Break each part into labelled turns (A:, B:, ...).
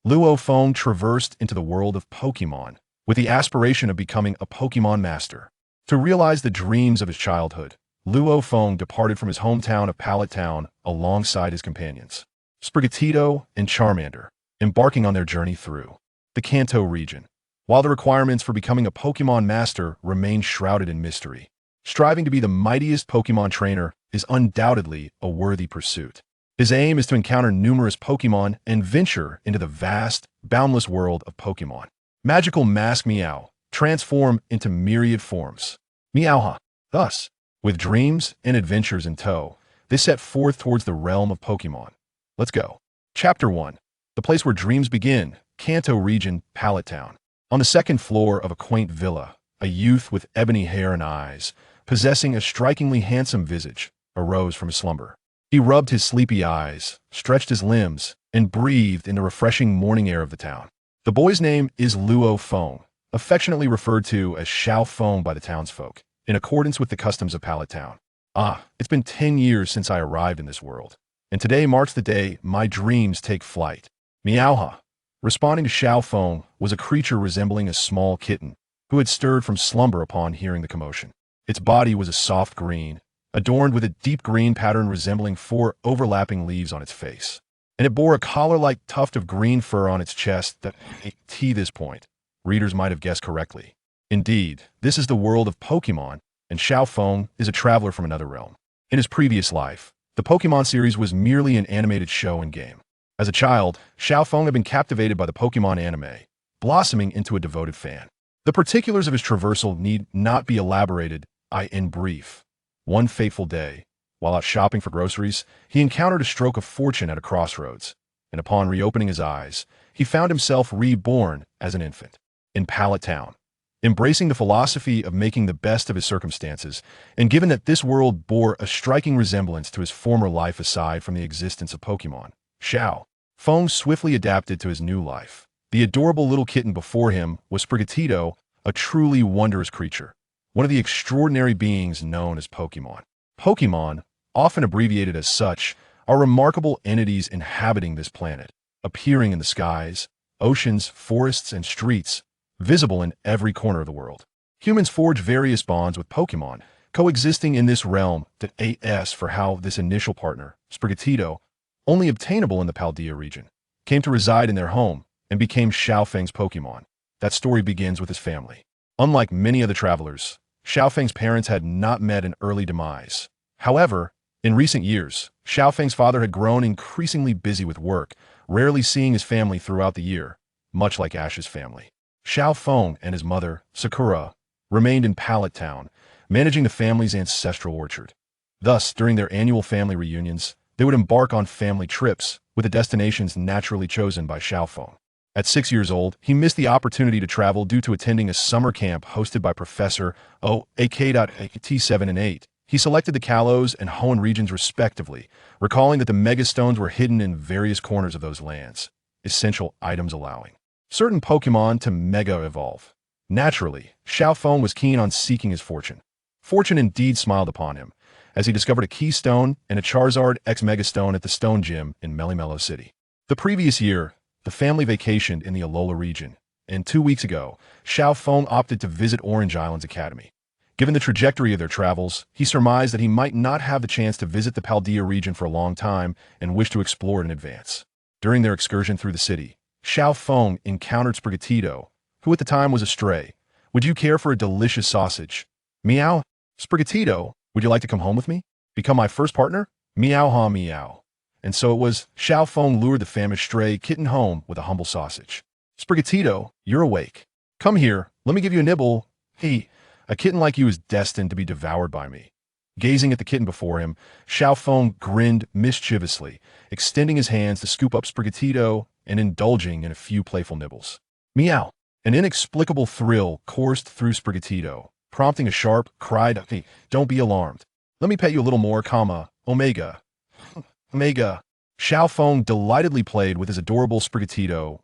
A: Luo Feng traversed into the world of Pokemon with the aspiration of becoming a Pokemon Master. To realize the dreams of his childhood, Luo Feng departed from his hometown of Pallet Town alongside his companions, Sprigatito and Charmander, embarking on their journey through the Kanto region. While the requirements for becoming a Pokemon Master remain shrouded in mystery, striving to be the mightiest Pokemon trainer is undoubtedly a worthy pursuit. His aim is to encounter numerous Pokemon and venture into the vast, boundless world of Pokemon. Magical Mask Meow transform into myriad forms. Meowha. Thus, with dreams and adventures in tow, they set forth towards the realm of Pokemon. Let's go. Chapter 1. The place where dreams begin, Kanto region, Pallet Town. On the second floor of a quaint villa, a youth with ebony hair and eyes, possessing a strikingly handsome visage, arose from his slumber. He rubbed his sleepy eyes, stretched his limbs, and breathed in the refreshing morning air of the town. The boy's name is Luo Feng, affectionately referred to as Xiao Feng by the townsfolk, in accordance with the customs of Pallet Town. It's been 10 years since I arrived in this world, and today marks the day my dreams take flight. Meowha. Responding to Xiao Feng was a creature resembling a small kitten, who had stirred from slumber upon hearing the commotion. Its body was a soft green, adorned with a deep green pattern resembling 4 overlapping leaves on its face, and it bore a collar-like tuft of green fur on its chest that, to this point, readers might have guessed correctly. Indeed, this is the world of Pokemon, and Xiao Feng is a traveler from another realm. In his previous life, the Pokemon series was merely an animated show and game. As a child, Xiao Feng had been captivated by the Pokemon anime, blossoming into a devoted fan. The particulars of his traversal need not be elaborated, in brief. One fateful day, while out shopping for groceries, he encountered a stroke of fortune at a crossroads, and upon reopening his eyes, he found himself reborn as an infant in Pallet Town. Embracing the philosophy of making the best of his circumstances, and given that this world bore a striking resemblance to his former life aside from the existence of Pokemon, Xiao Feng swiftly adapted to his new life. The adorable little kitten before him was Sprigatito, a truly wondrous creature, one of the extraordinary beings known as Pokemon. Pokemon, often abbreviated as such, are remarkable entities inhabiting this planet, appearing in the skies, oceans, forests, and streets, visible in every corner of the world. Humans forge various bonds with Pokemon, coexisting in this realm that as for how this initial partner, Sprigatito, only obtainable in the Paldea region, came to reside in their home and became Xiao Feng's Pokemon. That story begins with his family. Unlike many other travelers, Xiao Feng's parents had not met an early demise. However, in recent years, Xiao Feng's father had grown increasingly busy with work, rarely seeing his family throughout the year, much like Ash's family. Xiao Feng and his mother, Sakura, remained in Pallet Town, managing the family's ancestral orchard. Thus, during their annual family reunions, they would embark on family trips, with the destinations naturally chosen by Xiao Feng. At 6 years old, he missed the opportunity to travel due to attending a summer camp hosted by Professor T7 and 8. He selected the Kalos and Hoenn regions respectively, recalling that the Megastones were hidden in various corners of those lands, essential items allowing certain Pokemon to Mega-evolve. Naturally, Xiao Feng was keen on seeking his fortune. Fortune indeed smiled upon him, as he discovered a Keystone and a Charizard X Megastone at the Stone Gym in Melimelo City. The previous year, the family vacationed in the Alola region, and 2 weeks ago, Xiao Feng opted to visit Orange Island's academy. Given the trajectory of their travels, he surmised that he might not have the chance to visit the Paldea region for a long time and wished to explore it in advance. During their excursion through the city, Xiao Feng encountered Sprigatito, who at the time was a stray. "Would you care for a delicious sausage?" "Meow." "Sprigatito, would you like to come home with me? Become my first partner?" "Meow ha meow." And so it was, Xiao Feng lured the famished stray kitten home with a humble sausage. "Sprigatito, you're awake. Come here, let me give you a nibble." A kitten like you is destined to be devoured by me." Gazing at the kitten before him, Xiao Feng grinned mischievously, extending his hands to scoop up Sprigatito and indulging in a few playful nibbles. "Meow." An inexplicable thrill coursed through Sprigatito, prompting a sharp, cried, "Hey, don't be alarmed. Let me pet you a little more, Omega. Omega." Xiao Feng delightedly played with his adorable Sprigatito.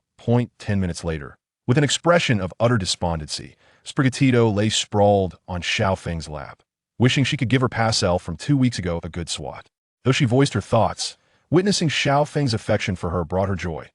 A: 10 minutes later, with an expression of utter despondency, Sprigatito lay sprawled on Xiao Feng's lap, wishing she could give her past self from 2 weeks ago a good swat. Though she voiced her thoughts, witnessing Xiao Feng's affection for her brought her joy.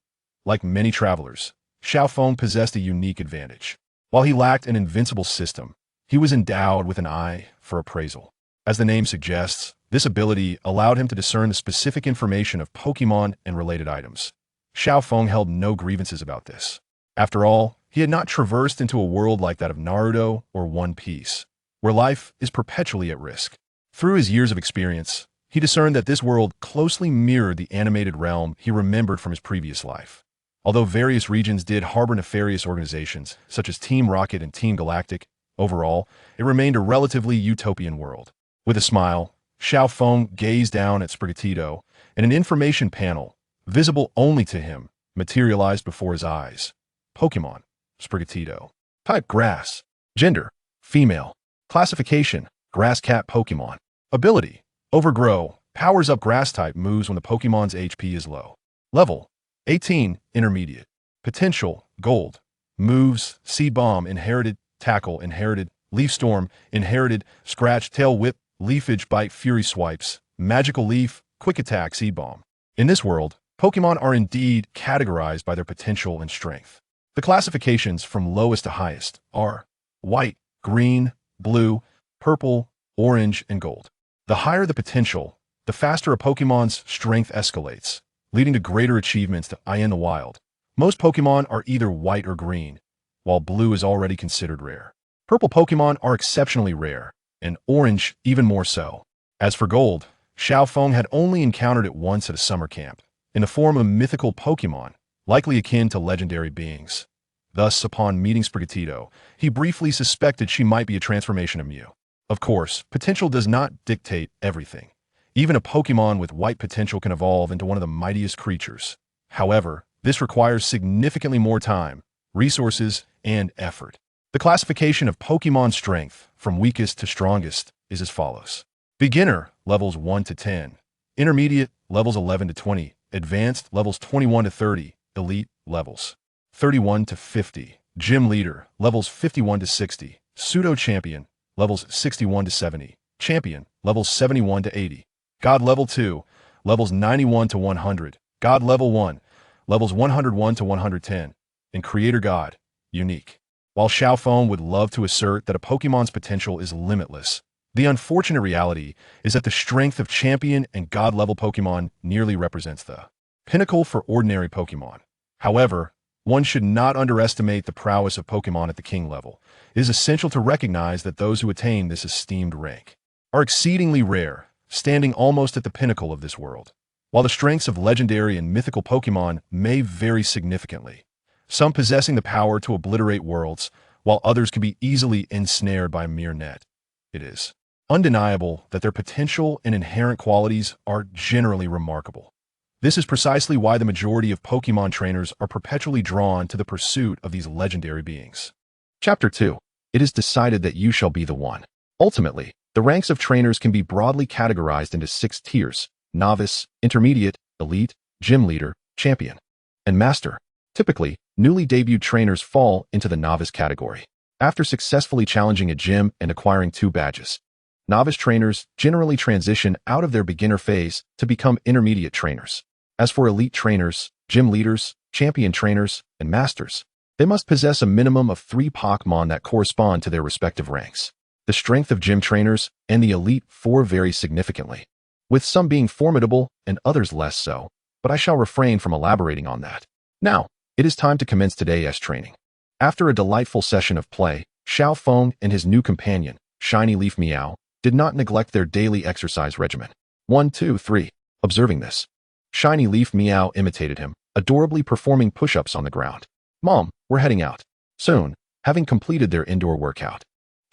A: like many travelers, Xiao Feng possessed a unique advantage. While he lacked an invincible system, he was endowed with an eye for appraisal. As the name suggests, this ability allowed him to discern the specific information of Pokémon and related items. Xiao Feng held no grievances about this. After all, he had not traversed into a world like that of Naruto or One Piece, where life is perpetually at risk. Through his years of experience, he discerned that this world closely mirrored the animated realm he remembered from his previous life. Although various regions did harbor nefarious organizations, such as Team Rocket and Team Galactic, overall, it remained a relatively utopian world. With a smile, Xiao Feng gazed down at Sprigatito, and an information panel, visible only to him, materialized before his eyes. Pokemon, Sprigatito. Type grass. Gender, female. Classification, grass cat Pokemon. Ability, overgrow, powers up grass type moves when the Pokemon's HP is low. Level, 18, intermediate. Potential, gold. Moves, Seed Bomb, inherited, Tackle, inherited, Leaf Storm, inherited, Scratch, Tail Whip, Leafage Bite, Fury Swipes, Magical Leaf, Quick Attack, Seed Bomb. In this world, Pokemon are indeed categorized by their potential and strength. The classifications from lowest to highest are white, green, blue, purple, orange, and gold. The higher the potential, the faster a Pokemon's strength escalates, leading to greater achievements in the wild. Most Pokemon are either white or green, while blue is already considered rare. Purple Pokemon are exceptionally rare, and orange even more so. As for gold, Xiao Feng had only encountered it once at a summer camp, in the form of mythical Pokemon, likely akin to legendary beings. Thus, upon meeting Sprigatito, he briefly suspected she might be a transformation of Mew. Of course, potential does not dictate everything. Even a Pokemon with white potential can evolve into one of the mightiest creatures. However, this requires significantly more time, resources, and effort. The classification of Pokemon strength, from weakest to strongest, is as follows. Beginner, levels 1 to 10. Intermediate, levels 11 to 20. Advanced, levels 21 to 30. Elite, levels 31 to 50. Gym Leader, levels 51 to 60. Pseudo-Champion, levels 61 to 70. Champion, levels 71 to 80. God Level 2, levels 91 to 100. God Level 1, levels 101 to 110. And Creator God, unique. While Xiao Feng would love to assert that a Pokemon's potential is limitless, the unfortunate reality is that the strength of champion and god-level Pokemon nearly represents the pinnacle for ordinary Pokemon. However, one should not underestimate the prowess of Pokemon at the king level. It is essential to recognize that those who attain this esteemed rank are exceedingly rare, standing almost at the pinnacle of this world. While the strengths of legendary and mythical Pokemon may vary significantly, some possessing the power to obliterate worlds, while others can be easily ensnared by a mere net, it is undeniable that their potential and inherent qualities are generally remarkable. This is precisely why the majority of Pokemon trainers are perpetually drawn to the pursuit of these legendary beings. Chapter 2. It is decided that you shall be the one. Ultimately, the ranks of trainers can be broadly categorized into 6 tiers: novice, intermediate, elite, gym leader, champion, and master. Typically, newly debuted trainers fall into the novice category, after successfully challenging a gym and acquiring 2 badges. Novice trainers generally transition out of their beginner phase to become intermediate trainers. As for elite trainers, gym leaders, champion trainers, and masters, they must possess a minimum of 3 Pokemon that correspond to their respective ranks. The strength of gym trainers and the elite 4 vary significantly, with some being formidable and others less so, but I shall refrain from elaborating on that. Now, it is time to commence today's training. After a delightful session of play, Xiao Feng and his new companion, Shiny Leaf Meow, did not neglect their daily exercise regimen. 1, 2, 3. Observing this, Shiny Leaf Meow imitated him, adorably performing push-ups on the ground. Mom, we're heading out soon. Having completed their indoor workout,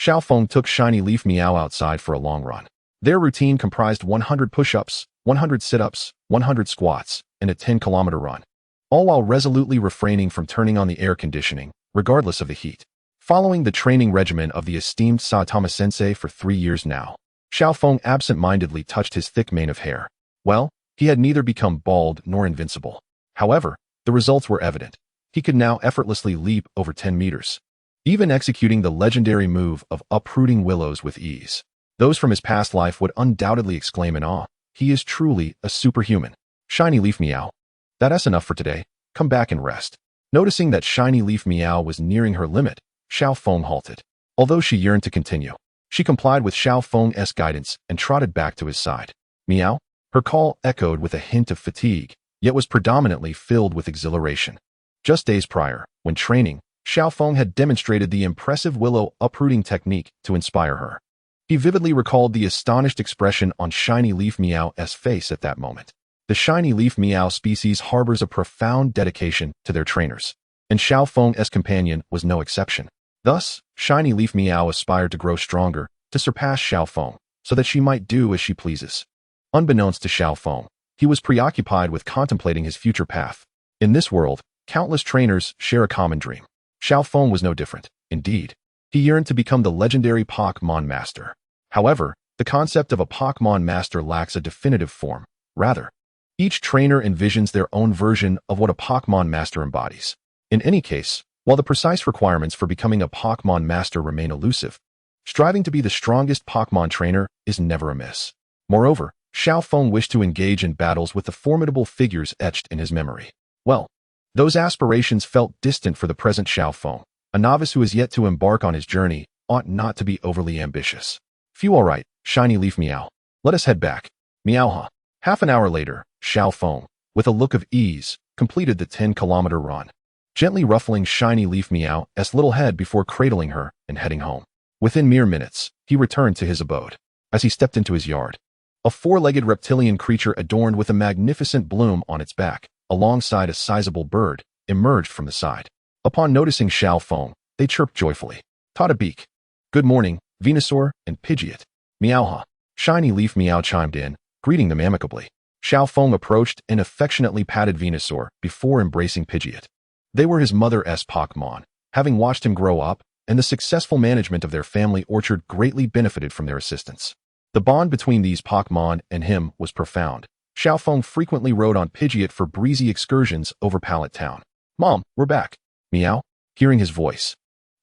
A: Xiao Feng took Shiny Leaf Meow outside for a long run. Their routine comprised 100 push-ups, 100 sit-ups, 100 squats, and a 10-kilometer run, all while resolutely refraining from turning on the air conditioning, regardless of the heat. Following the training regimen of the esteemed Saitama-sensei for 3 years now, Xiao Feng absent-mindedly touched his thick mane of hair. Well, he had neither become bald nor invincible. However, the results were evident. He could now effortlessly leap over 10 meters, even executing the legendary move of uprooting willows with ease. Those from his past life would undoubtedly exclaim in awe, "He is truly a superhuman." Shiny Leaf Meow. That's enough for today. come back and rest. Noticing that Shiny Leaf Meow was nearing her limit, Xiao Feng halted. Although she yearned to continue, she complied with Xiao Feng's guidance and trotted back to his side. Meow? Her call echoed with a hint of fatigue, yet was predominantly filled with exhilaration. Just days prior, when training, Xiao Feng had demonstrated the impressive willow uprooting technique to inspire her. He vividly recalled the astonished expression on Shiny Leaf Meow's face at that moment. The Shiny Leaf Meow species harbors a profound dedication to their trainers, and Xiao Feng's companion was no exception. Thus, Shiny Leaf Meow aspired to grow stronger, to surpass Xiao Feng, so that she might do as she pleases. Unbeknownst to Xiao Feng, he was preoccupied with contemplating his future path. In this world, countless trainers share a common dream. Xiao Feng was no different. Indeed, he yearned to become the legendary Pokmon Master. However, the concept of a Pokmon Master lacks a definitive form. Rather, each trainer envisions their own version of what a Pokmon Master embodies. In any case, while the precise requirements for becoming a Pokmon Master remain elusive, striving to be the strongest Pokmon trainer is never amiss. Moreover, Xiao Feng wished to engage in battles with the formidable figures etched in his memory. Well, those aspirations felt distant for the present Xiao Feng. A novice who is yet to embark on his journey ought not to be overly ambitious. Phew, all right, Shiny Leaf Meow. Let us head back. Meow. Half an hour later, Xiao Feng, with a look of ease, completed the 10-kilometer run, gently ruffling Shiny Leaf Meow's little head before cradling her and heading home. Within mere minutes, he returned to his abode. As he stepped into his yard, a four-legged reptilian creature adorned with a magnificent bloom on its back, alongside a sizable bird, emerged from the side. Upon noticing Xiao Feng, they chirped joyfully. Tada beak. Good morning, Venusaur and Pidgeot. Meow. Shiny Leaf Meow chimed in, greeting them amicably. Xiao Feng approached and affectionately patted Venusaur before embracing Pidgeot. They were his mother's Pokmon, having watched him grow up, and the successful management of their family orchard greatly benefited from their assistance. The bond between these Pokmon and him was profound. Xiao Feng frequently rode on Pidgeot for breezy excursions over Pallet Town. Mom, we're back. Meow. Hearing his voice,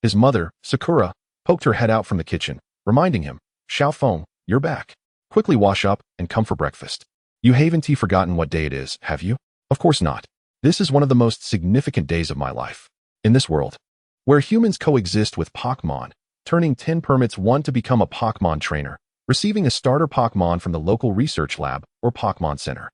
A: his mother, Sakura, poked her head out from the kitchen, reminding him, Xiao Feng, you're back. Quickly wash up and come for breakfast. You haven't forgotten what day it is, have you? Of course not. This is one of the most significant days of my life. In this world, where humans coexist with Pokmon, turning 10 permits one to become a Pokmon trainer, receiving a starter Pokmon from the local research lab or Pokmon Center.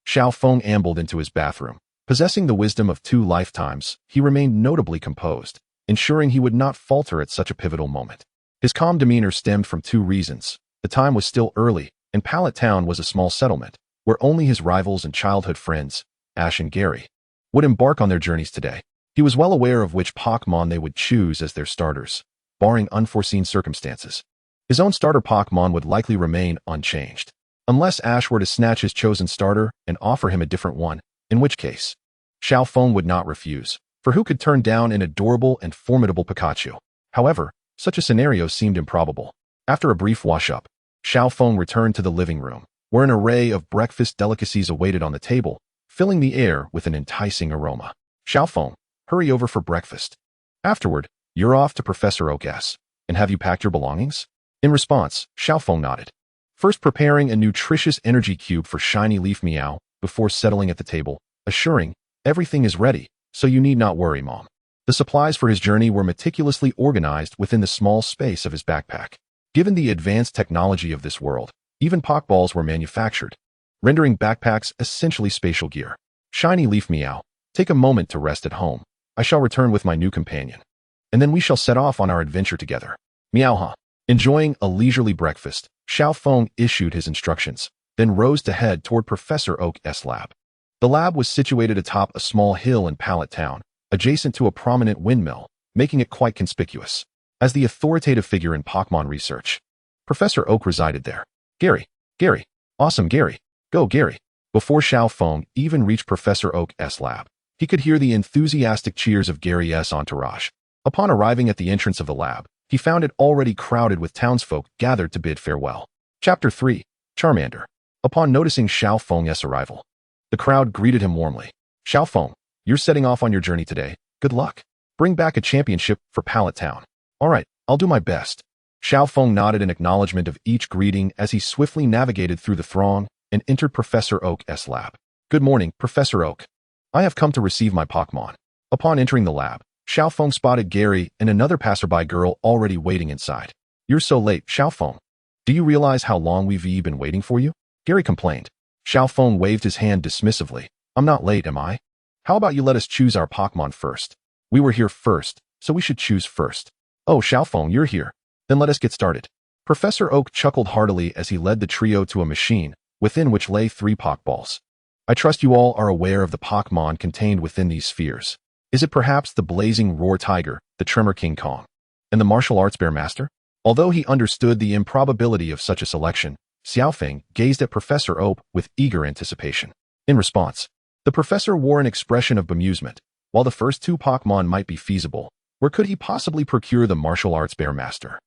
A: Xiao Feng ambled into his bathroom. Possessing the wisdom of 2 lifetimes, he remained notably composed, ensuring he would not falter at such a pivotal moment. His calm demeanor stemmed from 2 reasons. The time was still early, and Pallet Town was a small settlement, where only his rivals and childhood friends, Ash and Gary, would embark on their journeys today. He was well aware of which Pokmon they would choose as their starters, barring unforeseen circumstances. His own starter Pokmon would likely remain unchanged, unless Ash were to snatch his chosen starter and offer him a different one, in which case, Xiao Feng would not refuse, for who could turn down an adorable and formidable Pikachu? However, such a scenario seemed improbable. After a brief wash-up, Xiao Feng returned to the living room, where an array of breakfast delicacies awaited on the table, filling the air with an enticing aroma. Xiao Feng, hurry over for breakfast. Afterward, you're off to Professor Oak's. And have you packed your belongings? In response, Xiao Feng nodded. First preparing a nutritious energy cube for Shiny Leaf Meow before settling at the table, assuring, everything is ready, so you need not worry, Mom. The supplies for his journey were meticulously organized within the small space of his backpack. Given the advanced technology of this world, even Pokeballs were manufactured, rendering backpacks essentially spatial gear. Shiny Leaf Meow, take a moment to rest at home. I shall return with my new companion, and then we shall set off on our adventure together. Meow. Enjoying a leisurely breakfast, Xiao Feng issued his instructions, then rose to head toward Professor Oak's lab. The lab was situated atop a small hill in Pallet Town, adjacent to a prominent windmill, making it quite conspicuous. As the authoritative figure in Pokemon research, Professor Oak resided there. Gary. Awesome, Gary. Go, Gary. Before Xiao Feng even reached Professor Oak's lab, he could hear the enthusiastic cheers of Gary's entourage. Upon arriving at the entrance of the lab, he found it already crowded with townsfolk gathered to bid farewell. Chapter 3. Charmander. Upon noticing Xiao Feng's arrival, the crowd greeted him warmly. Xiao Feng, you're setting off on your journey today. Good luck. Bring back a championship for Pallet Town. All right, I'll do my best. Xiao Feng nodded in acknowledgement of each greeting as he swiftly navigated through the throng and entered Professor Oak's lab. Good morning, Professor Oak. I have come to receive my Pokmon. Upon entering the lab, Xiao Feng spotted Gary and another passerby girl already waiting inside. You're so late, Xiao Feng. Do you realize how long we've been waiting for you? Gary complained. Xiao Feng waved his hand dismissively. I'm not late, am I? How about you let us choose our Pokmon first? We were here first, so we should choose first. Oh, Xiao Feng, you're here. Then let us get started. Professor Oak chuckled heartily as he led the trio to a machine, within which lay 3 Pokballs. I trust you all are aware of the Pokmon contained within these spheres. Is it perhaps the blazing roar tiger, the tremor King Kong, and the martial arts bear master? Although he understood the improbability of such a selection, Xiaofeng gazed at Professor Oak with eager anticipation. In response, the professor wore an expression of bemusement. While the first 2 Pokmon might be feasible, where could he possibly procure the martial arts bear master?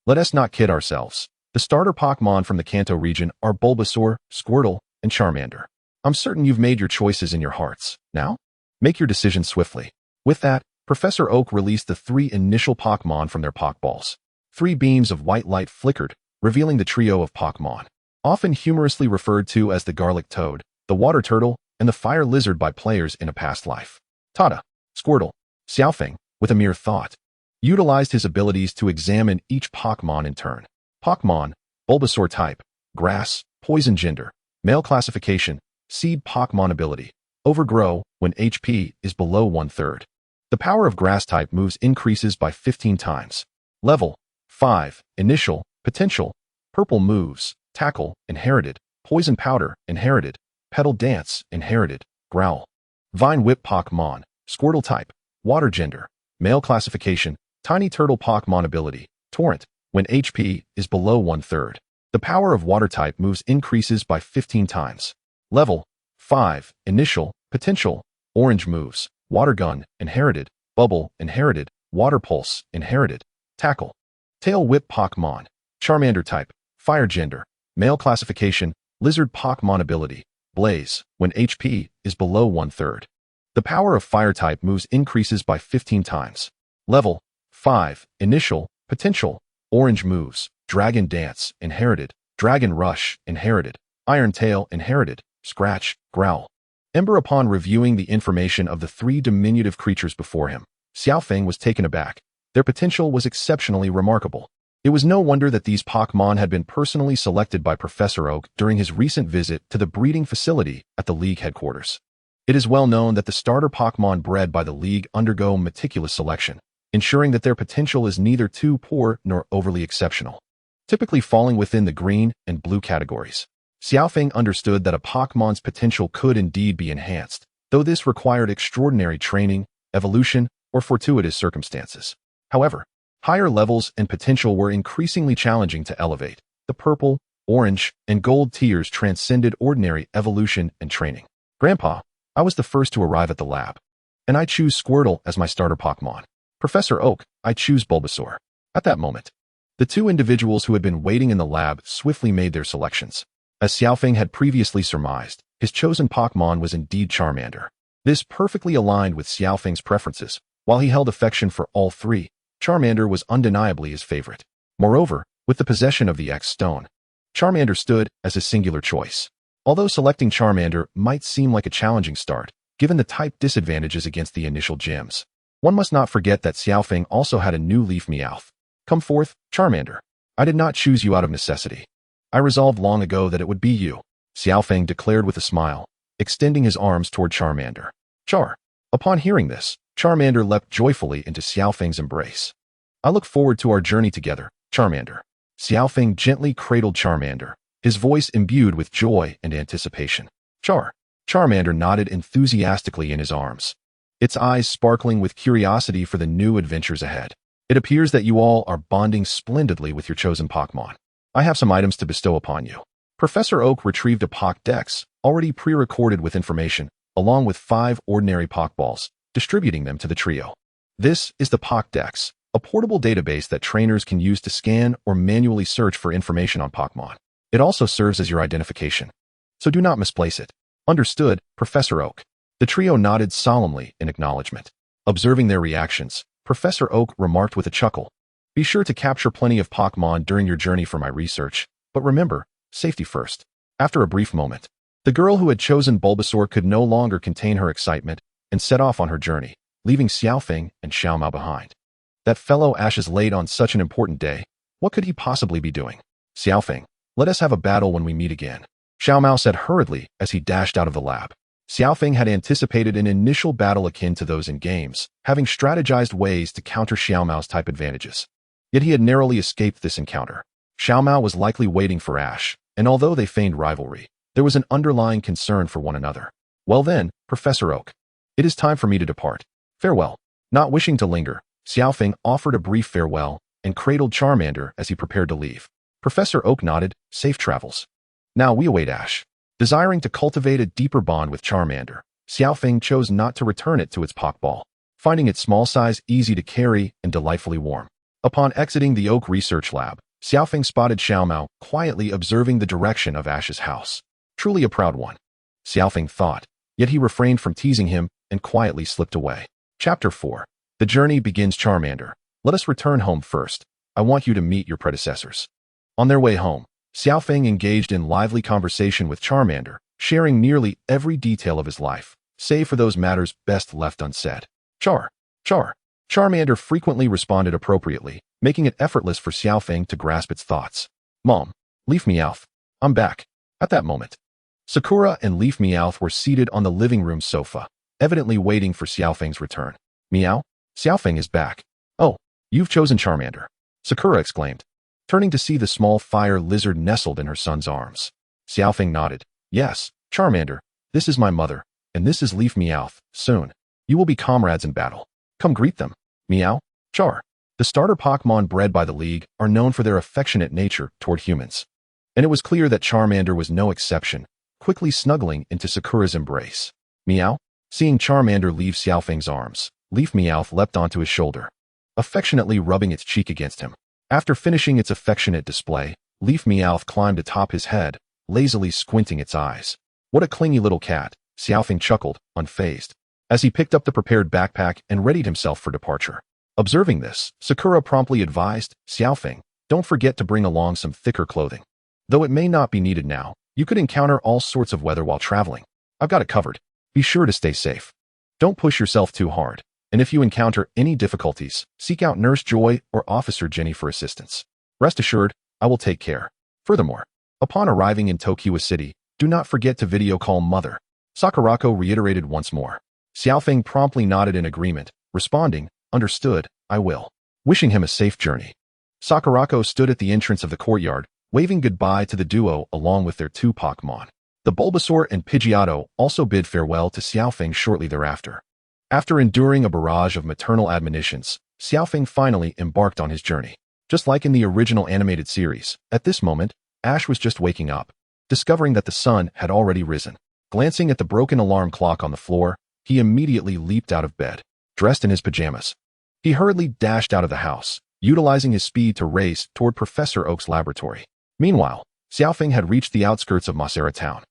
A: Let us not kid ourselves. The starter Pokmon from the Kanto region are Bulbasaur, Squirtle, and Charmander. I'm certain you've made your choices in your hearts. Now, make your decision swiftly. With that, Professor Oak released the 3 initial Pokmon from their Pokballs. 3 beams of white light flickered, revealing the trio of Pokmon, often humorously referred to as the garlic toad, the water turtle, and the fire lizard by players in a past life. Tada! Squirtle, Xiaofeng, with a mere thought, utilized his abilities to examine each Pokmon in turn. Pokmon, Bulbasaur type, grass, poison gender, male classification, seed Pokmon ability, overgrow when HP is below 1/3. The power of grass type moves increases by 15 times. Level 5, initial, potential, purple moves, tackle, inherited, poison powder, inherited, petal dance, inherited, growl. Vine whip Pokmon, Squirtle type, water gender, male classification, tiny turtle Pokmon ability, torrent, when HP is below 1/3. The power of water type moves increases by 15 times. Level 5, initial, potential, orange moves, water gun, inherited, bubble, inherited, water pulse, inherited, tackle. Tail whip Pokmon, Charmander type, fire gender, male classification, lizard Pokmon ability, blaze, when HP is below 1/3. The power of fire type moves increases by 15 times. Level 5, initial, potential, orange moves, dragon dance, inherited, dragon rush, inherited, iron tail, inherited, scratch, growl. Ember. Upon reviewing the information of the 3 diminutive creatures before him, Xiaofeng was taken aback. Their potential was exceptionally remarkable. It was no wonder that these Pokmon had been personally selected by Professor Oak during his recent visit to the breeding facility at the League headquarters. It is well known that the starter Pokmon bred by the League undergo meticulous selection, ensuring that their potential is neither too poor nor overly exceptional, typically falling within the green and blue categories. Xiaofeng understood that a Pokmon's potential could indeed be enhanced, though this required extraordinary training, evolution, or fortuitous circumstances. However, higher levels and potential were increasingly challenging to elevate. The purple, orange, and gold tiers transcended ordinary evolution and training. Grandpa, I was the first to arrive at the lab, and I choose Squirtle as my starter Pokmon. Professor Oak, I choose Bulbasaur. At that moment, the 2 individuals who had been waiting in the lab swiftly made their selections. As Xiaofeng had previously surmised, his chosen Pokmon was indeed Charmander. This perfectly aligned with Xiaofeng's preferences. While he held affection for all 3, Charmander was undeniably his favorite. Moreover, with the possession of the X stone, Charmander stood as his singular choice. Although selecting Charmander might seem like a challenging start, given the type disadvantages against the initial gems, one must not forget that Xiaofeng also had a new leaf Meowth. Come forth, Charmander. I did not choose you out of necessity. I resolved long ago that it would be you, Xiaofeng declared with a smile, extending his arms toward Charmander. Char. Upon hearing this, Charmander leapt joyfully into Xiaofeng's embrace. I look forward to our journey together, Charmander. Xiaofeng gently cradled Charmander, his voice imbued with joy and anticipation. Charmander nodded enthusiastically in his arms, its eyes sparkling with curiosity for the new adventures ahead. It appears that you all are bonding splendidly with your chosen Pokemon. I have some items to bestow upon you. Professor Oak retrieved a Pokédex, already pre-recorded with information, along with 5 ordinary Pokeballs, distributing them to the trio. This is the Pokédex, a portable database that trainers can use to scan or manually search for information on Pokemon. It also serves as your identification, so do not misplace it. Understood, Professor Oak. The trio nodded solemnly in acknowledgement. Observing their reactions, Professor Oak remarked with a chuckle. Be sure to capture plenty of Pokemon during your journey for my research, but remember, safety first. After a brief moment, The girl who had chosen Bulbasaur could no longer contain her excitement and set off on her journey, leaving Xiaofeng and Xiaomao behind. That fellow Ash is late on such an important day. What could he possibly be doing? Xiaofeng, let us have a battle when we meet again, Xiaomao said hurriedly as he dashed out of the lab. Xiaofeng had anticipated an initial battle akin to those in games, having strategized ways to counter Xiaomao's type advantages. Yet he had narrowly escaped this encounter. Xiaomao was likely waiting for Ash, and although they feigned rivalry, there was an underlying concern for one another. Well then, Professor Oak. It is time for me to depart. Farewell. Not wishing to linger, Xiaofeng offered a brief farewell and cradled Charmander as he prepared to leave. Professor Oak nodded, safe travels. Now we await Ash. Desiring to cultivate a deeper bond with Charmander, Xiaofeng chose not to return it to its Pokeball, finding its small size easy to carry and delightfully warm. Upon exiting the Oak Research Lab, Xiaofeng spotted Xiaomao quietly observing the direction of Ash's house. Truly a proud one, Xiaofeng thought, yet he refrained from teasing him and quietly slipped away. Chapter 4. The journey begins. Charmander, let us return home first. I want you to meet your predecessors. On their way home, Xiaofeng engaged in lively conversation with Charmander, sharing nearly every detail of his life, save for those matters best left unsaid. Charmander frequently responded appropriately, making it effortless for Xiaofeng to grasp its thoughts. Mom, Leaf Meowth, I'm back. At that moment, Sakura and Leaf Meowth were seated on the living room sofa, evidently waiting for Xiaofeng's return. Meow, Xiaofeng is back. Oh, you've chosen Charmander, Sakura exclaimed, turning to see the small fire lizard nestled in her son's arms. Xiaofeng nodded. Yes, Charmander, this is my mother, and this is Leaf Meowth. Soon, you will be comrades in battle. Come greet them. Meow, Char. The starter Pokemon bred by the League are known for their affectionate nature toward humans. And it was clear that Charmander was no exception, quickly snuggling into Sakura's embrace. Meow. Seeing Charmander leave Xiaofeng's arms, Leaf Meowth leapt onto his shoulder, affectionately rubbing its cheek against him. After finishing its affectionate display, Leaf Meowth climbed atop his head, lazily squinting its eyes. What a clingy little cat, Xiaofeng chuckled, unfazed, as he picked up the prepared backpack and readied himself for departure. Observing this, Sakura promptly advised, Xiaofeng, don't forget to bring along some thicker clothing. Though it may not be needed now, you could encounter all sorts of weather while traveling. I've got it covered. Be sure to stay safe. Don't push yourself too hard, and if you encounter any difficulties, seek out Nurse Joy or Officer Jenny for assistance. Rest assured, I will take care. Furthermore, upon arriving in Tokiwa City, do not forget to video call Mother, Sakurako reiterated once more. Xiaofeng promptly nodded in agreement, responding, understood, I will. Wishing him a safe journey. Sakurako stood at the entrance of the courtyard, waving goodbye to the duo along with their two Pokemon. The Bulbasaur and Pidgeotto also bid farewell to Xiaofeng shortly thereafter. After enduring a barrage of maternal admonitions, Xiaofeng finally embarked on his journey. Just like in the original animated series, at this moment, Ash was just waking up, discovering that the sun had already risen. Glancing at the broken alarm clock on the floor, he immediately leaped out of bed, dressed in his pajamas. He hurriedly dashed out of the house, utilizing his speed to race toward Professor Oak's laboratory. Meanwhile, Xiaofeng had reached the outskirts of Masera Town.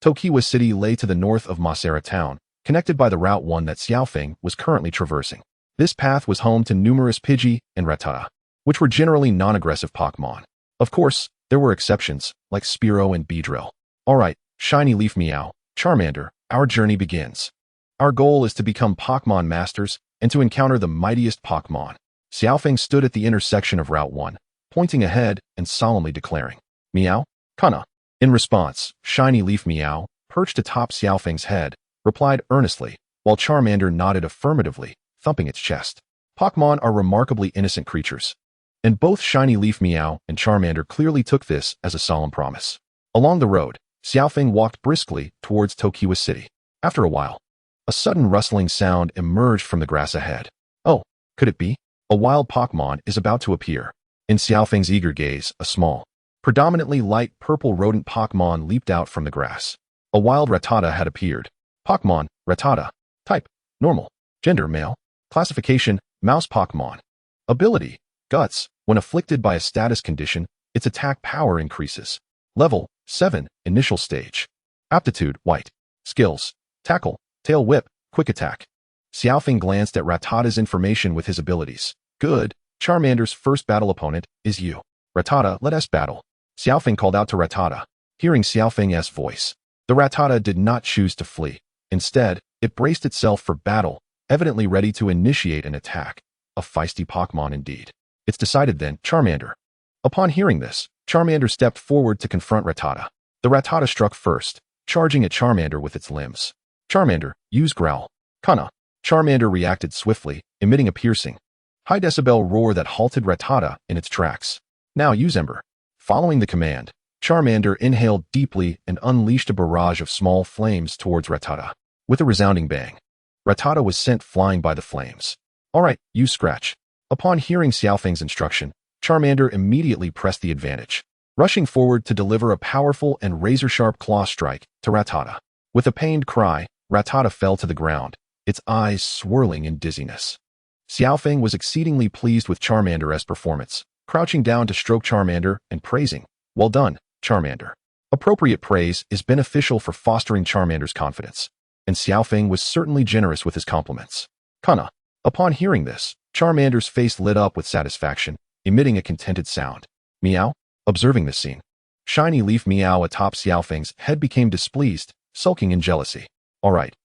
A: Tokiwa City lay to the north of Masera Town, connected by the Route 1 that Xiaofeng was currently traversing. This path was home to numerous Pidgey and Rattata, which were generally non-aggressive Pokemon. Of course, there were exceptions, like Spearow and Beedrill. Alright, Shiny Leaf Meow, Charmander, our journey begins. Our goal is to become Pokemon Masters and to encounter the mightiest Pokemon. Xiaofeng stood at the intersection of Route 1, pointing ahead and solemnly declaring, Meow, Kana. In response, Shiny Leaf Meow, perched atop Xiaofeng's head, replied earnestly, while Charmander nodded affirmatively, thumping its chest. Pokemon are remarkably innocent creatures, and both Shiny Leaf Meow and Charmander clearly took this as a solemn promise. Along the road, Xiaofeng walked briskly towards Tokiwa City. After a while, a sudden rustling sound emerged from the grass ahead. Oh, could it be? A wild Pokemon is about to appear. In Xiaofeng's eager gaze, a small, predominantly light purple rodent Pokemon leaped out from the grass. A wild Rattata had appeared. Pokemon, Rattata. Type, normal. Gender, male. Classification, mouse Pokemon. Ability, Guts. When afflicted by a status condition, its attack power increases. Level, 7, initial stage. Aptitude, White. Skills, Tackle, Tail Whip, Quick Attack. Xiaofeng glanced at Rattata's information with his abilities. Good. Charmander's first battle opponent is you. Rattata, let us battle. Xiaofeng called out to Rattata. Hearing Xiaofeng's voice, the The Rattata did not choose to flee. Instead, it braced itself for battle, evidently ready to initiate an attack. A feisty Pokmon indeed. It's decided then, Charmander. Upon hearing this, Charmander stepped forward to confront Rattata. The Rattata struck first, charging at Charmander with its limbs. Charmander, use Growl. Kana. Charmander reacted swiftly, emitting a piercing, high-decibel roar that halted Rattata in its tracks. Now use Ember. Following the command, Charmander inhaled deeply and unleashed a barrage of small flames towards Rattata. With a resounding bang, Rattata was sent flying by the flames. Alright, use Scratch. Upon hearing Xiao Feng's instruction, Charmander immediately pressed the advantage, rushing forward to deliver a powerful and razor-sharp claw strike to Rattata. With a pained cry, Rattata fell to the ground, its eyes swirling in dizziness. Xiao Feng was exceedingly pleased with Charmander's performance, crouching down to stroke Charmander and praising, "Well done, Charmander." Appropriate praise is beneficial for fostering Charmander's confidence, and Xiao Feng was certainly generous with his compliments. Kana. Upon hearing this, Charmander's face lit up with satisfaction, emitting a contented sound. Meow. Observing this scene, Shiny Leaf Meow atop Xiao Feng's head became displeased, sulking in jealousy. Alright,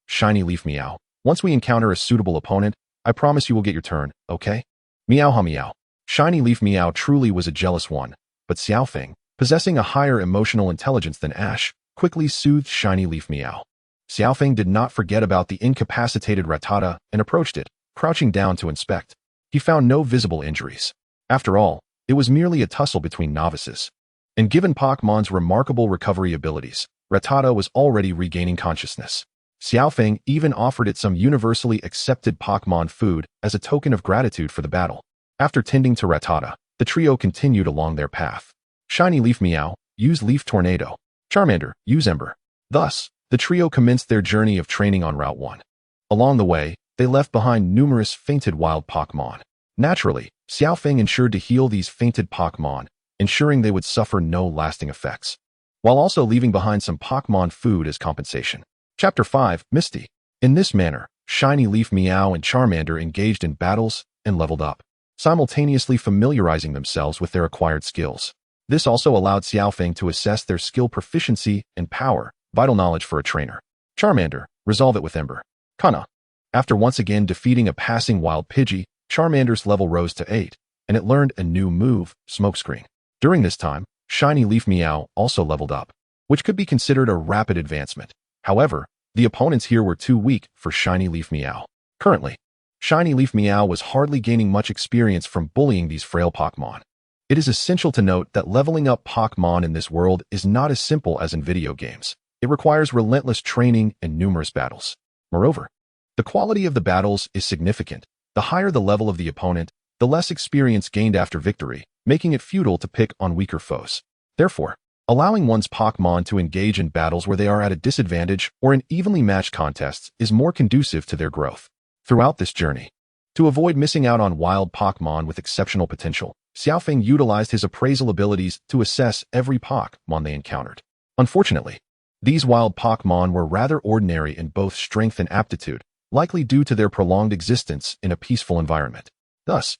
A: Shiny Leaf Meow. Once we encounter a suitable opponent, I promise you will get your turn, okay? Meow ha meow. Shiny Leaf Meow truly was a jealous one, but Xiao Feng, possessing a higher emotional intelligence than Ash, quickly soothed Shiny Leaf Meow. Xiao Feng did not forget about the incapacitated Rattata and approached it, crouching down to inspect. He found no visible injuries. After all, it was merely a tussle between novices. And given Pokmon's remarkable recovery abilities, Rattata was already regaining consciousness. Xiao Feng even offered it some universally accepted Pokmon food as a token of gratitude for the battle. After tending to Rattata, the trio continued along their path. Shiny Leaf Meow, use Leaf Tornado. Charmander, use Ember. Thus, the trio commenced their journey of training on Route 1. Along the way, they left behind numerous fainted wild Pokmon. Naturally, Xiao Feng ensured to heal these fainted Pokmon, ensuring they would suffer no lasting effects, while also leaving behind some Pokmon food as compensation. Chapter 5, Misty. In this manner, Shiny Leaf Meow and Charmander engaged in battles and leveled up, simultaneously familiarizing themselves with their acquired skills. This also allowed Xiao Feng to assess their skill proficiency and power, vital knowledge for a trainer. Charmander, resolve it with Ember. Kana. After once again defeating a passing wild Pidgey, Charmander's level rose to 8, and it learned a new move, Smokescreen. During this time, Shiny Leaf Meow also leveled up, which could be considered a rapid advancement. However, the opponents here were too weak for Shiny Leaf Meow. Currently, Shiny Leaf Meow was hardly gaining much experience from bullying these frail Pokmon. It is essential to note that leveling up Pokmon in this world is not as simple as in video games. It requires relentless training and numerous battles. Moreover, the quality of the battles is significant. The higher the level of the opponent, the less experience gained after victory, making it futile to pick on weaker foes. Therefore, allowing one's Pokmon to engage in battles where they are at a disadvantage or in evenly matched contests is more conducive to their growth. Throughout this journey, to avoid missing out on wild Pokmon with exceptional potential, Xiao Feng utilized his appraisal abilities to assess every Pokmon they encountered. Unfortunately, these wild Pokmon were rather ordinary in both strength and aptitude, likely due to their prolonged existence in a peaceful environment. Thus,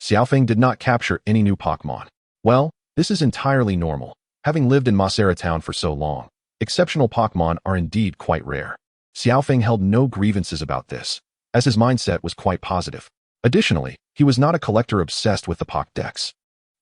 A: Xiao Feng did not capture any new Pokmon. Well, this is entirely normal. Having lived in Pallet Town for so long, exceptional Pokmon are indeed quite rare. Xiao Feng held no grievances about this, as his mindset was quite positive. Additionally, he was not a collector obsessed with the Pokédex.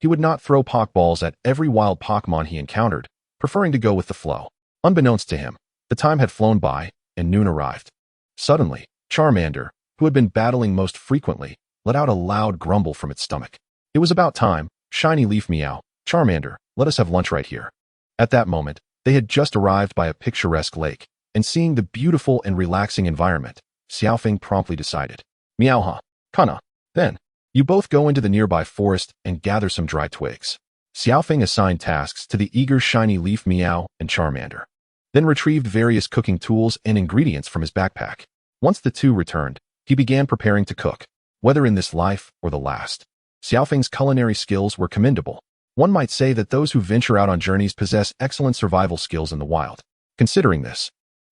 A: He would not throw Pokeballs at every wild Pokmon he encountered, preferring to go with the flow. Unbeknownst to him, the time had flown by, and noon arrived. Suddenly, Charmander, who had been battling most frequently, let out a loud grumble from its stomach. It was about time. Shiny Leaf Meow. Charmander, let us have lunch right here. At that moment, they had just arrived by a picturesque lake, and seeing the beautiful and relaxing environment, Xiao Feng promptly decided. Meowha. Kana. Then, you both go into the nearby forest and gather some dry twigs. Xiao Feng assigned tasks to the eager Shiny Leaf Meow and Charmander, then retrieved various cooking tools and ingredients from his backpack. Once the two returned, he began preparing to cook, whether in this life or the last. Xiao Feng's culinary skills were commendable. One might say that those who venture out on journeys possess excellent survival skills in the wild. Considering this,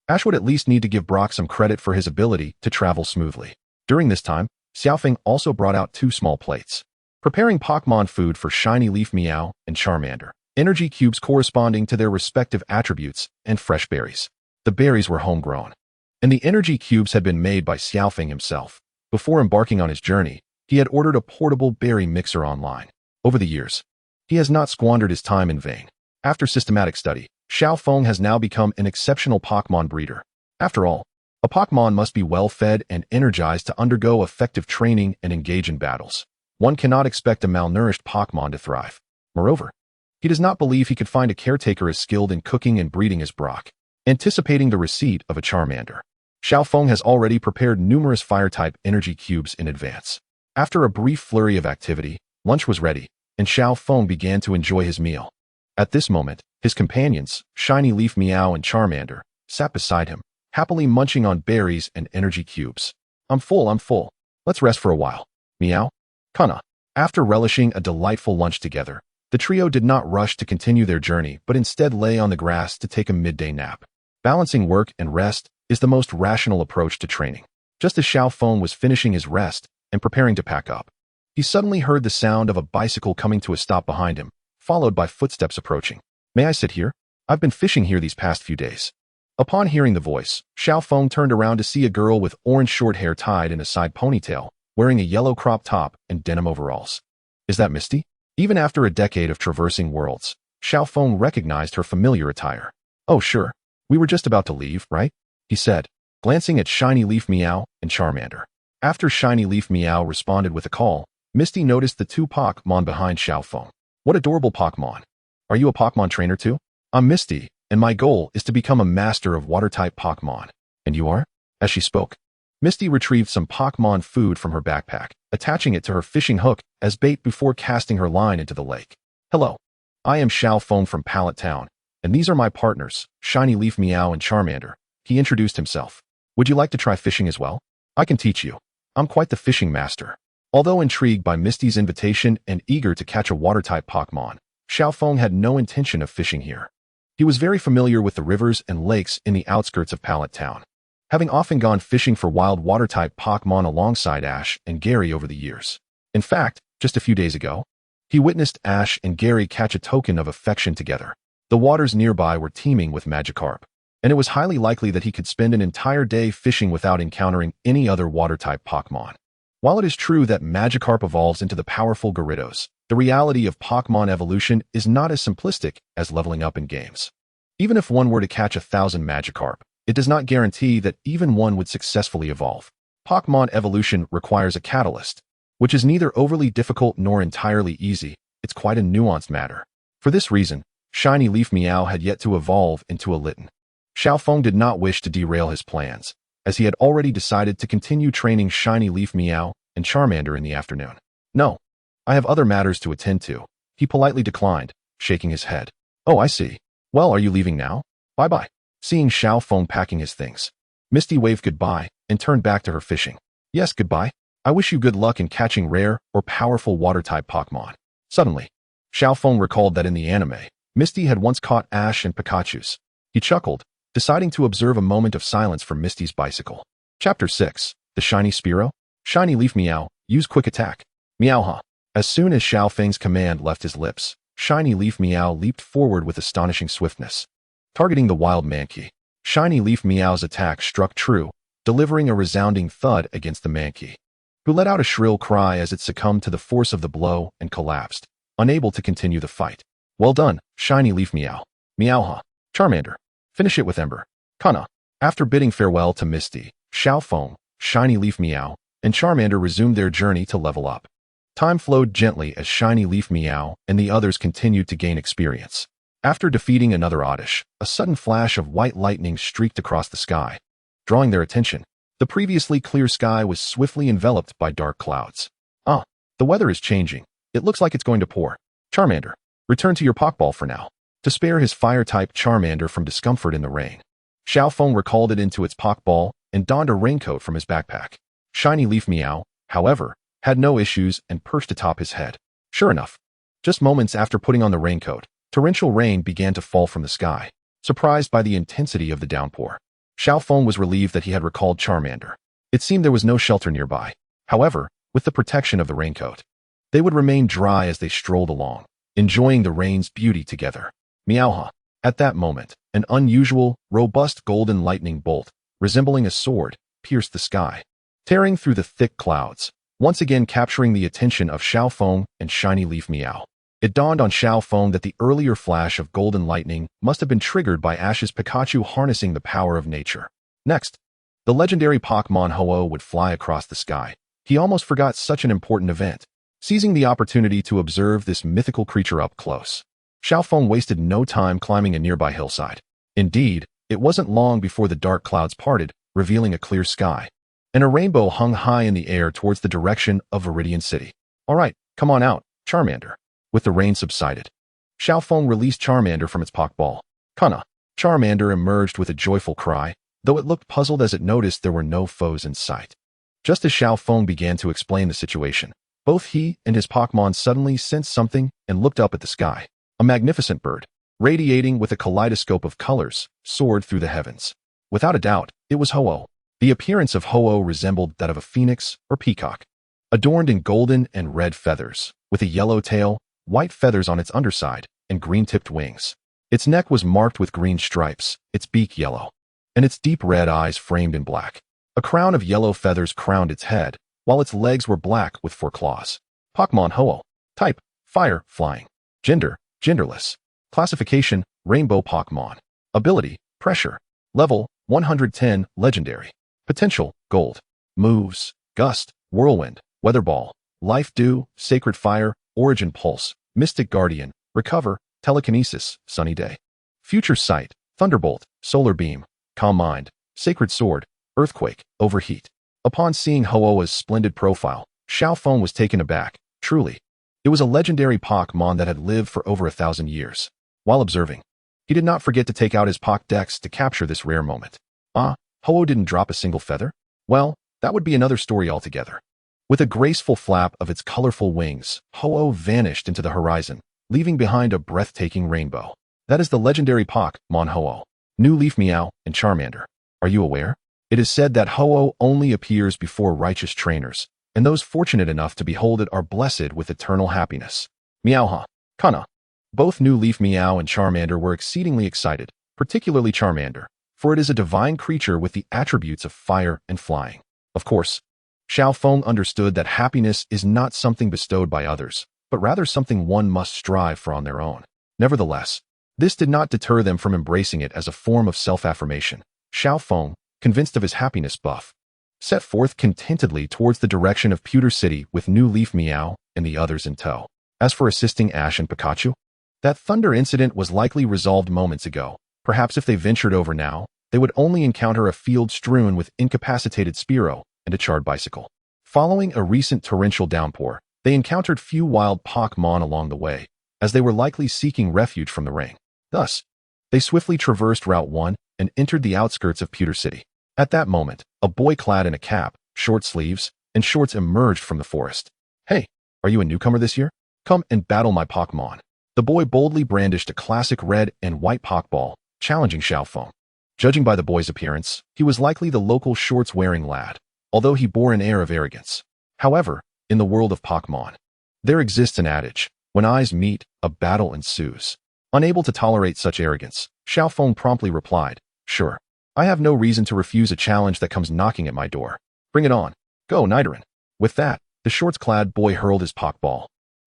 A: Ash would at least need to give Brock some credit for his ability to travel smoothly. During this time, Xiao Feng also brought out 2 small plates, preparing Pokmon food for Shiny Leaf Meow and Charmander. energy cubes corresponding to their respective attributes, and fresh berries. The berries were homegrown, and the energy cubes had been made by Luo Feng himself. Before embarking on his journey, he had ordered a portable berry mixer online. Over the years, he has not squandered his time in vain. After systematic study, Luo Feng has now become an exceptional Pokemon breeder. After all, a Pokemon must be well-fed and energized to undergo effective training and engage in battles. One cannot expect a malnourished Pokemon to thrive. Moreover, he does not believe he could find a caretaker as skilled in cooking and breeding as Brock. Anticipating the receipt of a Charmander, Luo Feng has already prepared numerous fire-type energy cubes in advance. After a brief flurry of activity, lunch was ready, and Luo Feng began to enjoy his meal. At this moment, his companions, Shiny Leaf Meow and Charmander, sat beside him, happily munching on berries and energy cubes. I'm full. Let's rest for a while. Meow? Kana. After relishing a delightful lunch together, the trio did not rush to continue their journey but instead lay on the grass to take a midday nap. Balancing work and rest is the most rational approach to training. Just as Luo Feng was finishing his rest and preparing to pack up, he suddenly heard the sound of a bicycle coming to a stop behind him, followed by footsteps approaching. May I sit here? I've been fishing here these past few days. Upon hearing the voice, Luo Feng turned around to see a girl with orange short hair tied in a side ponytail, wearing a yellow crop top and denim overalls. Is that Misty? Even after a decade of traversing worlds, Luo Feng recognized her familiar attire. Oh sure, we were just about to leave, right? He said, glancing at Shiny Leaf Meow and Charmander. After Shiny Leaf Meow responded with a call, Misty noticed the two Pokmon behind Luo Feng. What adorable Pokmon. Are you a Pokemon trainer too? I'm Misty, and my goal is to become a master of water-type Pokemon. And you are? As she spoke, Misty retrieved some Pokemon food from her backpack, attaching it to her fishing hook as bait before casting her line into the lake. Hello, I am Luo Feng from Pallet Town, and these are my partners, Shiny Leaf Meow and Charmander. He introduced himself. Would you like to try fishing as well? I can teach you. I'm quite the fishing master. Although intrigued by Misty's invitation and eager to catch a water-type Pokemon, Luo Feng had no intention of fishing here. He was very familiar with the rivers and lakes in the outskirts of Pallet Town, having often gone fishing for wild water-type Pokemon alongside Ash and Gary over the years. In fact, just a few days ago, he witnessed Ash and Gary catch a token of affection together. The waters nearby were teeming with Magikarp, and it was highly likely that he could spend an entire day fishing without encountering any other water-type Pokemon. While it is true that Magikarp evolves into the powerful Gyarados, the reality of Pokemon evolution is not as simplistic as leveling up in games. Even if one were to catch 1,000 Magikarp, it does not guarantee that even one would successfully evolve. Pokemon evolution requires a catalyst, which is neither overly difficult nor entirely easy. It's quite a nuanced matter. For this reason, Shiny Leaf Meow had yet to evolve into a Litten. Luo Feng did not wish to derail his plans, as he had already decided to continue training Shiny Leaf Meow and Charmander in the afternoon. No, I have other matters to attend to, he politely declined, shaking his head. Oh, I see. Well, are you leaving now? Bye-bye. Seeing Luo Feng packing his things, Misty waved goodbye and turned back to her fishing. Yes, goodbye. I wish you good luck in catching rare or powerful water-type Pokemon. Suddenly, Luo Feng recalled that in the anime, Misty had once caught Ash and Pikachus. He chuckled, deciding to observe a moment of silence from Misty's bicycle. Chapter 6. The Shiny Spearow? Shiny Leaf Meow, use quick attack. Meowha. As soon as Luo Feng's command left his lips, Shiny Leaf Meow leaped forward with astonishing swiftness. Targeting the wild Mankey, Shiny Leaf Meow's attack struck true, delivering a resounding thud against the Mankey, who let out a shrill cry as it succumbed to the force of the blow and collapsed, unable to continue the fight. Well done, Shiny Leaf Meow. Meowha. Charmander. Finish it with Ember. Kana. After bidding farewell to Misty, Luo Feng, Shiny Leaf Meow, and Charmander resumed their journey to level up. Time flowed gently as Shiny Leaf Meow and the others continued to gain experience. After defeating another Oddish, a sudden flash of white lightning streaked across the sky. Drawing their attention, the previously clear sky was swiftly enveloped by dark clouds. Ah, the weather is changing. It looks like it's going to pour. Charmander, return to your Pokeball for now. To spare his fire-type Charmander from discomfort in the rain, Luo Feng recalled it into its Pokeball and donned a raincoat from his backpack. Shiny Leaf Meow, however, had no issues and perched atop his head. Sure enough, just moments after putting on the raincoat, torrential rain began to fall from the sky. Surprised by the intensity of the downpour, Luo Feng was relieved that he had recalled Charmander. It seemed there was no shelter nearby. However, with the protection of the raincoat, they would remain dry as they strolled along. enjoying the rain's beauty together. Meowha. At that moment, an unusual, robust golden lightning bolt, resembling a sword, pierced the sky, tearing through the thick clouds, once again capturing the attention of Xiaofeng and Shiny Leaf Meow. It dawned on Xiaofeng that the earlier flash of golden lightning must have been triggered by Ash's Pikachu harnessing the power of nature. Next, the legendary Pokemon Ho-Oh would fly across the sky. He almost forgot such an important event, seizing the opportunity to observe this mythical creature up close. Xiaofeng wasted no time climbing a nearby hillside. Indeed, it wasn't long before the dark clouds parted, revealing a clear sky, and a rainbow hung high in the air towards the direction of Viridian City. All right, come on out, Charmander. With the rain subsided, Xiaofeng released Charmander from its Pokeball. Kana. Charmander emerged with a joyful cry, though it looked puzzled as it noticed there were no foes in sight. Just as Xiaofeng began to explain the situation, both he and his Pokemon suddenly sensed something and looked up at the sky. A magnificent bird, radiating with a kaleidoscope of colors, soared through the heavens. Without a doubt, it was Ho-Oh. The appearance of Ho-Oh resembled that of a phoenix or peacock, adorned in golden and red feathers, with a yellow tail, white feathers on its underside, and green-tipped wings. Its neck was marked with green stripes, its beak yellow, and its deep red eyes framed in black. A crown of yellow feathers crowned its head, while its legs were black with 4 claws. Pokemon Ho-Oh. Type: Fire, Flying. Gender: Genderless. Classification: Rainbow Pokemon. Ability: Pressure. Level: 110, Legendary. Potential: Gold. Moves: Gust, Whirlwind, Weather Ball, Life Dew, Sacred Fire, Origin Pulse, Mystic Guardian, Recover, Telekinesis, Sunny Day. Future Sight: Thunderbolt, Solar Beam, Calm Mind, Sacred Sword, Earthquake, Overheat. Upon seeing Ho-Oh's splendid profile, Xiaofeng was taken aback. Truly, it was a legendary Pokemon that had lived for over 1,000 years. While observing, he did not forget to take out his Pokédex to capture this rare moment. Ho-Oh didn't drop a single feather? Well, that would be another story altogether. With a graceful flap of its colorful wings, Ho-Oh vanished into the horizon, leaving behind a breathtaking rainbow. That is the legendary Pokemon Ho-Oh. New Leaf Meow and Charmander. Are you aware? It is said that Ho-Oh only appears before righteous trainers, and those fortunate enough to behold it are blessed with eternal happiness. Meowha. Kana. Both New Leaf Meow and Charmander were exceedingly excited, particularly Charmander, for it is a divine creature with the attributes of fire and flying. Of course, Xiaofeng understood that happiness is not something bestowed by others, but rather something one must strive for on their own. Nevertheless, this did not deter them from embracing it as a form of self-affirmation. Xiaofeng, convinced of his happiness buff, set forth contentedly towards the direction of Pewter City with New Leaf Meow and the others in tow. As for assisting Ash and Pikachu, that thunder incident was likely resolved moments ago. Perhaps if they ventured over now, they would only encounter a field strewn with incapacitated Spearow and a charred bicycle. Following a recent torrential downpour, they encountered few wild Pokemon along the way, as they were likely seeking refuge from the rain. Thus, they swiftly traversed Route 1 and entered the outskirts of Pewter City. At that moment, a boy clad in a cap, short sleeves, and shorts emerged from the forest. Hey, are you a newcomer this year? Come and battle my Pokemon. The boy boldly brandished a classic red and white Pokeball, challenging Xiaofeng. Judging by the boy's appearance, he was likely the local shorts-wearing lad, although he bore an air of arrogance. However, in the world of Pokemon, there exists an adage: when eyes meet, a battle ensues. Unable to tolerate such arrogance, Xiaofeng promptly replied, "Sure. I have no reason to refuse a challenge that comes knocking at my door. Bring it on. Go, Nidoran." With that, the shorts-clad boy hurled his Pokeball,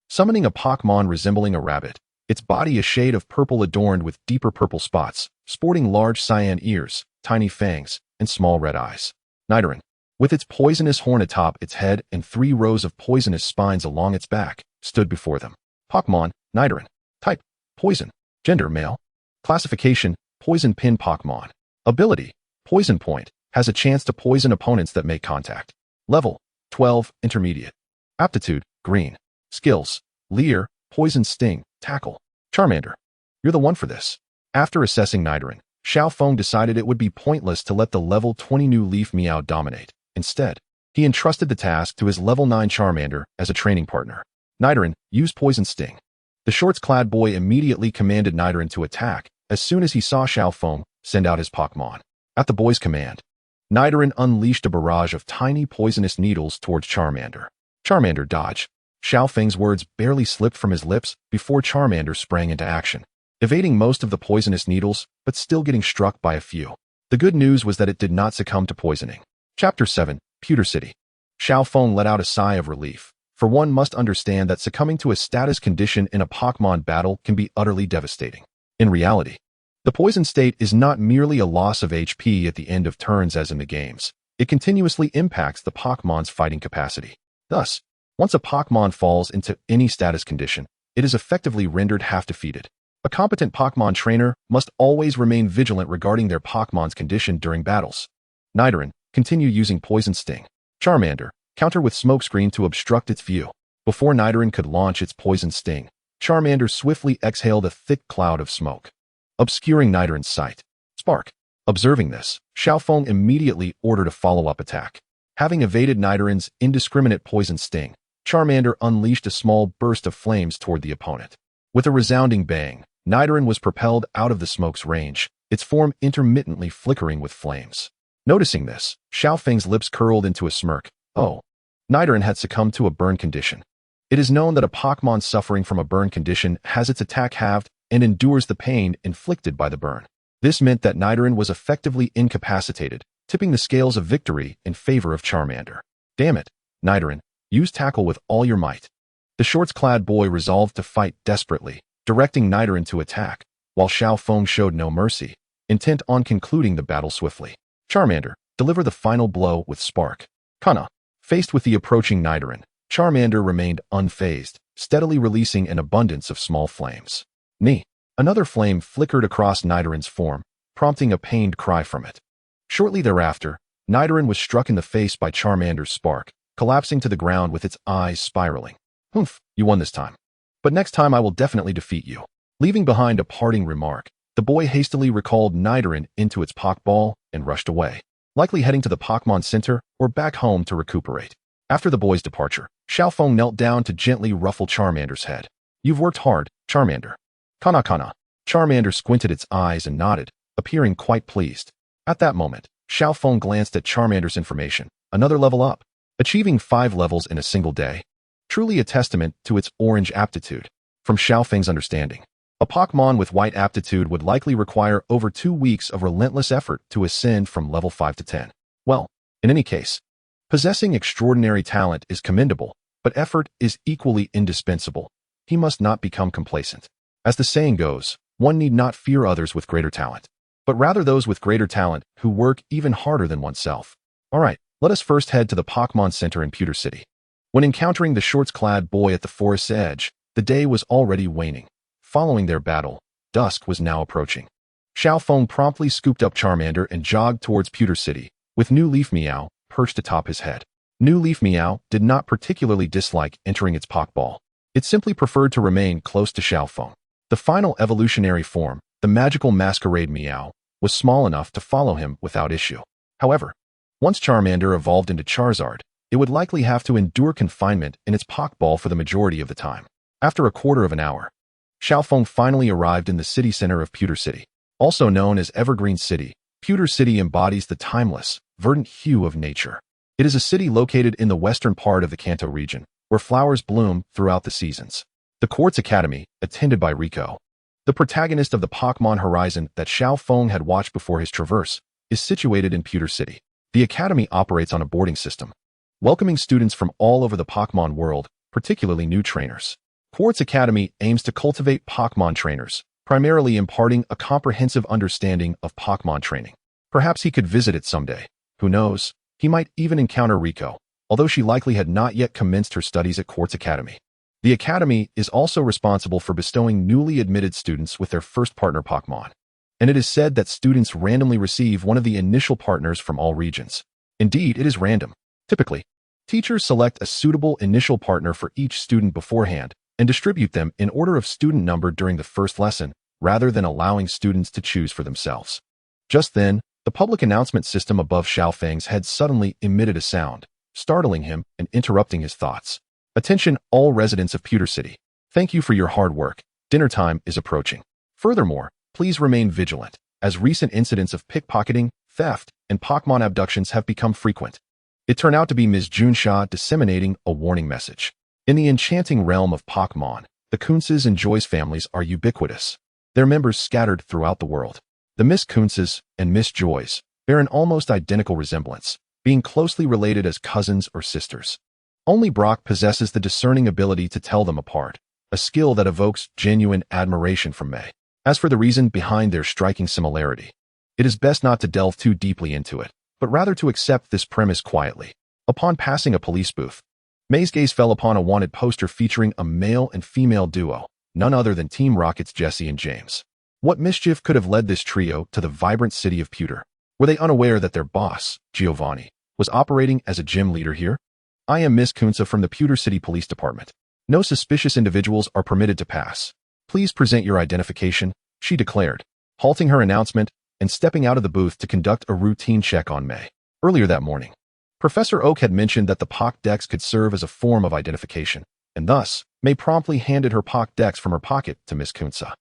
A: summoning a Pokemon resembling a rabbit, its body a shade of purple adorned with deeper purple spots, sporting large cyan ears, tiny fangs, and small red eyes. Nidoran, with its poisonous horn atop its head and 3 rows of poisonous spines along its back, stood before them. Pokemon, Nidoran. Type: Poison. Gender: Male. Classification: Poison Pin Pokemon. Ability: Poison Point, has a chance to poison opponents that make contact. Level: 12, Intermediate. Aptitude: Green. Skills: Leer, Poison Sting, Tackle. Charmander, you're the one for this. After assessing Nidoran, Xiaofeng decided it would be pointless to let the level 20 New Leaf Meow dominate. Instead, he entrusted the task to his level 9 Charmander as a training partner. Nidoran, use Poison Sting. The shorts-clad boy immediately commanded Nidoran to attack as soon as he saw Xiaofeng send out his Pokemon. At the boy's command, Nidoran unleashed a barrage of tiny poisonous needles towards Charmander. Charmander dodged, Xiao Feng's words barely slipped from his lips before Charmander sprang into action, evading most of the poisonous needles, but still getting struck by a few. The good news was that it did not succumb to poisoning. Chapter 7, Pewter City. Xiao Feng let out a sigh of relief, for one must understand that succumbing to a status condition in a Pokemon battle can be utterly devastating. In reality, the poison state is not merely a loss of HP at the end of turns as in the games. It continuously impacts the Pokemon's fighting capacity. Thus, once a Pokemon falls into any status condition, it is effectively rendered half-defeated. A competent Pokemon trainer must always remain vigilant regarding their Pokemon's condition during battles. Nidoran, continue using Poison Sting. Charmander, counter with Smokescreen to obstruct its view. Before Nidoran could launch its Poison Sting, Charmander swiftly exhaled a thick cloud of smoke, obscuring Nidoran's sight. Spark. Observing this, Xiao Feng immediately ordered a follow-up attack. Having evaded Nidoran's indiscriminate Poison Sting, Charmander unleashed a small burst of flames toward the opponent. With a resounding bang, Nidoran was propelled out of the smoke's range, its form intermittently flickering with flames. Noticing this, Xiao Feng's lips curled into a smirk. Oh, Nidoran had succumbed to a burn condition. It is known that a Pokemon suffering from a burn condition has its attack halved and endures the pain inflicted by the burn. This meant that Nidoran was effectively incapacitated, tipping the scales of victory in favor of Charmander. Damn it, Nidoran, use Tackle with all your might. The shorts-clad boy resolved to fight desperately, directing Nidoran to attack, while Xiao Feng showed no mercy, intent on concluding the battle swiftly. Charmander, deliver the final blow with Spark. Kana. Faced with the approaching Nidoran, Charmander remained unfazed, steadily releasing an abundance of small flames. Ni. Another flame flickered across Nidoran's form, prompting a pained cry from it. Shortly thereafter, Nidoran was struck in the face by Charmander's spark, collapsing to the ground with its eyes spiraling. Humph, you won this time. But next time I will definitely defeat you. Leaving behind a parting remark, the boy hastily recalled Nidoran into its Pokeball and rushed away, likely heading to the Pokemon Center or back home to recuperate. After the boy's departure, Xiao Feng knelt down to gently ruffle Charmander's head. You've worked hard, Charmander. Kana kana. Charmander squinted its eyes and nodded, appearing quite pleased. At that moment, Xiao Feng glanced at Charmander's information. Another level up. Achieving 5 levels in a single day. Truly a testament to its orange aptitude. From Xiao Feng's understanding, a Pokemon with white aptitude would likely require over 2 weeks of relentless effort to ascend from level 5 to 10. Well, in any case, possessing extraordinary talent is commendable, but effort is equally indispensable. He must not become complacent. As the saying goes, one need not fear others with greater talent, but rather those with greater talent who work even harder than oneself. Alright, let us first head to the Pokemon Center in Pewter City. When encountering the shorts-clad boy at the forest's edge, the day was already waning. Following their battle, dusk was now approaching. Xiao Feng promptly scooped up Charmander and jogged towards Pewter City, with New Leaf Meow perched atop his head. New Leaf Meow did not particularly dislike entering its Pokeball. It simply preferred to remain close to Xiao Feng. The final evolutionary form, the magical masquerade Meow, was small enough to follow him without issue. However, once Charmander evolved into Charizard, it would likely have to endure confinement in its Pokeball for the majority of the time. After a quarter of an hour, Xiao Feng finally arrived in the city center of Pewter City. Also known as Evergreen City, Pewter City embodies the timeless, verdant hue of nature. It is a city located in the western part of the Kanto region, where flowers bloom throughout the seasons. The Quartz Academy, attended by Rico, the protagonist of the Pokemon Horizon that Xiao Feng had watched before his traverse, is situated in Pewter City. The Academy operates on a boarding system, welcoming students from all over the Pokemon world, particularly new trainers. Quartz Academy aims to cultivate Pokemon trainers, primarily imparting a comprehensive understanding of Pokemon training. Perhaps he could visit it someday. Who knows? He might even encounter Rico, although she likely had not yet commenced her studies at Quartz Academy. The Academy is also responsible for bestowing newly admitted students with their first partner Pokemon, and it is said that students randomly receive one of the initial partners from all regions. Indeed, it is random. Typically, teachers select a suitable initial partner for each student beforehand and distribute them in order of student number during the first lesson, rather than allowing students to choose for themselves. Just then, the public announcement system above Xiao Feng's head suddenly emitted a sound, startling him and interrupting his thoughts. Attention, all residents of Pewter City. Thank you for your hard work. Dinner time is approaching. Furthermore, please remain vigilant, as recent incidents of pickpocketing, theft, and Pokemon abductions have become frequent. It turned out to be Ms. Junsha disseminating a warning message. In the enchanting realm of Pokmon, the Kunzes and Joy's families are ubiquitous, their members scattered throughout the world. The Miss Kunzes and Miss Joys bear an almost identical resemblance, being closely related as cousins or sisters. Only Brock possesses the discerning ability to tell them apart, a skill that evokes genuine admiration from May. As for the reason behind their striking similarity, it is best not to delve too deeply into it, but rather to accept this premise quietly. Upon passing a police booth, May's gaze fell upon a wanted poster featuring a male and female duo, none other than Team Rocket's Jesse and James. What mischief could have led this trio to the vibrant city of Pewter? Were they unaware that their boss, Giovanni, was operating as a gym leader here? I am Miss Kunze from the Pewter City Police Department. No suspicious individuals are permitted to pass. Please present your identification, she declared, halting her announcement and stepping out of the booth to conduct a routine check on May. Earlier that morning, Professor Oak had mentioned that the Pokédex could serve as a form of identification, and thus, May promptly handed her Pokédex from her pocket to Miss Kunze.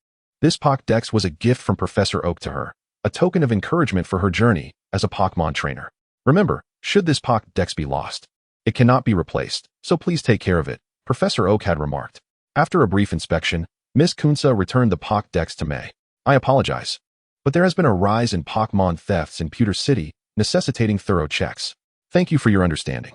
A: This Pokédex was a gift from Professor Oak to her, a token of encouragement for her journey as a Pokemon trainer. Remember, should this Pokédex be lost, it cannot be replaced, so please take care of it, Professor Oak had remarked. After a brief inspection, Miss Kunze returned the Pokédex to May. I apologize, but there has been a rise in Pokemon thefts in Pewter City, necessitating thorough checks. Thank you for your understanding.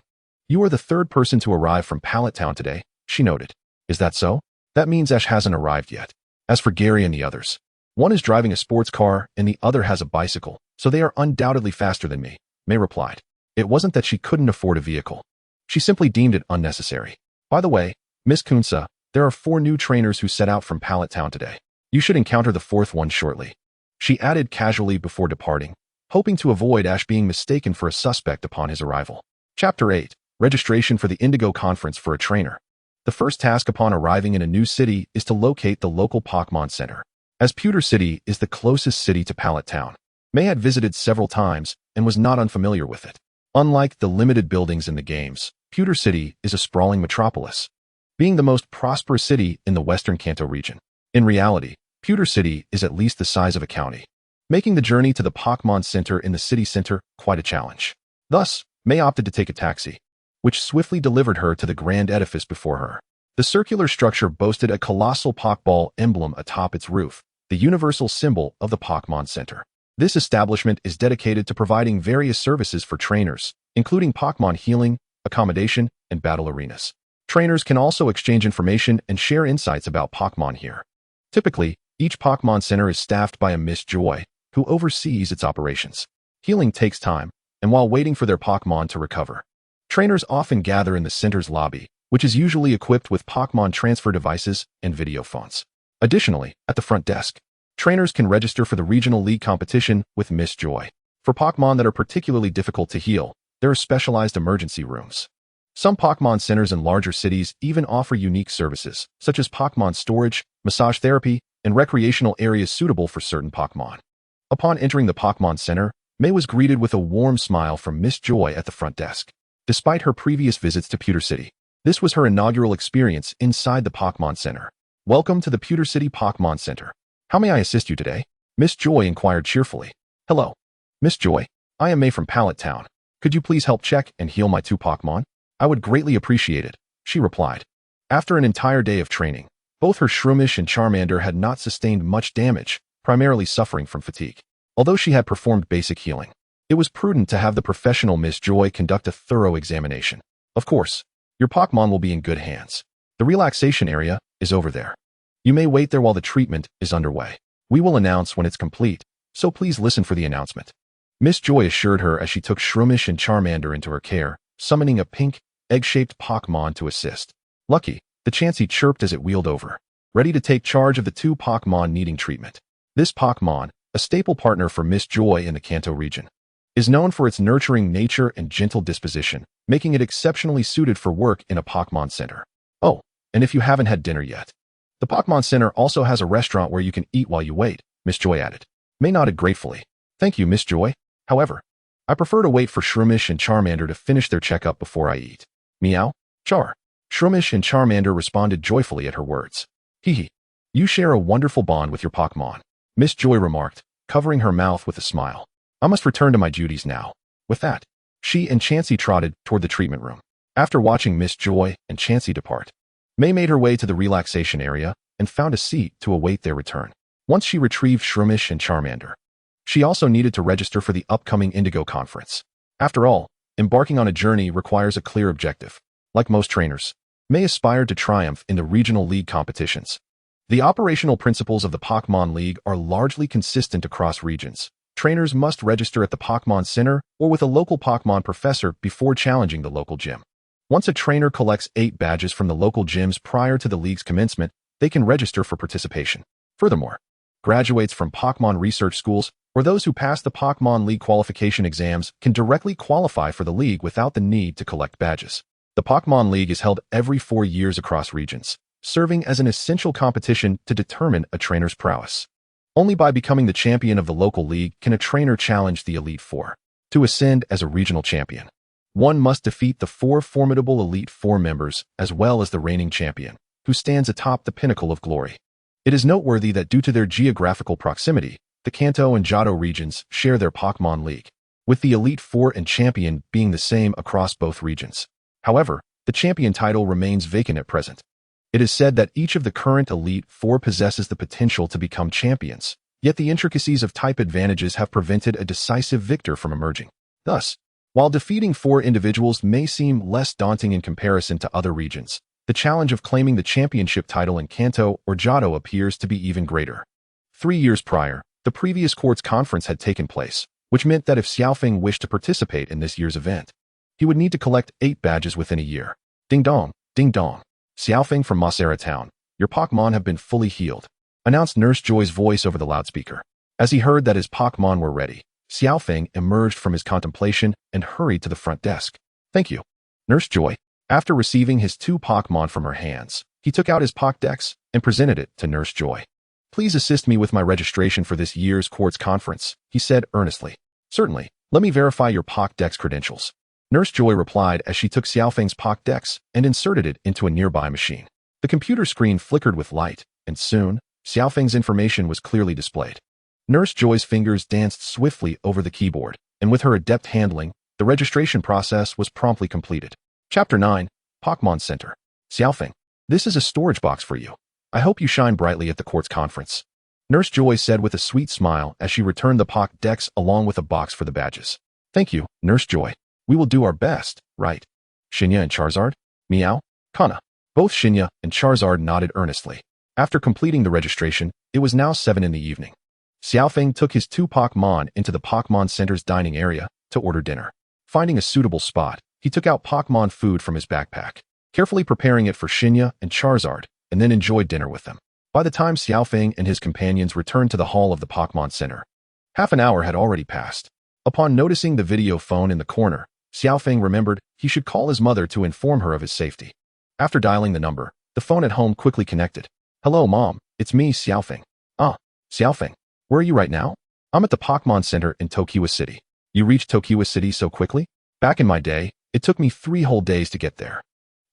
A: You are the third person to arrive from Pallet Town today, she noted. Is that so? That means Ash hasn't arrived yet. As for Gary and the others, one is driving a sports car and the other has a bicycle, so they are undoubtedly faster than me, May replied. It wasn't that she couldn't afford a vehicle. She simply deemed it unnecessary. By the way, Miss Kunze, there are 4 new trainers who set out from Pallet Town today. You should encounter the 4th one shortly, she added casually before departing, hoping to avoid Ash being mistaken for a suspect upon his arrival. Chapter 8. Registration for the Indigo Conference for a trainer. The first task upon arriving in a new city is to locate the local Pokemon Center. As Pewter City is the closest city to Pallet Town, May had visited several times and was not unfamiliar with it. Unlike the limited buildings in the games, Pewter City is a sprawling metropolis, being the most prosperous city in the western Kanto region. In reality, Pewter City is at least the size of a county, making the journey to the Pokemon Center in the city center quite a challenge. Thus, May opted to take a taxi, which swiftly delivered her to the grand edifice before her. The circular structure boasted a colossal Pokeball emblem atop its roof, the universal symbol of the Pokemon Center. This establishment is dedicated to providing various services for trainers, including Pokemon healing, accommodation, and battle arenas. Trainers can also exchange information and share insights about Pokemon here. Typically, each Pokemon Center is staffed by a Miss Joy, who oversees its operations. Healing takes time, and while waiting for their Pokemon to recover, trainers often gather in the center's lobby, which is usually equipped with Pokemon transfer devices and video phones. Additionally, at the front desk, trainers can register for the regional league competition with Miss Joy. For Pokemon that are particularly difficult to heal, there are specialized emergency rooms. Some Pokemon centers in larger cities even offer unique services, such as Pokemon storage, massage therapy, and recreational areas suitable for certain Pokemon. Upon entering the Pokemon Center, May was greeted with a warm smile from Miss Joy at the front desk. Despite her previous visits to Pewter City, this was her inaugural experience inside the Pokemon Center. Welcome to the Pewter City Pokemon Center. How may I assist you today? Miss Joy inquired cheerfully. Hello, Miss Joy. I am May from Pallet Town. Could you please help check and heal my 2 Pokemon? I would greatly appreciate it, she replied. After an entire day of training, both her Shroomish and Charmander had not sustained much damage, primarily suffering from fatigue. Although she had performed basic healing, it was prudent to have the professional Miss Joy conduct a thorough examination. Of course, your Pokemon will be in good hands. The relaxation area is over there. You may wait there while the treatment is underway. We will announce when it's complete, so please listen for the announcement. Miss Joy assured her as she took Shroomish and Charmander into her care, summoning a pink, egg-shaped Pokemon to assist. Lucky, the Chansey chirped as it wheeled over, ready to take charge of the 2 Pokemon needing treatment. This Pokemon, a staple partner for Miss Joy in the Kanto region, is known for its nurturing nature and gentle disposition, making it exceptionally suited for work in a Pokemon Center. Oh, and if you haven't had dinner yet, the Pokemon Center also has a restaurant where you can eat while you wait, Miss Joy added. May nodded gratefully. Thank you, Miss Joy. However, I prefer to wait for Shroomish and Charmander to finish their checkup before I eat. Meow, Char. Shroomish and Charmander responded joyfully at her words. Hee. You share a wonderful bond with your Pokemon, Miss Joy remarked, covering her mouth with a smile. I must return to my duties now. With that, she and Chansey trotted toward the treatment room. After watching Miss Joy and Chansey depart, May made her way to the relaxation area and found a seat to await their return. Once she retrieved Shroomish and Charmander, she also needed to register for the upcoming Indigo conference. After all, embarking on a journey requires a clear objective. Like most trainers, May aspired to triumph in the regional league competitions. The operational principles of the Pokemon League are largely consistent across regions. Trainers must register at the Pokemon Center or with a local Pokemon professor before challenging the local gym. Once a trainer collects 8 badges from the local gyms prior to the league's commencement, they can register for participation. Furthermore, graduates from Pokemon research schools or those who pass the Pokemon League qualification exams can directly qualify for the league without the need to collect badges. The Pokemon League is held every 4 years across regions, serving as an essential competition to determine a trainer's prowess. Only by becoming the champion of the local league can a trainer challenge the Elite Four. To ascend as a regional champion, one must defeat the 4 formidable Elite Four members as well as the reigning champion, who stands atop the pinnacle of glory. It is noteworthy that due to their geographical proximity, the Kanto and Johto regions share their Pokemon League, with the Elite Four and champion being the same across both regions. However, the champion title remains vacant at present. It is said that each of the current Elite Four possesses the potential to become champions, yet the intricacies of type advantages have prevented a decisive victor from emerging. Thus, while defeating 4 individuals may seem less daunting in comparison to other regions, the challenge of claiming the championship title in Kanto or Johto appears to be even greater. 3 years prior, the previous court's conference had taken place, which meant that if Xiao Feng wished to participate in this year's event, he would need to collect 8 badges within a year. Ding dong, ding dong. Xiao Feng from Pallet Town, your Pokemon have been fully healed, announced Nurse Joy's voice over the loudspeaker. As he heard that his Pokemon were ready, Xiao Feng emerged from his contemplation and hurried to the front desk. Thank you, Nurse Joy. After receiving his 2 Pokemon from her hands, he took out his Pokédex and presented it to Nurse Joy. Please assist me with my registration for this year's court's conference, he said earnestly. Certainly, let me verify your Pokédex credentials. Nurse Joy replied as she took Xiao Feng's Pokédex and inserted it into a nearby machine. The computer screen flickered with light, and soon, Xiao Feng's information was clearly displayed. Nurse Joy's fingers danced swiftly over the keyboard, and with her adept handling, the registration process was promptly completed. Chapter 9, Pokemon Center. Xiao Feng, this is a storage box for you. I hope you shine brightly at the court's conference. Nurse Joy said with a sweet smile as she returned the Pokédex along with a box for the badges. Thank you, Nurse Joy. We will do our best, right? Shinya and Charizard? Meow? Kana. Both Shinya and Charizard nodded earnestly. After completing the registration, it was now 7 in the evening. Xiao Feng took his 2 Pokemon into the Pokemon Center's dining area to order dinner. Finding a suitable spot, he took out Pokemon food from his backpack, carefully preparing it for Shinya and Charizard, and then enjoyed dinner with them. By the time Xiao Feng and his companions returned to the hall of the Pokemon Center, half an hour had already passed. Upon noticing the video phone in the corner, Xiao Feng remembered he should call his mother to inform her of his safety. After dialing the number, the phone at home quickly connected. Hello, Mom. It's me, Xiao Feng. Ah, Xiao Feng. Where are you right now? I'm at the Pokemon Center in Tokiwa City. You reached Tokiwa City so quickly? Back in my day, it took me 3 whole days to get there.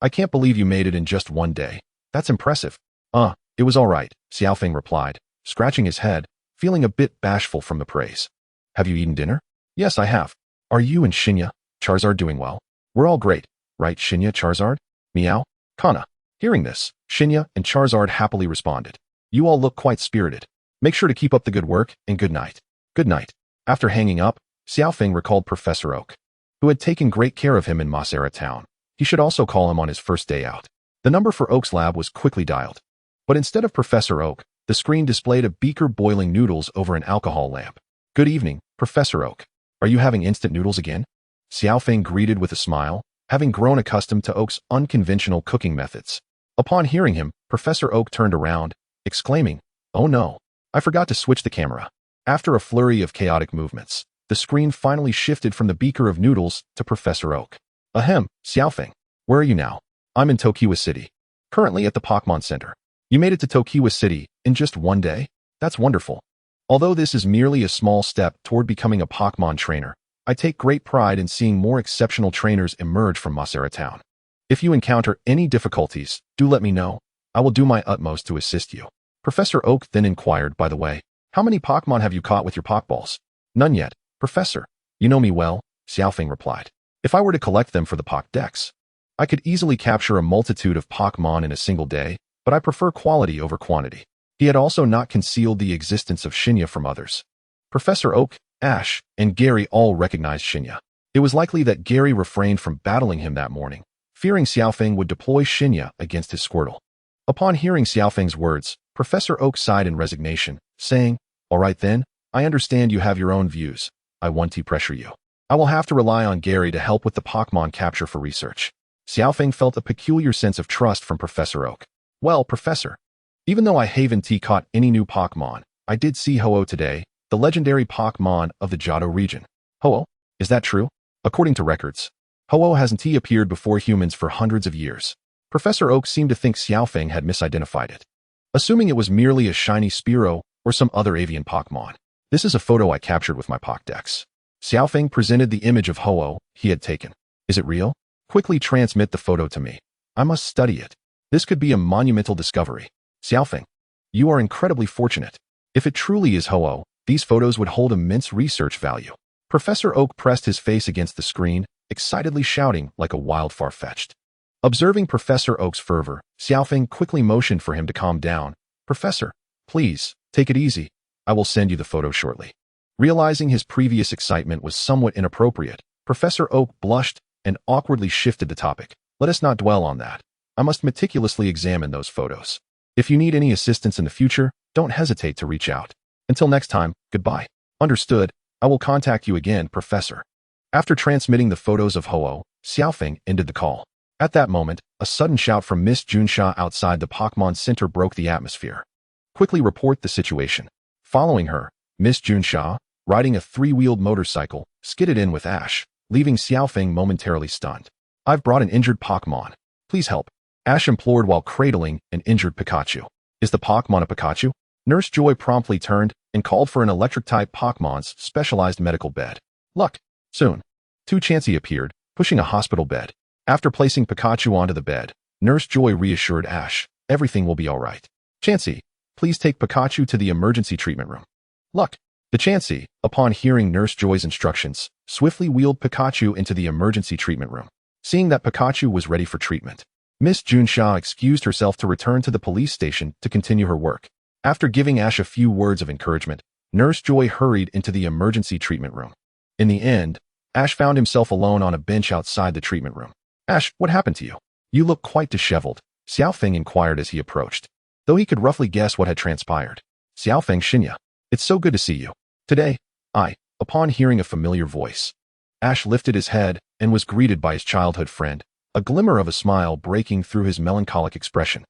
A: I can't believe you made it in just 1 day. That's impressive. It was all right, Xiao Feng replied, scratching his head, feeling a bit bashful from the praise. Have you eaten dinner? Yes, I have. Are you and Shinya, Charizard doing well? We're all great, right, Shinya, Charizard? Meow? Kana. Hearing this, Shinya and Charizard happily responded. You all look quite spirited. Make sure to keep up the good work, and good night. Good night. After hanging up, Xiao Feng recalled Professor Oak, who had taken great care of him in Pallet Town. He should also call him on his first day out. The number for Oak's lab was quickly dialed. But instead of Professor Oak, the screen displayed a beaker boiling noodles over an alcohol lamp. Good evening, Professor Oak. Are you having instant noodles again? Xiao Feng greeted with a smile, having grown accustomed to Oak's unconventional cooking methods. Upon hearing him, Professor Oak turned around, exclaiming, Oh no, I forgot to switch the camera. After a flurry of chaotic movements, the screen finally shifted from the beaker of noodles to Professor Oak. Ahem, Xiao Feng. Where are you now? I'm in Tokiwa City. Currently at the Pokemon Center. You made it to Tokiwa City in just 1 day? That's wonderful. Although this is merely a small step toward becoming a Pokemon trainer, I take great pride in seeing more exceptional trainers emerge from Pallet Town. If you encounter any difficulties, do let me know. I will do my utmost to assist you. Professor Oak then inquired, by the way, how many Pokemon have you caught with your Pokeballs? None yet, Professor. You know me well, Xiao Feng replied. If I were to collect them for the Pokédex, I could easily capture a multitude of Pokmon in a single day, but I prefer quality over quantity. He had also not concealed the existence of Shinya from others. Professor Oak, Ash, and Gary all recognized Shinya. It was likely that Gary refrained from battling him that morning, fearing Xiaofeng would deploy Shinya against his Squirtle. Upon hearing Xiaofeng's words, Professor Oak sighed in resignation, saying, "All right then, I understand you have your own views. I won't pressure you. I will have to rely on Gary to help with the Pokemon capture for research." Xiaofeng felt a peculiar sense of trust from Professor Oak. "Well, Professor, even though I haven't caught any new Pokemon, I did see Ho-Oh today, the legendary Pokemon of the Johto region." "Ho-Oh? Is that true?" According to records, Ho-Oh hasn't appeared before humans for hundreds of years. Professor Oak seemed to think Xiaofeng had misidentified it, assuming it was merely a shiny Spearow or some other avian Pokemon. "This is a photo I captured with my Pokédex." Xiaofeng presented the image of Ho-Oh he had taken. "Is it real? Quickly transmit the photo to me. I must study it. This could be a monumental discovery." "Xiaofeng, you are incredibly fortunate. If it truly is Ho-Oh, these photos would hold immense research value." Professor Oak pressed his face against the screen, excitedly shouting like a wild far-fetched. Observing Professor Oak's fervor, Xiaofeng quickly motioned for him to calm down. "Professor, please, take it easy. I will send you the photo shortly." Realizing his previous excitement was somewhat inappropriate, Professor Oak blushed and awkwardly shifted the topic. "Let us not dwell on that. I must meticulously examine those photos. If you need any assistance in the future, don't hesitate to reach out. Until next time, goodbye." "Understood. I will contact you again, Professor." After transmitting the photos of Ho-Oh, Xiaofeng ended the call. At that moment, a sudden shout from Miss Junsha outside the Pokemon Center broke the atmosphere. "Quickly report the situation." Following her, Miss Junsha, riding a three-wheeled motorcycle, skidded in with Ash, leaving Xiaofeng momentarily stunned. "I've brought an injured Pokemon. Please help," Ash implored while cradling an injured Pikachu. "Is the Pokemon a Pikachu?" Nurse Joy promptly turned and called for an electric-type Pokmon's specialized medical bed. "Luck." Soon, two Chansey appeared, pushing a hospital bed. After placing Pikachu onto the bed, Nurse Joy reassured Ash, "Everything will be all right. Chansey, please take Pikachu to the emergency treatment room." "Luck." The Chansey, upon hearing Nurse Joy's instructions, swiftly wheeled Pikachu into the emergency treatment room. Seeing that Pikachu was ready for treatment, Miss Junsha excused herself to return to the police station to continue her work. After giving Ash a few words of encouragement, Nurse Joy hurried into the emergency treatment room. In the end, Ash found himself alone on a bench outside the treatment room. "Ash, what happened to you? You look quite disheveled," Xiaofeng inquired as he approached. Though he could roughly guess what had transpired. "Xiaofeng Shinya, it's so good to see you. Today, upon hearing a familiar voice. Ash lifted his head and was greeted by his childhood friend, a glimmer of a smile breaking through his melancholic expression.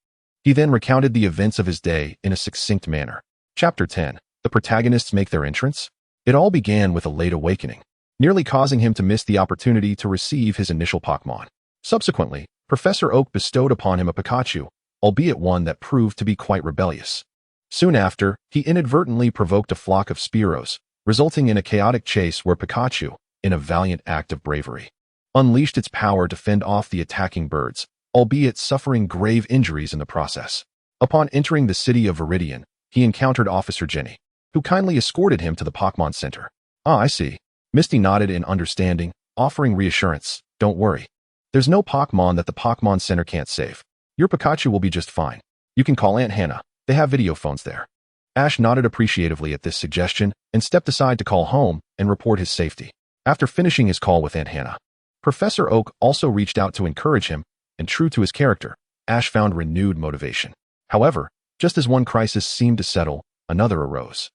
A: He then recounted the events of his day in a succinct manner. Chapter 10. The protagonists make their entrance? It all began with a late awakening, nearly causing him to miss the opportunity to receive his initial Pokemon. Subsequently, Professor Oak bestowed upon him a Pikachu, albeit one that proved to be quite rebellious. Soon after, he inadvertently provoked a flock of Spearows, resulting in a chaotic chase where Pikachu, in a valiant act of bravery, unleashed its power to fend off the attacking birds, albeit suffering grave injuries in the process. Upon entering the city of Viridian, he encountered Officer Jenny, who kindly escorted him to the Pokemon Center. "Ah, I see." Misty nodded in understanding, offering reassurance. "Don't worry. There's no Pokemon that the Pokemon Center can't save. Your Pikachu will be just fine. You can call Aunt Hannah. They have video phones there." Ash nodded appreciatively at this suggestion and stepped aside to call home and report his safety. After finishing his call with Aunt Hannah, Professor Oak also reached out to encourage him, and true to his character, Ash found renewed motivation. However, just as one crisis seemed to settle, another arose.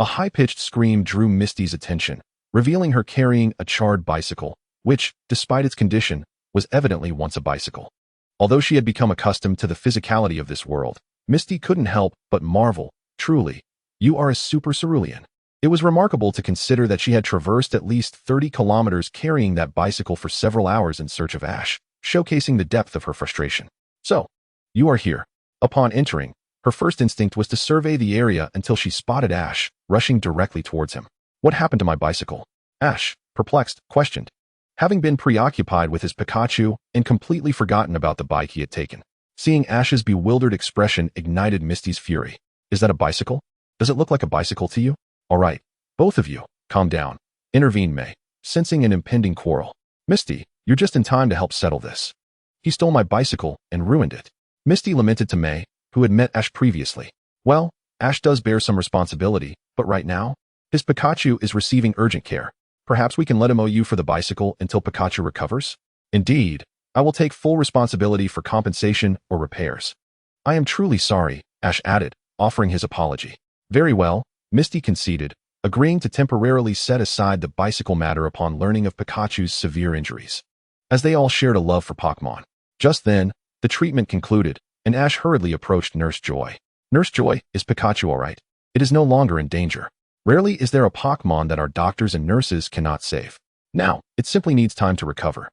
A: A high-pitched scream drew Misty's attention, revealing her carrying a charred bicycle, which, despite its condition, was evidently once a bicycle. Although she had become accustomed to the physicality of this world, Misty couldn't help but marvel. "Truly, you are a super Cerulean." It was remarkable to consider that she had traversed at least 30 kilometers carrying that bicycle for several hours in search of Ash, showcasing the depth of her frustration. "So, you are here." Upon entering, her first instinct was to survey the area until she spotted Ash, rushing directly towards him. "What happened to my bicycle?" Ash, perplexed, questioned, having been preoccupied with his Pikachu and completely forgotten about the bike he had taken. Seeing Ash's bewildered expression ignited Misty's fury. "Is that a bicycle? Does it look like a bicycle to you?" "All right, both of you, calm down," intervened May, sensing an impending quarrel. "Misty, you're just in time to help settle this." He stole my bicycle and ruined it. Misty lamented to May, who had met Ash previously. Well, Ash does bear some responsibility, but right now, his Pikachu is receiving urgent care. Perhaps we can let him owe you for the bicycle until Pikachu recovers? Indeed, I will take full responsibility for compensation or repairs. I am truly sorry, Ash added, offering his apology. Very well, Misty conceded, agreeing to temporarily set aside the bicycle matter upon learning of Pikachu's severe injuries. As they all shared a love for Pokemon. Just then, the treatment concluded, and Ash hurriedly approached Nurse Joy. Nurse Joy, is Pikachu alright? It is no longer in danger. Rarely is there a Pokemon that our doctors and nurses cannot save. Now, it simply needs time to recover.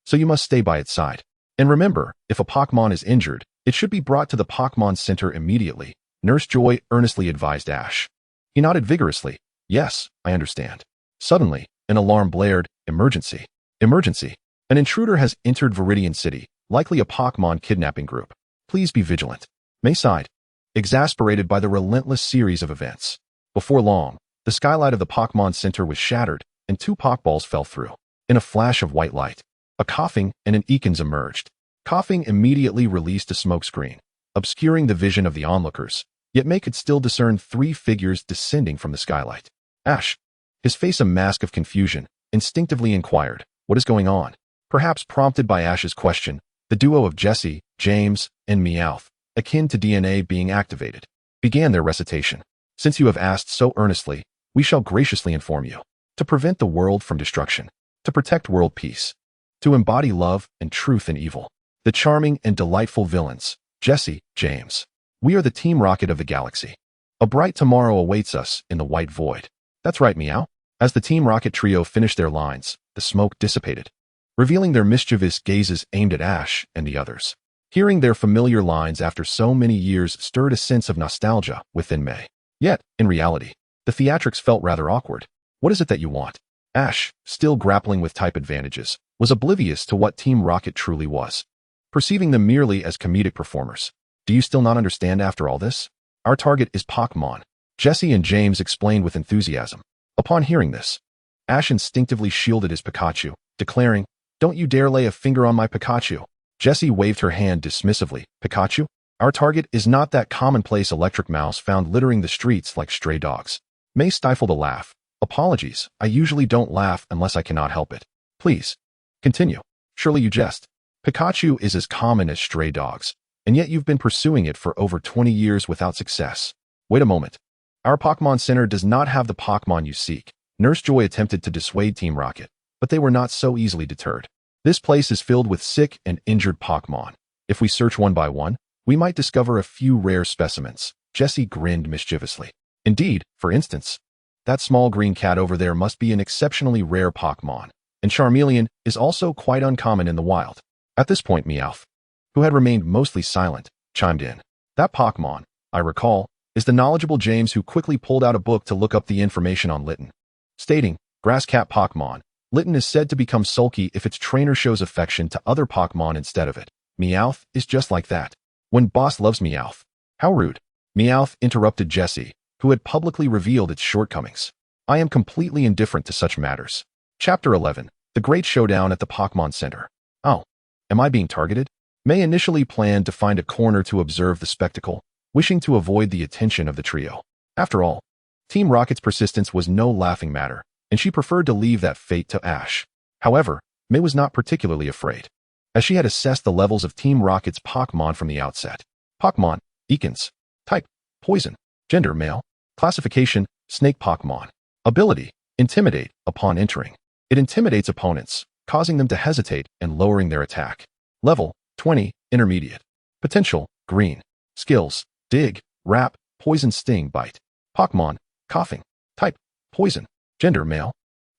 A: So you must stay by its side. And remember, if a Pokemon is injured, it should be brought to the Pokemon Center immediately, Nurse Joy earnestly advised Ash. He nodded vigorously. Yes, I understand. Suddenly, an alarm blared. Emergency. Emergency. An intruder has entered Viridian City, likely a Pokemon kidnapping group. Please be vigilant. May sighed, exasperated by the relentless series of events. Before long, the skylight of the Pokemon Center was shattered, and 2 Pokeballs fell through. In a flash of white light, a Coughing and an Ekans emerged. Coughing immediately released a smokescreen, obscuring the vision of the onlookers, yet May could still discern 3 figures descending from the skylight. Ash, his face a mask of confusion, instinctively inquired, what is going on? Perhaps prompted by Ash's question, the duo of Jessie, James, and Meowth, akin to DNA being activated, began their recitation. Since you have asked so earnestly, we shall graciously inform you. To prevent the world from destruction. To protect world peace. To embody love and truth in evil. The charming and delightful villains, Jessie, James. We are the Team Rocket of the galaxy. A bright tomorrow awaits us in the white void. That's right, Meow. As the Team Rocket trio finished their lines, the smoke dissipated, revealing their mischievous gazes aimed at Ash and the others. Hearing their familiar lines after so many years stirred a sense of nostalgia within May. Yet, in reality, the theatrics felt rather awkward. What is it that you want? Ash, still grappling with type advantages, was oblivious to what Team Rocket truly was, perceiving them merely as comedic performers. Do you still not understand after all this? Our target is Pokemon, Jessie and James explained with enthusiasm. Upon hearing this, Ash instinctively shielded his Pikachu, declaring, Don't you dare lay a finger on my Pikachu. Jessie waved her hand dismissively. Pikachu? Our target is not that commonplace electric mouse found littering the streets like stray dogs. May stifled a laugh. Apologies, I usually don't laugh unless I cannot help it. Please, continue. Surely you jest. Pikachu is as common as stray dogs, and yet you've been pursuing it for over 20 years without success. Wait a moment. Our Pokemon Center does not have the Pokemon you seek. Nurse Joy attempted to dissuade Team Rocket, but they were not so easily deterred. This place is filled with sick and injured Pokemon. If we search one by one, we might discover a few rare specimens. Jessie grinned mischievously. Indeed, for instance, that small green cat over there must be an exceptionally rare Pokemon, and Charmeleon is also quite uncommon in the wild. At this point, Meowth, who had remained mostly silent, chimed in. That Pokemon, I recall, is the knowledgeable James who quickly pulled out a book to look up the information on Litten. Stating, Grass Cat Pokemon, Litten is said to become sulky if its trainer shows affection to other Pokemon instead of it. Meowth is just like that. When boss loves Meowth. How rude. Meowth interrupted Jessie, who had publicly revealed its shortcomings. I am completely indifferent to such matters. Chapter 11. The Great Showdown at the Pokemon Center. Oh, am I being targeted? May initially planned to find a corner to observe the spectacle, wishing to avoid the attention of the trio. After all, Team Rocket's persistence was no laughing matter, and she preferred to leave that fate to Ash. However, May was not particularly afraid, as she had assessed the levels of Team Rocket's Pokemon from the outset. Pokemon, Ekans. Type, Poison. Gender, Male. Classification, Snake Pokemon. Ability, Intimidate, upon entering. It intimidates opponents, causing them to hesitate and lowering their attack. Level, 20, Intermediate. Potential, Green. Skills, Dig, Wrap, Poison Sting, Bite. Pokemon, Coughing. Type, Poison. Gender, Male.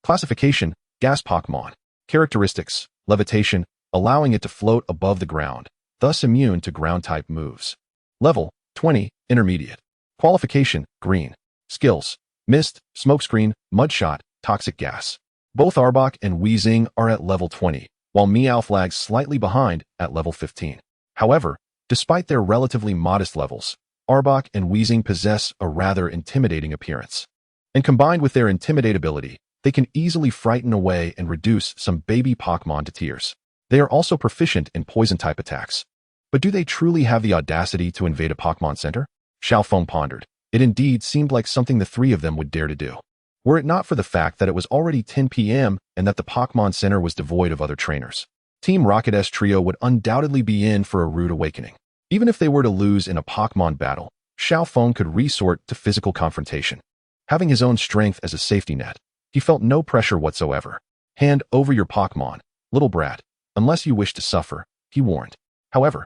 A: Classification, Gas Pokemon. Characteristics, Levitation, allowing it to float above the ground, thus immune to ground-type moves. Level, 20, Intermediate. Qualification, Green. Skills, Mist, Smokescreen, Mudshot, Toxic Gas. Both Arbok and Weezing are at level 20, while Meowth lags slightly behind at level 15. However, despite their relatively modest levels, Arbok and Weezing possess a rather intimidating appearance. And combined with their Intimidate ability, they can easily frighten away and reduce some baby Pokemon to tears. They are also proficient in poison-type attacks. But do they truly have the audacity to invade a Pokemon Center? Xiao Feng pondered. It indeed seemed like something the three of them would dare to do. Were it not for the fact that it was already 10 p.m. and that the Pokemon Center was devoid of other trainers. Team Rocket's trio would undoubtedly be in for a rude awakening. Even if they were to lose in a Pokemon battle, Xiao Feng could resort to physical confrontation. Having his own strength as a safety net, he felt no pressure whatsoever. Hand over your Pokemon, little brat, unless you wish to suffer, he warned. However,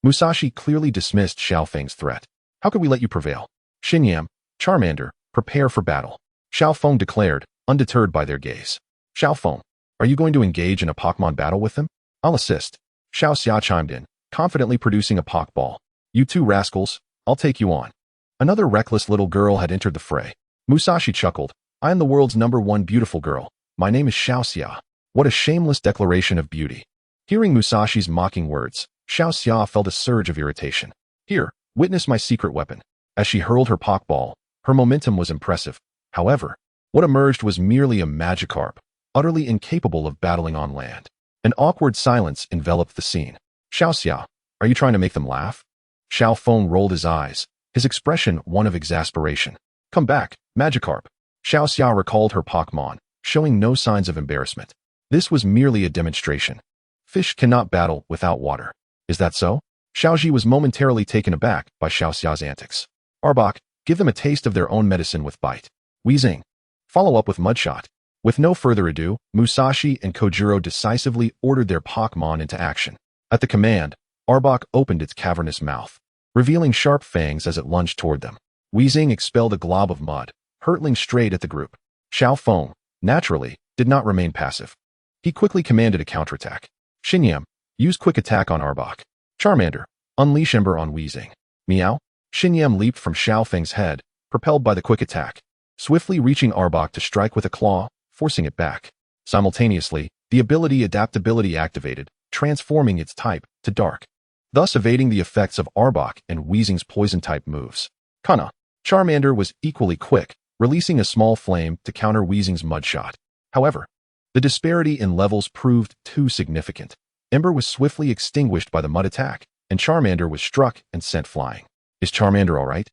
A: Musashi clearly dismissed Xiao Feng's threat. How could we let you prevail? Xinyam, Charmander, prepare for battle. Xiao Feng declared, undeterred by their gaze. Xiao Feng, are you going to engage in a Pokemon battle with them? I'll assist. Xiao Xia chimed in, confidently producing a Pokeball. You two rascals, I'll take you on. Another reckless little girl had entered the fray. Musashi chuckled. I am the world's #1 beautiful girl. My name is Xiao Xia. What a shameless declaration of beauty. Hearing Musashi's mocking words, Xiao Xia felt a surge of irritation. Here, witness my secret weapon. As she hurled her Pokeball, her momentum was impressive. However, what emerged was merely a Magikarp, utterly incapable of battling on land. An awkward silence enveloped the scene. Xiao Xia, are you trying to make them laugh? Xiao Feng rolled his eyes, his expression one of exasperation. Come back, Magikarp. Xiao Xia recalled her Pokemon, showing no signs of embarrassment. This was merely a demonstration. Fish cannot battle without water. Is that so? Xiaoji was momentarily taken aback by Xiao Xia's antics. Arbok, give them a taste of their own medicine with Bite. Weezing. Follow up with Mudshot. With no further ado, Musashi and Kojiro decisively ordered their Pokemon into action. At the command, Arbok opened its cavernous mouth, revealing sharp fangs as it lunged toward them. Weezing expelled a glob of mud, hurtling straight at the group. Xiao Feng, naturally, did not remain passive. He quickly commanded a counterattack. Xinyam, use Quick Attack on Arbok. Charmander, unleash Ember on Weezing. Meow. Xinyam leaped from Xiao Feng's head, propelled by the Quick Attack, swiftly reaching Arbok to strike with a claw, forcing it back. Simultaneously, the ability Adaptability activated, transforming its type to Dark, thus evading the effects of Arbok and Weezing's poison-type moves. Kana. Charmander was equally quick, releasing a small flame to counter Weezing's Mudshot. However, the disparity in levels proved too significant. Ember was swiftly extinguished by the Mud attack, and Charmander was struck and sent flying. Is Charmander alright?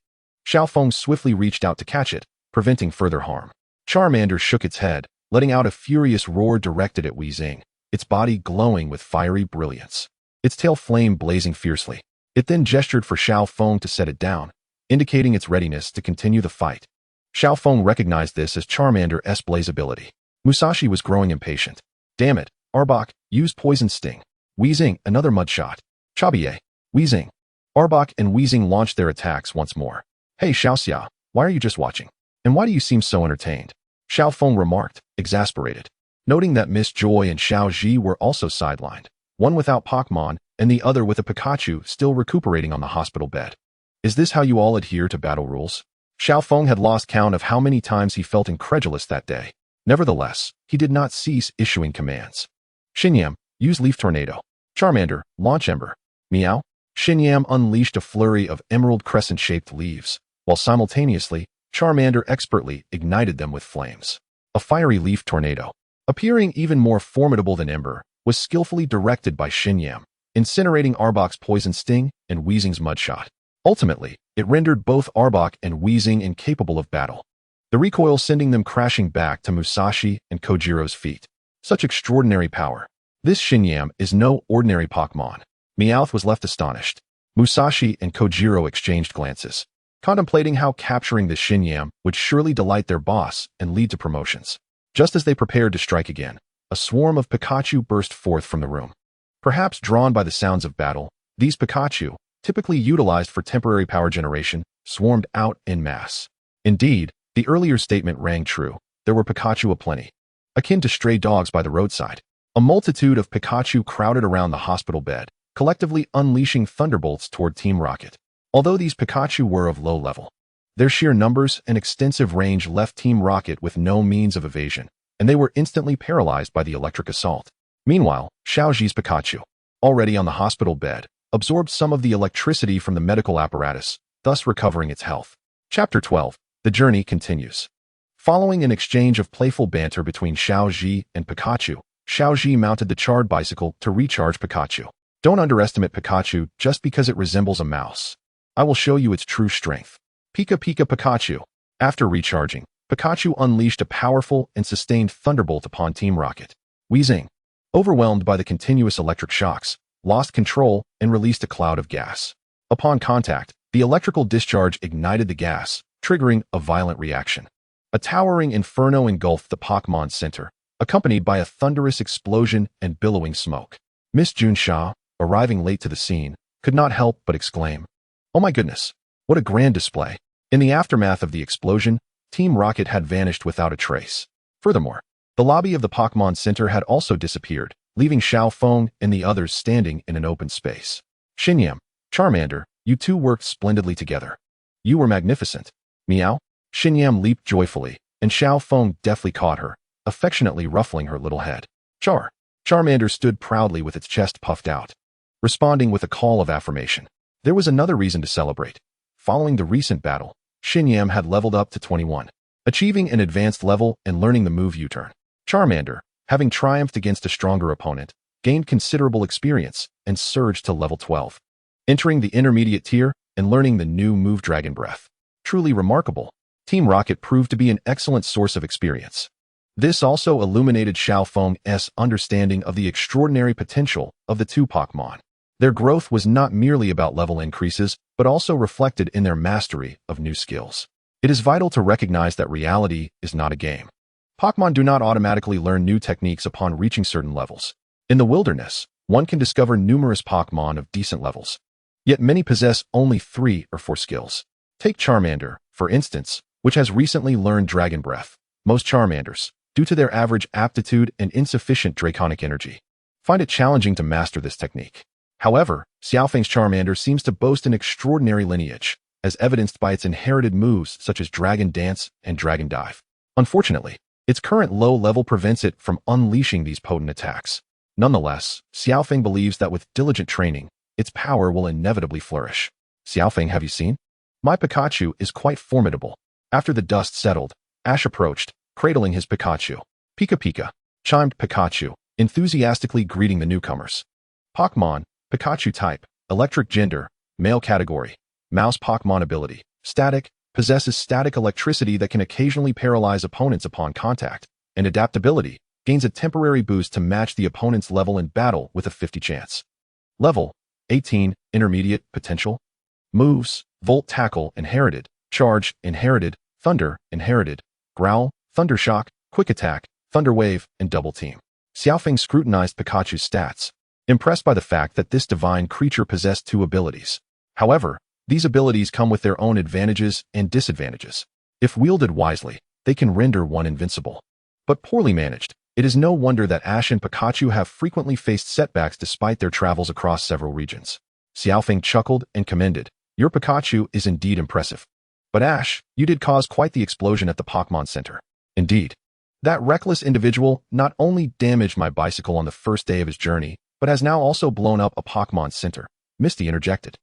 A: Xiao Feng swiftly reached out to catch it, preventing further harm. Charmander shook its head, letting out a furious roar directed at Weezing, its body glowing with fiery brilliance. Its tail flamed blazing fiercely. It then gestured for Xiao Feng to set it down, indicating its readiness to continue the fight. Xiao Feng recognized this as Charmander's blaze ability. Musashi was growing impatient. Damn it, Arbok, use Poison Sting. Weezing, another Mudshot. Chabiye. Weezing. Arbok and Weezing launched their attacks once more. Hey Xiao Xia, why are you just watching? And why do you seem so entertained? Xiao Feng remarked, exasperated, noting that Miss Joy and Xiao Ji were also sidelined, one without Pokemon and the other with a Pikachu still recuperating on the hospital bed. Is this how you all adhere to battle rules? Xiao Feng had lost count of how many times he felt incredulous that day. Nevertheless, he did not cease issuing commands. Xinyam, use Leaf Tornado. Charmander, launch Ember. Meow. Xinyam unleashed a flurry of emerald crescent-shaped leaves, while simultaneously, Charmander expertly ignited them with flames. A fiery leaf tornado, appearing even more formidable than Ember, was skillfully directed by Xinyam, incinerating Arbok's Poison Sting and Weezing's Mudshot. Ultimately, it rendered both Arbok and Weezing incapable of battle, the recoil sending them crashing back to Musashi and Kojiro's feet. Such extraordinary power. This Xinyam is no ordinary Pokemon. Meowth was left astonished. Musashi and Kojiro exchanged glances, contemplating how capturing the Xinyam would surely delight their boss and lead to promotions. Just as they prepared to strike again, a swarm of Pikachu burst forth from the room. Perhaps drawn by the sounds of battle, these Pikachu, typically utilized for temporary power generation, swarmed out en masse. Indeed, the earlier statement rang true. There were Pikachu aplenty, akin to stray dogs by the roadside. A multitude of Pikachu crowded around the hospital bed, collectively unleashing thunderbolts toward Team Rocket. Although these Pikachu were of low level, their sheer numbers and extensive range left Team Rocket with no means of evasion, and they were instantly paralyzed by the electric assault. Meanwhile, Xiaoji's Pikachu, already on the hospital bed, absorbed some of the electricity from the medical apparatus, thus recovering its health. Chapter 12. The journey continues. Following an exchange of playful banter between Xiaoji and Pikachu, Xiaoji mounted the charred bicycle to recharge Pikachu. Don't underestimate Pikachu just because it resembles a mouse. I will show you its true strength. Pika Pika Pikachu. After recharging, Pikachu unleashed a powerful and sustained thunderbolt upon Team Rocket. Wheezing, overwhelmed by the continuous electric shocks, lost control and released a cloud of gas. Upon contact, the electrical discharge ignited the gas, triggering a violent reaction. A towering inferno engulfed the Pokmon Center, accompanied by a thunderous explosion and billowing smoke. Miss Junsha, arriving late to the scene, could not help but exclaim, "Oh my goodness, what a grand display!" In the aftermath of the explosion, Team Rocket had vanished without a trace. Furthermore, the lobby of the Pokmon Center had also disappeared, leaving Xiao Feng and the others standing in an open space. Xinyam, Charmander, you two worked splendidly together. You were magnificent. Meow? Xinyam leaped joyfully, and Xiao Feng deftly caught her, affectionately ruffling her little head. Charmander stood proudly with its chest puffed out, responding with a call of affirmation. There was another reason to celebrate. Following the recent battle, Xinyam had leveled up to 21, achieving an advanced level and learning the move U-turn. Charmander, having triumphed against a stronger opponent, gained considerable experience and surged to level 12, entering the intermediate tier and learning the new move Dragon Breath. Truly remarkable. Team Rocket proved to be an excellent source of experience. This also illuminated Xiao Feng's understanding of the extraordinary potential of the two Pokemon. Their growth was not merely about level increases, but also reflected in their mastery of new skills. It is vital to recognize that reality is not a game. Pokemon do not automatically learn new techniques upon reaching certain levels. In the wilderness, one can discover numerous Pokemon of decent levels, yet many possess only 3 or 4 skills. Take Charmander, for instance, which has recently learned Dragon Breath. Most Charmanders, due to their average aptitude and insufficient draconic energy, find it challenging to master this technique. However, Xiaofeng's Charmander seems to boast an extraordinary lineage, as evidenced by its inherited moves such as Dragon Dance and Dragon Dive. Unfortunately, its current low level prevents it from unleashing these potent attacks. Nonetheless, Xiaofeng believes that with diligent training, its power will inevitably flourish. Xiaofeng, have you seen? My Pikachu is quite formidable. After the dust settled, Ash approached, cradling his Pikachu. Pika Pika, chimed Pikachu, enthusiastically greeting the newcomers. Pokmon, Pikachu type, electric gender, male category, mouse Pokmon ability, static, possesses static electricity that can occasionally paralyze opponents upon contact, and adaptability, gains a temporary boost to match the opponent's level in battle with a 50 chance. Level, 18, intermediate, potential. Moves, Volt Tackle, inherited, Charge, inherited, Thunder, inherited, Growl, Thunder Shock, Quick Attack, Thunder Wave, and Double Team. Xiaofeng scrutinized Pikachu's stats, impressed by the fact that this divine creature possessed 2 abilities. However, these abilities come with their own advantages and disadvantages. If wielded wisely, they can render one invincible. But poorly managed, it is no wonder that Ash and Pikachu have frequently faced setbacks despite their travels across several regions. Xiaofeng chuckled and commended, "Your Pikachu is indeed impressive. But Ash, you did cause quite the explosion at the Pokmon Center." "Indeed. That reckless individual not only damaged my bicycle on the first day of his journey, but has now also blown up a Pokmon Center," Misty interjected.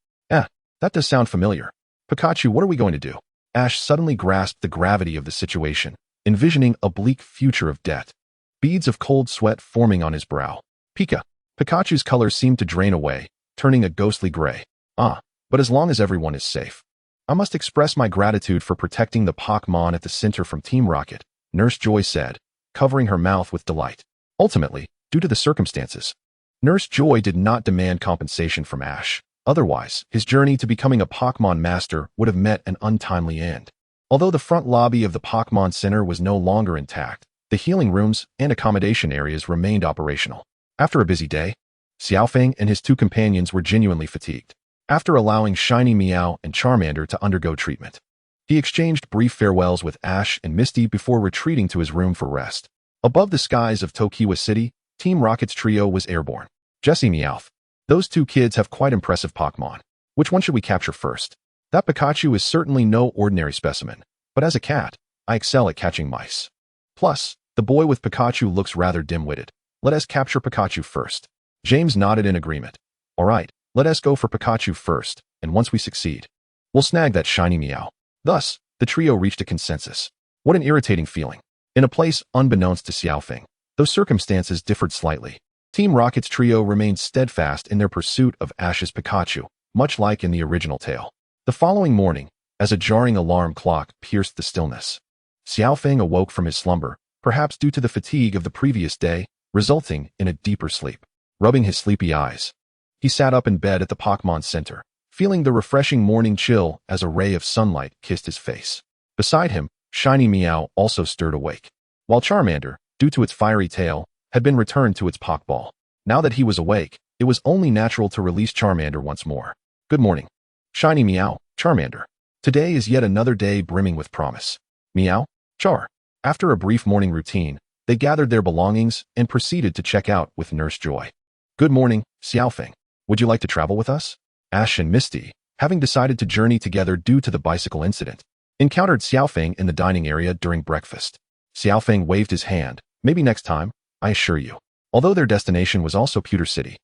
A: That does sound familiar. Pikachu, what are we going to do?" Ash suddenly grasped the gravity of the situation, envisioning a bleak future of debt. Beads of cold sweat forming on his brow. Pikachu's color seemed to drain away, turning a ghostly gray. But as long as everyone is safe. I must express my gratitude for protecting the Pokmon at the center from Team Rocket, Nurse Joy said, covering her mouth with delight. Ultimately, due to the circumstances, Nurse Joy did not demand compensation from Ash. Otherwise, his journey to becoming a Pokemon Master would have met an untimely end. Although the front lobby of the Pokemon Center was no longer intact, the healing rooms and accommodation areas remained operational. After a busy day, Xiaofeng and his 2 companions were genuinely fatigued. After allowing Shiny Meow and Charmander to undergo treatment, he exchanged brief farewells with Ash and Misty before retreating to his room for rest. Above the skies of Tokiwa City, Team Rocket's trio was airborne. "Jesse Meowth, those 2 kids have quite impressive Pokemon. Which one should we capture first? That Pikachu is certainly no ordinary specimen, but as a cat, I excel at catching mice. Plus, the boy with Pikachu looks rather dim-witted. Let us capture Pikachu first." James nodded in agreement. "All right, let us go for Pikachu first, and once we succeed, we'll snag that Shiny Meow." Thus, the trio reached a consensus. What an irritating feeling. In a place unbeknownst to Xiaofeng, though circumstances differed slightly. Team Rocket's trio remained steadfast in their pursuit of Ash's Pikachu, much like in the original tale. The following morning, as a jarring alarm clock pierced the stillness, Xiao Feng awoke from his slumber, perhaps due to the fatigue of the previous day, resulting in a deeper sleep. Rubbing his sleepy eyes, he sat up in bed at the Pokmon Center, feeling the refreshing morning chill as a ray of sunlight kissed his face. Beside him, Shiny Meow also stirred awake, while Charmander, due to its fiery tail, had been returned to its Pokeball. Now that he was awake, it was only natural to release Charmander once more. Good morning. Shiny Meow, Charmander. Today is yet another day brimming with promise. Meow, Char. After a brief morning routine, they gathered their belongings and proceeded to check out with Nurse Joy. Good morning, Xiao Feng. Would you like to travel with us? Ash and Misty, having decided to journey together due to the bicycle incident, encountered Xiao Feng in the dining area during breakfast. Xiao Feng waved his hand. Maybe next time, I assure you. Although their destination was also Pewter City,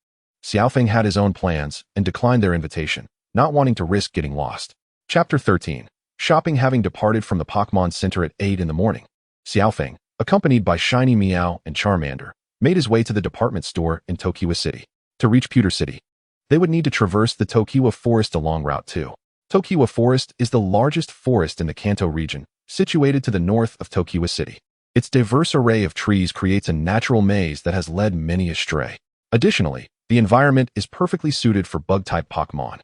A: Xiao Feng had his own plans and declined their invitation, not wanting to risk getting lost. Chapter 13. Shopping. Having departed from the Pokemon Center at 8 in the morning, Xiao Feng, accompanied by Shiny Meow and Charmander, made his way to the department store in Tokiwa City. To reach Pewter City, they would need to traverse the Tokiwa Forest along Route 2. Tokiwa Forest is the largest forest in the Kanto region, situated to the north of Tokiwa City. Its diverse array of trees creates a natural maze that has led many astray. Additionally, the environment is perfectly suited for bug-type Pokemon,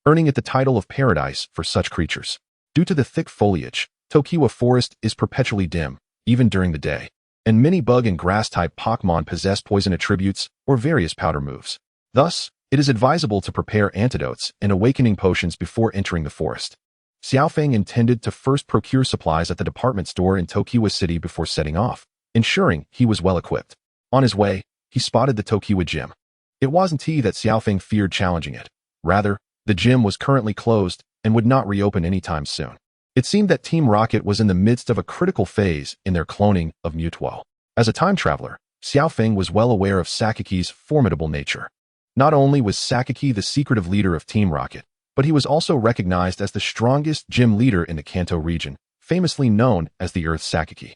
A: earning it the title of paradise for such creatures. Due to the thick foliage, Tokiwa Forest is perpetually dim, even during the day, and many bug and grass-type Pokemon possess poison attributes or various powder moves. Thus, it is advisable to prepare antidotes and awakening potions before entering the forest. Xiao Feng intended to first procure supplies at the department store in Tokiwa City before setting off, ensuring he was well equipped. On his way, he spotted the Tokiwa gym. It wasn't that Xiao Feng feared challenging it. Rather, the gym was currently closed and would not reopen anytime soon. It seemed that Team Rocket was in the midst of a critical phase in their cloning of Mewtwo. As a time traveler, Xiao Feng was well aware of Sakiki's formidable nature. Not only was Sakiki the secretive leader of Team Rocket, but he was also recognized as the strongest gym leader in the Kanto region, famously known as the Earth Sakiki.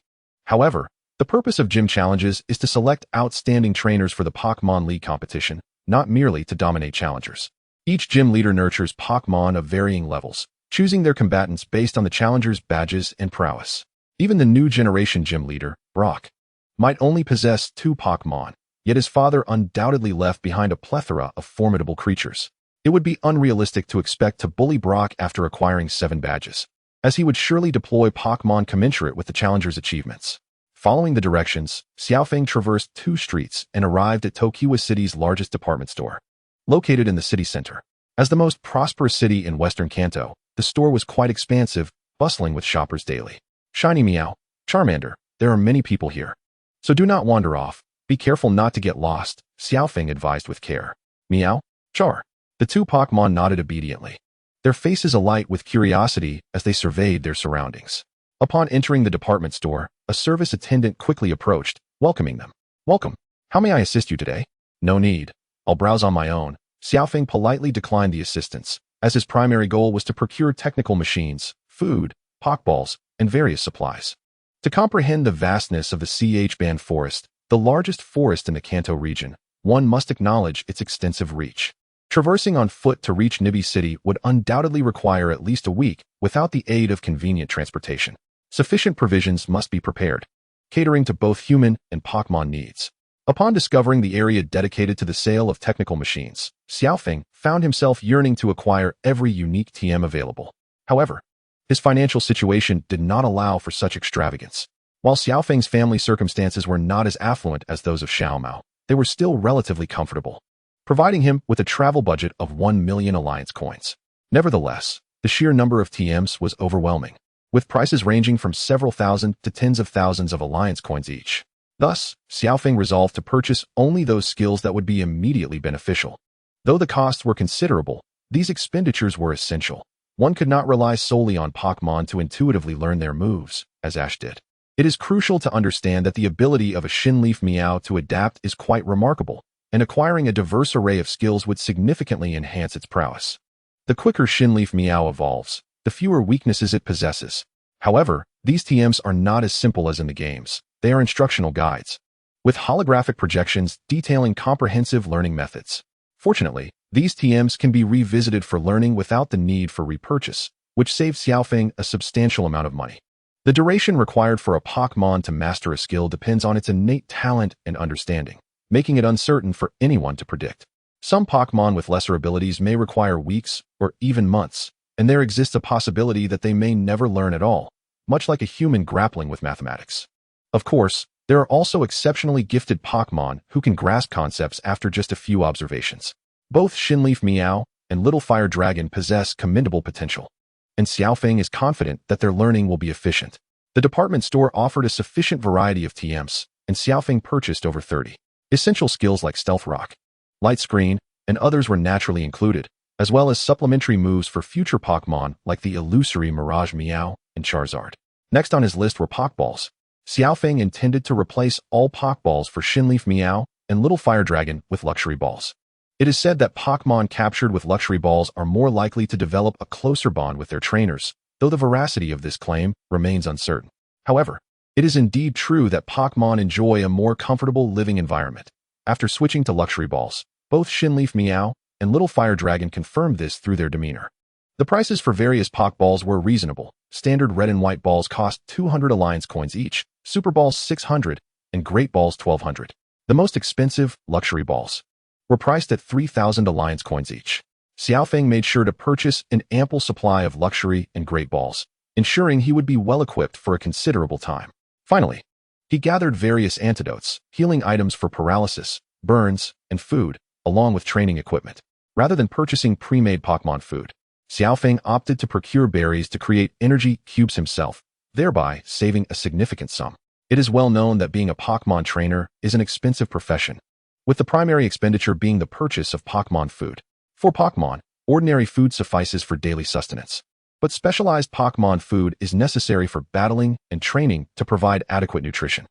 A: However, the purpose of gym challenges is to select outstanding trainers for the Pokemon League competition, not merely to dominate challengers. Each gym leader nurtures Pokemon of varying levels, choosing their combatants based on the challenger's badges and prowess. Even the new generation gym leader, Brock, might only possess 2 Pokemon, yet his father undoubtedly left behind a plethora of formidable creatures. It would be unrealistic to expect to bully Brock after acquiring 7 badges, as he would surely deploy Pokemon commensurate with the challenger's achievements. Following the directions, Xiao Feng traversed 2 streets and arrived at Tokiwa City's largest department store, located in the city center. As the most prosperous city in western Kanto, the store was quite expansive, bustling with shoppers daily. Shiny Meow, Charmander, there are many people here, so do not wander off. Be careful not to get lost, Xiao Feng advised with care. Meow, Char. The 2 Pokemon nodded obediently, their faces alight with curiosity as they surveyed their surroundings. Upon entering the department store, a service attendant quickly approached, welcoming them. Welcome. How may I assist you today? No need. I'll browse on my own. Xiao Feng politely declined the assistance, as his primary goal was to procure technical machines, food, Pokeballs, and various supplies. To comprehend the vastness of the Ch-Ban Forest, the largest forest in the Kanto region, one must acknowledge its extensive reach. Traversing on foot to reach Nibi City would undoubtedly require at least a week without the aid of convenient transportation. Sufficient provisions must be prepared, catering to both human and Pokemon needs. Upon discovering the area dedicated to the sale of technical machines, Xiao Feng found himself yearning to acquire every unique TM available. However, his financial situation did not allow for such extravagance. While Xiao Feng's family circumstances were not as affluent as those of Xiao Mao, they were still relatively comfortable, providing him with a travel budget of 1 million alliance coins. Nevertheless, the sheer number of TMs was overwhelming, with prices ranging from several thousand to tens of thousands of alliance coins each. Thus, Xiao Feng resolved to purchase only those skills that would be immediately beneficial. Though the costs were considerable, these expenditures were essential. One could not rely solely on Pokemon to intuitively learn their moves, as Ash did. It is crucial to understand that the ability of a Shinleaf Meow to adapt is quite remarkable, and acquiring a diverse array of skills would significantly enhance its prowess. The quicker Shinleaf Meow evolves, the fewer weaknesses it possesses. However, these TMs are not as simple as in the games. They are instructional guides. with holographic projections detailing comprehensive learning methods. Fortunately, these TMs can be revisited for learning without the need for repurchase, which saves Xiaofeng a substantial amount of money. The duration required for a Pokmon to master a skill depends on its innate talent and understanding, making it uncertain for anyone to predict. Some Pokmon with lesser abilities may require weeks or even months, and there exists a possibility that they may never learn at all, much like a human grappling with mathematics. Of course, there are also exceptionally gifted Pokmon who can grasp concepts after just a few observations. Both Shinleaf Meow and Little Fire Dragon possess commendable potential, and Xiaofeng is confident that their learning will be efficient. The department store offered a sufficient variety of TMs, and Xiaofeng purchased over 30. Essential skills like Stealth Rock, Light Screen, and others were naturally included, as well as supplementary moves for future Pokemon like the illusory Mirage Meow and Charizard. Next on his list were Pokeballs. Xiaofeng intended to replace all Pokeballs for Shinleaf Meow and Little Fire Dragon with Luxury Balls. It is said that Pokemon captured with Luxury Balls are more likely to develop a closer bond with their trainers, though the veracity of this claim remains uncertain. However, it is indeed true that Pokemon enjoy a more comfortable living environment. After switching to Luxury Balls, both Shinleaf Meow and Little Fire Dragon confirmed this through their demeanor. The prices for various Pokeballs were reasonable. Standard red and white balls cost 200 Alliance coins each, Super Balls 600, and Great Balls 1200. The most expensive, Luxury Balls, were priced at 3,000 Alliance coins each. Xiaofeng made sure to purchase an ample supply of Luxury and Great Balls, ensuring he would be well-equipped for a considerable time. Finally, he gathered various antidotes, healing items for paralysis, burns, and food, along with training equipment. Rather than purchasing pre-made Pokemon food, Xiaofeng opted to procure berries to create energy cubes himself, thereby saving a significant sum. It is well known that being a Pokemon trainer is an expensive profession, with the primary expenditure being the purchase of Pokemon food. For Pokemon, ordinary food suffices for daily sustenance, but specialized Pokemon food is necessary for battling and training to provide adequate nutrition.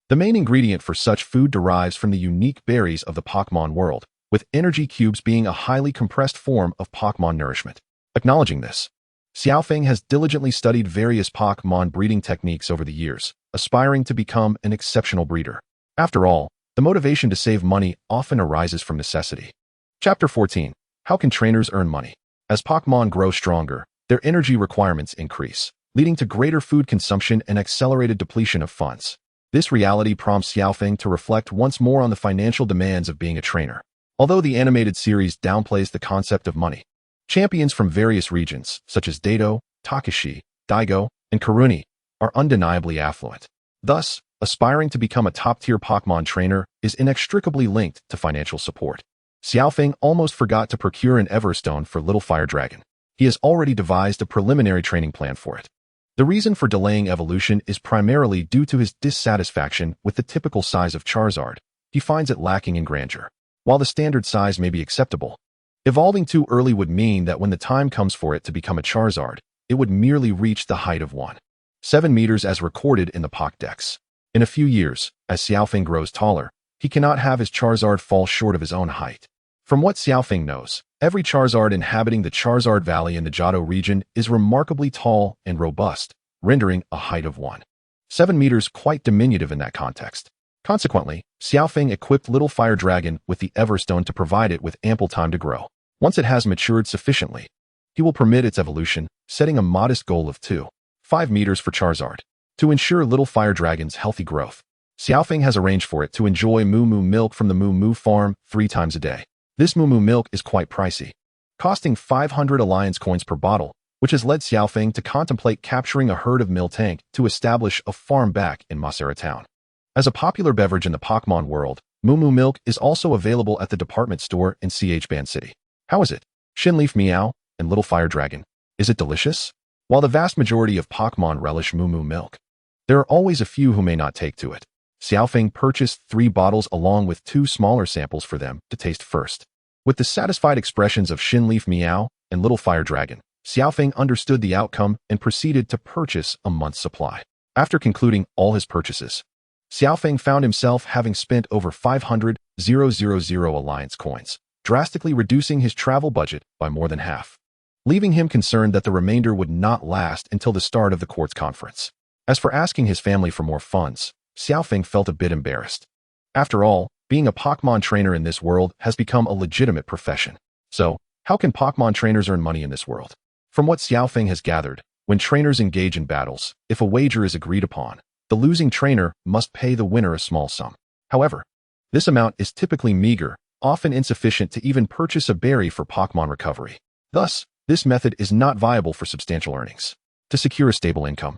A: The main ingredient for such food derives from the unique berries of the Pokemon world, with energy cubes being a highly compressed form of Pokemon nourishment. Acknowledging this, Xiaofeng has diligently studied various Pokemon breeding techniques over the years, aspiring to become an exceptional breeder. After all, the motivation to save money often arises from necessity. Chapter 14. How can trainers earn money? As Pokemon grow stronger, their energy requirements increase, leading to greater food consumption and accelerated depletion of funds. This reality prompts Xiaofeng to reflect once more on the financial demands of being a trainer. Although the animated series downplays the concept of money, champions from various regions, such as Dato, Takashi, Daigo, and Karuni, are undeniably affluent. Thus, aspiring to become a top-tier Pokemon trainer is inextricably linked to financial support. Xiaofeng almost forgot to procure an Everstone for Little Fire Dragon. He has already devised a preliminary training plan for it. The reason for delaying evolution is primarily due to his dissatisfaction with the typical size of Charizard. He finds it lacking in grandeur. While the standard size may be acceptable, evolving too early would mean that when the time comes for it to become a Charizard, it would merely reach the height of 1.7 meters as recorded in the Pokédex. In a few years, as Xiaofeng grows taller, he cannot have his Charizard fall short of his own height. From what Xiaofeng knows, every Charizard inhabiting the Charizard Valley in the Johto region is remarkably tall and robust, rendering a height of 1.7 meters quite diminutive in that context. Consequently, Xiaofeng equipped Little Fire Dragon with the Everstone to provide it with ample time to grow. Once it has matured sufficiently, he will permit its evolution, setting a modest goal of 2.5 meters for Charizard. To ensure Little Fire Dragon's healthy growth, Xiaofeng has arranged for it to enjoy Moo Moo milk from the Moo Moo farm 3 times a day. This Moo Moo milk is quite pricey, costing 500 Alliance coins per bottle, which has led Xiaofeng to contemplate capturing a herd of Miltank to establish a farm back in Pallet Town. As a popular beverage in the Pokemon world, Moo Moo milk is also available at the department store in Band City. How is it? Shinleaf Meow and Little Fire Dragon. Is it delicious? While the vast majority of Pokemon relish Moo Moo milk, there are always a few who may not take to it. Xiaofeng purchased 3 bottles along with 2 smaller samples for them to taste first. With the satisfied expressions of Shinleaf Meow and Little Fire Dragon, Xiaofeng understood the outcome and proceeded to purchase a month's supply. After concluding all his purchases, Xiaofeng found himself having spent over 500,000 Alliance coins, drastically reducing his travel budget by more than half, leaving him concerned that the remainder would not last until the start of the Quartz Conference. As for asking his family for more funds, Xiaofeng felt a bit embarrassed. After all, being a Pokemon trainer in this world has become a legitimate profession. So, how can Pokemon trainers earn money in this world? From what Xiaofeng has gathered, when trainers engage in battles, if a wager is agreed upon, the losing trainer must pay the winner a small sum. However, this amount is typically meager, often insufficient to even purchase a berry for Pokemon recovery. Thus, this method is not viable for substantial earnings. To secure a stable income,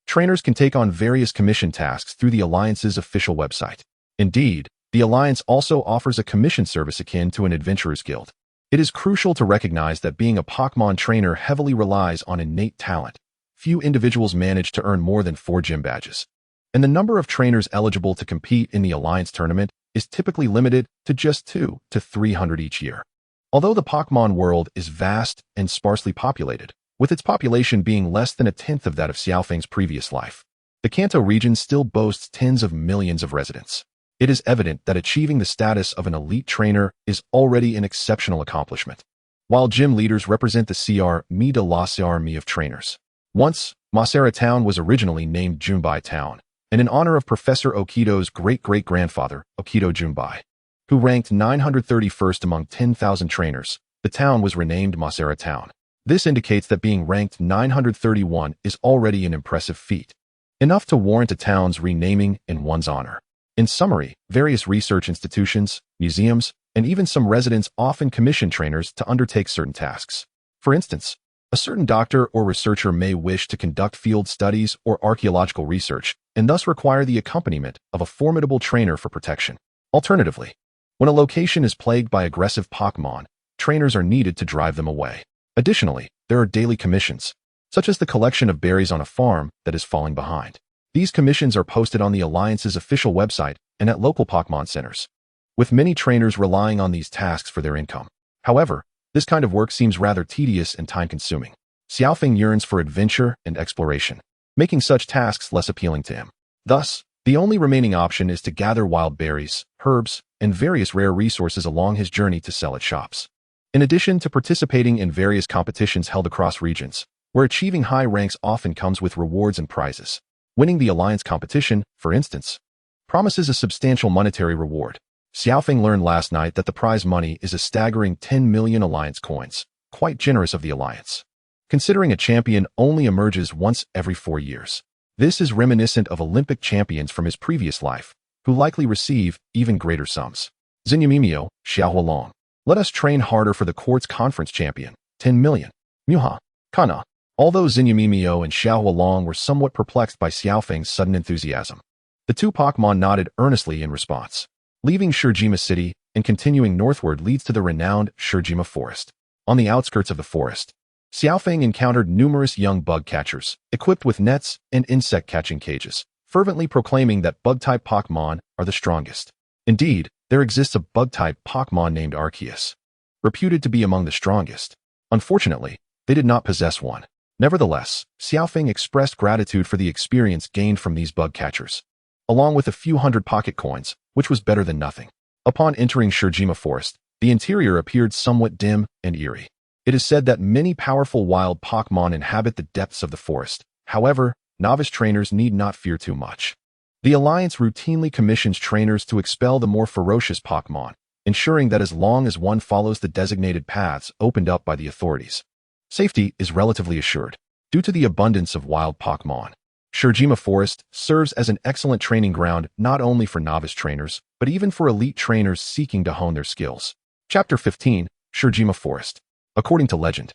A: trainers can take on various commission tasks through the Alliance's official website. Indeed, the Alliance also offers a commission service akin to an adventurer's guild. It is crucial to recognize that being a Pokemon trainer heavily relies on innate talent. Few individuals manage to earn more than 4 gym badges, and the number of trainers eligible to compete in the Alliance tournament is typically limited to just 200 to 300 each year. Although the Pokemon world is vast and sparsely populated, with its population being less than a tenth of that of Xiaofeng's previous life, the Kanto region still boasts tens of millions of residents. It is evident that achieving the status of an elite trainer is already an exceptional accomplishment. While gym leaders represent the Armée de la Army of trainers. Once, Masera Town was originally named Junbai Town, and in honor of Professor Okido's great-great-grandfather, Okido Junbai, who ranked 931st among 10,000 trainers, the town was renamed Masera Town. This indicates that being ranked 931 is already an impressive feat, enough to warrant a town's renaming in one's honor. In summary, various research institutions, museums, and even some residents often commission trainers to undertake certain tasks. For instance, a certain doctor or researcher may wish to conduct field studies or archaeological research and thus require the accompaniment of a formidable trainer for protection. Alternatively, when a location is plagued by aggressive Pokemon, trainers are needed to drive them away. Additionally, there are daily commissions, such as the collection of berries on a farm that is falling behind. These commissions are posted on the Alliance's official website and at local Pokemon centers, with many trainers relying on these tasks for their income. However, this kind of work seems rather tedious and time-consuming. Xiaofeng yearns for adventure and exploration, making such tasks less appealing to him. Thus, the only remaining option is to gather wild berries, herbs, and various rare resources along his journey to sell at shops. In addition to participating in various competitions held across regions, where achieving high ranks often comes with rewards and prizes. Winning the Alliance competition, for instance, promises a substantial monetary reward. Xiaofeng learned last night that the prize money is a staggering 10 million Alliance coins, quite generous of the Alliance, considering a champion only emerges once every 4 years. This is reminiscent of Olympic champions from his previous life, who likely receive even greater sums. Xinyamimio, Xiaohualong. Let us train harder for the court's conference champion, 10 million. Muha, Kana. Although Xinyamimio and Xiaohualong were somewhat perplexed by Xiaofeng's sudden enthusiasm, the two Pokemon nodded earnestly in response. Leaving Shurjima City and continuing northward leads to the renowned Shurjima Forest. On the outskirts of the forest, Xiaofeng encountered numerous young bug catchers, equipped with nets and insect-catching cages, fervently proclaiming that bug-type Pokemon are the strongest. Indeed, there exists a bug-type Pokemon named Arceus, reputed to be among the strongest. Unfortunately, they did not possess one. Nevertheless, Xiaofeng expressed gratitude for the experience gained from these bug catchers, along with a few hundred pocket coins, which was better than nothing. Upon entering Shurjima Forest, the interior appeared somewhat dim and eerie. It is said that many powerful wild Pokemon inhabit the depths of the forest. However, novice trainers need not fear too much. The Alliance routinely commissions trainers to expel the more ferocious Pokemon, ensuring that as long as one follows the designated paths opened up by the authorities, safety is relatively assured. Due to the abundance of wild Pokemon, Shurjima Forest serves as an excellent training ground not only for novice trainers, but even for elite trainers seeking to hone their skills. Chapter 15, Shurjima Forest. According to legend,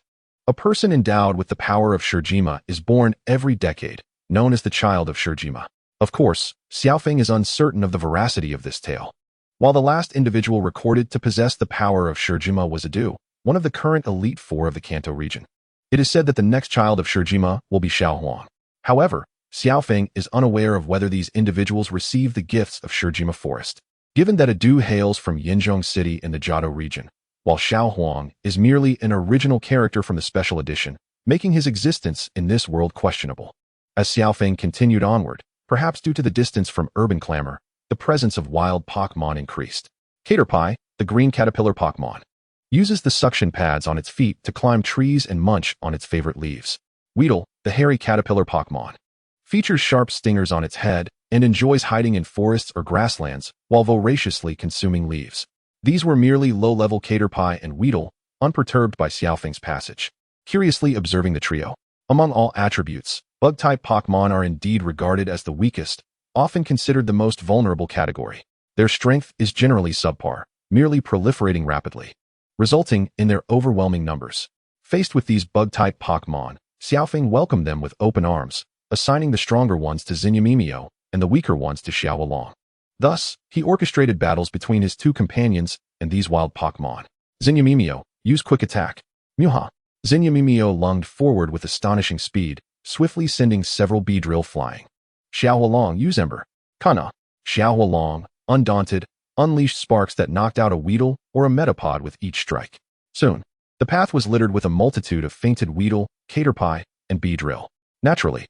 A: a person endowed with the power of Shurjima is born every decade, known as the Child of Shurjima. Of course, Xiaofeng is uncertain of the veracity of this tale. While the last individual recorded to possess the power of Shurjima was Adu, one of the current Elite Four of the Kanto region, it is said that the next child of Shurjima will be Xiaohuang. However, Xiaofeng is unaware of whether these individuals receive the gifts of Shurjima Forest. Given that Adu hails from Yinzhong City in the Jiado region, while Xiaohuang is merely an original character from the special edition, making his existence in this world questionable. As Xiaofeng continued onward, perhaps due to the distance from urban clamor, the presence of wild Pokemon increased. Caterpie, the green caterpillar Pokemon, uses the suction pads on its feet to climb trees and munch on its favorite leaves. Weedle, the hairy caterpillar Pokemon, features sharp stingers on its head, and enjoys hiding in forests or grasslands while voraciously consuming leaves. These were merely low-level Caterpie and Weedle, unperturbed by Xiaofeng's passage. Curiously observing the trio, among all attributes, bug-type Pokmon are indeed regarded as the weakest, often considered the most vulnerable category. Their strength is generally subpar, merely proliferating rapidly, resulting in their overwhelming numbers. Faced with these bug-type Pokmon, Xiaofeng welcomed them with open arms, assigning the stronger ones to Xinyamimio and the weaker ones to Xiaolong. Thus, he orchestrated battles between his two companions and these wild Pokmon. Xinyamimio, use quick attack. Muha. Xinyamimio lunged forward with astonishing speed, swiftly sending several Beedrill flying. Xiaolong, use Ember. Kana. Xiaolong, undaunted, unleashed sparks that knocked out a Weedle or a Metapod with each strike. Soon, the path was littered with a multitude of fainted Weedle, Caterpie, and Beedrill. Naturally,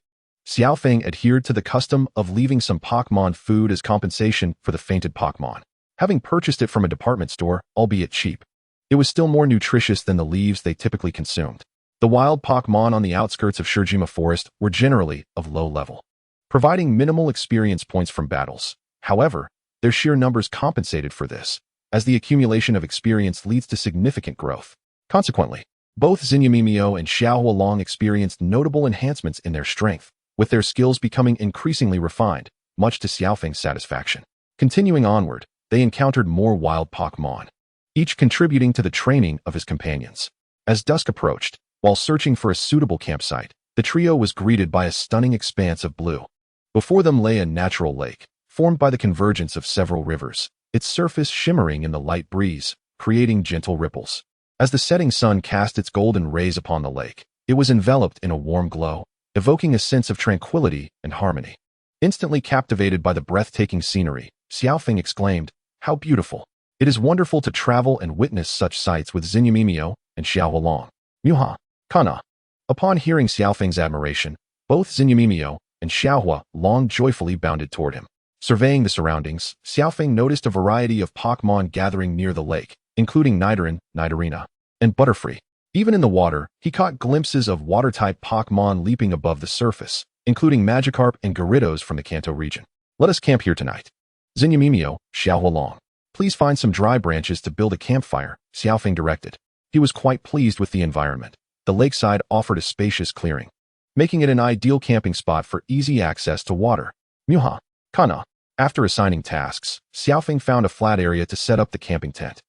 A: Xiaofeng adhered to the custom of leaving some Pokmon food as compensation for the fainted Pokmon. Having purchased it from a department store, albeit cheap, it was still more nutritious than the leaves they typically consumed. The wild Pokmon on the outskirts of Shurjima Forest were generally of low level, providing minimal experience points from battles. However, their sheer numbers compensated for this, as the accumulation of experience leads to significant growth. Consequently, both Xinyamimio and Xiaolong experienced notable enhancements in their strength, with their skills becoming increasingly refined, much to Xiaofeng's satisfaction. Continuing onward, they encountered more wild Pokmon, each contributing to the training of his companions. As dusk approached, while searching for a suitable campsite, the trio was greeted by a stunning expanse of blue. Before them lay a natural lake, formed by the convergence of several rivers, its surface shimmering in the light breeze, creating gentle ripples. As the setting sun cast its golden rays upon the lake, it was enveloped in a warm glow, evoking a sense of tranquility and harmony. Instantly captivated by the breathtaking scenery, Xiaofeng exclaimed, "How beautiful! It is wonderful to travel and witness such sights with Xinyamimio and Xiaolong." Muha. Kana. Upon hearing Xiaofeng's admiration, both Xinyamimio and Xiaolong joyfully bounded toward him. Surveying the surroundings, Xiaofeng noticed a variety of Pokmon gathering near the lake, including Nidoran, Nidorina, and Butterfree. Even in the water, he caught glimpses of water-type Pokmon leaping above the surface, including Magikarp and Gyarados from the Kanto region. "Let us camp here tonight." Xinyamimio, Xiaolong. "Please find some dry branches to build a campfire," Xiaofeng directed. He was quite pleased with the environment. The lakeside offered a spacious clearing, making it an ideal camping spot for easy access to water. Muha. Kana. After assigning tasks, Xiaofeng found a flat area to set up the camping tent.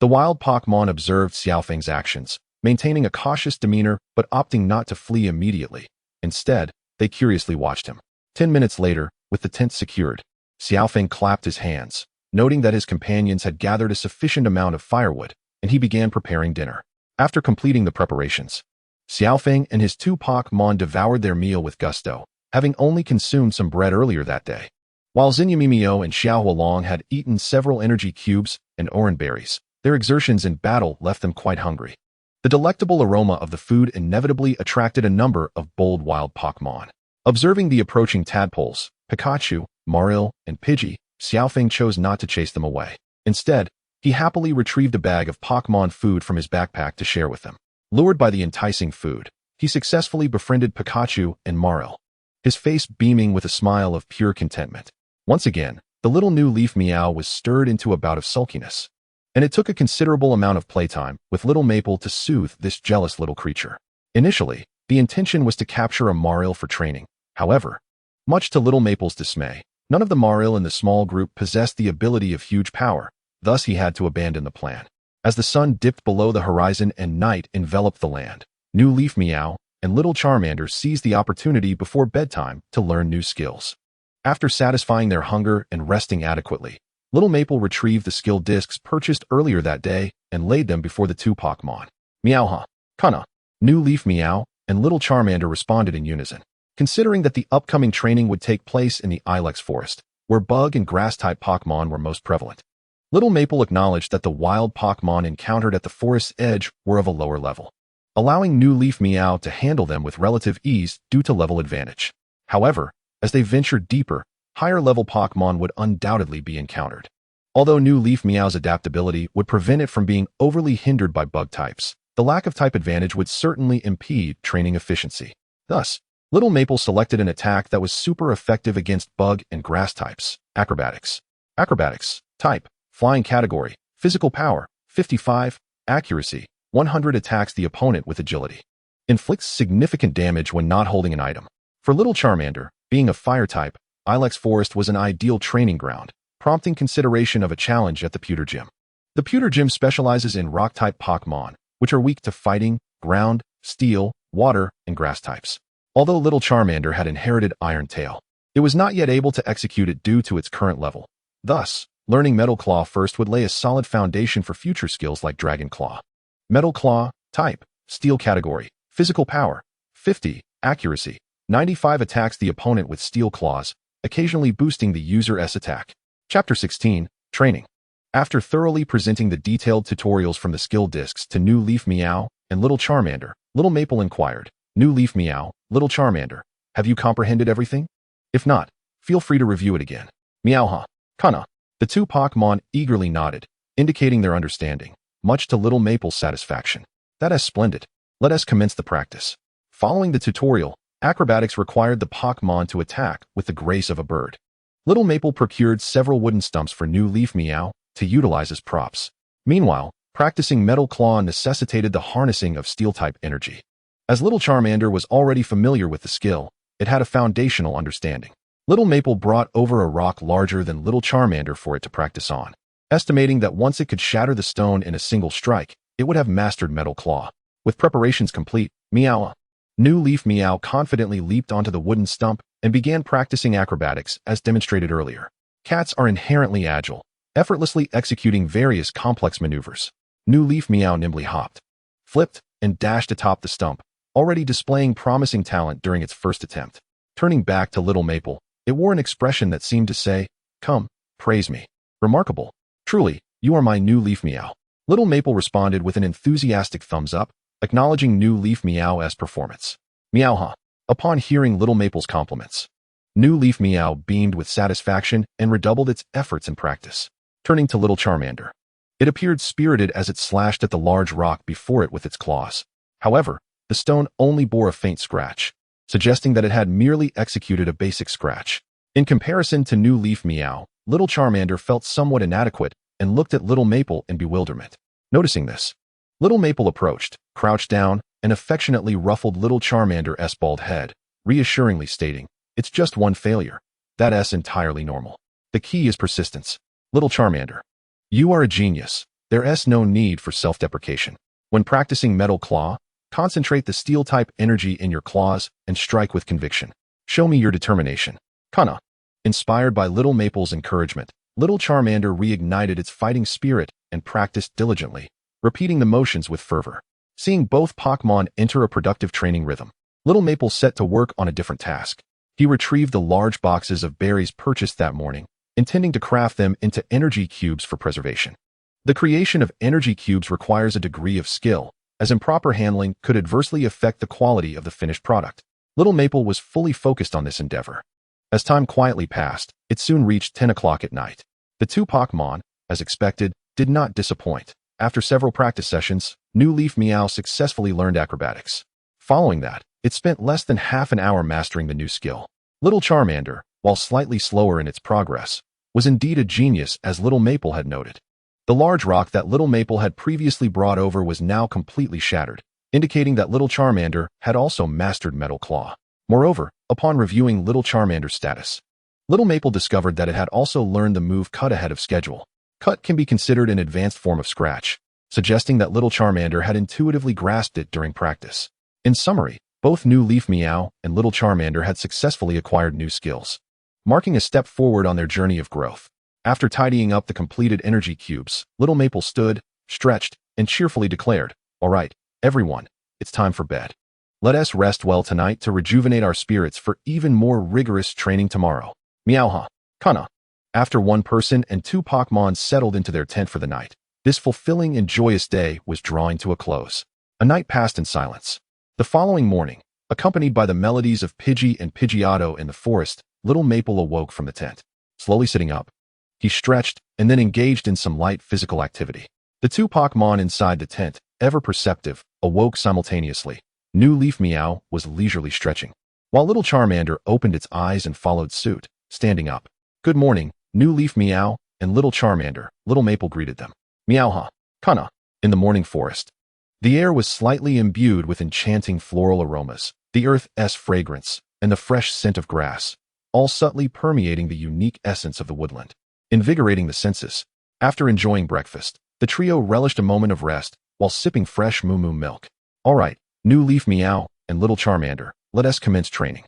A: The wild Pokmon observed Xiaofeng's actions, maintaining a cautious demeanor but opting not to flee immediately. Instead, they curiously watched him. 10 minutes later, with the tent secured, Xiaofeng clapped his hands, noting that his companions had gathered a sufficient amount of firewood, and he began preparing dinner. After completing the preparations, Xiaofeng and his two Pokmon devoured their meal with gusto, having only consumed some bread earlier that day. While Xinyamimio and Xiaolong had eaten several energy cubes and orange berries, their exertions in battle left them quite hungry. The delectable aroma of the food inevitably attracted a number of bold wild Pokmon. Observing the approaching tadpoles, Pikachu, Marill, and Pidgey, Xiaofeng chose not to chase them away. Instead, he happily retrieved a bag of Pokmon food from his backpack to share with them. Lured by the enticing food, he successfully befriended Pikachu and Marill, his face beaming with a smile of pure contentment. Once again, the little new leaf Meow was stirred into a bout of sulkiness, and it took a considerable amount of playtime with Little Maple to soothe this jealous little creature. Initially, the intention was to capture a Marill for training. However, much to Little Maple's dismay, none of the Marill in the small group possessed the ability of huge power, thus he had to abandon the plan. As the sun dipped below the horizon and night enveloped the land, New Leaf Meow and Little Charmander seized the opportunity before bedtime to learn new skills. After satisfying their hunger and resting adequately, Little Maple retrieved the skill discs purchased earlier that day and laid them before the two Pokmon. Meowha. Kana. New Leaf Meow and Little Charmander responded in unison. Considering that the upcoming training would take place in the Ilex Forest, where bug and grass-type Pokmon were most prevalent, Little Maple acknowledged that the wild Pokmon encountered at the forest's edge were of a lower level, allowing New Leaf Meow to handle them with relative ease due to level advantage. However, as they ventured deeper, higher-level Pokmon would undoubtedly be encountered. Although New Leaf Meow's adaptability would prevent it from being overly hindered by bug types, the lack of type advantage would certainly impede training efficiency. Thus, Little Maple selected an attack that was super effective against bug and grass types. Acrobatics. Acrobatics. Type. Flying category. Physical power. 55. Accuracy. 100 attacks the opponent with agility. Inflicts significant damage when not holding an item. For Little Charmander, being a fire type, Ilex Forest was an ideal training ground, prompting consideration of a challenge at the Pewter Gym. The Pewter Gym specializes in rock-type Pokmon, which are weak to fighting, ground, steel, water, and grass types. Although Little Charmander had inherited Iron Tail, it was not yet able to execute it due to its current level. Thus, learning Metal Claw first would lay a solid foundation for future skills like Dragon Claw. Metal Claw. Type. Steel category. Physical power. 50. Accuracy. 95 attacks the opponent with steel claws, occasionally boosting the user's attack. Chapter 16. Training. After thoroughly presenting the detailed tutorials from the skill discs to New Leaf Meow and Little Charmander, Little Maple inquired, New Leaf Meow, Little Charmander, have you comprehended everything? If not, feel free to review it again. Meowha. Kana. The two Pokmon eagerly nodded, indicating their understanding, much to Little Maple's satisfaction. That is splendid. Let us commence the practice. Following the tutorial, acrobatics required the Pokmon to attack with the grace of a bird. Little Maple procured several wooden stumps for New Leaf Meow to utilize as props. Meanwhile, practicing Metal Claw necessitated the harnessing of Steel-type energy. As Little Charmander was already familiar with the skill, it had a foundational understanding. Little Maple brought over a rock larger than Little Charmander for it to practice on, estimating that once it could shatter the stone in a single strike, it would have mastered Metal Claw. With preparations complete, Meow. New Leaf Meow confidently leaped onto the wooden stump and began practicing acrobatics as demonstrated earlier. Cats are inherently agile, effortlessly executing various complex maneuvers. New Leaf Meow nimbly hopped, flipped, and dashed atop the stump, already displaying promising talent during its first attempt. Turning back to Little Maple, it wore an expression that seemed to say, "Come, praise me. Remarkable. Truly, you are my New Leaf Meow." Little Maple responded with an enthusiastic thumbs up, acknowledging New Leaf Meow's performance. Meowha. Upon hearing Little Maple's compliments, New Leaf Meow beamed with satisfaction and redoubled its efforts in practice. Turning to Little Charmander, it appeared spirited as it slashed at the large rock before it with its claws. However, the stone only bore a faint scratch, suggesting that it had merely executed a basic scratch. In comparison to New Leaf Meow, Little Charmander felt somewhat inadequate and looked at Little Maple in bewilderment. Noticing this, Little Maple approached, crouched down, and affectionately ruffled Little Charmander's bald head, reassuringly stating, "It's just one failure. That's entirely normal. The key is persistence. Little Charmander, you are a genius. There's no need for self-deprecation. When practicing Metal Claw, concentrate the Steel-type energy in your claws and strike with conviction. Show me your determination." Kana. Inspired by Little Maple's encouragement, Little Charmander reignited its fighting spirit and practiced diligently, repeating the motions with fervor. Seeing both Pokmon enter a productive training rhythm, Little Maple set to work on a different task. He retrieved the large boxes of berries purchased that morning, intending to craft them into energy cubes for preservation. The creation of energy cubes requires a degree of skill, as improper handling could adversely affect the quality of the finished product. Little Maple was fully focused on this endeavor. As time quietly passed, it soon reached 10 o'clock at night. The two Pokmon, as expected, did not disappoint. After several practice sessions, New Leaf Meow successfully learned acrobatics. Following that, it spent less than half an hour mastering the new skill. Little Charmander, while slightly slower in its progress, was indeed a genius as Little Maple had noted. The large rock that Little Maple had previously brought over was now completely shattered, indicating that Little Charmander had also mastered Metal Claw. Moreover, upon reviewing Little Charmander's status, Little Maple discovered that it had also learned the move Cut ahead of schedule. Cut can be considered an advanced form of Scratch, suggesting that Little Charmander had intuitively grasped it during practice. In summary, both New Leaf Meow and Little Charmander had successfully acquired new skills, marking a step forward on their journey of growth. After tidying up the completed energy cubes, Little Maple stood, stretched, and cheerfully declared, "All right, everyone, it's time for bed. Let us rest well tonight to rejuvenate our spirits for even more rigorous training tomorrow." Meowha. Kana. After one person and two Pokmon settled into their tent for the night, this fulfilling and joyous day was drawing to a close. A night passed in silence. The following morning, accompanied by the melodies of Pidgey and Pidgeotto in the forest, Little Maple awoke from the tent. Slowly sitting up, he stretched and then engaged in some light physical activity. The two Pokmon inside the tent, ever perceptive, awoke simultaneously. New Leaf Meow was leisurely stretching. while little Charmander opened its eyes and followed suit, standing up. Good morning, New Leaf Meow, and little Charmander, Little Maple greeted them. Meowha, Kana, in the morning forest. The air was slightly imbued with enchanting floral aromas, the earth's fragrance, and the fresh scent of grass, all subtly permeating the unique essence of the woodland, invigorating the senses. After enjoying breakfast, the trio relished a moment of rest while sipping fresh moo milk. All right, New Leaf Meow and little Charmander, let us commence training.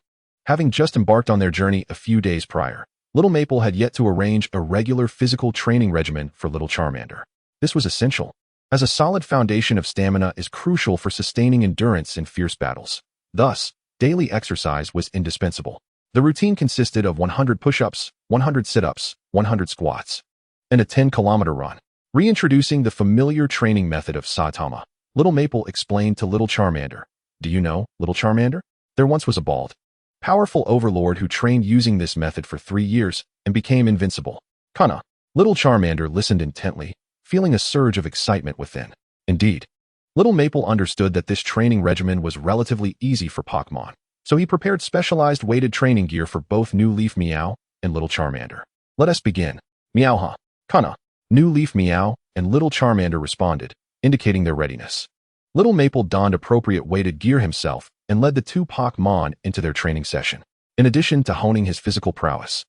A: Having just embarked on their journey a few days prior, Little Maple had yet to arrange a regular physical training regimen for little Charmander. This was essential, as a solid foundation of stamina is crucial for sustaining endurance in fierce battles. Thus, daily exercise was indispensable. The routine consisted of 100 push-ups, 100 sit-ups, 100 squats, and a 10-kilometer run. Reintroducing the familiar training method of Saitama, Little Maple explained to little Charmander. Do you know, little Charmander? There once was a bald, powerful overlord who trained using this method for 3 years and became invincible. Kana. Little Charmander listened intently, feeling a surge of excitement within. Indeed, Little Maple understood that this training regimen was relatively easy for Pokmon, so he prepared specialized weighted training gear for both New Leaf Meow and little Charmander. Let us begin. Meowha, Kana. New Leaf Meow and little Charmander responded, indicating their readiness. Little Maple donned appropriate weighted gear himself and led the two Pokmon into their training session. In addition to honing his physical prowess,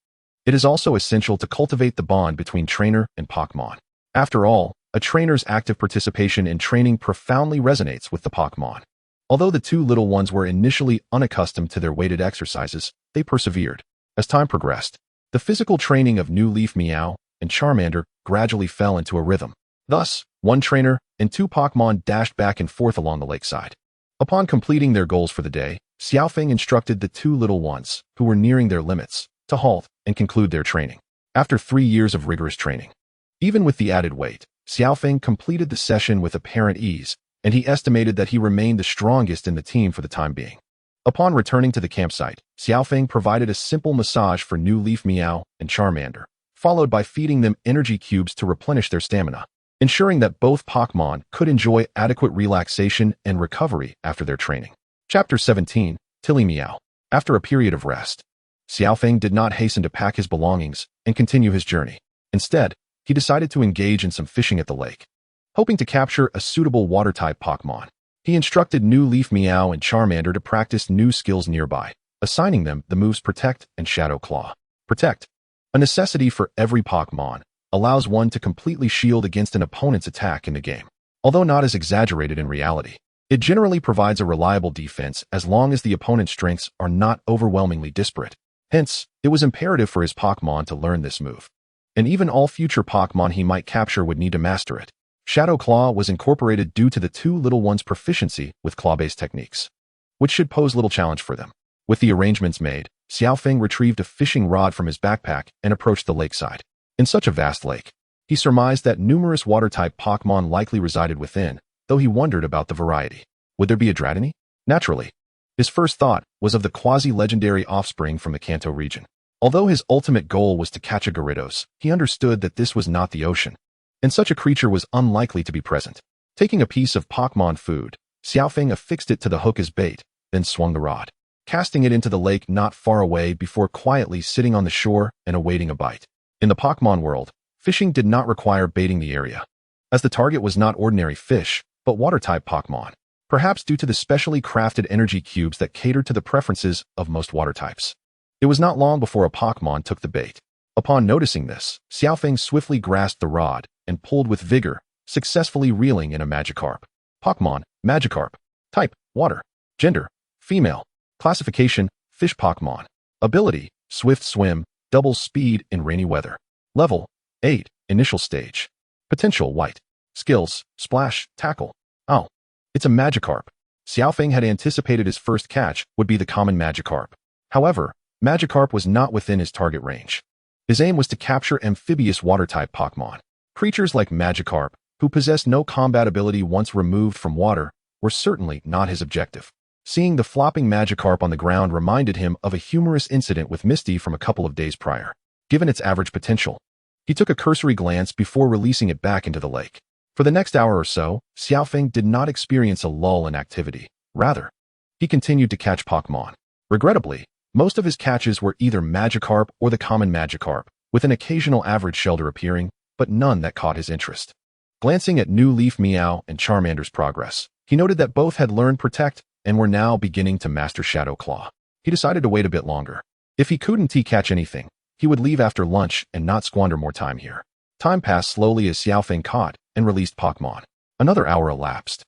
A: it is also essential to cultivate the bond between trainer and Pokmon. After all, a trainer's active participation in training profoundly resonates with the Pokmon. Although the two little ones were initially unaccustomed to their weighted exercises, they persevered. As time progressed, the physical training of New Leaf Meow and Charmander gradually fell into a rhythm. Thus, one trainer and two Pokmon dashed back and forth along the lakeside. Upon completing their goals for the day, Xiaofeng instructed the two little ones, who were nearing their limits, to halt and conclude their training. After 3 years of rigorous training, even with the added weight, Xiaofeng completed the session with apparent ease, and he estimated that he remained the strongest in the team for the time being. Upon returning to the campsite, Xiaofeng provided a simple massage for New Leaf Meow and Charmander, followed by feeding them energy cubes to replenish their stamina, ensuring that both Pokmon could enjoy adequate relaxation and recovery after their training. Chapter 17, Tilly Meow. After a period of rest, Xiaofeng did not hasten to pack his belongings and continue his journey. Instead, he decided to engage in some fishing at the lake. Hoping to capture a suitable water-type Pokmon, he instructed New Leaf Meow and Charmander to practice new skills nearby, assigning them the moves Protect and Shadow Claw. Protect, a necessity for every Pokmon, allows one to completely shield against an opponent's attack in the game. Although not as exaggerated in reality, it generally provides a reliable defense as long as the opponent's strengths are not overwhelmingly disparate. Hence, it was imperative for his Pokmon to learn this move. And even all future Pokmon he might capture would need to master it. Shadow Claw was incorporated due to the two little ones' proficiency with claw-based techniques, which should pose little challenge for them. With the arrangements made, Xiaofeng retrieved a fishing rod from his backpack and approached the lakeside. In such a vast lake, he surmised that numerous water-type Pokmon likely resided within, though he wondered about the variety. Would there be a Dratini? Naturally. His first thought was of the quasi-legendary offspring from the Kanto region. Although his ultimate goal was to catch a Gyarados, he understood that this was not the ocean, and such a creature was unlikely to be present. Taking a piece of Pokmon food, Xiaofeng affixed it to the hook as bait, then swung the rod, casting it into the lake not far away before quietly sitting on the shore and awaiting a bite. In the Pokmon world, fishing did not require baiting the area, as the target was not ordinary fish, but water-type Pokmon, perhaps due to the specially crafted energy cubes that catered to the preferences of most water types. It was not long before a Pokmon took the bait. Upon noticing this, Xiaofeng swiftly grasped the rod and pulled with vigor, successfully reeling in a Magikarp. Pokmon, Magikarp. Type, water. Gender, female. Classification, fish Pokmon. Ability, swift swim, double speed in rainy weather. Level, 8, initial stage. Potential, white. Skills, splash, tackle. Oh, it's a Magikarp. Xiaofeng had anticipated his first catch would be the common Magikarp. However, Magikarp was not within his target range. His aim was to capture amphibious water-type Pokmon. Creatures like Magikarp, who possessed no combat ability once removed from water, were certainly not his objective. Seeing the flopping Magikarp on the ground reminded him of a humorous incident with Misty from a couple of days prior. Given its average potential, he took a cursory glance before releasing it back into the lake. For the next hour or so, Xiaofeng did not experience a lull in activity. Rather, he continued to catch Pokmon. Regrettably, most of his catches were either Magikarp or the common Magikarp, with an occasional average Shellder appearing, but none that caught his interest. Glancing at New Leaf Meow and Charmander's progress, he noted that both had learned Protect and were now beginning to master Shadow Claw. He decided to wait a bit longer. If he couldn't catch anything, he would leave after lunch and not squander more time here. Time passed slowly as Xiao Feng caught and released Pokmon. Another hour elapsed,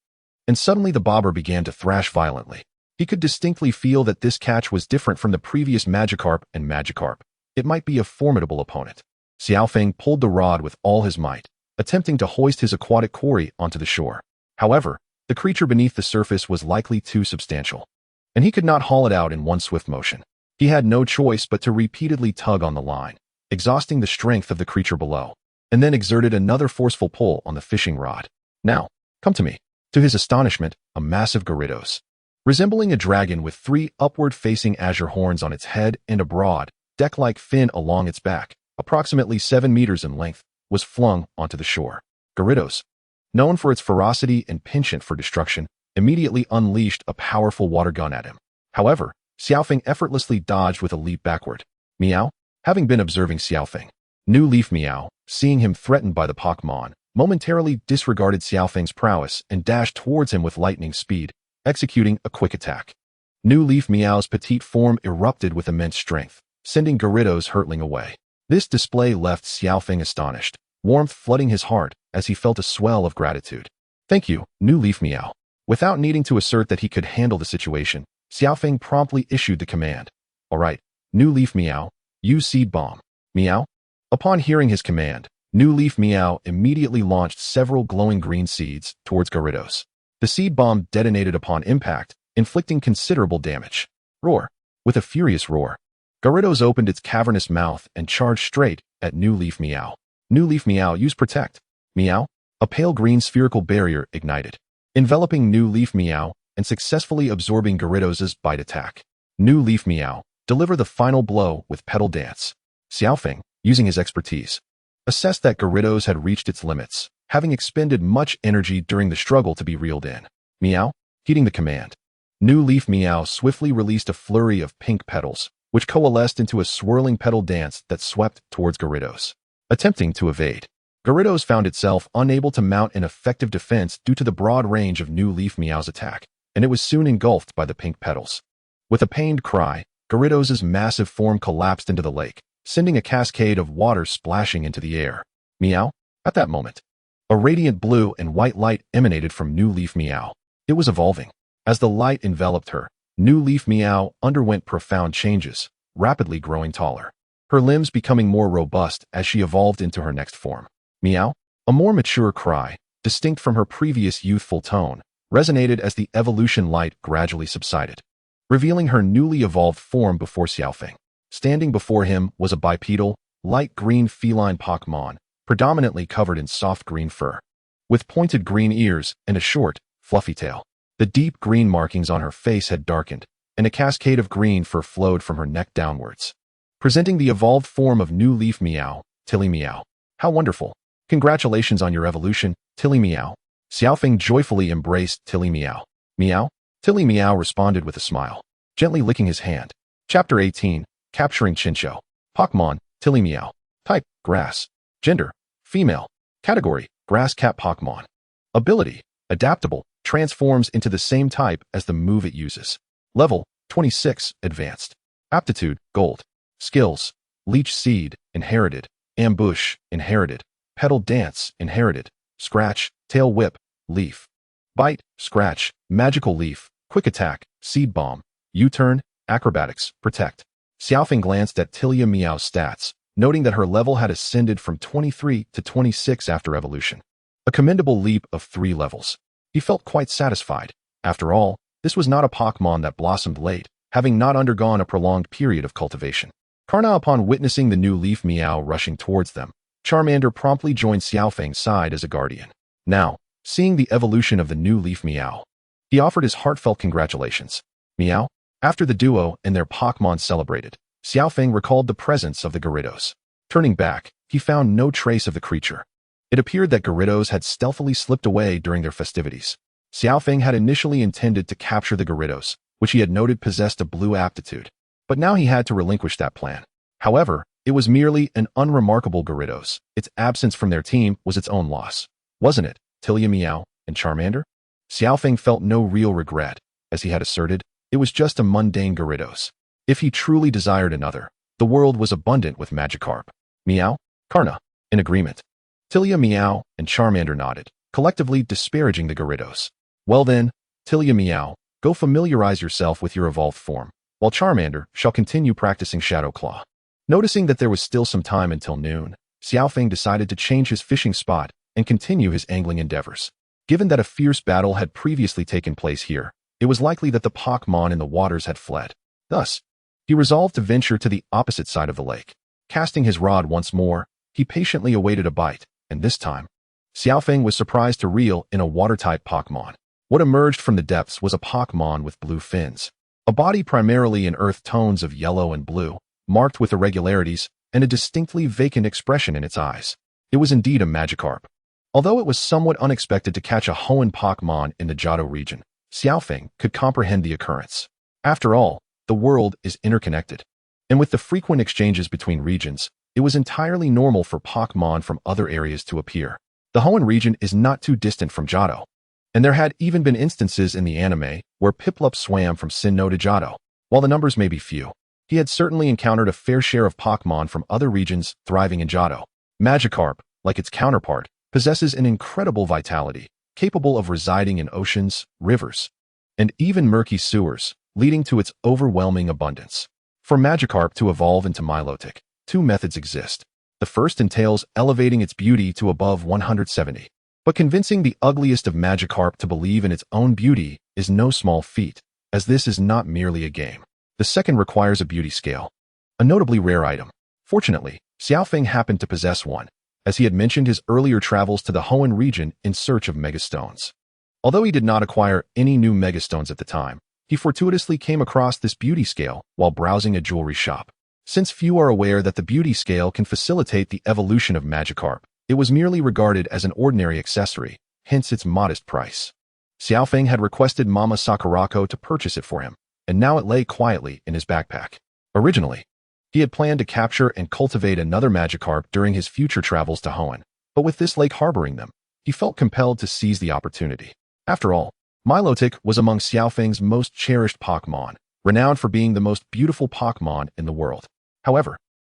A: and suddenly the bobber began to thrash violently. He could distinctly feel that this catch was different from the previous Magikarp and Magikarp. It might be a formidable opponent. Xiao Feng pulled the rod with all his might, attempting to hoist his aquatic quarry onto the shore. However, the creature beneath the surface was likely too substantial, and he could not haul it out in one swift motion. He had no choice but to repeatedly tug on the line, exhausting the strength of the creature below, and then exerted another forceful pull on the fishing rod. Now, come to me. To his astonishment, a massive Gyarados, resembling a dragon with 3 upward-facing azure horns on its head and a broad, deck-like fin along its back, approximately 7 meters in length, was flung onto the shore. Gyarados, known for its ferocity and penchant for destruction, immediately unleashed a powerful water gun at him. However, Xiao Feng effortlessly dodged with a leap backward. Meow, having been observing Xiao Feng, New Leaf Meow, seeing him threatened by the Pokmon, momentarily disregarded Xiao Feng's prowess and dashed towards him with lightning speed, executing a quick attack. New Leaf Meow's petite form erupted with immense strength, sending Gyarados hurtling away. This display left Xiao Feng astonished, warmth flooding his heart as he felt a swell of gratitude. Thank you, New Leaf Meow. Without needing to assert that he could handle the situation, Xiao Feng promptly issued the command. All right, New Leaf Meow, use Seed Bomb. Meow? Upon hearing his command, New Leaf Meow immediately launched several glowing green seeds towards Gyarados. The seed bomb detonated upon impact, inflicting considerable damage. Roar! With a furious roar, Gyarados opened its cavernous mouth and charged straight at New Leaf Meow. New Leaf Meow, use Protect. Meow? A pale green spherical barrier ignited, enveloping New Leaf Meow and successfully absorbing Gyarados' bite attack. New Leaf Meow, deliver the final blow with Petal Dance. Xiao Feng, using his expertise, assessed that Gyarados had reached its limits, having expended much energy during the struggle to be reeled in. Meow, heeding the command, New Leaf Meow swiftly released a flurry of pink petals, which coalesced into a swirling petal dance that swept towards Gyarados. Attempting to evade, Gyarados found itself unable to mount an effective defense due to the broad range of New Leaf Meow's attack, and it was soon engulfed by the pink petals. With a pained cry, Gyarados' massive form collapsed into the lake, sending a cascade of water splashing into the air. Meow? At that moment, a radiant blue and white light emanated from New Leaf Meow. It was evolving. As the light enveloped her, New Leaf Meow underwent profound changes, rapidly growing taller, her limbs becoming more robust as she evolved into her next form. Meow? A more mature cry, distinct from her previous youthful tone, resonated as the evolution light gradually subsided, revealing her newly evolved form before Xiao Feng. Standing before him was a bipedal, light green feline Pokmon, predominantly covered in soft green fur, with pointed green ears and a short, fluffy tail. The deep green markings on her face had darkened, and a cascade of green fur flowed from her neck downwards, presenting the evolved form of New Leaf Meow, Tilly Meow. How wonderful! Congratulations on your evolution, Tilly Meow. Xiao Feng joyfully embraced Tilly Meow. Meow? Tilly Meow responded with a smile, gently licking his hand. Chapter 18, Capturing Chinchou. Pokmon, Tilly Meow. Type, Grass. Gender, Female. Category, Grass Cat Pokmon. Ability, Adaptable, transforms into the same type as the move it uses. Level, 26, Advanced. Aptitude, Gold. Skills, Leech Seed, Inherited. Ambush, Inherited. Petal Dance, Inherited. Scratch, Tail Whip, Leaf. Bite, Scratch, Magical Leaf, Quick Attack, Seed Bomb, U-Turn, Acrobatics, Protect. Xiao Feng glanced at Tilly Meow's stats, noting that her level had ascended from 23 to 26 after evolution. A commendable leap of 3 levels. He felt quite satisfied. After all, this was not a Pokemon that blossomed late, having not undergone a prolonged period of cultivation. Karna, upon witnessing the New Leaf Meow rushing towards them, Charmander promptly joined Xiao Feng's side as a guardian. Now, seeing the evolution of the New Leaf Meow, he offered his heartfelt congratulations. Meow? After the duo and their Pokemon celebrated, Xiao Feng recalled the presence of the Gyarados. Turning back, he found no trace of the creature. It appeared that Gyarados had stealthily slipped away during their festivities. Xiao Feng had initially intended to capture the Gyarados, which he had noted possessed a blue aptitude. But now he had to relinquish that plan. However, it was merely an unremarkable Gyarados. Its absence from their team was its own loss. Wasn't it, Tilia Meow and Charmander? Xiao Feng felt no real regret. As he had asserted, it was just a mundane Gyarados. If he truly desired another, the world was abundant with Magikarp. Meow? Karna. In agreement. Tilia Meow and Charmander nodded, collectively disparaging the Gyarados. Well then, Tilia Meow, go familiarize yourself with your evolved form, while Charmander shall continue practicing Shadow Claw. Noticing that there was still some time until noon, Xiao Feng decided to change his fishing spot and continue his angling endeavors. Given that a fierce battle had previously taken place here, it was likely that the Pokmon in the waters had fled. Thus, he resolved to venture to the opposite side of the lake. Casting his rod once more, he patiently awaited a bite, and this time, Xiao Feng was surprised to reel in a water-type Pokmon. What emerged from the depths was a Pokmon with blue fins. A body primarily in earth tones of yellow and blue, marked with irregularities and a distinctly vacant expression in its eyes. It was indeed a Magikarp. Although it was somewhat unexpected to catch a Hoenn Pokmon in the Johto region, Xiao Feng could comprehend the occurrence. After all, the world is interconnected. And with the frequent exchanges between regions, it was entirely normal for Pokmon from other areas to appear. The Hoenn region is not too distant from Johto, and there had even been instances in the anime where Piplup swam from Sinnoh to Johto. While the numbers may be few, he had certainly encountered a fair share of Pokmon from other regions thriving in Johto. Magikarp, like its counterpart, possesses an incredible vitality, capable of residing in oceans, rivers, and even murky sewers, leading to its overwhelming abundance. For Magikarp to evolve into Milotic, two methods exist. The first entails elevating its beauty to above 170. But convincing the ugliest of Magikarp to believe in its own beauty is no small feat, as this is not merely a game. The second requires a beauty scale, a notably rare item. Fortunately, Xiao Feng happened to possess one, as he had mentioned his earlier travels to the Hoenn region in search of Megastones. Although he did not acquire any new Megastones at the time, he fortuitously came across this beauty scale while browsing a jewelry shop. Since few are aware that the beauty scale can facilitate the evolution of Magikarp, it was merely regarded as an ordinary accessory, hence its modest price. Xiao Feng had requested Mama Sakurako to purchase it for him, and now it lay quietly in his backpack. Originally, he had planned to capture and cultivate another Magikarp during his future travels to Hoenn, but with this lake harboring them, he felt compelled to seize the opportunity. After all, Milotic was among Xiao Feng's most cherished Pokmon, renowned for being the most beautiful Pokmon in the world. However,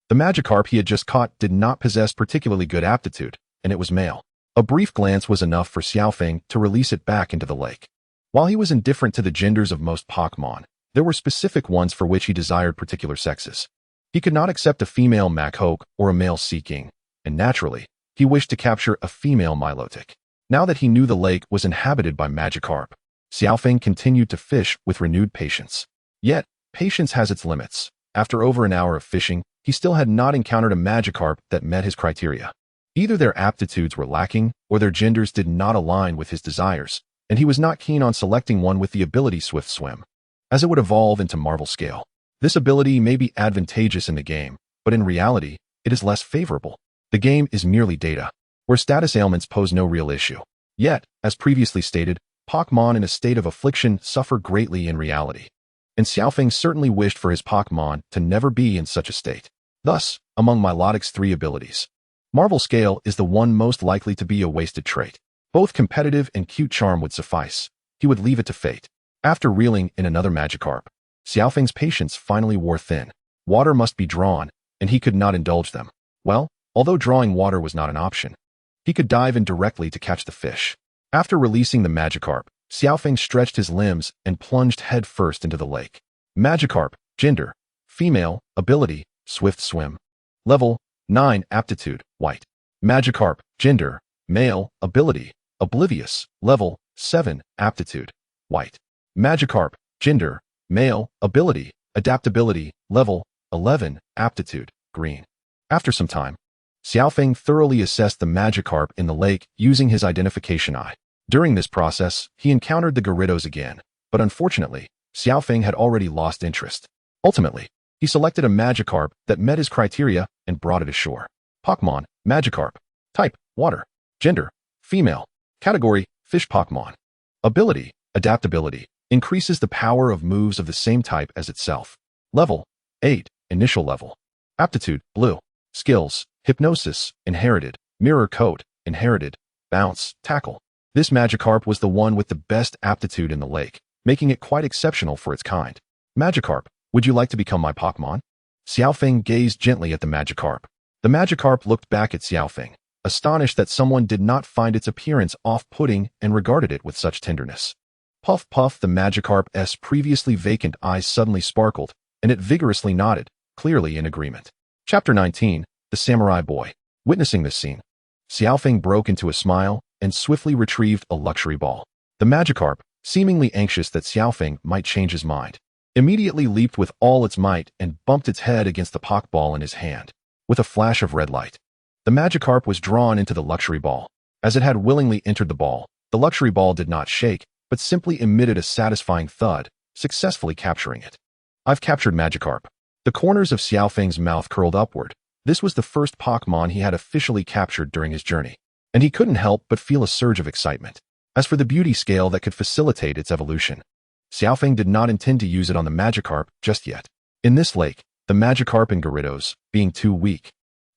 A: the Magikarp he had just caught did not possess particularly good aptitude, and it was male. A brief glance was enough for Xiao Feng to release it back into the lake. While he was indifferent to the genders of most Pokmon, there were specific ones for which he desired particular sexes. He could not accept a female Machoke or a male Seaking, and naturally, he wished to capture a female Milotic. Now that he knew the lake was inhabited by Magikarp, Xiao Feng continued to fish with renewed patience. Yet, patience has its limits. After over an hour of fishing, he still had not encountered a Magikarp that met his criteria. Either their aptitudes were lacking, or their genders did not align with his desires, and he was not keen on selecting one with the ability Swift Swim, as it would evolve into Marvel Scale. This ability may be advantageous in the game, but in reality, it is less favorable. The game is merely data, where status ailments pose no real issue. Yet, as previously stated, Pokmon in a state of affliction suffer greatly in reality, and Xiao Feng certainly wished for his Pokmon to never be in such a state. Thus, among Milotic's 3 abilities, Marvel Scale is the one most likely to be a wasted trait. Both competitive and cute charm would suffice. He would leave it to fate. After reeling in another Magikarp, Xiao Feng's patience finally wore thin. Water must be drawn, and he could not indulge them. Well, although drawing water was not an option, he could dive in directly to catch the fish. After releasing the Magikarp, Xiao Feng stretched his limbs and plunged headfirst into the lake. Magikarp, gender, female, ability, Swift Swim. Level, 9, aptitude, white. Magikarp, gender, male, ability, oblivious. Level, 7, aptitude, white. Magikarp, gender, male, ability, adaptability. Level, 11, aptitude, green. After some time, Xiao Feng thoroughly assessed the Magikarp in the lake using his identification eye. During this process, he encountered the Gyarados again, but unfortunately, Xiao Feng had already lost interest. Ultimately, he selected a Magikarp that met his criteria and brought it ashore. Pokmon, Magikarp. Type, water. Gender, female. Category, fish Pokmon. Ability, adaptability. Increases the power of moves of the same type as itself. Level 8. Initial level. Aptitude, blue. Skills, hypnosis, inherited. Mirror coat, inherited. Bounce, tackle. This Magikarp was the one with the best aptitude in the lake, making it quite exceptional for its kind. Magikarp, would you like to become my Pokmon? Xiaofeng gazed gently at the Magikarp. The Magikarp looked back at Xiaofeng, astonished that someone did not find its appearance off-putting and regarded it with such tenderness. Puff puff, the Magikarp's previously vacant eyes suddenly sparkled, and it vigorously nodded, clearly in agreement. Chapter 19, The Samurai Boy. Witnessing this scene, Xiaofeng broke into a smile and swiftly retrieved a luxury ball. The Magikarp, seemingly anxious that Xiaofeng might change his mind, immediately leaped with all its might and bumped its head against the Pokeball in his hand. With a flash of red light, the Magikarp was drawn into the luxury ball. As it had willingly entered the ball, the luxury ball did not shake, but simply emitted a satisfying thud, successfully capturing it. I've captured Magikarp. The corners of Xiaofeng's mouth curled upward. This was the first Pokemon he had officially captured during his journey, and he couldn't help but feel a surge of excitement. As for the beauty scale that could facilitate its evolution, Xiaofeng did not intend to use it on the Magikarp just yet. In this lake, the Magikarp and Gyarados, being too weak,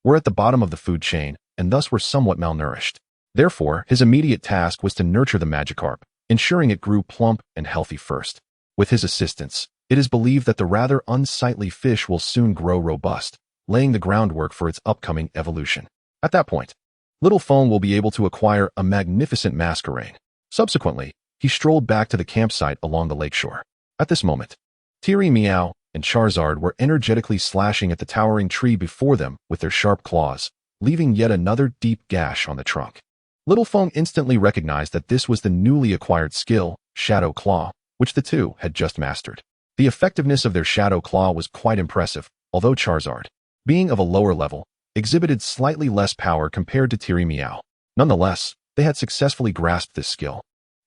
A: were at the bottom of the food chain and thus were somewhat malnourished. Therefore, his immediate task was to nurture the Magikarp, ensuring it grew plump and healthy first. With his assistance, it is believed that the rather unsightly fish will soon grow robust, laying the groundwork for its upcoming evolution. At that point, Little Feng will be able to acquire a magnificent Masquerain. Subsequently, he strolled back to the campsite along the lakeshore. At this moment, Tiri Meow and Charizard were energetically slashing at the towering tree before them with their sharp claws, leaving yet another deep gash on the trunk. Little Feng instantly recognized that this was the newly acquired skill, Shadow Claw, which the two had just mastered. The effectiveness of their Shadow Claw was quite impressive, although Charizard, being of a lower level, exhibited slightly less power compared to Tiri Meow. Nonetheless, they had successfully grasped this skill,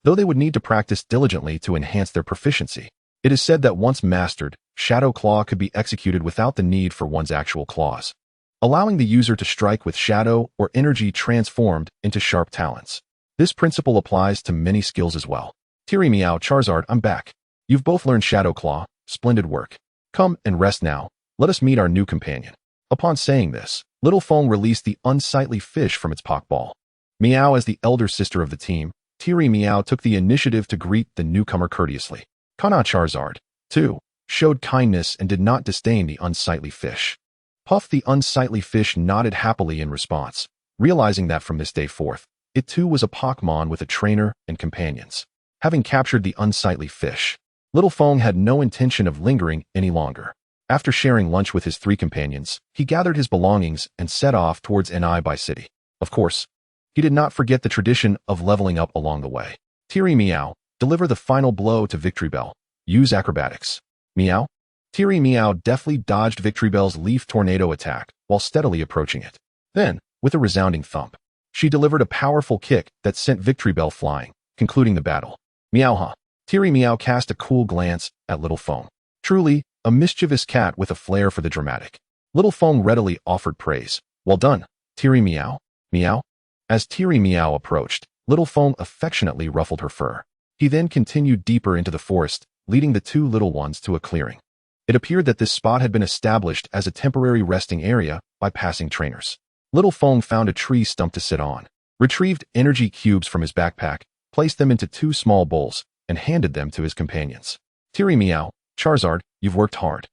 A: though they would need to practice diligently to enhance their proficiency. It is said that once mastered, Shadow Claw could be executed without the need for one's actual claws, allowing the user to strike with shadow or energy transformed into sharp talons. This principle applies to many skills as well. Tiri Meow, Charizard, I'm back. You've both learned Shadow Claw. Splendid work. Come and rest now. Let us meet our new companion. Upon saying this, Little Feng released the unsightly fish from its Pokeball. Meow, as the elder sister of the team, Tiri Meow took the initiative to greet the newcomer courteously. Kana Charizard, too, showed kindness and did not disdain the unsightly fish. Puff, the unsightly fish, nodded happily in response, realizing that from this day forth, it too was a Pokemon with a trainer and companions. Having captured the unsightly fish, Little Feng had no intention of lingering any longer. After sharing lunch with his three companions, he gathered his belongings and set off towards Nibai City. Of course, he did not forget the tradition of leveling up along the way. Tiri Meow, deliver the final blow to Victory Bell. Use acrobatics. Meow. Tiri Meow deftly dodged Victory Bell's leaf tornado attack while steadily approaching it. Then, with a resounding thump, she delivered a powerful kick that sent Victory Bell flying, concluding the battle. Meowha. Tiri Meow cast a cool glance at Little Feng. Truly, a mischievous cat with a flair for the dramatic. Little Feng readily offered praise. Well done, Tiri Meow. Meow. As Tiri Meow approached, Little Feng affectionately ruffled her fur. He then continued deeper into the forest, leading the two little ones to a clearing. It appeared that this spot had been established as a temporary resting area by passing trainers. Little Feng found a tree stump to sit on, retrieved energy cubes from his backpack, placed them into two small bowls, and handed them to his companions. Tiri Meow, Charizard, you've worked hard.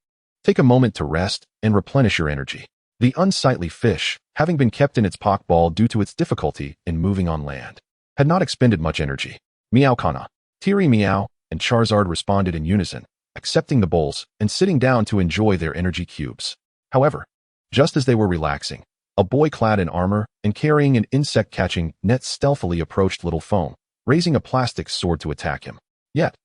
A: Take a moment to rest and replenish your energy. The unsightly fish, having been kept in its Pokeball due to its difficulty in moving on land, had not expended much energy. Meow Kana. Tiri Meow and Charizard responded in unison, accepting the bowls and sitting down to enjoy their energy cubes. However, just as they were relaxing, a boy clad in armor and carrying an insect-catching net stealthily approached Little Feng, raising a plastic sword to attack him. Yet,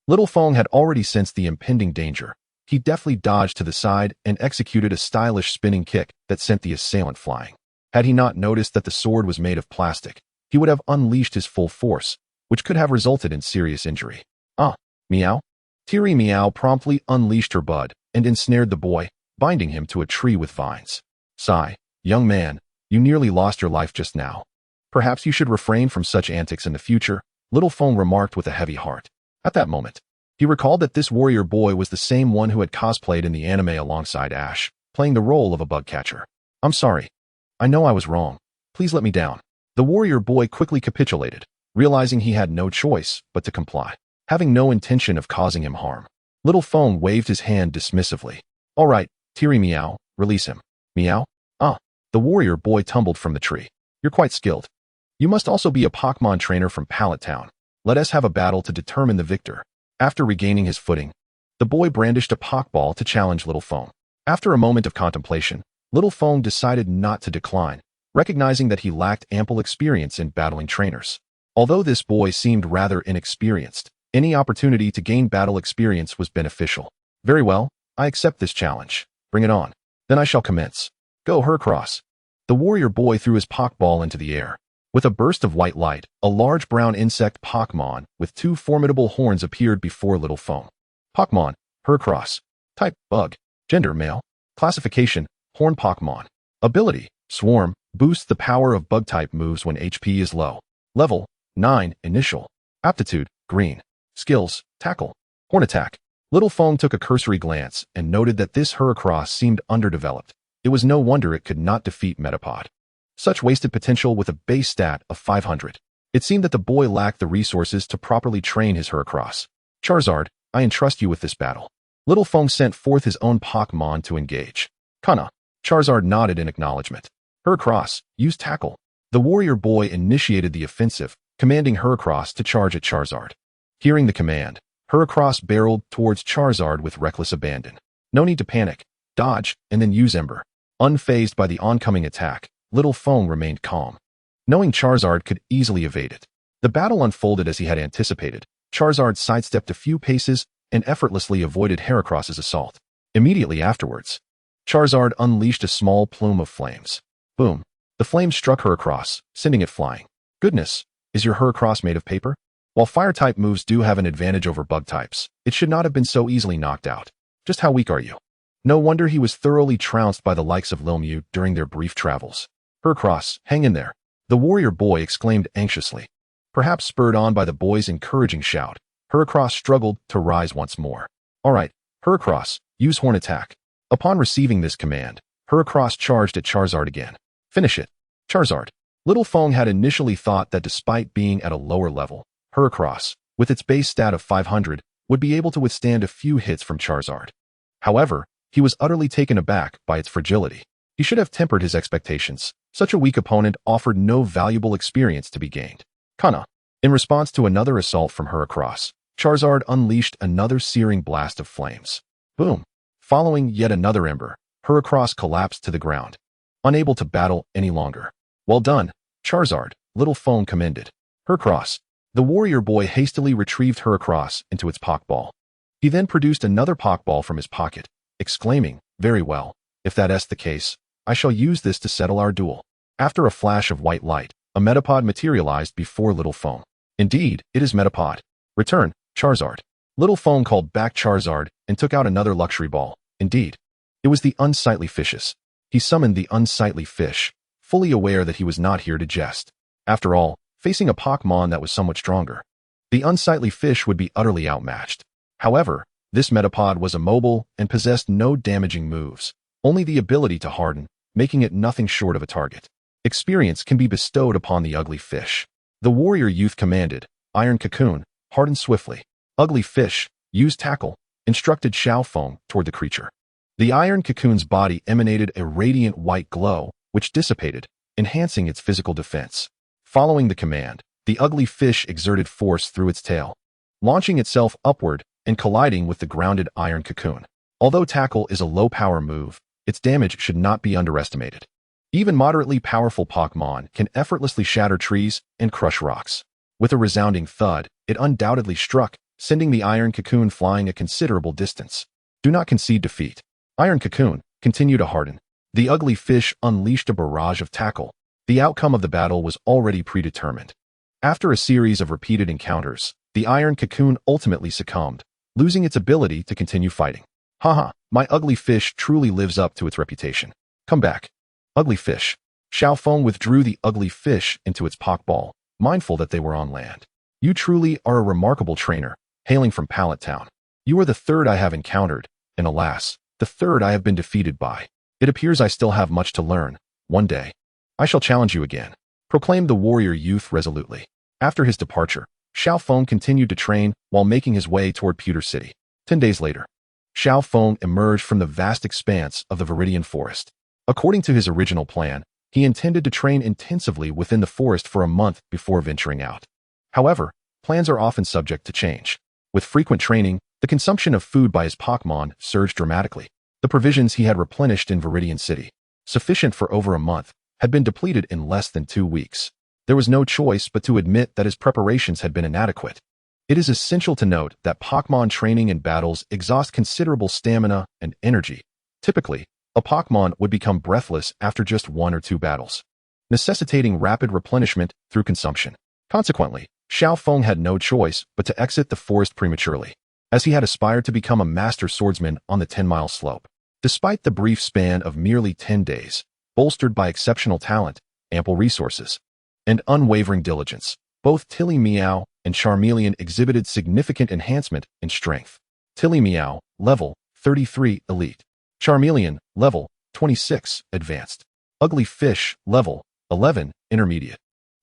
A: Little Feng had already sensed the impending danger. He deftly dodged to the side and executed a stylish spinning kick that sent the assailant flying. Had he not noticed that the sword was made of plastic, he would have unleashed his full force, which could have resulted in serious injury. Meow. Tiri Meow promptly unleashed her bud and ensnared the boy, binding him to a tree with vines. Sigh, young man, you nearly lost your life just now. Perhaps you should refrain from such antics in the future, Little Feng remarked with a heavy heart. At that moment, He recalled that this warrior boy was the same one who had cosplayed in the anime alongside Ash, playing the role of a bug catcher. I'm sorry. I know I was wrong. Please let me down. The warrior boy quickly capitulated, realizing he had no choice but to comply, having no intention of causing him harm. Little Feng waved his hand dismissively. All right, Teary Meow, release him. Meow? Ah. The warrior boy tumbled from the tree. You're quite skilled. You must also be a Pokemon trainer from Pallet Town. Let us have a battle to determine the victor. After regaining his footing, the boy brandished a Pokeball to challenge Little Feng. After a moment of contemplation, Little Feng decided not to decline, recognizing that he lacked ample experience in battling trainers. Although this boy seemed rather inexperienced, any opportunity to gain battle experience was beneficial. Very well, I accept this challenge. Bring it on. Then I shall commence. Go Heracross. The warrior boy threw his Pokeball into the air. With a burst of white light, a large brown insect Pokemon with 2 formidable horns appeared before Little Feng. Pokemon, Heracross. Type, Bug. Gender, Male. Classification, Horn Pokemon. Ability, Swarm, boosts the power of Bug-type moves when HP is low. Level, 9, Initial. Aptitude, Green. Skills, Tackle. Horn Attack. Little Feng took a cursory glance and noted that this Heracross seemed underdeveloped. It was no wonder it could not defeat Metapod. Such wasted potential with a base stat of 500. It seemed that the boy lacked the resources to properly train his Heracross. Charizard, I entrust you with this battle. Little Feng sent forth his own Pokemon to engage. Kana. Charizard nodded in acknowledgement. Heracross, use Tackle. The warrior boy initiated the offensive, commanding Heracross to charge at Charizard. Hearing the command, Heracross barreled towards Charizard with reckless abandon. No need to panic. Dodge, and then use Ember. Unfazed by the oncoming attack, Little Feng remained calm, knowing Charizard could easily evade it. The battle unfolded as he had anticipated. Charizard sidestepped a few paces and effortlessly avoided Heracross's assault. Immediately afterwards, Charizard unleashed a small plume of flames. Boom. The flames struck Heracross, sending it flying. Goodness, is your Heracross made of paper? While Fire-type moves do have an advantage over Bug-types, it should not have been so easily knocked out. Just how weak are you? No wonder he was thoroughly trounced by the likes of Lilmew during their brief travels. Heracross, hang in there. The warrior boy exclaimed anxiously. Perhaps spurred on by the boy's encouraging shout, Heracross struggled to rise once more. All right, Heracross, use Horn Attack. Upon receiving this command, Heracross charged at Charizard again. Finish it. Charizard. Little Feng had initially thought that despite being at a lower level, Heracross, with its base stat of 500, would be able to withstand a few hits from Charizard. However, he was utterly taken aback by its fragility. He should have tempered his expectations. Such a weak opponent offered no valuable experience to be gained. Kana. In response to another assault from Heracross, Charizard unleashed another searing blast of flames. Boom. Following yet another ember, Heracross collapsed to the ground, unable to battle any longer. Well done, Charizard, Little Feng commended. Heracross. The warrior boy hastily retrieved Heracross into its Pokeball. He then produced another Pokeball from his pocket, exclaiming, very well, if that's the case, I shall use this to settle our duel. After a flash of white light, a Metapod materialized before Little Feng. Indeed, it is Metapod. Return, Charizard. Little Feng called back Charizard and took out another luxury ball. Indeed, it was the unsightly fishes. He summoned the unsightly fish, fully aware that he was not here to jest. After all, facing a Pokemon that was somewhat stronger, the unsightly fish would be utterly outmatched. However, this Metapod was immobile and possessed no damaging moves, only the ability to harden, making it nothing short of a target. Experience can be bestowed upon the ugly fish. The warrior youth commanded, Iron Cocoon, harden swiftly. Ugly fish, use Tackle, instructed Xiao Feng toward the creature. The Iron Cocoon's body emanated a radiant white glow, which dissipated, enhancing its physical defense. Following the command, the ugly fish exerted force through its tail, launching itself upward and colliding with the grounded Iron Cocoon. Although Tackle is a low-power move, its damage should not be underestimated. Even moderately powerful Pokemon can effortlessly shatter trees and crush rocks. With a resounding thud, it undoubtedly struck, sending the Iron Cocoon flying a considerable distance. Do not concede defeat. Iron Cocoon, continue to harden. The ugly fish unleashed a barrage of Tackle. The outcome of the battle was already predetermined. After a series of repeated encounters, the Iron Cocoon ultimately succumbed, losing its ability to continue fighting. Haha, my ugly fish truly lives up to its reputation. Come back. Ugly fish. Xiao Feng withdrew the ugly fish into its Pokeball, mindful that they were on land. You truly are a remarkable trainer. hailing from Pallet Town. You are the third I have encountered, and alas, the third I have been defeated by. It appears I still have much to learn. One day, I shall challenge you again, proclaimed the warrior youth resolutely. After his departure, Xiao Feng continued to train while making his way toward Pewter City. 10 days later, Xiao Feng emerged from the vast expanse of the Viridian forest. According to his original plan, he intended to train intensively within the forest for a month before venturing out. However, plans are often subject to change. With frequent training, the consumption of food by his Pokmon surged dramatically. The provisions he had replenished in Viridian City, sufficient for over a month, had been depleted in less than 2 weeks. There was no choice but to admit that his preparations had been inadequate. It is essential to note that Pokmon training and battles exhaust considerable stamina and energy. Typically, a Pokmon would become breathless after just 1 or 2 battles, necessitating rapid replenishment through consumption. Consequently, Xiao Feng had no choice but to exit the forest prematurely, as he had aspired to become a master swordsman on the 10-mile slope. Despite the brief span of merely 10 days, bolstered by exceptional talent, ample resources, and unwavering diligence, both Tilly Meow and Charmeleon exhibited significant enhancement in strength. Tilly Meow, level 33, elite. Charmeleon, level 26, advanced. Ugly Fish, level 11, intermediate.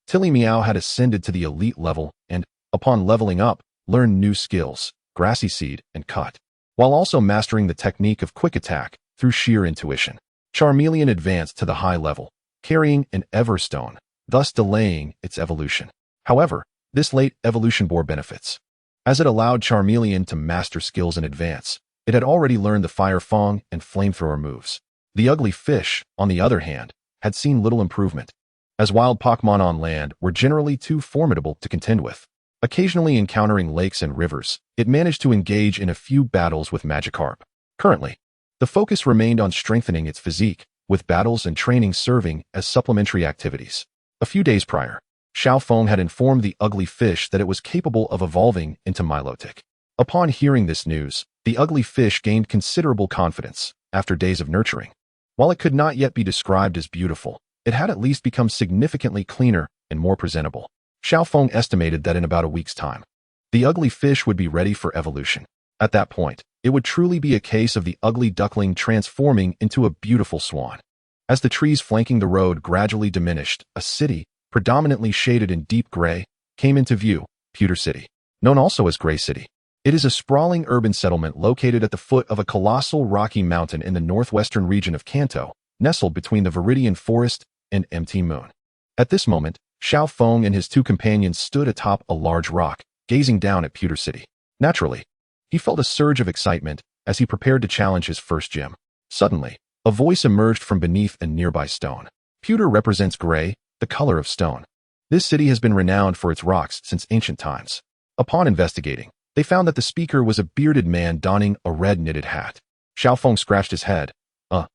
A: Tilly Meow had ascended to the elite level and, upon leveling up, learned new skills, Grassy Seed and Cut, while also mastering the technique of quick attack through sheer intuition. Charmeleon advanced to the high level, carrying an Everstone, thus delaying its evolution. However, this late evolution bore benefits, as it allowed Charmeleon to master skills in advance. It had already learned the Fire Fang and Flamethrower moves. The Ugly Fish, on the other hand, had seen little improvement, as wild Pokemon on land were generally too formidable to contend with. Occasionally encountering lakes and rivers, it managed to engage in a few battles with Magikarp. Currently, the focus remained on strengthening its physique, with battles and training serving as supplementary activities. A few days prior, Xiao Feng had informed the Ugly Fish that it was capable of evolving into Milotic. Upon hearing this news, the Ugly Fish gained considerable confidence after days of nurturing. While it could not yet be described as beautiful, it had at least become significantly cleaner and more presentable. Xiao Feng estimated that in about a week's time, the Ugly Fish would be ready for evolution. At that point, it would truly be a case of the ugly duckling transforming into a beautiful swan. As the trees flanking the road gradually diminished, a city, predominantly shaded in deep gray, came into view, Pewter City, known also as Gray City. It is a sprawling urban settlement located at the foot of a colossal rocky mountain in the northwestern region of Kanto, nestled between the Viridian Forest and Empty Moon. At this moment, Xiao Feng and his 2 companions stood atop a large rock, gazing down at Pewter City. Naturally, he felt a surge of excitement as he prepared to challenge his first gym. Suddenly, a voice emerged from beneath a nearby stone. Pewter represents gray, the color of stone. This city has been renowned for its rocks since ancient times. Upon investigating, they found that the speaker was a bearded man donning a red knitted hat. Xiao Feng scratched his head.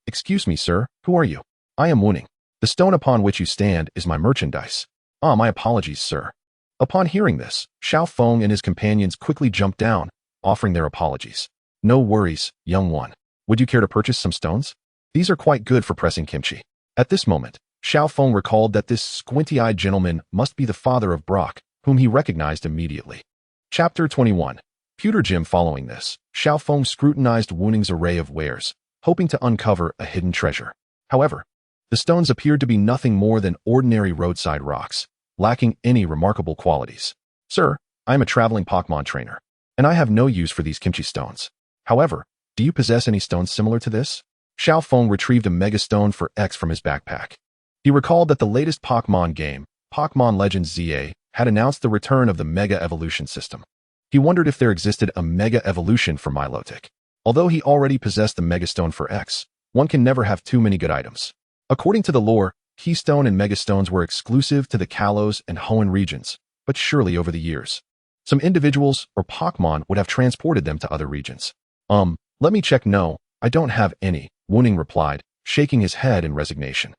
A: Excuse me, sir, who are you? I am Wuning. The stone upon which you stand is my merchandise. My apologies, sir. Upon hearing this, Xiao Feng and his companions quickly jumped down, offering their apologies. No worries, young one. Would you care to purchase some stones? These are quite good for pressing kimchi. At this moment, Xiao Feng recalled that this squinty-eyed gentleman must be the father of Brock, whom he recognized immediately. Chapter 21. Pewter Gym. Following this, Xiao Feng scrutinized Wuning's array of wares, hoping to uncover a hidden treasure. However, the stones appeared to be nothing more than ordinary roadside rocks, lacking any remarkable qualities. Sir, I am a traveling Pokemon trainer, and I have no use for these kimchi stones. However, do you possess any stones similar to this? Xiao Feng retrieved a Mega Stone for X from his backpack. He recalled that the latest Pokemon game, Pokemon Legends ZA, had announced the return of the Mega Evolution system. He wondered if there existed a Mega Evolution for Milotic. Although he already possessed the Mega Stone for X, one can never have too many good items. According to the lore, Keystone and Mega Stones were exclusive to the Kalos and Hoenn regions, but surely over the years, some individuals or Pokemon would have transported them to other regions. Let me check. No, I don't have any, Wuning replied, shaking his head in resignation.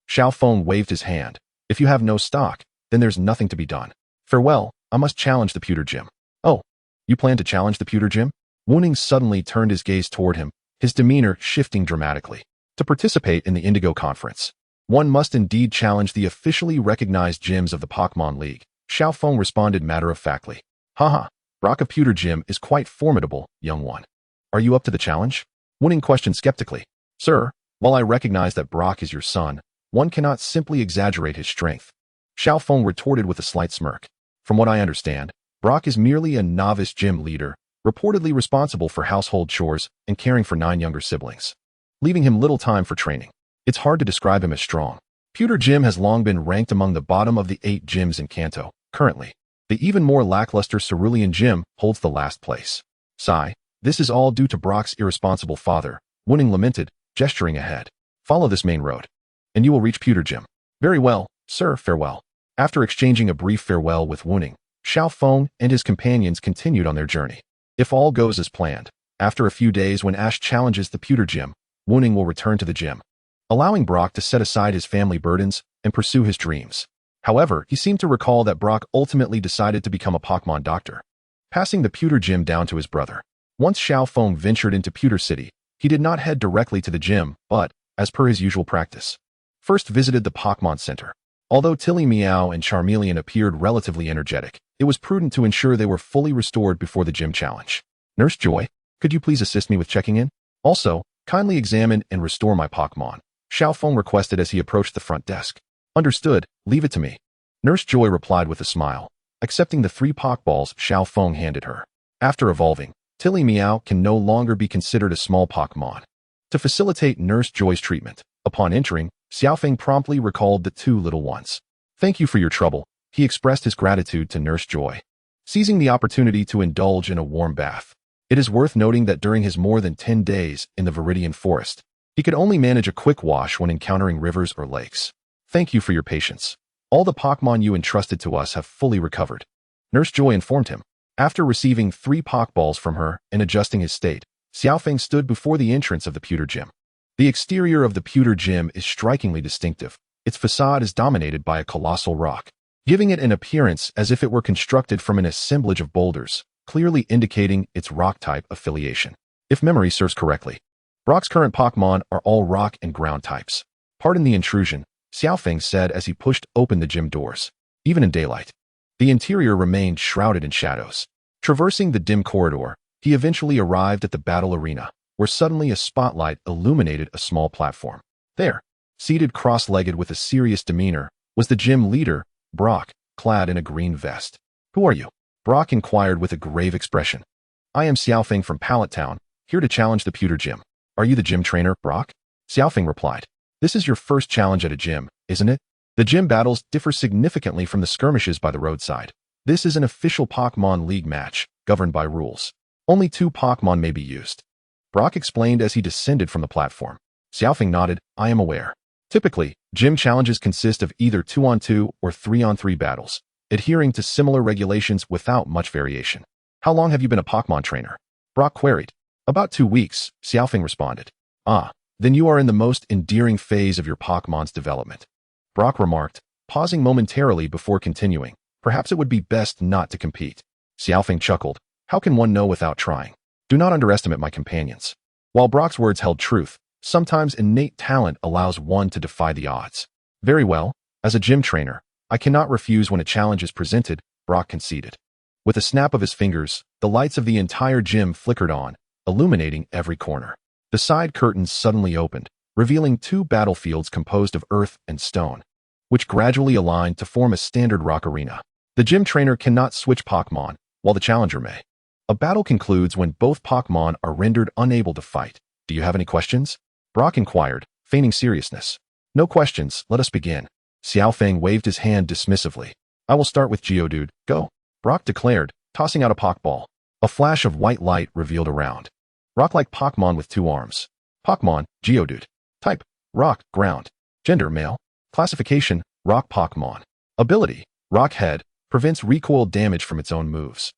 A: Xiao Feng waved his hand. If you have no stock, then there's nothing to be done. Farewell, I must challenge the Pewter Gym. Oh, you plan to challenge the Pewter Gym? Wuning suddenly turned his gaze toward him, his demeanor shifting dramatically. To participate in the Indigo Conference, one must indeed challenge the officially recognized gyms of the Pokemon League. Xiao Feng responded matter-of-factly. Haha, Brock of Pewter Gym is quite formidable, young one. Are you up to the challenge? Wuning questioned skeptically. Sir, while I recognize that Brock is your son, one cannot simply exaggerate his strength. Xiao Feng retorted with a slight smirk. From what I understand, Brock is merely a novice gym leader, reportedly responsible for household chores and caring for 9 younger siblings, leaving him little time for training. It's hard to describe him as strong. Pewter Gym has long been ranked among the bottom of the 8 gyms in Kanto. Currently, the even more lackluster Cerulean Gym holds the last place. Sigh, this is all due to Brock's irresponsible father, Wuning lamented, gesturing ahead. Follow this main road, and you will reach Pewter Gym. Very well, sir, farewell. After exchanging a brief farewell with Wuning, Xiao Feng and his companions continued on their journey. If all goes as planned, after a few days when Ash challenges the Pewter Gym, Wuning will return to the gym, allowing Brock to set aside his family burdens and pursue his dreams. However, he seemed to recall that Brock ultimately decided to become a Pokemon doctor, passing the Pewter Gym down to his brother. Once Xiao Feng ventured into Pewter City, he did not head directly to the gym, but, as per his usual practice, first visited the Pokemon Center. Although Tilly Meow and Charmeleon appeared relatively energetic, it was prudent to ensure they were fully restored before the gym challenge. Nurse Joy, could you please assist me with checking in? Also, kindly examine and restore my Pokemon, Xiao Feng requested as he approached the front desk. Understood, leave it to me. Nurse Joy replied with a smile, accepting the 3 Pokeballs Xiao Feng handed her. After evolving, Tilly Meow can no longer be considered a small Pokemon. To facilitate Nurse Joy's treatment, upon entering, Xiaofeng promptly recalled the 2 little ones. Thank you for your trouble, he expressed his gratitude to Nurse Joy, seizing the opportunity to indulge in a warm bath. It is worth noting that during his more than 10 days in the Viridian forest, he could only manage a quick wash when encountering rivers or lakes. Thank you for your patience. All the Pokemon you entrusted to us have fully recovered, Nurse Joy informed him. After receiving 3 Pokeballs from her and adjusting his state, Xiaofeng stood before the entrance of the Pewter Gym. The exterior of the Pewter Gym is strikingly distinctive. Its facade is dominated by a colossal rock, giving it an appearance as if it were constructed from an assemblage of boulders, clearly indicating its rock-type affiliation. If memory serves correctly, Brock's current Pokemon are all rock and ground types. Pardon the intrusion, Xiaofeng said as he pushed open the gym doors. Even in daylight, the interior remained shrouded in shadows. Traversing the dim corridor, he eventually arrived at the battle arena, where suddenly a spotlight illuminated a small platform. There, seated cross-legged with a serious demeanor, was the gym leader, Brock, clad in a green vest. Who are you? Brock inquired with a grave expression. I am Xiaofeng from Pallet Town, here to challenge the Pewter Gym. Are you the gym trainer, Brock? Xiaofeng replied. This is your first challenge at a gym, isn't it? The gym battles differ significantly from the skirmishes by the roadside. This is an official Pokemon League match, governed by rules. Only 2 Pokemon may be used, Brock explained as he descended from the platform. Xiaofeng nodded, I am aware. Typically, gym challenges consist of either 2-on-2 or 3-on-3 battles, adhering to similar regulations without much variation. How long have you been a Pokemon trainer? Brock queried. About 2 weeks, Xiaofeng responded. Ah, then you are in the most endearing phase of your Pokemon's development, Brock remarked, pausing momentarily before continuing. Perhaps it would be best not to compete. Xiaofeng chuckled. How can one know without trying? Do not underestimate my companions. While Brock's words held truth, sometimes innate talent allows one to defy the odds. Very well, as a gym trainer, I cannot refuse when a challenge is presented, Brock conceded. With a snap of his fingers, the lights of the entire gym flickered on, illuminating every corner. The side curtains suddenly opened, revealing 2 battlefields composed of earth and stone, which gradually aligned to form a standard rock arena. The gym trainer cannot switch Pokemon, while the challenger may. A battle concludes when both Pokemon are rendered unable to fight. Do you have any questions? Brock inquired, feigning seriousness. No questions, let us begin. Xiaofeng waved his hand dismissively. I will start with Geodude, go. Brock declared, tossing out a Pokeball. A flash of white light revealed around. Rock-like Pokemon with 2 arms. Pokemon, Geodude. Type, rock, ground. Gender, male. Classification, rock Pokemon. Ability, Rock Head, prevents recoil damage from its own moves.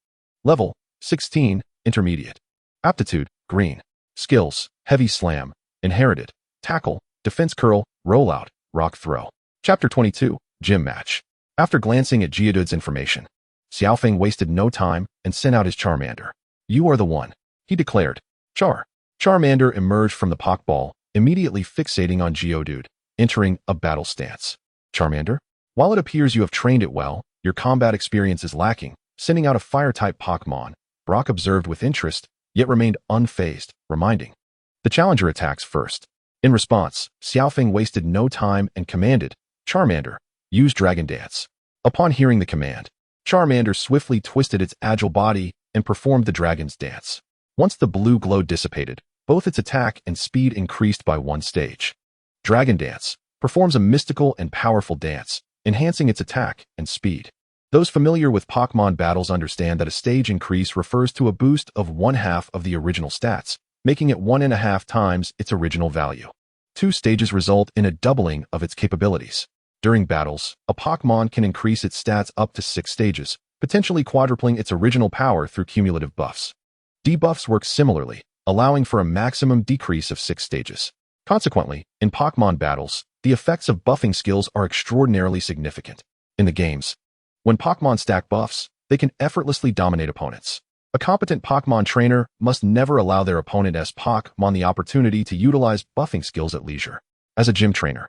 A: Level, 16, intermediate. Aptitude, green. Skills, Heavy Slam. Inherited, Tackle, Defense Curl, Rollout, Rock Throw. Chapter 22, Gym Match. After glancing at Geodude's information, Xiaofeng wasted no time and sent out his Charmander. You are the one, he declared. Charmander emerged from the Pokeball, immediately fixating on Geodude, entering a battle stance. Charmander? While it appears you have trained it well, your combat experience is lacking, sending out a Fire-type Pokmon. Brock observed with interest, yet remained unfazed, reminding. The challenger attacks first. In response, Xiaofeng wasted no time and commanded, Charmander, use Dragon Dance. Upon hearing the command, Charmander swiftly twisted its agile body and performed the Dragon's Dance. Once the blue glow dissipated, both its attack and speed increased by one stage. Dragon Dance performs a mystical and powerful dance, enhancing its attack and speed. Those familiar with Pokemon battles understand that a stage increase refers to a boost of 1/2 of the original stats, making it 1.5 times its original value. 2 stages result in a doubling of its capabilities. During battles, a Pokemon can increase its stats up to 6 stages, potentially quadrupling its original power through cumulative buffs. Debuffs work similarly, allowing for a maximum decrease of 6 stages. Consequently, in Pokemon battles, the effects of buffing skills are extraordinarily significant. In the games, when Pokemon stack buffs, they can effortlessly dominate opponents. A competent Pokemon trainer must never allow their opponent's Pokemon the opportunity to utilize buffing skills at leisure. As a gym trainer,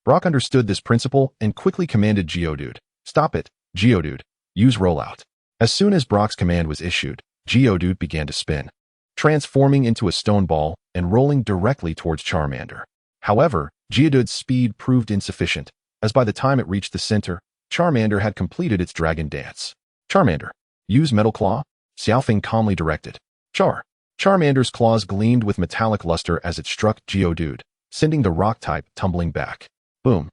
A: Brock understood this principle and quickly commanded Geodude, "Stop it, Geodude, use Rollout." As soon as Brock's command was issued, Geodude began to spin, transforming into a stone ball and rolling directly towards Charmander. However, Geodude's speed proved insufficient, as by the time it reached the center, Charmander had completed its Dragon Dance. "Charmander, use Metal Claw," Xiaofeng calmly directed. Charmander's claws gleamed with metallic luster as it struck Geodude, sending the rock type tumbling back. Boom.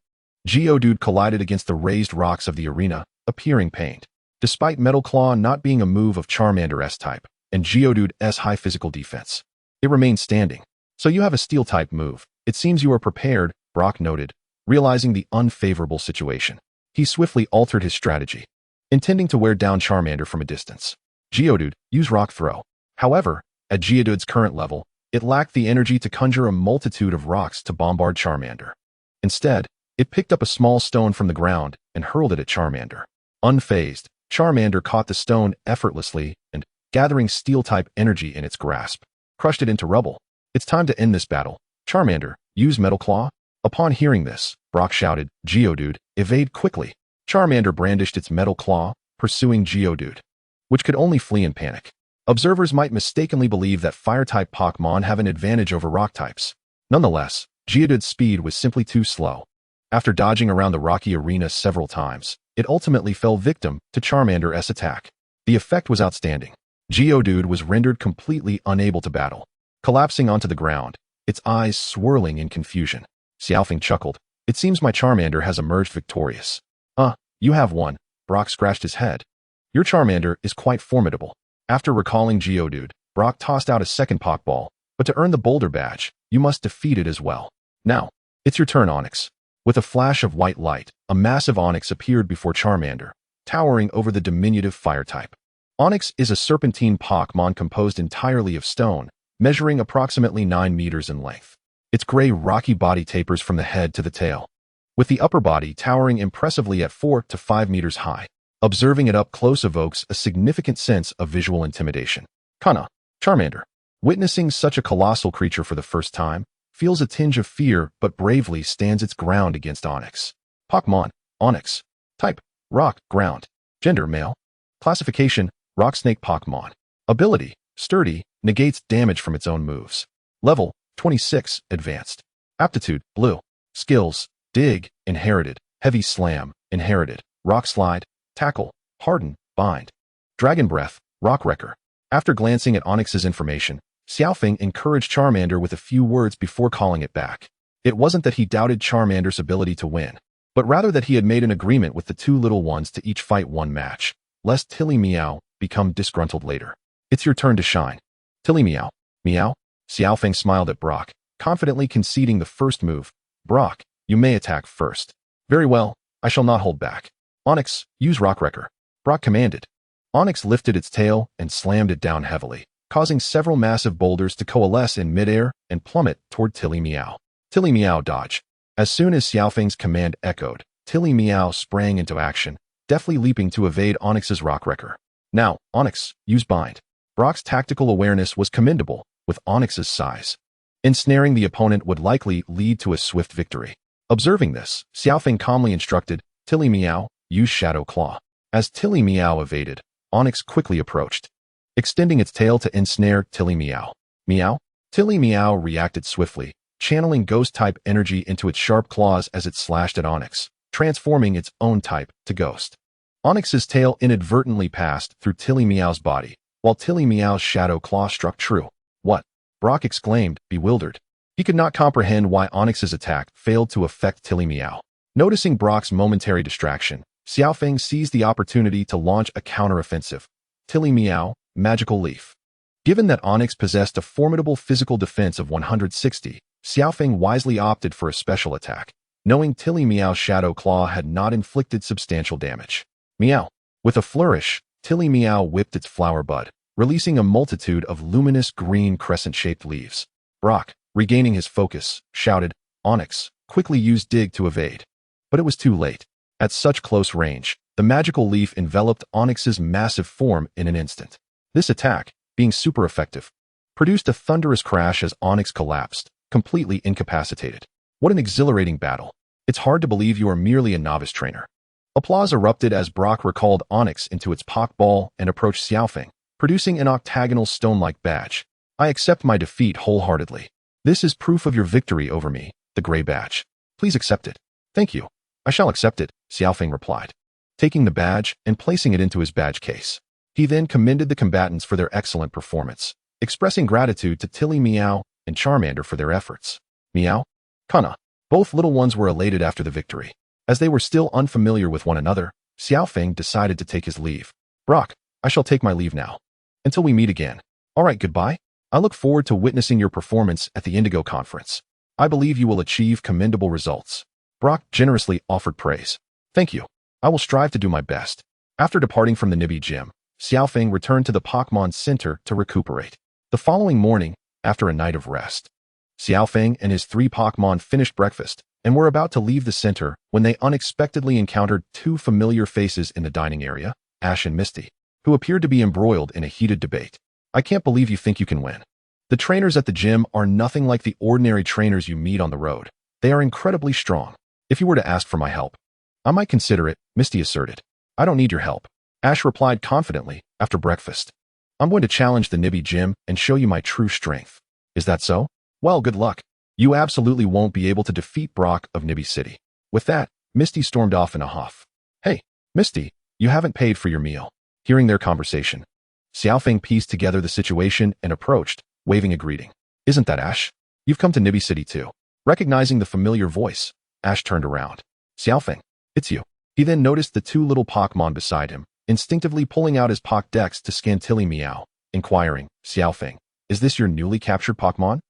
A: Geodude collided against the raised rocks of the arena, appearing pained. Despite Metal Claw not being a move of Charmander's type and Geodude's high physical defense, it remained standing. "So you have a Steel-type move. It seems you are prepared," Brock noted, realizing the unfavorable situation. He swiftly altered his strategy, intending to wear down Charmander from a distance. "Geodude, use Rock Throw." However, at Geodude's current level, it lacked the energy to conjure a multitude of rocks to bombard Charmander. Instead, it picked up a small stone from the ground and hurled it at Charmander. Unfazed, Charmander caught the stone effortlessly and, gathering Steel-type energy in its grasp, crushed it into rubble. "It's time to end this battle. Charmander, use Metal Claw." Upon hearing this, Brock shouted, "Geodude, evade quickly." Charmander brandished its Metal Claw, pursuing Geodude, which could only flee in panic. Observers might mistakenly believe that Fire-type Pokemon have an advantage over Rock types. Nonetheless, Geodude's speed was simply too slow. After dodging around the rocky arena several times, it ultimately fell victim to Charmander's attack. The effect was outstanding. Geodude was rendered completely unable to battle, collapsing onto the ground, its eyes swirling in confusion. Xiaofeng chuckled. "It seems my Charmander has emerged victorious." You have won." Brock scratched his head. "Your Charmander is quite formidable." After recalling Geodude, Brock tossed out a second Pokeball, but to earn the Boulder Badge, you must defeat it as well. "Now, it's your turn, Onix." With a flash of white light, a massive Onix appeared before Charmander, towering over the diminutive Fire-type. Onix is a serpentine Pokemon composed entirely of stone, measuring approximately 9 meters in length. Its gray rocky body tapers from the head to the tail, with the upper body towering impressively at 4 to 5 meters high. Observing it up close evokes a significant sense of visual intimidation. Charmander, witnessing such a colossal creature for the first time, feels a tinge of fear but bravely stands its ground against Onix. Pokemon, Onix. Type, Rock, Ground. Gender, Male. Classification, Rock Snake Pokemon. Ability, Sturdy, negates damage from its own moves. Level, 26, Advanced. Aptitude, Blue. Skills, Dig, Inherited. Heavy Slam, Inherited. Rock Slide, Tackle, Harden, Bind. Dragon Breath, Rock Wrecker. After glancing at Onix's information, Xiaofeng encouraged Charmander with a few words before calling it back. It wasn't that he doubted Charmander's ability to win, but rather that he had made an agreement with the 2 little ones to each fight one match, lest Tilly Meow become disgruntled later. "It's your turn to shine." "Tilly Meow." "Meow?" Xiaofeng smiled at Brock, confidently conceding the first move. "Brock, you may attack first." "Very well, I shall not hold back." "Onix, use Rock Wrecker." Brock commanded. Onix lifted its tail and slammed it down heavily, causing several massive boulders to coalesce in midair and plummet toward Tilly Meow. Tilly Meow dodge. As soon as Xiaofeng's command echoed, Tilly Meow sprang into action, deftly leaping to evade Onix's Rock Wrecker. "Now, Onix, use Bind." Brock's tactical awareness was commendable, with Onix's size. Ensnaring the opponent would likely lead to a swift victory. Observing this, Xiaofeng calmly instructed, "Tilly Meow, use Shadow Claw." As Tilly Meow evaded, Onyx quickly approached, extending its tail to ensnare Tilly Meow. Meow? Tilly Meow reacted swiftly, channeling ghost-type energy into its sharp claws as it slashed at Onyx, transforming its own type to ghost. Onyx's tail inadvertently passed through Tilly Meow's body, while Tilly Meow's shadow claw struck true. What? Brock exclaimed, bewildered. He could not comprehend why Onyx's attack failed to affect Tilly Meow. Noticing Brock's momentary distraction, Xiaofeng seized the opportunity to launch a counteroffensive. Tilly Meow, Magical Leaf. Given that Onyx possessed a formidable physical defense of 160, Xiaofeng wisely opted for a special attack, knowing Tilly Meow's shadow claw had not inflicted substantial damage. Meow. With a flourish, Tilly Meow whipped its flower bud, releasing a multitude of luminous green crescent-shaped leaves. Brock, regaining his focus, shouted, Onyx, quickly used Dig to evade. But it was too late. At such close range, the magical leaf enveloped Onyx's massive form in an instant. This attack, being super effective, produced a thunderous crash as Onyx collapsed, completely incapacitated. What an exhilarating battle. It's hard to believe you are merely a novice trainer. Applause erupted as Brock recalled Onyx into its Pokeball and approached Xiaofeng, producing an octagonal stone-like badge. I accept my defeat wholeheartedly. This is proof of your victory over me, the gray badge. Please accept it. Thank you. I shall accept it, Xiaofeng replied, taking the badge and placing it into his badge case. He then commended the combatants for their excellent performance, expressing gratitude to Tilly Meow and Charmander for their efforts. Meow? Kana. Both little ones were elated after the victory. As they were still unfamiliar with one another, Xiaofeng decided to take his leave. Brock, I shall take my leave now. Until we meet again. All right, goodbye. I look forward to witnessing your performance at the Indigo conference. I believe you will achieve commendable results. Brock generously offered praise. Thank you. I will strive to do my best. After departing from the Nibi Gym, Xiaofeng returned to the Pokmon Center to recuperate. The following morning, after a night of rest, Xiaofeng and his 3 Pokmon finished breakfast and were about to leave the center when they unexpectedly encountered 2 familiar faces in the dining area, Ash and Misty, who appeared to be embroiled in a heated debate. I can't believe you think you can win. The trainers at the gym are nothing like the ordinary trainers you meet on the road. They are incredibly strong. If you were to ask for my help, I might consider it, Misty asserted. I don't need your help, Ash replied confidently after breakfast. I'm going to challenge the Nibi Gym and show you my true strength. Is that so? Well, good luck. You absolutely won't be able to defeat Brock of Nibi City. With that, Misty stormed off in a huff. Hey, Misty, you haven't paid for your meal. Hearing their conversation, Xiaofeng pieced together the situation and approached, waving a greeting. Isn't that Ash? You've come to Nibi City too. Recognizing the familiar voice, Ash turned around. Xiaofeng, it's you. He then noticed the 2 little Pokemon beside him, instinctively pulling out his Pokédex to scan Tilly Meow, inquiring, Xiaofeng, is this your newly captured Pokemon?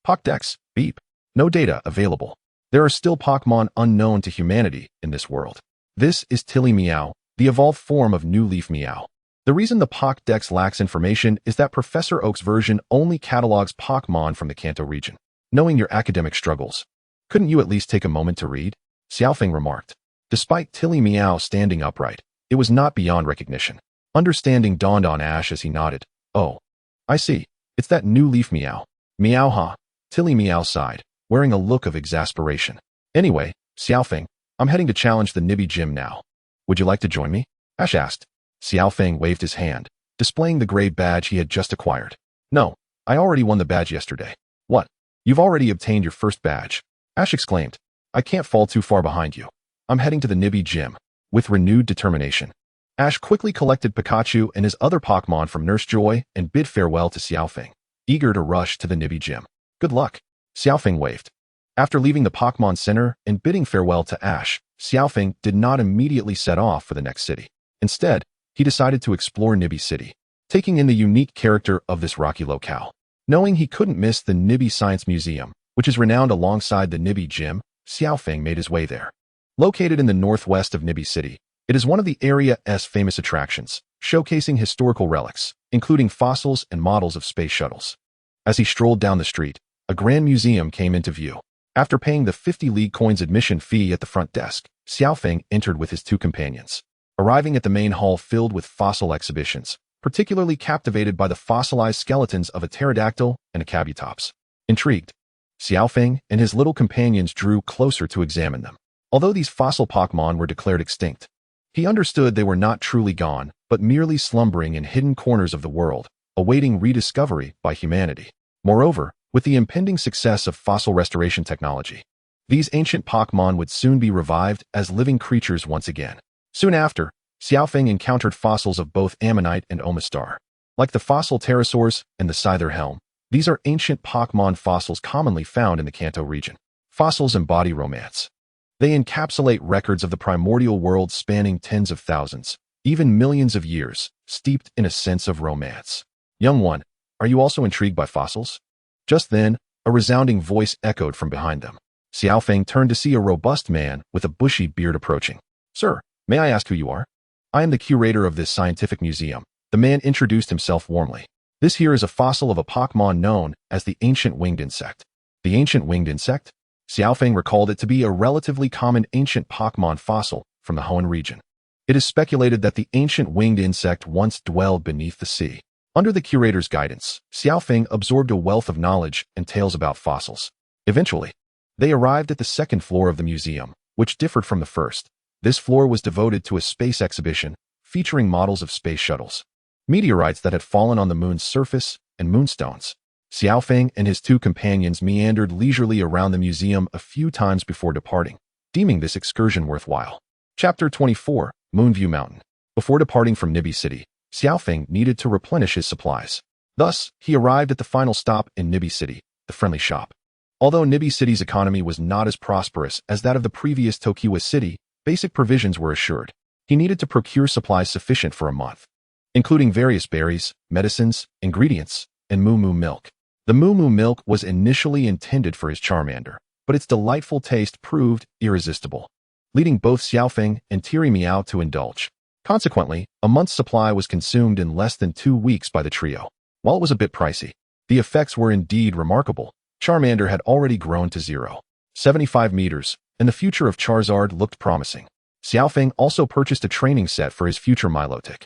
A: Pokédex, beep. No data available. There are still Pokemon unknown to humanity in this world. This is Tilly Meow, the evolved form of New Leaf Meow. The reason the Pokédex lacks information is that Professor Oak's version only catalogs Pokemon from the Kanto region. Knowing your academic struggles, couldn't you at least take a moment to read? Xiaofeng remarked. Despite Tilly Meow standing upright, it was not beyond recognition. Understanding dawned on Ash as he nodded. Oh, I see. It's that New Leaf Meow. Meow huh? Tilly Meow sighed, wearing a look of exasperation. Anyway, Xiaofeng, I'm heading to challenge the Nibi Gym now. Would you like to join me? Ash asked. Xiaofeng waved his hand, displaying the gray badge he had just acquired. No, I already won the badge yesterday. What? You've already obtained your first badge? Ash exclaimed. I can't fall too far behind you. I'm heading to the Nibi Gym. With renewed determination, Ash quickly collected Pikachu and his other Pokemon from Nurse Joy and bid farewell to Xiaofeng, eager to rush to the Nibi Gym. Good luck. Xiaofeng waved. After leaving the Pokemon Center and bidding farewell to Ash, Xiaofeng did not immediately set off for the next city. Instead, he decided to explore Nibi City, taking in the unique character of this rocky locale. Knowing he couldn't miss the Nibi Science Museum, which is renowned alongside the Nibi Gym, Xiaofeng made his way there. Located in the northwest of Nibi City, it is one of the area's famous attractions, showcasing historical relics, including fossils and models of space shuttles. As he strolled down the street, a grand museum came into view. After paying the 50 league coins admission fee at the front desk, Xiaofeng entered with his 2 companions. Arriving at the main hall filled with fossil exhibitions, particularly captivated by the fossilized skeletons of a pterodactyl and a kabutops. Intrigued, Xiaofeng and his little companions drew closer to examine them. Although these fossil Pokemon were declared extinct, he understood they were not truly gone, but merely slumbering in hidden corners of the world, awaiting rediscovery by humanity. Moreover, with the impending success of fossil restoration technology, these ancient Pokmon would soon be revived as living creatures once again. Soon after, Xiaofeng encountered fossils of both Ammonite and Omastar. Like the fossil pterosaurs and the Scyther helm, these are ancient Pokmon fossils commonly found in the Kanto region. Fossils embody romance. They encapsulate records of the primordial world spanning tens of thousands, even millions of years, steeped in a sense of romance. Young one, are you also intrigued by fossils? Just then, a resounding voice echoed from behind them. Xiaofeng turned to see a robust man with a bushy beard approaching. Sir, may I ask who you are? I am the curator of this scientific museum. The man introduced himself warmly. This here is a fossil of a Pokmon known as the ancient winged insect. The ancient winged insect? Xiaofeng recalled it to be a relatively common ancient Pokmon fossil from the Hoenn region. It is speculated that the ancient winged insect once dwelled beneath the sea. Under the curator's guidance, Xiaofeng absorbed a wealth of knowledge and tales about fossils. Eventually, they arrived at the second floor of the museum, which differed from the first. This floor was devoted to a space exhibition featuring models of space shuttles, meteorites that had fallen on the moon's surface, and moonstones. Xiaofeng and his two companions meandered leisurely around the museum a few times before departing, deeming this excursion worthwhile. Chapter 24, Moonview Mountain. Before departing from Nibi City, Xiaofeng needed to replenish his supplies. Thus, he arrived at the final stop in Nibi City, the friendly shop. Although Nibi City's economy was not as prosperous as that of the previous Tokiwa City, basic provisions were assured. He needed to procure supplies sufficient for a month, including various berries, medicines, ingredients, and moo milk. The moo milk was initially intended for his Charmander, but its delightful taste proved irresistible, leading both Xiaofeng and Tiri Meow to indulge. Consequently, a month's supply was consumed in less than 2 weeks by the trio. While it was a bit pricey, the effects were indeed remarkable. Charmander had already grown to 0.75 meters, and the future of Charizard looked promising. Xiaofeng also purchased a training set for his future Milotic,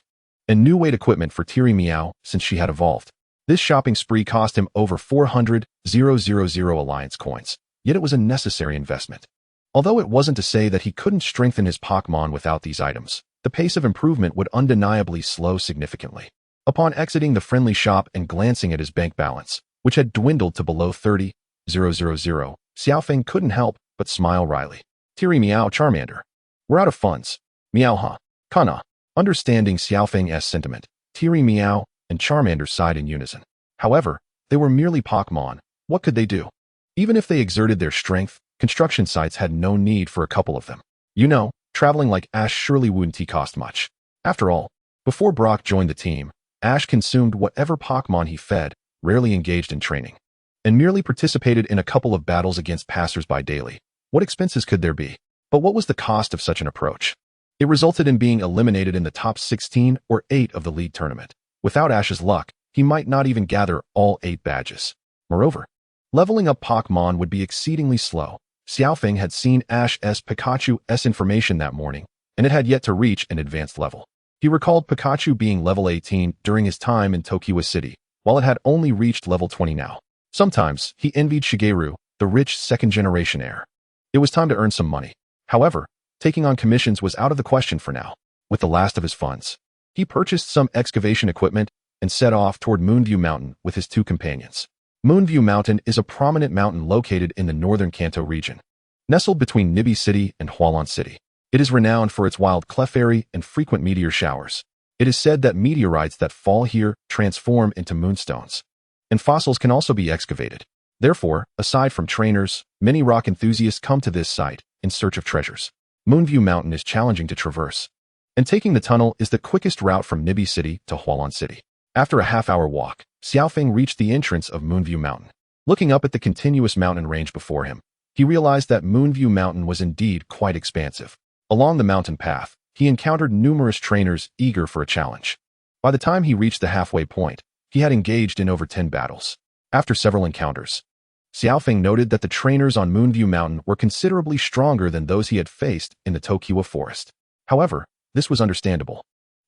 A: and new weight equipment for Tiri Meow since she had evolved. This shopping spree cost him over 400,000 Alliance coins, yet it was a necessary investment. Although it wasn't to say that he couldn't strengthen his Pokmon without these items, the pace of improvement would undeniably slow significantly. Upon exiting the friendly shop and glancing at his bank balance, which had dwindled to below 30,000, Xiaofeng couldn't help but smile wryly. Tiri Meow Charmander. We're out of funds. Meow ha. Kana. Understanding Xiaofeng's sentiment, Tiri Meow and Charmander sighed in unison. However, they were merely Pokmon. What could they do? Even if they exerted their strength, construction sites had no need for a couple of them. You know, traveling like Ash surely wouldn't cost much. After all, before Brock joined the team, Ash consumed whatever Pokmon he fed, rarely engaged in training, and merely participated in a couple of battles against passers-by daily. What expenses could there be? But what was the cost of such an approach? It resulted in being eliminated in the top 16 or 8 of the league tournament. Without Ash's luck, he might not even gather all 8 badges. Moreover, leveling up Pokmon would be exceedingly slow. Xiaofeng had seen Ash's Pikachu's information that morning, and it had yet to reach an advanced level. He recalled Pikachu being level 18 during his time in Tokiwa City, while it had only reached level 20 now. Sometimes, he envied Shigeru, the rich second-generation heir. It was time to earn some money. However, taking on commissions was out of the question for now. With the last of his funds, he purchased some excavation equipment and set off toward Moonview Mountain with his 2 companions. Moonview Mountain is a prominent mountain located in the northern Kanto region, nestled between Nibi City and Hualon City. It is renowned for its wild Clefairy and frequent meteor showers. It is said that meteorites that fall here transform into moonstones, and fossils can also be excavated. Therefore, aside from trainers, many rock enthusiasts come to this site in search of treasures. Moonview Mountain is challenging to traverse, and taking the tunnel is the quickest route from Nibi City to Hualon City. After a half-hour walk, Xiaofeng reached the entrance of Moonview Mountain. Looking up at the continuous mountain range before him, he realized that Moonview Mountain was indeed quite expansive. Along the mountain path, he encountered numerous trainers eager for a challenge. By the time he reached the halfway point, he had engaged in over 10 battles. After several encounters, Xiaofeng noted that the trainers on Moonview Mountain were considerably stronger than those he had faced in the Tokiwa Forest. However, this was understandable,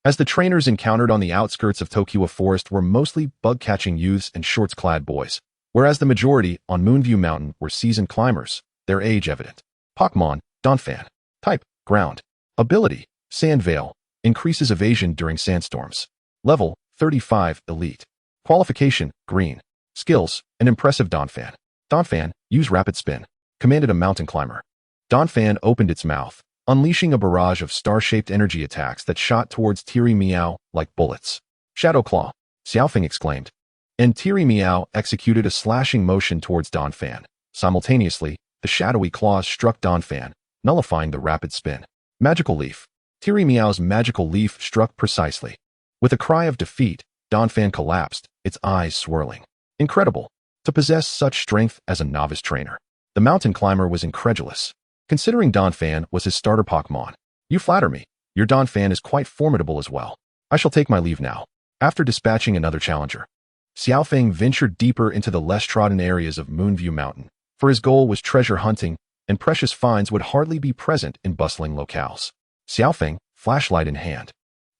A: as the trainers encountered on the outskirts of Tokiwa Forest were mostly bug-catching youths and shorts-clad boys, whereas the majority on Moonview Mountain were seasoned climbers, their age evident. Pokmon, Donphan. Type, ground. Ability, Sand Veil. Increases evasion during sandstorms. Level 35 Elite. Qualification Green. Skills An impressive Donphan. Donphan, use Rapid Spin. Commanded a mountain climber. Donphan opened its mouth, unleashing a barrage of star-shaped energy attacks that shot towards Tiri Meow like bullets. Shadow Claw, Xiaofeng exclaimed. And Tiri Meow executed a slashing motion towards Donphan. Simultaneously, the shadowy claws struck Donphan, nullifying the rapid spin. Magical Leaf. Tiri Meow's magical leaf struck precisely. With a cry of defeat, Donphan collapsed, its eyes swirling. Incredible. To possess such strength as a novice trainer. The mountain climber was incredulous. Considering Donphan was his starter Pokmon. You flatter me. Your Donphan is quite formidable as well. I shall take my leave now. After dispatching another challenger, Xiaofeng ventured deeper into the less trodden areas of Moonview Mountain, for his goal was treasure hunting, and precious finds would hardly be present in bustling locales. Xiaofeng, flashlight in hand,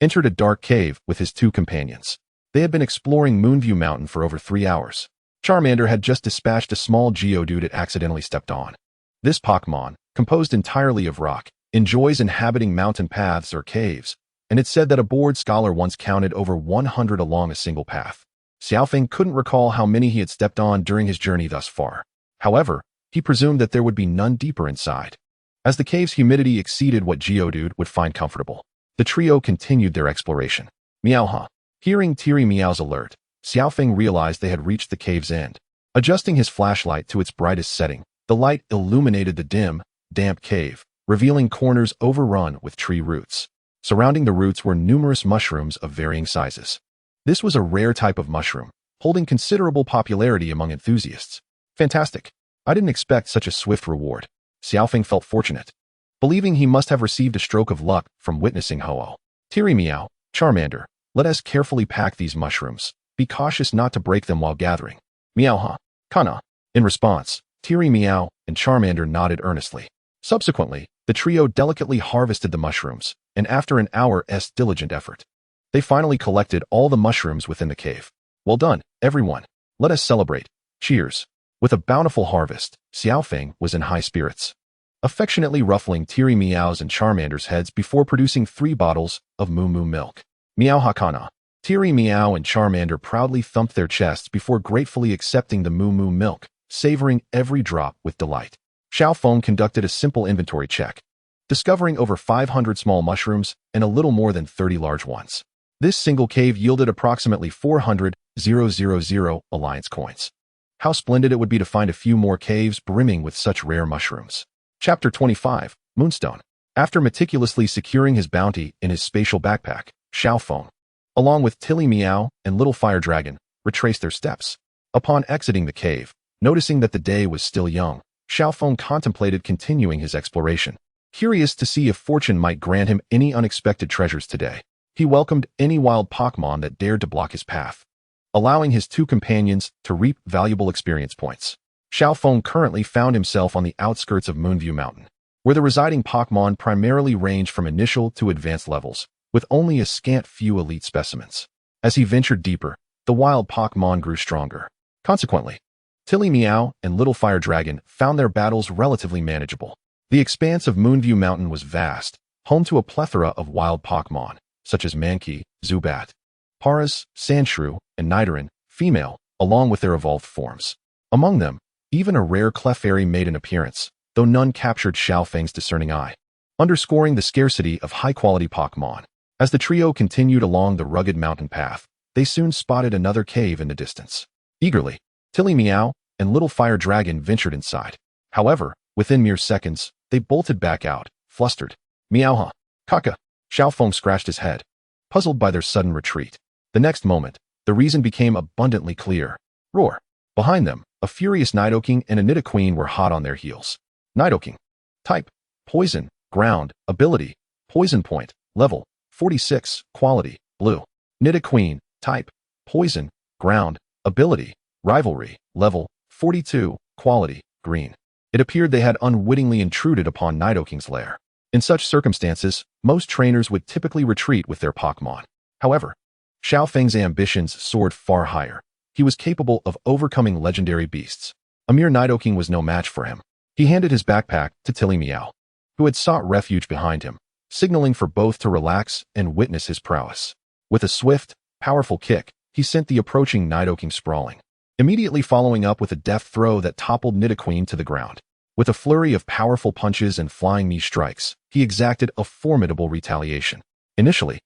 A: entered a dark cave with his two companions. They had been exploring Moonview Mountain for over 3 hours. Charmander had just dispatched a small Geodude it accidentally stepped on. This Pokmon, composed entirely of rock, enjoys inhabiting mountain paths or caves, and it's said that a bored scholar once counted over 100 along a single path. Xiaofeng couldn't recall how many he had stepped on during his journey thus far. However, he presumed that there would be none deeper inside. As the cave's humidity exceeded what Geodude would find comfortable, the trio continued their exploration. Meowha. Hearing Tiri Meow's alert, Xiaofeng realized they had reached the cave's end. Adjusting his flashlight to its brightest setting, the light illuminated the dim, damp cave, revealing corners overrun with tree roots. Surrounding the roots were numerous mushrooms of varying sizes. This was a rare type of mushroom, holding considerable popularity among enthusiasts. Fantastic. I didn't expect such a swift reward. Xiaofeng felt fortunate, believing he must have received a stroke of luck from witnessing Ho-Oh. Tiri Meow, Charmander, let us carefully pack these mushrooms. Be cautious not to break them while gathering. Meowha. Kana. In response, Tiri Meow and Charmander nodded earnestly. Subsequently, the trio delicately harvested the mushrooms, and after an hour's diligent effort, they finally collected all the mushrooms within the cave. Well done, everyone. Let us celebrate. Cheers. With a bountiful harvest, Xiaofeng was in high spirits, affectionately ruffling Tiri Meow's and Charmander's heads before producing 3 bottles of Moo Moo milk. Meow Hakana. Tiri Meow and Charmander proudly thumped their chests before gratefully accepting the Moo Moo milk, savoring every drop with delight. Xiaofeng conducted a simple inventory check, discovering over 500 small mushrooms and a little more than 30 large ones. This single cave yielded approximately 400,000 Alliance coins. How splendid it would be to find a few more caves brimming with such rare mushrooms. Chapter 25, Moonstone. After meticulously securing his bounty in his spatial backpack, Xiaofeng, along with Tilly Meow and Little Fire Dragon, retraced their steps. Upon exiting the cave, noticing that the day was still young, Xiaofeng contemplated continuing his exploration. Curious to see if fortune might grant him any unexpected treasures today, he welcomed any wild Pokmon that dared to block his path, allowing his two companions to reap valuable experience points. Xiaofeng currently found himself on the outskirts of Moonview Mountain, where the residing Pokmon primarily range from initial to advanced levels, with only a scant few elite specimens. As he ventured deeper, the wild Pokmon grew stronger. Consequently, Tilly Meow and Little Fire Dragon found their battles relatively manageable. The expanse of Moonview Mountain was vast, home to a plethora of wild Pokmon, such as Mankey, Zubat, Paras, Sandshrew, and Nidoran, female, along with their evolved forms. Among them, even a rare Clefairy made an appearance, though none captured Xiaofeng's discerning eye, underscoring the scarcity of high-quality Pokmon. As the trio continued along the rugged mountain path, they soon spotted another cave in the distance. Eagerly, Tilly Meow and Little Fire Dragon ventured inside. However, within mere seconds, they bolted back out, flustered. Meowha. Kaka. Xiaofeng scratched his head, puzzled by their sudden retreat. The next moment, the reason became abundantly clear. Roar. Behind them, a furious Nidoking and a Nidoqueen were hot on their heels. Nidoking. Type. Poison. Ground. Ability. Poison point. Level. 46. Quality. Blue. Nidoqueen. Type. Poison. Ground. Ability. Rivalry. Level. 42. Quality. Green. It appeared they had unwittingly intruded upon Nidoking's lair. In such circumstances, most trainers would typically retreat with their Pokmon. However, Xiaofeng's ambitions soared far higher. He was capable of overcoming legendary beasts. A mere Nidoking was no match for him. He handed his backpack to Tilly Meow, who had sought refuge behind him, signaling for both to relax and witness his prowess. With a swift, powerful kick, he sent the approaching Nidoking sprawling, immediately following up with a deft throw that toppled Nidoqueen to the ground. With a flurry of powerful punches and flying knee strikes, he exacted a formidable retaliation. Initially,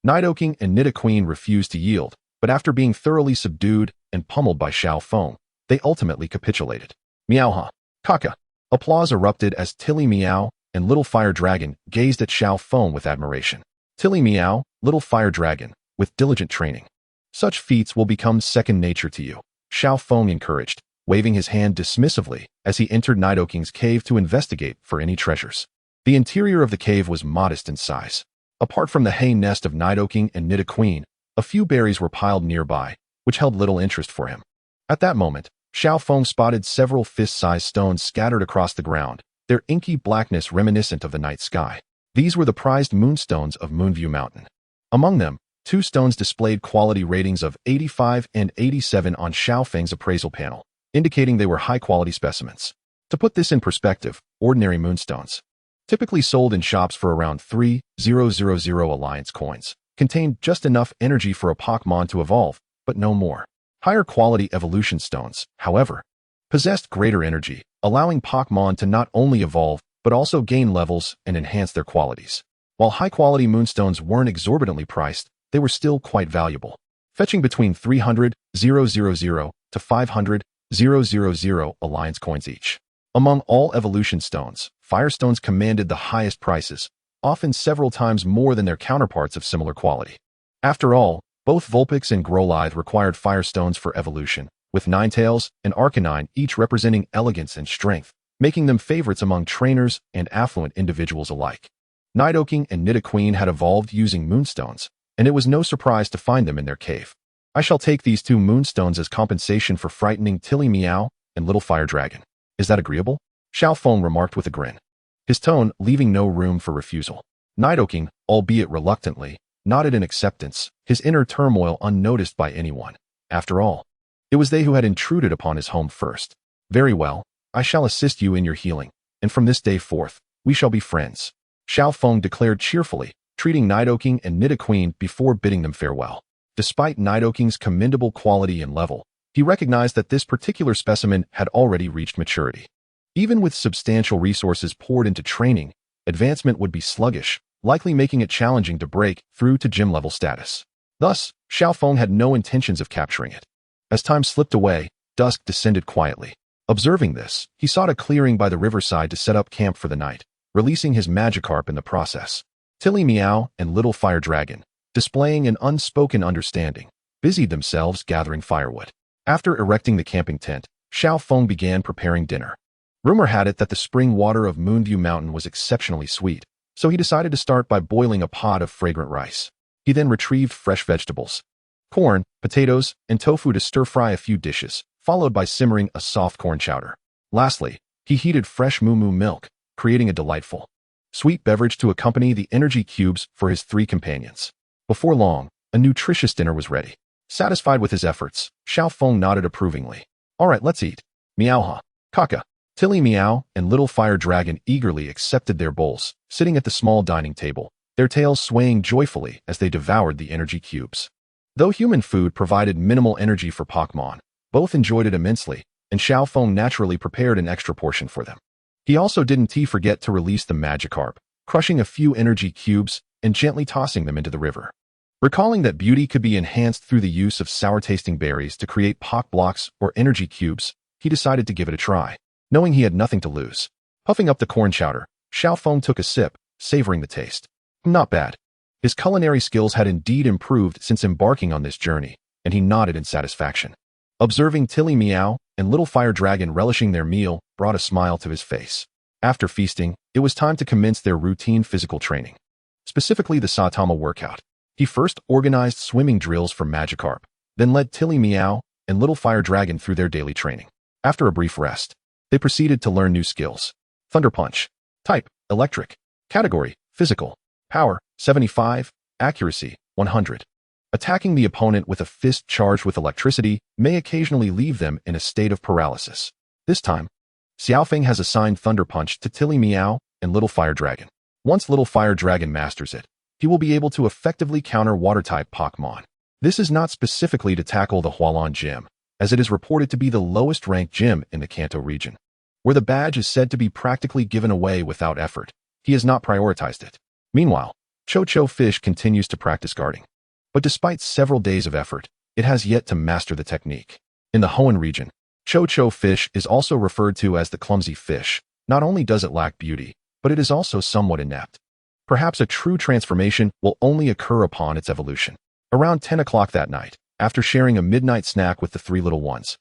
A: Nidoking and Nidoqueen refused to yield, but after being thoroughly subdued and pummeled by Luo Feng, they ultimately capitulated. Meowha! Kaka! Applause erupted as Tilly Meow and Little Fire Dragon gazed at Luo Feng with admiration. Tilly Meow, Little Fire Dragon, with diligent training. Such feats will become second nature to you, Luo Feng encouraged, waving his hand dismissively as he entered Nidoking's cave to investigate for any treasures. The interior of the cave was modest in size. Apart from the hay nest of Nidoking and Nidoqueen, a few berries were piled nearby, which held little interest for him. At that moment, Luo Feng spotted several fist-sized stones scattered across the ground, their inky blackness reminiscent of the night sky. These were the prized moonstones of Moonview Mountain. Among them, 2 stones displayed quality ratings of 85 and 87 on Luo Feng's appraisal panel, indicating they were high-quality specimens. To put this in perspective, ordinary moonstones, typically sold in shops for around 3,000 Alliance coins, contained just enough energy for a Pokmon to evolve, but no more. Higher quality evolution stones, however, possessed greater energy, allowing Pokmon to not only evolve, but also gain levels and enhance their qualities. While high-quality moonstones weren't exorbitantly priced, they were still quite valuable, fetching between 300,000 to 500,000 Alliance coins each. Among all evolution stones, Firestones commanded the highest prices, often several times more than their counterparts of similar quality. After all, both Vulpix and Growlithe required Firestones for evolution, with Ninetales and Arcanine each representing elegance and strength, making them favorites among trainers and affluent individuals alike. Nidoking and Nidoqueen had evolved using moonstones, and it was no surprise to find them in their cave. I shall take these 2 moonstones as compensation for frightening Tilly Meow and Little Fire Dragon. Is that agreeable? Luo Feng remarked with a grin, his tone leaving no room for refusal. Nidoking, albeit reluctantly, nodded in acceptance, his inner turmoil unnoticed by anyone. After all, it was they who had intruded upon his home first. Very well, I shall assist you in your healing, and from this day forth, we shall be friends, Luo Feng declared cheerfully, treating Nidoking and Nidoqueen before bidding them farewell. Despite Nidoking's commendable quality and level, he recognized that this particular specimen had already reached maturity. Even with substantial resources poured into training, advancement would be sluggish, likely making it challenging to break through to gym-level status. Thus, Luo Feng had no intentions of capturing it. As time slipped away, dusk descended quietly. Observing this, he sought a clearing by the riverside to set up camp for the night, releasing his Magikarp in the process. Tilly Meow and Little Fire Dragon, displaying an unspoken understanding, busied themselves gathering firewood. After erecting the camping tent, Luo Feng began preparing dinner. Rumor had it that the spring water of Moonview Mountain was exceptionally sweet, so he decided to start by boiling a pot of fragrant rice. He then retrieved fresh vegetables, corn, potatoes, and tofu to stir-fry a few dishes, followed by simmering a soft corn chowder. Lastly, he heated fresh moo milk, creating a delightful, sweet beverage to accompany the energy cubes for his 3 companions. Before long, a nutritious dinner was ready. Satisfied with his efforts, Luo Feng nodded approvingly. All right, let's eat. Meowha. Kaka. Tilly Meow and Little Fire Dragon eagerly accepted their bowls, sitting at the small dining table, their tails swaying joyfully as they devoured the energy cubes. Though human food provided minimal energy for Pokmon, both enjoyed it immensely, and Luo Feng naturally prepared an extra portion for them. He also didn't forget to release the Magikarp, crushing a few energy cubes and gently tossing them into the river. Recalling that beauty could be enhanced through the use of sour-tasting berries to create Pok blocks or energy cubes, he decided to give it a try. Knowing he had nothing to lose. Puffing up the corn chowder, Luo Feng took a sip, savoring the taste. Not bad. His culinary skills had indeed improved since embarking on this journey, and he nodded in satisfaction. Observing Tilly Meow and Little Fire Dragon relishing their meal brought a smile to his face. After feasting, it was time to commence their routine physical training. Specifically the Saitama workout. He first organized swimming drills for Magikarp, then led Tilly Meow and Little Fire Dragon through their daily training. After a brief rest, they proceeded to learn new skills. Thunder Punch. Type, Electric. Category, Physical. Power, 75. Accuracy, 100. Attacking the opponent with a fist charged with electricity may occasionally leave them in a state of paralysis. This time, Luo Feng has assigned Thunder Punch to Tilly Meow and Little Fire Dragon. Once Little Fire Dragon masters it, he will be able to effectively counter Water-type Pokemon. This is not specifically to tackle the Hualan Gym, as it is reported to be the lowest-ranked gym in the Kanto region, where the badge is said to be practically given away without effort. He has not prioritized it. Meanwhile, Cho-Cho Fish continues to practice guarding. But despite several days of effort, it has yet to master the technique. In the Hoenn region, Cho-Cho Fish is also referred to as the clumsy fish. Not only does it lack beauty, but it is also somewhat inept. Perhaps a true transformation will only occur upon its evolution. Around 10 o'clock that night, after sharing a midnight snack with the three little ones,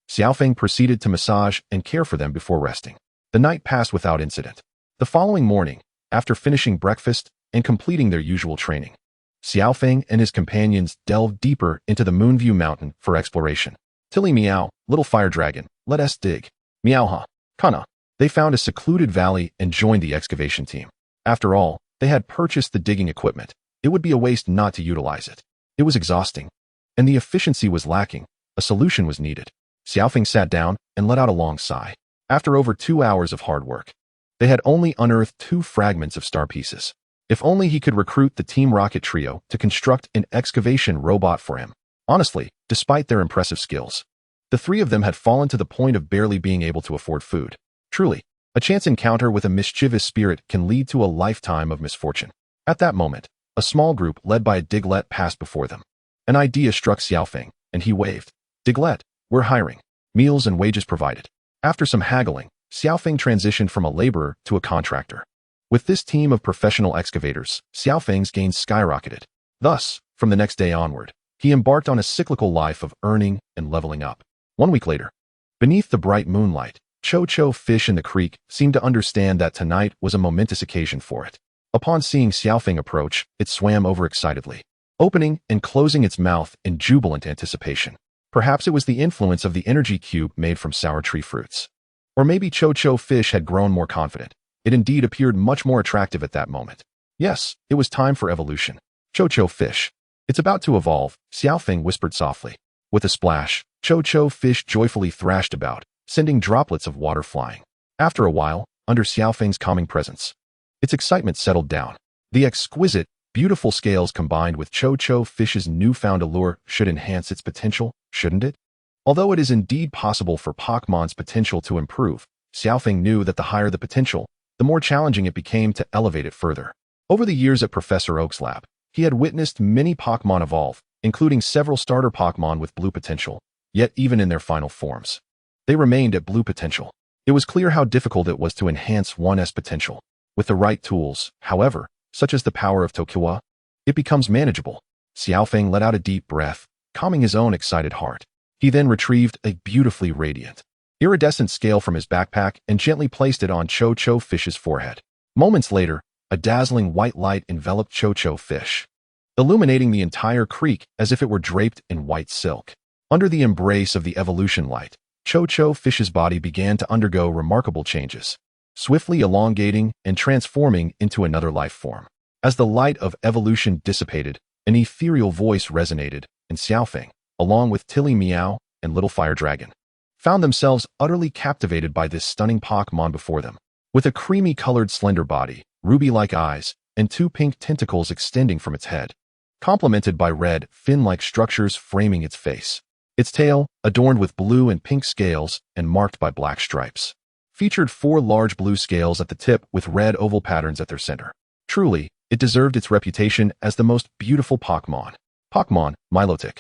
A: Xiaofeng proceeded to massage and care for them before resting. The night passed without incident. The following morning, after finishing breakfast and completing their usual training, Xiaofeng and his companions delved deeper into the Moonview Mountain for exploration. Tilly Meow, Little Fire Dragon, let us dig. Meowha, Kana. They found a secluded valley and joined the excavation team. After all, they had purchased the digging equipment. It would be a waste not to utilize it. It was exhausting, and the efficiency was lacking. A solution was needed. Xiaofeng sat down and let out a long sigh. After over 2 hours of hard work, they had only unearthed 2 fragments of star pieces. If only he could recruit the Team Rocket trio to construct an excavation robot for him. Honestly, despite their impressive skills, the 3 of them had fallen to the point of barely being able to afford food. Truly, a chance encounter with a mischievous spirit can lead to a lifetime of misfortune. At that moment, a small group led by a Diglett passed before them. An idea struck Xiaofeng, and he waved. Diglett, we're hiring. Meals and wages provided. After some haggling, Xiaofeng transitioned from a laborer to a contractor. With this team of professional excavators, Xiaofeng's gains skyrocketed. Thus, from the next day onward, he embarked on a cyclical life of earning and leveling up. 1 week later, beneath the bright moonlight, Cho-Cho Fish in the creek seemed to understand that tonight was a momentous occasion for it. Upon seeing Xiaofeng approach, it swam over excitedly, opening and closing its mouth in jubilant anticipation. Perhaps it was the influence of the energy cube made from sour tree fruits. Or maybe Cho-Cho Fish had grown more confident. It indeed appeared much more attractive at that moment. Yes, it was time for evolution. Cho-Cho Fish. It's about to evolve, Xiaofeng whispered softly. With a splash, Cho-Cho Fish joyfully thrashed about, sending droplets of water flying. After a while, under Xiaofeng's calming presence, its excitement settled down. The exquisite, beautiful scales combined with Cho-Cho Fish's newfound allure should enhance its potential, shouldn't it? Although it is indeed possible for Pokmon's potential to improve, Xiaofeng knew that the higher the potential, the more challenging it became to elevate it further. Over the years at Professor Oak's lab, he had witnessed many Pokmon evolve, including several starter Pokmon with blue potential, yet even in their final forms, they remained at blue potential. It was clear how difficult it was to enhance one's potential. With the right tools, however, such as the power of Tokiwa, it becomes manageable. Xiaofeng let out a deep breath, calming his own excited heart. He then retrieved a beautifully radiant, iridescent scale from his backpack and gently placed it on Cho-Cho Fish's forehead. Moments later, a dazzling white light enveloped Cho-Cho Fish, illuminating the entire creek as if it were draped in white silk. Under the embrace of the evolution light, Cho-Cho Fish's body began to undergo remarkable changes, swiftly elongating and transforming into another life form. As the light of evolution dissipated, an ethereal voice resonated, and Xiaofeng, along with Tilly Meow and Little Fire Dragon, found themselves utterly captivated by this stunning Pokmon before them. With a creamy-colored slender body, ruby-like eyes, and 2 pink tentacles extending from its head, complemented by red, fin-like structures framing its face. Its tail, adorned with blue and pink scales and marked by black stripes, featured 4 large blue scales at the tip with red oval patterns at their center. Truly, it deserved its reputation as the most beautiful Pokmon. Pokmon, Milotic.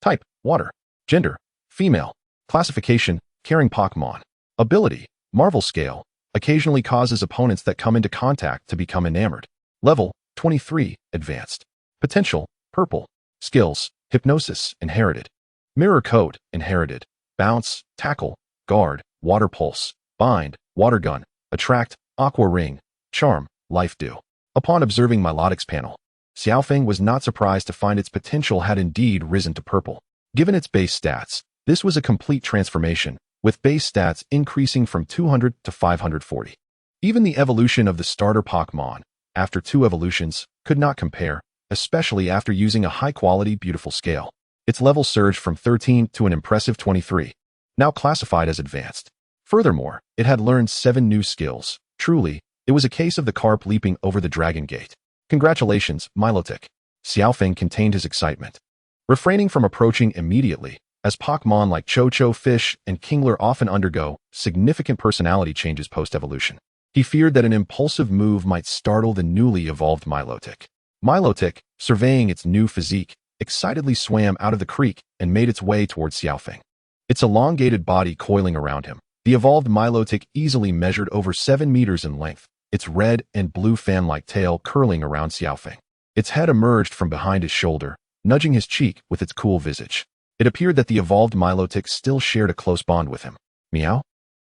A: Type, water. Gender, female. Classification, caring Pokmon. Ability, Marvel Scale. Occasionally causes opponents that come into contact to become enamored. Level, 23, Advanced. Potential, purple. Skills, Hypnosis, Inherited. Mirror Coat, Inherited. Bounce, Tackle, Guard, Water Pulse, Bind, Water Gun, Attract, Aqua Ring, Charm, Life Dew. Upon observing Milotic's panel, Xiaofeng was not surprised to find its potential had indeed risen to purple. Given its base stats, this was a complete transformation, with base stats increasing from 200 to 540. Even the evolution of the starter Pokmon, after 2 evolutions, could not compare, especially after using a high-quality beautiful scale. Its level surged from 13 to an impressive 23, now classified as advanced. Furthermore, it had learned 7 new skills. Truly, It was a case of the carp leaping over the dragon gate. Congratulations, Milotic. Xiaofeng contained his excitement. Refraining from approaching immediately, as Pokmon like Cho-Cho Fish and Kingler often undergo significant personality changes post-evolution. He feared that an impulsive move might startle the newly evolved Milotic. Milotic, surveying its new physique, excitedly swam out of the creek and made its way towards Xiaofeng. Its elongated body coiling around him, the evolved Milotic easily measured over 7 meters in length, its red and blue fan-like tail curling around Xiaofeng. Its head emerged from behind his shoulder, nudging his cheek with its cool visage. It appeared that the evolved Milotic still shared a close bond with him. Meow?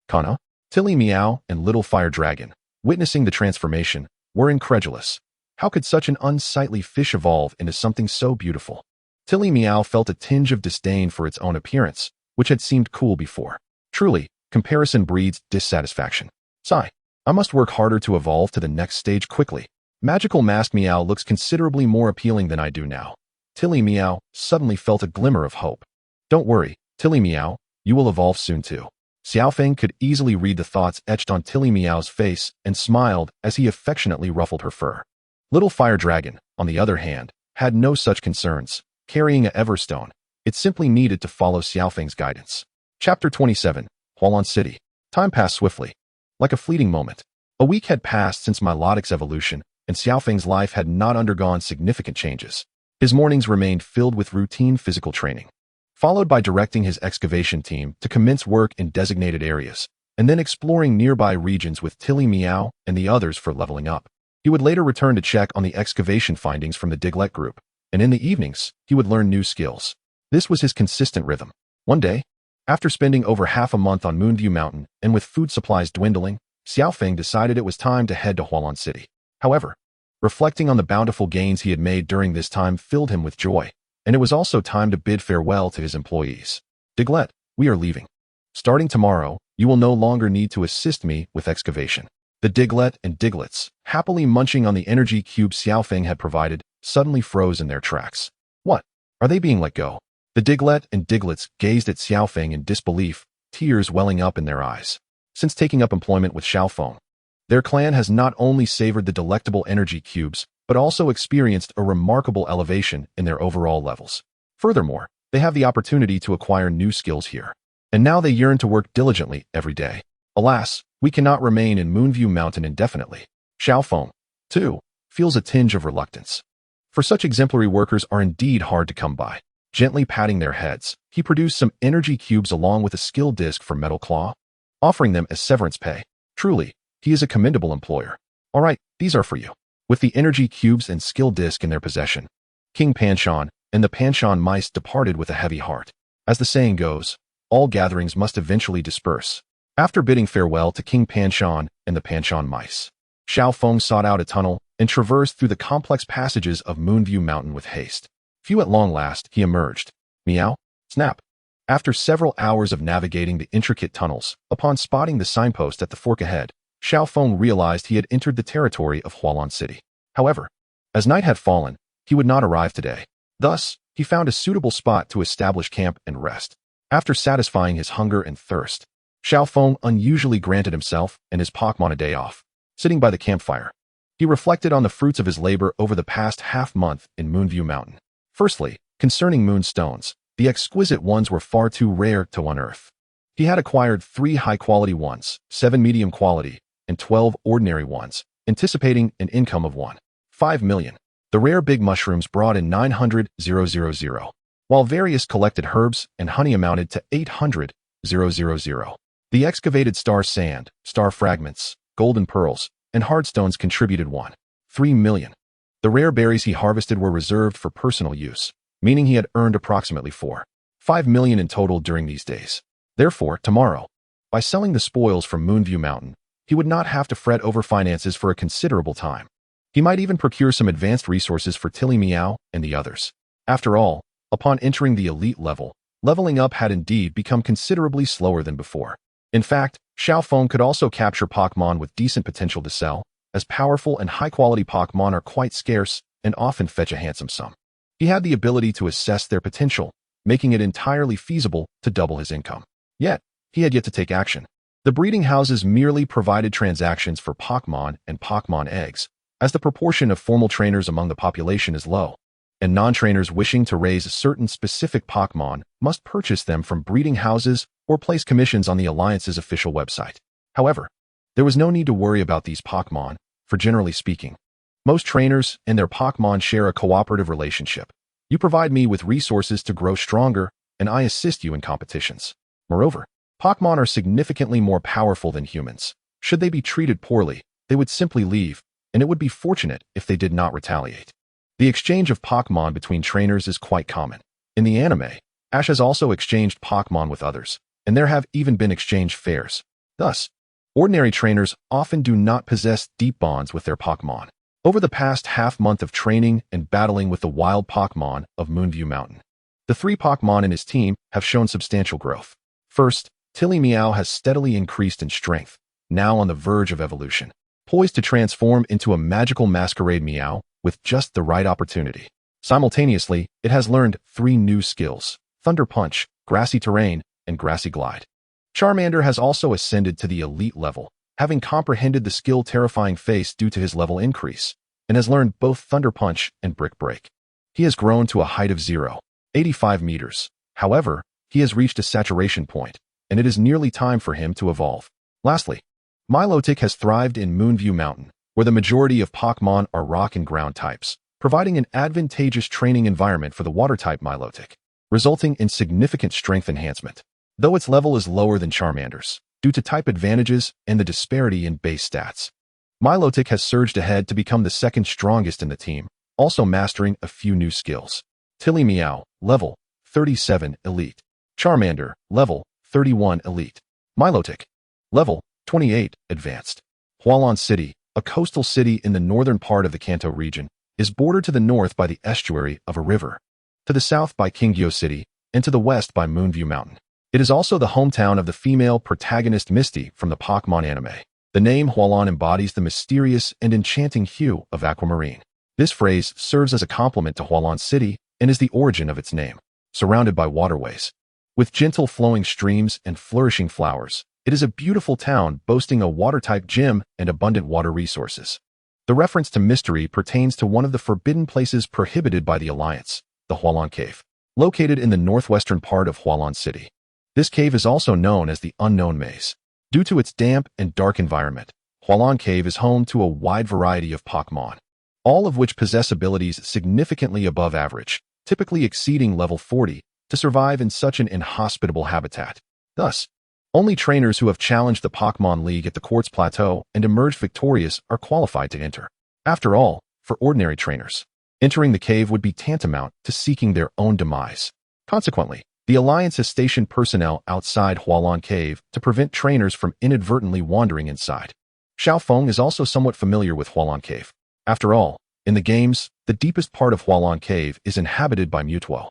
A: Kanto? Tilly Meow and Little Fire Dragon, witnessing the transformation, were incredulous. How could such an unsightly fish evolve into something so beautiful? Tilly Meow felt a tinge of disdain for its own appearance, which had seemed cool before. Truly, comparison breeds dissatisfaction. Sigh. I must work harder to evolve to the next stage quickly. Magical Mask Meow looks considerably more appealing than I do now. Tilly Meow suddenly felt a glimmer of hope. Don't worry, Tilly Meow, you will evolve soon too. Xiaofeng could easily read the thoughts etched on Tilly Meow's face and smiled as he affectionately ruffled her fur. Little Fire Dragon, on the other hand, had no such concerns. Carrying a Everstone, it simply needed to follow Xiaofeng's guidance. Chapter 27, Hualan City. Time passed swiftly. Like a fleeting moment. A week had passed since Milotic's evolution, and Xiaofeng's life had not undergone significant changes. His mornings remained filled with routine physical training, followed by directing his excavation team to commence work in designated areas, and then exploring nearby regions with Tilly Meow and the others for leveling up. He would later return to check on the excavation findings from the Diglett group, and in the evenings, he would learn new skills. This was his consistent rhythm. One day, after spending over half a month on Moonview Mountain and with food supplies dwindling, Xiaofeng decided it was time to head to Hualan City. However, reflecting on the bountiful gains he had made during this time filled him with joy, and it was also time to bid farewell to his employees. Diglett, we are leaving. Starting tomorrow, you will no longer need to assist me with excavation. The Diglett and Diglets, happily munching on the energy cube Xiaofeng had provided, suddenly froze in their tracks. What? Are they being let go? The Diglett and Diglets gazed at Xiaofeng in disbelief, tears welling up in their eyes. Since taking up employment with Xiaofeng, their clan has not only savored the delectable energy cubes, but also experienced a remarkable elevation in their overall levels. Furthermore, they have the opportunity to acquire new skills here. And now they yearn to work diligently every day. Alas, we cannot remain in Moonview Mountain indefinitely. Xiaofeng, too, feels a tinge of reluctance. For such exemplary workers are indeed hard to come by. Gently patting their heads, he produced some energy cubes along with a skill disc for Metal Claw, offering them as severance pay. Truly, he is a commendable employer. All right, these are for you. With the energy cubes and skill disc in their possession, King Panchon and the Panchon mice departed with a heavy heart. As the saying goes, all gatherings must eventually disperse. After bidding farewell to King Panchon and the Panchon mice, Xiaofeng sought out a tunnel and traversed through the complex passages of Moonview Mountain with haste. Few at long last, he emerged. Meow, snap. After several hours of navigating the intricate tunnels, upon spotting the signpost at the fork ahead, Xiaofeng realized he had entered the territory of Hualan City. However, as night had fallen, he would not arrive today. Thus, he found a suitable spot to establish camp and rest. After satisfying his hunger and thirst, Xiaofeng unusually granted himself and his Pokmon a day off. Sitting by the campfire, he reflected on the fruits of his labor over the past half-month in Moonview Mountain. Firstly, concerning moonstones, the exquisite ones were far too rare to unearth. He had acquired 3 high-quality ones, 7 medium quality, and 12 ordinary ones, anticipating an income of 1.5 million. The rare big mushrooms brought in 900,000, while various collected herbs and honey amounted to 800,000. The excavated star sand, star fragments, golden pearls, and hardstones contributed 1.3 million. The rare berries he harvested were reserved for personal use, meaning he had earned approximately 4.5 million in total during these days. Therefore, tomorrow, by selling the spoils from Moonview Mountain, he would not have to fret over finances for a considerable time. He might even procure some advanced resources for Tilly Meow and the others. After all, upon entering the elite level, leveling up had indeed become considerably slower than before. In fact, Xiaofeng could also capture Pokmon with decent potential to sell, as powerful and high-quality Pokmon are quite scarce and often fetch a handsome sum. He had the ability to assess their potential, making it entirely feasible to double his income. Yet, he had yet to take action. The breeding houses merely provided transactions for Pokmon and Pokmon eggs, as the proportion of formal trainers among the population is low, and non-trainers wishing to raise certain specific Pokmon must purchase them from breeding houses or place commissions on the Alliance's official website. However, there was no need to worry about these Pokmon, for generally speaking, most trainers and their Pokmon share a cooperative relationship. You provide me with resources to grow stronger, and I assist you in competitions. Moreover, Pokmon are significantly more powerful than humans. Should they be treated poorly, they would simply leave, and it would be fortunate if they did not retaliate. The exchange of Pokmon between trainers is quite common. In the anime, Ash has also exchanged Pokmon with others, and there have even been exchange fairs. Thus, ordinary trainers often do not possess deep bonds with their Pokmon. Over the past half-month of training and battling with the wild Pokmon of Moonview Mountain, the 3 Pokmon in his team have shown substantial growth. First, Tilly Meow has steadily increased in strength, now on the verge of evolution, poised to transform into a magical masquerade Meow with just the right opportunity. Simultaneously, it has learned 3 new skills: Thunder Punch, Grassy Terrain, and Grassy Glide. Charmander has also ascended to the elite level, having comprehended the skill Terrifying Face due to his level increase, and has learned both Thunder Punch and Brick Break. He has grown to a height of 0.85 meters. However, he has reached a saturation point, and it is nearly time for him to evolve. Lastly, Milotic has thrived in Moonview Mountain, where the majority of Pokmon are rock and ground types, providing an advantageous training environment for the water-type Milotic, resulting in significant strength enhancement. Though its level is lower than Charmander's, due to type advantages and the disparity in base stats, Milotic has surged ahead to become the second strongest in the team, also mastering a few new skills. Tilly Meow, level 37 elite. Charmander, level 31 elite. Milotic, level 28 advanced. Hualan City, a coastal city in the northern part of the Kanto region, is bordered to the north by the estuary of a river, to the south by Kingyo City, and to the west by Moonview Mountain. It is also the hometown of the female protagonist Misty from the Pokmon anime. The name Hualan embodies the mysterious and enchanting hue of aquamarine. This phrase serves as a compliment to Hualan City and is the origin of its name. Surrounded by waterways, with gentle flowing streams and flourishing flowers, it is a beautiful town boasting a water-type gym and abundant water resources. The reference to mystery pertains to one of the forbidden places prohibited by the Alliance, the Hualan Cave, located in the northwestern part of Hualan City. This cave is also known as the Unknown Maze. Due to its damp and dark environment, Hualan Cave is home to a wide variety of Pokmon, all of which possess abilities significantly above average, typically exceeding level 40, to survive in such an inhospitable habitat. Thus, only trainers who have challenged the Pokmon League at the Quartz Plateau and emerged victorious are qualified to enter. After all, for ordinary trainers, entering the cave would be tantamount to seeking their own demise. Consequently, the Alliance has stationed personnel outside Hualan Cave to prevent trainers from inadvertently wandering inside. Xiao Feng is also somewhat familiar with Hualan Cave. After all, in the games, the deepest part of Hualan Cave is inhabited by Mutuo.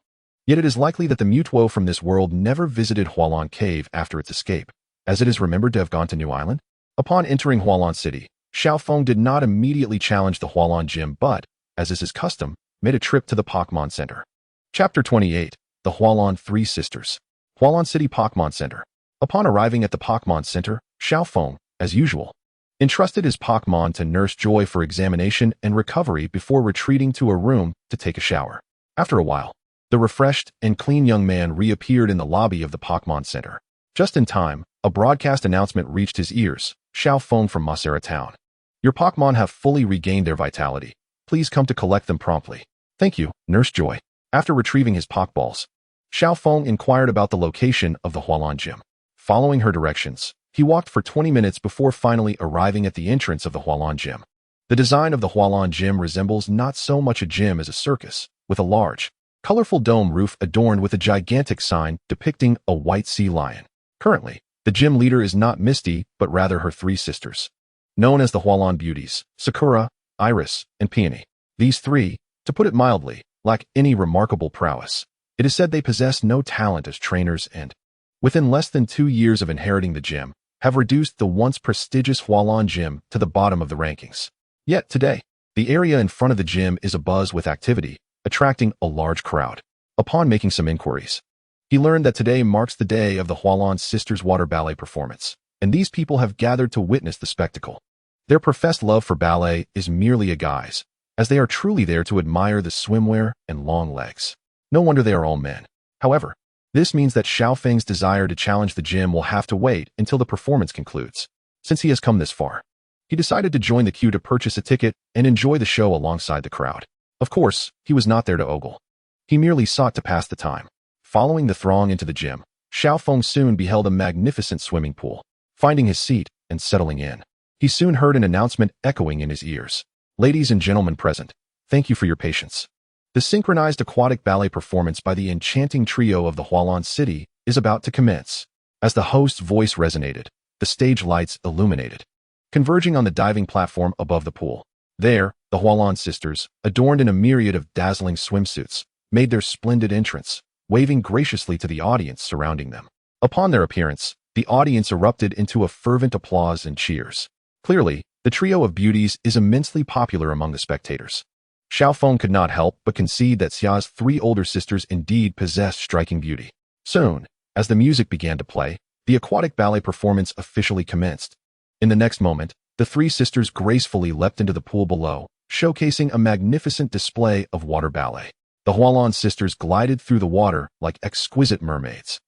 A: Yet it is likely that the Mutuo from this world never visited Hualan Cave after its escape, as it is remembered to have gone to New Island. Upon entering Hualan City, Xiao Feng did not immediately challenge the Hualan Gym but, as is his custom, made a trip to the Pokmon Center. Chapter 28, The Hualan Three Sisters. Hualan City Pokmon Center. Upon arriving at the Pokmon Center, Xiao Feng, as usual, entrusted his Pokmon to Nurse Joy for examination and recovery before retreating to a room to take a shower. After a while, the refreshed and clean young man reappeared in the lobby of the Pokmon Center. Just in time, a broadcast announcement reached his ears. Xiao Feng from Pallet Town. Your Pokmon have fully regained their vitality. Please come to collect them promptly. Thank you, Nurse Joy. After retrieving his Pokballs, Xiao Feng inquired about the location of the Hualan Gym. Following her directions, he walked for 20 minutes before finally arriving at the entrance of the Hualan Gym. The design of the Hualan Gym resembles not so much a gym as a circus, with a large, colorful dome roof adorned with a gigantic sign depicting a white sea lion. Currently, the gym leader is not Misty, but rather her 3 sisters, known as the Hualan Beauties, Sakura, Iris, and Peony. These 3, to put it mildly, lack any remarkable prowess. It is said they possess no talent as trainers and, within less than 2 years of inheriting the gym, have reduced the once prestigious Hualan Gym to the bottom of the rankings. Yet today, the area in front of the gym is abuzz with activity, attracting a large crowd. Upon making some inquiries, he learned that today marks the day of the Hualan Sisters Water Ballet performance, and these people have gathered to witness the spectacle. Their professed love for ballet is merely a guise, as they are truly there to admire the swimwear and long legs. No wonder they are all men. However, this means that Luo Feng's desire to challenge the gym will have to wait until the performance concludes. Since he has come this far, he decided to join the queue to purchase a ticket and enjoy the show alongside the crowd. Of course, he was not there to ogle. He merely sought to pass the time. Following the throng into the gym, Luo Feng soon beheld a magnificent swimming pool. Finding his seat and settling in, he soon heard an announcement echoing in his ears. Ladies and gentlemen present, thank you for your patience. The synchronized aquatic ballet performance by the enchanting trio of the Reuniting City is about to commence. As the host's voice resonated, the stage lights illuminated, converging on the diving platform above the pool. There, the Reuniting sisters, adorned in a myriad of dazzling swimsuits, made their splendid entrance, waving graciously to the audience surrounding them. Upon their appearance, the audience erupted into a fervent applause and cheers. Clearly, the trio of beauties is immensely popular among the spectators. Luo Feng could not help but concede that Xia's 3 older sisters indeed possessed striking beauty. Soon, as the music began to play, the aquatic ballet performance officially commenced. In the next moment, the 3 sisters gracefully leapt into the pool below, showcasing a magnificent display of water ballet. The Reuniting sisters glided through the water like exquisite mermaids,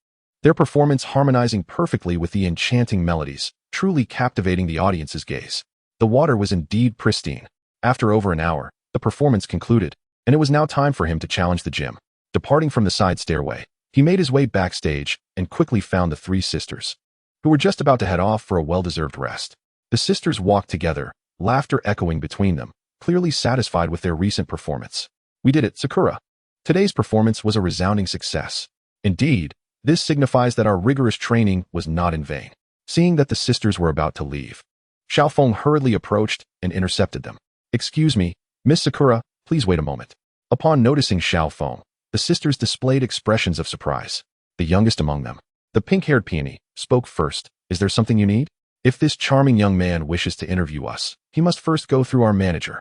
A: their performance harmonizing perfectly with the enchanting melodies, truly captivating the audience's gaze. The water was indeed pristine. After over an hour, the performance concluded, and it was now time for him to challenge the gym. Departing from the side stairway, he made his way backstage and quickly found the 3 sisters, who were just about to head off for a well-deserved rest. The sisters walked together, laughter echoing between them, clearly satisfied with their recent performance. We did it, Sakura. Today's performance was a resounding success. Indeed, this signifies that our rigorous training was not in vain. Seeing that the sisters were about to leave, Luo Feng hurriedly approached and intercepted them. Excuse me, Miss Sakura, please wait a moment. Upon noticing Luo Feng, the sisters displayed expressions of surprise. The youngest among them, the pink-haired peony, spoke first. Is there something you need? If this charming young man wishes to interview us, he must first go through our manager.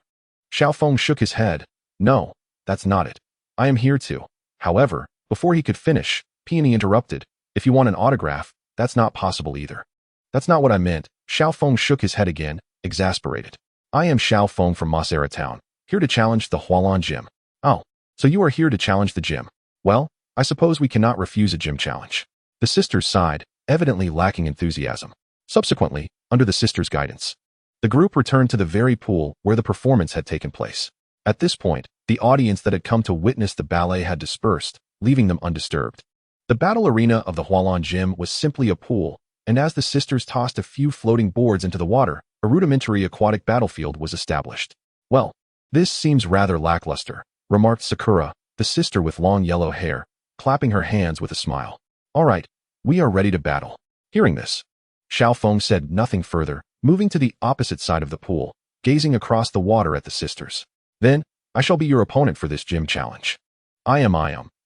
A: Luo Feng shook his head. No, that's not it. I am here to. However, before he could finish, Peony interrupted. If you want an autograph, that's not possible either. That's not what I meant. Luo Feng shook his head again, exasperated. I am Luo Feng from Pallet Town, here to challenge the Reuniting gym. Oh, so you are here to challenge the gym. Well, I suppose we cannot refuse a gym challenge. The sisters sighed, evidently lacking enthusiasm. Subsequently, under the sisters' guidance, the group returned to the very pool where the performance had taken place. At this point, the audience that had come to witness the ballet had dispersed, leaving them undisturbed. The battle arena of the Reuniting gym was simply a pool, and as the sisters tossed a few floating boards into the water, a rudimentary aquatic battlefield was established. Well, this seems rather lackluster, remarked Sakura, the sister with long yellow hair, clapping her hands with a smile. All right, we are ready to battle. Hearing this, Luo Feng said nothing further, moving to the opposite side of the pool, gazing across the water at the sisters. Then, I shall be your opponent for this gym challenge. I am,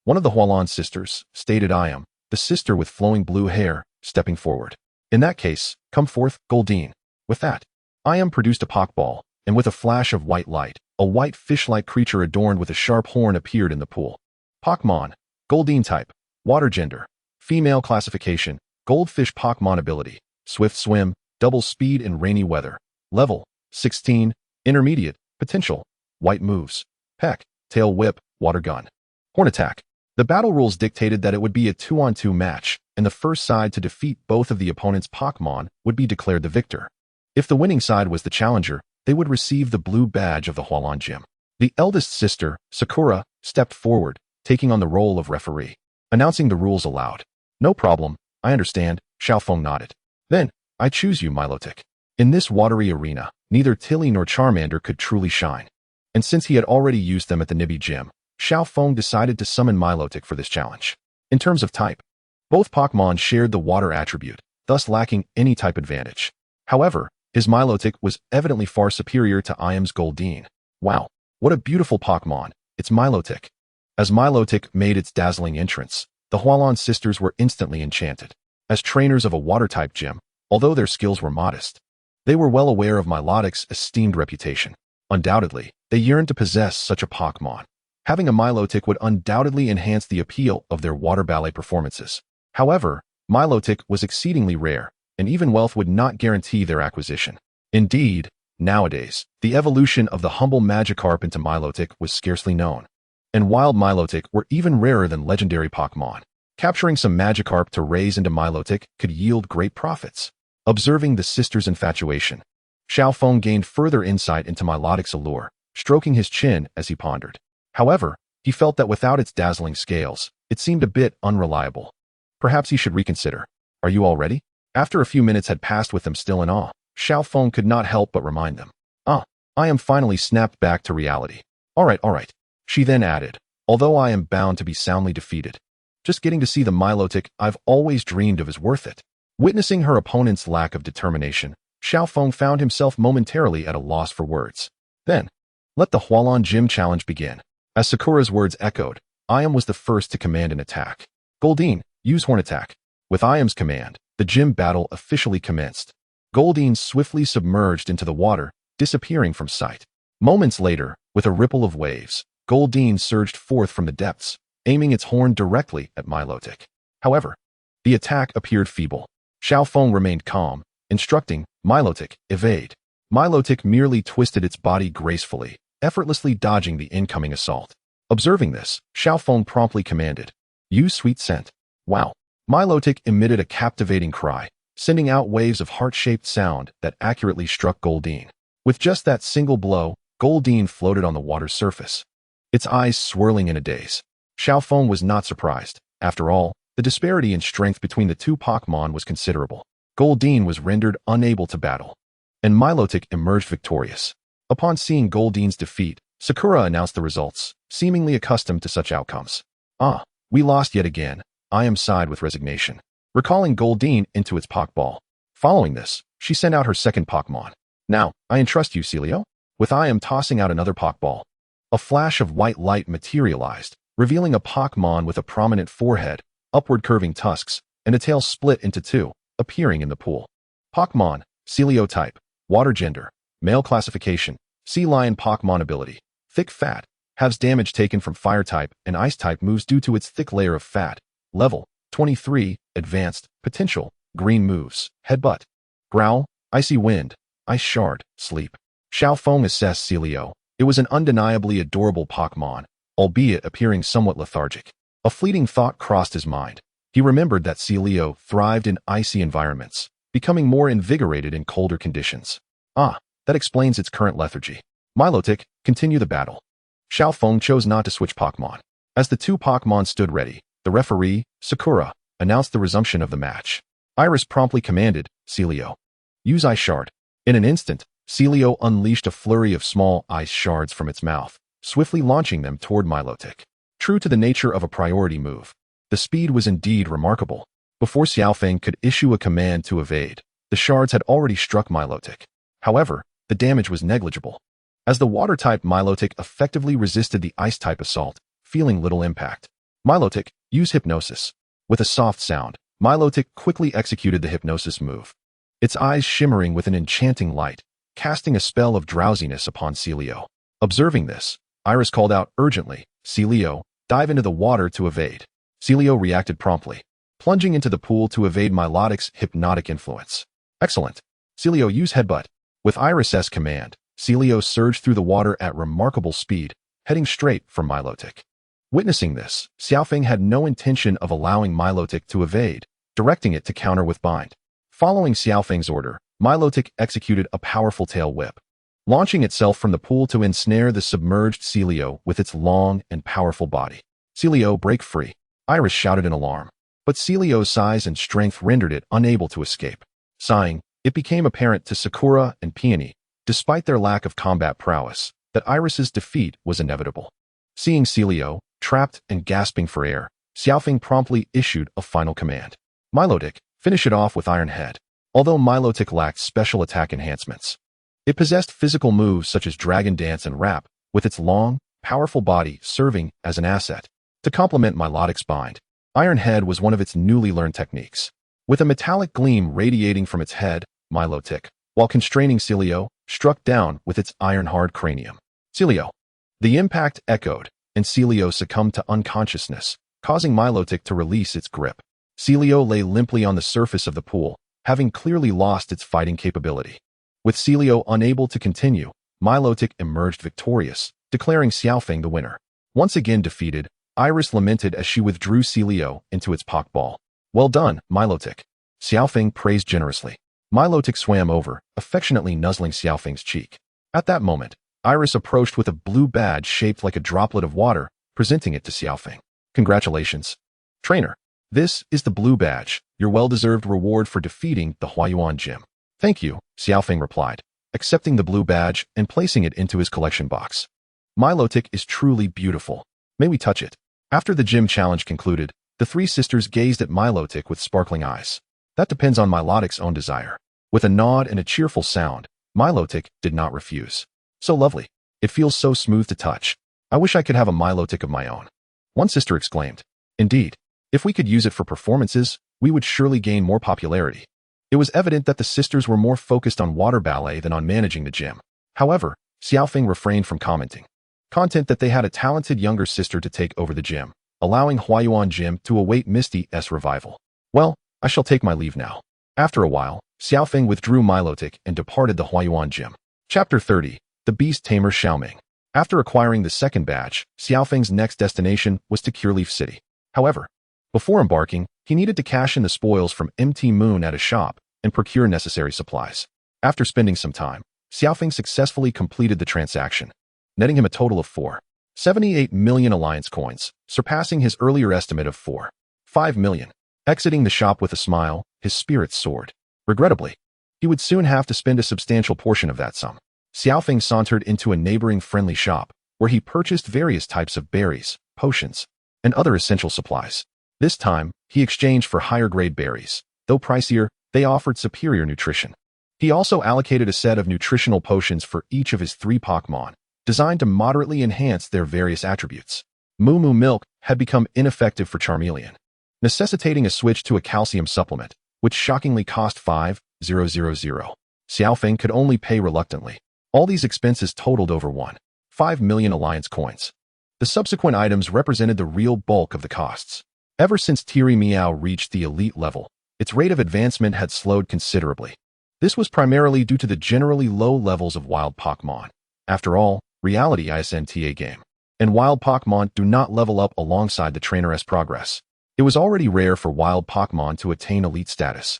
A: one of the Reuniting sisters, stated Iam, the sister with flowing blue hair, stepping forward. In that case, come forth, Goldine. With that, Iam produced a Pokeball, and with a flash of white light, a white fish-like creature adorned with a sharp horn appeared in the pool. Pokmon, Goldine type, water gender, female classification, goldfish Pokmon ability, swift swim, double speed in rainy weather, level, 16, intermediate, potential, white moves, peck, tail whip, water gun, horn attack. The battle rules dictated that it would be a 2-on-2 match, and the first side to defeat both of the opponent's Pokemon would be declared the victor. If the winning side was the challenger, they would receive the blue badge of the Reuniting gym. The eldest sister, Sakura, stepped forward, taking on the role of referee, announcing the rules aloud. No problem, I understand, Luo Feng nodded. Then, I choose you, Milotic. In this watery arena, neither Tilly nor Charmander could truly shine. And since he had already used them at the Nibi gym, Luo Feng decided to summon Milotic for this challenge. In terms of type, both Pokemon shared the water attribute, thus lacking any type advantage. However, his Milotic was evidently far superior to Iam's Goldine. Wow, what a beautiful Pokemon, it's Milotic. As Milotic made its dazzling entrance, the Reuniting sisters were instantly enchanted. As trainers of a water-type gym, although their skills were modest, they were well aware of Milotic's esteemed reputation. Undoubtedly, they yearned to possess such a Pokemon. Having a Milotic would undoubtedly enhance the appeal of their water ballet performances. However, Milotic was exceedingly rare, and even wealth would not guarantee their acquisition. Indeed, nowadays, the evolution of the humble Magikarp into Milotic was scarcely known, and wild Milotic were even rarer than legendary Pokemon. Capturing some Magikarp to raise into Milotic could yield great profits. Observing the sisters' infatuation, Xiao Feng gained further insight into Milotic's allure, stroking his chin as he pondered. However, he felt that without its dazzling scales, it seemed a bit unreliable. Perhaps he should reconsider. Are you all ready? After a few minutes had passed with them still in awe, Xiao Feng could not help but remind them. I am finally snapped back to reality. All right. She then added, although I am bound to be soundly defeated, just getting to see the Milotic I've always dreamed of is worth it. Witnessing her opponent's lack of determination, Xiao Feng found himself momentarily at a loss for words. Then, let the Hualan Gym challenge begin. As Sakura's words echoed, Iam was the first to command an attack. Goldeen, use horn attack. With Iam's command, the gym battle officially commenced. Goldeen swiftly submerged into the water, disappearing from sight. Moments later, with a ripple of waves, Goldeen surged forth from the depths, aiming its horn directly at Milotic. However, the attack appeared feeble. Xiao Feng remained calm, instructing, Milotic, evade. Milotic merely twisted its body gracefully, effortlessly dodging the incoming assault. Observing this, Xiao Feng promptly commanded, use sweet scent. Wow! Milotic emitted a captivating cry, sending out waves of heart-shaped sound that accurately struck Goldeen. With just that single blow, Goldeen floated on the water's surface, its eyes swirling in a daze. Xiao Feng was not surprised. After all, the disparity in strength between the two Pokemon was considerable. Goldeen was rendered unable to battle, and Milotic emerged victorious. Upon seeing Goldeen's defeat, Sakura announced the results, seemingly accustomed to such outcomes. We lost yet again. Iam sighed with resignation, recalling Goldeen into its Pokeball. Following this, she sent out her second Pokemon. Now, I entrust you, Celio. With Iam tossing out another Pokeball, a flash of white light materialized, revealing a Pokemon with a prominent forehead, upward curving tusks, and a tail split into two, appearing in the pool. Pokemon, Celio type, water gender, male classification, sea lion Pokemon ability, thick fat, halves damage taken from fire type and ice type moves due to its thick layer of fat. Level, 23, advanced, potential, green moves, headbutt, growl, icy wind, ice shard, sleep. Xiao Feng assessed Celio. It was an undeniably adorable Pokemon, albeit appearing somewhat lethargic. A fleeting thought crossed his mind. He remembered that Celio thrived in icy environments, becoming more invigorated in colder conditions. That explains its current lethargy. Milotic, continue the battle. Xiao Feng chose not to switch Pokemon. As the two Pokemon stood ready, the referee, Sakura, announced the resumption of the match. Iris promptly commanded, Celio, use Ice Shard. In an instant, Celio unleashed a flurry of small ice shards from its mouth, swiftly launching them toward Milotic. True to the nature of a priority move, the speed was indeed remarkable. Before Xiao Feng could issue a command to evade, the shards had already struck Milotic. However, the damage was negligible, as the water-type Milotic effectively resisted the ice-type assault, feeling little impact. Milotic, use Hypnosis. With a soft sound, Milotic quickly executed the Hypnosis move, its eyes shimmering with an enchanting light, casting a spell of drowsiness upon Celio. Observing this, Iris called out urgently, Celio, dive into the water to evade. Celio reacted promptly, plunging into the pool to evade Milotic's hypnotic influence. Excellent. Celio, use Headbutt. With Iris's command, Celio surged through the water at remarkable speed, heading straight for Milotic. Witnessing this, Xiao Feng had no intention of allowing Milotic to evade, directing it to counter with Bind. Following Xiao Feng's order, Milotic executed a powerful tail whip, launching itself from the pool to ensnare the submerged Celio with its long and powerful body. Celio, break free. Iris shouted in alarm, but Celio's size and strength rendered it unable to escape. Sighing, it became apparent to Sakura and Peony, despite their lack of combat prowess, that Iris's defeat was inevitable. Seeing Celio, trapped and gasping for air, Xiao Feng promptly issued a final command. Milotic, finish it off with Iron Head. Although Milotic lacked special attack enhancements, it possessed physical moves such as Dragon Dance and Wrap, with its long, powerful body serving as an asset. To complement Milotic's Bind, Iron Head was one of its newly learned techniques. With a metallic gleam radiating from its head, Milotic, while constraining Celio, struck down with its iron-hard cranium. Celio. The impact echoed, and Celio succumbed to unconsciousness, causing Milotic to release its grip. Celio lay limply on the surface of the pool, having clearly lost its fighting capability. With Celio unable to continue, Milotic emerged victorious, declaring Xiaofeng the winner. Once again defeated, Iris lamented as she withdrew Celio into its Pokeball. "Well done, Milotic," Xiaofeng praised generously. Milotic swam over, affectionately nuzzling Xiaofeng's cheek. At that moment, Iris approached with a blue badge shaped like a droplet of water, presenting it to Xiaofeng. "Congratulations, trainer. This is the blue badge, your well-deserved reward for defeating the Huayuan Gym." "Thank you," Xiaofeng replied, accepting the blue badge and placing it into his collection box. "Milotic is truly beautiful. May we touch it?" After the gym challenge concluded, the three sisters gazed at Milotic with sparkling eyes. "That depends on Milotic's own desire." With a nod and a cheerful sound, Milotic did not refuse. "So lovely. It feels so smooth to touch. I wish I could have a Milotic of my own," one sister exclaimed. "Indeed, if we could use it for performances, we would surely gain more popularity." It was evident that the sisters were more focused on water ballet than on managing the gym. However, Xiaofeng refrained from commenting. Content that they had a talented younger sister to take over the gym, allowing Huayuan Gym to await Misty's revival. "Well, I shall take my leave now." After a while, Xiaofeng withdrew Milotic and departed the Huayuan Gym. Chapter 30. The Beast Tamer Xiaoming. After acquiring the second badge, Xiaofeng's next destination was to Cureleaf City. However, before embarking, he needed to cash in the spoils from MT Moon at a shop and procure necessary supplies. After spending some time, Xiaofeng successfully completed the transaction, netting him a total of 4.78 million alliance coins, surpassing his earlier estimate of 4.5 million. Exiting the shop with a smile, his spirits soared. Regrettably, he would soon have to spend a substantial portion of that sum. Xiaofeng sauntered into a neighboring friendly shop, where he purchased various types of berries, potions, and other essential supplies. This time, he exchanged for higher-grade berries. Though pricier, they offered superior nutrition. He also allocated a set of nutritional potions for each of his 3 Pokemon, designed to moderately enhance their various attributes. Moo Moo Milk had become ineffective for Charmeleon, necessitating a switch to a calcium supplement, which shockingly cost 5,000. Xiaofeng could only pay reluctantly. All these expenses totaled over 1.5 million alliance coins. The subsequent items represented the real bulk of the costs. Ever since Tiri Meow reached the elite level, its rate of advancement had slowed considerably. This was primarily due to the generally low levels of wild Pokemon. After all, reality isn't a game, and wild Pokemon do not level up alongside the trainer's progress. It was already rare for wild Pokemon to attain elite status,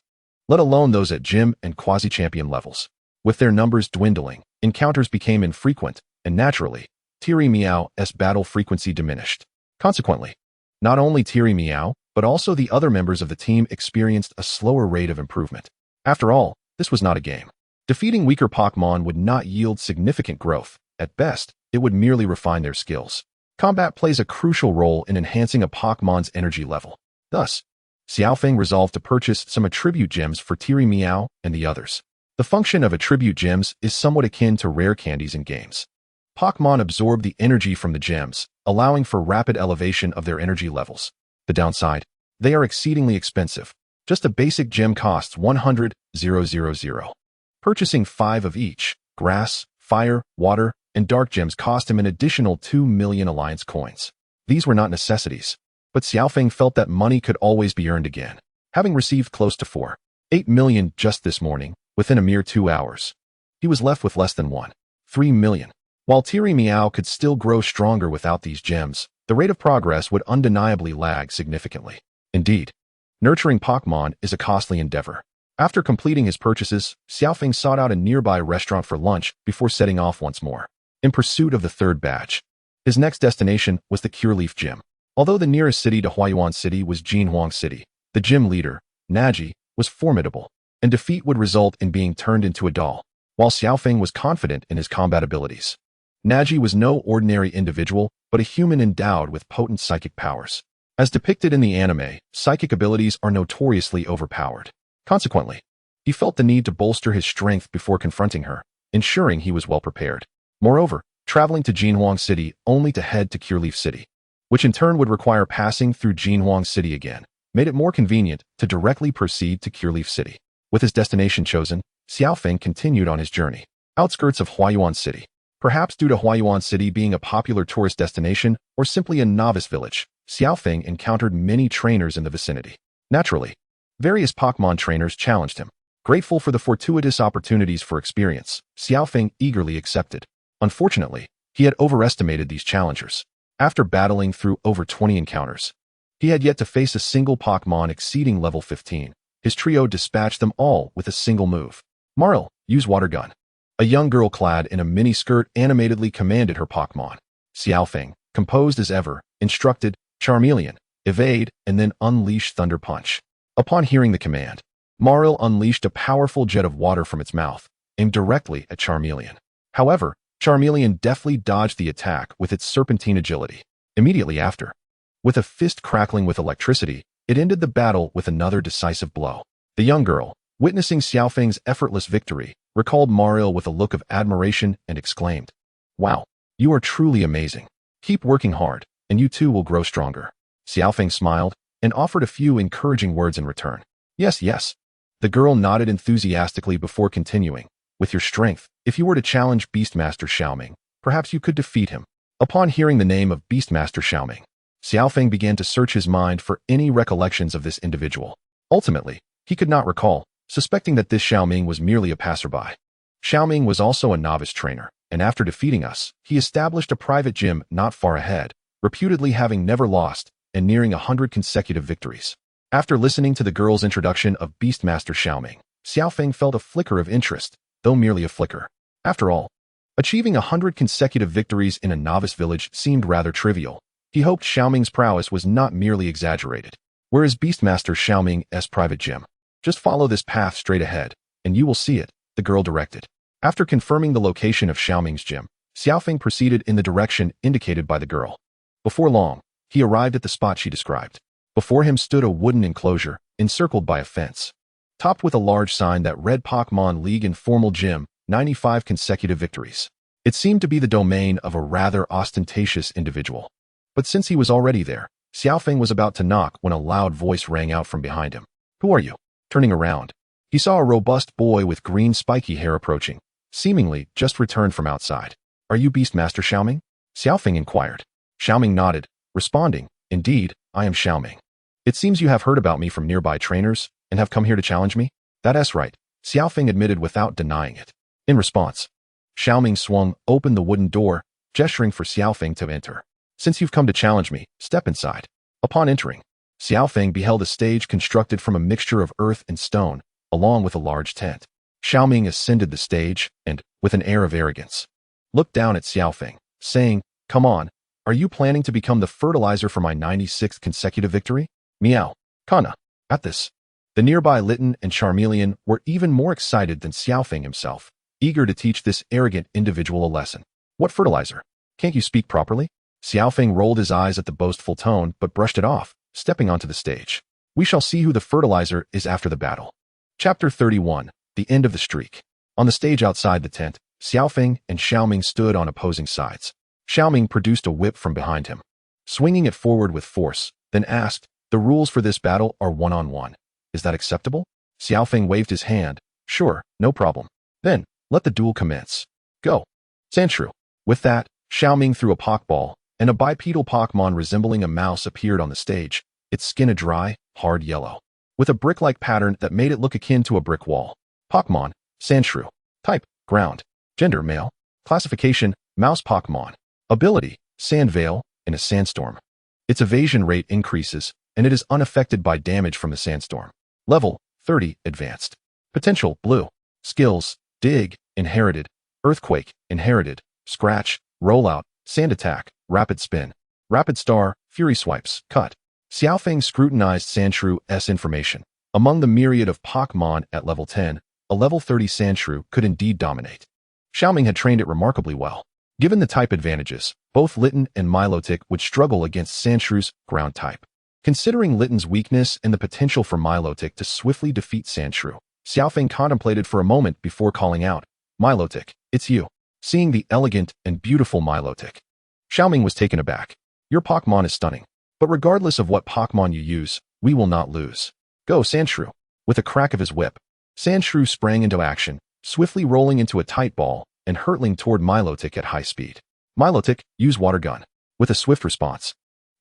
A: let alone those at gym and quasi-champion levels. With their numbers dwindling, encounters became infrequent, and naturally, Tiri Meow's battle frequency diminished. Consequently, not only Tiri Meow, but also the other members of the team experienced a slower rate of improvement. After all, this was not a game. Defeating weaker Pokemon would not yield significant growth. At best, it would merely refine their skills. Combat plays a crucial role in enhancing a Pokemon's energy level. Thus, Xiaofeng resolved to purchase some attribute gems for Tiri Meow and the others. The function of attribute gems is somewhat akin to rare candies in games. Pokemon absorb the energy from the gems, allowing for rapid elevation of their energy levels. The downside? They are exceedingly expensive. Just a basic gem costs 100,000. Purchasing 5 of each, grass, fire, water, and dark gems cost him an additional 2 million alliance coins. These were not necessities, but Xiaofeng felt that money could always be earned again. Having received close to 4.8 million just this morning, within a mere 2 hours, he was left with less than 1.3 million. While Tiri Meow could still grow stronger without these gems, the rate of progress would undeniably lag significantly. Indeed, nurturing Pokemon is a costly endeavor. After completing his purchases, Xiaofeng sought out a nearby restaurant for lunch before setting off once more, in pursuit of the third badge. His next destination was the Cureleaf Gym. Although the nearest city to Huayuan City was Jinhuang City, the gym leader, Naji, was formidable, and defeat would result in being turned into a doll. While Xiaofeng was confident in his combat abilities, Naji was no ordinary individual, but a human endowed with potent psychic powers. As depicted in the anime, psychic abilities are notoriously overpowered. Consequently, he felt the need to bolster his strength before confronting her, ensuring he was well prepared. Moreover, traveling to Jinhuang City only to head to Cureleaf City, which in turn would require passing through Jinhuang City again, made it more convenient to directly proceed to Cureleaf City. With his destination chosen, Xiaofeng continued on his journey. Outskirts of Huayuan City. Perhaps due to Huayuan City being a popular tourist destination or simply a novice village, Xiaofeng encountered many trainers in the vicinity. Naturally, Various Pokemon trainers challenged him. Grateful for the fortuitous opportunities for experience, Xiaofeng eagerly accepted. Unfortunately, he had overestimated these challengers. After battling through over 20 encounters, he had yet to face a single Pokemon exceeding level 15. His trio dispatched them all with a single move. Marl, use Water Gun. A young girl clad in a mini-skirt animatedly commanded her Pokemon. Xiaofeng, composed as ever, instructed, Charmeleon, evade, and then unleash Thunder Punch. Upon hearing the command, Marl unleashed a powerful jet of water from its mouth, aimed directly at Charmeleon. However, Charmeleon deftly dodged the attack with its serpentine agility. Immediately after, with a fist crackling with electricity, it ended the battle with another decisive blow. The young girl, witnessing Xiaofeng's effortless victory, recalled Marl with a look of admiration and exclaimed, "Wow, you are truly amazing. Keep working hard, and you too will grow stronger." Xiaofeng smiled and offered a few encouraging words in return. Yes, yes. The girl nodded enthusiastically before continuing. With your strength, if you were to challenge Beastmaster Xiaoming, perhaps you could defeat him. Upon hearing the name of Beastmaster Xiaoming, Xiaofeng began to search his mind for any recollections of this individual. Ultimately, he could not recall, suspecting that this Xiaoming was merely a passerby. Xiaoming was also a novice trainer, and after defeating us, he established a private gym not far ahead, reputedly having never lost and nearing 100 consecutive victories. After listening to the girl's introduction of Beastmaster Xiaoming, Xiaofeng felt a flicker of interest, though merely a flicker. After all, achieving 100 consecutive victories in a novice village seemed rather trivial. He hoped Xiaoming's prowess was not merely exaggerated. Where is Beastmaster Xiaoming's private gym? Just follow this path straight ahead, and you will see it, the girl directed. After confirming the location of Xiaoming's gym, Xiaofeng proceeded in the direction indicated by the girl. Before long, he arrived at the spot she described. Before him stood a wooden enclosure, encircled by a fence, topped with a large sign that read Pokemon League Informal Gym, 95 consecutive victories. It seemed to be the domain of a rather ostentatious individual. But since he was already there, Xiaofeng was about to knock when a loud voice rang out from behind him. Who are you? Turning around, he saw a robust boy with green spiky hair approaching, seemingly just returned from outside. Are you Beastmaster Xiaoming? Xiaofeng inquired. Xiaoming nodded, responding, Indeed, I am Xiaoming. It seems you have heard about me from nearby trainers and have come here to challenge me? That's right, Xiaofeng admitted without denying it. In response, Xiaoming swung open the wooden door, gesturing for Xiaofeng to enter. Since you've come to challenge me, step inside. Upon entering, Xiaofeng beheld a stage constructed from a mixture of earth and stone, along with a large tent. Xiaoming ascended the stage and, with an air of arrogance, looked down at Xiaofeng, saying, Come on, are you planning to become the fertilizer for my 96th consecutive victory? Meow. Kana. At this, the nearby Litten and Charmeleon were even more excited than Xiaofeng himself, eager to teach this arrogant individual a lesson. What fertilizer? Can't you speak properly? Xiaofeng rolled his eyes at the boastful tone but brushed it off, stepping onto the stage. We shall see who the fertilizer is after the battle. Chapter 31. The End of the Streak. On the stage outside the tent, Xiaofeng and Xiaoming stood on opposing sides. Xiaoming produced a whip from behind him, swinging it forward with force, then asked, The rules for this battle are one-on-one. Is that acceptable? Xiaofeng waved his hand. Sure, no problem. Then, let the duel commence. Go. Sandshrew. With that, Xiaoming threw a Pokeball, and a bipedal Pokemon resembling a mouse appeared on the stage, its skin a dry, hard yellow, with a brick-like pattern that made it look akin to a brick wall. Pokemon, Sandshrew. Type, ground. Gender, male. Classification, mouse Pokemon. Ability, Sand Veil, in a sandstorm. Its evasion rate increases, and it is unaffected by damage from the sandstorm. Level, 30, advanced. Potential, blue. Skills, dig, inherited. Earthquake, inherited. Scratch, rollout, sand attack, rapid spin. Rapid star, fury swipes, cut. Xiaofeng scrutinized Sandshrew's information. Among the myriad of Pokemon at level 10, a level 30 Sandshrew could indeed dominate. Xiaoming had trained it remarkably well. Given the type advantages, both Litten and Milotic would struggle against Sandshrew's ground type. Considering Litten's weakness and the potential for Milotic to swiftly defeat Sandshrew, Xiaofeng contemplated for a moment before calling out, Milotic, it's you. Seeing the elegant and beautiful Milotic, Xiaoming was taken aback. Your Pokemon is stunning. But regardless of what Pokemon you use, we will not lose. Go, Sandshrew. With a crack of his whip, Sandshrew sprang into action, swiftly rolling into a tight ball and hurtling toward Milotic at high speed. Milotic, use Water Gun. With a swift response,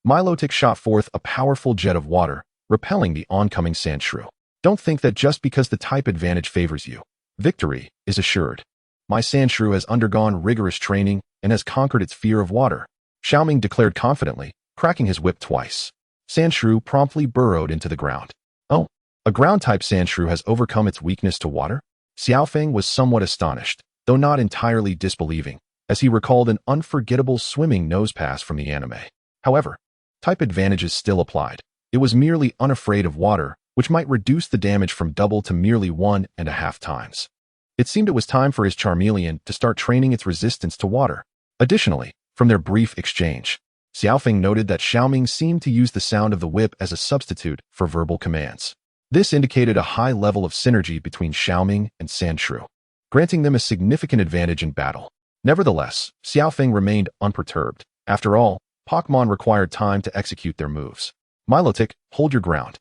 A: Milotic shot forth a powerful jet of water, repelling the oncoming Sandshrew. Don't think that just because the type advantage favors you, victory is assured. My Sandshrew has undergone rigorous training and has conquered its fear of water, Xiaoming declared confidently, cracking his whip twice. Sandshrew promptly burrowed into the ground. Oh, a ground-type Sandshrew has overcome its weakness to water? Xiaofeng was somewhat astonished, though not entirely disbelieving, as he recalled an unforgettable swimming nose pass from the anime. However, type advantages still applied. It was merely unafraid of water, which might reduce the damage from double to merely 1.5 times. It seemed it was time for his Charmeleon to start training its resistance to water. Additionally, from their brief exchange, Xiaofeng noted that Xiaoming seemed to use the sound of the whip as a substitute for verbal commands. This indicated a high level of synergy between Xiaoming and Sandshrew, granting them a significant advantage in battle. Nevertheless, Xiaofeng remained unperturbed. After all, Pokmon required time to execute their moves. Milotic, hold your ground.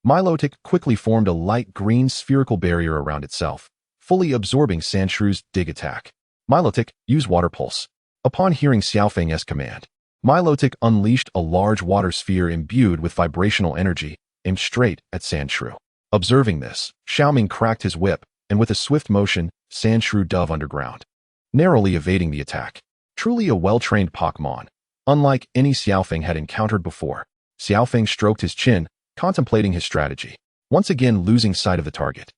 A: Milotic quickly formed a light green spherical barrier around itself, fully absorbing Sandshrew's dig attack. Milotic, use Water Pulse. Upon hearing Xiaofeng's command, Milotic unleashed a large water sphere imbued with vibrational energy, aimed straight at Sandshrew. Observing this, Xiaoming cracked his whip, and with a swift motion, Sandshrew dove underground, narrowly evading the attack. Truly a well-trained Pokmon, unlike any Xiaofeng had encountered before. Xiaofeng stroked his chin, contemplating his strategy, once again losing sight of the target.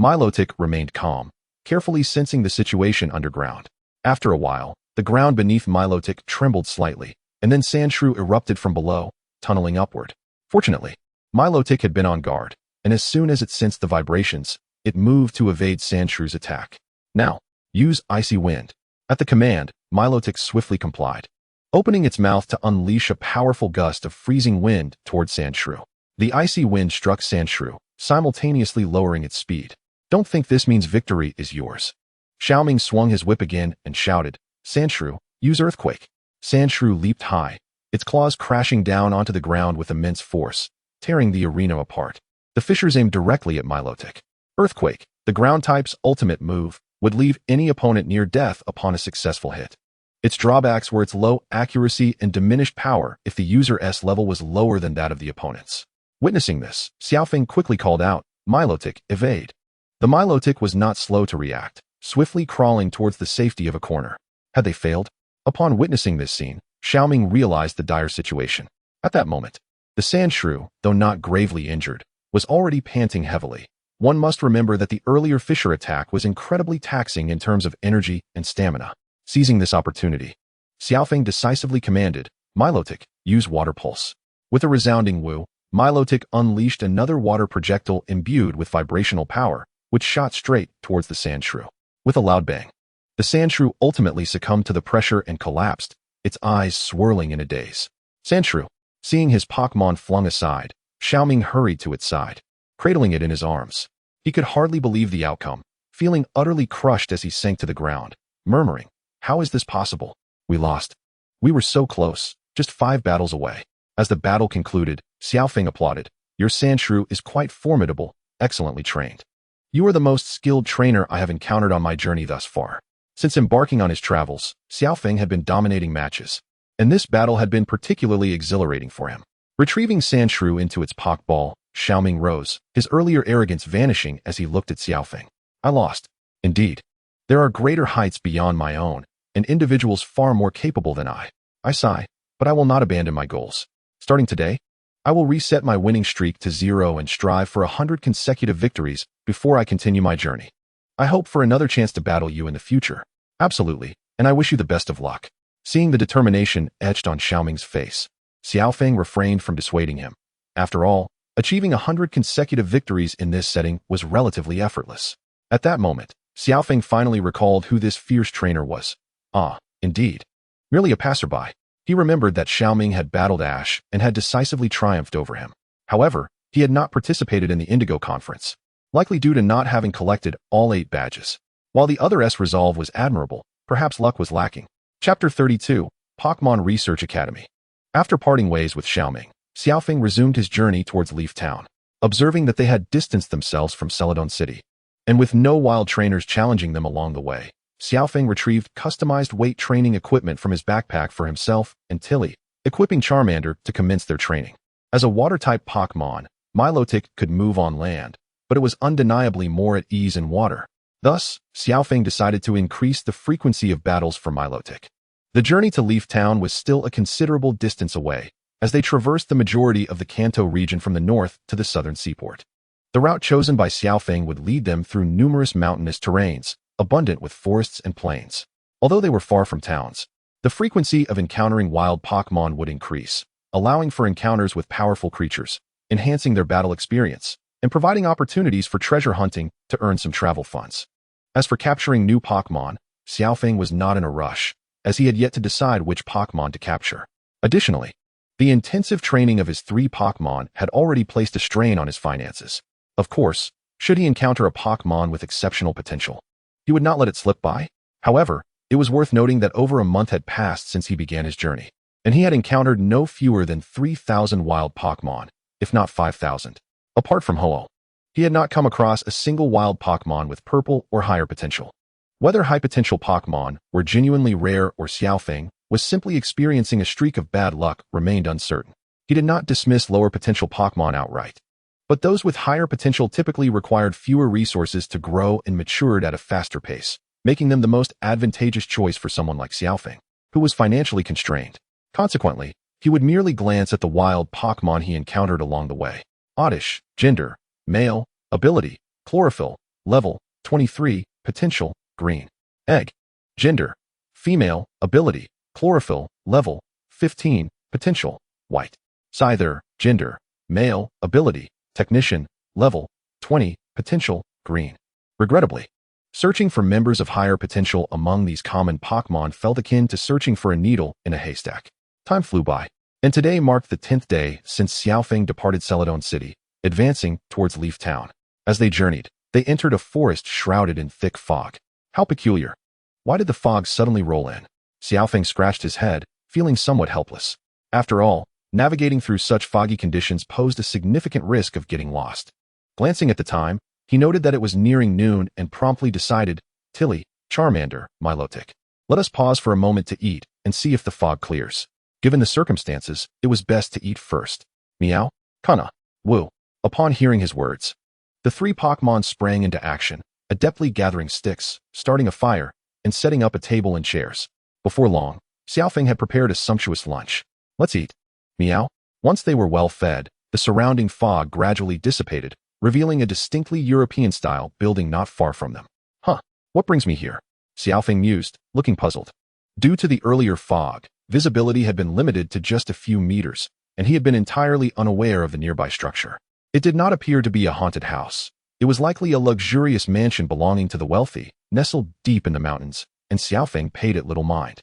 A: Milotic remained calm, carefully sensing the situation underground. After a while, the ground beneath Milotic trembled slightly, and then Sandshrew erupted from below, tunneling upward. Fortunately, Milotic had been on guard, and as soon as it sensed the vibrations, it moved to evade Sandshrew's attack. Now, use Icy Wind. At the command, Milotic swiftly complied, opening its mouth to unleash a powerful gust of freezing wind toward Sandshrew. The icy wind struck Sandshrew, simultaneously lowering its speed. Don't think this means victory is yours. Xiaoming swung his whip again and shouted, Sandshrew, use Earthquake. Sandshrew leaped high, its claws crashing down onto the ground with immense force, tearing the arena apart. The fissures aimed directly at Milotic. Earthquake, the ground type's ultimate move, would leave any opponent near death upon a successful hit. Its drawbacks were its low accuracy and diminished power if the user's level was lower than that of the opponent's. Witnessing this, Xiaofeng quickly called out, Milotic, evade. The Milotic was not slow to react, swiftly crawling towards the safety of a corner. Had they failed? Upon witnessing this scene, Xiaoming realized the dire situation. At that moment, the Sandshrew, though not gravely injured, was already panting heavily. One must remember that the earlier fissure attack was incredibly taxing in terms of energy and stamina. Seizing this opportunity, Xiaofeng decisively commanded, Milotic, use Water Pulse. With a resounding woo, Milotic unleashed another water projectile imbued with vibrational power, which shot straight towards the Sandshrew. With a loud bang, the Sandshrew ultimately succumbed to the pressure and collapsed, its eyes swirling in a daze. Sandshrew, seeing his Pokmon flung aside, Xiaoming hurried to its side, cradling it in his arms. He could hardly believe the outcome, feeling utterly crushed as he sank to the ground, murmuring, how is this possible? We lost. We were so close, just 5 battles away. As the battle concluded, Xiaofeng applauded, your Sandshrew is quite formidable, excellently trained. You are the most skilled trainer I have encountered on my journey thus far. Since embarking on his travels, Xiaofeng had been dominating matches, and this battle had been particularly exhilarating for him. Retrieving Sandshrew into its Pokball, Xiaoming rose, his earlier arrogance vanishing as he looked at Xiaofeng. I lost. Indeed. There are greater heights beyond my own, and individuals far more capable than I. I sigh, but I will not abandon my goals. Starting today, I will reset my winning streak to 0 and strive for 100 consecutive victories before I continue my journey. I hope for another chance to battle you in the future. Absolutely, and I wish you the best of luck. Seeing the determination etched on Xiaoming's face, Xiaofeng refrained from dissuading him. After all, achieving 100 consecutive victories in this setting was relatively effortless. At that moment, Xiaofeng finally recalled who this fierce trainer was. Ah, indeed. Merely a passerby. He remembered that Xiaoming had battled Ash and had decisively triumphed over him. However, he had not participated in the Indigo conference, likely due to not having collected all 8 badges. While the other's resolve was admirable, perhaps luck was lacking. Chapter 32, Pokmon Research Academy. After parting ways with Xiaoming, Xiaofeng resumed his journey towards Leaf Town, observing that they had distanced themselves from Celadon City. And with no wild trainers challenging them along the way, Xiaofeng retrieved customized weight training equipment from his backpack for himself and Tilly, equipping Charmander to commence their training. As a water-type Pokmon, Milotic could move on land, but it was undeniably more at ease in water. Thus, Xiaofeng decided to increase the frequency of battles for Milotic. The journey to Leaf Town was still a considerable distance away, as they traversed the majority of the Kanto region from the north to the southern seaport. The route chosen by Xiaofeng would lead them through numerous mountainous terrains, abundant with forests and plains. Although they were far from towns, the frequency of encountering wild Pokemon would increase, allowing for encounters with powerful creatures, enhancing their battle experience, and providing opportunities for treasure hunting to earn some travel funds. As for capturing new Pokemon, Xiaofeng was not in a rush, as he had yet to decide which Pokemon to capture. Additionally, the intensive training of his 3 Pokemon had already placed a strain on his finances. Of course, should he encounter a Pokemon with exceptional potential, he would not let it slip by. However, it was worth noting that over a month had passed since he began his journey, and he had encountered no fewer than 3,000 wild Pokemon, if not 5,000. Apart from Ho-Oh, he had not come across a single wild Pokemon with purple or higher potential. Whether high-potential Pokemon were genuinely rare or Xiaofeng was simply experiencing a streak of bad luck remained uncertain. He did not dismiss lower-potential Pokemon outright, but those with higher potential typically required fewer resources to grow and matured at a faster pace, making them the most advantageous choice for someone like Xiaofeng, who was financially constrained. Consequently, he would merely glance at the wild Pokemon he encountered along the way. Oddish, gender, male, ability, chlorophyll, level, 23, potential, green. Egg, gender, female, ability, chlorophyll, level, 15, potential, white. Scyther, gender, male, ability, technician, level, 20, potential, green. Regrettably, searching for members of higher potential among these common Pokemon felt akin to searching for a needle in a haystack. Time flew by, and today marked the 10th day since Xiaofeng departed Celadon City, advancing towards Leaf Town. As they journeyed, they entered a forest shrouded in thick fog. How peculiar. Why did the fog suddenly roll in? Xiaofeng scratched his head, feeling somewhat helpless. After all, navigating through such foggy conditions posed a significant risk of getting lost. Glancing at the time, he noted that it was nearing noon and promptly decided, Tilly, Charmander, Milotic. Let us pause for a moment to eat and see if the fog clears. Given the circumstances, it was best to eat first. Meow, Kana, Woo. Upon hearing his words, the 3 Pokemon sprang into action, adeptly gathering sticks, starting a fire, and setting up a table and chairs. Before long, Xiaofeng had prepared a sumptuous lunch. Let's eat. Meow. Once they were well fed, the surrounding fog gradually dissipated, revealing a distinctly European-style building not far from them. Huh, what brings me here? Xiaofeng mused, looking puzzled. Due to the earlier fog, visibility had been limited to just a few meters, and he had been entirely unaware of the nearby structure. It did not appear to be a haunted house. It was likely a luxurious mansion belonging to the wealthy, nestled deep in the mountains, and Xiaofeng paid it little mind.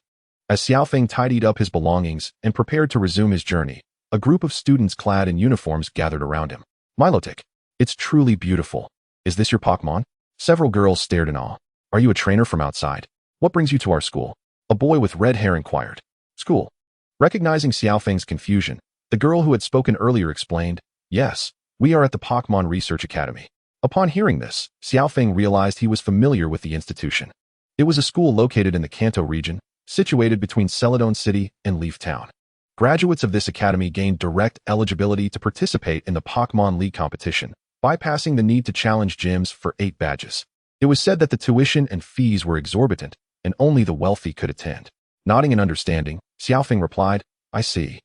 A: As Xiaofeng tidied up his belongings and prepared to resume his journey, a group of students clad in uniforms gathered around him. Milotic, it's truly beautiful. Is this your Pokemon? Several girls stared in awe. Are you a trainer from outside? What brings you to our school? A boy with red hair inquired. School. Recognizing Xiaofeng's confusion, the girl who had spoken earlier explained, Yes, we are at the Pokemon Research Academy. Upon hearing this, Xiaofeng realized he was familiar with the institution. It was a school located in the Kanto region, situated between Celadon City and Leaf Town. Graduates of this academy gained direct eligibility to participate in the Pokemon League competition, bypassing the need to challenge gyms for 8 badges. It was said that the tuition and fees were exorbitant, and only the wealthy could attend. Nodding in understanding, Xiaofeng replied, I see.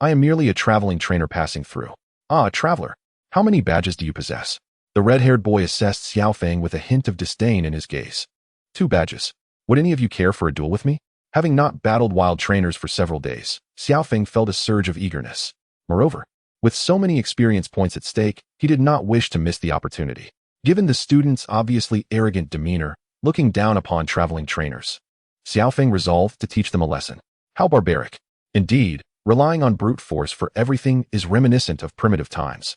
A: I am merely a traveling trainer passing through. Ah, a traveler. How many badges do you possess? The red-haired boy assessed Xiaofeng with a hint of disdain in his gaze. 2 badges. Would any of you care for a duel with me? Having not battled wild trainers for several days, Xiaofeng felt a surge of eagerness. Moreover, with so many experience points at stake, he did not wish to miss the opportunity. Given the student's obviously arrogant demeanor, looking down upon traveling trainers, Xiaofeng resolved to teach them a lesson. How barbaric. Indeed, relying on brute force for everything is reminiscent of primitive times.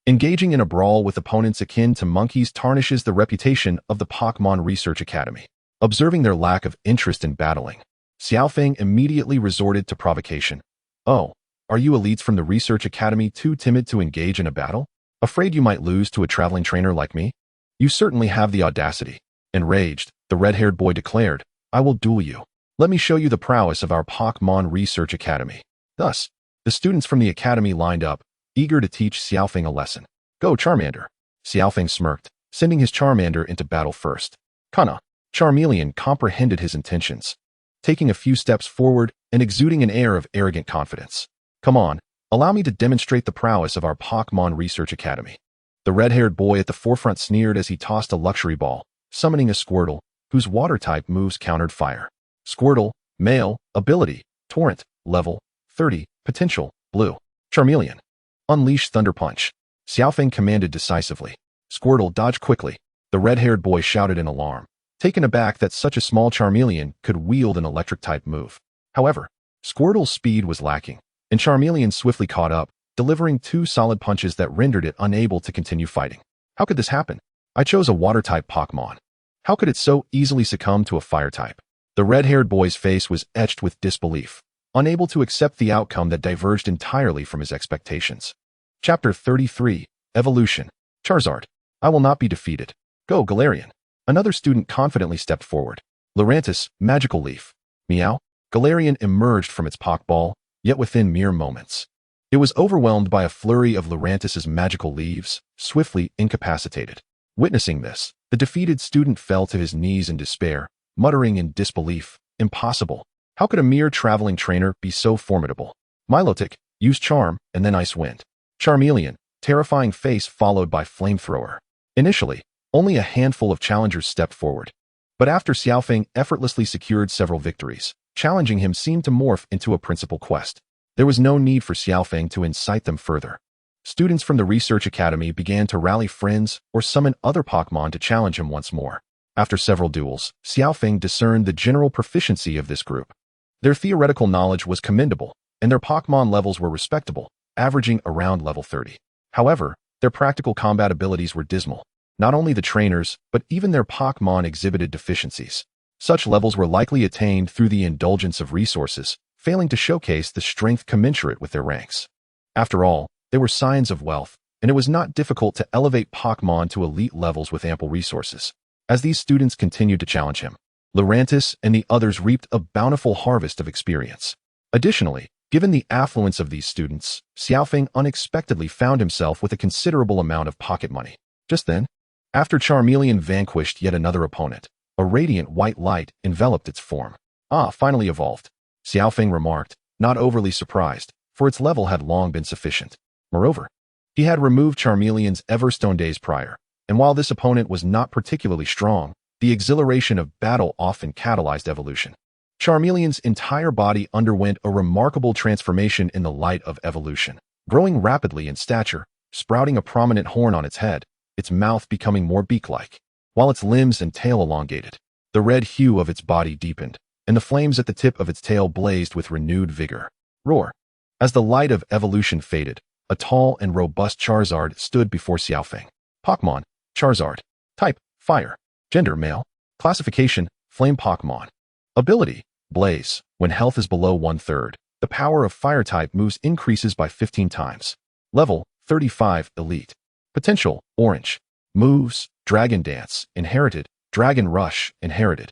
A: Engaging in a brawl with opponents akin to monkeys tarnishes the reputation of the Pokemon Research Academy. Observing their lack of interest in battling, Xiaofeng immediately resorted to provocation. Oh, are you elites from the Research Academy too timid to engage in a battle? Afraid you might lose to a traveling trainer like me? You certainly have the audacity. Enraged, the red-haired boy declared, I will duel you. Let me show you the prowess of our Pokemon Research Academy. Thus, the students from the academy lined up, eager to teach Xiaofeng a lesson. Go, Charmander. Xiaofeng smirked, sending his Charmander into battle first. Kana. Charmeleon comprehended his intentions, taking a few steps forward and exuding an air of arrogant confidence. Come on, allow me to demonstrate the prowess of our Pokmon Research Academy. The red-haired boy at the forefront sneered as he tossed a luxury ball, summoning a Squirtle, whose water-type moves countered fire. Squirtle, male, ability, Torrent, level 30, potential, blue. Charmeleon. Unleash Thunder Punch. Xiaofeng commanded decisively. Squirtle dodged quickly. The red-haired boy shouted in alarm, taken aback that such a small Charmeleon could wield an electric-type move. However, Squirtle's speed was lacking, and Charmeleon swiftly caught up, delivering 2 solid punches that rendered it unable to continue fighting. How could this happen? I chose a water-type Pokemon. How could it so easily succumb to a fire-type? The red-haired boy's face was etched with disbelief, unable to accept the outcome that diverged entirely from his expectations. Chapter 33, Evolution. Charizard. I will not be defeated. Go, Galarian. Another student confidently stepped forward. Lurantis, Magical Leaf. Meow. Galarian emerged from its Pokeball, yet within mere moments. It was overwhelmed by a flurry of Lurantis's magical leaves, swiftly incapacitated. Witnessing this, the defeated student fell to his knees in despair, muttering in disbelief, impossible. How could a mere traveling trainer be so formidable? Milotic, use Charm, and then Ice Wind. Charmeleon, terrifying face followed by Flamethrower. Initially, only a handful of challengers stepped forward. But after Xiaofeng effortlessly secured several victories, challenging him seemed to morph into a principal quest. There was no need for Xiaofeng to incite them further. Students from the Research Academy began to rally friends or summon other Pokemon to challenge him once more. After several duels, Xiaofeng discerned the general proficiency of this group. Their theoretical knowledge was commendable, and their Pokemon levels were respectable, averaging around level 30. However, their practical combat abilities were dismal. Not only the trainers, but even their Pokemon exhibited deficiencies. Such levels were likely attained through the indulgence of resources, failing to showcase the strength commensurate with their ranks. After all, they were signs of wealth, and it was not difficult to elevate Pokemon to elite levels with ample resources. As these students continued to challenge him, Lurantis and the others reaped a bountiful harvest of experience. Additionally, given the affluence of these students, Xiaofeng unexpectedly found himself with a considerable amount of pocket money. Just then, after Charmeleon vanquished yet another opponent, a radiant white light enveloped its form. Finally evolved. Xiaofeng remarked, not overly surprised, for its level had long been sufficient. Moreover, he had removed Charmeleon's Everstone days prior, and while this opponent was not particularly strong, the exhilaration of battle often catalyzed evolution. Charmeleon's entire body underwent a remarkable transformation in the light of evolution, growing rapidly in stature, sprouting a prominent horn on its head, its mouth becoming more beak-like, while its limbs and tail elongated. The red hue of its body deepened, and the flames at the tip of its tail blazed with renewed vigor. Roar! As the light of evolution faded, a tall and robust Charizard stood before Xiaofeng. Pokemon, Charizard. Type, Fire. Gender, Male. Classification, Flame Pokemon. Ability, Blaze. When health is below 1/3, the power of Fire-type moves increases by 15 times. Level, 35, Elite. Potential, Orange. Moves, Dragon Dance, Inherited. Dragon Rush, Inherited.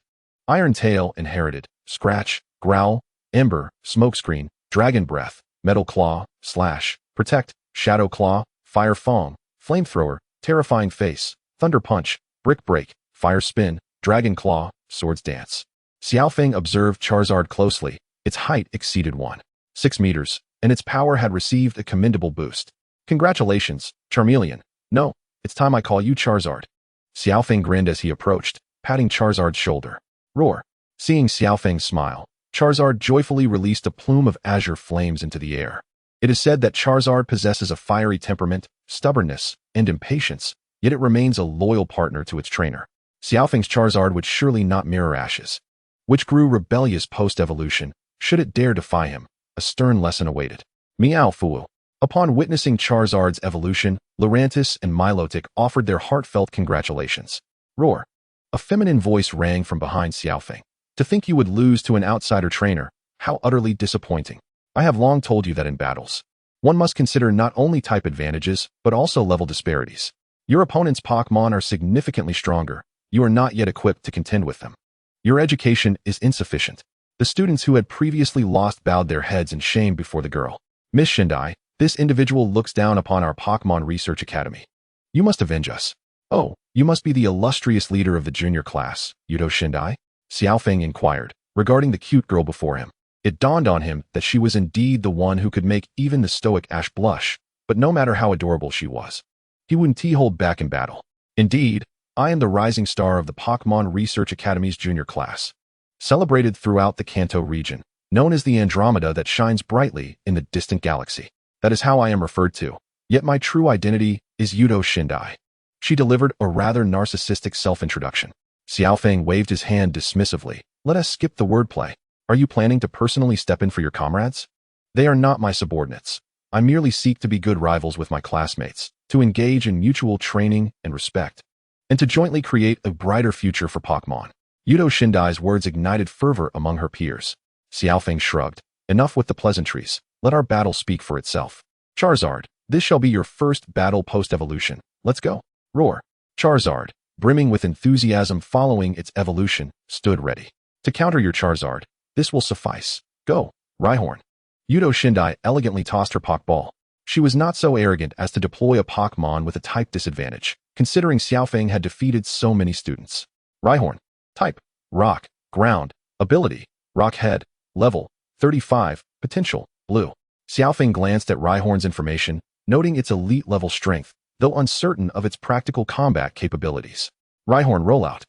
A: Iron Tail, Inherited. Scratch, Growl, Ember, Smokescreen, Dragon Breath, Metal Claw, Slash, Protect, Shadow Claw, Fire Fong, Flamethrower, Terrifying Face, Thunder Punch, Brick Break, Fire Spin, Dragon Claw, Swords Dance. Xiaofeng observed Charizard closely. Its height exceeded 1.6 meters, and its power had received a commendable boost. Congratulations, Charmeleon. No, it's time I call you Charizard. Xiaofeng grinned as he approached, patting Charizard's shoulder. Roar. Seeing Xiaofeng smile, Charizard joyfully released a plume of azure flames into the air. It is said that Charizard possesses a fiery temperament, stubbornness, and impatience, yet it remains a loyal partner to its trainer. Xiaofeng's Charizard would surely not mirror Ash's, which grew rebellious post-evolution. Should it dare defy him, a stern lesson awaited. Meow fool. Upon witnessing Charizard's evolution, Lurantis and Milotic offered their heartfelt congratulations. Roar. A feminine voice rang from behind Xiaofeng. To think you would lose to an outsider trainer, how utterly disappointing. I have long told you that in battles, one must consider not only type advantages, but also level disparities. Your opponent's Pokemon are significantly stronger. You are not yet equipped to contend with them. Your education is insufficient. The students who had previously lost bowed their heads in shame before the girl. Miss Shindai, this individual looks down upon our Pokemon Research Academy. You must avenge us. Oh, you must be the illustrious leader of the junior class, Yudo Shindai? Xiao Feng inquired, regarding the cute girl before him. It dawned on him that she was indeed the one who could make even the stoic Ash blush, but no matter how adorable she was, he wouldn't hold back in battle. Indeed, I am the rising star of the Pokemon Research Academy's junior class, celebrated throughout the Kanto region, known as the Andromeda that shines brightly in the distant galaxy. That is how I am referred to. Yet my true identity is Yudo Shindai. She delivered a rather narcissistic self-introduction. Xiao Feng waved his hand dismissively. Let us skip the wordplay. Are you planning to personally step in for your comrades? They are not my subordinates. I merely seek to be good rivals with my classmates, to engage in mutual training and respect, and to jointly create a brighter future for Pokemon. Yudo Shindai's words ignited fervor among her peers. Xiao Feng shrugged. Enough with the pleasantries. Let our battle speak for itself. Charizard, this shall be your first battle post-evolution. Let's go. Roar. Charizard, brimming with enthusiasm following its evolution, stood ready. To counter your Charizard, this will suffice. Go, Rhyhorn. Yudo Shindai elegantly tossed her Pokeball. She was not so arrogant as to deploy a Pokemon with a type disadvantage, considering Xiao Feng had defeated so many students. Rhyhorn. Type. Rock. Ground. Ability. Rock Head. Level. 35. Potential. Blue. Xiao Feng glanced at Rhyhorn's information, noting its elite-level strength, though uncertain of its practical combat capabilities. Rhyhorn Rollout.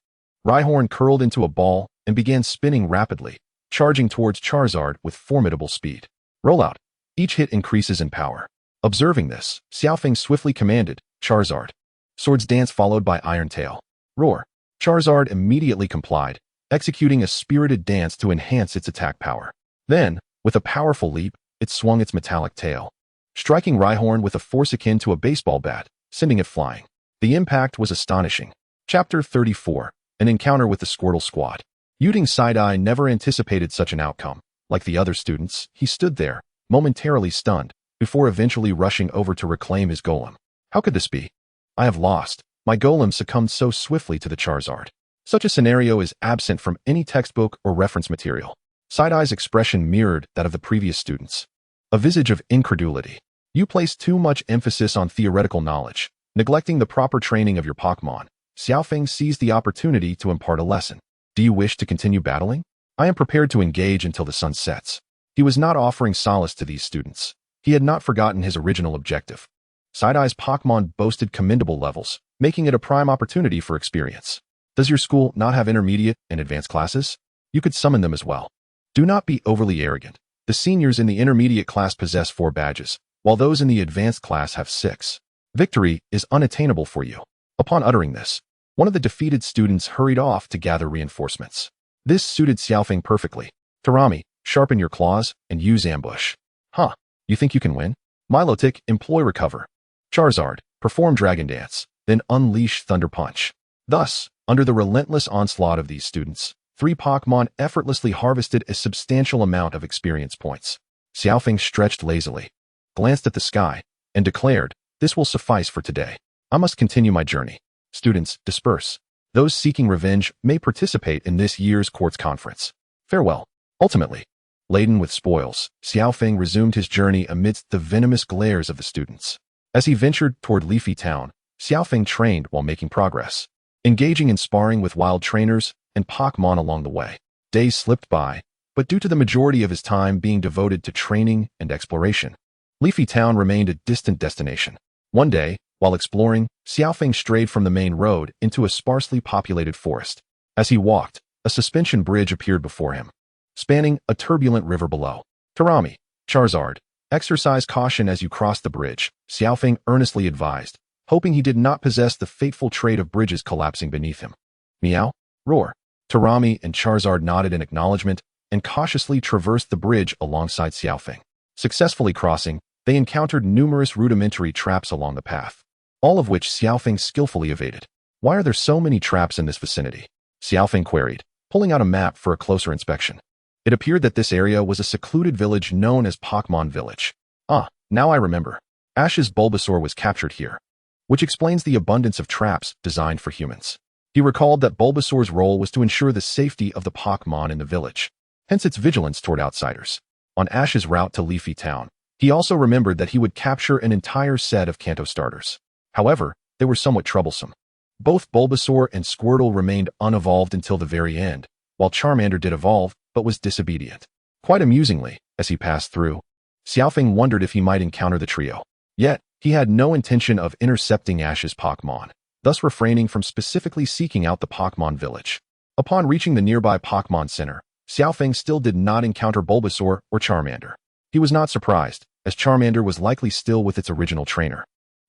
A: Rhyhorn curled into a ball and began spinning rapidly, charging towards Charizard with formidable speed. Rollout. Each hit increases in power. Observing this, Xiao Feng swiftly commanded, Charizard. Swords Dance followed by Iron Tail. Roar. Charizard immediately complied, executing a spirited dance to enhance its attack power. Then, with a powerful leap, it swung its metallic tail, striking Rhyhorn with a force akin to a baseball bat, sending it flying. The impact was astonishing. Chapter 34. An Encounter with the Squirtle Squad. Yuting Side-Eye never anticipated such an outcome. Like the other students, he stood there, momentarily stunned, before eventually rushing over to reclaim his golem. How could this be? I have lost. My golem succumbed so swiftly to the Charizard. Such a scenario is absent from any textbook or reference material. Side-Eye's expression mirrored that of the previous students. A visage of incredulity. You place too much emphasis on theoretical knowledge, neglecting the proper training of your Pokemon. Xiao Feng seized the opportunity to impart a lesson. Do you wish to continue battling? I am prepared to engage until the sun sets. He was not offering solace to these students. He had not forgotten his original objective. Side-Eye's Pokemon boasted commendable levels, making it a prime opportunity for experience. Does your school not have intermediate and advanced classes? You could summon them as well. Do not be overly arrogant. The seniors in the intermediate class possess 4 badges, while those in the advanced class have 6. Victory is unattainable for you. Upon uttering this, one of the defeated students hurried off to gather reinforcements. This suited Xiao Feng perfectly. Tarami, sharpen your claws and use ambush. Huh, you think you can win? Milotic, employ recover. Charizard, perform Dragon Dance, then unleash Thunder Punch. Thus, under the relentless onslaught of these students, 3 Pokemon effortlessly harvested a substantial amount of experience points. Xiao Feng stretched lazily, glanced at the sky, and declared, this will suffice for today. I must continue my journey. Students, disperse. Those seeking revenge may participate in this year's courts conference. Farewell. Ultimately, laden with spoils, Xiao Feng resumed his journey amidst the venomous glares of the students. As he ventured toward Leafy Town, Xiao Feng trained while making progress, engaging in sparring with wild trainers and Pokemon along the way. Days slipped by, but due to the majority of his time being devoted to training and exploration, Leafy Town remained a distant destination. One day, while exploring, Xiao Feng strayed from the main road into a sparsely populated forest. As he walked, a suspension bridge appeared before him, spanning a turbulent river below. Tarami, Charizard, exercise caution as you cross the bridge, Xiao Feng earnestly advised, hoping he did not possess the fateful trait of bridges collapsing beneath him. Meow, roar. Tarami and Charizard nodded in acknowledgement and cautiously traversed the bridge alongside Xiao Feng. Successfully crossing, they encountered numerous rudimentary traps along the path, all of which Xiao Feng skillfully evaded. Why are there so many traps in this vicinity? Xiao Feng queried, pulling out a map for a closer inspection. It appeared that this area was a secluded village known as Pokmon Village. Ah, now I remember. Ash's Bulbasaur was captured here, which explains the abundance of traps designed for humans. He recalled that Bulbasaur's role was to ensure the safety of the Pokemon in the village, hence its vigilance toward outsiders. On Ash's route to Leafy Town, he also remembered that he would capture an entire set of Kanto starters. However, they were somewhat troublesome. Both Bulbasaur and Squirtle remained unevolved until the very end, while Charmander did evolve, but was disobedient. Quite amusingly, as he passed through, Xiaofeng wondered if he might encounter the trio. Yet, he had no intention of intercepting Ash's Pokmon, thus refraining from specifically seeking out the Pokmon village. Upon reaching the nearby Pokmon Center, Xiaofeng still did not encounter Bulbasaur or Charmander. He was not surprised, as Charmander was likely still with its original trainer,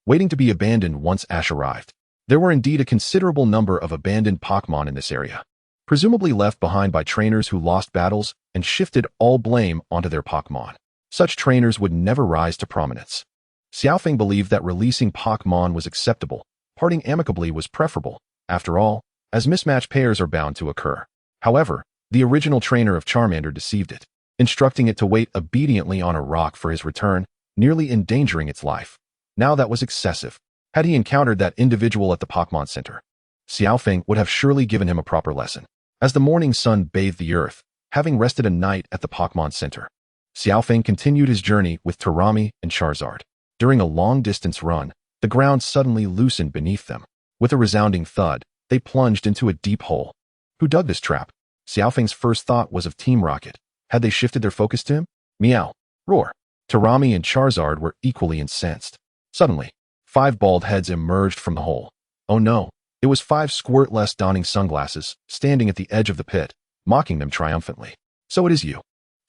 A: waiting to be abandoned once Ash arrived. There were indeed a considerable number of abandoned Pokmon in this area, presumably left behind by trainers who lost battles and shifted all blame onto their Pokmon. Such trainers would never rise to prominence. Xiaofeng believed that releasing Pokmon was acceptable. Parting amicably was preferable, after all, as mismatched pairs are bound to occur. However, the original trainer of Charmander deceived it, instructing it to wait obediently on a rock for his return, nearly endangering its life. Now that was excessive. Had he encountered that individual at the Pokmon Center, Xiaofeng would have surely given him a proper lesson. As the morning sun bathed the earth, having rested a night at the Pokmon Center, Xiaofeng continued his journey with Tarami and Charizard. During a long-distance run, the ground suddenly loosened beneath them. With a resounding thud, they plunged into a deep hole. Who dug this trap? Xiaofeng's first thought was of Team Rocket. Had they shifted their focus to him? Meow. Roar. Tarami and Charizard were equally incensed. Suddenly, 5 bald heads emerged from the hole. Oh no, it was 5 Squirtless donning sunglasses, standing at the edge of the pit, mocking them triumphantly. So it is you.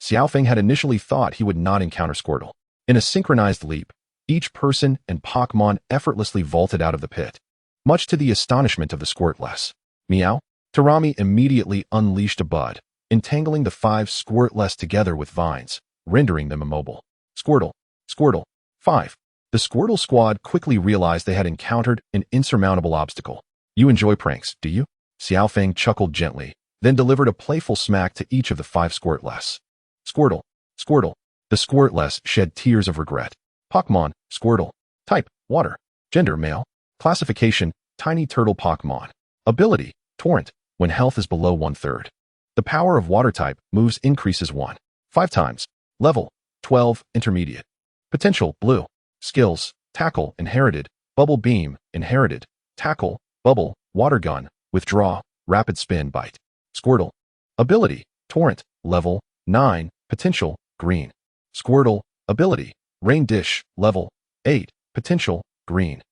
A: Xiaofeng had initially thought he would not encounter Squirtle. In a synchronized leap, each person and Pokmon effortlessly vaulted out of the pit, much to the astonishment of the Squirtless. Meow. Tarami immediately unleashed a bud, entangling the 5 Squirtless together with vines, rendering them immobile. Squirtle. Squirtle. 5. The Squirtle squad quickly realized they had encountered an insurmountable obstacle. You enjoy pranks, do you? Xiaofeng chuckled gently, then delivered a playful smack to each of the 5 Squirtless. Squirtle. Squirtle. The Squirtless shed tears of regret. Pokmon, Squirtle. Type, water. Gender, male. Classification, tiny turtle Pokmon. Ability, torrent, when health is below 1/3. The power of water type moves increases 1.5 times. Level, 12, intermediate. Potential, blue. Skills, tackle, inherited. Bubble beam, inherited. Tackle, bubble, water gun, withdraw, rapid spin, bite. Squirtle. Ability, torrent, level, 9, potential, green. Squirtle. Ability, rain dish, level, 8, potential, green.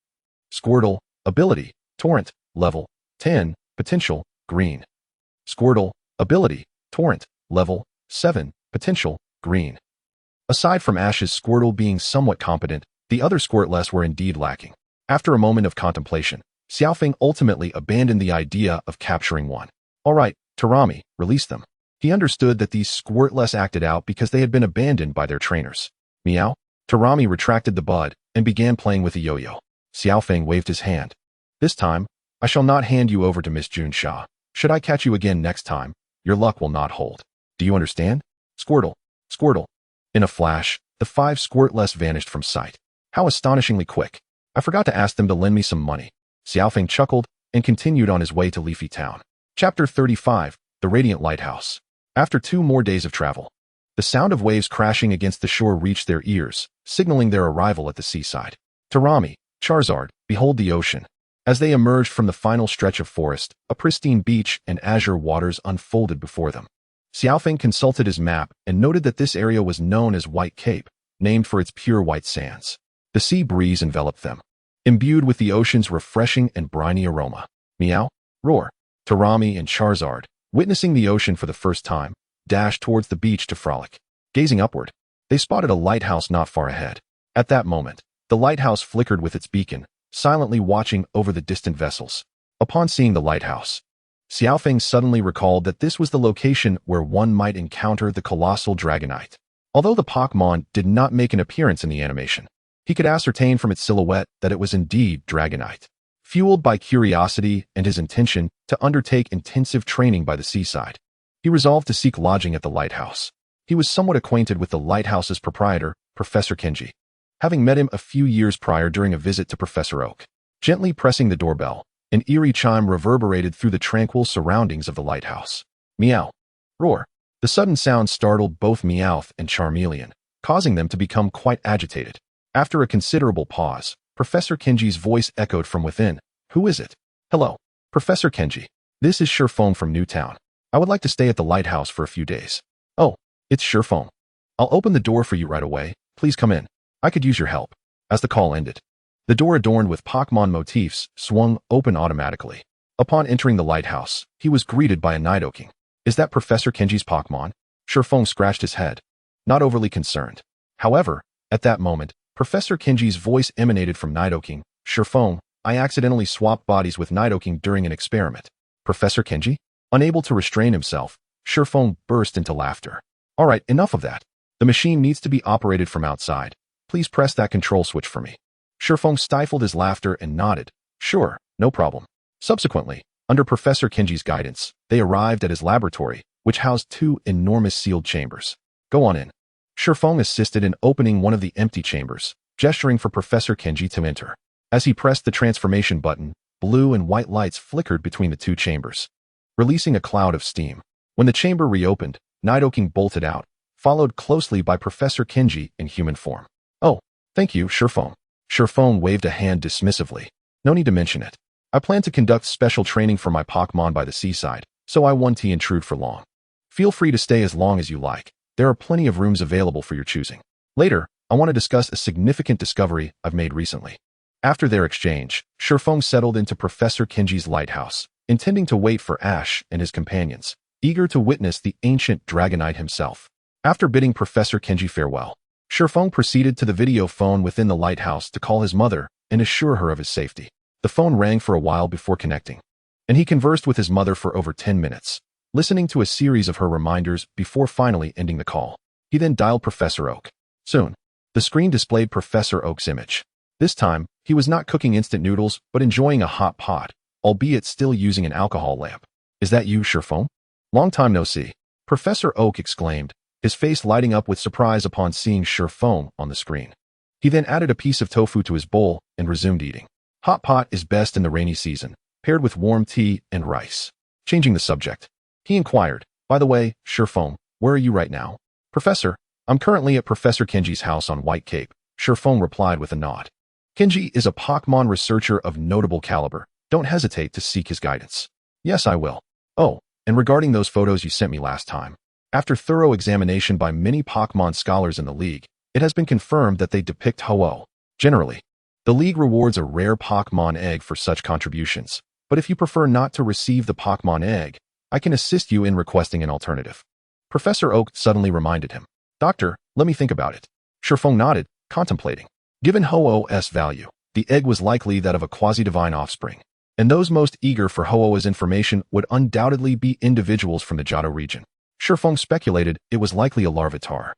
A: Squirtle. Ability, torrent, level, 10, potential, green. Squirtle. Ability, torrent, level, 7, potential, green. Aside from Ash's Squirtle being somewhat competent, the other Squirtless were indeed lacking. After a moment of contemplation, Xiaofeng ultimately abandoned the idea of capturing one. Alright, Tarami, release them. He understood that these Squirtless acted out because they had been abandoned by their trainers. Meow. Tarami retracted the bud and began playing with a yo-yo. Xiaofeng waved his hand. This time, I shall not hand you over to Miss Junsha. Should I catch you again next time, your luck will not hold. Do you understand? Squirtle. Squirtle. In a flash, the 5 Squirtless vanished from sight. How astonishingly quick. I forgot to ask them to lend me some money. Xiaofeng chuckled and continued on his way to Leafy Town. Chapter 35, The Radiant Lighthouse. After 2 more days of travel, the sound of waves crashing against the shore reached their ears, signaling their arrival at the seaside. Tarami, Charizard, behold the ocean. As they emerged from the final stretch of forest, a pristine beach and azure waters unfolded before them. Xiaofeng consulted his map and noted that this area was known as White Cape, named for its pure white sands. The sea breeze enveloped them, imbued with the ocean's refreshing and briny aroma. Meow. Roar. Tarami and Charizard, witnessing the ocean for the first time, dashed towards the beach to frolic. Gazing upward, they spotted a lighthouse not far ahead. At that moment, the lighthouse flickered with its beacon, silently watching over the distant vessels. Upon seeing the lighthouse, Xiaofeng suddenly recalled that this was the location where one might encounter the colossal Dragonite. Although the Pokmon did not make an appearance in the animation, he could ascertain from its silhouette that it was indeed Dragonite. Fueled by curiosity and his intention to undertake intensive training by the seaside, he resolved to seek lodging at the lighthouse. He was somewhat acquainted with the lighthouse's proprietor, Professor Kenji, having met him a few years prior during a visit to Professor Oak. Gently pressing the doorbell, an eerie chime reverberated through the tranquil surroundings of the lighthouse. Meow. Roar. The sudden sound startled both Meowth and Charmeleon, causing them to become quite agitated. After a considerable pause, Professor Kenji's voice echoed from within. Who is it? Hello, Professor Kenji. This is Feng from Newtown. I would like to stay at the lighthouse for a few days. Oh, it's Feng. I'll open the door for you right away. Please come in. I could use your help. As the call ended, the door adorned with Pokmon motifs swung open automatically. Upon entering the lighthouse, he was greeted by a Nidoking. Is that Professor Kenji's Pokmon? Feng scratched his head, not overly concerned. However, at that moment, Professor Kenji's voice emanated from Nidoking. Feng, I accidentally swapped bodies with Nidoking during an experiment. Professor Kenji? Unable to restrain himself, Feng burst into laughter. Alright, enough of that. The machine needs to be operated from outside. Please press that control switch for me. Feng stifled his laughter and nodded. Sure, no problem. Subsequently, under Professor Kenji's guidance, they arrived at his laboratory, which housed 2 enormous sealed chambers. Go on in. Feng assisted in opening one of the empty chambers, gesturing for Professor Kenji to enter. As he pressed the transformation button, blue and white lights flickered between the 2 chambers, releasing a cloud of steam. When the chamber reopened, Nidoking bolted out, followed closely by Professor Kenji in human form. Oh, thank you, Feng. Feng waved a hand dismissively. No need to mention it. I plan to conduct special training for my Pokmon by the seaside, so I won't intrude for long. Feel free to stay as long as you like. There are plenty of rooms available for your choosing. Later, I want to discuss a significant discovery I've made recently. After their exchange, Feng settled into Professor Kenji's lighthouse, intending to wait for Ash and his companions, eager to witness the ancient Dragonite himself. After bidding Professor Kenji farewell, Feng proceeded to the video phone within the lighthouse to call his mother and assure her of his safety. The phone rang for a while before connecting, and he conversed with his mother for over 10 minutes, listening to a series of her reminders before finally ending the call. He then dialed Professor Oak. Soon, the screen displayed Professor Oak's image. This time, he was not cooking instant noodles, but enjoying a hot pot, albeit still using an alcohol lamp. Is that you, Feng? Long time no see. Professor Oak exclaimed, his face lighting up with surprise upon seeing Feng on the screen. He then added a piece of tofu to his bowl and resumed eating. Hot pot is best in the rainy season, paired with warm tea and rice. Changing the subject, he inquired, by the way, Feng, where are you right now? Professor, I'm currently at Professor Kenji's house on White Cape, Feng replied with a nod. Kenji is a Pokmon researcher of notable caliber. Don't hesitate to seek his guidance. Yes, I will. Oh, and regarding those photos you sent me last time, after thorough examination by many Pokmon scholars in the League, it has been confirmed that they depict Ho-Oh. Generally, the League rewards a rare Pokmon egg for such contributions, but if you prefer not to receive the Pokmon egg, I can assist you in requesting an alternative. Professor Oak suddenly reminded him. Doctor, let me think about it. Feng nodded, contemplating. Given Ho-Oh's value, the egg was likely that of a quasi-divine offspring, and those most eager for Ho-Oh's information would undoubtedly be individuals from the Johto region. Feng speculated it was likely a Larvitar.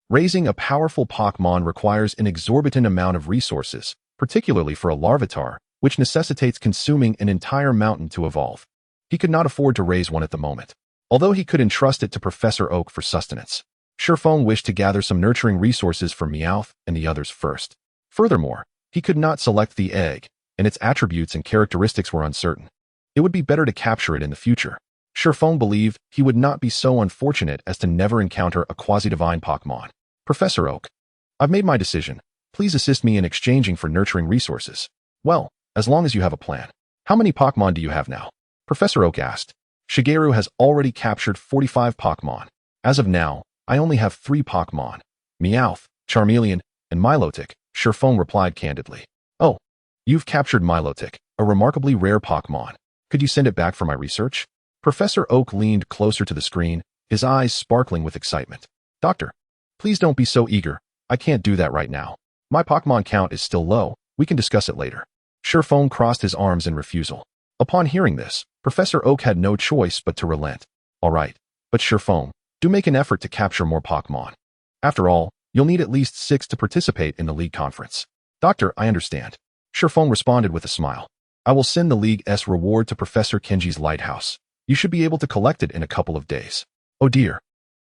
A: Raising a powerful Pokmon requires an exorbitant amount of resources, particularly for a Larvitar, which necessitates consuming an entire mountain to evolve. He could not afford to raise one at the moment, although he could entrust it to Professor Oak for sustenance. Feng wished to gather some nurturing resources for Meowth and the others first. Furthermore, he could not select the egg, and its attributes and characteristics were uncertain. It would be better to capture it in the future. Feng believed he would not be so unfortunate as to never encounter a quasi-divine Pokmon. Professor Oak, I've made my decision. Please assist me in exchanging for nurturing resources. Well, as long as you have a plan. How many Pokmon do you have now? Professor Oak asked. Shigeru has already captured 45 Pokmon. As of now, I only have 3 Pokmon. Meowth, Charmeleon, and Milotic, Feng replied candidly. Oh, you've captured Milotic, a remarkably rare Pokmon. Could you send it back for my research? Professor Oak leaned closer to the screen, his eyes sparkling with excitement. Doctor, please don't be so eager. I can't do that right now. My Pokmon count is still low. We can discuss it later. Feng crossed his arms in refusal. Upon hearing this, Professor Oak had no choice but to relent. All right, but Feng, do make an effort to capture more Pokmon. After all, you'll need at least 6 to participate in the League conference. Doctor, I understand. Feng responded with a smile. I will send the League's reward to Professor Kenji's lighthouse. You should be able to collect it in a couple of days. Oh dear.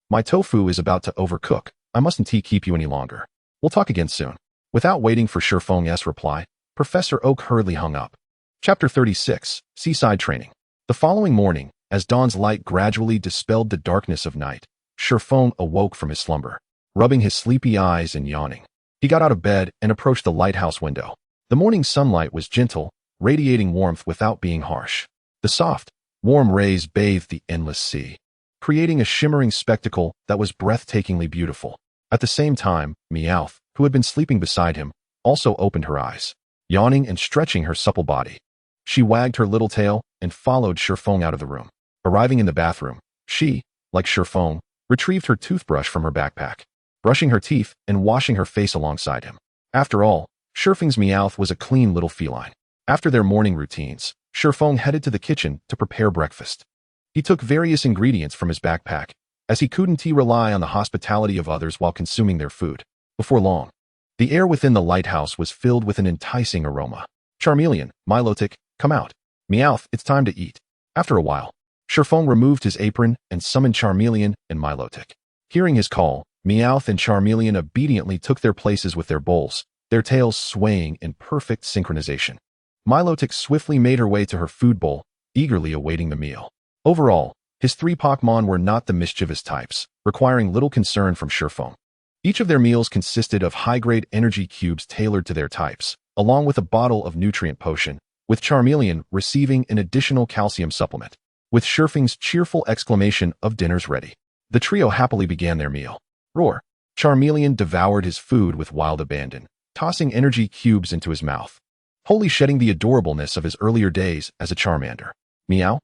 A: My tofu is about to overcook. I mustn't keep you any longer. We'll talk again soon. Without waiting for Feng's reply, Professor Oak hurriedly hung up. Chapter 36, Seaside Training. The following morning, as dawn's light gradually dispelled the darkness of night, Feng awoke from his slumber, rubbing his sleepy eyes and yawning. He got out of bed and approached the lighthouse window. The morning sunlight was gentle, radiating warmth without being harsh. The soft, warm rays bathed the endless sea, creating a shimmering spectacle that was breathtakingly beautiful. At the same time, Meowth, who had been sleeping beside him, also opened her eyes, yawning and stretching her supple body. She wagged her little tail and followed Shurfeng out of the room. Arriving in the bathroom, she, like Shurfeng, retrieved her toothbrush from her backpack, brushing her teeth and washing her face alongside him. After all, Shurfeng's Meowth was a clean little feline. After their morning routines, Shurfeng headed to the kitchen to prepare breakfast. He took various ingredients from his backpack, as he couldn't rely on the hospitality of others while consuming their food. Before long, the air within the lighthouse was filled with an enticing aroma. Charmeleon, Milotic, come out. Meowth, it's time to eat. After a while, Shurfeng removed his apron and summoned Charmeleon and Milotic. Hearing his call, Meowth and Charmeleon obediently took their places with their bowls, their tails swaying in perfect synchronization. Milotic swiftly made her way to her food bowl, eagerly awaiting the meal. Overall, his 3 Pokmon were not the mischievous types, requiring little concern from Shurfeng. Each of their meals consisted of high-grade energy cubes tailored to their types, along with a bottle of nutrient potion, with Charmeleon receiving an additional calcium supplement. With Shurfeng's cheerful exclamation of "dinner's ready," the trio happily began their meal. Roar! Charmeleon devoured his food with wild abandon, tossing energy cubes into his mouth, wholly shedding the adorableness of his earlier days as a Charmander. Meow?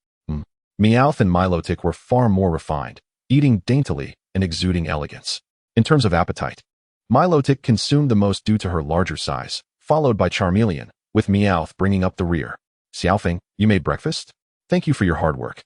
A: Meowth and Milotic were far more refined, eating daintily and exuding elegance. In terms of appetite, Milotic consumed the most due to her larger size, followed by Charmeleon, with Meowth bringing up the rear. Xiaofeng, you made breakfast? Thank you for your hard work.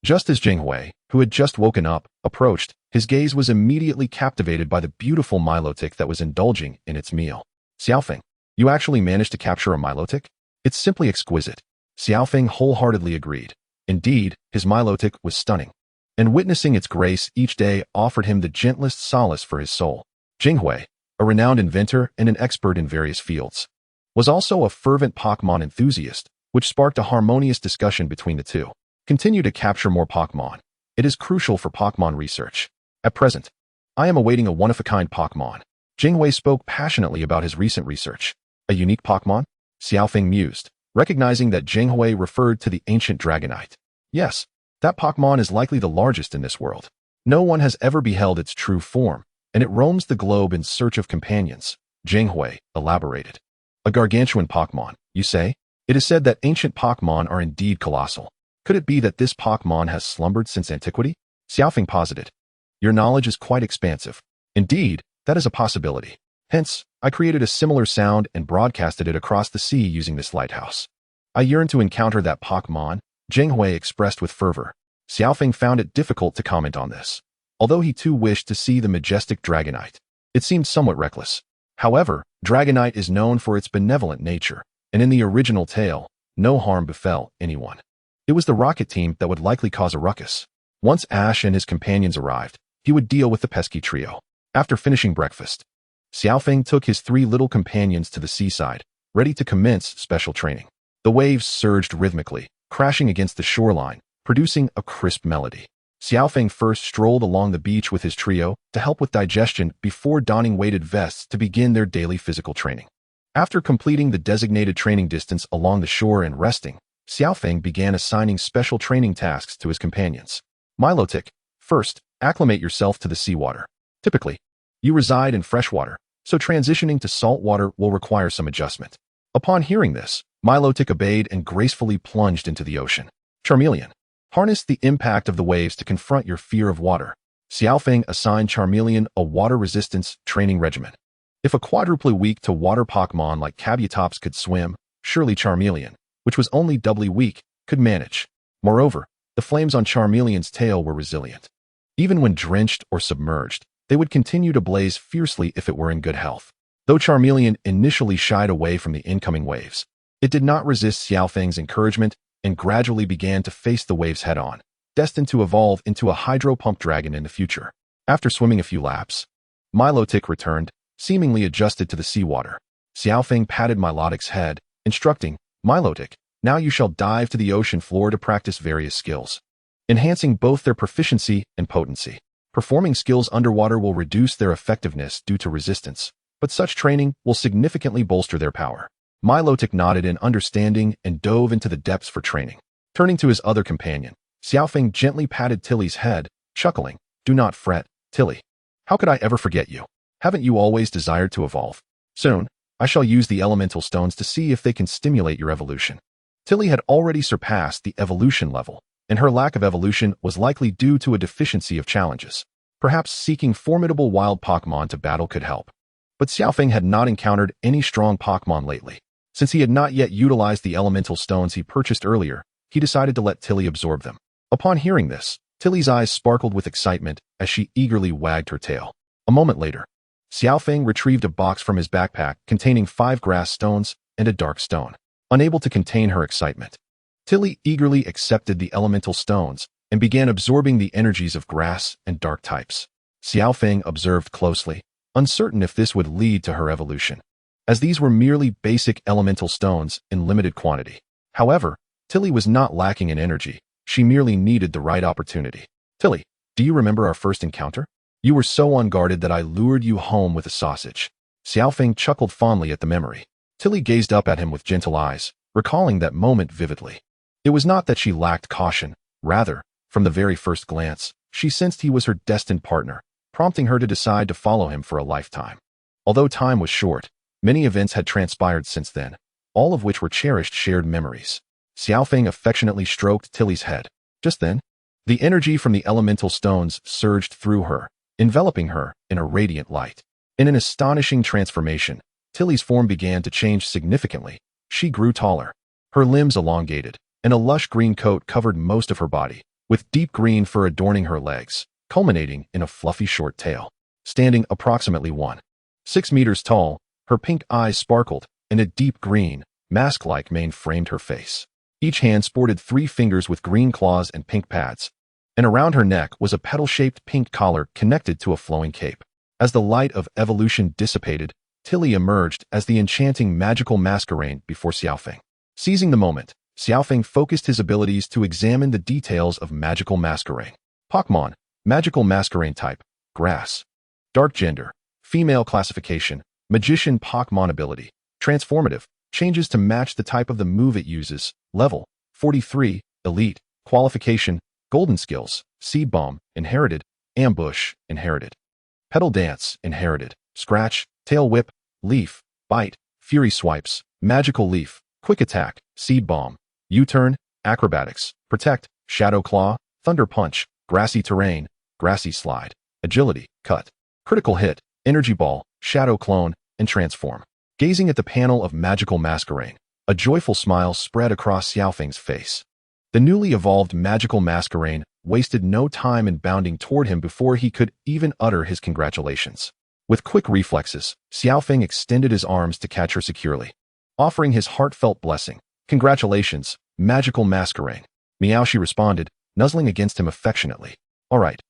A: Just as Jinghui, who had just woken up, approached, his gaze was immediately captivated by the beautiful Milotic that was indulging in its meal. Xiaofeng, you actually managed to capture a Milotic? It's simply exquisite. Xiaofeng wholeheartedly agreed. Indeed, his Milotic was stunning, and witnessing its grace each day offered him the gentlest solace for his soul. Jinghui, a renowned inventor and an expert in various fields, was also a fervent Pokmon enthusiast, which sparked a harmonious discussion between the two. Continue to capture more Pokmon. It is crucial for Pokmon research. At present, I am awaiting a one-of-a-kind Pokmon. Jinghui spoke passionately about his recent research. A unique Pokmon? Xiaofeng mused, recognizing that Jinghui referred to the ancient Dragonite. Yes, that Pokmon is likely the largest in this world. No one has ever beheld its true form, and it roams the globe in search of companions. Jinghui elaborated. A gargantuan Pokmon, you say? It is said that ancient Pokmon are indeed colossal. Could it be that this Pokmon has slumbered since antiquity? Xiaofeng posited. Your knowledge is quite expansive. Indeed, that is a possibility. Hence, I created a similar sound and broadcasted it across the sea using this lighthouse. I yearn to encounter that Pokmon, Jinghui expressed with fervor. Xiaofeng found it difficult to comment on this, although he too wished to see the majestic Dragonite. It seemed somewhat reckless. However, Dragonite is known for its benevolent nature, and in the original tale, no harm befell anyone. It was the rocket team that would likely cause a ruckus. Once Ash and his companions arrived, he would deal with the pesky trio. After finishing breakfast, Xiaofeng took his 3 little companions to the seaside, ready to commence special training. The waves surged rhythmically, crashing against the shoreline, producing a crisp melody. Xiaofeng first strolled along the beach with his trio to help with digestion before donning weighted vests to begin their daily physical training. After completing the designated training distance along the shore and resting, Xiaofeng began assigning special training tasks to his companions. Milotic, first, acclimate yourself to the seawater. Typically, you reside in freshwater, so transitioning to salt water will require some adjustment. Upon hearing this, Milotic obeyed and gracefully plunged into the ocean. Charmeleon, harness the impact of the waves to confront your fear of water. Xiaofeng assigned Charmeleon a water resistance training regimen. If a quadruply weak to water Pokmon like Kabutops could swim, surely Charmeleon, which was only doubly weak, could manage. Moreover, the flames on Charmeleon's tail were resilient. Even when drenched or submerged, they would continue to blaze fiercely if it were in good health. Though Charmeleon initially shied away from the incoming waves, it did not resist Xiaofeng's encouragement and gradually began to face the waves head-on, destined to evolve into a hydro-pump dragon in the future. After swimming a few laps, Milotic returned, seemingly adjusted to the seawater. Xiaofeng patted Milotic's head, instructing, Milotic, now you shall dive to the ocean floor to practice various skills, enhancing both their proficiency and potency. Performing skills underwater will reduce their effectiveness due to resistance, but such training will significantly bolster their power. Milotic nodded in understanding and dove into the depths for training. Turning to his other companion, Xiaofeng gently patted Tilly's head, chuckling, "Do not fret, Tilly. How could I ever forget you? Haven't you always desired to evolve? Soon, I shall use the elemental stones to see if they can stimulate your evolution." Tilly had already surpassed the evolution level, and her lack of evolution was likely due to a deficiency of challenges. Perhaps seeking formidable wild Pokemon to battle could help. But Xiaofeng had not encountered any strong Pokemon lately. Since he had not yet utilized the elemental stones he purchased earlier, he decided to let Tilly absorb them. Upon hearing this, Tilly's eyes sparkled with excitement as she eagerly wagged her tail. A moment later, Xiaofeng retrieved a box from his backpack containing 5 grass stones and a dark stone. Unable to contain her excitement, Tilly eagerly accepted the elemental stones and began absorbing the energies of grass and dark types. Xiaofeng observed closely, uncertain if this would lead to her evolution, as these were merely basic elemental stones in limited quantity. However, Tilly was not lacking in energy. She merely needed the right opportunity. "Tilly, do you remember our first encounter? You were so unguarded that I lured you home with a sausage." Xiaofeng chuckled fondly at the memory. Tilly gazed up at him with gentle eyes, recalling that moment vividly. It was not that she lacked caution. Rather, from the very first glance, she sensed he was her destined partner, prompting her to decide to follow him for a lifetime. Although time was short, many events had transpired since then, all of which were cherished shared memories. Xiaofeng affectionately stroked Tilly's head. Just then, the energy from the elemental stones surged through her, enveloping her in a radiant light. In an astonishing transformation, Tilly's form began to change significantly. She grew taller, her limbs elongated, and a lush green coat covered most of her body, with deep green fur adorning her legs, culminating in a fluffy short tail. Standing approximately 1.6 meters tall, her pink eyes sparkled, and a deep green, mask-like mane framed her face. Each hand sported 3 fingers with green claws and pink pads, and around her neck was a petal-shaped pink collar connected to a flowing cape. As the light of evolution dissipated, Tilly emerged as the enchanting magical masquerade before Xiaofeng. Seizing the moment, Xiaofeng focused his abilities to examine the details of magical masquerade. Pokmon, magical masquerade type, grass. Dark gender, female classification, magician Pokmon ability, transformative, changes to match the type of the move it uses, level, 43, elite, qualification, golden skills, seed bomb, inherited, ambush, inherited. Petal dance, inherited, scratch, tail whip, leaf, bite, fury swipes, magical leaf, quick attack, seed bomb, U-turn, acrobatics, protect, shadow claw, thunder punch, grassy terrain, grassy slide, agility, cut, critical hit, energy ball, shadow clone, and transform. Gazing at the panel of magical masquerade, a joyful smile spread across Xiaofeng's face. The newly evolved magical masquerade wasted no time in bounding toward him before he could even utter his congratulations. With quick reflexes, Xiaofeng extended his arms to catch her securely, offering his heartfelt blessing. "Congratulations, magical masquerade." "Meow," she responded, nuzzling against him affectionately. All right,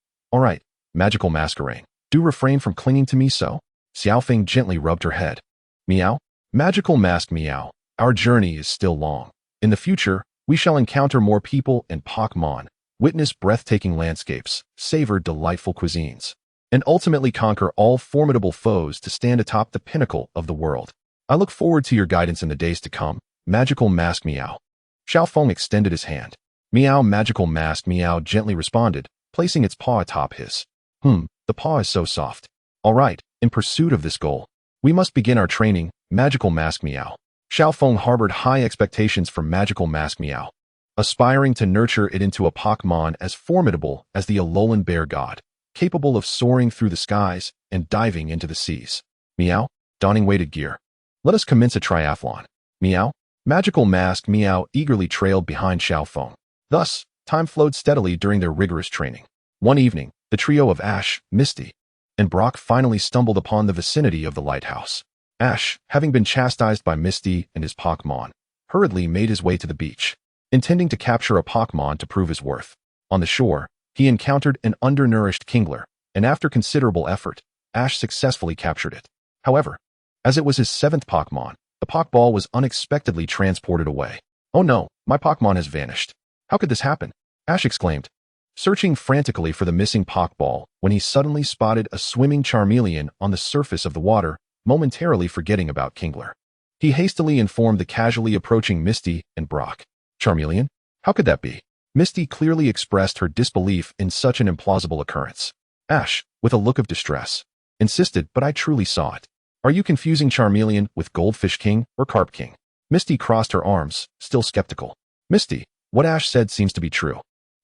A: magical masquerade. Do refrain from clinging to me so." Xiaofeng gently rubbed her head. "Meow, magical mask meow, our journey is still long. In the future, we shall encounter more people and Pokemon, witness breathtaking landscapes, savor delightful cuisines, and ultimately conquer all formidable foes to stand atop the pinnacle of the world. I look forward to your guidance in the days to come, magical mask meow." Xiaofeng extended his hand. "Meow." Magical mask meow gently responded, placing its paw atop his. The paw is so soft. All right, in pursuit of this goal, we must begin our training, magical mask meow." Xiaofeng harbored high expectations for magical mask meow, aspiring to nurture it into a Pokemon as formidable as the Alolan bear god, capable of soaring through the skies and diving into the seas. "Meow, donning weighted gear. Let us commence a triathlon." "Meow." Magical mask meow eagerly trailed behind Xiaofeng. Thus, time flowed steadily during their rigorous training. One evening, the trio of Ash, Misty, and Brock finally stumbled upon the vicinity of the lighthouse. Ash, having been chastised by Misty and his Pokemon, hurriedly made his way to the beach, intending to capture a Pokemon to prove his worth. On the shore, he encountered an undernourished Kingler, and after considerable effort, Ash successfully captured it. However, as it was his 7th Pokemon, the Pokeball was unexpectedly transported away. "Oh no, my Pokemon has vanished. How could this happen?" Ash exclaimed, searching frantically for the missing Pokeball when he suddenly spotted a swimming Charmeleon on the surface of the water, momentarily forgetting about Kingler. He hastily informed the casually approaching Misty and Brock. Charmeleon? How could that be? Misty clearly expressed her disbelief in such an implausible occurrence. Ash, with a look of distress, insisted, but I truly saw it. Are you confusing Charmeleon with Goldfish King or Carp King? Misty crossed her arms, still skeptical. Misty, what Ash said seems to be true.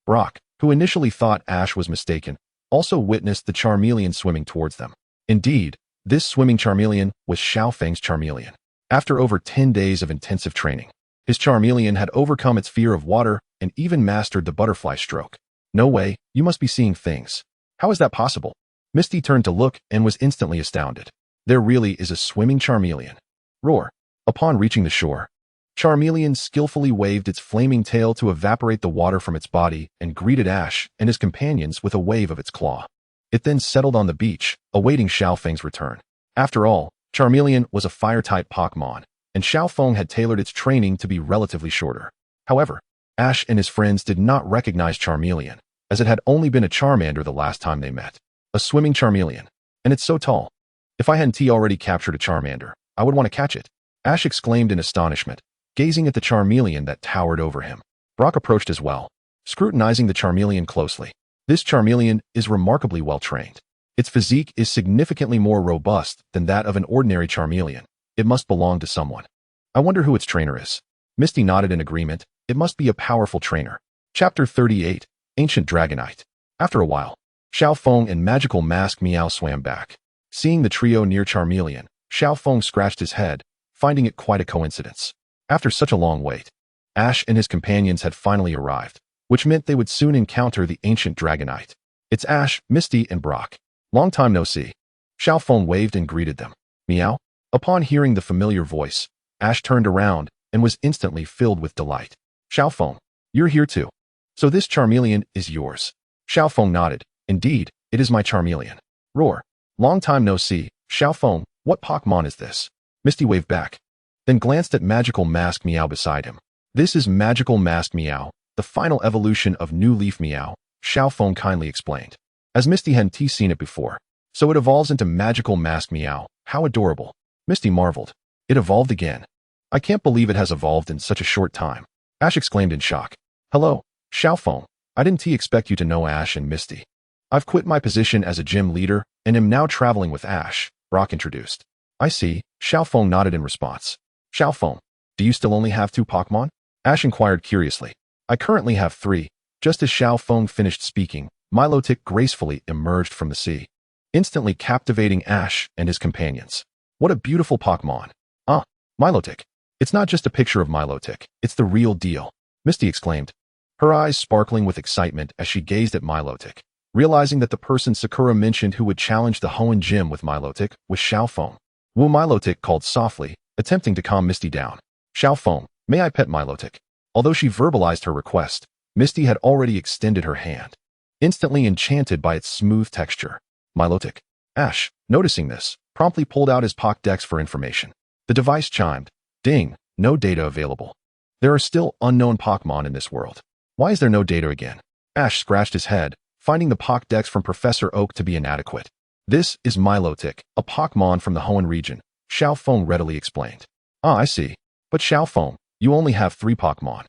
A: Brock, who initially thought Ash was mistaken, also witnessed the Charmeleon swimming towards them. Indeed, this swimming Charmeleon was Xiao Feng's Charmeleon. After over 10 days of intensive training, his Charmeleon had overcome its fear of water and even mastered the butterfly stroke. No way, you must be seeing things. How is that possible? Misty turned to look and was instantly astounded. There really is a swimming Charmeleon. Roar. Upon reaching the shore, Charmeleon skillfully waved its flaming tail to evaporate the water from its body and greeted Ash and his companions with a wave of its claw. It then settled on the beach, awaiting Xiao Feng's return. After all, Charmeleon was a fire-type Pokmon, and Xiao Feng had tailored its training to be relatively shorter. However, Ash and his friends did not recognize Charmeleon, as it had only been a Charmander the last time they met. A swimming Charmeleon. And it's so tall. If I hadn't already captured a Charmander, I would want to catch it. Ash exclaimed in astonishment, gazing at the Charmeleon that towered over him. Brock approached as well, scrutinizing the Charmeleon closely. This Charmeleon is remarkably well trained. Its physique is significantly more robust than that of an ordinary Charmeleon. It must belong to someone. I wonder who its trainer is. Misty nodded in agreement. It must be a powerful trainer. Chapter 38, Ancient Dragonite. After a while, Xiao Feng and Magical Mask Meow swam back. Seeing the trio near Charmeleon, Xiao Feng scratched his head, finding it quite a coincidence. After such a long wait, Ash and his companions had finally arrived, which meant they would soon encounter the ancient Dragonite. It's Ash, Misty, and Brock. Long time no see. Xiao Feng waved and greeted them. Meow. Upon hearing the familiar voice, Ash turned around and was instantly filled with delight. Xiao Feng, you're here too. So this Charmeleon is yours. Xiao Feng nodded. Indeed, it is my Charmeleon. Roar. Long time no see. Xiao Feng, what Pokemon is this? Misty waved back, then glanced at Magical Mask Meow beside him. This is Magical Mask Meow, the final evolution of New Leaf Meow, Xiao Feng kindly explained. As Misty hadn't seen it before, so it evolves into Magical Mask Meow. How adorable. Misty marveled. It evolved again. I can't believe it has evolved in such a short time. Ash exclaimed in shock. Hello, Xiao Feng. I didn't expect you to know Ash and Misty. I've quit my position as a gym leader and am now traveling with Ash, Brock introduced. I see, Xiao Feng nodded in response. Xiao Feng, do you still only have 2 Pokemon? Ash inquired curiously. I currently have 3. Just as Xiao Feng finished speaking, Milotic gracefully emerged from the sea, instantly captivating Ash and his companions. What a beautiful Pokemon. Ah, Milotic. It's not just a picture of Milotic, it's the real deal, Misty exclaimed, her eyes sparkling with excitement as she gazed at Milotic, realizing that the person Sakura mentioned who would challenge the Hoenn Gym with Milotic was Xiao Feng. Wu Milotic called softly, attempting to calm Misty down. Xiao Feng, may I pet Milotic? Although she verbalized her request, Misty had already extended her hand, instantly enchanted by its smooth texture. Milotic. Ash, noticing this, promptly pulled out his Pokédex for information. The device chimed. Ding, no data available. There are still unknown Pokemon in this world. Why is there no data again? Ash scratched his head, finding the Pokédex from Professor Oak to be inadequate. This is Milotic, a Pokemon from the Hoenn region, Xiao Feng readily explained. Ah, I see. But Xiao Feng, you only have 3 Pokemon.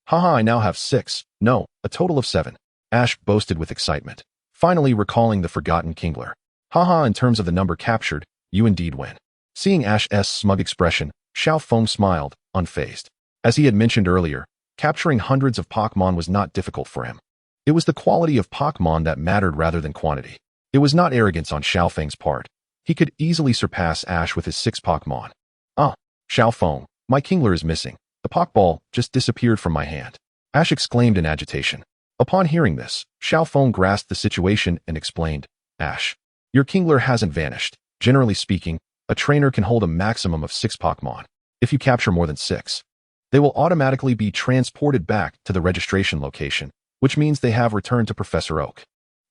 A: Haha, I now have 6. No, a total of 7. Ash boasted with excitement, finally recalling the forgotten Kingler. Haha, in terms of the number captured, you indeed win. Seeing Ash's smug expression, Xiao Feng smiled, unfazed. As he had mentioned earlier, capturing hundreds of Pokemon was not difficult for him. It was the quality of Pokemon that mattered rather than quantity. It was not arrogance on Xiao Feng's part. He could easily surpass Ash with his 6 Pokemon. Ah, Xiao Feng, my Kingler is missing. The Pokeball just disappeared from my hand. Ash exclaimed in agitation. Upon hearing this, Xiao Feng grasped the situation and explained. Ash, your Kingler hasn't vanished. Generally speaking, a trainer can hold a maximum of 6 Pokemon. If you capture more than 6, they will automatically be transported back to the registration location, which means they have returned to Professor Oak.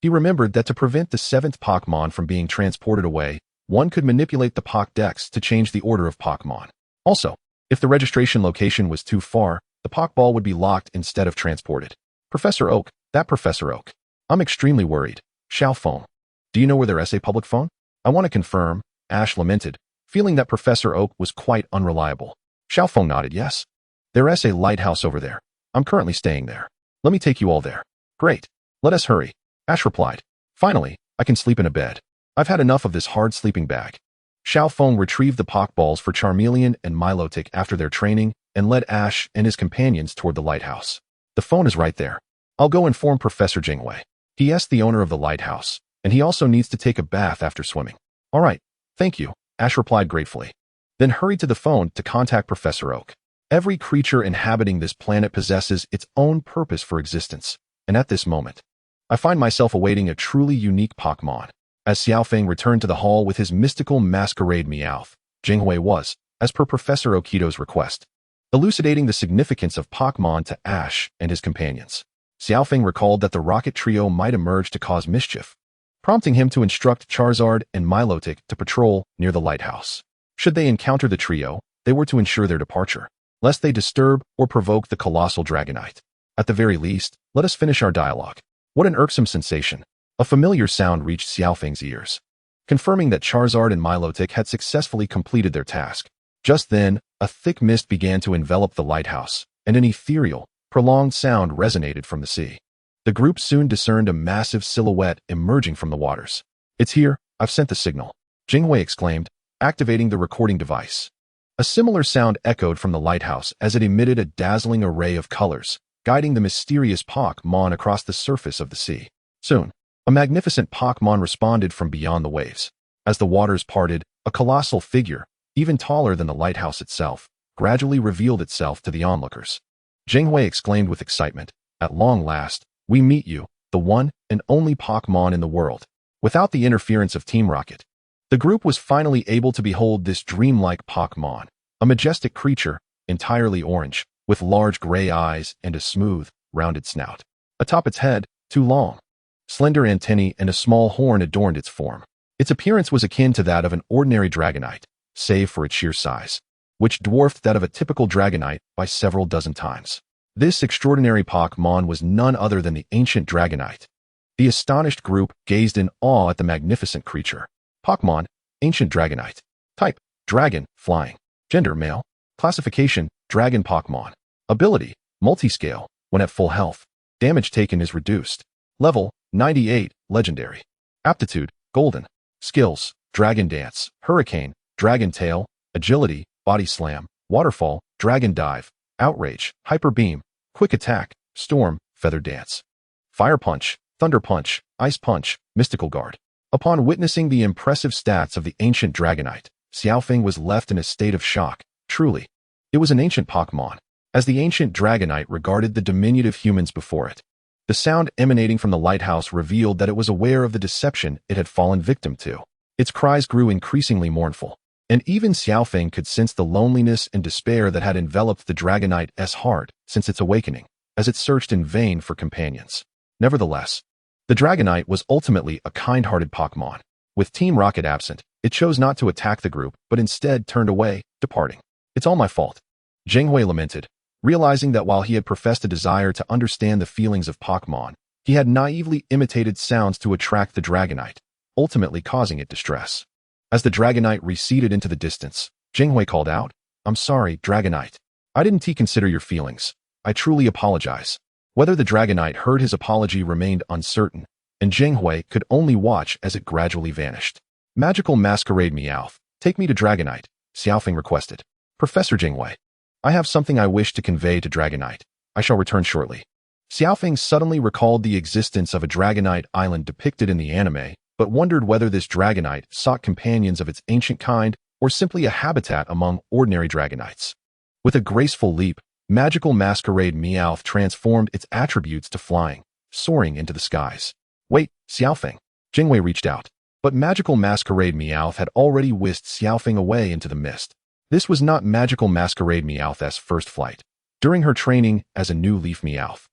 A: He remembered that to prevent the 7th Pokemon from being transported away, one could manipulate the Pokédex to change the order of Pokemon. Also, if the registration location was too far, the Pokeball would be locked instead of transported. Professor Oak, that Professor Oak. I'm extremely worried. Xiao Feng, do you know where there is a public phone? I want to confirm, Ash lamented, feeling that Professor Oak was quite unreliable. Xiao Feng nodded yes. There's a lighthouse over there. I'm currently staying there. Let me take you all there. Great. Let us hurry. Ash replied. Finally, I can sleep in a bed. I've had enough of this hard sleeping bag. Xiao Feng retrieved the Pokeballs for Charmeleon and Milotic after their training and led Ash and his companions toward the lighthouse. The phone is right there. I'll go inform Professor Jingwei. He asked the owner of the lighthouse, and he also needs to take a bath after swimming. All right, thank you, Ash replied gratefully. Then hurried to the phone to contact Professor Oak. Every creature inhabiting this planet possesses its own purpose for existence, and at this moment, I find myself awaiting a truly unique Pokemon. As Xiao Feng returned to the hall with his mystical masquerade Meowth, Jingwei was, as per Professor Okito's request, elucidating the significance of Pokemon to Ash and his companions. Xiao Feng recalled that the Rocket Trio might emerge to cause mischief, prompting him to instruct Charizard and Milotic to patrol near the lighthouse. Should they encounter the trio, they were to ensure their departure, lest they disturb or provoke the colossal Dragonite. At the very least, let us finish our dialogue. What an irksome sensation. A familiar sound reached Xiao Feng's ears, confirming that Charizard and Milotic had successfully completed their task. Just then, a thick mist began to envelop the lighthouse, and an ethereal, prolonged sound resonated from the sea. The group soon discerned a massive silhouette emerging from the waters. It's here, I've sent the signal, Jingwei exclaimed, activating the recording device. A similar sound echoed from the lighthouse as it emitted a dazzling array of colors, guiding the mysterious Pokmon across the surface of the sea. Soon, a magnificent Pokmon responded from beyond the waves. As the waters parted, a colossal figure, even taller than the lighthouse itself, gradually revealed itself to the onlookers. Jingwei exclaimed with excitement, "At long last, we meet you, the one and only Pokemon in the world." Without the interference of Team Rocket, the group was finally able to behold this dreamlike Pokemon, a majestic creature, entirely orange, with large gray eyes and a smooth, rounded snout. Atop its head, two long, slender antennae and a small horn adorned its form. Its appearance was akin to that of an ordinary Dragonite, save for its sheer size, which dwarfed that of a typical Dragonite by several dozen times. This extraordinary Pokemon was none other than the ancient Dragonite. The astonished group gazed in awe at the magnificent creature. Pokemon, ancient Dragonite. Type, Dragon, flying. Gender, male. Classification, Dragon Pokemon. Ability, multiscale, when at full health. Damage taken is reduced. Level, 98, Legendary. Aptitude, Golden. Skills, Dragon Dance, Hurricane, Dragon Tail, Agility, Body Slam, Waterfall, Dragon Dive, Outrage, Hyper Beam, Quick Attack, Storm, Feather Dance. Fire Punch, Thunder Punch, Ice Punch, Mystical Guard. Upon witnessing the impressive stats of the ancient Dragonite, Xiao Feng was left in a state of shock. Truly, it was an ancient Pokemon, as the ancient Dragonite regarded the diminutive humans before it. The sound emanating from the lighthouse revealed that it was aware of the deception it had fallen victim to. Its cries grew increasingly mournful, and even Xiao Feng could sense the loneliness and despair that had enveloped the Dragonite's heart since its awakening, as it searched in vain for companions. Nevertheless, the Dragonite was ultimately a kind-hearted Pokemon. With Team Rocket absent, it chose not to attack the group, but instead turned away, departing. "It's all my fault," Jingwei lamented, realizing that while he had professed a desire to understand the feelings of Pokemon, he had naively imitated sounds to attract the Dragonite, ultimately causing it distress. As the Dragonite receded into the distance, Jingwei called out, "I'm sorry, Dragonite. I didn't consider your feelings. I truly apologize." Whether the Dragonite heard his apology remained uncertain, and Jingwei could only watch as it gradually vanished. "Magical Masquerade Meowth, take me to Dragonite," Xiao Feng requested. "Professor Jingwei, I have something I wish to convey to Dragonite. I shall return shortly." Xiao Feng suddenly recalled the existence of a Dragonite island depicted in the anime, but wondered whether this Dragonite sought companions of its ancient kind or simply a habitat among ordinary Dragonites. With a graceful leap, Magical Masquerade Meowth transformed its attributes to flying, soaring into the skies. "Wait, Xiao Feng." Jingwei reached out, but Magical Masquerade Meowth had already whisked Xiao Feng away into the mist. This was not Magical Masquerade Meowth's first flight. During her training as a new Leaf Meowth,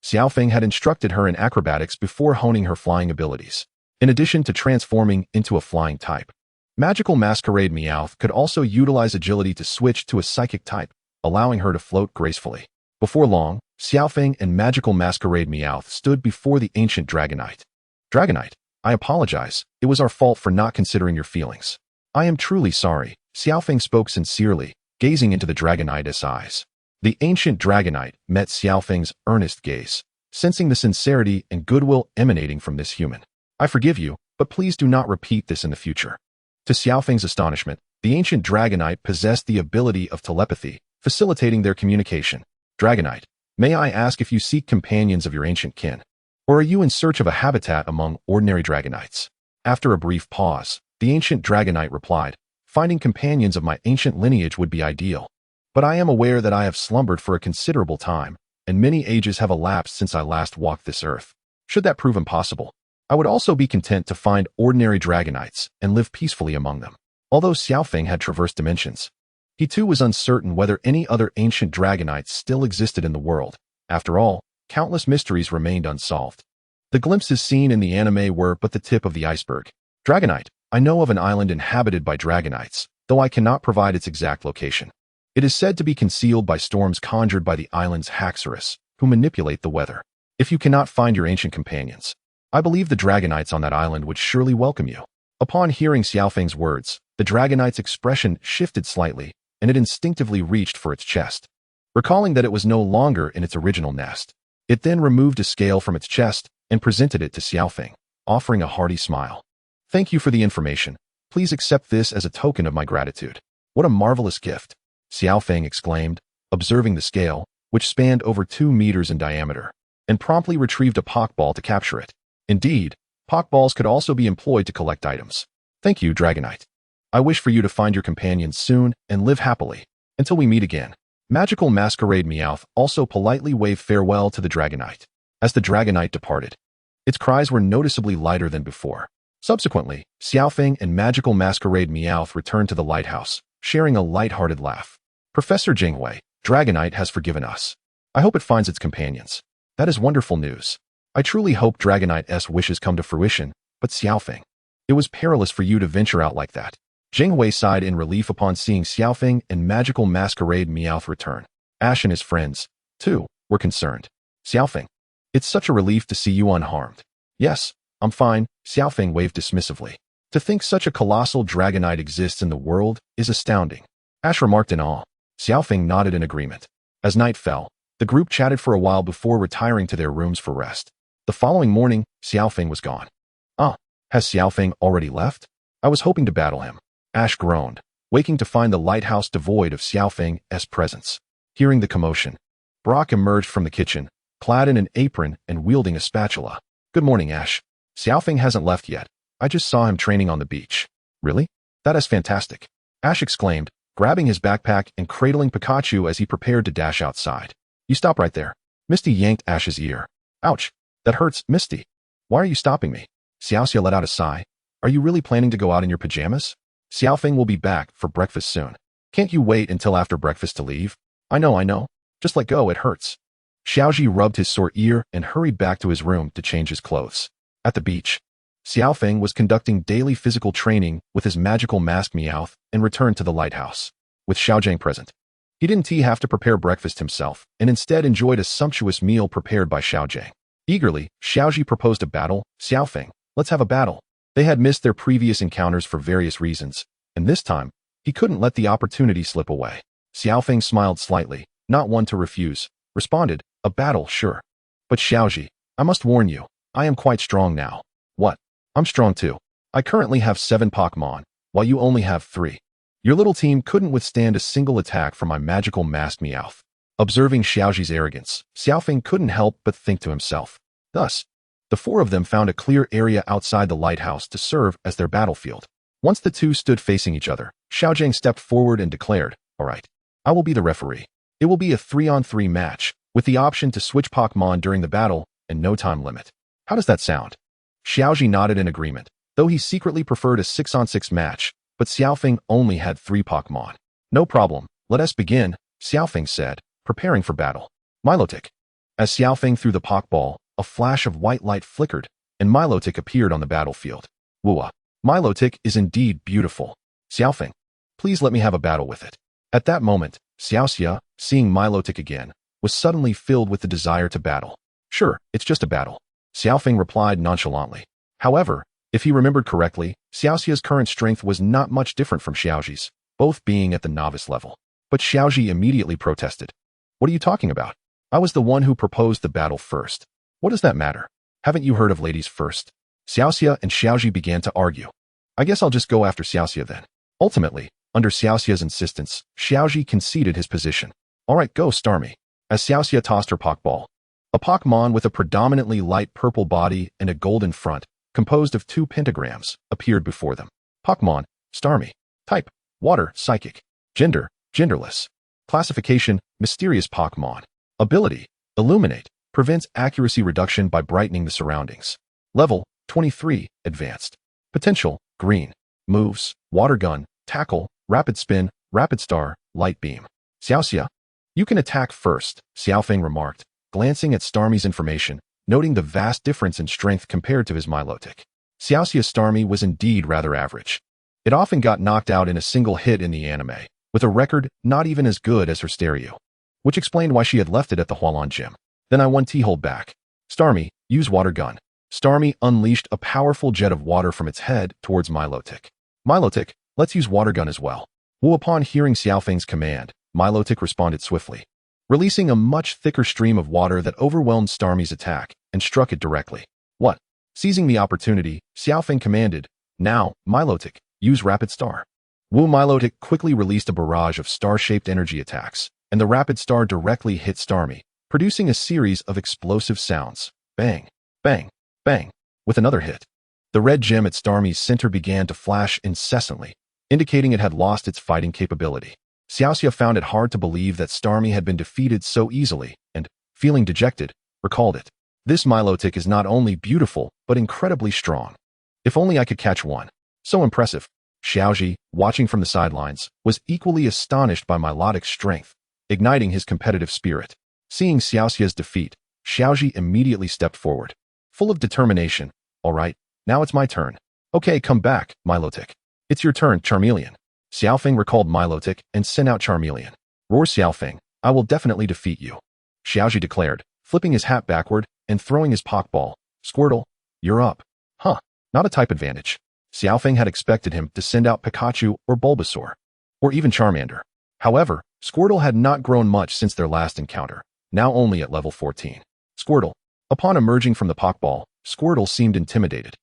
A: Xiao Feng had instructed her in acrobatics before honing her flying abilities. In addition to transforming into a flying type, Magical Masquerade Meowth could also utilize agility to switch to a psychic type, allowing her to float gracefully. Before long, Xiao Feng and Magical Masquerade Meowth stood before the ancient Dragonite. "Dragonite, I apologize. It was our fault for not considering your feelings." "I am truly sorry," Xiaofeng spoke sincerely, gazing into the Dragonite's eyes. The ancient Dragonite met Xiaofeng's earnest gaze, sensing the sincerity and goodwill emanating from this human. I forgive you, but please do not repeat this in the future. To Xiaofeng's astonishment, the ancient Dragonite possessed the ability of telepathy, facilitating their communication. Dragonite, may I ask if you seek companions of your ancient kin? Or are you in search of a habitat among ordinary Dragonites? After a brief pause, the ancient Dragonite replied, finding companions of my ancient lineage would be ideal. But I am aware that I have slumbered for a considerable time, and many ages have elapsed since I last walked this earth. Should that prove impossible, I would also be content to find ordinary Dragonites and live peacefully among them. Although Xiaofeng had traversed dimensions, he too was uncertain whether any other ancient Dragonites still existed in the world. After all, countless mysteries remained unsolved. The glimpses seen in the anime were but the tip of the iceberg. Dragonite, I know of an island inhabited by Dragonites, though I cannot provide its exact location. It is said to be concealed by storms conjured by the island's Haxorus, who manipulate the weather. If you cannot find your ancient companions, I believe the Dragonites on that island would surely welcome you. Upon hearing Xiaofeng's words, the Dragonite's expression shifted slightly, and it instinctively reached for its chest. Recalling that it was no longer in its original nest, it then removed a scale from its chest and presented it to Xiaofeng, offering a hearty smile. Thank you for the information. Please accept this as a token of my gratitude. What a marvelous gift, Xiaofeng exclaimed, observing the scale, which spanned over 2 meters in diameter, and promptly retrieved a Pokeball to capture it. Indeed, Pokeballs could also be employed to collect items. Thank you, Dragonite. I wish for you to find your companions soon and live happily. Until we meet again. Magical Masquerade Meowth also politely waved farewell to the Dragonite. As the Dragonite departed, its cries were noticeably lighter than before. Subsequently, Xiaofeng and Magical Masquerade Meowth returned to the lighthouse, sharing a light-hearted laugh. Professor Jingwei, Dragonite has forgiven us. I hope it finds its companions. That is wonderful news. I truly hope Dragonite's wishes come to fruition, but Xiaofeng, it was perilous for you to venture out like that. Jingwei sighed in relief upon seeing Xiaofeng and Magical Masquerade Meowth return. Ash and his friends, too, were concerned. Xiaofeng, it's such a relief to see you unharmed. Yes, I'm fine, Xiaofeng waved dismissively. To think such a colossal Dragonite exists in the world is astounding. Ash remarked in awe. Xiaofeng nodded in agreement. As night fell, the group chatted for a while before retiring to their rooms for rest. The following morning, Xiaofeng was gone. Ah, has Xiaofeng already left? I was hoping to battle him. Ash groaned, waking to find the lighthouse devoid of Xiaofeng's presence. Hearing the commotion, Brock emerged from the kitchen, clad in an apron and wielding a spatula. Good morning, Ash. Xiaofeng hasn't left yet. I just saw him training on the beach. Really? That is fantastic. Ash exclaimed, grabbing his backpack and cradling Pikachu as he prepared to dash outside. You stop right there. Misty yanked Ash's ear. Ouch. That hurts, Misty. Why are you stopping me? Xiaoxia let out a sigh. Are you really planning to go out in your pajamas? Xiaofeng will be back for breakfast soon. Can't you wait until after breakfast to leave? I know. Just let go, it hurts. Xiaoji rubbed his sore ear and hurried back to his room to change his clothes. At the beach, Xiaofeng was conducting daily physical training with his magical mask Meowth and returned to the lighthouse. With Xiaojang present, he didn't have to prepare breakfast himself and instead enjoyed a sumptuous meal prepared by Xiaojang. Eagerly, Xiaoji proposed a battle. Xiaofeng, let's have a battle. They had missed their previous encounters for various reasons, and this time, he couldn't let the opportunity slip away. Xiaofeng smiled slightly, not one to refuse, responded, a battle, sure. But Xiaoji, I must warn you, I am quite strong now. What? I'm strong too. I currently have 7 Pokmon, while you only have 3. Your little team couldn't withstand a single attack from my magical masked Meowth. Observing Xiaoji's arrogance, Xiaofeng couldn't help but think to himself. Thus, the 4 of them found a clear area outside the lighthouse to serve as their battlefield. Once the two stood facing each other, Xiaojang stepped forward and declared, all right, I will be the referee. It will be a 3-on-3 match, with the option to switch Pokemon during the battle and no time limit. How does that sound? Xiaoji nodded in agreement, though he secretly preferred a 6-on-6 match, but Xiaofeng only had 3 Pokemon. No problem, let us begin, Xiaofeng said, preparing for battle. Milotic. As Xiaofeng threw the Pokeball, a flash of white light flickered, and Milotic appeared on the battlefield. Wooa. Milotic is indeed beautiful. Xiaofeng, please let me have a battle with it. At that moment, Xiaoxia, seeing Milotic again, was suddenly filled with the desire to battle. Sure, it's just a battle. Xiaofeng replied nonchalantly. However, if he remembered correctly, Xiaoxia's current strength was not much different from Xiaoji's. both being at the novice level. But Xiaoji immediately protested. What are you talking about? I was the one who proposed the battle first. What does that matter? Haven't you heard of ladies first? Xiaoxia and Xiaoji began to argue. I guess I'll just go after Xiaoxia then. Ultimately, under Xiaoxia's insistence, Xiaoji conceded his position. Alright, go Starmie. As Xiaoxia tossed her Pokeball. A Pokemon with a predominantly light purple body and a golden front, composed of 2 pentagrams, appeared before them. Pokemon, Starmie. Type, Water, Psychic. Gender, Genderless. Classification, Mysterious Pokemon. Ability, Illuminate. Prevents accuracy reduction by brightening the surroundings. Level, 23, Advanced. Potential, Green. Moves, Water Gun, Tackle, Rapid Spin, Rapid Star, Light Beam. Xiaoxia. You can attack first, Xiao Feng remarked, glancing at Starmie's information, noting the vast difference in strength compared to his Milotic. Xiaoxia's Starmie was indeed rather average. It often got knocked out in a single hit in the anime, with a record not even as good as her stereo, which explained why she had left it at the Hualan Gym. Then I won T-hold back. Starmie, use Water Gun. Starmie unleashed a powerful jet of water from its head towards Milotic. Milotic, let's use Water Gun as well. Upon hearing Xiao Feng's command, Milotic responded swiftly, releasing a much thicker stream of water that overwhelmed Starmie's attack and struck it directly. What? Seizing the opportunity, Xiao Feng commanded, now, Milotic, use Rapid Star. Milotic quickly released a barrage of star-shaped energy attacks, and the Rapid Star directly hit Starmie, producing a series of explosive sounds. Bang, bang, bang. With another hit, the red gem at Starmie's center began to flash incessantly, indicating it had lost its fighting capability. Xiaoxia found it hard to believe that Starmie had been defeated so easily and, feeling dejected, recalled it. This Milotic is not only beautiful, but incredibly strong. If only I could catch one. So impressive. Xiaoji, watching from the sidelines, was equally astonished by Milotic's strength, igniting his competitive spirit. Seeing Xiaoxia's defeat, Xiaoji immediately stepped forward, full of determination. All right, now it's my turn. Okay, come back, Milotic. It's your turn, Charmeleon. Xiao Feng recalled Milotic and sent out Charmeleon. Roar Xiao Feng, I will definitely defeat you. Xiaoji declared, flipping his hat backward and throwing his Pokeball. Squirtle, you're up. Huh, not a type advantage. Xiao Feng had expected him to send out Pikachu or Bulbasaur, or even Charmander. However, Squirtle had not grown much since their last encounter, now only at level 14. Squirtle. Upon emerging from the Pokeball, Squirtle seemed intimidated,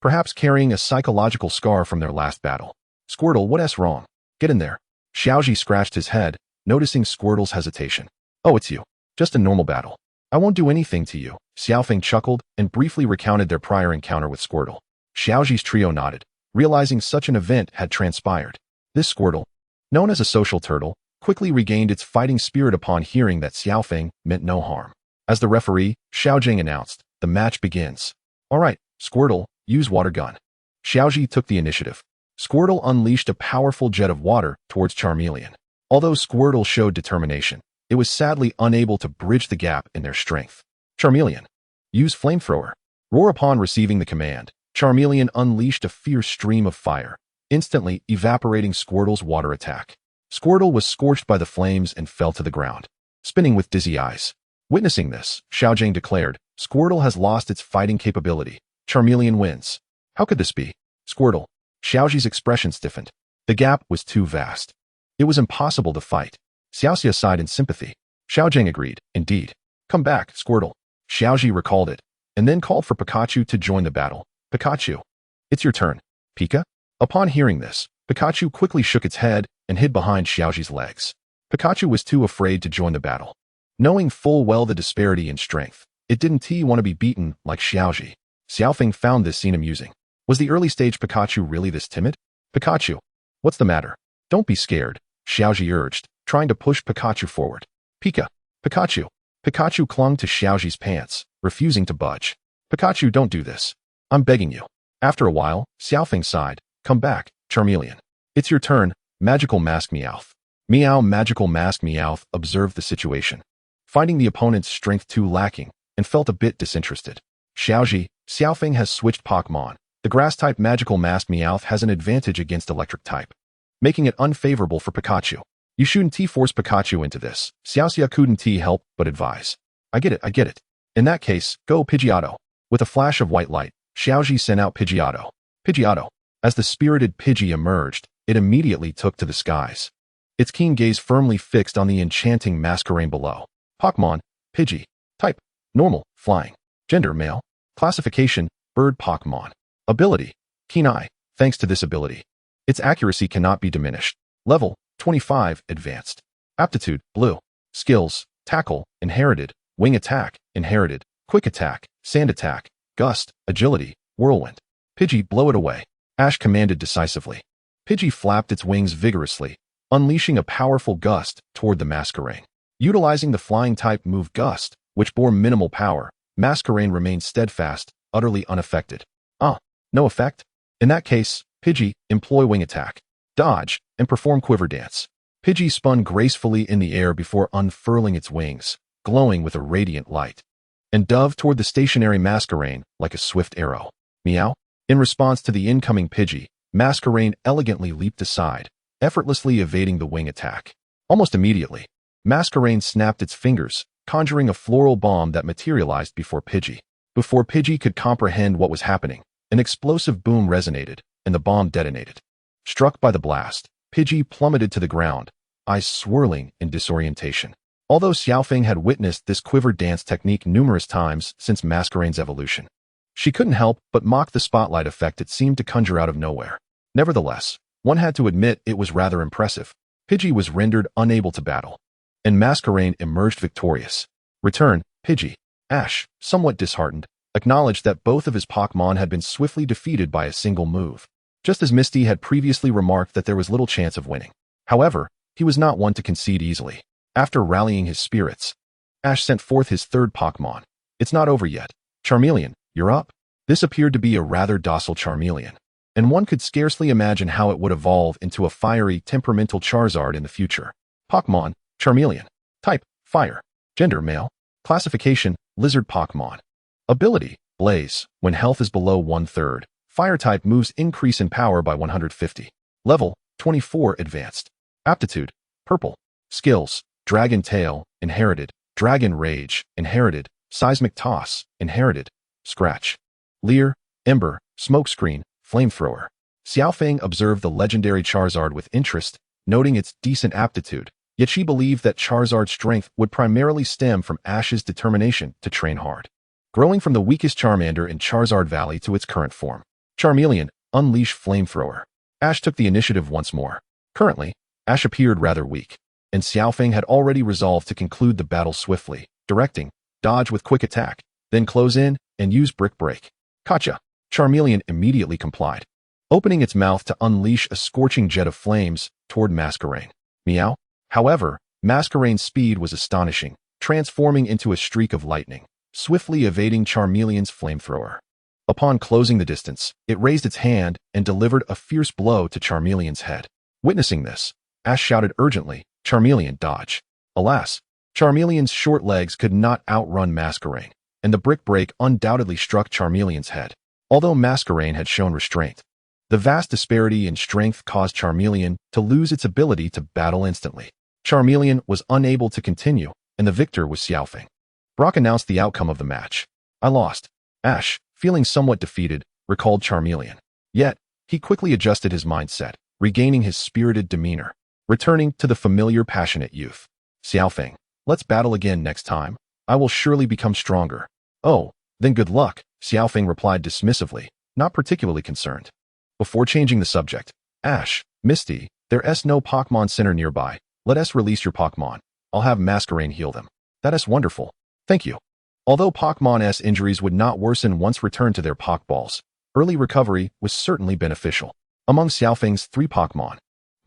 A: perhaps carrying a psychological scar from their last battle. Squirtle, what's wrong? Get in there. Xiaoji scratched his head, noticing Squirtle's hesitation. Oh, it's you. Just a normal battle. I won't do anything to you. Xiao Feng chuckled and briefly recounted their prior encounter with Squirtle. Xiaoji's trio nodded, realizing such an event had transpired. This Squirtle, known as a social turtle, quickly regained its fighting spirit upon hearing that Xiao Feng meant no harm. As the referee, Xiaojing announced, the match begins. Alright, Squirtle, use Water Gun. Xiaoji took the initiative. Squirtle unleashed a powerful jet of water towards Charmeleon. Although Squirtle showed determination, it was sadly unable to bridge the gap in their strength. Charmeleon, use Flamethrower. Roar. Upon receiving the command, Charmeleon unleashed a fierce stream of fire, instantly evaporating Squirtle's water attack. Squirtle was scorched by the flames and fell to the ground, spinning with dizzy eyes. Witnessing this, Xiaojing declared, Squirtle has lost its fighting capability. Charmeleon wins. How could this be? Squirtle. Xiaoji's expression stiffened. The gap was too vast. It was impossible to fight. Xiaoxia sighed in sympathy. Xiaojing agreed, indeed. Come back, Squirtle. Xiaoji recalled it, and then called for Pikachu to join the battle. Pikachu. It's your turn. Pika? Upon hearing this, Pikachu quickly shook its head and hid behind Xiaoji's legs. Pikachu was too afraid to join the battle. Knowing full well the disparity in strength, it didn't want to be beaten like Xiaoji. Xiao Feng found this scene amusing. Was the early stage Pikachu really this timid? Pikachu. What's the matter? Don't be scared, Xiaoji urged, trying to push Pikachu forward. Pika. Pikachu. Pikachu clung to Xiaoji's pants, refusing to budge. Pikachu, don't do this. I'm begging you. After a while, Xiao Feng sighed. Come back, Charmeleon. It's your turn, Magical Mask Meowth. Meow. Magical Mask Meowth observed the situation, finding the opponent's strength too lacking, and felt a bit disinterested. Xiaoji, Xiao Feng has switched Pokemon. The Grass-type Magical Mask Meowth has an advantage against Electric-type, making it unfavorable for Pikachu. You shouldn't force Pikachu into this. Xiaoxia couldn't help but advise. I get it. In that case, go Pidgeotto. With a flash of white light, Xiaoji sent out Pidgeotto. Pidgeotto. As the spirited Pidgey emerged, it immediately took to the skies. Its keen gaze firmly fixed on the enchanting masquerade below. Pokmon, Pidgey. Type, normal, flying. Gender, male. Classification, bird Pokmon. Ability, keen eye. Thanks to this ability, its accuracy cannot be diminished. Level, 25, advanced. Aptitude, blue. Skills, tackle, inherited. Wing attack, inherited. Quick attack, sand attack. Gust, agility, whirlwind. Pidgey, blow it away. Ash commanded decisively. Pidgey flapped its wings vigorously, unleashing a powerful gust toward the masquerade. Utilizing the flying type move Gust, which bore minimal power, Masquerade remained steadfast, utterly unaffected. No effect? In that case, Pidgey, employ wing attack, dodge, and perform quiver dance. Pidgey spun gracefully in the air before unfurling its wings, glowing with a radiant light, and dove toward the stationary Masquerade like a swift arrow. Meow. In response to the incoming Pidgey, Masquerade elegantly leaped aside, effortlessly evading the wing attack. Almost immediately, Masquerade snapped its fingers, conjuring a floral bomb that materialized before Pidgey. Before Pidgey could comprehend what was happening, an explosive boom resonated, and the bomb detonated. Struck by the blast, Pidgey plummeted to the ground, eyes swirling in disorientation. Although Xiaofeng had witnessed this quiver dance technique numerous times since Masquerade's evolution, she couldn't help but mock the spotlight effect it seemed to conjure out of nowhere. Nevertheless, one had to admit it was rather impressive. Pidgey was rendered unable to battle, and Masquerade emerged victorious. Return, Pidgey. Ash, somewhat disheartened, acknowledged that both of his Pokemon had been swiftly defeated by a single move, just as Misty had previously remarked that there was little chance of winning. However, he was not one to concede easily. After rallying his spirits, Ash sent forth his third Pokemon. It's not over yet. Charmeleon, you're up. This appeared to be a rather docile Charmeleon, and one could scarcely imagine how it would evolve into a fiery, temperamental Charizard in the future. Pokemon, Charmeleon. Type, fire. Gender, male. Classification, lizard Pokemon. Ability, blaze. When health is below 1/3, fire-type moves increase in power by 150. Level, 24 advanced. Aptitude, purple. Skills, Dragon Tail, inherited. Dragon Rage, inherited. Seismic Toss, inherited. Scratch. Leer, Ember, Smokescreen, Flamethrower. Xiaofeng observed the legendary Charizard with interest, noting its decent aptitude, yet she believed that Charizard's strength would primarily stem from Ash's determination to train hard. Growing from the weakest Charmander in Charizard Valley to its current form, Charmeleon, unleash Flamethrower. Ash took the initiative once more. Currently, Ash appeared rather weak, and Xiaofeng had already resolved to conclude the battle swiftly, directing, dodge with quick attack, then close in and use Brick Break. Gotcha. Charmeleon immediately complied, opening its mouth to unleash a scorching jet of flames toward Masquerade. Meow. However, Masquerade's speed was astonishing, transforming into a streak of lightning, swiftly evading Charmeleon's Flamethrower. Upon closing the distance, it raised its hand and delivered a fierce blow to Charmeleon's head. Witnessing this, Ash shouted urgently, Charmeleon, dodge. Alas, Charmeleon's short legs could not outrun Masquerade, and the Brick Break undoubtedly struck Charmeleon's head. Although Masquerade had shown restraint, the vast disparity in strength caused Charmeleon to lose its ability to battle instantly. Charmeleon was unable to continue, and the victor was Xiaofeng. Brock announced the outcome of the match. I lost. Ash, feeling somewhat defeated, recalled Charmeleon. Yet, he quickly adjusted his mindset, regaining his spirited demeanor, returning to the familiar passionate youth. Xiaofeng, let's battle again next time. I will surely become stronger. Oh, then good luck, Xiaofeng replied dismissively, not particularly concerned. Before changing the subject, Ash, Misty, there's no Pokemon Center nearby. Let us release your Pokemon. I'll have Masquerade heal them. That is wonderful. Thank you. Although Pokmon's injuries would not worsen once returned to their Pokeballs, early recovery was certainly beneficial. Among Xiaofeng's 3 Pokemon,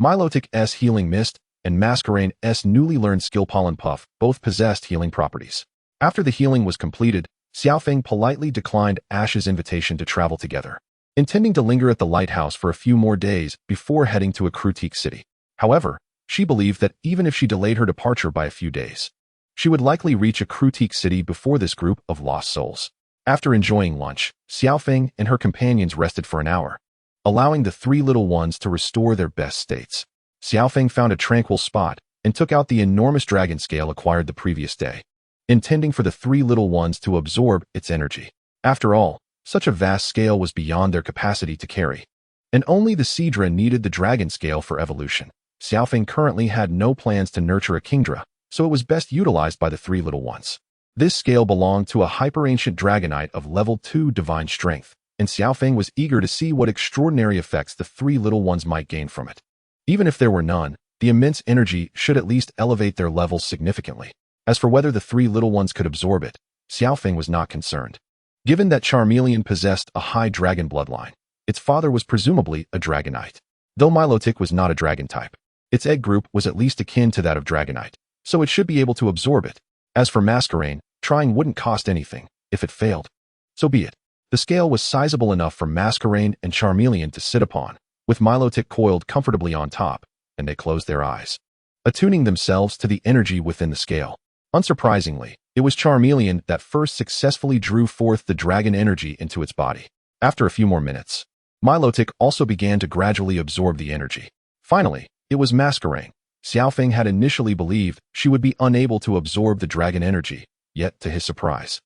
A: Milotic's Healing Mist and Masquerade's newly learned skill Pollen Puff both possessed healing properties. After the healing was completed, Xiaofeng politely declined Ash's invitation to travel together, intending to linger at the lighthouse for a few more days before heading to Ecology City. However, she believed that even if she delayed her departure by a few days, she would likely reach Ecology City before this group of lost souls. After enjoying lunch, Xiaofeng and her companions rested for an hour, allowing the 3 little ones to restore their best states. Xiaofeng found a tranquil spot and took out the enormous dragon scale acquired the previous day, intending for the 3 little ones to absorb its energy. After all, such a vast scale was beyond their capacity to carry. and only the Seadra needed the dragon scale for evolution. Xiaofeng currently had no plans to nurture a Kingdra, so it was best utilized by the three little ones. This scale belonged to a hyper-ancient dragonite of level 2 divine strength, and Xiaofeng was eager to see what extraordinary effects the three little ones might gain from it. Even if there were none, the immense energy should at least elevate their levels significantly. As for whether the three little ones could absorb it, Xiaofeng was not concerned. Given that Charmeleon possessed a high dragon bloodline, its father was presumably a dragonite. Though Milotic was not a dragon type, its egg group was at least akin to that of dragonite, so it should be able to absorb it. As for Masquerain, trying wouldn't cost anything. If it failed, so be it. The scale was sizable enough for Masquerain and Charmeleon to sit upon, with Milotic coiled comfortably on top, and they closed their eyes, attuning themselves to the energy within the scale. Unsurprisingly, it was Charmeleon that first successfully drew forth the dragon energy into its body. After a few more minutes, Milotic also began to gradually absorb the energy. Finally, it was Masquerain. Xiaofeng had initially believed she would be unable to absorb the dragon energy, yet to his surprise,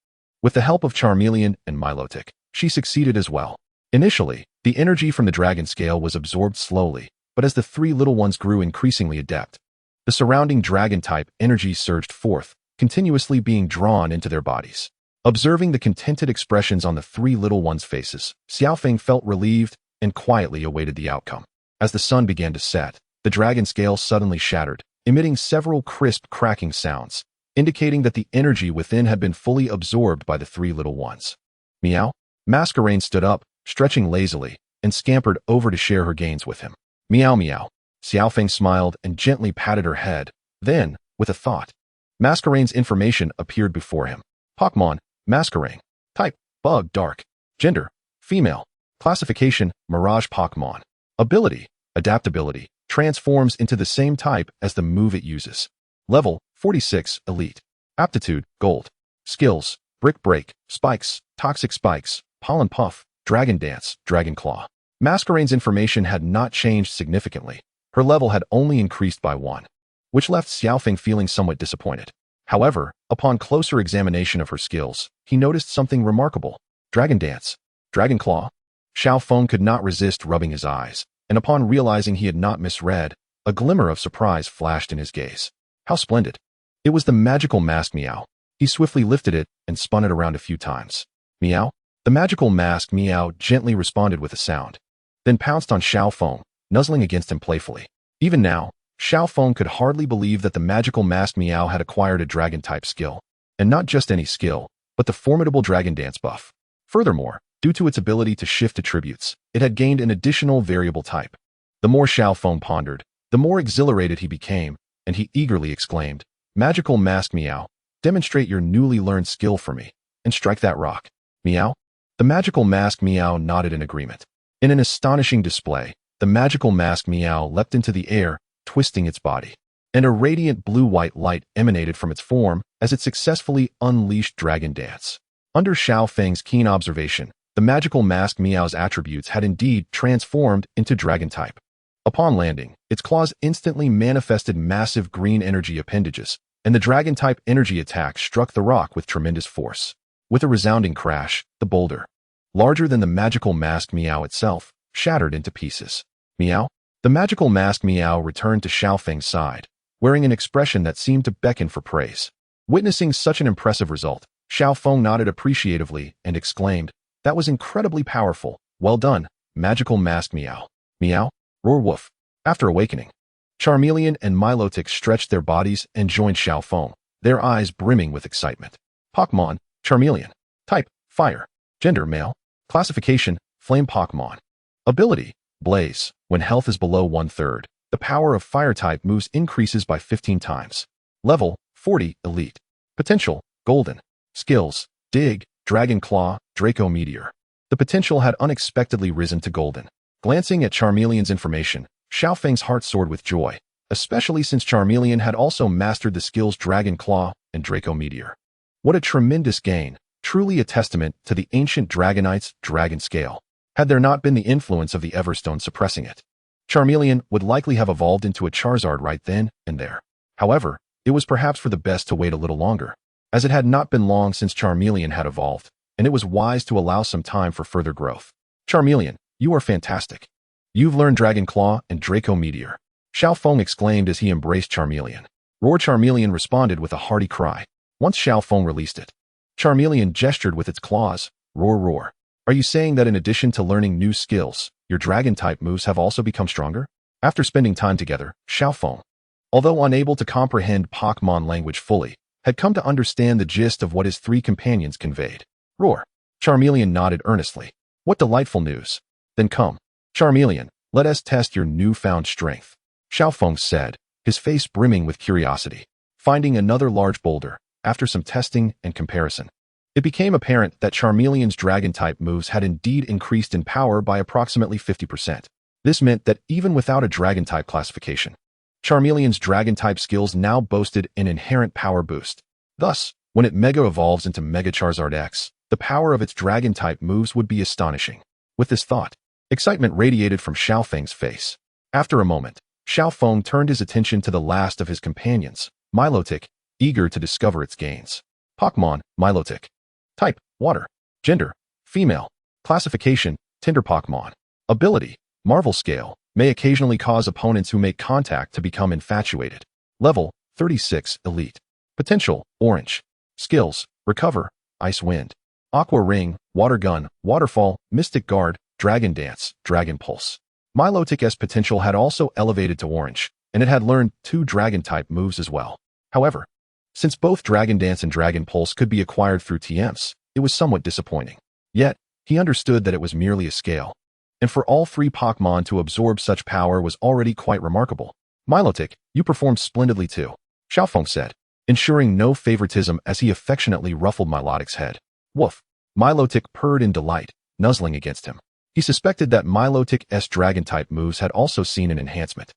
A: with the help of Charmeleon and Milotic, she succeeded as well. Initially, the energy from the dragon scale was absorbed slowly, but as the three little ones grew increasingly adept, the surrounding dragon-type energy surged forth, continuously being drawn into their bodies. Observing the contented expressions on the three little ones' faces, Xiaofeng felt relieved and quietly awaited the outcome. As the sun began to set, the dragon scale suddenly shattered, emitting several crisp cracking sounds, indicating that the energy within had been fully absorbed by the three little ones. Meow. Masquerain stood up, stretching lazily, and scampered over to share her gains with him. Meow meow. Xiaofeng smiled and gently patted her head. Then, with a thought, Masquerain's information appeared before him. Pokmon, Masquerain. Type, Bug Dark. Gender, Female. Classification, Mirage Pokmon. Ability, Adaptability. Transforms into the same type as the move it uses. Level, 46, Elite. Aptitude, Gold. Skills, Brick Break, Spikes, Toxic Spikes, Pollen Puff, Dragon Dance, Dragon Claw. Masquerain's information had not changed significantly. Her level had only increased by 1, which left Xiaofeng feeling somewhat disappointed. However, upon closer examination of her skills, he noticed something remarkable. Dragon Dance, Dragon Claw. Xiaofeng could not resist rubbing his eyes, and upon realizing he had not misread, a glimmer of surprise flashed in his gaze. How splendid! It was the magical mask Meow. He swiftly lifted it and spun it around a few times. Meow. The magical mask Meow gently responded with a sound, then pounced on Xiaofeng, nuzzling against him playfully. Even now, Xiaofeng could hardly believe that the magical mask Meow had acquired a dragon-type skill, and not just any skill, but the formidable Dragon Dance buff. Furthermore, due to its ability to shift attributes, it had gained an additional variable type. The more Xiaofeng pondered, the more exhilarated he became, and he eagerly exclaimed, Magical Mask Meow, demonstrate your newly learned skill for me, and strike that rock. Meow? The magical mask Meow nodded in agreement. In an astonishing display, the magical mask Meow leapt into the air, twisting its body, and a radiant blue-white light emanated from its form as it successfully unleashed Dragon Dance. Under Xiaofeng's keen observation, the magical mask Meow's attributes had indeed transformed into dragon type. Upon landing, its claws instantly manifested massive green energy appendages, and the dragon-type energy attack struck the rock with tremendous force. With a resounding crash, the boulder, larger than the magical mask Meow itself, shattered into pieces. Meow? The magical mask Meow returned to Xiaofeng's side, wearing an expression that seemed to beckon for praise. Witnessing such an impressive result, Xiaofeng nodded appreciatively and exclaimed, That was incredibly powerful. Well done, magical mask Meow. Meow? Roar woof. After awakening, Charmeleon and Milotic stretched their bodies and joined Xiaofeng, their eyes brimming with excitement. Pokmon, Charmeleon. Type, Fire. Gender, Male. Classification, Flame Pokmon. Ability, Blaze. When health is below 1/3, the power of Fire type moves increases by 15 times. Level, 40, Elite. Potential, Golden. Skills, Dig, Dragon Claw, Draco Meteor. The potential had unexpectedly risen to Golden. Glancing at Charmeleon's information, Xiaofeng's heart soared with joy, especially since Charmeleon had also mastered the skills Dragon Claw and Draco Meteor. What a tremendous gain, truly a testament to the ancient Dragonite's dragon scale. Had there not been the influence of the Everstone suppressing it, Charmeleon would likely have evolved into a Charizard right then and there. However, it was perhaps for the best to wait a little longer, as it had not been long since Charmeleon had evolved, and it was wise to allow some time for further growth. Charmeleon, you are fantastic. You've learned Dragon Claw and Draco Meteor. Xiao Feng exclaimed as he embraced Charmeleon. Roar! Charmeleon responded with a hearty cry. Once Xiao Feng released it, Charmeleon gestured with its claws. Roar, roar. Are you saying that in addition to learning new skills, your dragon-type moves have also become stronger? After spending time together, Xiao Feng, although unable to comprehend Pokmon language fully, had come to understand the gist of what his three companions conveyed. Roar. Charmeleon nodded earnestly. What delightful news. Then come, Charmeleon, let us test your newfound strength, Xiao Feng said, his face brimming with curiosity. Finding another large boulder, after some testing and comparison, it became apparent that Charmeleon's dragon-type moves had indeed increased in power by approximately 50%. This meant that even without a dragon-type classification, Charmeleon's dragon-type skills now boasted an inherent power boost. Thus, when it Mega evolves into Mega Charizard X, the power of its dragon-type moves would be astonishing. With this thought, excitement radiated from Xiao Feng's face. After a moment, Xiao Feng turned his attention to the last of his companions, Milotic, eager to discover its gains. Pokmon, Milotic. Type, water. Gender, female. Classification, Tender Pokmon. Ability, Marvel Scale, may occasionally cause opponents who make contact to become infatuated. Level, 36, Elite. Potential, Orange. Skills, Recover, Ice Wind. Aqua Ring, Water Gun, Waterfall, Mystic Guard, Dragon Dance, Dragon Pulse. Milotic's potential had also elevated to Orange, and it had learned 2 Dragon-type moves as well. However, since both Dragon Dance and Dragon Pulse could be acquired through TMs, it was somewhat disappointing. Yet, he understood that it was merely a scale, and for all 3 Pokmon to absorb such power was already quite remarkable. Milotic, you performed splendidly too, Xiao Feng said, ensuring no favoritism as he affectionately ruffled Milotic's head. Woof. Milotic purred in delight, nuzzling against him. He suspected that Milotic's dragon-type moves had also seen an enhancement.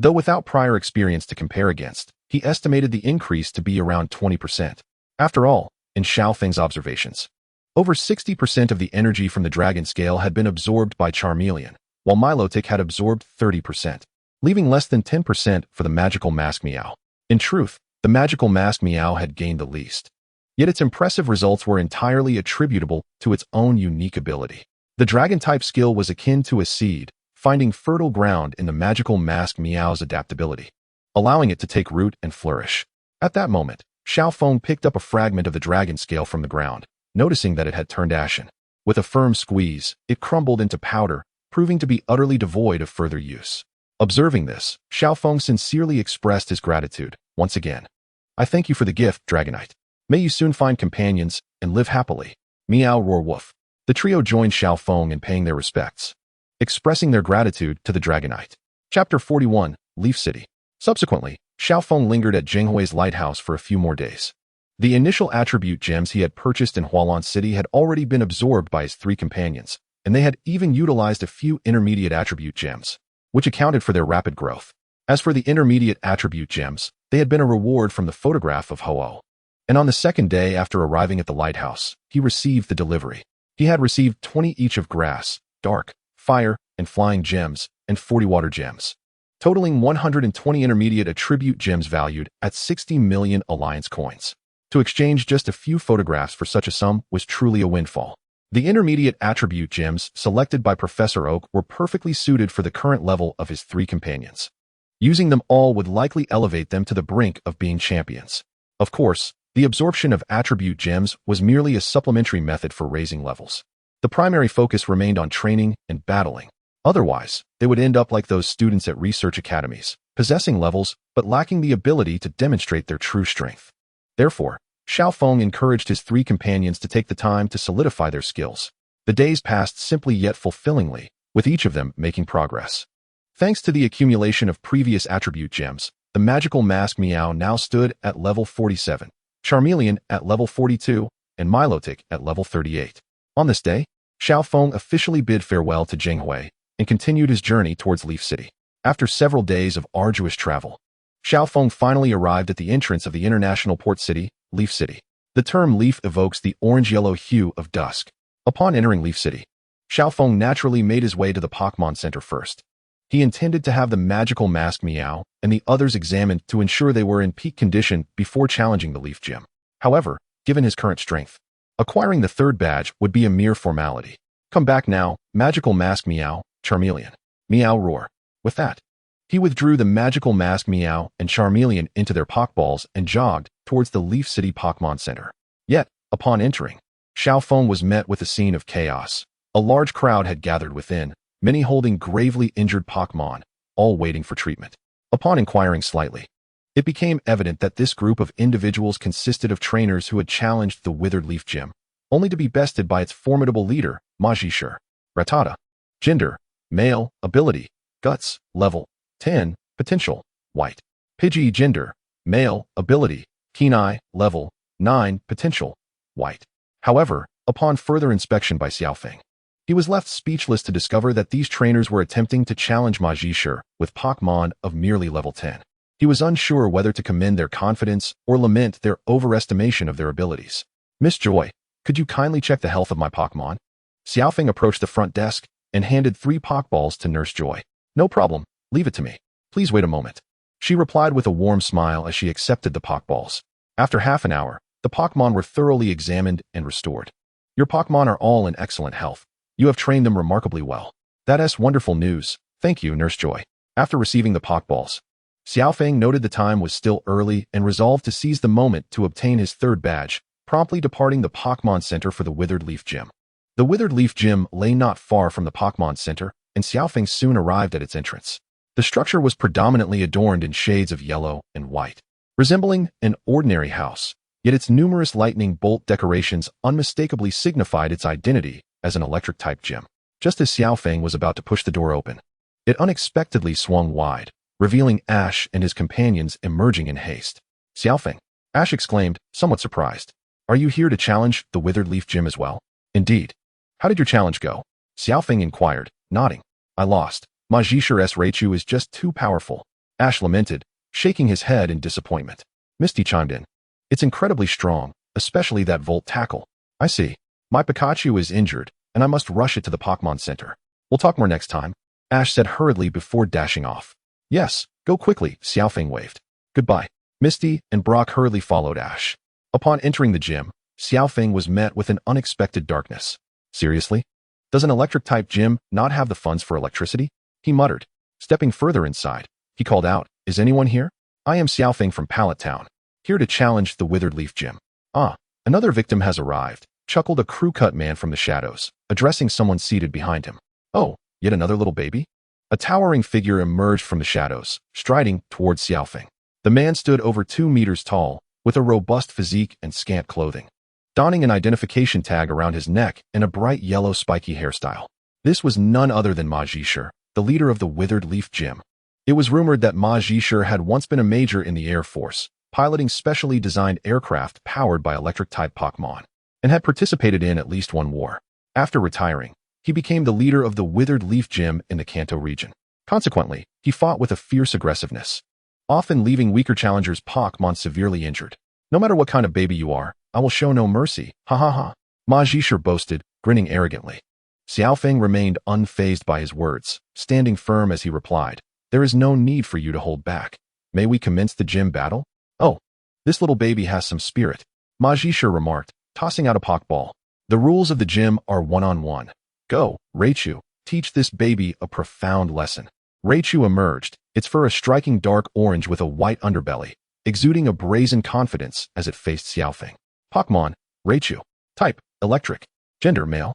A: Though without prior experience to compare against, he estimated the increase to be around 20%. After all, in Xiao Feng's observations, over 60% of the energy from the dragon scale had been absorbed by Charmeleon, while Milotic had absorbed 30%, leaving less than 10% for the magical mask Meow. In truth, the magical mask Meow had gained the least. Yet its impressive results were entirely attributable to its own unique ability. The dragon-type skill was akin to a seed, finding fertile ground in the magical mask Meow's adaptability, allowing it to take root and flourish. At that moment, Xiao Feng picked up a fragment of the dragon scale from the ground, noticing that it had turned ashen. With a firm squeeze, it crumbled into powder, proving to be utterly devoid of further use. Observing this, Xiao Feng sincerely expressed his gratitude. Once again, I thank you for the gift, Dragonite. May you soon find companions and live happily. Meow, roar, woof. The trio joined Xiao Feng in paying their respects, expressing their gratitude to the Dragonite. Chapter 41, Leaf City. Subsequently, Xiao Feng lingered at Jinghui's lighthouse for a few more days. The initial attribute gems he had purchased in Hualan City had already been absorbed by his 3 companions, and they had even utilized a few intermediate attribute gems, which accounted for their rapid growth. As for the intermediate attribute gems, they had been a reward from the photograph of Ho-Oh. And on the second day after arriving at the lighthouse, he received the delivery. He had received 20 each of grass, dark, fire, and flying gems, and 40 water gems, totaling 120 intermediate attribute gems valued at 60 million alliance coins. To exchange just a few photographs for such a sum was truly a windfall. The intermediate attribute gems selected by Professor Oak were perfectly suited for the current level of his 3 companions. Using them all would likely elevate them to the brink of being champions. Of course, the absorption of attribute gems was merely a supplementary method for raising levels. The primary focus remained on training and battling. Otherwise, they would end up like those students at research academies, possessing levels but lacking the ability to demonstrate their true strength. Therefore, Xiao Feng encouraged his 3 companions to take the time to solidify their skills. The days passed simply yet fulfillingly, with each of them making progress. Thanks to the accumulation of previous attribute gems, the magical mask Meow now stood at level 47. Charmeleon at level 42, and Milotic at level 38. On this day, Xiao Feng officially bid farewell to Jinghui and continued his journey towards Leaf City. After several days of arduous travel, Xiao Feng finally arrived at the entrance of the international port city, Leaf City. The term leaf evokes the orange-yellow hue of dusk. Upon entering Leaf City, Xiao Feng naturally made his way to the Pokmon Center first. He intended to have the magical mask Meow and the others examined to ensure they were in peak condition before challenging the Leaf Gym. However, given his current strength, acquiring the 3rd badge would be a mere formality. Come back now, magical mask Meow, Charmeleon. Meow roar. With that, he withdrew the magical mask Meow and Charmeleon into their Pokeballs and jogged towards the Leaf City Pokemon Center. Yet, upon entering, Xiaofeng was met with a scene of chaos. A large crowd had gathered within, many holding gravely injured Pokemon, all waiting for treatment. Upon inquiring slightly, it became evident that this group of individuals consisted of trainers who had challenged the Withered Leaf Gym, only to be bested by its formidable leader, Majishur. Ratata. Gender, male, ability, guts, level, 10, potential, white. Pidgey. Gender, male, ability, keen eye, level, 9, potential, white. However, upon further inspection by Xiaofeng, he was left speechless to discover that these trainers were attempting to challenge Majishur with Pokemon of merely level 10. He was unsure whether to commend their confidence or lament their overestimation of their abilities. Miss Joy, could you kindly check the health of my Pokemon? Xiaofeng approached the front desk and handed 3 Pokeballs to Nurse Joy. No problem, leave it to me. Please wait a moment. She replied with a warm smile as she accepted the Pokeballs. After half an hour, the Pokemon were thoroughly examined and restored. Your Pokemon are all in excellent health. You have trained them remarkably well. That's wonderful news. Thank you, Nurse Joy. After receiving the Pokeballs, Xiaofeng noted the time was still early and resolved to seize the moment to obtain his 3rd badge, promptly departing the Pokemon Center for the Withered Leaf Gym. The Withered Leaf Gym lay not far from the Pokemon Center, and Xiaofeng soon arrived at its entrance. The structure was predominantly adorned in shades of yellow and white, resembling an ordinary house, yet its numerous lightning bolt decorations unmistakably signified its identity as an electric-type gym. Just as Xiaofeng was about to push the door open, it unexpectedly swung wide, revealing Ash and his companions emerging in haste. Xiaofeng, Ash exclaimed, somewhat surprised. Are you here to challenge the Withered Leaf Gym as well? Indeed. How did your challenge go? Xiaofeng inquired, nodding. I lost. Majishur's Raichu is just too powerful. Ash lamented, shaking his head in disappointment. Misty chimed in. It's incredibly strong, especially that Volt Tackle. I see. My Pikachu is injured, and I must rush it to the Pokemon Center. We'll talk more next time, Ash said hurriedly before dashing off. Yes, go quickly, Xiaofeng waved. Goodbye. Misty and Brock hurriedly followed Ash. Upon entering the gym, Xiaofeng was met with an unexpected darkness. Seriously? Does an electric-type gym not have the funds for electricity? He muttered. Stepping further inside, he called out, Is anyone here? I am Xiaofeng from Pallet Town, here to challenge the Withered Leaf Gym. Ah, another victim has arrived, chuckled a crew-cut man from the shadows, addressing someone seated behind him. Oh, yet another little baby? A towering figure emerged from the shadows, striding towards Xiaofeng. The man stood over 2 meters tall, with a robust physique and scant clothing, donning an identification tag around his neck and a bright yellow spiky hairstyle. This was none other than Majishur, the leader of the Withered Leaf Gym. It was rumored that Majishur had once been a major in the Air Force, piloting specially designed aircraft powered by electric-type Pokemon, and had participated in at least one war. After retiring, he became the leader of the Withered Leaf Gym in the Kanto region. Consequently, he fought with a fierce aggressiveness, often leaving weaker challengers Pokemon severely injured. No matter what kind of baby you are, I will show no mercy, ha ha ha. Majishur boasted, grinning arrogantly. Xiaofeng remained unfazed by his words, standing firm as he replied, There is no need for you to hold back. May we commence the gym battle? Oh, this little baby has some spirit, Majishur remarked, tossing out a Pokeball. The rules of the gym are one-on-one. Go, Raichu, teach this baby a profound lesson. Raichu emerged, its fur a striking dark orange with a white underbelly, exuding a brazen confidence as it faced Xiaofeng. Pokemon, Raichu. Type, electric. Gender, male.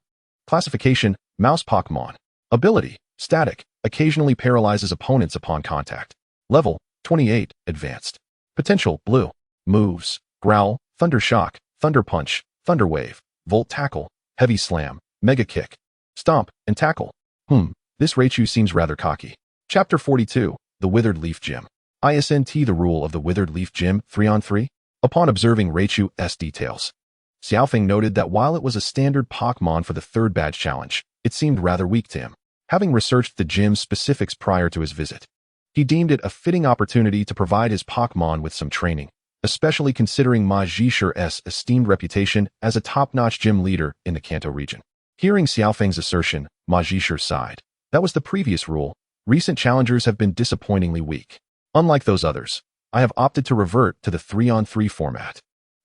A: Classification, mouse Pokemon. Ability, static, occasionally paralyzes opponents upon contact. Level, 28, advanced. Potential, blue. Moves, growl, thunder shock, thunder punch, thunder wave, volt tackle, heavy slam, mega kick, stomp, and tackle. This Raichu seems rather cocky. Chapter 42, The Withered Leaf Gym. ISNT the rule of the Withered Leaf Gym 3-on-3? Upon observing Raichu's details, Xiaofeng noted that while it was a standard Pokemon for the 3rd badge challenge, it seemed rather weak to him. Having researched the gym's specifics prior to his visit, he deemed it a fitting opportunity to provide his Pokemon with some training, especially considering Majishur's esteemed reputation as a top-notch gym leader in the Kanto region. Hearing Xiaofeng's assertion, Majishur sighed. That was the previous rule. Recent challengers have been disappointingly weak. Unlike those others, I have opted to revert to the 3-on-3 format,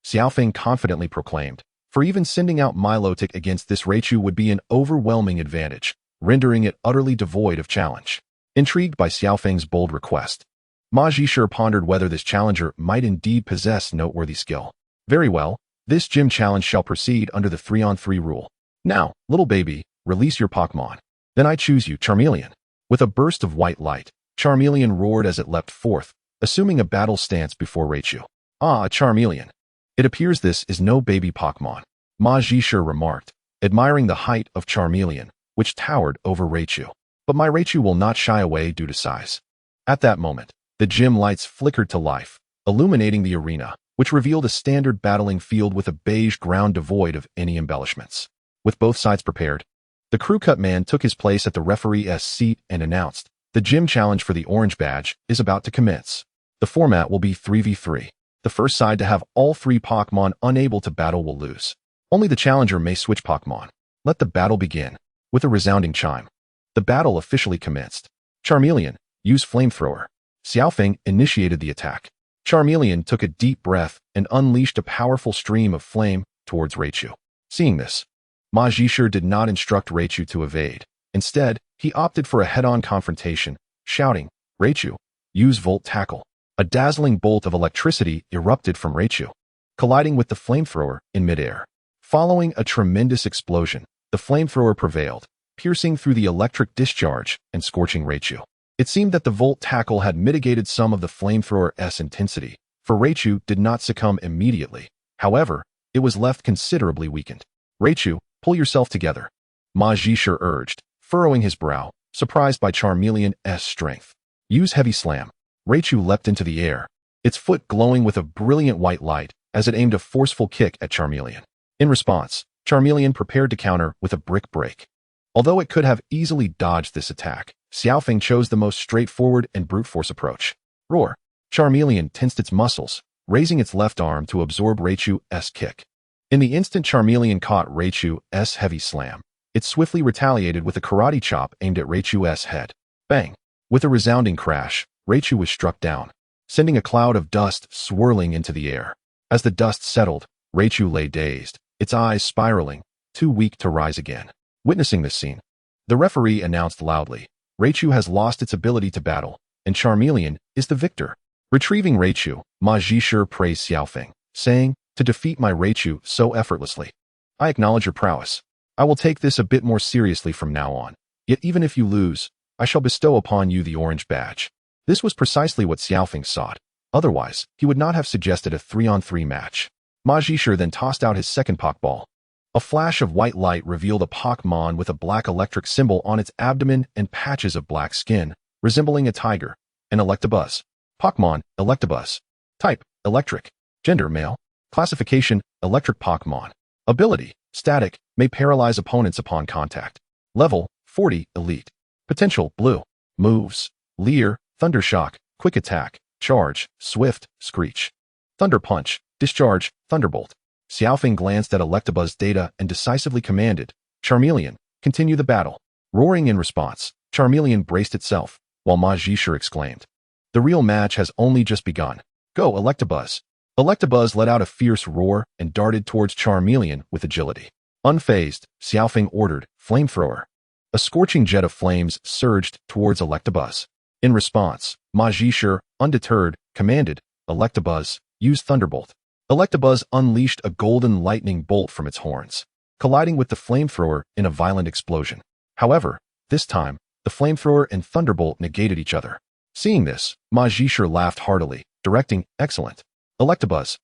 A: Xiaofeng confidently proclaimed, for even sending out Milotic against this Raichu would be an overwhelming advantage. rendering it utterly devoid of challenge. Intrigued by Xiaofeng's bold request, Ma Zhishe pondered whether this challenger might indeed possess noteworthy skill. Very well, this gym challenge shall proceed under the 3-on-3 rule. Now, little baby, release your Pokmon. Then I choose you, Charmeleon. With a burst of white light, Charmeleon roared as it leapt forth, assuming a battle stance before Raichu. Ah, Charmeleon. It appears this is no baby Pokmon, Ma Zhishe remarked, admiring the height of Charmeleon, which towered over Raichu. But my Raichu will not shy away due to size. At that moment, the gym lights flickered to life, illuminating the arena, which revealed a standard battling field with a beige ground devoid of any embellishments. With both sides prepared, the crew-cut man took his place at the referee's seat and announced, the gym challenge for the orange badge is about to commence. The format will be 3v3. The first side to have all 3 Pokemon unable to battle will lose. Only the challenger may switch Pokemon. Let the battle begin. With a resounding chime, the battle officially commenced. Charmeleon, use Flamethrower. Xiaofeng initiated the attack. Charmeleon took a deep breath and unleashed a powerful stream of flame towards Raichu. Seeing this, Ma Zhishe did not instruct Raichu to evade. Instead, he opted for a head-on confrontation, shouting, Raichu, use Volt Tackle. A dazzling bolt of electricity erupted from Raichu, colliding with the flamethrower in midair. Following a tremendous explosion, the flamethrower prevailed, piercing through the electric discharge and scorching Raichu. It seemed that the Volt Tackle had mitigated some of the flamethrower's intensity, for Raichu did not succumb immediately. However, it was left considerably weakened. Raichu, pull yourself together, Ma Zhishe urged, furrowing his brow, surprised by Charmeleon's strength. Use Heavy Slam. Raichu leapt into the air, its foot glowing with a brilliant white light as it aimed a forceful kick at Charmeleon. In response, Charmeleon prepared to counter with a Brick Break. Although it could have easily dodged this attack, Xiaofeng chose the most straightforward and brute force approach. Roar! Charmeleon tensed its muscles, raising its left arm to absorb Raichu's kick. In the instant Charmeleon caught Raichu's Heavy Slam, it swiftly retaliated with a karate chop aimed at Raichu's head. Bang! With a resounding crash, Raichu was struck down, sending a cloud of dust swirling into the air. As the dust settled, Raichu lay dazed, its eyes spiraling, too weak to rise again. Witnessing this scene, the referee announced loudly, Raichu has lost its ability to battle, and Charmeleon is the victor. Retrieving Raichu, Ma Zhishe praised Xiaofeng, saying, to defeat my Raichu so effortlessly. I acknowledge your prowess. I will take this a bit more seriously from now on. Yet even if you lose, I shall bestow upon you the orange badge. This was precisely what Xiaofeng sought. Otherwise, he would not have suggested a 3-on-3 match. Ma Zhishe then tossed out his second Pokeball. A flash of white light revealed a Pokemon with a black electric symbol on its abdomen and patches of black skin, resembling a tiger. An Electabuzz. Pokemon, Electabuzz. Type, Electric. Gender, male. Classification, Electric Pokemon. Ability, Static, may paralyze opponents upon contact. Level, 40, Elite. Potential, Blue. Moves, Leer, Thundershock, Quick Attack, Charge, Swift, Screech. Thunder Punch, Discharge, Thunderbolt. Xiaofeng glanced at Electabuzz's data and decisively commanded, Charmeleon, continue the battle. Roaring in response, Charmeleon braced itself, while Ma Zhishe exclaimed, the real match has only just begun. Go, Electabuzz. Electabuzz let out a fierce roar and darted towards Charmeleon with agility. Unfazed, Xiaofeng ordered, Flamethrower. A scorching jet of flames surged towards Electabuzz. In response, Ma Zhishe, undeterred, commanded, Electabuzz, use Thunderbolt. Electabuzz unleashed a golden lightning bolt from its horns, colliding with the flamethrower in a violent explosion. However, this time, the flamethrower and Thunderbolt negated each other. Seeing this, Ma Zhishe laughed heartily, directing, excellent. Electabuzz,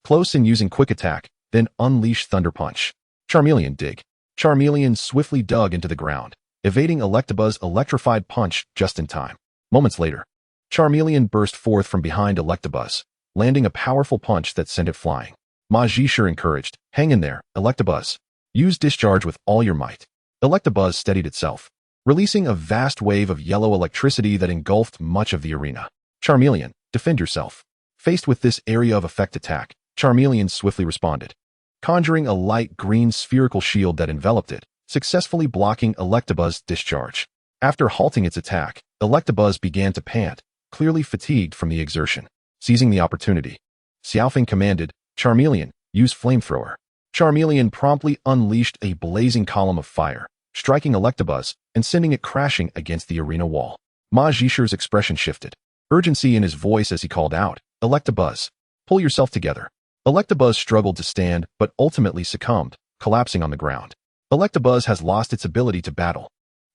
A: close in using Quick Attack, then unleash Thunder Punch. Charmeleon dig. Charmeleon swiftly dug into the ground, evading Electabuzz's electrified punch just in time. Moments later, Charmeleon burst forth from behind Electabuzz, landing a powerful punch that sent it flying. Ma Zhishe encouraged, hang in there, Electabuzz. Use Discharge with all your might. Electabuzz steadied itself, releasing a vast wave of yellow electricity that engulfed much of the arena. Charmeleon, defend yourself. Faced with this area of effect attack, Charmeleon swiftly responded, conjuring a light green spherical shield that enveloped it, successfully blocking Electabuzz's discharge. After halting its attack, Electabuzz began to pant, clearly fatigued from the exertion. Seizing the opportunity, Xiaofeng commanded, Charmeleon, use Flamethrower. Charmeleon promptly unleashed a blazing column of fire, striking Electabuzz and sending it crashing against the arena wall. Ma Jisher's expression shifted. Urgency in his voice as he called out, Electabuzz, pull yourself together. Electabuzz struggled to stand but ultimately succumbed, collapsing on the ground. Electabuzz has lost its ability to battle,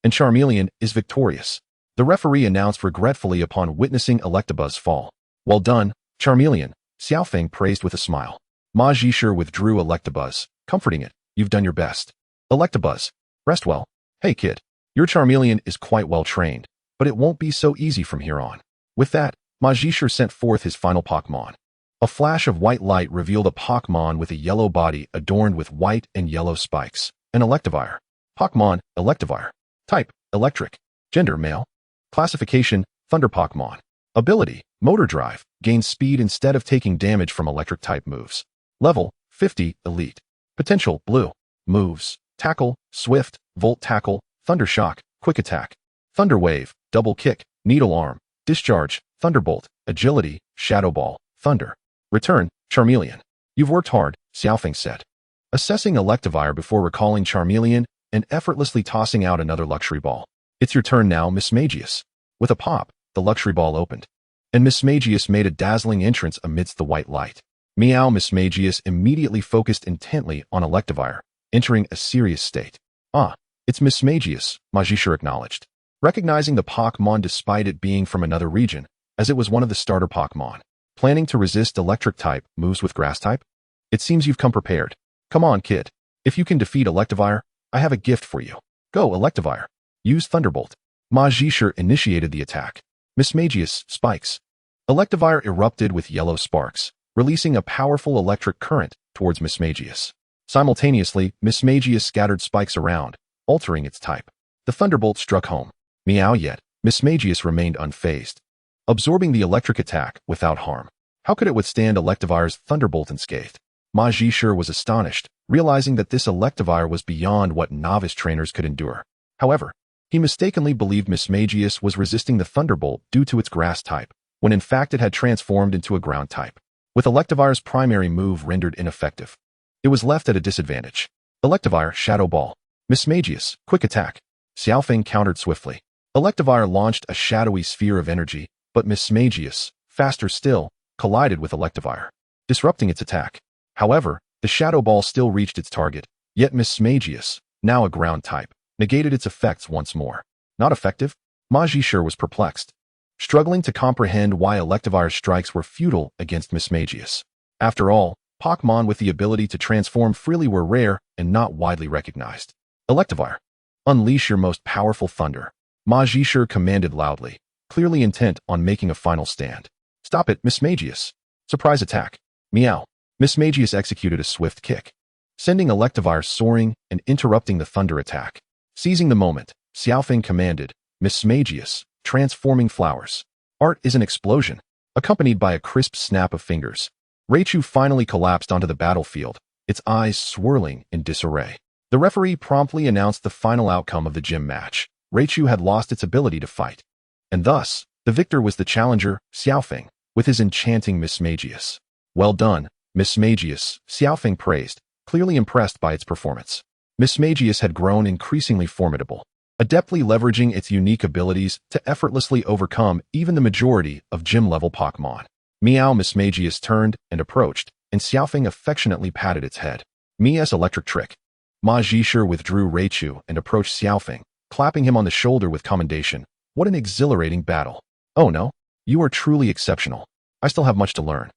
A: and Charmeleon is victorious. The referee announced regretfully upon witnessing Electabuzz fall. Well done, Charmeleon, Xiaofeng praised with a smile. Ma Jisher withdrew Electabuzz, comforting it, you've done your best. Electabuzz, rest well. Hey kid, your Charmeleon is quite well trained, but it won't be so easy from here on. With that, Ma Jisher sent forth his final Pokemon. A flash of white light revealed a Pokemon with a yellow body adorned with white and yellow spikes. An Electivire. Pokemon, Electivire. Type, Electric. Gender, male. Classification, Thunder Pokemon. Ability, Motor Drive. Gains speed instead of taking damage from electric-type moves. Level, 50, Elite. Potential, Blue. Moves, Tackle, Swift, Volt Tackle, Thunder Shock, Quick Attack. Thunder Wave, Double Kick, Needle Arm, Discharge, Thunderbolt, Agility, Shadow Ball, Thunder. Return, Charmeleon. You've worked hard, Xiaofeng said. Assessing Electivire before recalling Charmeleon and effortlessly tossing out another luxury ball. It's your turn now, Mismagius. With a pop, the luxury ball opened, and Mismagius made a dazzling entrance amidst the white light. Meow. Mismagius immediately focused intently on Electivire, entering a serious state. Ah, it's Mismagius, Ma Jisher acknowledged, recognizing the Pokemon despite it being from another region, as it was one of the starter Pokemon. Planning to resist electric-type moves with grass-type? It seems you've come prepared. Come on, kid. If you can defeat Electivire, I have a gift for you. Go, Electivire. Use Thunderbolt. Ma Jisher initiated the attack. Mismagius, spikes. Electivire erupted with yellow sparks, releasing a powerful electric current towards Mismagius. Simultaneously, Mismagius scattered spikes around, altering its type. The Thunderbolt struck home. Meow. Yet Mismagius remained unfazed, absorbing the electric attack without harm. How could it withstand Electivire's Thunderbolt unscathed? Ma Jisher was astonished, realizing that this Electivire was beyond what novice trainers could endure. However, he mistakenly believed Mismagius was resisting the Thunderbolt due to its grass type, when in fact it had transformed into a ground type. With Electivire's primary move rendered ineffective, it was left at a disadvantage. Electivire, Shadow Ball. Mismagius, Quick Attack. Xiaofeng countered swiftly. Electivire launched a shadowy sphere of energy, but Mismagius, faster still, collided with Electivire, disrupting its attack. However, the Shadow Ball still reached its target, yet Mismagius, now a ground type, negated its effects once more. Not effective? Ma Jisher was perplexed, struggling to comprehend why Electivire's strikes were futile against Mismagius. After all, Pokemon with the ability to transform freely were rare and not widely recognized. Electivire, unleash your most powerful thunder. Ma Jisher commanded loudly, clearly intent on making a final stand. Stop it, Mismagius. Surprise attack. Meow. Mismagius executed a swift kick, sending Electivire soaring and interrupting the thunder attack. Seizing the moment, Xiaofeng commanded, Mismagius, transforming flowers. Art is an explosion, accompanied by a crisp snap of fingers. Raichu finally collapsed onto the battlefield, its eyes swirling in disarray. The referee promptly announced the final outcome of the gym match. Raichu had lost its ability to fight, and thus, the victor was the challenger, Xiaofeng, with his enchanting Mismagius. Well done, Mismagius, Xiaofeng praised, clearly impressed by its performance. Mismagius had grown increasingly formidable, adeptly leveraging its unique abilities to effortlessly overcome even the majority of gym-level Pokemon. Meow. Mismagius turned and approached, and Xiaofeng affectionately patted its head. Mia's electric trick. Ma Jisher withdrew Raichu and approached Xiaofeng, clapping him on the shoulder with commendation. What an exhilarating battle. Oh no, you are truly exceptional. I still have much to learn.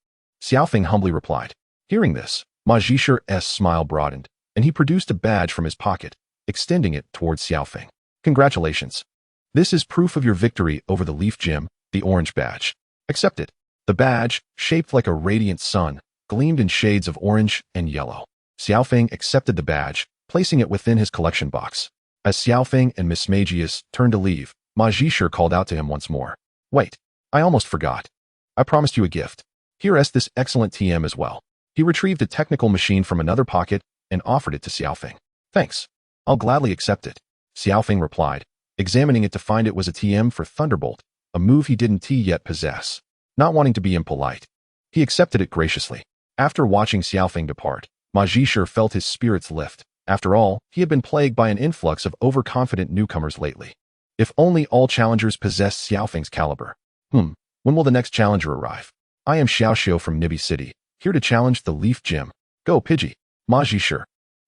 A: Xiaofeng humbly replied. Hearing this, Ma Jisher's smile broadened, and he produced a badge from his pocket, extending it towards Xiaofeng. Congratulations. This is proof of your victory over the Leaf Gym, the orange badge. Accept it. The badge, shaped like a radiant sun, gleamed in shades of orange and yellow. Xiaofeng accepted the badge, placing it within his collection box. As Xiaofeng and Mismagius turned to leave, Ma Jisher called out to him once more. Wait, I almost forgot. I promised you a gift. Here's this excellent TM as well. He retrieved a technical machine from another pocket and offered it to Xiaofeng. Thanks. I'll gladly accept it. Xiaofeng replied, examining it to find it was a TM for Thunderbolt, a move he didn't yet possess. Not wanting to be impolite, he accepted it graciously. After watching Xiaofeng depart, Ma Jisher felt his spirits lift, After all, he had been plagued by an influx of overconfident newcomers lately. If only all challengers possessed Xiaofeng's caliber. When will the next challenger arrive? I am Xiaoxiu from Nibi City, here to challenge the Leaf Gym. Go, Pidgey. Ma Ji-shi,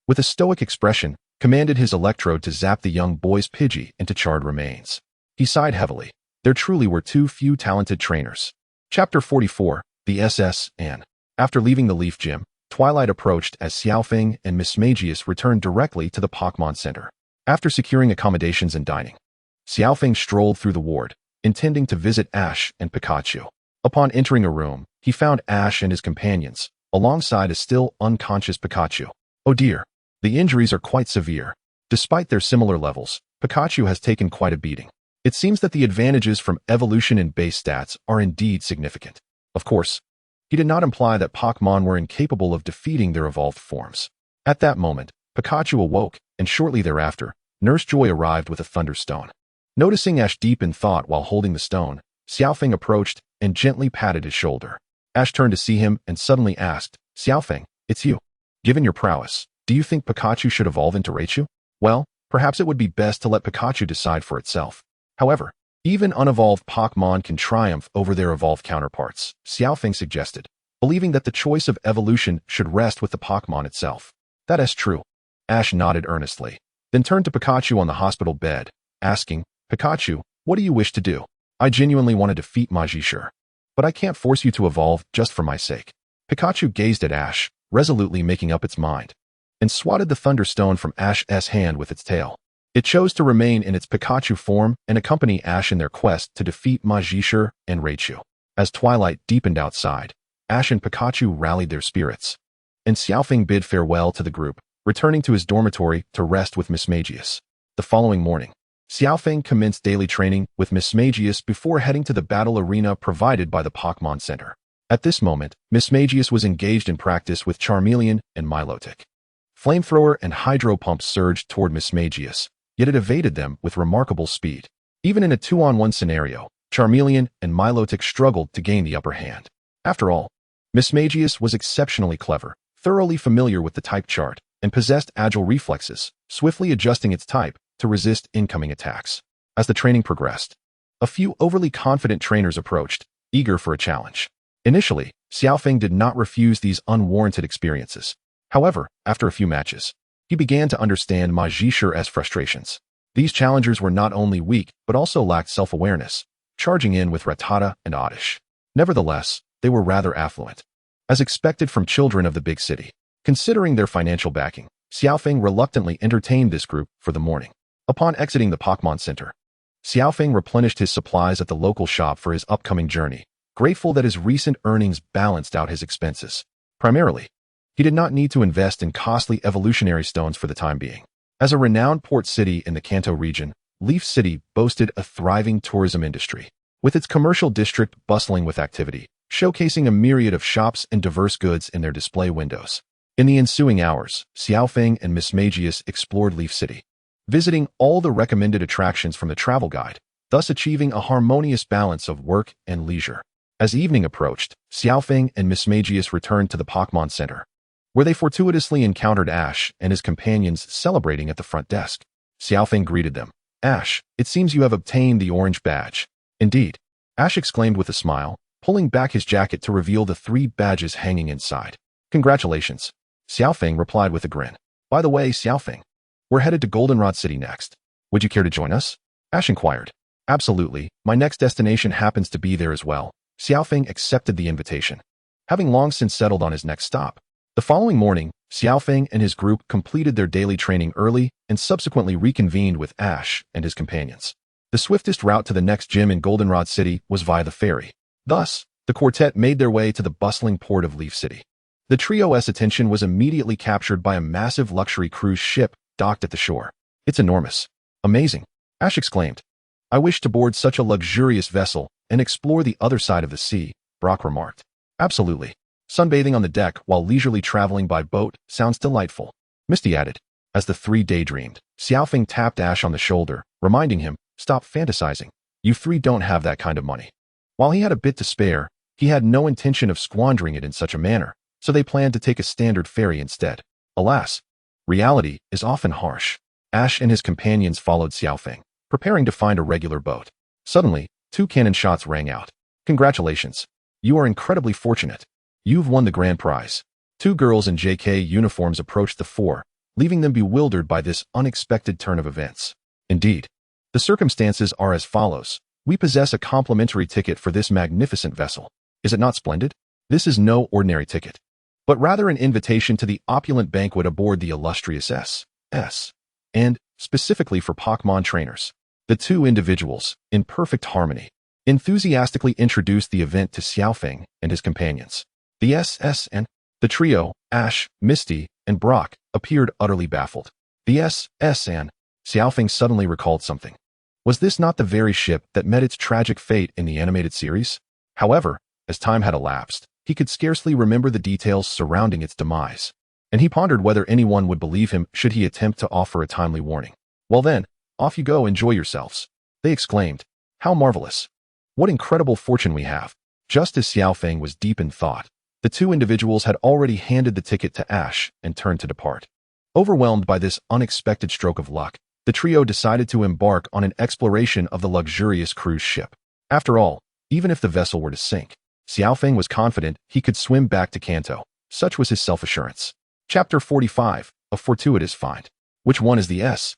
A: with a stoic expression, commanded his electrode to zap the young boy's Pidgey into charred remains. He sighed heavily. There truly were too few talented trainers. Chapter 44, The S.S.N. After leaving the Leaf Gym, twilight approached as Xiaofeng and Mismagius returned directly to the Pokmon Center. After securing accommodations and dining, Xiaofeng strolled through the ward, intending to visit Ash and Pikachu. Upon entering a room, he found Ash and his companions, alongside a still unconscious Pikachu. Oh dear, the injuries are quite severe. Despite their similar levels, Pikachu has taken quite a beating. It seems that the advantages from evolution and base stats are indeed significant. Of course, he did not imply that Pokmon were incapable of defeating their evolved forms. At that moment, Pikachu awoke, and shortly thereafter, Nurse Joy arrived with a thunderstone. Noticing Ash deep in thought while holding the stone, Xiaofeng approached and gently patted his shoulder. Ash turned to see him and suddenly asked, Xiaofeng, it's you. Given your prowess, do you think Pikachu should evolve into Raichu? Well, perhaps it would be best to let Pikachu decide for itself. However, even unevolved Pokemon can triumph over their evolved counterparts, Xiaofeng suggested, believing that the choice of evolution should rest with the Pokemon itself. That is true. Ash nodded earnestly, then turned to Pikachu on the hospital bed, asking, Pikachu, what do you wish to do? I genuinely want to defeat Ma Ji-shi, but I can't force you to evolve just for my sake. Pikachu gazed at Ash, resolutely making up its mind, and swatted the Thunderstone from Ash's hand with its tail. It chose to remain in its Pikachu form and accompany Ash in their quest to defeat Ma Ji-shi and Raichu. As twilight deepened outside, Ash and Pikachu rallied their spirits, and Xiaofeng bid farewell to the group, returning to his dormitory to rest with Mismagius. The following morning, Xiaofeng commenced daily training with Mismagius before heading to the battle arena provided by the Pokmon Center. At this moment, Mismagius was engaged in practice with Charmeleon and Milotic. Flamethrower and Hydro Pump surged toward Mismagius, yet it evaded them with remarkable speed. Even in a 2-on-1 scenario, Charmeleon and Milotic struggled to gain the upper hand. After all, Mismagius was exceptionally clever, thoroughly familiar with the type chart, and possessed agile reflexes, swiftly adjusting its type to resist incoming attacks. As the training progressed, a few overly confident trainers approached, eager for a challenge. Initially, Xiaofeng did not refuse these unwarranted experiences. However, after a few matches, he began to understand Ma Ji-shi's frustrations. These challengers were not only weak, but also lacked self-awareness, charging in with Rattata and Oddish. Nevertheless, they were rather affluent, as expected from children of the big city. Considering their financial backing, Xiaofeng reluctantly entertained this group for the morning. Upon exiting the Pokmon Center, Xiaofeng replenished his supplies at the local shop for his upcoming journey, grateful that his recent earnings balanced out his expenses. Primarily, he did not need to invest in costly evolutionary stones for the time being. As a renowned port city in the Kanto region, Leaf City boasted a thriving tourism industry, with its commercial district bustling with activity, showcasing a myriad of shops and diverse goods in their display windows. In the ensuing hours, Xiaofeng and Mismagius explored Leaf City, visiting all the recommended attractions from the travel guide, thus achieving a harmonious balance of work and leisure. As evening approached, Xiaofeng and Mismagius returned to the Pokmon Center, where they fortuitously encountered Ash and his companions celebrating at the front desk. Xiaofeng greeted them. Ash, it seems you have obtained the orange badge. Indeed, Ash exclaimed with a smile, pulling back his jacket to reveal the 3 badges hanging inside. Congratulations, Xiaofeng replied with a grin. By the way, Xiaofeng, we're headed to Goldenrod City next. Would you care to join us? Ash inquired. Absolutely, my next destination happens to be there as well. Xiaofeng accepted the invitation, having long since settled on his next stop. The following morning, Xiaofeng and his group completed their daily training early and subsequently reconvened with Ash and his companions. The swiftest route to the next gym in Goldenrod City was via the ferry. Thus, the quartet made their way to the bustling port of Leaf City. The trio's attention was immediately captured by a massive luxury cruise ship docked at the shore. It's enormous. Amazing, Ash exclaimed. I wish to board such a luxurious vessel and explore the other side of the sea, Brock remarked. Absolutely. Sunbathing on the deck while leisurely traveling by boat sounds delightful, Misty added. As the 3 daydreamed, Xiaofeng tapped Ash on the shoulder, reminding him, stop fantasizing. You 3 don't have that kind of money. While he had a bit to spare, he had no intention of squandering it in such a manner, so they planned to take a standard ferry instead. Alas, reality is often harsh. Ash and his companions followed Xiaofeng, preparing to find a regular boat. Suddenly, 2 cannon shots rang out. Congratulations. You are incredibly fortunate. You've won the grand prize. 2 girls in JK uniforms approached the 4, leaving them bewildered by this unexpected turn of events. Indeed, the circumstances are as follows. We possess a complimentary ticket for this magnificent vessel. Is it not splendid? This is no ordinary ticket, but rather an invitation to the opulent banquet aboard the illustrious S, and specifically for Pokmon trainers. The 2 individuals, in perfect harmony, enthusiastically introduced the event to Xiaofeng and his companions. The SS and the trio, Ash, Misty, and Brock, appeared utterly baffled. The SS and Xiaofeng suddenly recalled something. Was this not the very ship that met its tragic fate in the animated series? However, as time had elapsed, he could scarcely remember the details surrounding its demise, and he pondered whether anyone would believe him should he attempt to offer a timely warning. Well then, off you go, enjoy yourselves, they exclaimed. How marvelous! What incredible fortune we have! Just as Xiaofeng was deep in thought, the 2 individuals had already handed the ticket to Ash and turned to depart. Overwhelmed by this unexpected stroke of luck, the trio decided to embark on an exploration of the luxurious cruise ship. After all, even if the vessel were to sink, Xiaofeng was confident he could swim back to Kanto. Such was his self-assurance. Chapter 45, A Fortuitous Find. Which one is the S,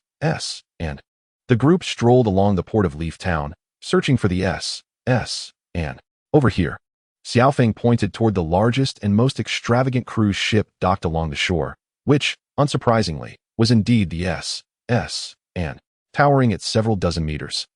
A: and? The group strolled along the port of Leaf Town, searching for the S, and. Over here. Xiaofeng pointed toward the largest and most extravagant cruise ship docked along the shore, which, unsurprisingly, was indeed the S, and, towering at several dozen meters.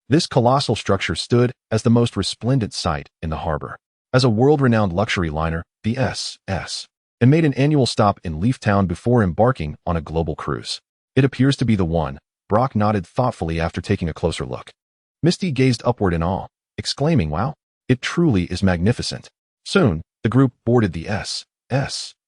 A: This colossal structure stood as the most resplendent sight in the harbor. As a world-renowned luxury liner, the S, and made an annual stop in Leaf Town before embarking on a global cruise. It appears to be the one. Brock nodded thoughtfully after taking a closer look. Misty gazed upward in awe, exclaiming, wow, it truly is magnificent. Soon, the group boarded the S,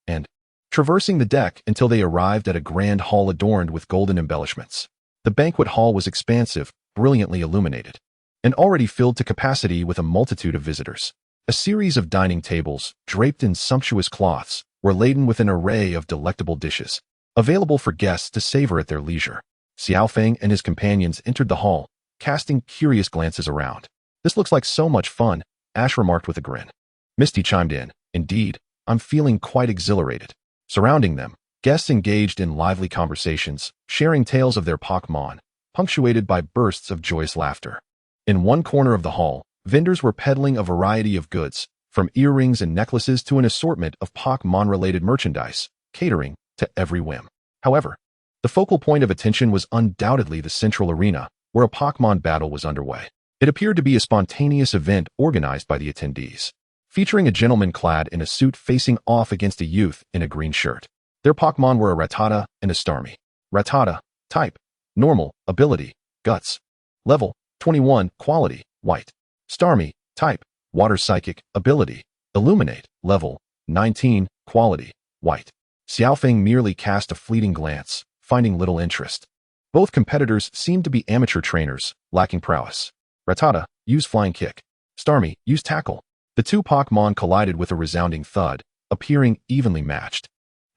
A: and, traversing the deck until they arrived at a grand hall adorned with golden embellishments. The banquet hall was expansive, brilliantly illuminated, and already filled to capacity with a multitude of visitors. A series of dining tables, draped in sumptuous cloths, were laden with an array of delectable dishes, available for guests to savor at their leisure. Xiaofeng and his companions entered the hall, casting curious glances around. This looks like so much fun, Ash remarked with a grin. Misty chimed in, indeed, I'm feeling quite exhilarated. Surrounding them, guests engaged in lively conversations, sharing tales of their Pokmon, punctuated by bursts of joyous laughter. In one corner of the hall, vendors were peddling a variety of goods, from earrings and necklaces to an assortment of Pokmon-related merchandise, catering to every whim. However, the focal point of attention was undoubtedly the central arena, where a Pokmon battle was underway. It appeared to be a spontaneous event organized by the attendees, featuring a gentleman clad in a suit facing off against a youth in a green shirt. Their Pokmon were a Rattata and a Starmie. Rattata, type, normal, ability, guts. Level, 21, quality, white. Starmie, type, water psychic, ability, illuminate, level, 19, quality, white. Xiaofeng merely cast a fleeting glance, finding little interest. Both competitors seemed to be amateur trainers, lacking prowess. Rattata, use flying kick. Starmie, use tackle. The 2 Pokmon collided with a resounding thud, appearing evenly matched.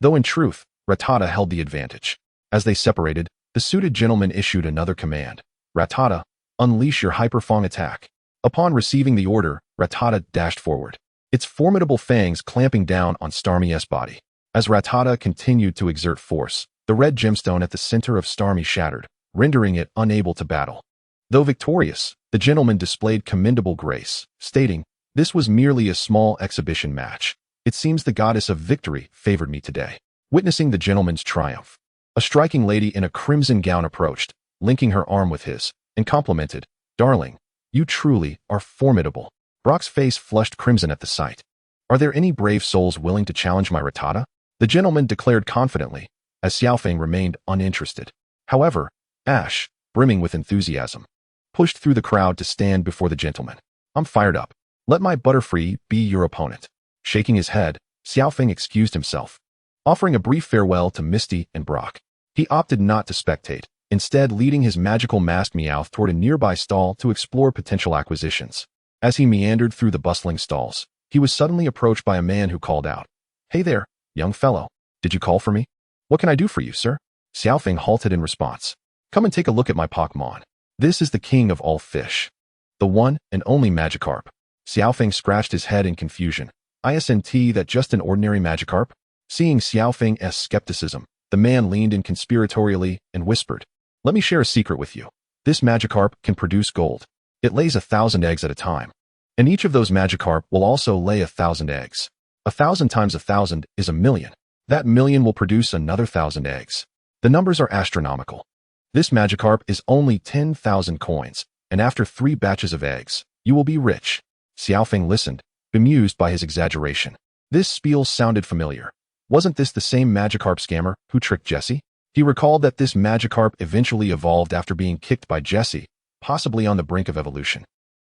A: Though in truth, Rattata held the advantage. As they separated, the suited gentleman issued another command. Rattata, unleash your Hyperfang attack. Upon receiving the order, Rattata dashed forward, its formidable fangs clamping down on Starmie's body. As Rattata continued to exert force, the red gemstone at the center of Starmie shattered, rendering it unable to battle. Though victorious, the gentleman displayed commendable grace, stating, this was merely a small exhibition match. It seems the goddess of victory favored me today. Witnessing the gentleman's triumph, a striking lady in a crimson gown approached, linking her arm with his, and complimented, darling, you truly are formidable. Brock's face flushed crimson at the sight. Are there any brave souls willing to challenge my Rattata? The gentleman declared confidently, as Xiaofeng remained uninterested. However, Ash, brimming with enthusiasm, pushed through the crowd to stand before the gentleman. I'm fired up. Let my Butterfree be your opponent. Shaking his head, Xiaofeng excused himself, offering a brief farewell to Misty and Brock. He opted not to spectate, instead leading his magical masked Meowth toward a nearby stall to explore potential acquisitions. As he meandered through the bustling stalls, he was suddenly approached by a man who called out, Hey there, young fellow, did you call for me? What can I do for you, sir? Xiao Feng halted in response. Come and take a look at my Pokmon. This is the king of all fish. The one and only Magikarp. Xiao Feng scratched his head in confusion. Isn't that just an ordinary Magikarp? Seeing Xiao Feng's skepticism, the man leaned in conspiratorially and whispered, Let me share a secret with you. This Magikarp can produce gold. It lays 1,000 eggs at a time. And each of those Magikarp will also lay 1,000 eggs. 1,000 times 1,000 is 1,000,000. That 1,000,000 will produce another 1,000 eggs. The numbers are astronomical. This Magikarp is only 10,000 coins, and after 3 batches of eggs, you will be rich. Xiao Feng listened, bemused by his exaggeration. This spiel sounded familiar. Wasn't this the same Magikarp scammer who tricked Jesse? He recalled that this Magikarp eventually evolved after being kicked by Jesse, possibly on the brink of evolution.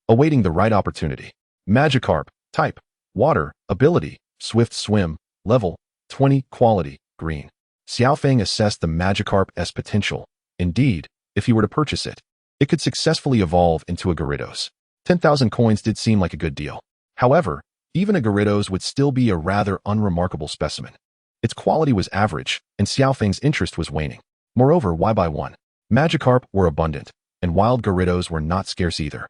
A: Awaiting the right opportunity. Magikarp, type, water, ability, swift swim, level, 20, quality, green. Xiao Feng assessed the Magikarp's potential. Indeed, if he were to purchase it, it could successfully evolve into a Gyarados. 10,000 coins did seem like a good deal. However, even a Gyarados would still be a rather unremarkable specimen. Its quality was average, and Xiao Feng's interest was waning. Moreover, why buy one? Magikarp were abundant, and wild Gyarados were not scarce either.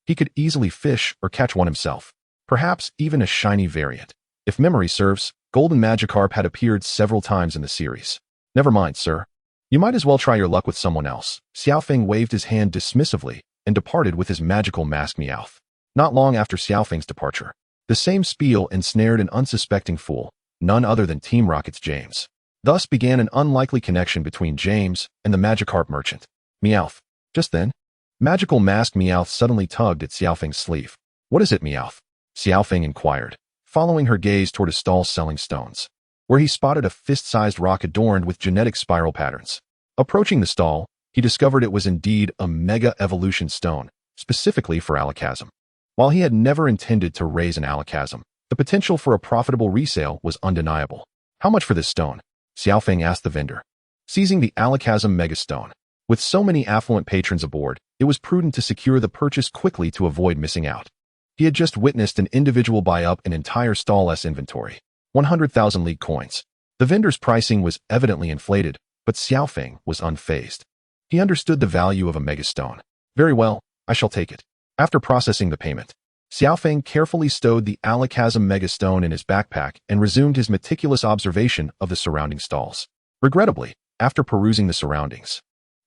A: He could easily fish or catch one himself. Perhaps even a shiny variant. If memory serves, Golden Magikarp had appeared several times in the series. Never mind, sir. You might as well try your luck with someone else. Xiao Feng waved his hand dismissively and departed with his magical mask Meowth. Not long after Xiao Feng's departure, the same spiel ensnared an unsuspecting fool, none other than Team Rocket's James. Thus began an unlikely connection between James and the Magikarp merchant. Meowth. Just then, Magical Mask Meowth suddenly tugged at Xiao Feng's sleeve. What is it, Meowth? Xiao Feng inquired, following her gaze toward a stall selling stones, where he spotted a fist-sized rock adorned with genetic spiral patterns. Approaching the stall, he discovered it was indeed a Mega Evolution Stone, specifically for Alakazam. While he had never intended to raise an Alakazam, the potential for a profitable resale was undeniable. How much for this stone? Xiao Feng asked the vendor. Seizing the Alakazam Mega Stone. With so many affluent patrons aboard, it was prudent to secure the purchase quickly to avoid missing out. He had just witnessed an individual buy up an entire stall's inventory. 100,000 league coins. The vendor's pricing was evidently inflated, but Xiao Feng was unfazed. He understood the value of a megastone. Very well, I shall take it. After processing the payment, Xiao Feng carefully stowed the Alakazam megastone in his backpack and resumed his meticulous observation of the surrounding stalls. Regrettably, after perusing the surroundings,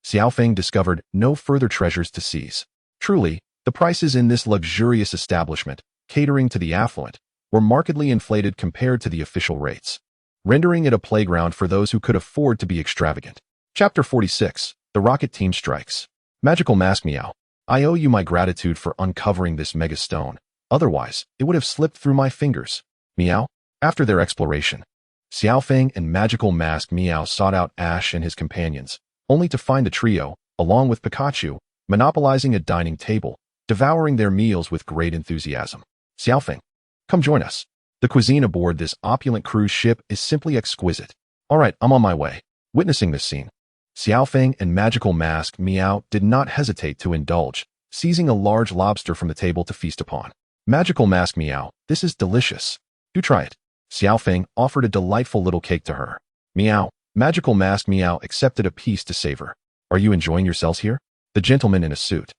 A: Xiao Feng discovered no further treasures to seize. Truly, the prices in this luxurious establishment, catering to the affluent, were markedly inflated compared to the official rates, rendering it a playground for those who could afford to be extravagant. Chapter 46. The Rocket Team Strikes. Magical Mask Meow. I owe you my gratitude for uncovering this mega stone. Otherwise, it would have slipped through my fingers. Meow. After their exploration, Xiao Feng and Magical Mask Meow sought out Ash and his companions, only to find the trio, along with Pikachu, monopolizing a dining table, devouring their meals with great enthusiasm. Xiao Feng, come join us. The cuisine aboard this opulent cruise ship is simply exquisite. All right, I'm on my way. Witnessing this scene, Xiao Feng and Magical Mask Meow did not hesitate to indulge, seizing a large lobster from the table to feast upon. Magical Mask Meow, this is delicious. Do try it. Xiao Feng offered a delightful little cake to her. Meow. Magical Mask Meow accepted a piece to savor. Are you enjoying yourselves here? The gentleman in a suit,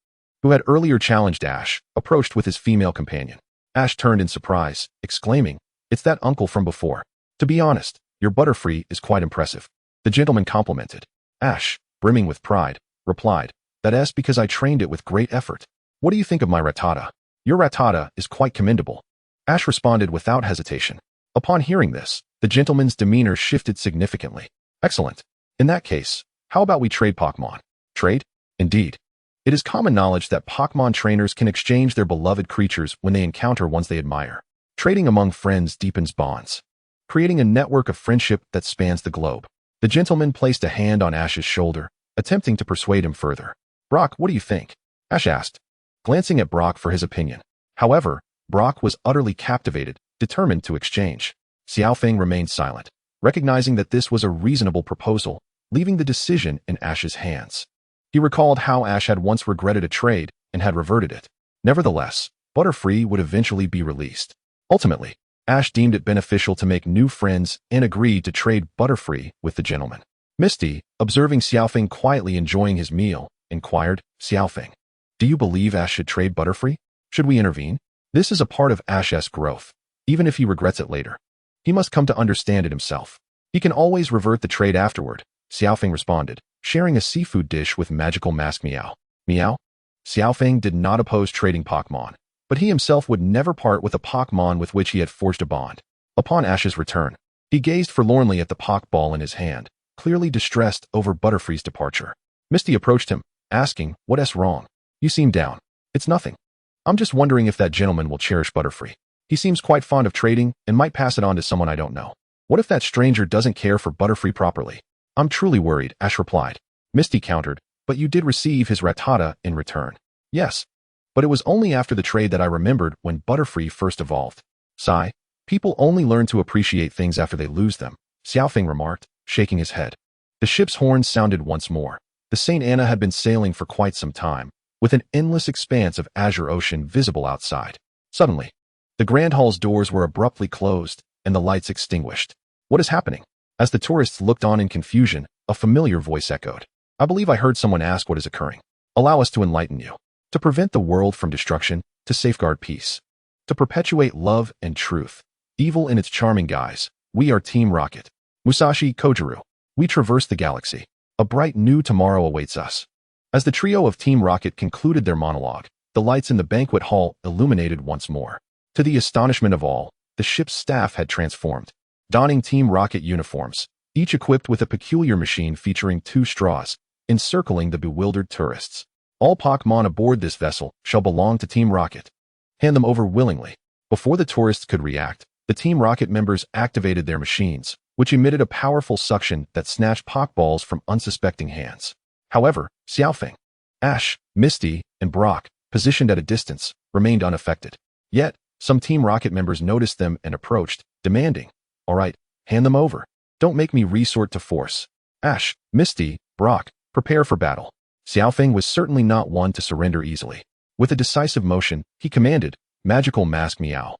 A: who had earlier challenged Ash, approached with his female companion. Ash turned in surprise, exclaiming, It's that uncle from before. To be honest, your Butterfree is quite impressive. The gentleman complimented. Ash, brimming with pride, replied, That's because I trained it with great effort. What do you think of my Rattata? Your Rattata is quite commendable. Ash responded without hesitation. Upon hearing this, the gentleman's demeanor shifted significantly. Excellent. In that case, how about we trade Pokmon? Trade? Indeed. It is common knowledge that Pokmon trainers can exchange their beloved creatures when they encounter ones they admire. Trading among friends deepens bonds, creating a network of friendship that spans the globe. The gentleman placed a hand on Ash's shoulder, attempting to persuade him further. Brock, what do you think? Ash asked, glancing at Brock for his opinion. However, Brock was utterly captivated, determined to exchange. Xiao Feng remained silent, recognizing that this was a reasonable proposal, leaving the decision in Ash's hands. He recalled how Ash had once regretted a trade and had reverted it. Nevertheless, Butterfree would eventually be released. Ultimately, Ash deemed it beneficial to make new friends and agreed to trade Butterfree with the gentleman. Misty, observing Xiaofeng quietly enjoying his meal, inquired, Xiaofeng, do you believe Ash should trade Butterfree? Should we intervene? This is a part of Ash's growth, even if he regrets it later. He must come to understand it himself. He can always revert the trade afterward, Xiaofeng responded, sharing a seafood dish with magical mask Meow. Meow? Xiaofeng did not oppose trading Pokmon, but he himself would never part with a Pokmon with which he had forged a bond. Upon Ash's return, he gazed forlornly at the Pokeball in his hand, clearly distressed over Butterfree's departure. Misty approached him, asking, what's wrong? You seem down. It's nothing. I'm just wondering if that gentleman will cherish Butterfree. He seems quite fond of trading and might pass it on to someone I don't know. What if that stranger doesn't care for Butterfree properly? I'm truly worried, Ash replied. Misty countered, but you did receive his Rattata in return. Yes. But it was only after the trade that I remembered when Butterfree first evolved. Sigh. People only learn to appreciate things after they lose them, Xiaofeng remarked, shaking his head. The ship's horn sounded once more. The St. Anna had been sailing for quite some time, with an endless expanse of azure ocean visible outside. Suddenly, the Grand Hall's doors were abruptly closed, and the lights extinguished. What is happening? As the tourists looked on in confusion, a familiar voice echoed. I believe I heard someone ask what is occurring. Allow us to enlighten you. To prevent the world from destruction, to safeguard peace. To perpetuate love and truth. Evil in its charming guise, we are Team Rocket. Musashi Kojiru. We traverse the galaxy. A bright new tomorrow awaits us. As the trio of Team Rocket concluded their monologue, the lights in the banquet hall illuminated once more. To the astonishment of all, the ship's staff had transformed, donning Team Rocket uniforms, each equipped with a peculiar machine featuring 2 straws, encircling the bewildered tourists. All Pokemon aboard this vessel shall belong to Team Rocket. Hand them over willingly. Before the tourists could react, the Team Rocket members activated their machines, which emitted a powerful suction that snatched Pokeballs from unsuspecting hands. However, Xiaofeng, Ash, Misty, and Brock, positioned at a distance, remained unaffected. Yet, some Team Rocket members noticed them and approached, demanding, all right, hand them over. Don't make me resort to force. Ash, Misty, Brock, prepare for battle. Xiaofeng was certainly not one to surrender easily. With a decisive motion, he commanded, Magical Mask Meow.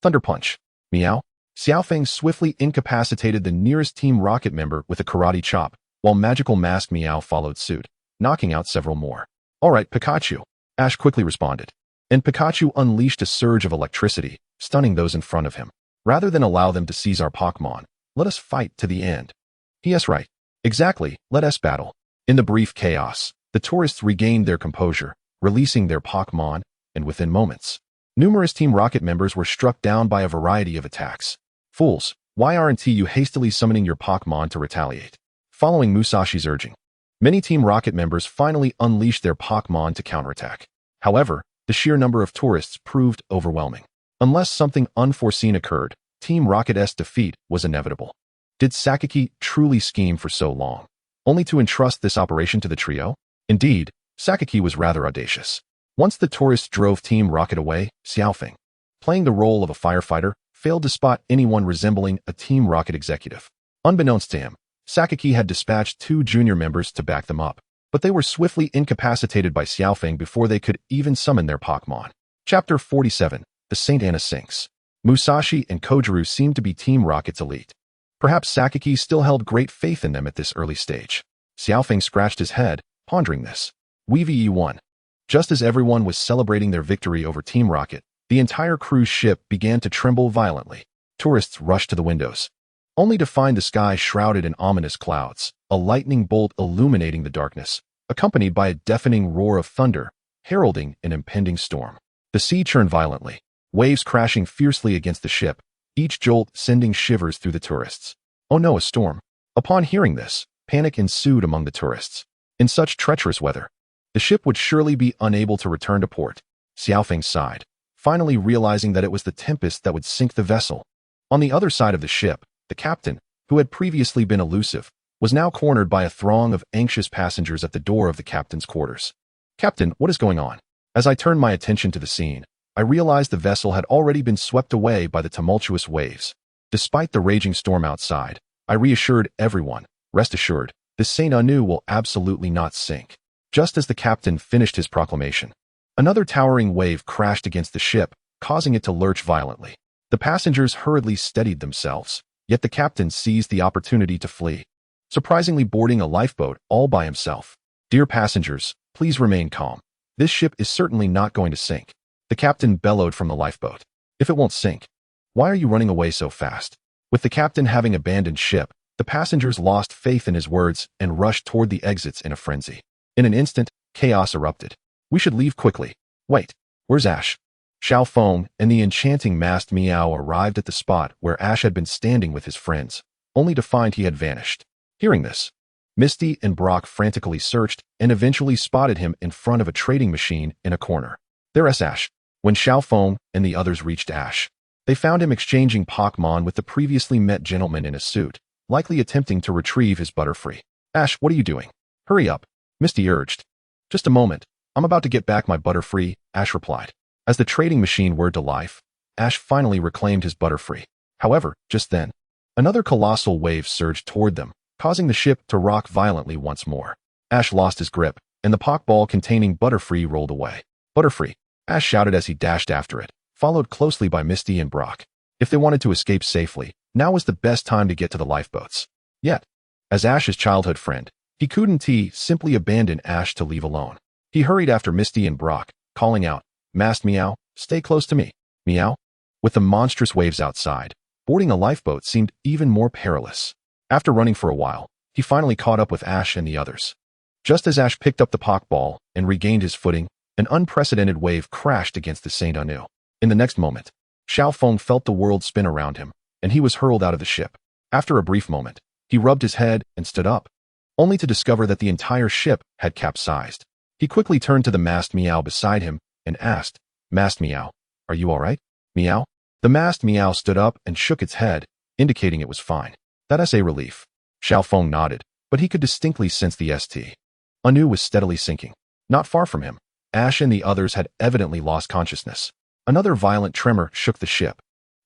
A: Thunder Punch. Meow. Xiaofeng swiftly incapacitated the nearest Team Rocket member with a karate chop, while Magical Mask Meow followed suit, knocking out several more. All right, Pikachu. Ash quickly responded. And Pikachu unleashed a surge of electricity, stunning those in front of him. Rather than allow them to seize our Pokemon, let us fight to the end. Yes, right. Exactly, let us battle. In the brief chaos, the tourists regained their composure, releasing their Pokemon, and within moments, numerous Team Rocket members were struck down by a variety of attacks. Fools, why aren't you hastily summoning your Pokemon to retaliate? Following Musashi's urging, many Team Rocket members finally unleashed their Pokemon to counterattack. However, the sheer number of tourists proved overwhelming. Unless something unforeseen occurred, Team Rocket's defeat was inevitable. Did Sakaki truly scheme for so long, only to entrust this operation to the trio? Indeed, Sakaki was rather audacious. Once the tourists drove Team Rocket away, Xiaofeng, playing the role of a firefighter, failed to spot anyone resembling a Team Rocket executive. Unbeknownst to him, Sakaki had dispatched 2 junior members to back them up, but they were swiftly incapacitated by Xiaofeng before they could even summon their Pokemon. Chapter 47, The St. Anna Sinks. Musashi and Kojiru seemed to be Team Rocket's elite. Perhaps Sakaki still held great faith in them at this early stage. Xiaofeng scratched his head, pondering this. We won. Just as everyone was celebrating their victory over Team Rocket, the entire cruise ship began to tremble violently. Tourists rushed to the windows, only to find the sky shrouded in ominous clouds, a lightning bolt illuminating the darkness, accompanied by a deafening roar of thunder, heralding an impending storm. The sea churned violently, waves crashing fiercely against the ship, each jolt sending shivers through the tourists. Oh no, a storm. Upon hearing this, panic ensued among the tourists. In such treacherous weather, the ship would surely be unable to return to port. Xiaofeng sighed, finally realizing that it was the tempest that would sink the vessel. On the other side of the ship, the captain, who had previously been elusive, was now cornered by a throng of anxious passengers at the door of the captain's quarters. Captain, what is going on? As I turned my attention to the scene, I realized the vessel had already been swept away by the tumultuous waves. Despite the raging storm outside, I reassured everyone, rest assured, the St. Anu will absolutely not sink. Just as the captain finished his proclamation, another towering wave crashed against the ship, causing it to lurch violently. The passengers hurriedly steadied themselves, yet the captain seized the opportunity to flee, surprisingly boarding a lifeboat all by himself. "Dear passengers, please remain calm. This ship is certainly not going to sink," the captain bellowed from the lifeboat. "If it won't sink, why are you running away so fast?" With the captain having abandoned ship, the passengers lost faith in his words and rushed toward the exits in a frenzy. In an instant, chaos erupted. "We should leave quickly. Wait, where's Ash?" Xiao Feng and the enchanting masked Meow arrived at the spot where Ash had been standing with his friends, only to find he had vanished. Hearing this, Misty and Brock frantically searched and eventually spotted him in front of a trading machine in a corner. "There's Ash." When Xiao Feng and the others reached Ash, they found him exchanging Pokmon with the previously met gentleman in a suit, likely attempting to retrieve his Butterfree. "Ash, what are you doing? Hurry up," Misty urged. "Just a moment. I'm about to get back my Butterfree," Ash replied. As the trading machine whirred to life, Ash finally reclaimed his Butterfree. However, just then, another colossal wave surged toward them, causing the ship to rock violently once more. Ash lost his grip, and the Pokeball containing Butterfree rolled away. "Butterfree," Ash shouted as he dashed after it, followed closely by Misty and Brock. If they wanted to escape safely, now was the best time to get to the lifeboats. Yet, as Ash's childhood friend, he couldn't simply abandon Ash to leave alone. He hurried after Misty and Brock, calling out, "Masked Meow, stay close to me, Meow." With the monstrous waves outside, boarding a lifeboat seemed even more perilous. After running for a while, he finally caught up with Ash and the others. Just as Ash picked up the Pokeball and regained his footing, an unprecedented wave crashed against the Saint Anu. In the next moment, Xiao Feng felt the world spin around him, and he was hurled out of the ship. After a brief moment, he rubbed his head and stood up, only to discover that the entire ship had capsized. He quickly turned to the masked Meow beside him and asked, "Masked Meow, are you all right, Meow?" The masked Meow stood up and shook its head, indicating it was fine. "That's a relief." Xiao Feng nodded, but he could distinctly sense the St. Anu was steadily sinking. Not far from him, Ash and the others had evidently lost consciousness. Another violent tremor shook the ship.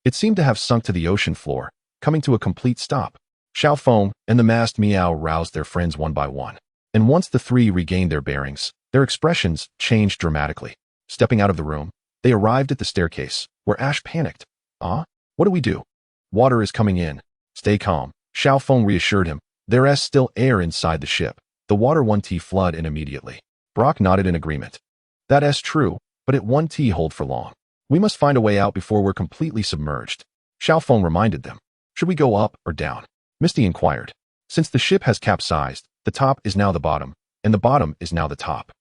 A: It seemed to have sunk to the ocean floor, coming to a complete stop. Xiao Feng and the masked Meow roused their friends one by one, and once the three regained their bearings, their expressions changed dramatically. Stepping out of the room, they arrived at the staircase, where Ash panicked. "Ah, what do we do?" "Water is coming in. Stay calm," Xiao Feng reassured him. "There's still air inside the ship. The water won't flood in immediately." Brock nodded in agreement. "That's true, but it won't hold for long. We must find a way out before we're completely submerged." Xiao Feng reminded them. "Should we go up or down?" Misty inquired. "Since the ship has capsized, the top is now the bottom, and the bottom is now the top."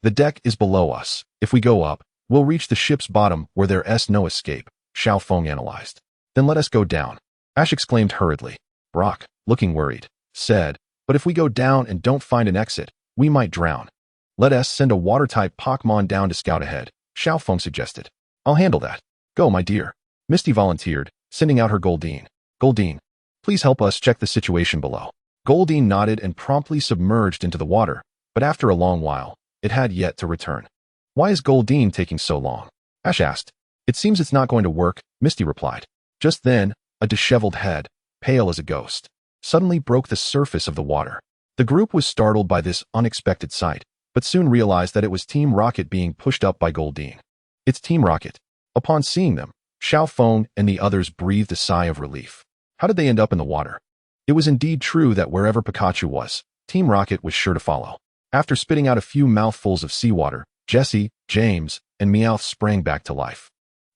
A: "The deck is below us. If we go up, we'll reach the ship's bottom where there's no escape," Xiao Feng analyzed. "Then let us go down," Ash exclaimed hurriedly. Brock, looking worried, said, "But if we go down and don't find an exit, we might drown." "Let us send a water-type Pokemon down to scout ahead," Xiao Feng suggested. "I'll handle that." "Go, my dear," Misty volunteered, sending out her Goldeen. "Goldeen, please help us check the situation below." Goldeen nodded and promptly submerged into the water, but after a long while, it had yet to return. "Why is Goldeen taking so long?" Ash asked. "It seems it's not going to work," Misty replied. Just then, a disheveled head, pale as a ghost, suddenly broke the surface of the water. The group was startled by this unexpected sight, but soon realized that it was Team Rocket being pushed up by Goldeen. "It's Team Rocket." Upon seeing them, Xiao Feng and the others breathed a sigh of relief. How did they end up in the water? It was indeed true that wherever Pikachu was, Team Rocket was sure to follow. After spitting out a few mouthfuls of seawater, Jessie, James, and Meowth sprang back to life.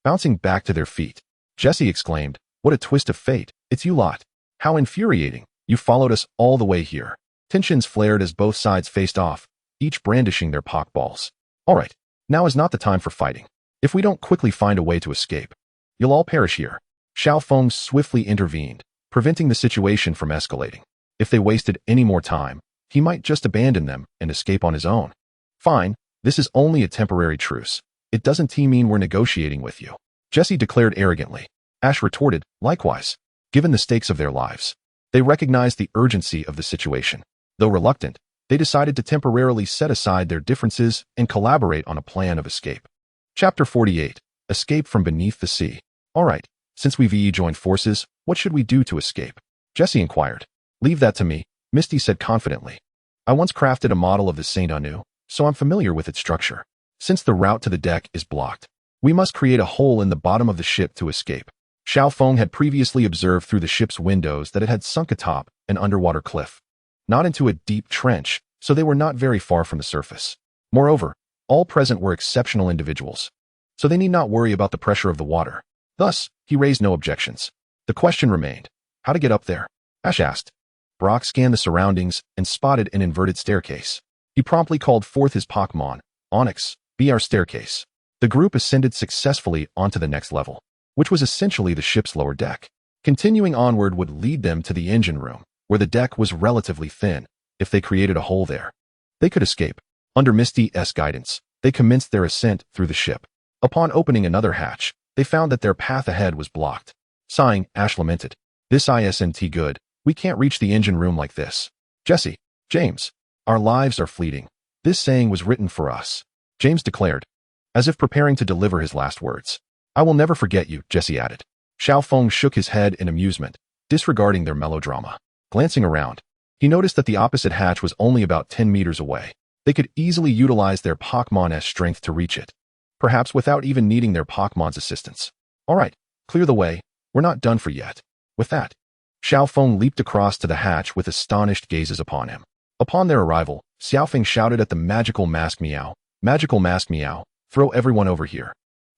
A: Bouncing back to their feet, Jessie exclaimed, "What a twist of fate, it's you lot. How infuriating, you followed us all the way here." Tensions flared as both sides faced off, each brandishing their Pokeballs. "All right, now is not the time for fighting. If we don't quickly find a way to escape, you'll all perish here." Xiao Feng swiftly intervened, preventing the situation from escalating. If they wasted any more time, he might just abandon them and escape on his own. "Fine, this is only a temporary truce. It doesn't mean we're negotiating with you," Jessie declared arrogantly. Ash retorted, likewise. Given the stakes of their lives, they recognized the urgency of the situation. Though reluctant, they decided to temporarily set aside their differences and collaborate on a plan of escape. Chapter 48. Escape from Beneath the Sea. "All right, since we've joined forces, what should we do to escape?" Jessie inquired. "Leave that to me," Misty said confidently. "I once crafted a model of the Saint Anu, so I'm familiar with its structure. Since the route to the deck is blocked, We must create a hole in the bottom of the ship to escape. Xiao Feng had previously observed through the ship's windows that it had sunk atop an underwater cliff, not into a deep trench, so they were not very far from the surface. Moreover, all present were exceptional individuals, so they need not worry about the pressure of the water. Thus, he raised no objections. The question remained, how to get up there? Ash asked. Brock scanned the surroundings and spotted an inverted staircase. He promptly called forth his Pokmon. Onyx, be our staircase. The group ascended successfully onto the next level, which was essentially the ship's lower deck. Continuing onward would lead them to the engine room, where the deck was relatively thin. If they created a hole there, they could escape. Under Misty's guidance, they commenced their ascent through the ship. Upon opening another hatch, they found that their path ahead was blocked. Sighing, Ash lamented, "This isn't good. We can't reach the engine room like this. Jesse, James, our lives are fleeting. This saying was written for us," James declared, as if preparing to deliver his last words. "I will never forget you," Jesse added. Xiao Feng shook his head in amusement, disregarding their melodrama. Glancing around, he noticed that the opposite hatch was only about 10 meters away. They could easily utilize their Pokmon's strength to reach it, perhaps without even needing their Pokmon's assistance. "All right, clear the way. We're not done for yet." With that, Xiao Feng leaped across to the hatch with astonished gazes upon him. Upon their arrival, Xiao Feng shouted at the magical mask Meow. "Magical mask Meow, throw everyone over here,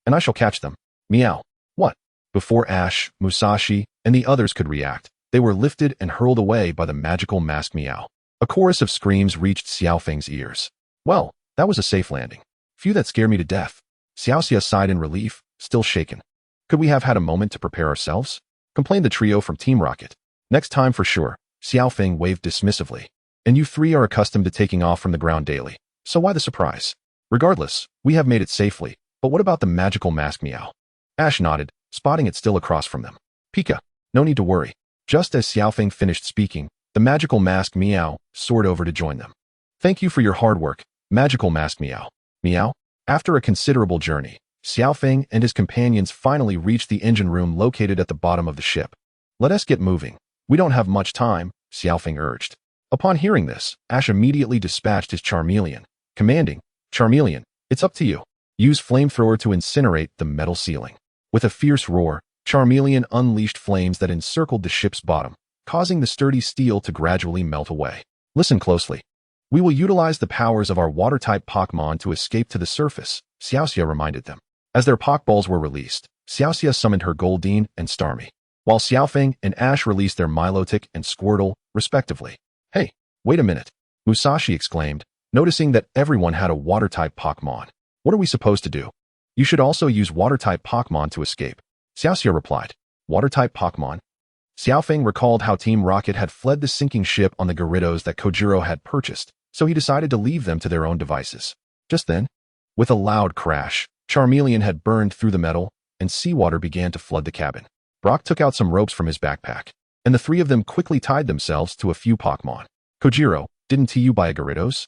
A: and I shall catch them." Meow. What? Before Ash, Musashi, and the others could react, they were lifted and hurled away by the magical mask Meow. A chorus of screams reached Xiao Feng's ears. Well, that was a safe landing. Phew, that scared me to death. Xiaoxia sighed in relief, still shaken. Could we have had a moment to prepare ourselves? Complained the trio from Team Rocket. Next time for sure, Xiao Feng waved dismissively. And you three are accustomed to taking off from the ground daily, so why the surprise? Regardless, we have made it safely, but what about the magical mask Meow? Ash nodded, spotting it still across from them. Pika, no need to worry. Just as Xiao Feng finished speaking, the magical mask Meow soared over to join them. Thank you for your hard work, magical mask Meow. Meow? After a considerable journey, Xiao Feng and his companions finally reached the engine room located at the bottom of the ship. Let us get moving. We don't have much time, Xiao Feng urged. Upon hearing this, Ash immediately dispatched his Charmeleon, commanding, "Charmeleon, it's up to you. Use flamethrower to incinerate the metal ceiling." With a fierce roar, Charmeleon unleashed flames that encircled the ship's bottom, causing the sturdy steel to gradually melt away. Listen closely. We will utilize the powers of our water-type Pokmon to escape to the surface, Xiaoxia reminded them. As their Pokballs were released, Xiaoxia summoned her Goldeen and Starmie, while Xiao Feng and Ash released their Milotic and Squirtle, respectively. Hey, wait a minute, Musashi exclaimed, noticing that everyone had a water-type Pokmon. What are we supposed to do? You should also use water-type Pokmon to escape, Xiaoxia replied. Water-type Pokmon? Xiao Feng recalled how Team Rocket had fled the sinking ship on the Gyarados that Kojiro had purchased, so he decided to leave them to their own devices. Just then, with a loud crash, Charmeleon had burned through the metal, and seawater began to flood the cabin. Brock took out some ropes from his backpack, and the three of them quickly tied themselves to a few Pokmon. Kojiro, didn't you buy a Gyarados?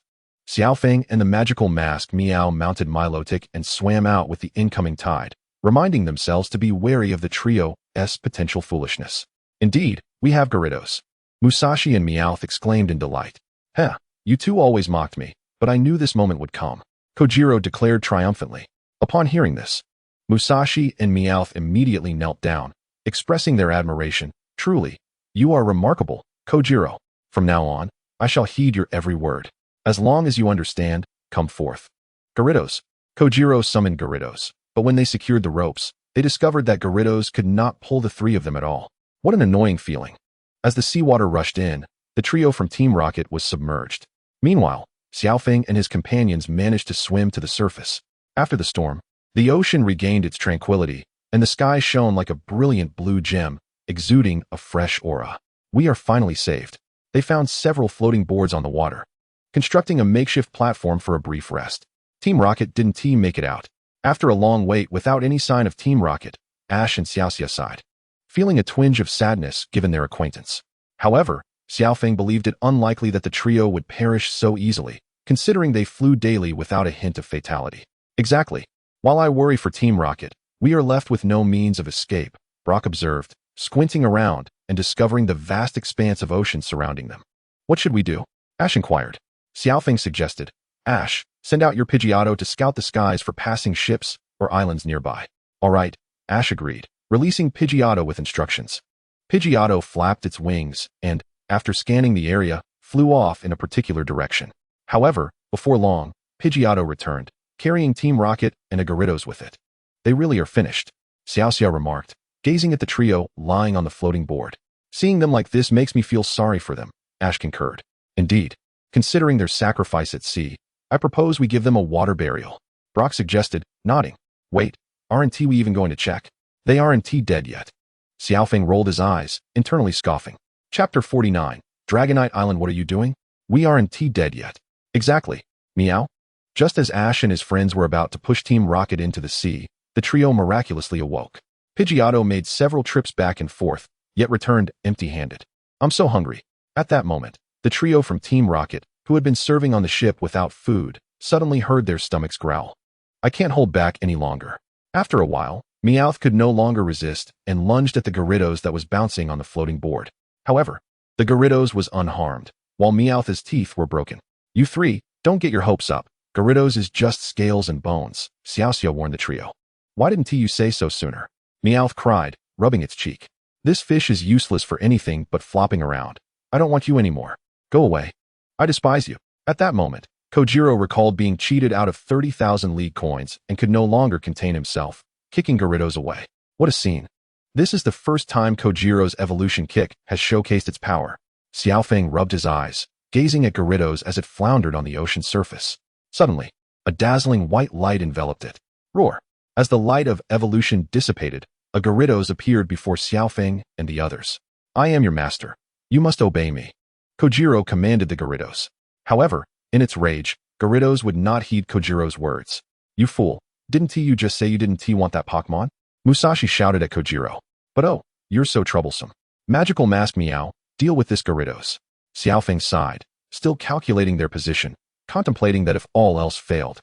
A: Xiao Feng and the magical mask Meow mounted Milotic and swam out with the incoming tide, reminding themselves to be wary of the trio's potential foolishness. Indeed, we have Gyarados. Musashi and Meowth exclaimed in delight. Heh, you two always mocked me, but I knew this moment would come, Kojiro declared triumphantly. Upon hearing this, Musashi and Meowth immediately knelt down, expressing their admiration. Truly, you are remarkable, Kojiro. From now on, I shall heed your every word. As long as you understand, come forth. Gyarados. Kojiro summoned Gyarados, but when they secured the ropes, they discovered that Gyarados could not pull the three of them at all. What an annoying feeling. As the seawater rushed in, the trio from Team Rocket was submerged. Meanwhile, Xiao Feng and his companions managed to swim to the surface. After the storm, the ocean regained its tranquility, and the sky shone like a brilliant blue gem, exuding a fresh aura. We are finally saved. They found several floating boards on the water, constructing a makeshift platform for a brief rest. Team Rocket didn't make it out. After a long wait without any sign of Team Rocket, Ash and Xiaoxia sighed, feeling a twinge of sadness given their acquaintance. However, Xiao Feng believed it unlikely that the trio would perish so easily, considering they flew daily without a hint of fatality. Exactly. While I worry for Team Rocket, we are left with no means of escape, Brock observed, squinting around and discovering the vast expanse of ocean surrounding them. What should we do? Ash inquired. Xiao Feng suggested. Ash, send out your Pidgeotto to scout the skies for passing ships, or islands nearby. All right, Ash agreed, releasing Pidgeotto with instructions. Pidgeotto flapped its wings and, after scanning the area, flew off in a particular direction. However, before long, Pidgeotto returned, carrying Team Rocket and a Gyarados with it. They really are finished, Xiaoxia remarked, gazing at the trio lying on the floating board. Seeing them like this makes me feel sorry for them, Ash concurred. Indeed, considering their sacrifice at sea, I propose we give them a water burial, Brock suggested, nodding. Wait, aren't we even going to check? They aren't dead yet. Xiaofeng rolled his eyes, internally scoffing. Chapter 49, Dragonite Island. What are you doing? We aren't dead yet. Exactly. Meow. Just as Ash and his friends were about to push Team Rocket into the sea, the trio miraculously awoke. Pidgeotto made several trips back and forth, yet returned empty-handed. I'm so hungry. At that moment, the trio from Team Rocket, who had been serving on the ship without food, suddenly heard their stomachs growl. I can't hold back any longer. After a while, Meowth could no longer resist and lunged at the Gyarados that was bouncing on the floating board. However, the Gyarados was unharmed, while Meowth's teeth were broken. You three, don't get your hopes up. Gyarados is just scales and bones, Xiaoxia warned the trio. Why didn't you say so sooner? Meowth cried, rubbing its cheek. This fish is useless for anything but flopping around. I don't want you anymore. Go away. I despise you. At that moment, Kojiro recalled being cheated out of 30,000 league coins and could no longer contain himself, kicking Gyarados away. What a scene. This is the first time Kojiro's evolution kick has showcased its power. Xiaofeng rubbed his eyes, gazing at Gyarados as it floundered on the ocean surface. Suddenly, a dazzling white light enveloped it. Roar. As the light of evolution dissipated, a Gyarados appeared before Xiaofeng and the others. I am your master. You must obey me. Kojiro commanded the Gyarados. However, in its rage, Gyarados would not heed Kojiro's words. You fool, didn't you just say you didn't want that Pokmon? Musashi shouted at Kojiro. But oh, you're so troublesome. Magical Mask Meow, deal with this Gyarados. Xiaofeng sighed, still calculating their position, contemplating that if all else failed,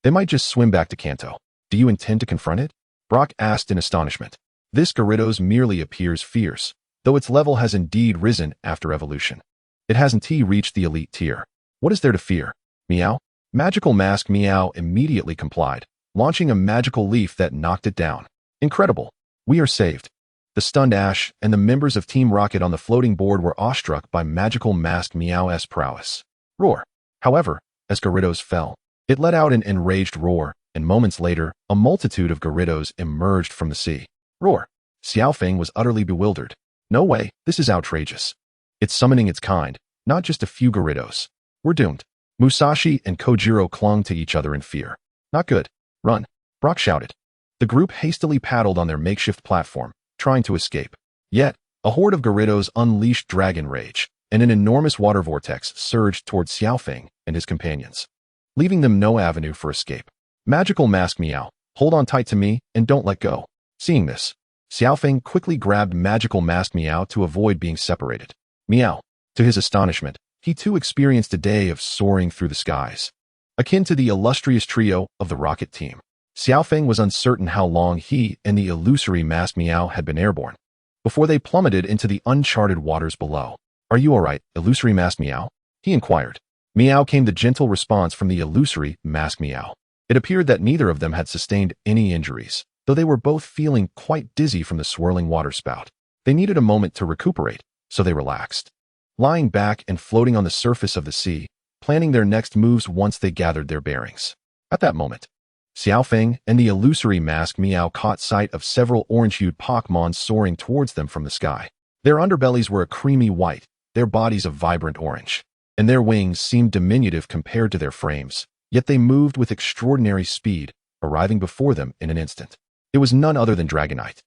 A: they might just swim back to Kanto. Do you intend to confront it? Brock asked in astonishment. This Gyarados merely appears fierce, though its level has indeed risen after evolution. It hasn't reached the elite tier. What is there to fear? Meow? Magical Mask Meow immediately complied, launching a magical leaf that knocked it down. Incredible. We are saved. The stunned Ash and the members of Team Rocket on the floating board were awestruck by Magical Mask Meow's prowess. Roar. However, as Gyarados fell, it let out an enraged roar, and moments later, a multitude of Gyarados emerged from the sea. Roar. Xiaofeng was utterly bewildered. No way, this is outrageous. It's summoning its kind, not just a few Gyarados. We're doomed. Musashi and Kojiro clung to each other in fear. Not good. Run. Brock shouted. The group hastily paddled on their makeshift platform, trying to escape. Yet, a horde of Gyarados unleashed dragon rage, and an enormous water vortex surged towards Xiaofeng and his companions, leaving them no avenue for escape. Magical Mask Meow, hold on tight to me and don't let go. Seeing this, Xiaofeng quickly grabbed Magical Mask Meow to avoid being separated. Meow. To his astonishment, he too experienced a day of soaring through the skies, akin to the illustrious trio of the Rocket team. Xiaofeng was uncertain how long he and the illusory Mask Meow had been airborne, before they plummeted into the uncharted waters below. Are you alright, illusory Mask Meow? He inquired. Meow came the gentle response from the illusory Mask Meow. It appeared that neither of them had sustained any injuries, though they were both feeling quite dizzy from the swirling water spout. They needed a moment to recuperate, so they relaxed, lying back and floating on the surface of the sea, planning their next moves once they gathered their bearings. At that moment, Xiaofeng and the illusory Mask Meow caught sight of several orange-hued Pokmon soaring towards them from the sky. Their underbellies were a creamy white, their bodies a vibrant orange, and their wings seemed diminutive compared to their frames, yet they moved with extraordinary speed, arriving before them in an instant. It was none other than Dragonite.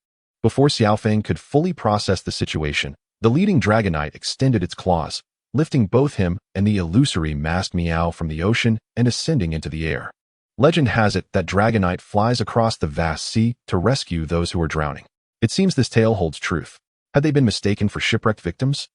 A: Before Xiaofeng could fully process the situation, the leading Dragonite extended its claws, lifting both him and the illusory Mask Meow from the ocean and ascending into the air. Legend has it that Dragonite flies across the vast sea to rescue those who are drowning. It seems this tale holds truth. Had they been mistaken for shipwrecked victims?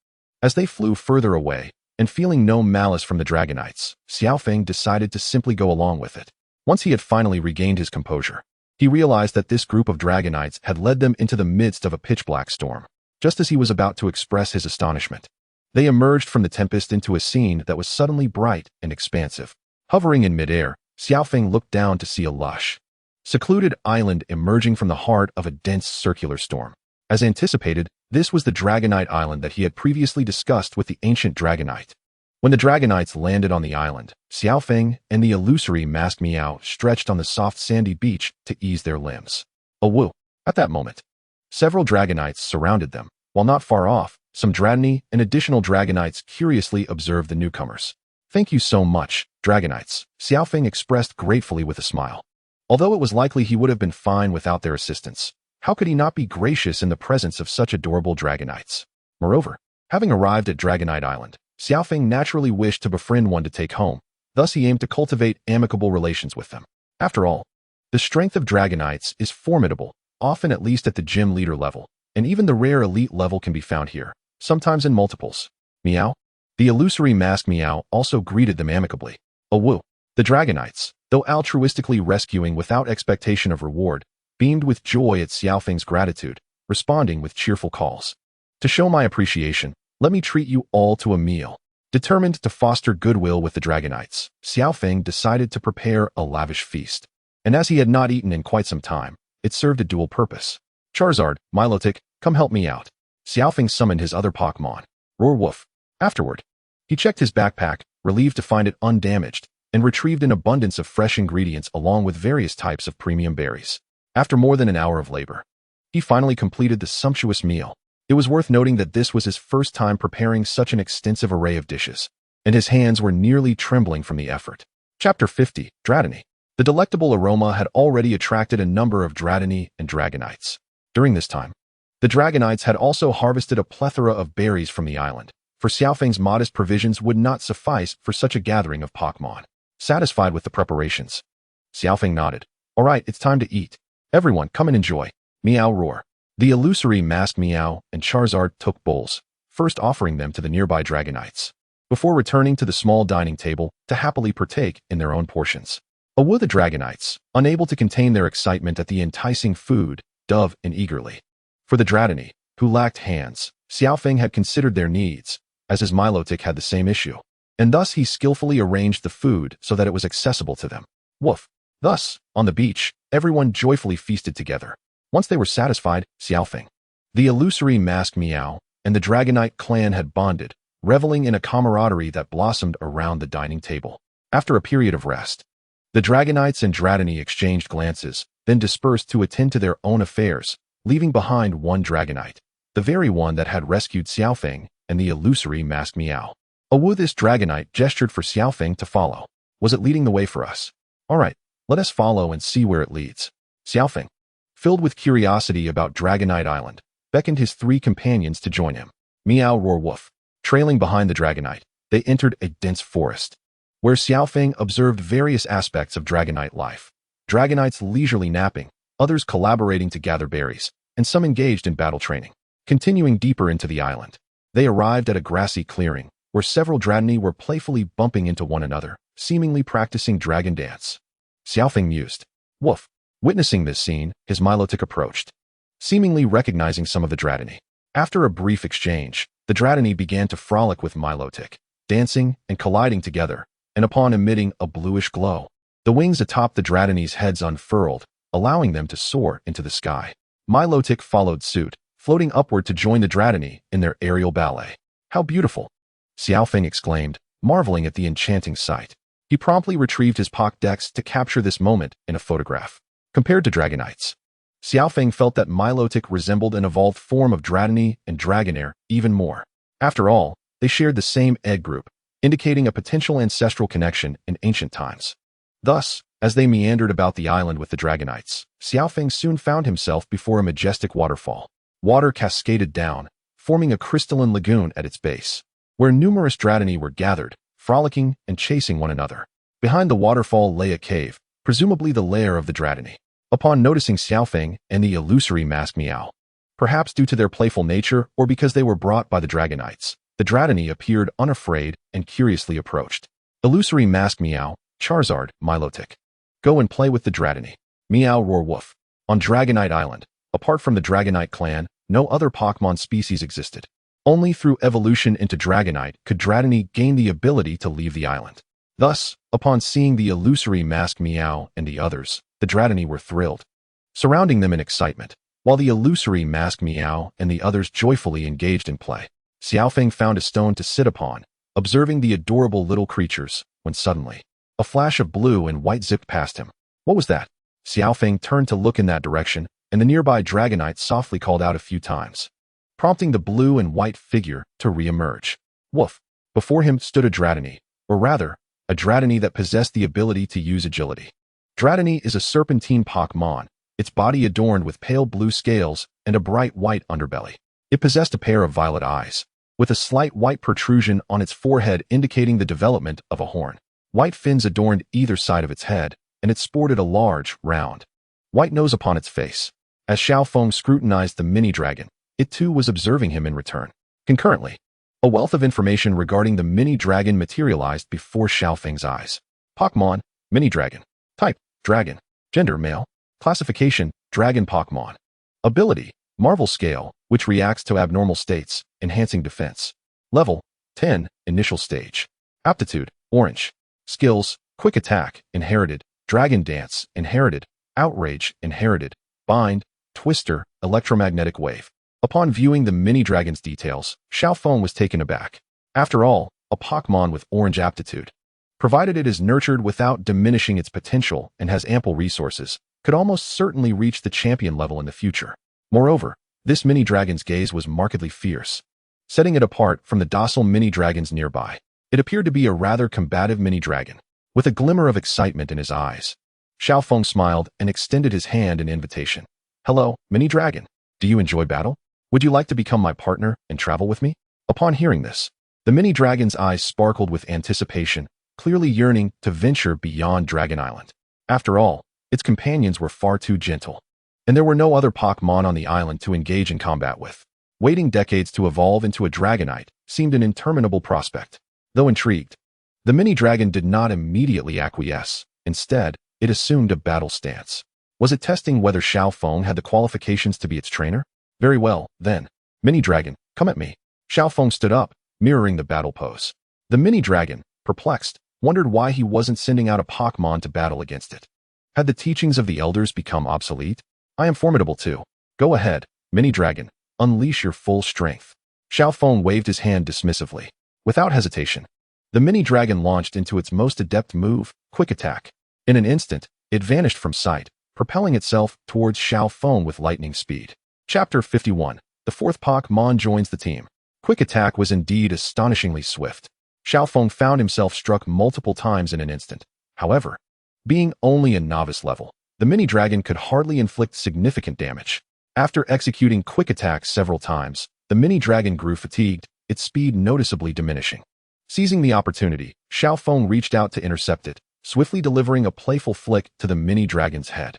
A: As they flew further away, and feeling no malice from the Dragonites, Xiaofeng decided to simply go along with it. Once he had finally regained his composure, he realized that this group of Dragonites had led them into the midst of a pitch-black storm. Just as he was about to express his astonishment, they emerged from the tempest into a scene that was suddenly bright and expansive. Hovering in midair, Xiaofeng looked down to see a lush, secluded island emerging from the heart of a dense circular storm. As anticipated, this was the Dragonite Island that he had previously discussed with the ancient Dragonite. When the Dragonites landed on the island, Xiao Feng and the illusory masked Meow stretched on the soft sandy beach to ease their limbs. Oh woo! At that moment, several Dragonites surrounded them, while not far off, some Dratini and additional Dragonites curiously observed the newcomers. Thank you so much, Dragonites, Xiao Feng expressed gratefully with a smile. Although it was likely he would have been fine without their assistance, how could he not be gracious in the presence of such adorable Dragonites? Moreover, having arrived at Dragonite Island, Xiao Feng naturally wished to befriend one to take home, thus he aimed to cultivate amicable relations with them. After all, the strength of Dragonites is formidable, often at least at the gym leader level, and even the rare elite level can be found here, sometimes in multiples. Meow? The illusory masked Meow also greeted them amicably. Oh woo! The Dragonites, though altruistically rescuing without expectation of reward, beamed with joy at Xiao Feng's gratitude, responding with cheerful calls. To show my appreciation, let me treat you all to a meal. Determined to foster goodwill with the Dragonites, Xiao Feng decided to prepare a lavish feast. And as he had not eaten in quite some time, it served a dual purpose. Charizard, Milotic, come help me out. Xiao Feng summoned his other Pokemon. Roar Woof. Afterward, he checked his backpack, relieved to find it undamaged, and retrieved an abundance of fresh ingredients along with various types of premium berries. After more than an hour of labor, he finally completed the sumptuous meal. It was worth noting that this was his first time preparing such an extensive array of dishes, and his hands were nearly trembling from the effort. Chapter 50, Dratini. The delectable aroma had already attracted a number of Dratini and Dragonites. During this time, the Dragonites had also harvested a plethora of berries from the island, for Xiao Feng's modest provisions would not suffice for such a gathering of Pokemon. Satisfied with the preparations, Xiao Feng nodded. All right, it's time to eat. Everyone, come and enjoy. Meow roar. The illusory masked Meow and Charizard took bowls, first offering them to the nearby Dragonites, before returning to the small dining table to happily partake in their own portions. Awoo the Dragonites, unable to contain their excitement at the enticing food, dove in eagerly. For the Dratini, who lacked hands, Xiao Feng had considered their needs, as his Milotic had the same issue, and thus he skillfully arranged the food so that it was accessible to them. Woof. Thus, on the beach, everyone joyfully feasted together. Once they were satisfied, Xiao Feng, the illusory masked Meow, and the Dragonite clan had bonded, reveling in a camaraderie that blossomed around the dining table. After a period of rest, the Dragonites and Dratini exchanged glances, then dispersed to attend to their own affairs, leaving behind one Dragonite, the very one that had rescued Xiao Feng and the illusory masked Meow. Awoo this Dragonite gestured for Xiao Feng to follow. Was it leading the way for us? All right, let us follow and see where it leads. Xiao Feng, filled with curiosity about Dragonite Island, beckoned his three companions to join him. Meow roar woof. Trailing behind the Dragonite, they entered a dense forest, where Xiao Feng observed various aspects of Dragonite life. Dragonites leisurely napping, others collaborating to gather berries, and some engaged in battle training. Continuing deeper into the island, they arrived at a grassy clearing, where several Dratini were playfully bumping into one another, seemingly practicing dragon dance. Xiao Feng mused. Woof. Witnessing this scene, his Milotic approached, seemingly recognizing some of the Dratini. After a brief exchange, the Dratini began to frolic with Milotic, dancing and colliding together, and upon emitting a bluish glow, the wings atop the Dratini's heads unfurled, allowing them to soar into the sky. Milotic followed suit, floating upward to join the Dratini in their aerial ballet. How beautiful! Xiao Feng exclaimed, marveling at the enchanting sight. He promptly retrieved his Pokédex to capture this moment in a photograph. Compared to Dragonites, Xiao Feng felt that Milotic resembled an evolved form of Dratini and Dragonair even more. After all, they shared the same egg group, indicating a potential ancestral connection in ancient times. Thus, as they meandered about the island with the Dragonites, Xiao Feng soon found himself before a majestic waterfall. Water cascaded down, forming a crystalline lagoon at its base, where numerous Dratini were gathered, frolicking and chasing one another. Behind the waterfall lay a cave, presumably the lair of the Dratini. Upon noticing Xiao Feng and the illusory masked Meow, perhaps due to their playful nature or because they were brought by the Dragonites, the Dratini appeared unafraid and curiously approached. Illusory masked Meow, Charizard, Milotic. Go and play with the Dratini. Meow roar woof. On Dragonite Island, apart from the Dragonite clan, no other Pokemon species existed. Only through evolution into Dragonite could Dratini gain the ability to leave the island. Thus, upon seeing the illusory masked Meow and the others, The Dratini were thrilled, surrounding them in excitement, while the illusory masked Meow and the others joyfully engaged in play. Xiaofeng found a stone to sit upon, observing the adorable little creatures, when suddenly, a flash of blue and white zipped past him. What was that? Xiaofeng turned to look in that direction, and the nearby Dragonite softly called out a few times, prompting the blue and white figure to re-emerge. Woof! Before him stood a Dratini, or rather, a Dratini that possessed the ability to use agility. Dratini is a serpentine Pokmon, its body adorned with pale blue scales and a bright white underbelly. It possessed a pair of violet eyes, with a slight white protrusion on its forehead indicating the development of a horn. White fins adorned either side of its head, and it sported a large, round, white nose upon its face. As Xiaofeng scrutinized the mini-dragon, it too was observing him in return. Concurrently, a wealth of information regarding the mini-dragon materialized before Xiaofeng's eyes. Pokmon, mini-dragon. Type, dragon. Gender, male. Classification, dragon Pokmon. Ability, Marvel Scale, which reacts to abnormal states, enhancing defense. Level, 10, initial stage. Aptitude, orange. Skills, quick attack, inherited. Dragon Dance, inherited. Outrage, inherited. Bind, Twister, electromagnetic wave. Upon viewing the mini-dragon's details, Xiaofeng was taken aback. After all, a Pokmon with orange aptitude, provided it is nurtured without diminishing its potential and has ample resources, could almost certainly reach the champion level in the future. Moreover, this mini-dragon's gaze was markedly fierce, setting it apart from the docile mini-dragons nearby. It appeared to be a rather combative mini-dragon, with a glimmer of excitement in his eyes. Xiaofeng smiled and extended his hand in invitation. Hello, mini-dragon. Do you enjoy battle? Would you like to become my partner and travel with me? Upon hearing this, the mini-dragon's eyes sparkled with anticipation, clearly yearning to venture beyond Dragon Island. After all, its companions were far too gentle, and there were no other Pokmon on the island to engage in combat with. Waiting decades to evolve into a Dragonite seemed an interminable prospect. Though intrigued, the mini-dragon did not immediately acquiesce. Instead, it assumed a battle stance. Was it testing whether Xiaofeng had the qualifications to be its trainer? Very well, then. Mini-dragon, come at me. Xiaofeng stood up, mirroring the battle pose. The mini-dragon, perplexed, wondered why he wasn't sending out a Pokmon to battle against it. Had the teachings of the elders become obsolete? I am formidable too. Go ahead, mini-dragon, unleash your full strength. Xiaofeng waved his hand dismissively. Without hesitation, the mini-dragon launched into its most adept move, quick attack. In an instant, it vanished from sight, propelling itself towards Xiaofeng with lightning speed. Chapter 51. The fourth Pokmon joins the team. Quick attack was indeed astonishingly swift. Xiaofeng found himself struck multiple times in an instant. However, being only a novice level, the mini-dragon could hardly inflict significant damage. After executing quick attack several times, the mini-dragon grew fatigued, its speed noticeably diminishing. Seizing the opportunity, Xiaofeng reached out to intercept it, swiftly delivering a playful flick to the mini-dragon's head.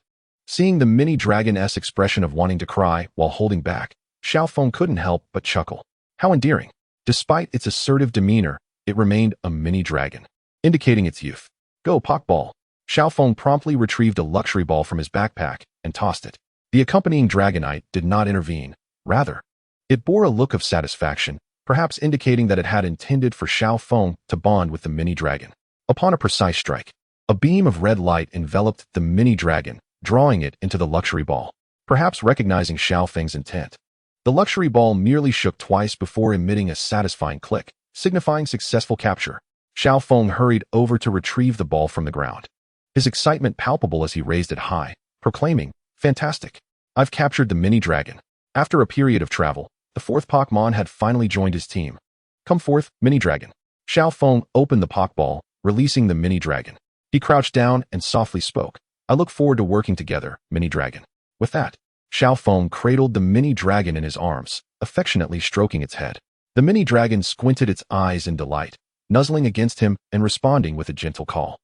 A: Seeing the mini-dragon's expression of wanting to cry while holding back, Xiaofeng couldn't help but chuckle. How endearing! Despite its assertive demeanor, it remained a mini-dragon, indicating its youth. Go, Pokball! Xiaofeng promptly retrieved a luxury ball from his backpack and tossed it. The accompanying Dragonite did not intervene. Rather, it bore a look of satisfaction, perhaps indicating that it had intended for Xiaofeng to bond with the mini-dragon. Upon a precise strike, a beam of red light enveloped the mini-dragon, drawing it into the luxury ball. Perhaps recognizing Xiaofeng's intent, the luxury ball merely shook twice before emitting a satisfying click, signifying successful capture. Xiaofeng hurried over to retrieve the ball from the ground, his excitement palpable as he raised it high, proclaiming, "Fantastic! I've captured the mini-dragon." After a period of travel, the fourth Pokmon had finally joined his team. Come forth, mini-dragon. Xiaofeng opened the Pokball, releasing the mini-dragon. He crouched down and softly spoke. I look forward to working together, mini-dragon. With that, Xiaofeng cradled the mini-dragon in his arms, affectionately stroking its head. The mini-dragon squinted its eyes in delight, nuzzling against him and responding with a gentle call.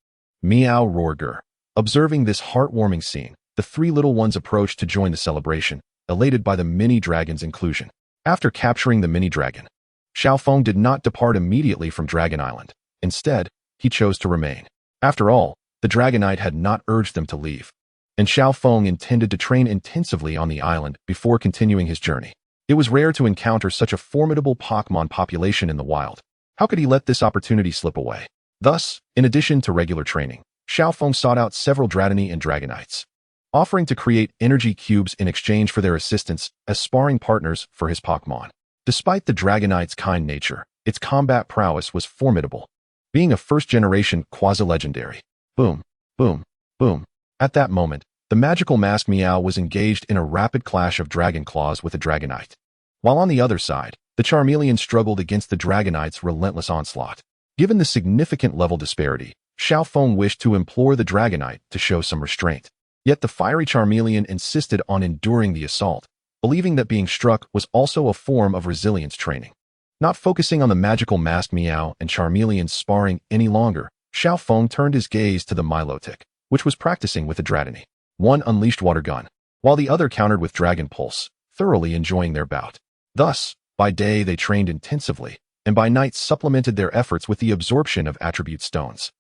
A: Meow roar. Observing this heartwarming scene, the three little ones approached to join the celebration, elated by the mini-dragon's inclusion. After capturing the mini-dragon, Xiaofeng did not depart immediately from Dragon Island. Instead, he chose to remain. After all, the Dragonite had not urged them to leave, and Xiaofeng intended to train intensively on the island before continuing his journey. It was rare to encounter such a formidable Pokemon population in the wild. How could he let this opportunity slip away? Thus, in addition to regular training, Xiao Feng sought out several Dratini and Dragonites, offering to create energy cubes in exchange for their assistance as sparring partners for his Pokmon. Despite the Dragonite's kind nature, its combat prowess was formidable, being a first-generation quasi-legendary. Boom, boom, boom. At that moment, the magical masked Meow was engaged in a rapid clash of dragon claws with a Dragonite, while on the other side, the Charmeleon struggled against the Dragonite's relentless onslaught. Given the significant level disparity, Xiao Feng wished to implore the Dragonite to show some restraint. Yet the fiery Charmeleon insisted on enduring the assault, believing that being struck was also a form of resilience training. Not focusing on the magical masked Meow and Charmeleon's sparring any longer, Xiao Feng turned his gaze to the Milotic, which was practicing with the Dratini. One unleashed water gun, while the other countered with Dragon Pulse, thoroughly enjoying their bout. Thus, by day they trained intensively, and by night supplemented their efforts with the absorption of attribute stones,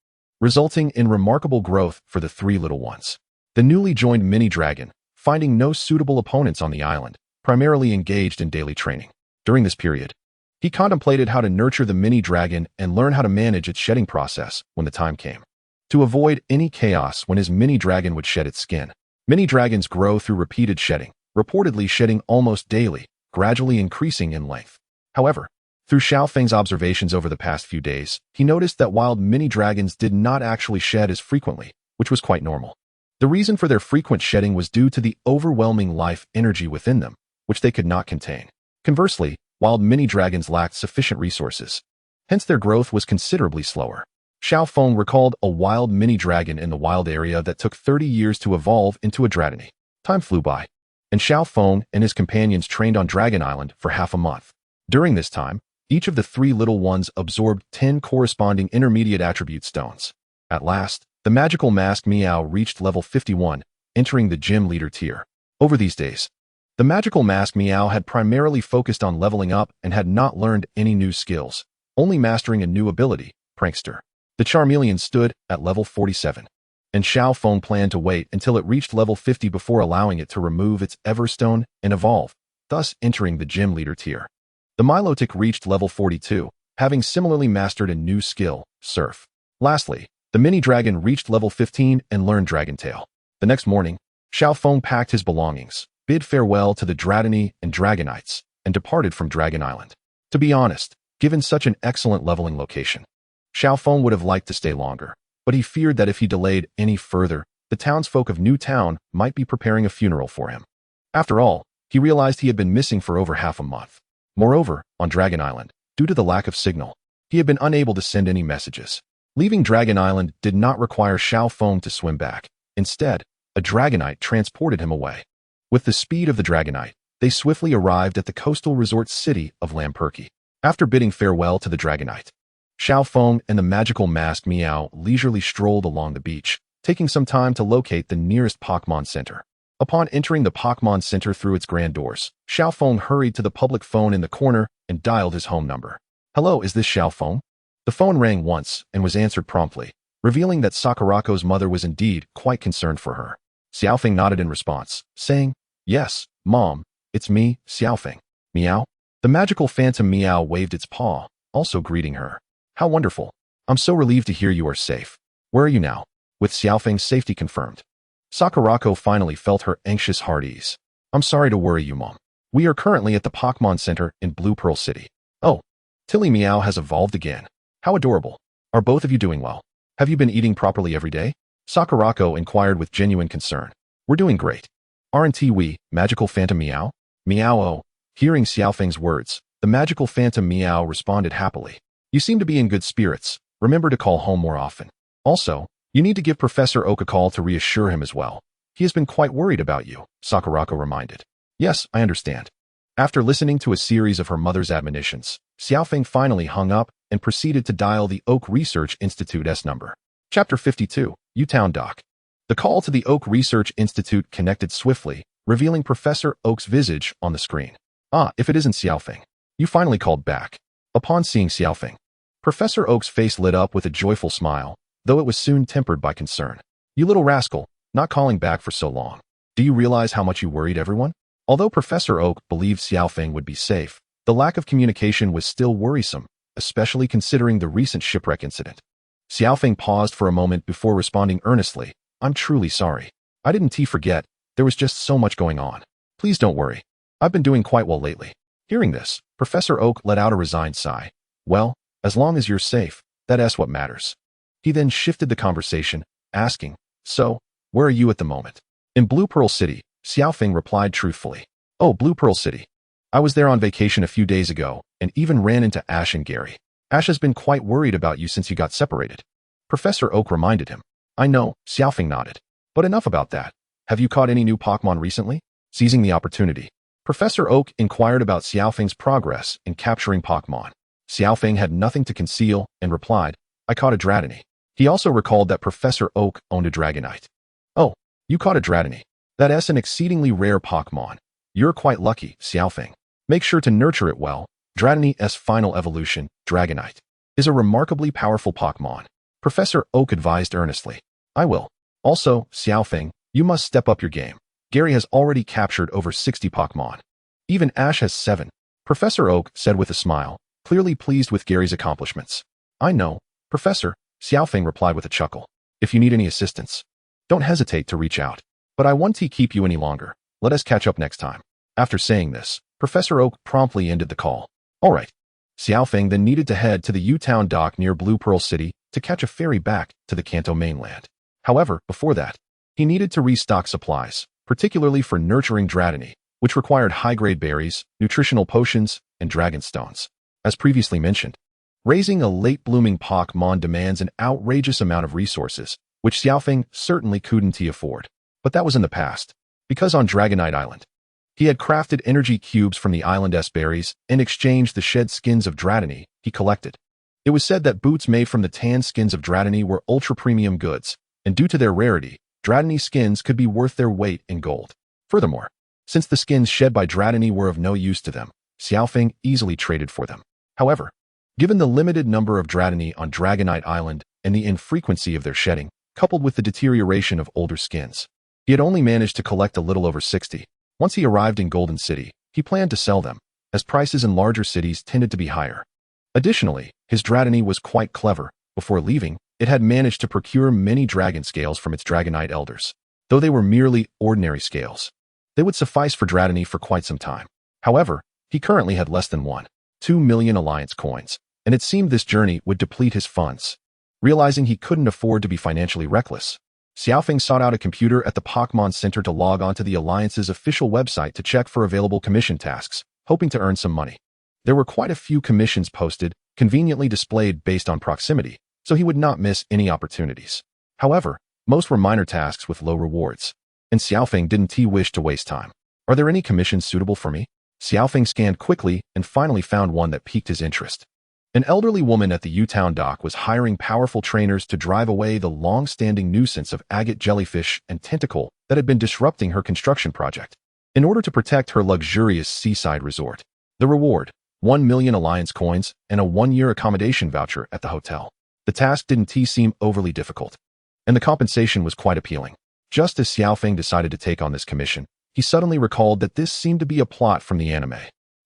A: resulting in remarkable growth for the three little ones. The newly joined mini-dragon, finding no suitable opponents on the island, primarily engaged in daily training. During this period, he contemplated how to nurture the mini-dragon and learn how to manage its shedding process when the time came. To avoid any chaos when his mini-dragon would shed its skin. Mini-dragons grow through repeated shedding, reportedly shedding almost daily, gradually increasing in length. However, through Xiao Feng's observations over the past few days, he noticed that wild mini-dragons did not actually shed as frequently, which was quite normal. The reason for their frequent shedding was due to the overwhelming life energy within them, which they could not contain. Conversely, wild mini-dragons lacked sufficient resources. Hence their growth was considerably slower. Xiao Feng recalled a wild mini-dragon in the wild area that took 30 years to evolve into a Dratini. Time flew by, and Xiao Feng and his companions trained on Dragon Island for half a month. During this time, each of the three little ones absorbed 10 corresponding intermediate attribute stones. At last, the magical masked Meow reached level 51, entering the gym leader tier. Over these days, the magical masked Meow had primarily focused on leveling up and had not learned any new skills, only mastering a new ability, Prankster. The Charmeleon stood at level 47, and Xiao Feng planned to wait until it reached level 50 before allowing it to remove its Everstone and evolve, thus entering the gym leader tier. The Milotic reached level 42, having similarly mastered a new skill, Surf. Lastly, the mini-dragon reached level 15 and learned Dragon Tail. The next morning, Xiao Feng packed his belongings, bid farewell to the Dratini and Dragonites, and departed from Dragon Island. To be honest, given such an excellent leveling location, Xiao Feng would have liked to stay longer, but he feared that if he delayed any further, the townsfolk of New Town might be preparing a funeral for him. After all, he realized he had been missing for over half a month. Moreover, on Dragon Island, due to the lack of signal, he had been unable to send any messages. Leaving Dragon Island did not require Xiao Feng to swim back. Instead, a Dragonite transported him away. With the speed of the Dragonite, they swiftly arrived at the coastal resort city of Lamperky. After bidding farewell to the Dragonite, Xiao Feng and the magical masked Meow leisurely strolled along the beach, taking some time to locate the nearest Pokmon Center. Upon entering the Pokmon Center through its grand doors, Xiao Feng hurried to the public phone in the corner and dialed his home number. "Hello, is this Xiao Feng?" The phone rang once and was answered promptly, revealing that Sakurako's mother was indeed quite concerned for her. Xiao Feng nodded in response, saying, "Yes, Mom, it's me, Xiao Feng." "Meow?" The magical phantom Meow waved its paw, also greeting her. "How wonderful. I'm so relieved to hear you are safe. Where are you now?" With Xiao Feng's safety confirmed, Sakurako finally felt her anxious heart ease. "I'm sorry to worry you, Mom. We are currently at the Pokmon Center in Blue Pearl City." "Oh, Tilly Meow has evolved again. How adorable. Are both of you doing well? Have you been eating properly every day?" Sakurako inquired with genuine concern. "We're doing great. Aren't we, magical phantom Meow?" "Meow-oh." Hearing Xiao Feng's words, the magical phantom Meow responded happily. "You seem to be in good spirits. Remember to call home more often. Also, you need to give Professor Oak a call to reassure him as well. He has been quite worried about you," Sakurako reminded. "Yes, I understand." After listening to a series of her mother's admonitions, Xiao Feng finally hung up and proceeded to dial the Oak Research Institute's number. Chapter 52, U-Town Dock. The call to the Oak Research Institute connected swiftly, revealing Professor Oak's visage on the screen. "Ah, if it isn't Xiao Feng. You finally called back." Upon seeing Xiao Feng, Professor Oak's face lit up with a joyful smile, though it was soon tempered by concern. "You little rascal, not calling back for so long. Do you realize how much you worried everyone?" Although Professor Oak believed Xiao Feng would be safe, the lack of communication was still worrisome, especially considering the recent shipwreck incident. Xiaofeng paused for a moment before responding earnestly. I'm truly sorry. I didn't forget. There was just so much going on. Please don't worry. I've been doing quite well lately. Hearing this, Professor Oak let out a resigned sigh. Well, as long as you're safe, that's what matters. He then shifted the conversation, asking, so, where are you at the moment? In Blue Pearl City, Xiaofeng replied truthfully. Oh, Blue Pearl City. I was there on vacation a few days ago, and even ran into Ash and Gary. Ash has been quite worried about you since you got separated. Professor Oak reminded him. I know, Xiaofeng nodded. But enough about that. Have you caught any new Pokemon recently? Seizing the opportunity, Professor Oak inquired about Xiaofeng's progress in capturing Pokmon. Xiaofeng had nothing to conceal and replied, I caught a Dratini. He also recalled that Professor Oak owned a Dragonite. Oh, you caught a Dratini. That's an exceedingly rare Pokemon. You're quite lucky, Xiaofeng. Make sure to nurture it well. Dratini's final evolution, Dragonite, is a remarkably powerful Pokemon. Professor Oak advised earnestly. I will. Also, Xiaofeng, you must step up your game. Gary has already captured over 60 Pokemon. Even Ash has 7. Professor Oak said with a smile, clearly pleased with Gary's accomplishments. I know, Professor, Xiaofeng replied with a chuckle. If you need any assistance, don't hesitate to reach out. But I won't keep you any longer. Let us catch up next time. After saying this, Professor Oak promptly ended the call. Alright. Xiaofeng then needed to head to the U-Town dock near Blue Pearl City to catch a ferry back to the Kanto mainland. However, before that, he needed to restock supplies, particularly for nurturing Dratini, which required high-grade berries, nutritional potions, and dragon stones. As previously mentioned, raising a late-blooming Pokmon demands an outrageous amount of resources, which Xiaofeng certainly couldn't afford. But that was in the past, because on Dragonite Island, he had crafted energy cubes from the island's berries and exchanged the shed skins of Dratini he collected. It was said that boots made from the tan skins of Dratini were ultra-premium goods, and due to their rarity, Dratini skins could be worth their weight in gold. Furthermore, since the skins shed by Dratini were of no use to them, Xiaofeng easily traded for them. However, given the limited number of Dratini on Dragonite Island and the infrequency of their shedding, coupled with the deterioration of older skins, he had only managed to collect a little over 60. Once he arrived in Golden City, he planned to sell them, as prices in larger cities tended to be higher. Additionally, his Dratini was quite clever. Before leaving, it had managed to procure many dragon scales from its Dragonite elders. Though they were merely ordinary scales, they would suffice for Dratini for quite some time. However, he currently had less than 1.2 million Alliance coins, and it seemed this journey would deplete his funds. Realizing he couldn't afford to be financially reckless, Xiaofeng sought out a computer at the Pokemon Center to log onto the Alliance's official website to check for available commission tasks, hoping to earn some money. There were quite a few commissions posted, conveniently displayed based on proximity, so he would not miss any opportunities. However, most were minor tasks with low rewards, and Xiaofeng didn't wish to waste time. Are there any commissions suitable for me? Xiaofeng scanned quickly and finally found one that piqued his interest. An elderly woman at the U-Town dock was hiring powerful trainers to drive away the long-standing nuisance of agate jellyfish and tentacle that had been disrupting her construction project. In order to protect her luxurious seaside resort, the reward, 1 million Alliance coins and a 1-year accommodation voucher at the hotel. The task didn't seem overly difficult, and the compensation was quite appealing. Just as Xiaofeng decided to take on this commission, he suddenly recalled that this seemed to be a plot from the anime.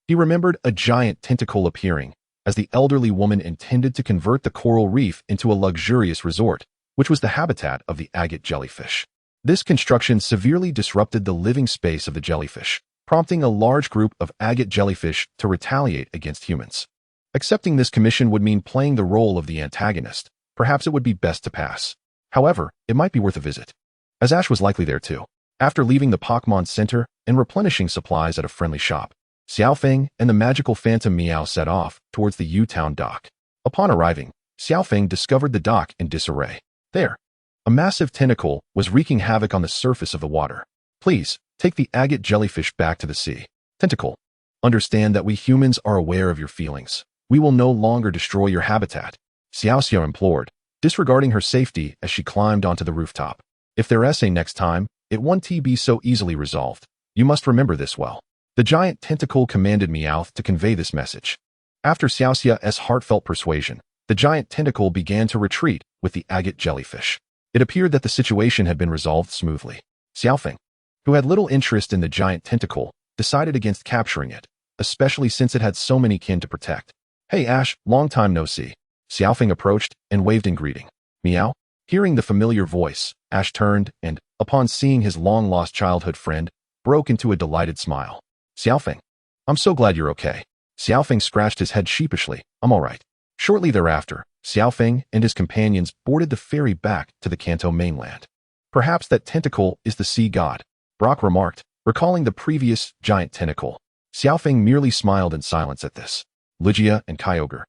A: He remembered a giant tentacle appearing, as the elderly woman intended to convert the coral reef into a luxurious resort, which was the habitat of the agate jellyfish. This construction severely disrupted the living space of the jellyfish, prompting a large group of agate jellyfish to retaliate against humans. Accepting this commission would mean playing the role of the antagonist. Perhaps it would be best to pass. However, it might be worth a visit, as Ash was likely there too. After leaving the Pokemon Center and replenishing supplies at a friendly shop, Xiaofeng and the magical Phantom Meow set off towards the U-Town dock. Upon arriving, Xiaofeng discovered the dock in disarray. There, a massive tentacle was wreaking havoc on the surface of the water. Please, take the agate jellyfish back to the sea. Tentacle, understand that we humans are aware of your feelings. We will no longer destroy your habitat, Xiaoxiao implored, disregarding her safety as she climbed onto the rooftop. If there's a next time, it won't be so easily resolved. You must remember this well. The giant tentacle commanded Meowth to convey this message. After Xiaoxia's heartfelt persuasion, the giant tentacle began to retreat with the agate jellyfish. It appeared that the situation had been resolved smoothly. Xiaofeng, who had little interest in the giant tentacle, decided against capturing it, especially since it had so many kin to protect. Hey Ash, long time no see. Xiaofeng approached and waved in greeting. Meow. Hearing the familiar voice, Ash turned and, upon seeing his long-lost childhood friend, broke into a delighted smile. Xiaofeng. I'm so glad you're okay. Xiaofeng scratched his head sheepishly. I'm all right. Shortly thereafter, Xiaofeng and his companions boarded the ferry back to the Kanto mainland. Perhaps that tentacle is the sea god, Brock remarked, recalling the previous giant tentacle. Xiaofeng merely smiled in silence at this. Lygia and Kyogre.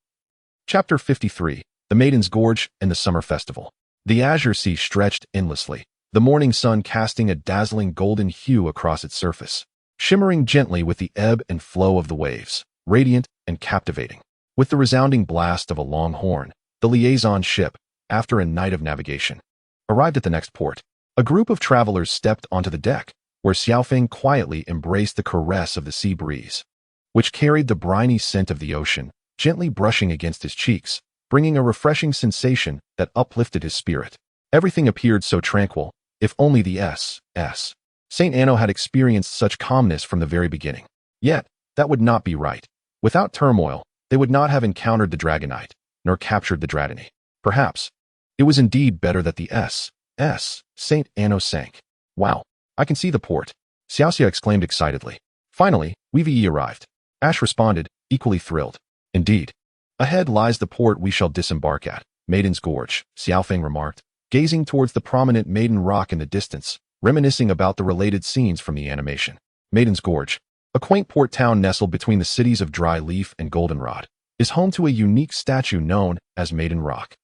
A: Chapter 53. The Maiden's Gorge and the Summer Festival. The azure sea stretched endlessly, the morning sun casting a dazzling golden hue across its surface, shimmering gently with the ebb and flow of the waves, radiant and captivating. With the resounding blast of a long horn, the liaison ship, after a night of navigation, arrived at the next port. A group of travelers stepped onto the deck, where Xiaofeng quietly embraced the caress of the sea breeze, which carried the briny scent of the ocean, gently brushing against his cheeks, bringing a refreshing sensation that uplifted his spirit. Everything appeared so tranquil, if only the St. Anno had experienced such calmness from the very beginning. Yet, that would not be right. Without turmoil, they would not have encountered the Dragonite, nor captured the Dratini. Perhaps, it was indeed better that the St. Anno sank. Wow, I can see the port, Xiaoxia exclaimed excitedly. Finally, we've arrived. Ash responded, equally thrilled. Indeed. Ahead lies the port we shall disembark at, Maiden's Gorge, Xiaofeng remarked, gazing towards the prominent Maiden Rock in the distance, reminiscing about the related scenes from the animation. Maiden's Gorge, a quaint port town nestled between the cities of Dry Leaf and Goldenrod, is home to a unique statue known as Maiden Rock.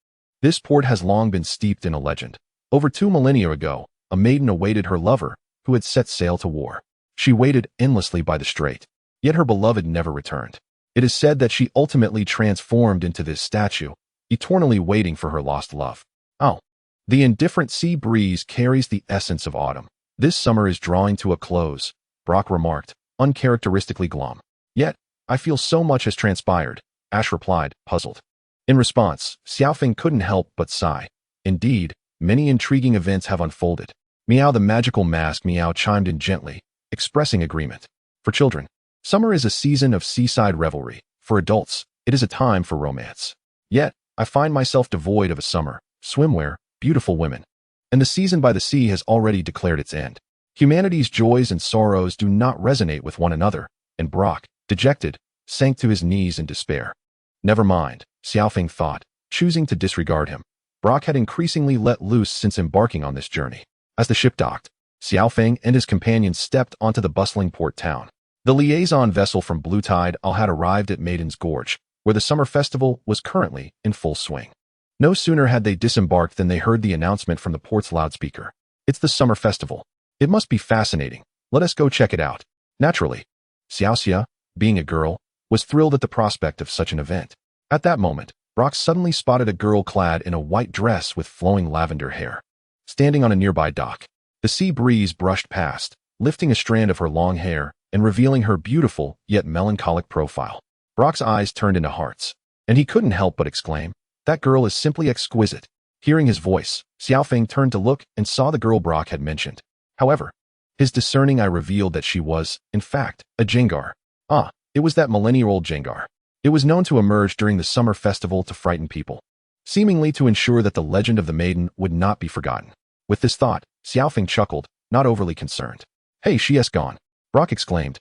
A: This port has long been steeped in a legend. Over 2 millennia ago, a maiden awaited her lover, who had set sail to war. She waited endlessly by the strait, yet her beloved never returned. It is said that she ultimately transformed into this statue, eternally waiting for her lost love. Oh. The indifferent sea breeze carries the essence of autumn. This summer is drawing to a close, Brock remarked, uncharacteristically glum. Yet, I feel so much has transpired, Ash replied, puzzled. In response, Xiaofeng couldn't help but sigh. Indeed, many intriguing events have unfolded. Meow the magical mask Meow chimed in gently, expressing agreement. For children, summer is a season of seaside revelry. For adults, it is a time for romance. Yet, I find myself devoid of a summer, swimwear, beautiful women. And the season by the sea has already declared its end. Humanity's joys and sorrows do not resonate with one another, and Brock, dejected, sank to his knees in despair. Never mind, Xiaofeng thought, choosing to disregard him. Brock had increasingly let loose since embarking on this journey. As the ship docked, Xiaofeng and his companions stepped onto the bustling port town. The liaison vessel from Blue Tide had arrived at Maiden's Gorge, where the summer festival was currently in full swing. No sooner had they disembarked than they heard the announcement from the port's loudspeaker. It's the summer festival. It must be fascinating. Let us go check it out. Naturally, Xiaoxia, being a girl, was thrilled at the prospect of such an event. At that moment, Brock suddenly spotted a girl clad in a white dress with flowing lavender hair. Standing on a nearby dock, the sea breeze brushed past, lifting a strand of her long hair and revealing her beautiful yet melancholic profile. Brock's eyes turned into hearts, and he couldn't help but exclaim, "That girl is simply exquisite." Hearing his voice, Xiaofeng turned to look and saw the girl Brock had mentioned. However, his discerning eye revealed that she was, in fact, a Jengar. It was that millennia-old Jengar. It was known to emerge during the summer festival to frighten people, seemingly to ensure that the legend of the maiden would not be forgotten. With this thought, Xiaofeng chuckled, not overly concerned. "Hey, she has gone," Brock exclaimed,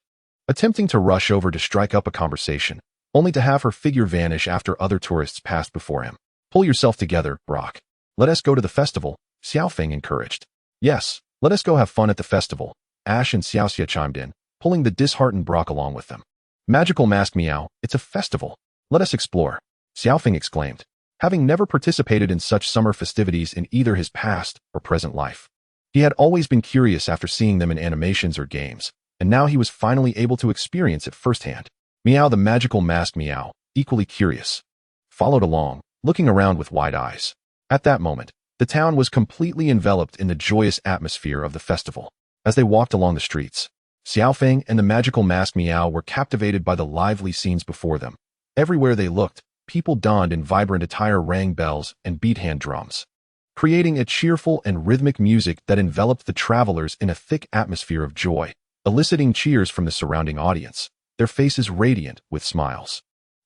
A: attempting to rush over to strike up a conversation, only to have her figure vanish after other tourists passed before him. "Pull yourself together, Brock. Let us go to the festival," Xiaofeng encouraged. "Yes, let us go have fun at the festival," Ash and Xiaoxia chimed in, pulling the disheartened Brock along with them. "Magical Mask Meow, it's a festival. Let us explore," Xiaofeng exclaimed, having never participated in such summer festivities in either his past or present life. He had always been curious after seeing them in animations or games, and now he was finally able to experience it firsthand. Meow the Magical Mask Meow, equally curious, followed along, looking around with wide eyes. At that moment, the town was completely enveloped in the joyous atmosphere of the festival. As they walked along the streets, Xiaofeng and the Magical Mask Meow were captivated by the lively scenes before them. Everywhere they looked, people donned in vibrant attire rang bells and beat hand drums, creating a cheerful and rhythmic music that enveloped the travelers in a thick atmosphere of joy, eliciting cheers from the surrounding audience, their faces radiant with smiles.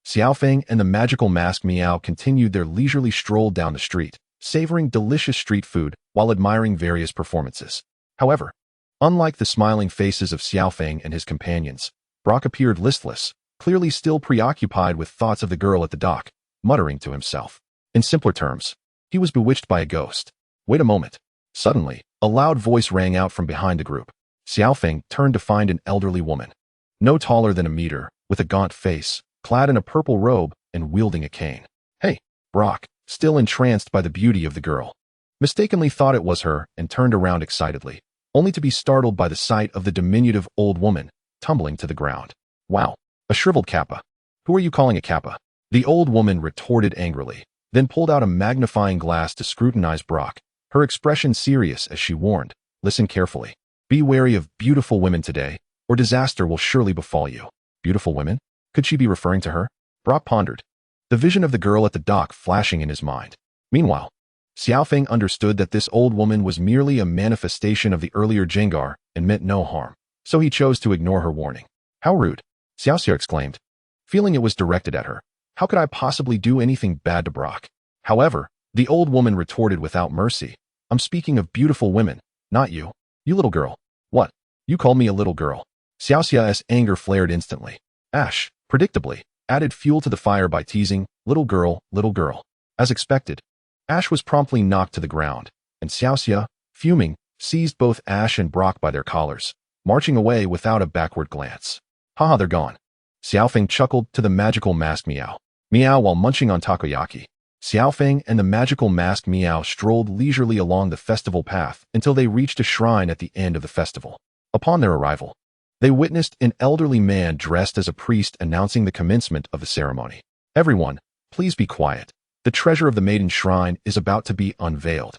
A: Xiaofeng and the magical mask Meow continued their leisurely stroll down the street, savoring delicious street food while admiring various performances. However, unlike the smiling faces of Xiaofeng and his companions, Brock appeared listless, clearly still preoccupied with thoughts of the girl at the dock, muttering to himself. In simpler terms, he was bewitched by a ghost. Wait a moment. Suddenly, a loud voice rang out from behind the group. Xiaofeng turned to find an elderly woman, no taller than a meter, with a gaunt face, clad in a purple robe and wielding a cane. Hey, Brock, still entranced by the beauty of the girl, mistakenly thought it was her and turned around excitedly, only to be startled by the sight of the diminutive old woman tumbling to the ground. Wow, a shriveled kappa. Who are you calling a kappa? The old woman retorted angrily, then pulled out a magnifying glass to scrutinize Brock, her expression serious as she warned, listen carefully. Be wary of beautiful women today, or disaster will surely befall you. Beautiful women? Could she be referring to her? Brock pondered, the vision of the girl at the dock flashing in his mind. Meanwhile, Xiaofeng understood that this old woman was merely a manifestation of the earlier Jengar and meant no harm, so he chose to ignore her warning. How rude, Xiaoxia exclaimed, feeling it was directed at her. How could I possibly do anything bad to Brock? However, the old woman retorted without mercy. I'm speaking of beautiful women, not you. You little girl. What? You called me a little girl. Xiaoxia's anger flared instantly. Ash, predictably, added fuel to the fire by teasing, little girl, little girl. As expected, Ash was promptly knocked to the ground, and Xiaoxia, fuming, seized both Ash and Brock by their collars, marching away without a backward glance. Haha, they're gone. Xiaofeng chuckled to the magical mask Meow. Meow while munching on takoyaki. Xiaofeng and the magical mask Meow strolled leisurely along the festival path until they reached a shrine at the end of the festival. Upon their arrival, they witnessed an elderly man dressed as a priest announcing the commencement of the ceremony. Everyone, please be quiet. The treasure of the maiden shrine is about to be unveiled.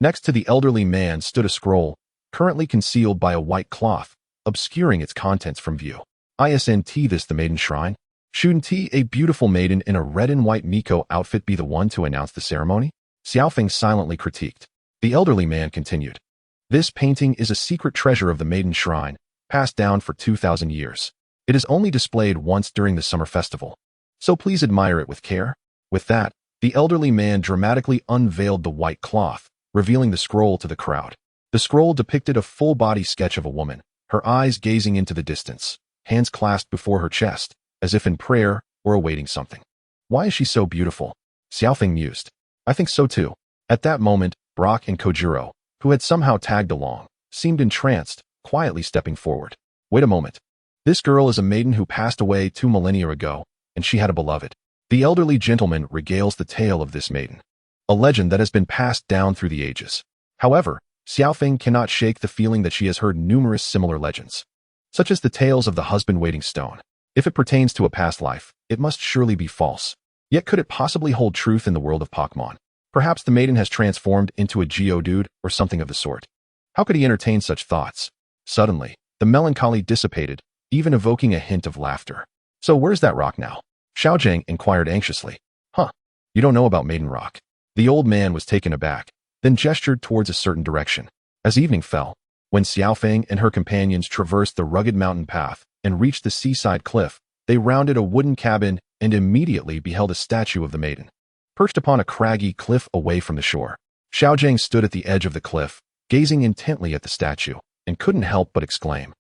A: Next to the elderly man stood a scroll, currently concealed by a white cloth, obscuring its contents from view. Isn't this the maiden shrine? Shouldn't a beautiful maiden in a red and white Miko outfit be the one to announce the ceremony? Xiaofeng silently critiqued. The elderly man continued. This painting is a secret treasure of the maiden shrine, passed down for 2,000 years. It is only displayed once during the summer festival, so please admire it with care. With that, the elderly man dramatically unveiled the white cloth, revealing the scroll to the crowd. The scroll depicted a full-body sketch of a woman, her eyes gazing into the distance, hands clasped before her chest, as if in prayer or awaiting something. Why is she so beautiful? Xiaofeng mused. I think so too. At that moment, Brock and Kojiro, who had somehow tagged along, seemed entranced, quietly stepping forward. Wait a moment. This girl is a maiden who passed away 2 millennia ago, and she had a beloved. The elderly gentleman regales the tale of this maiden, a legend that has been passed down through the ages. However, Xiaofeng cannot shake the feeling that she has heard numerous similar legends, such as the tales of the husband-waiting stone. If it pertains to a past life, it must surely be false. Yet could it possibly hold truth in the world of Pokmon? Perhaps the maiden has transformed into a Geodude or something of the sort. How could he entertain such thoughts? Suddenly, the melancholy dissipated, even evoking a hint of laughter. So where's that rock now? Xiaojing inquired anxiously. Huh, you don't know about Maiden Rock. The old man was taken aback, then gestured towards a certain direction. As evening fell, when Xiaofeng and her companions traversed the rugged mountain path and reached the seaside cliff, they rounded a wooden cabin and immediately beheld a statue of the maiden, perched upon a craggy cliff away from the shore. Xiaojing stood at the edge of the cliff, gazing intently at the statue, and couldn't help but exclaim,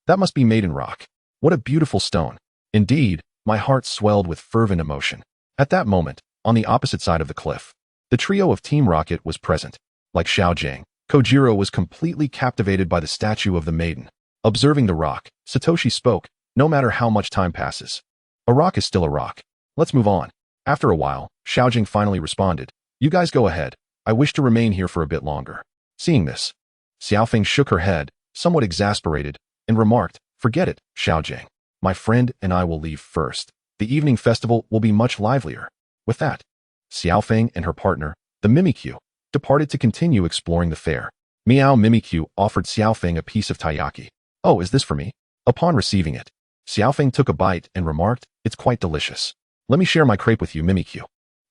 A: that must be Maiden Rock. What a beautiful stone. Indeed, my heart swelled with fervent emotion. At that moment, on the opposite side of the cliff, the trio of Team Rocket was present. Like Xiaojing, Kojiro was completely captivated by the statue of the maiden. Observing the rock, Satoshi spoke, no matter how much time passes, a rock is still a rock. Let's move on. After a while, Xiaojing finally responded, you guys go ahead. I wish to remain here for a bit longer. Seeing this, Xiaofeng shook her head, somewhat exasperated, and remarked, forget it, Xiaojing. My friend and I will leave first. The evening festival will be much livelier. With that, Xiaofeng and her partner, the Mimikyu, departed to continue exploring the fair. Meow Mimikyu offered Xiaofeng a piece of taiyaki. Oh, is this for me? Upon receiving it, Xiaofeng took a bite and remarked, it's quite delicious. Let me share my crepe with you, Mimikyu.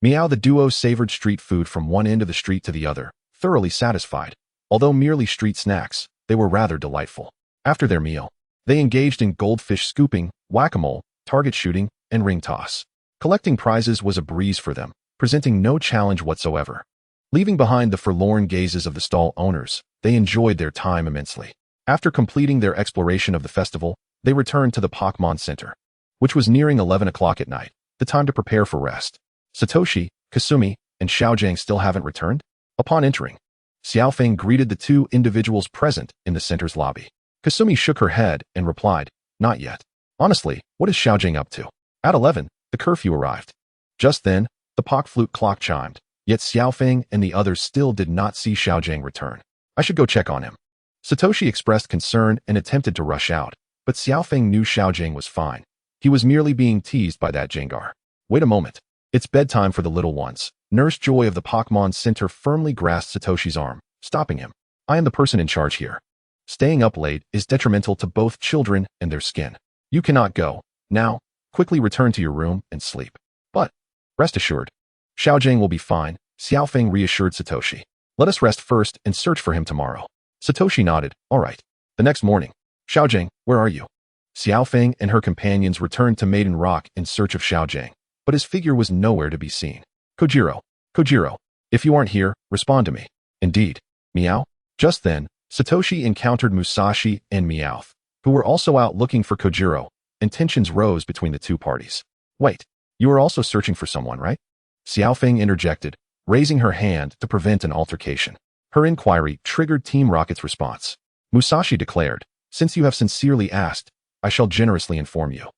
A: Meow the duo savored street food from one end of the street to the other, thoroughly satisfied. Although merely street snacks, they were rather delightful. After their meal, they engaged in goldfish scooping, whack-a-mole, target shooting, and ring toss. Collecting prizes was a breeze for them, presenting no challenge whatsoever. Leaving behind the forlorn gazes of the stall owners, they enjoyed their time immensely. After completing their exploration of the festival, they returned to the Pokmon Center, which was nearing 11 o'clock at night, the time to prepare for rest. Satoshi, Kasumi, and Xiaojiang still haven't returned? Upon entering, Xiao Feng greeted the two individuals present in the center's lobby. Kasumi shook her head and replied, "Not yet. Honestly, what is Xiaojiang up to?" At 11, the curfew arrived. Just then, the Pok flute clock chimed, yet Xiao Feng and the others still did not see Xiaojiang return. "I should go check on him." Satoshi expressed concern and attempted to rush out, but Xiao Feng knew Xiaojiang was fine. He was merely being teased by that Jengar. "Wait a moment. It's bedtime for the little ones." Nurse Joy of the Pokmon Center firmly grasped Satoshi's arm, stopping him. "I am the person in charge here. Staying up late is detrimental to both children and their skin. You cannot go. Now, quickly return to your room and sleep. But, rest assured, Xiaojiang will be fine," Xiao Feng reassured Satoshi. "Let us rest first and search for him tomorrow." Satoshi nodded. "All right." The next morning, "Xiaojiang, where are you?" Xiao Feng and her companions returned to Maiden Rock in search of Xiaojiang, but his figure was nowhere to be seen. Kojiro, if you aren't here, respond to me." "Indeed. Meow." Just then, Satoshi encountered Musashi and Meowth, who were also out looking for Kojiro, and tensions rose between the two parties. "Wait, you are also searching for someone, right?" Xiao Feng interjected, raising her hand to prevent an altercation. Her inquiry triggered Team Rocket's response. Musashi declared, "Since you have sincerely asked, I shall generously inform you.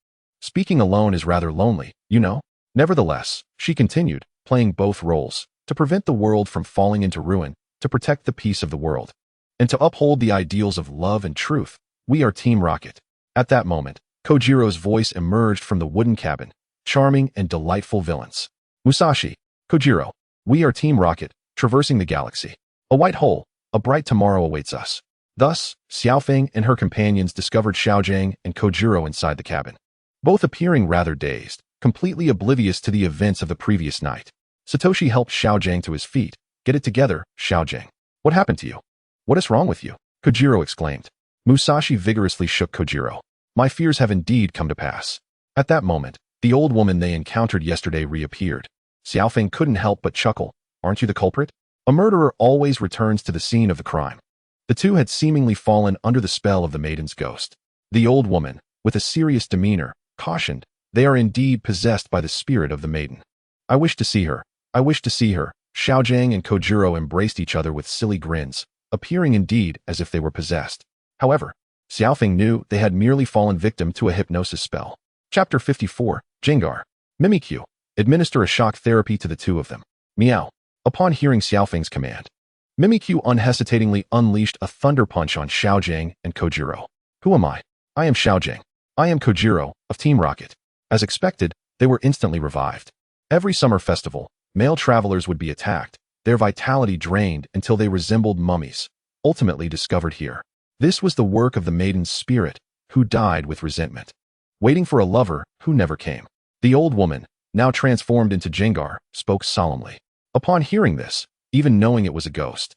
A: Speaking alone is rather lonely, you know." Nevertheless, she continued, playing both roles, to prevent the world from falling into ruin, to protect the peace of the world, and to uphold the ideals of love and truth. "We are Team Rocket." At that moment, Kojiro's voice emerged from the wooden cabin, charming and delightful villains. "Musashi, Kojiro, we are Team Rocket, traversing the galaxy. A white hole, a bright tomorrow awaits us." Thus, Xiao Feng and her companions discovered Xiaojiang and Kojiro inside the cabin, both appearing rather dazed, completely oblivious to the events of the previous night. Satoshi helped Xiaojiang to his feet. "Get it together, Xiaojiang. What happened to you? What is wrong with you?" Kojiro exclaimed. Musashi vigorously shook Kojiro. "My fears have indeed come to pass." At that moment, the old woman they encountered yesterday reappeared. Xiao Feng couldn't help but chuckle. "Aren't you the culprit? A murderer always returns to the scene of the crime." The two had seemingly fallen under the spell of the maiden's ghost. The old woman, with a serious demeanor, cautioned, "They are indeed possessed by the spirit of the maiden. I wish to see her. I wish to see her." Xiaojiang and Kojiro embraced each other with silly grins, appearing indeed as if they were possessed. However, Xiao Feng knew they had merely fallen victim to a hypnosis spell. Chapter 54, Jengar. Mimikyu. Administer a shock therapy to the two of them. Meow. Upon hearing Xiao Feng's command, Mimikyu unhesitatingly unleashed a thunder punch on Xiaojiang and Kojiro. "Who am I?" "I am Xiaojiang." "I am Kojiro, of Team Rocket." As expected, they were instantly revived. Every summer festival, male travelers would be attacked, their vitality drained until they resembled mummies, ultimately discovered here. This was the work of the maiden's spirit, who died with resentment, waiting for a lover who never came. The old woman, now transformed into Jengar, spoke solemnly. Upon hearing this, even knowing it was a ghost,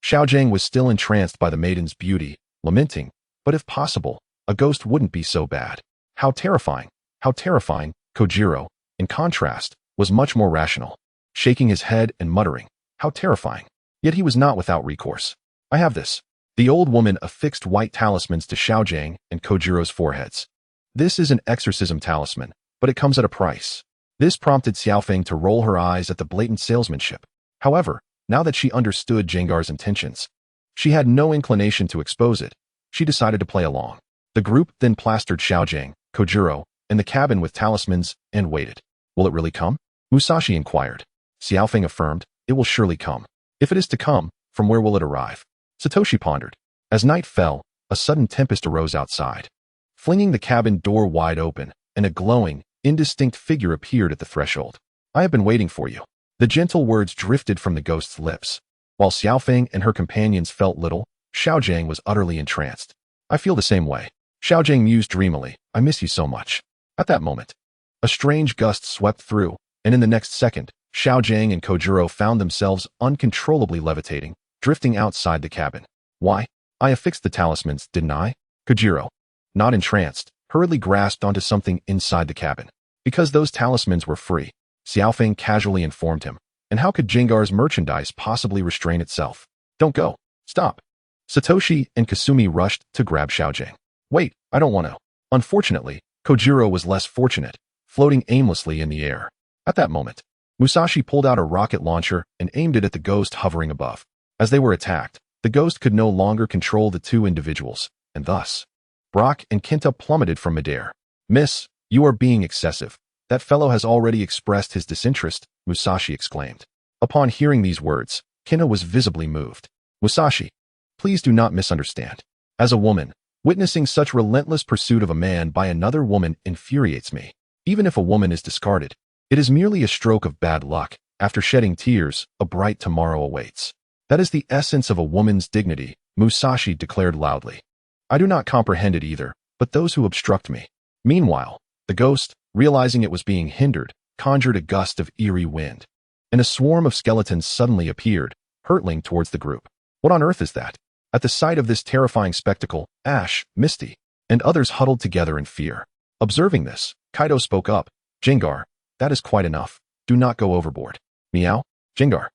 A: Xiaojiang was still entranced by the maiden's beauty, lamenting, "But if possible, a ghost wouldn't be so bad." How terrifying! How terrifying! Kojiro, in contrast, was much more rational, shaking his head and muttering, "How terrifying!" Yet he was not without recourse. "I have this." The old woman affixed white talismans to Xiaojiang and Kojiro's foreheads. "This is an exorcism talisman, but it comes at a price." This prompted Xiao Feng to roll her eyes at the blatant salesmanship. However, now that she understood Jengar's intentions, she had no inclination to expose it. She decided to play along. The group then plastered Xiaojiang, Kojiro, in the cabin with talismans and waited. "Will it really come?" Musashi inquired. Xiao Feng affirmed, "It will surely come." "If it is to come, from where will it arrive?" Satoshi pondered. As night fell, a sudden tempest arose outside, flinging the cabin door wide open, and a glowing, indistinct figure appeared at the threshold. "I have been waiting for you." The gentle words drifted from the ghost's lips. While Xiao Feng and her companions felt little, Xiaojiang was utterly entranced. "I feel the same way." Xiaojiang mused dreamily, "I miss you so much." At that moment, a strange gust swept through, and in the next second, Xiaojiang and Kojiro found themselves uncontrollably levitating, drifting outside the cabin. "Why? I affixed the talismans, didn't I?" Kojiro, not entranced, hurriedly grasped onto something inside the cabin. Because those talismans were free, Xiaofeng casually informed him. And how could Jengar's merchandise possibly restrain itself? Don't go. Stop. Satoshi and Kasumi rushed to grab Xiaojing. Wait, I don't want to. Unfortunately, Kojiro was less fortunate, floating aimlessly in the air. At that moment, Musashi pulled out a rocket launcher and aimed it at the ghost hovering above. As they were attacked, the ghost could no longer control the two individuals, and thus, Brock and Kinta plummeted from midair. Miss, you are being excessive. That fellow has already expressed his disinterest, Musashi exclaimed. Upon hearing these words, Kinta was visibly moved. Musashi, please do not misunderstand. As a woman, witnessing such relentless pursuit of a man by another woman infuriates me. Even if a woman is discarded, it is merely a stroke of bad luck. After shedding tears, a bright tomorrow awaits. That is the essence of a woman's dignity, Musashi declared loudly. I do not comprehend it either, but those who obstruct me. Meanwhile, the ghost, realizing it was being hindered, conjured a gust of eerie wind. And a swarm of skeletons suddenly appeared, hurtling towards the group. What on earth is that? At the sight of this terrifying spectacle, Ash, Misty, and others huddled together in fear. Observing this, Kaido spoke up. Jengar, that is quite enough. Do not go overboard. Meow, Jengar.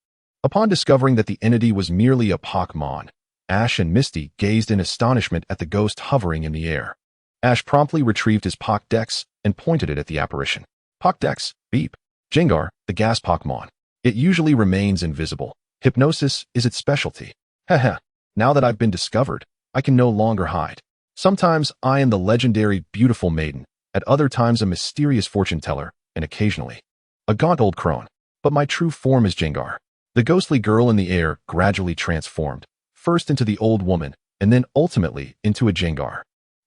A: Upon discovering that the entity was merely a Pokmon, Ash and Misty gazed in astonishment at the ghost hovering in the air. Ash promptly retrieved his Pokédex and pointed it at the apparition. Pokédex, beep. Jengar, the gas Pokmon. It usually remains invisible. Hypnosis is its specialty. Haha, now that I've been discovered, I can no longer hide. Sometimes I am the legendary beautiful maiden, at other times a mysterious fortune teller, and occasionally a gaunt old crone. But my true form is Jengar. The ghostly girl in the air gradually transformed, first into the old woman, and then ultimately into a Jengar.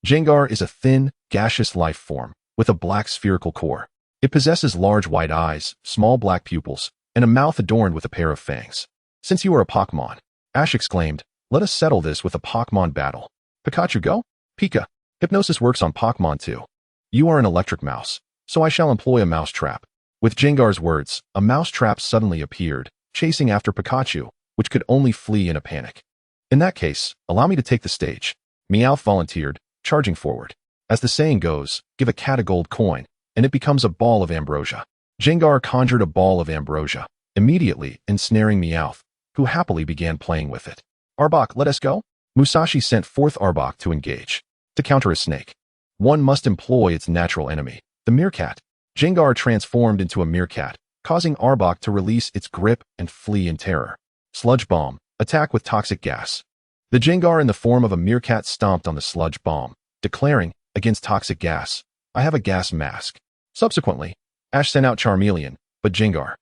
A: Jengar is a thin, gaseous life form, with a black spherical core. It possesses large white eyes, small black pupils, and a mouth adorned with a pair of fangs. Since you are a Pokmon, Ash exclaimed, let us settle this with a Pokmon battle. Pikachu go? Pika. Hypnosis works on Pokmon too. You are an electric mouse, so I shall employ a mouse trap. With Jengar's words, a mouse trap suddenly appeared, chasing after Pikachu, which could only flee in a panic. In that case, allow me to take the stage. Meowth volunteered, charging forward. As the saying goes, give a cat a gold coin, and it becomes a ball of ambrosia. Jengar conjured a ball of ambrosia, immediately ensnaring Meowth, who happily began playing with it. Arbok, let us go? Musashi sent forth Arbok to engage. To counter a snake, one must employ its natural enemy, the meerkat. Jengar transformed into a meerkat, causing Arbok to release its grip and flee in terror. Sludge bomb, attack with toxic gas. The Jengar in the form of a meerkat stomped on the sludge bomb, declaring, against toxic gas, I have a gas mask. Subsequently, Ash sent out Charmeleon, but Jengar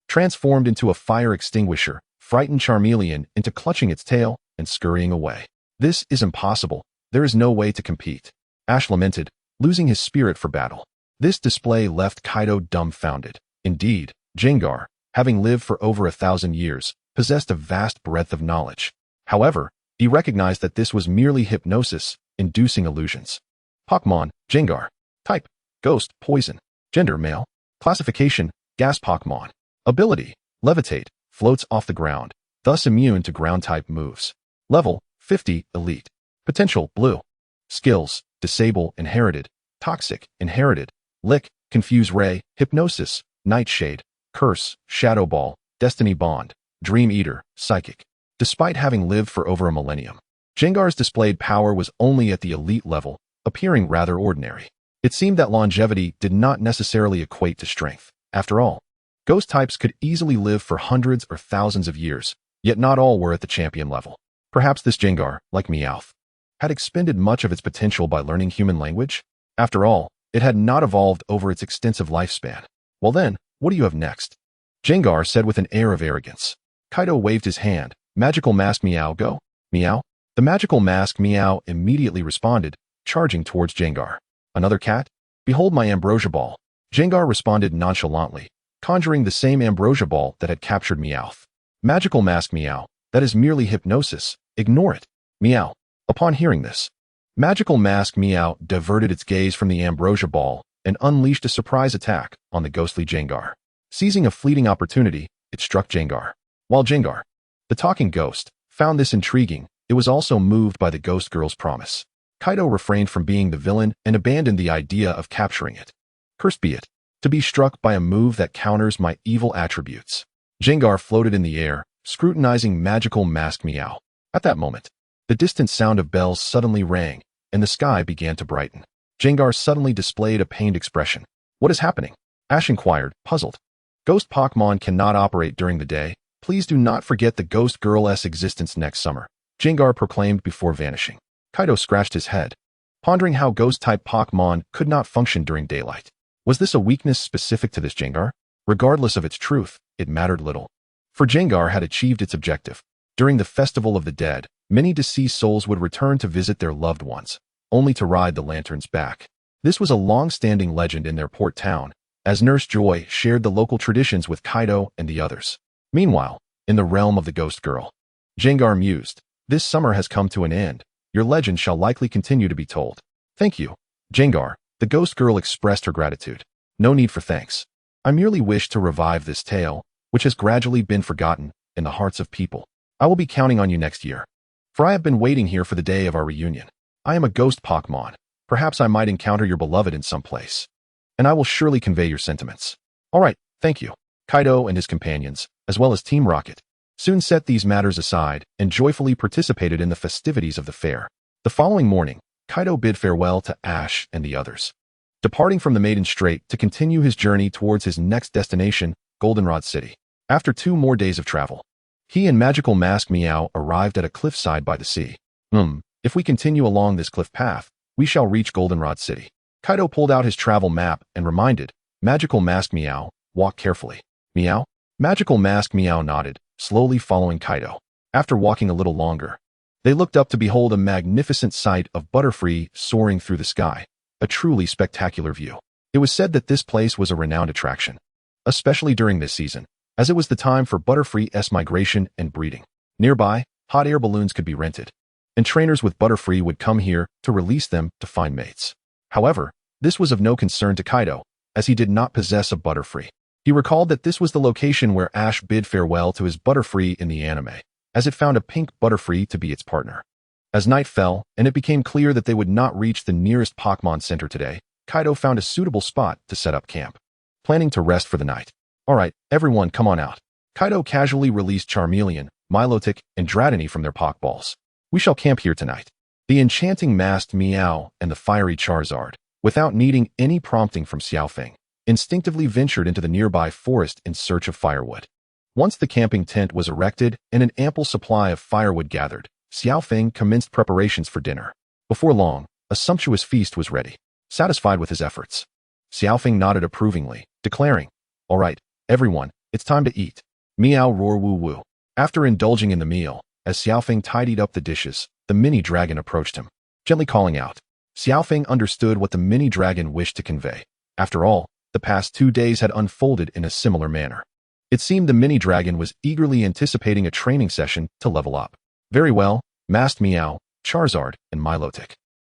A: transformed into a fire extinguisher, frightened Charmeleon into clutching its tail and scurrying away. This is impossible. There is no way to compete. Ash lamented, losing his spirit for battle. This display left Kaido dumbfounded. Indeed, Jengar, having lived for over 1,000 years, possessed a vast breadth of knowledge. However, he recognized that this was merely hypnosis, inducing illusions. Pokmon, Jengar. Type, Ghost, Poison. Gender, Male. Classification, Gas Pokmon. Ability, Levitate, floats off the ground, thus immune to ground-type moves. Level, 50, Elite. Potential, Blue. Skills, Disable, Inherited. Toxic, Inherited. Lick, Confuse Ray, Hypnosis, Nightshade, Curse, Shadow Ball, Destiny Bond, Dream Eater, Psychic. Despite having lived for over a millennium, Jengar's displayed power was only at the elite level, appearing rather ordinary. It seemed that longevity did not necessarily equate to strength. After all, ghost types could easily live for hundreds or thousands of years, yet not all were at the champion level. Perhaps this Jengar, like Meowth, had expended much of its potential by learning human language. After all, it had not evolved over its extensive lifespan. Well then, what do you have next? Jengar said with an air of arrogance. Kaido waved his hand. Magical Mask Meow, go. Meow. The Magical Mask Meow immediately responded, charging towards Jengar. Another cat? Behold my ambrosia ball. Jengar responded nonchalantly, conjuring the same ambrosia ball that had captured Meowth. Magical Mask Meow, that is merely hypnosis. Ignore it. Meow. Upon hearing this, Magical Mask Meow diverted its gaze from the ambrosia ball and unleashed a surprise attack on the ghostly Jengar. Seizing a fleeting opportunity, it struck Jengar. While Jengar, the talking ghost, found this intriguing, it was also moved by the ghost girl's promise. Kaido refrained from being the villain and abandoned the idea of capturing it. Cursed be it. to be struck by a move that counters my evil attributes. Jengar floated in the air, scrutinizing magical mask Meow. At that moment, the distant sound of bells suddenly rang, and the sky began to brighten. Jengar suddenly displayed a pained expression. What is happening? Ash inquired, puzzled. Ghost Pokmon cannot operate during the day. Please do not forget the Ghost Girl's existence next summer, Jengar proclaimed before vanishing. Kaido scratched his head, pondering how ghost-type Pokmon could not function during daylight. Was this a weakness specific to this Jengar? Regardless of its truth, it mattered little. For Jengar had achieved its objective. During the Festival of the Dead, many deceased souls would return to visit their loved ones, only to ride the lanterns back. This was a long-standing legend in their port town, as Nurse Joy shared the local traditions with Kaido and the others. Meanwhile, in the realm of the Ghost Girl, Jengar mused, this summer has come to an end. Your legend shall likely continue to be told. Thank you, Jengar. The Ghost Girl expressed her gratitude. No need for thanks. I merely wish to revive this tale, which has gradually been forgotten in the hearts of people. I will be counting on you next year. For I have been waiting here for the day of our reunion. I am a ghost Pokmon. Perhaps I might encounter your beloved in some place, and I will surely convey your sentiments. All right, thank you. Kaido and his companions, as well as Team Rocket, soon set these matters aside and joyfully participated in the festivities of the fair. The following morning, Kaido bid farewell to Ash and the others, departing from the Maiden Strait to continue his journey towards his next destination, Goldenrod City. After 2 more days of travel, he and Magical Mask Meow arrived at a cliffside by the sea. If we continue along this cliff path, we shall reach Goldenrod City. Kaido pulled out his travel map and reminded Magical Mask Meow, walk carefully. Meow? Magical Mask Meow nodded, slowly following Kaido. After walking a little longer, they looked up to behold a magnificent sight of Butterfree soaring through the sky, a truly spectacular view. It was said that this place was a renowned attraction, especially during this season, as it was the time for Butterfree's migration and breeding. Nearby, hot air balloons could be rented, and trainers with Butterfree would come here to release them to find mates. However, this was of no concern to Kaido, as he did not possess a Butterfree. He recalled that this was the location where Ash bid farewell to his Butterfree in the anime, as it found a pink Butterfree to be its partner. As night fell, and it became clear that they would not reach the nearest Pokemon Center today, Kaido found a suitable spot to set up camp, planning to rest for the night. Alright, everyone come on out. Kaido casually released Charmeleon, Milotic, and Dratini from their Pokeballs. We shall camp here tonight. The enchanting masked Meow and the fiery Charizard, without needing any prompting from Luo Feng, instinctively ventured into the nearby forest in search of firewood. Once the camping tent was erected and an ample supply of firewood gathered, Luo Feng commenced preparations for dinner. Before long, a sumptuous feast was ready. Satisfied with his efforts, Luo Feng nodded approvingly, declaring, "All right, everyone, it's time to eat." Meow roar woo woo. After indulging in the meal, as Luo Feng tidied up the dishes, the mini dragon approached him, gently calling out. Luo Feng understood what the mini dragon wished to convey. After all, the past 2 days had unfolded in a similar manner. It seemed the mini dragon was eagerly anticipating a training session to level up. Very well, Masked Meow, Charizard, and Milotic.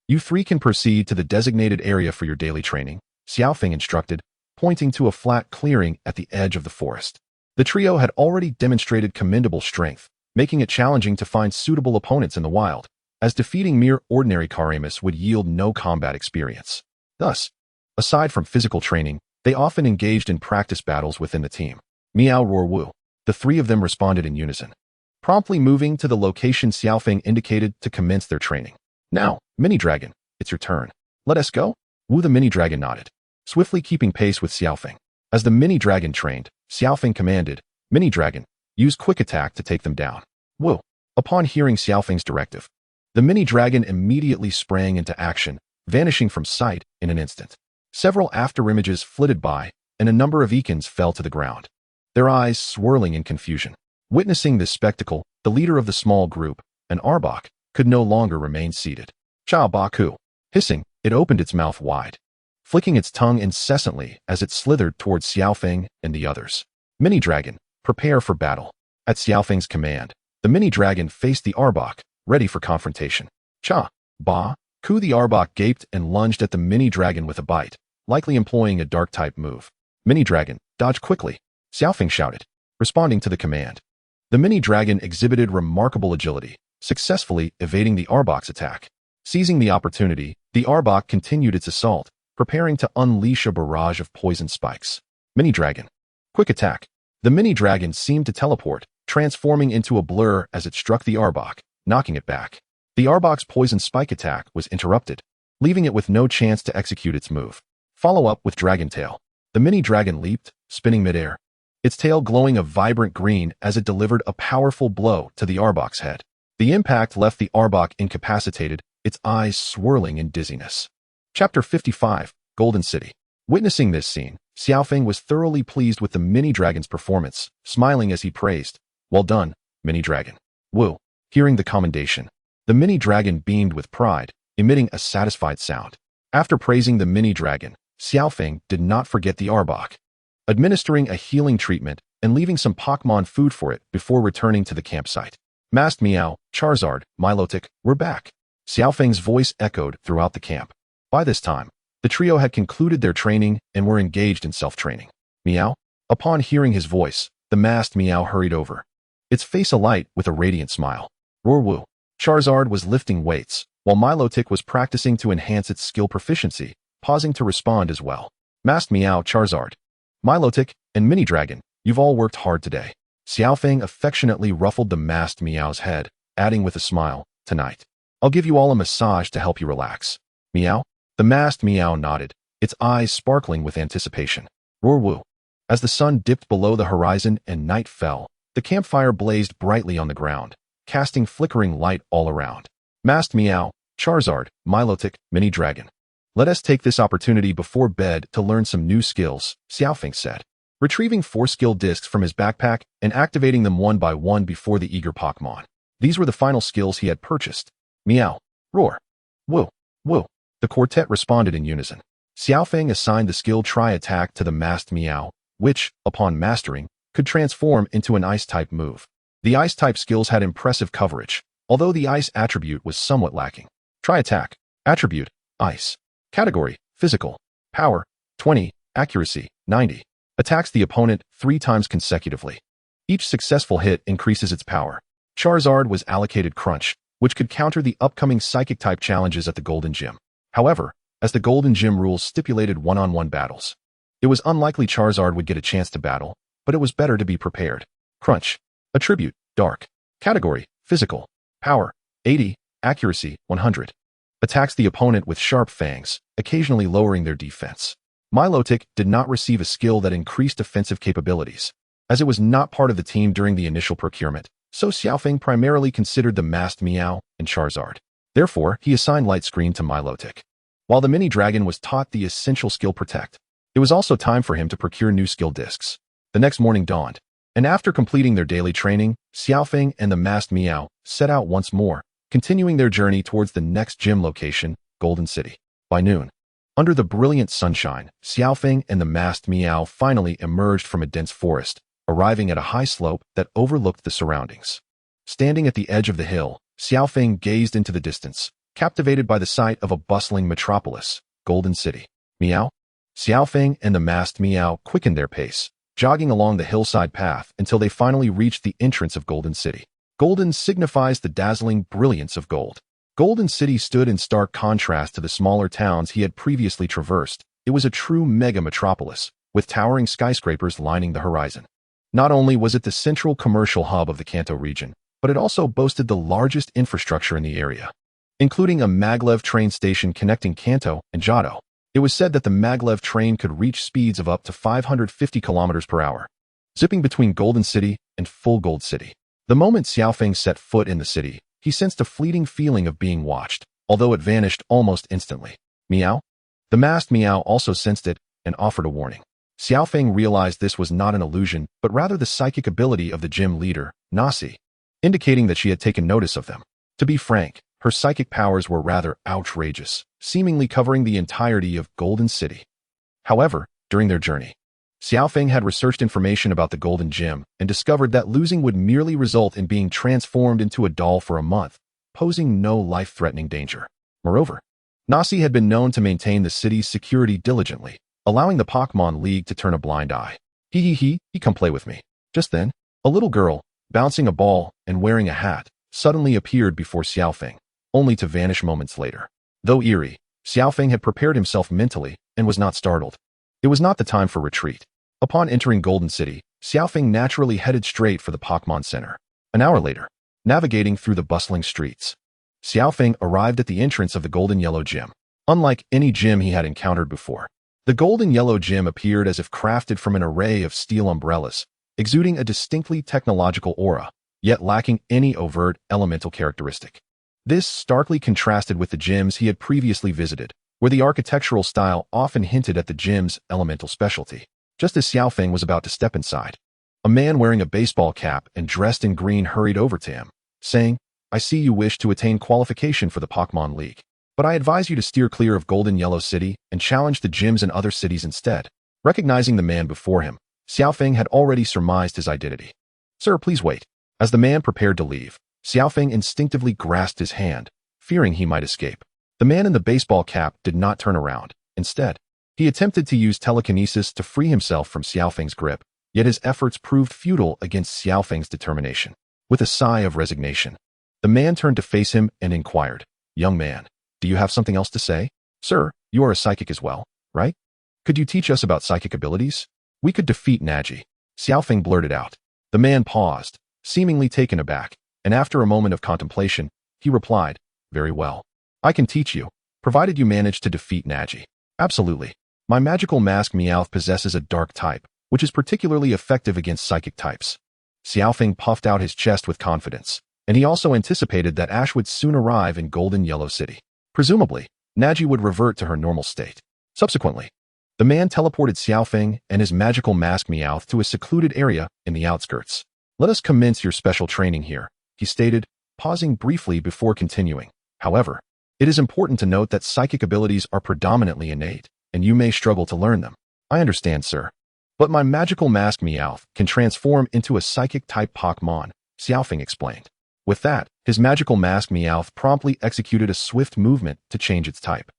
A: You 3 can proceed to the designated area for your daily training, Luo Feng instructed, pointing to a flat clearing at the edge of the forest. The trio had already demonstrated commendable strength, making it challenging to find suitable opponents in the wild, as defeating mere ordinary Karamis would yield no combat experience. Thus, aside from physical training, they often engaged in practice battles within the team. Meow roar woo. The 3 of them responded in unison, promptly moving to the location Luo Feng indicated to commence their training. Now, Mini Dragon, it's your turn. Let us go? Woo. The Mini Dragon nodded, swiftly keeping pace with Luo Feng. As the Mini Dragon trained, Luo Feng commanded, Mini Dragon, use Quick Attack to take them down. Woo. Upon hearing Luo Feng's directive, the Mini Dragon immediately sprang into action, vanishing from sight in an instant. Several afterimages flitted by, and a number of Ekans fell to the ground, their eyes swirling in confusion. Witnessing this spectacle, the leader of the small group, an Arbok, could no longer remain seated. Cha Baku. Hissing, it opened its mouth wide, flicking its tongue incessantly as it slithered towards Luo Feng and the others. Mini Dragon, prepare for battle. At Luo Feng's command, the Mini Dragon faced the Arbok, ready for confrontation. Cha Ba Ku. The Arbok gaped and lunged at the Mini Dragon with a bite, likely employing a dark-type move. Mini Dragon, dodge quickly, Luo Feng shouted, responding to the command. The Mini Dragon exhibited remarkable agility, successfully evading the Arbok's attack. Seizing the opportunity, the Arbok continued its assault, preparing to unleash a barrage of poison spikes. Mini Dragon. Quick attack. The mini dragon seemed to teleport, transforming into a blur as it struck the Arbok, knocking it back. The Arbok's poison spike attack was interrupted, leaving it with no chance to execute its move. Follow up with Dragon Tail. The mini dragon leaped, spinning midair, its tail glowing a vibrant green as it delivered a powerful blow to the Arbok's head. The impact left the Arbok incapacitated, its eyes swirling in dizziness. Chapter 55, Golden City. Witnessing this scene, Xiaofeng was thoroughly pleased with the mini dragon's performance, smiling as he praised, "Well done, mini dragon." Woo. Hearing the commendation, the mini dragon beamed with pride, emitting a satisfied sound. After praising the mini dragon, Xiaofeng did not forget the Arbok, administering a healing treatment and leaving some Pokmon food for it before returning to the campsite. Masked Meow, Charizard, Milotic, we're back. Xiaofeng's voice echoed throughout the camp. By this time, the trio had concluded their training and were engaged in self-training. Meow? Upon hearing his voice, the masked Meow hurried over, its face alight with a radiant smile. Roar woo. Charizard was lifting weights, while Milotic was practicing to enhance its skill proficiency, pausing to respond as well. Masked Meow, Charizard, Milotic, and Mini Dragon, you've all worked hard today. Xiaofeng affectionately ruffled the masked Meow's head, adding with a smile, tonight, I'll give you all a massage to help you relax. Meow? The masked Meow nodded, its eyes sparkling with anticipation. Roar woo. As the sun dipped below the horizon and night fell, the campfire blazed brightly on the ground, casting flickering light all around. Masked Meow, Charizard, Milotic, Mini Dragon. Let us take this opportunity before bed to learn some new skills, Xiaofeng said, retrieving 4 skill discs from his backpack and activating them one by one before the eager Pokmon. These were the final skills he had purchased. Meow, roar, woo, woo. The quartet responded in unison. Xiaofeng assigned the skill Tri-Attack to the masked Meow, which, upon mastering, could transform into an Ice-type move. The Ice-type skills had impressive coverage, although the Ice attribute was somewhat lacking. Tri-Attack. Attribute, Ice. Category, Physical. Power, 20. Accuracy, 90. Attacks the opponent 3 times consecutively. Each successful hit increases its power. Charizard was allocated Crunch, which could counter the upcoming Psychic-type challenges at the Golden Gym. However, as the Golden Gym rules stipulated one-on-one battles, it was unlikely Charizard would get a chance to battle, but it was better to be prepared. Crunch. Attribute, Dark. Category, Physical. Power, 80. Accuracy, 100. Attacks the opponent with sharp fangs, occasionally lowering their defense. Milotic did not receive a skill that increased offensive capabilities, as it was not part of the team during the initial procurement, so Xiaofeng primarily considered the masked Meow and Charizard. Therefore, he assigned Light Screen to Milotic. While the mini dragon was taught the essential skill Protect, it was also time for him to procure new skill discs. The next morning dawned, and after completing their daily training, Xiaofeng and the masked Meow set out once more, continuing their journey towards the next gym location, Golden City. By noon, under the brilliant sunshine, Xiaofeng and the masked Meow finally emerged from a dense forest, arriving at a high slope that overlooked the surroundings. Standing at the edge of the hill, Xiaofeng gazed into the distance, captivated by the sight of a bustling metropolis, Golden City. Meow? Xiaofeng and the masked Meow quickened their pace, jogging along the hillside path until they finally reached the entrance of Golden City. Golden signifies the dazzling brilliance of gold. Golden City stood in stark contrast to the smaller towns he had previously traversed. It was a true mega metropolis, with towering skyscrapers lining the horizon. Not only was it the central commercial hub of the Kanto region, but it also boasted the largest infrastructure in the area, including a maglev train station connecting Kanto and Johto. It was said that the maglev train could reach speeds of up to 550 kilometers per hour, zipping between Golden City and Full Gold City. The moment Xiaofeng set foot in the city, he sensed a fleeting feeling of being watched, although it vanished almost instantly. Meow? The masked Meow also sensed it and offered a warning. Xiaofeng realized this was not an illusion, but rather the psychic ability of the gym leader, Nasi, indicating that she had taken notice of them. To be frank, her psychic powers were rather outrageous, seemingly covering the entirety of Golden City. However, during their journey, Xiaofeng had researched information about the Golden Gym and discovered that losing would merely result in being transformed into a doll for a month, posing no life-threatening danger. Moreover, Nasi had been known to maintain the city's security diligently, allowing the Pokemon League to turn a blind eye. He come play with me. Just then, a little girl, bouncing a ball and wearing a hat, suddenly appeared before Xiaofeng, only to vanish moments later. Though eerie, Xiaofeng had prepared himself mentally and was not startled. It was not the time for retreat. Upon entering Golden City, Xiaofeng naturally headed straight for the Pokmon Center. An hour later, navigating through the bustling streets, Xiaofeng arrived at the entrance of the Golden Yellow Gym. Unlike any gym he had encountered before, the Golden Yellow Gym appeared as if crafted from an array of steel umbrellas, exuding a distinctly technological aura, yet lacking any overt elemental characteristic. This starkly contrasted with the gyms he had previously visited, where the architectural style often hinted at the gym's elemental specialty. Just as Xiaofeng was about to step inside, a man wearing a baseball cap and dressed in green hurried over to him, saying, "I see you wish to attain qualification for the Pokemon League, but I advise you to steer clear of Golden Yellow City and challenge the gyms in other cities instead." Recognizing the man before him, Xiaofeng had already surmised his identity. "Sir, please wait." As the man prepared to leave, Xiaofeng instinctively grasped his hand, fearing he might escape. The man in the baseball cap did not turn around. Instead, he attempted to use telekinesis to free himself from Xiaofeng's grip, yet his efforts proved futile against Xiaofeng's determination. With a sigh of resignation, the man turned to face him and inquired, "Young man, do you have something else to say?" "Sir, you are a psychic as well, right? Could you teach us about psychic abilities? We could defeat Naji," Xiaofeng blurted out. The man paused, seemingly taken aback, and after a moment of contemplation, he replied, "Very well. I can teach you, provided you manage to defeat Naji." "Absolutely. My magical mask Meowth possesses a dark type, which is particularly effective against psychic types." Xiaofeng puffed out his chest with confidence, and he also anticipated that Ash would soon arrive in Golden Yellow City. Presumably, Naji would revert to her normal state. Subsequently, the man teleported Xiaofeng and his magical mask Meowth to a secluded area in the outskirts. "Let us commence your special training here," he stated, pausing briefly before continuing. "However, it is important to note that psychic abilities are predominantly innate, and you may struggle to learn them." "I understand, sir. But my magical mask Meowth can transform into a psychic-type Pokmon," Xiaofeng explained. With that, his magical mask Meowth promptly executed a swift movement to change its type.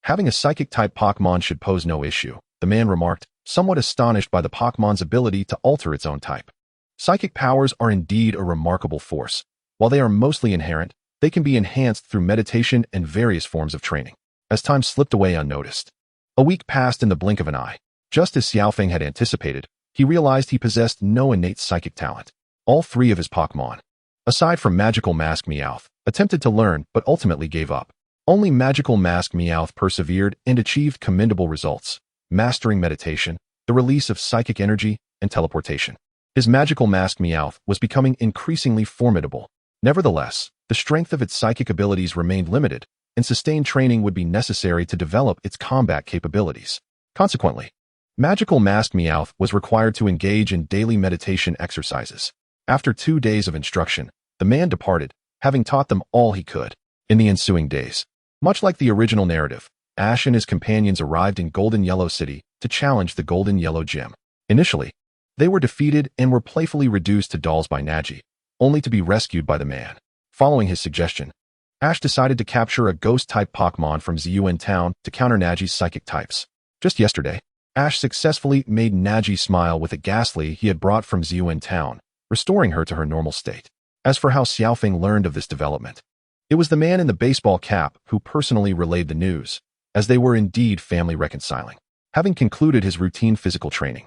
A: Having a psychic-type Pokmon should pose no issue," the man remarked, somewhat astonished by the Pokmon's ability to alter its own type. Psychic powers are indeed a remarkable force. While they are mostly inherent, they can be enhanced through meditation and various forms of training. As time slipped away unnoticed, a week passed in the blink of an eye. Just as Xiaofeng had anticipated, he realized he possessed no innate psychic talent. All three of his Pokemon, aside from Magical Mask Meowth, attempted to learn but ultimately gave up. Only Magical Mask Meowth persevered and achieved commendable results, mastering meditation, the release of psychic energy, and teleportation. His Magical Mask Meowth was becoming increasingly formidable. Nevertheless, the strength of its psychic abilities remained limited, and sustained training would be necessary to develop its combat capabilities. Consequently, Magical Mask Meowth was required to engage in daily meditation exercises. After 2 days of instruction, the man departed, having taught them all he could. In the ensuing days, much like the original narrative, Ash and his companions arrived in Golden Yellow City to challenge the Golden Yellow Gym. Initially, they were defeated and were playfully reduced to dolls by Naji, only to be rescued by the man. Following his suggestion, Ash decided to capture a ghost-type Pokemon from Cerulean Town to counter Naji's psychic types. Just yesterday, Ash successfully made Naji smile with a ghastly he had brought from Cerulean Town, restoring her to her normal state. As for how Xiaofeng learned of this development, it was the man in the baseball cap who personally relayed the news, as they were indeed family reconciling. Having concluded his routine physical training,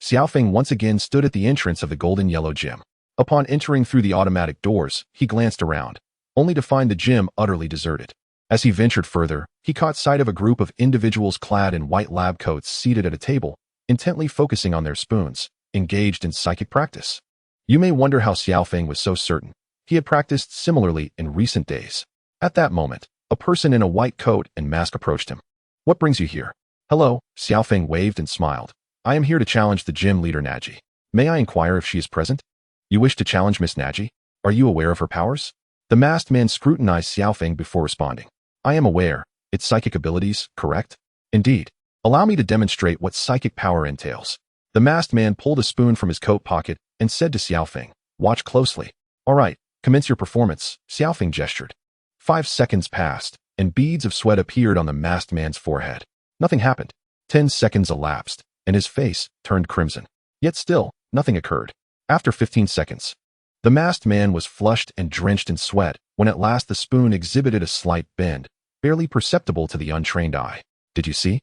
A: Xiaofeng once again stood at the entrance of the Golden Yellow Gym. Upon entering through the automatic doors, he glanced around, only to find the gym utterly deserted. As he ventured further, he caught sight of a group of individuals clad in white lab coats seated at a table, intently focusing on their spoons, engaged in psychic practice. You may wonder how Xiaofeng was so certain. He had practiced similarly in recent days. At that moment, a person in a white coat and mask approached him. "What brings you here?" "Hello," Xiaofeng waved and smiled. "I am here to challenge the gym leader Naji. May I inquire if she is present?" "You wish to challenge Miss Naji? Are you aware of her powers?" The masked man scrutinized Xiaofeng before responding. "I am aware. Its psychic abilities, correct?" "Indeed. Allow me to demonstrate what psychic power entails." The masked man pulled a spoon from his coat pocket and said to Xiaofeng, "Watch closely." "All right, commence your performance," Xiaofeng gestured. 5 seconds passed, and beads of sweat appeared on the masked man's forehead. Nothing happened. 10 seconds elapsed, and his face turned crimson. Yet still, nothing occurred. After 15 seconds, the masked man was flushed and drenched in sweat when at last the spoon exhibited a slight bend, barely perceptible to the untrained eye. "Did you see?"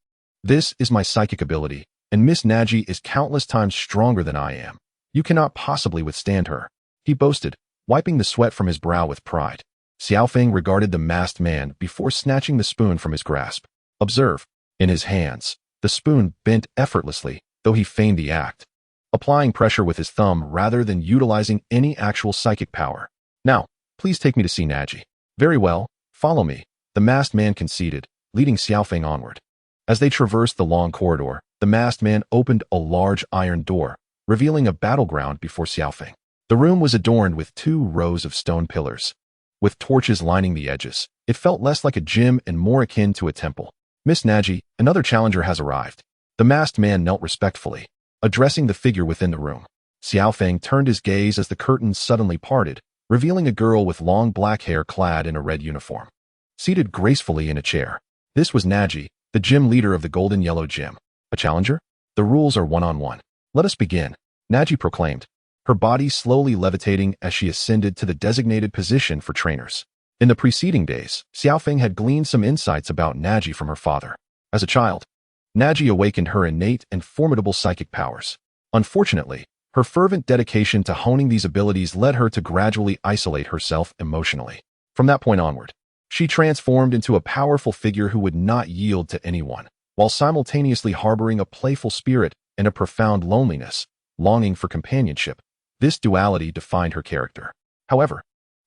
A: This is my psychic ability, and Miss Naji is countless times stronger than I am. You cannot possibly withstand her," he boasted, wiping the sweat from his brow with pride. Xiaofeng regarded the masked man before snatching the spoon from his grasp. Observe, in his hands, the spoon bent effortlessly, though he feigned the act, applying pressure with his thumb rather than utilizing any actual psychic power. "Now, please take me to see Naji." "Very well, follow me," the masked man conceded, leading Xiaofeng onward. As they traversed the long corridor, the masked man opened a large iron door, revealing a battleground before Xiaofeng. The room was adorned with 2 rows of stone pillars, with torches lining the edges. It felt less like a gym and more akin to a temple. "Miss Naji, another challenger has arrived." The masked man knelt respectfully, addressing the figure within the room. Xiaofeng turned his gaze as the curtains suddenly parted, revealing a girl with long black hair clad in a red uniform, seated gracefully in a chair. This was Naji, the gym leader of the Golden Yellow Gym. "A challenger? The rules are one-on-one. Let us begin," Naji proclaimed, her body slowly levitating as she ascended to the designated position for trainers. In the preceding days, Xiaofeng had gleaned some insights about Naji from her father. As a child, Naji awakened her innate and formidable psychic powers. Unfortunately, her fervent dedication to honing these abilities led her to gradually isolate herself emotionally. From that point onward, she transformed into a powerful figure who would not yield to anyone, while simultaneously harboring a playful spirit and a profound loneliness, longing for companionship. This duality defined her character. However,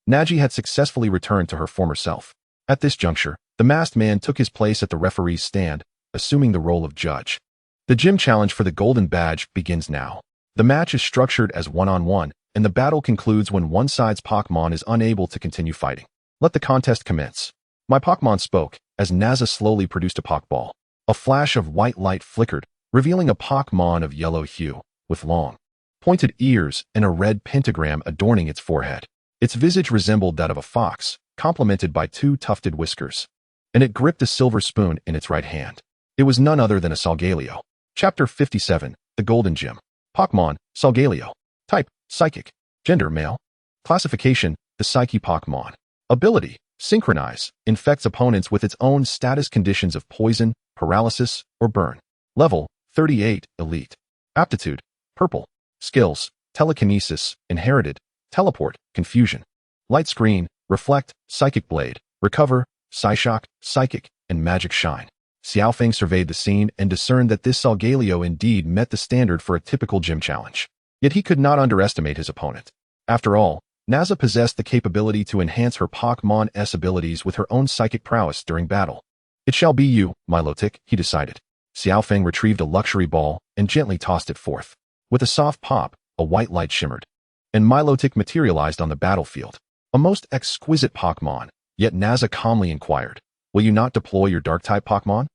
A: Naji had successfully returned to her former self. At this juncture, the masked man took his place at the referee's stand, assuming the role of judge. The gym challenge for the Golden Badge begins now. The match is structured as one-on-one, and the battle concludes when one side's Pokmon is unable to continue fighting. "Let the contest commence." My Pokmon spoke, as Naza slowly produced a Pokeball. A flash of white light flickered, revealing a Pokmon of yellow hue, with long, pointed ears and a red pentagram adorning its forehead. Its visage resembled that of a fox, complemented by 2 tufted whiskers, and it gripped a silver spoon in its right hand. It was none other than a Solgaleo. Chapter 57, The Golden Gym. Pokmon, Solgaleo. Type, Psychic. Gender, male. Classification, the Psyche Pokmon. Ability, Synchronize, infects opponents with its own status conditions of poison, paralysis, or burn. Level, 38, Elite. Aptitude, Purple. Skills, Telekinesis, Inherited, Teleport, Confusion. Light Screen, Reflect, Psychic Blade, Recover, Psyshock, Psychic, and Magic Shine. Xiaofeng surveyed the scene and discerned that this Solgaleo indeed met the standard for a typical gym challenge. Yet he could not underestimate his opponent. After all, Naza possessed the capability to enhance her Pokmon's abilities with her own psychic prowess during battle. "It shall be you, Milotic," he decided. Xiaofeng retrieved a luxury ball and gently tossed it forth. With a soft pop, a white light shimmered, and Milotic materialized on the battlefield. A most exquisite Pokmon, yet Naza calmly inquired, "Will you not deploy your Dark-type Pokmon?"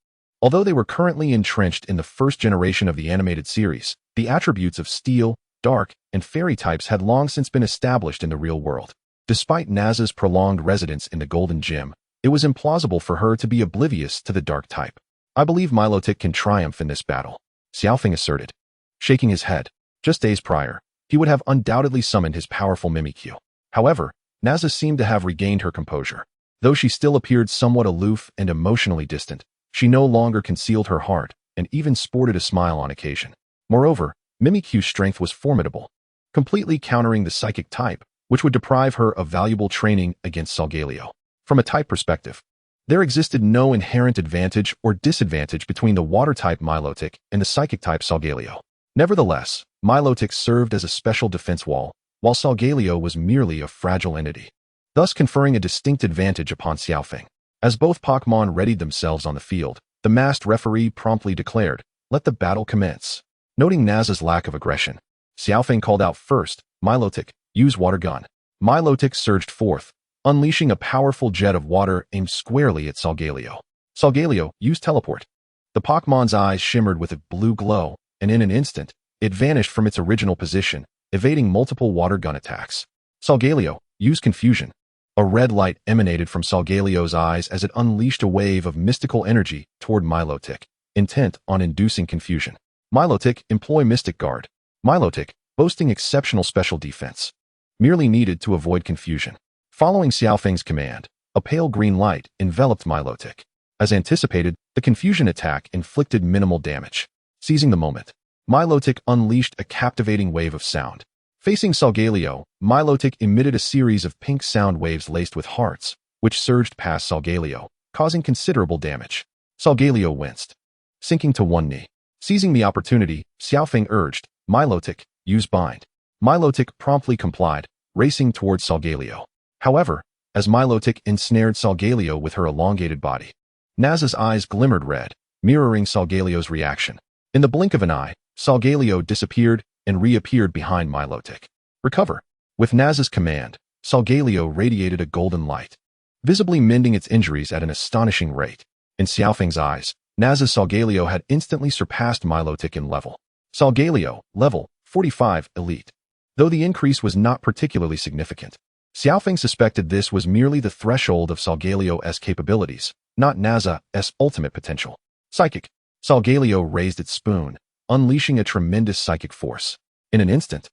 A: Although they were currently entrenched in the first generation of the animated series, the attributes of Steel, Dark, and Fairy types had long since been established in the real world. Despite Naza's prolonged residence in the Golden Gym, it was implausible for her to be oblivious to the Dark type. "I believe Milotic can triumph in this battle," Xiaofeng asserted, shaking his head. Just days prior, he would have undoubtedly summoned his powerful Mimikyu. However, Naza seemed to have regained her composure. Though she still appeared somewhat aloof and emotionally distant, she no longer concealed her heart and even sported a smile on occasion. Moreover, Mimikyu's strength was formidable, completely countering the psychic type, which would deprive her of valuable training against Solgaleo. From a type perspective, there existed no inherent advantage or disadvantage between the water-type Milotic and the psychic-type Solgaleo. Nevertheless, Milotic served as a special defense wall, while Solgaleo was merely a fragile entity, thus conferring a distinct advantage upon Xiaofeng. As both Pokmon readied themselves on the field, the masked referee promptly declared, "Let the battle commence." Noting Naza's lack of aggression, Xiaofeng called out first, "Milotic, use water gun." Milotic surged forth, unleashing a powerful jet of water aimed squarely at Solgaleo. "Solgaleo, use teleport." The Pokmon's eyes shimmered with a blue glow, and in an instant, it vanished from its original position, evading multiple water gun attacks. "Solgaleo, use confusion." A red light emanated from Solgaleo's eyes as it unleashed a wave of mystical energy toward Milotic, intent on inducing confusion. Milotic, employ Mystic Guard. Milotic, boasting exceptional special defense, merely needed to avoid confusion. Following Xiaofeng's command, a pale green light enveloped Milotic. As anticipated, the confusion attack inflicted minimal damage. Seizing the moment, Milotic unleashed a captivating wave of sound. Facing Solgaleo, Milotic emitted a series of pink sound waves laced with hearts, which surged past Solgaleo, causing considerable damage. Solgaleo winced, sinking to one knee. Seizing the opportunity, Xiaofeng urged, Milotic, use bind. Milotic promptly complied, racing towards Solgaleo. However, as Milotic ensnared Solgaleo with her elongated body, Naza's eyes glimmered red, mirroring Solgaleo's reaction. In the blink of an eye, Solgaleo disappeared and reappeared behind Milotic. Recover. With Naza's command, Solgaleo radiated a golden light, visibly mending its injuries at an astonishing rate. In Xiaofeng's eyes, Naza's Solgaleo had instantly surpassed Milotic in level. Solgaleo, level 45, elite. Though the increase was not particularly significant, Xiaofeng suspected this was merely the threshold of Solgaleo's capabilities, not Naza's ultimate potential. Psychic. Solgaleo raised its spoon, unleashing a tremendous psychic force. In an instant,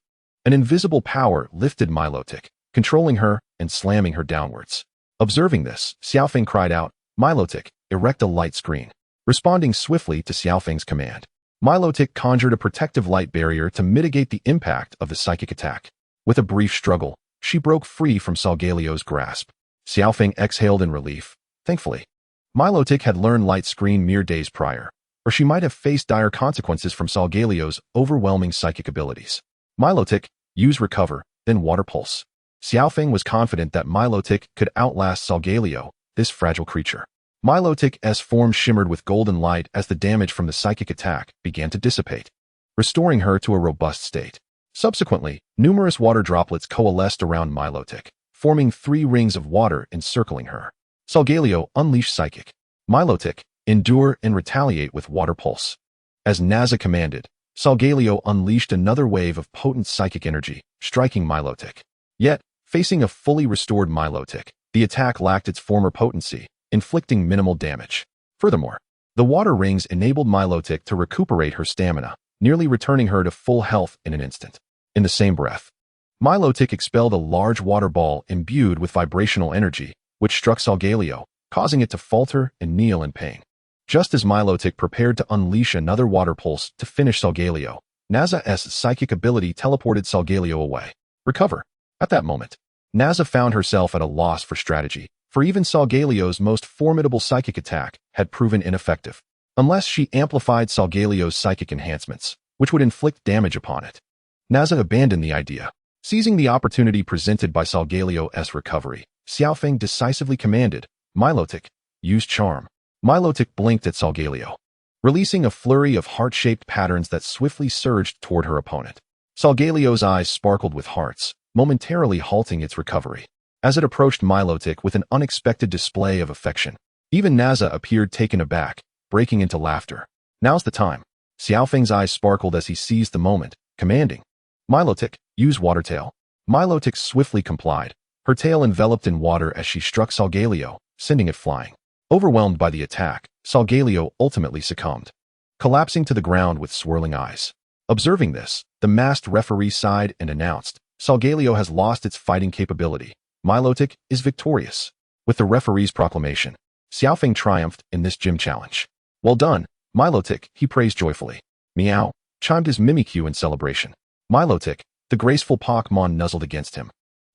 A: an invisible power lifted Milotic, controlling her and slamming her downwards. Observing this, Xiaofeng cried out, Milotic, erect a light screen. Responding swiftly to Xiaofeng's command, Milotic conjured a protective light barrier to mitigate the impact of the psychic attack. With a brief struggle, she broke free from Solgaleo's grasp. Xiaofeng exhaled in relief. Thankfully, Milotic had learned light screen mere days prior, or she might have faced dire consequences from Solgaleo's overwhelming psychic abilities. Milotic, use recover, then water pulse. Xiaofeng was confident that Milotic could outlast Solgaleo, this fragile creature. Milotic's form shimmered with golden light as the damage from the psychic attack began to dissipate, restoring her to a robust state. Subsequently, numerous water droplets coalesced around Milotic, forming 3 rings of water encircling her. Solgaleo unleashed psychic. Milotic, endure and retaliate with water pulse. As Naza commanded, Solgaleo unleashed another wave of potent psychic energy, striking Milotic. Yet, facing a fully restored Milotic, the attack lacked its former potency, inflicting minimal damage. Furthermore, the water rings enabled Milotic to recuperate her stamina, nearly returning her to full health in an instant. In the same breath, Milotic expelled a large water ball imbued with vibrational energy, which struck Solgaleo, causing it to falter and kneel in pain. Just as Milotic prepared to unleash another water pulse to finish Solgaleo, Naza's psychic ability teleported Solgaleo away. Recover. At that moment, Naza found herself at a loss for strategy, for even Solgaleo's most formidable psychic attack had proven ineffective, unless she amplified Solgaleo's psychic enhancements, which would inflict damage upon it. Naza abandoned the idea. Seizing the opportunity presented by Solgaleo's recovery, Xiaofeng decisively commanded, Milotic, use charm. Milotic blinked at Solgaleo, releasing a flurry of heart-shaped patterns that swiftly surged toward her opponent. Solgaleo's eyes sparkled with hearts, momentarily halting its recovery. As it approached Milotic with an unexpected display of affection, even Naza appeared taken aback, breaking into laughter. Now's the time. Xiaofeng's eyes sparkled as he seized the moment, commanding, Milotic, use water tail. Milotic swiftly complied, her tail enveloped in water as she struck Solgaleo, sending it flying. Overwhelmed by the attack, Solgaleo ultimately succumbed, collapsing to the ground with swirling eyes. Observing this, the masked referee sighed and announced, Solgaleo has lost its fighting capability. Milotic is victorious. With the referee's proclamation, Xiaofeng triumphed in this gym challenge. Well done, Milotic, he praised joyfully. Meow, chimed his Mimikyu in celebration. Milotic, the graceful Pokmon nuzzled against him,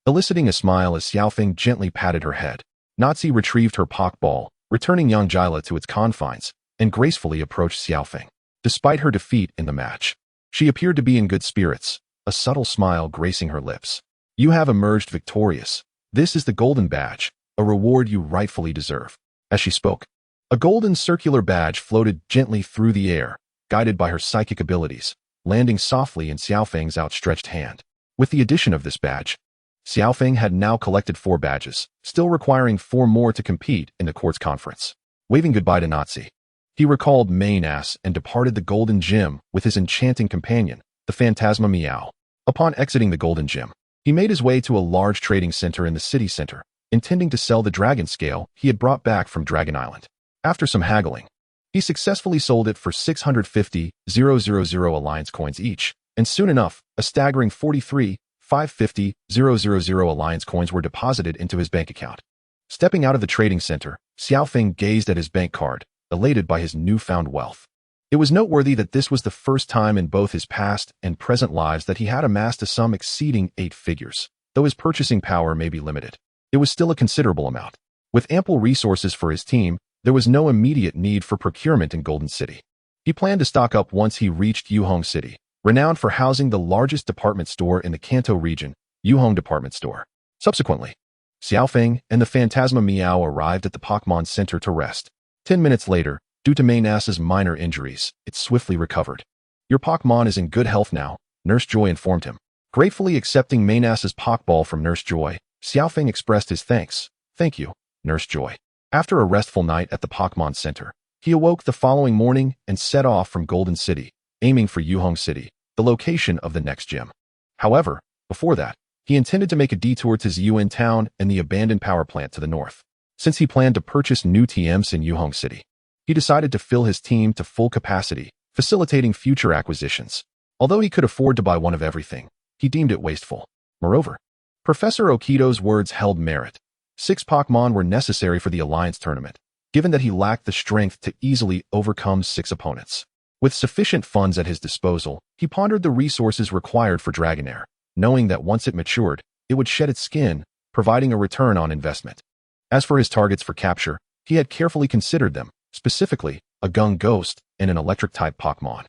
A: eliciting a smile as Xiaofeng gently patted her head. Nazi retrieved her Pokball, returning young Jila to its confines, and gracefully approached Xiaofeng. Despite her defeat in the match, she appeared to be in good spirits, a subtle smile gracing her lips. You have emerged victorious. This is the golden badge, a reward you rightfully deserve. As she spoke, a golden circular badge floated gently through the air, guided by her psychic abilities, landing softly in Xiaofeng's outstretched hand. With the addition of this badge, Xiaofeng had now collected 4 badges, still requiring 4 more to compete in the court's conference. Waving goodbye to Nazi, he recalled Ass and departed the Golden Gym with his enchanting companion, the Phantasma Meow. Upon exiting the Golden Gym, he made his way to a large trading center in the city center, intending to sell the dragon scale he had brought back from Dragon Island. After some haggling, he successfully sold it for 650,000 alliance coins each, and soon enough, a staggering 43,550,000 alliance coins were deposited into his bank account. Stepping out of the trading center, Xiao Feng gazed at his bank card, elated by his newfound wealth. It was noteworthy that this was the first time in both his past and present lives that he had amassed a sum exceeding 8 figures. Though his purchasing power may be limited, it was still a considerable amount. With ample resources for his team, there was no immediate need for procurement in Golden City. He planned to stock up once he reached Yuhong City, renowned for housing the largest department store in the Kanto region, Yuhong Department Store. Subsequently, Xiao Feng and the Phantasma Meow arrived at the Pokmon Center to rest. 10 minutes later, due to Maynass's minor injuries, it swiftly recovered. Your Pokmon is in good health now, Nurse Joy informed him. Gratefully accepting Maynass's Pokeball from Nurse Joy, Xiao Feng expressed his thanks. Thank you, Nurse Joy. After a restful night at the Pokmon Center, he awoke the following morning and set off from Golden City, aiming for Yuhong City, the location of the next gym. However, before that, he intended to make a detour to Cerulean Town and the abandoned power plant to the north. Since he planned to purchase new TMs in Yuhong City, he decided to fill his team to full capacity, facilitating future acquisitions. Although he could afford to buy one of everything, he deemed it wasteful. Moreover, Professor Okito's words held merit. 6 Pokemon were necessary for the Alliance tournament, given that he lacked the strength to easily overcome 6 opponents. With sufficient funds at his disposal, he pondered the resources required for Dragonair, knowing that once it matured, it would shed its skin, providing a return on investment. As for his targets for capture, he had carefully considered them, specifically, a Gung Ghost and an Electric-type Pokemon.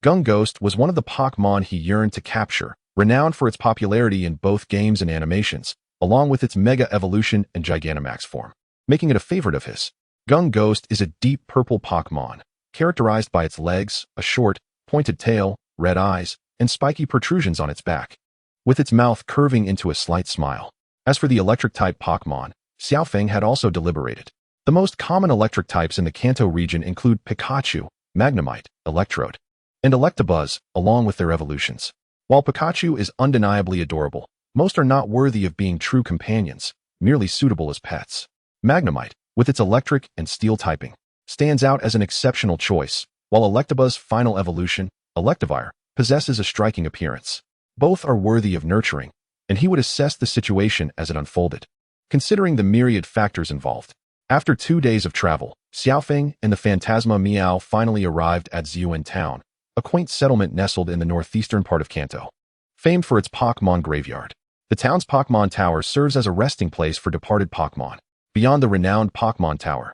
A: Gung Ghost was one of the Pokemon he yearned to capture, renowned for its popularity in both games and animations, along with its Mega Evolution and Gigantamax form, making it a favorite of his. Gung Ghost is a deep purple Pokemon, characterized by its legs, a short, pointed tail, red eyes, and spiky protrusions on its back, with its mouth curving into a slight smile. As for the Electric-type Pokemon, Xiao Feng had also deliberated. The most common electric types in the Kanto region include Pikachu, Magnemite, Electrode, and Electabuzz, along with their evolutions. While Pikachu is undeniably adorable, most are not worthy of being true companions, merely suitable as pets. Magnemite, with its electric and steel typing, stands out as an exceptional choice, while Electabuzz's final evolution, Electivire, possesses a striking appearance. Both are worthy of nurturing, and he would assess the situation as it unfolded, considering the myriad factors involved. After 2 days of travel, Xiao Feng and the Phantasma Meow finally arrived at Cerulean Town, a quaint settlement nestled in the northeastern part of Kanto. Famed for its Pokemon graveyard, the town's Pokemon Tower serves as a resting place for departed Pokemon. Beyond the renowned Pokemon Tower,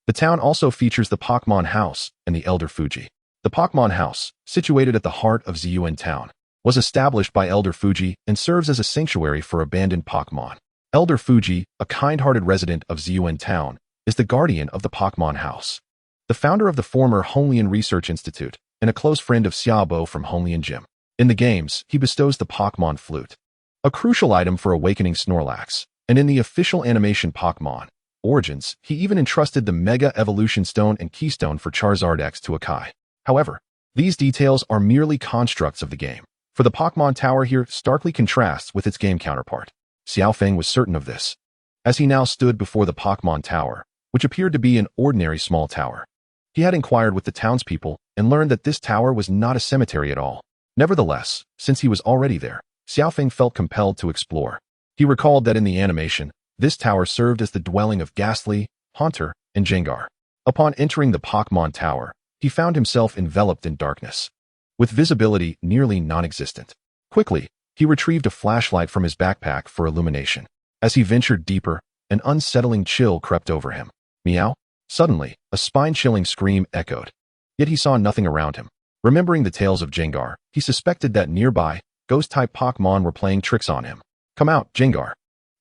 A: the town also features the Pokemon House and the Elder Fuji. The Pokemon House, situated at the heart of Cerulean Town, was established by Elder Fuji and serves as a sanctuary for abandoned Pokemon. Elder Fuji, a kind-hearted resident of Cerulean Town, is the guardian of the Pokemon House, the founder of the former Honglian Research Institute, and a close friend of Xiaobo from Honglian Gym. In the games, he bestows the Pokemon Flute, a crucial item for awakening Snorlax, and in the official animation Pokemon Origins, he even entrusted the Mega Evolution Stone and Keystone for Charizard X to Akai. However, these details are merely constructs of the game, for the Pokemon Tower here starkly contrasts with its game counterpart. Xiao Feng was certain of this, as he now stood before the Pokemon Tower, which appeared to be an ordinary small tower. He had inquired with the townspeople and learned that this tower was not a cemetery at all. Nevertheless, since he was already there, Xiao Feng felt compelled to explore. He recalled that in the animation, this tower served as the dwelling of Ghastly, Haunter, and Jengar. Upon entering the Pokemon Tower, he found himself enveloped in darkness, with visibility nearly non-existent. Quickly, he retrieved a flashlight from his backpack for illumination. As he ventured deeper, an unsettling chill crept over him. Meow? Suddenly, a spine-chilling scream echoed. Yet he saw nothing around him. Remembering the tales of Jengar, he suspected that nearby, ghost-type Pokemon were playing tricks on him. Come out, Jengar.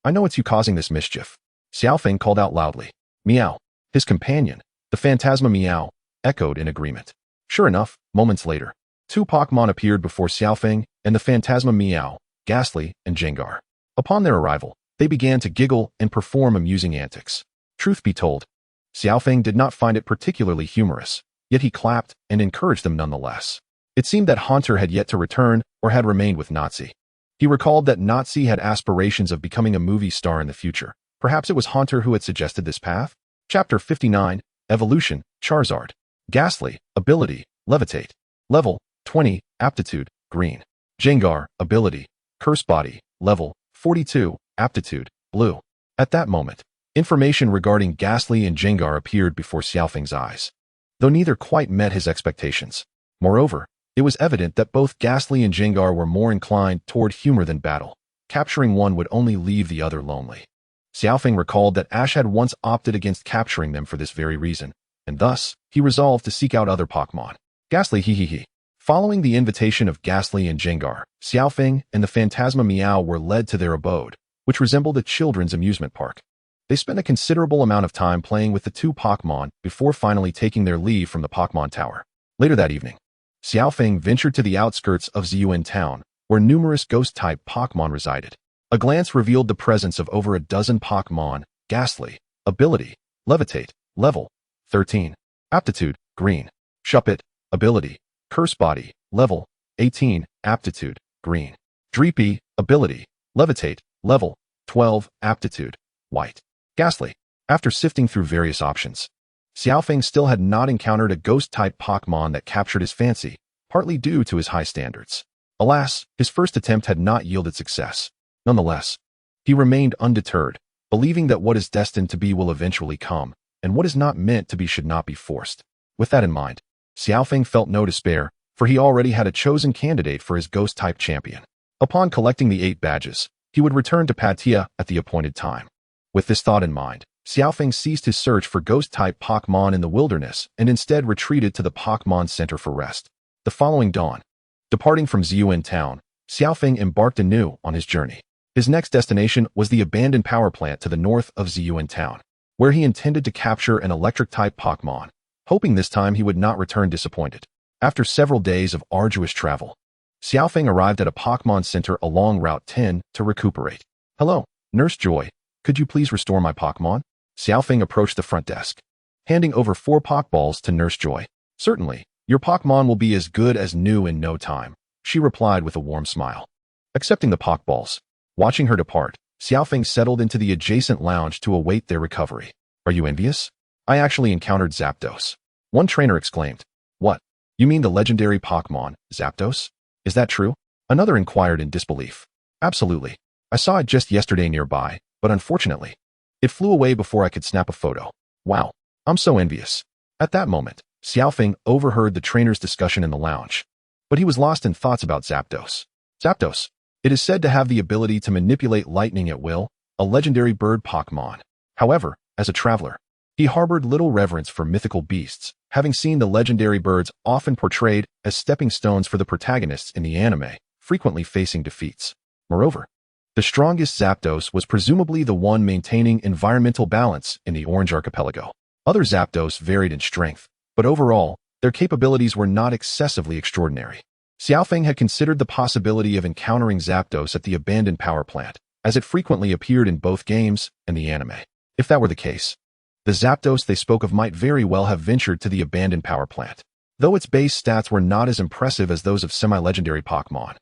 A: I know it's you causing this mischief. Xiao Feng called out loudly. Meow. His companion, the Phantasma Meow, echoed in agreement. Sure enough, moments later, 2 Pokemon appeared before Xiao Feng and the Phantasma Meow, Ghastly, and Jengar. Upon their arrival, they began to giggle and perform amusing antics. Truth be told, Xiao Feng did not find it particularly humorous, yet he clapped and encouraged them nonetheless. It seemed that Haunter had yet to return or had remained with Nazi. He recalled that Nazi had aspirations of becoming a movie star in the future. Perhaps it was Haunter who had suggested this path? Chapter 59, Evolution, Charizard. Ghastly, Ability, Levitate. Level, 20, Aptitude, Green. Jengar, Ability, Curse Body, Level, 42, Aptitude, Blue. At that moment, Information regarding Ghastly and Jengar appeared before Xiaofeng's eyes, though neither quite met his expectations. Moreover, it was evident that both Ghastly and Jengar were more inclined toward humor than battle. Capturing one would only leave the other lonely. Xiaofeng recalled that Ash had once opted against capturing them for this very reason, and thus, he resolved to seek out other Pokemon. Ghastly hee. Following the invitation of Ghastly and Jengar, Xiaofeng and the Phantasma Meow were led to their abode, which resembled a children's amusement park. They spent a considerable amount of time playing with the two Pokemon before finally taking their leave from the Pokemon Tower. Later that evening, Xiaofeng ventured to the outskirts of Cerulean Town, where numerous ghost-type Pokemon resided. A glance revealed the presence of over a dozen Pokemon. Ghastly, ability, levitate, level 13, aptitude, green. Shuppet, ability, curse body, level 18, aptitude, green. Dreepy, ability, levitate, level 12, aptitude, white. Ghastly. After sifting through various options, Xiaofeng still had not encountered a ghost-type Pokemon that captured his fancy, partly due to his high standards. Alas, his first attempt had not yielded success. Nonetheless, he remained undeterred, believing that what is destined to be will eventually come, and what is not meant to be should not be forced. With that in mind, Xiaofeng felt no despair, for he already had a chosen candidate for his ghost-type champion. Upon collecting the 8 badges, he would return to Plateau at the appointed time. With this thought in mind, Xiaofeng ceased his search for ghost-type Pokemon in the wilderness and instead retreated to the Pokemon Center for rest. The following dawn, departing from Cerulean Town, Xiaofeng embarked anew on his journey. His next destination was the abandoned power plant to the north of Cerulean Town, where he intended to capture an electric-type Pokemon, hoping this time he would not return disappointed. After several days of arduous travel, Xiaofeng arrived at a Pokemon Center along Route 10 to recuperate. Hello, Nurse Joy. Could you please restore my Pokemon? Xiaofeng approached the front desk, handing over 4 Pokeballs to Nurse Joy. Certainly, your Pokemon will be as good as new in no time, she replied with a warm smile. Accepting the Pokeballs, watching her depart, Xiaofeng settled into the adjacent lounge to await their recovery. Are you envious? I actually encountered Zapdos. One trainer exclaimed. What? You mean the legendary Pokemon, Zapdos? Is that true? Another inquired in disbelief. Absolutely. I saw it just yesterday nearby, but unfortunately, it flew away before I could snap a photo. Wow, I'm so envious. At that moment, Xiaofeng overheard the trainer's discussion in the lounge, but he was lost in thoughts about Zapdos. Zapdos. It is said to have the ability to manipulate lightning at will, a legendary bird Pokemon. However, as a traveler, he harbored little reverence for mythical beasts, having seen the legendary birds often portrayed as stepping stones for the protagonists in the anime, frequently facing defeats. Moreover, the strongest Zapdos was presumably the one maintaining environmental balance in the Orange Archipelago. Other Zapdos varied in strength, but overall, their capabilities were not excessively extraordinary. Xiaofeng had considered the possibility of encountering Zapdos at the abandoned power plant, as it frequently appeared in both games and the anime. If that were the case, the Zapdos they spoke of might very well have ventured to the abandoned power plant. Though its base stats were not as impressive as those of semi-legendary Pokemon,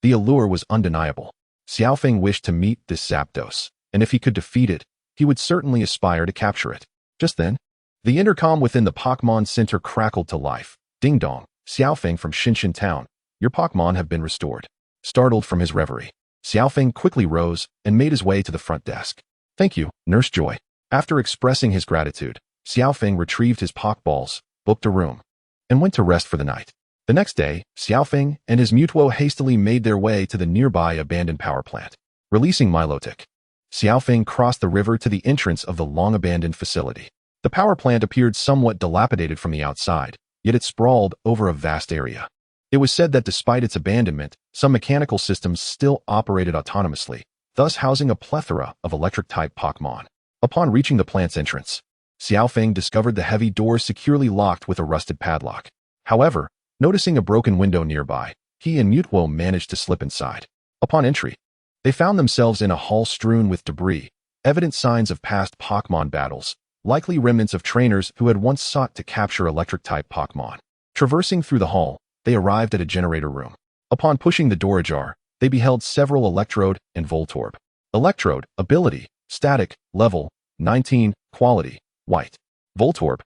A: the allure was undeniable. Xiaofeng wished to meet this Zapdos, and if he could defeat it, he would certainly aspire to capture it. Just then, the intercom within the Pokemon Center crackled to life. Ding dong, Xiaofeng from Shinshin Town, your Pokemon have been restored. Startled from his reverie, Xiaofeng quickly rose and made his way to the front desk. Thank you, Nurse Joy. After expressing his gratitude, Xiaofeng retrieved his Pokeballs, booked a room, and went to rest for the night. The next day, Xiaofeng and his Mutuo hastily made their way to the nearby abandoned power plant. Releasing Milotic, Xiaofeng crossed the river to the entrance of the long-abandoned facility. The power plant appeared somewhat dilapidated from the outside, yet it sprawled over a vast area. It was said that despite its abandonment, some mechanical systems still operated autonomously, thus housing a plethora of electric-type Pokemon. Upon reaching the plant's entrance, Xiaofeng discovered the heavy doors securely locked with a rusted padlock. However, noticing a broken window nearby, he and Mutuo managed to slip inside. Upon entry, they found themselves in a hall strewn with debris, evident signs of past Pokemon battles, likely remnants of trainers who had once sought to capture electric-type Pokemon. Traversing through the hall, they arrived at a generator room. Upon pushing the door ajar, they beheld several Electrode and Voltorb. Electrode, ability, static, level, 19, quality, white. Voltorb,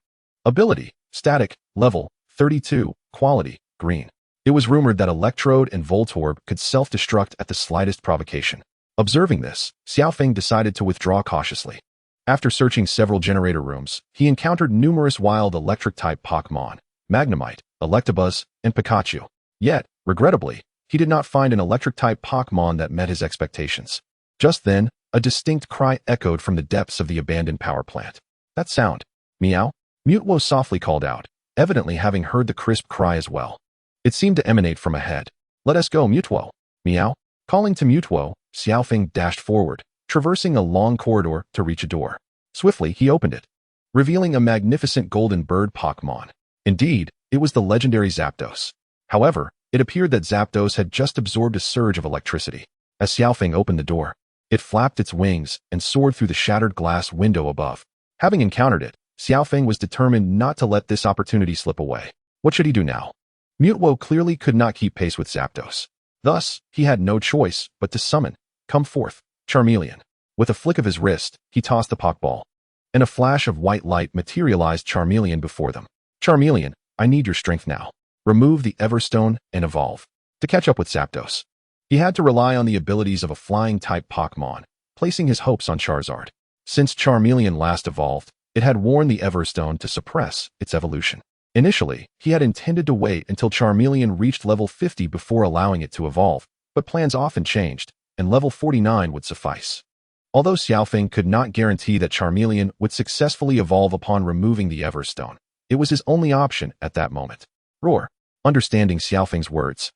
A: ability, static, level, 32, quality, green. It was rumored that Electrode and Voltorb could self-destruct at the slightest provocation. Observing this, Xiaofeng decided to withdraw cautiously. After searching several generator rooms, he encountered numerous wild electric-type Pokmon, Magnemite, Electabuzz, and Pikachu. Yet, regrettably, he did not find an electric-type Pokmon that met his expectations. Just then, a distinct cry echoed from the depths of the abandoned power plant. That sound. Meow? Mutwo softly called out, evidently having heard the crisp cry as well. It seemed to emanate from ahead. Let us go, Mutwo. Meow? Calling to Mutwo, Xiaofeng dashed forward, traversing a long corridor to reach a door. Swiftly, he opened it, revealing a magnificent golden bird Pokmon. Indeed, it was the legendary Zapdos. However, it appeared that Zapdos had just absorbed a surge of electricity. As Xiaofeng opened the door, it flapped its wings and soared through the shattered glass window above. Having encountered it, Xiaofeng was determined not to let this opportunity slip away. What should he do now? Mutwo clearly could not keep pace with Zapdos. Thus, he had no choice but to summon, come forth, Charmeleon. With a flick of his wrist, he tossed the Pokeball. In a flash of white light materialized Charmeleon before them. Charmeleon, I need your strength now. Remove the Everstone and evolve. To catch up with Zapdos, he had to rely on the abilities of a flying-type Pokemon, placing his hopes on Charizard. Since Charmeleon last evolved, it had worn the Everstone to suppress its evolution. Initially, he had intended to wait until Charmeleon reached level 50 before allowing it to evolve, but plans often changed, and level 49 would suffice. Although Xiaofeng could not guarantee that Charmeleon would successfully evolve upon removing the Everstone, it was his only option at that moment. Roar. Understanding Xiaofeng's words,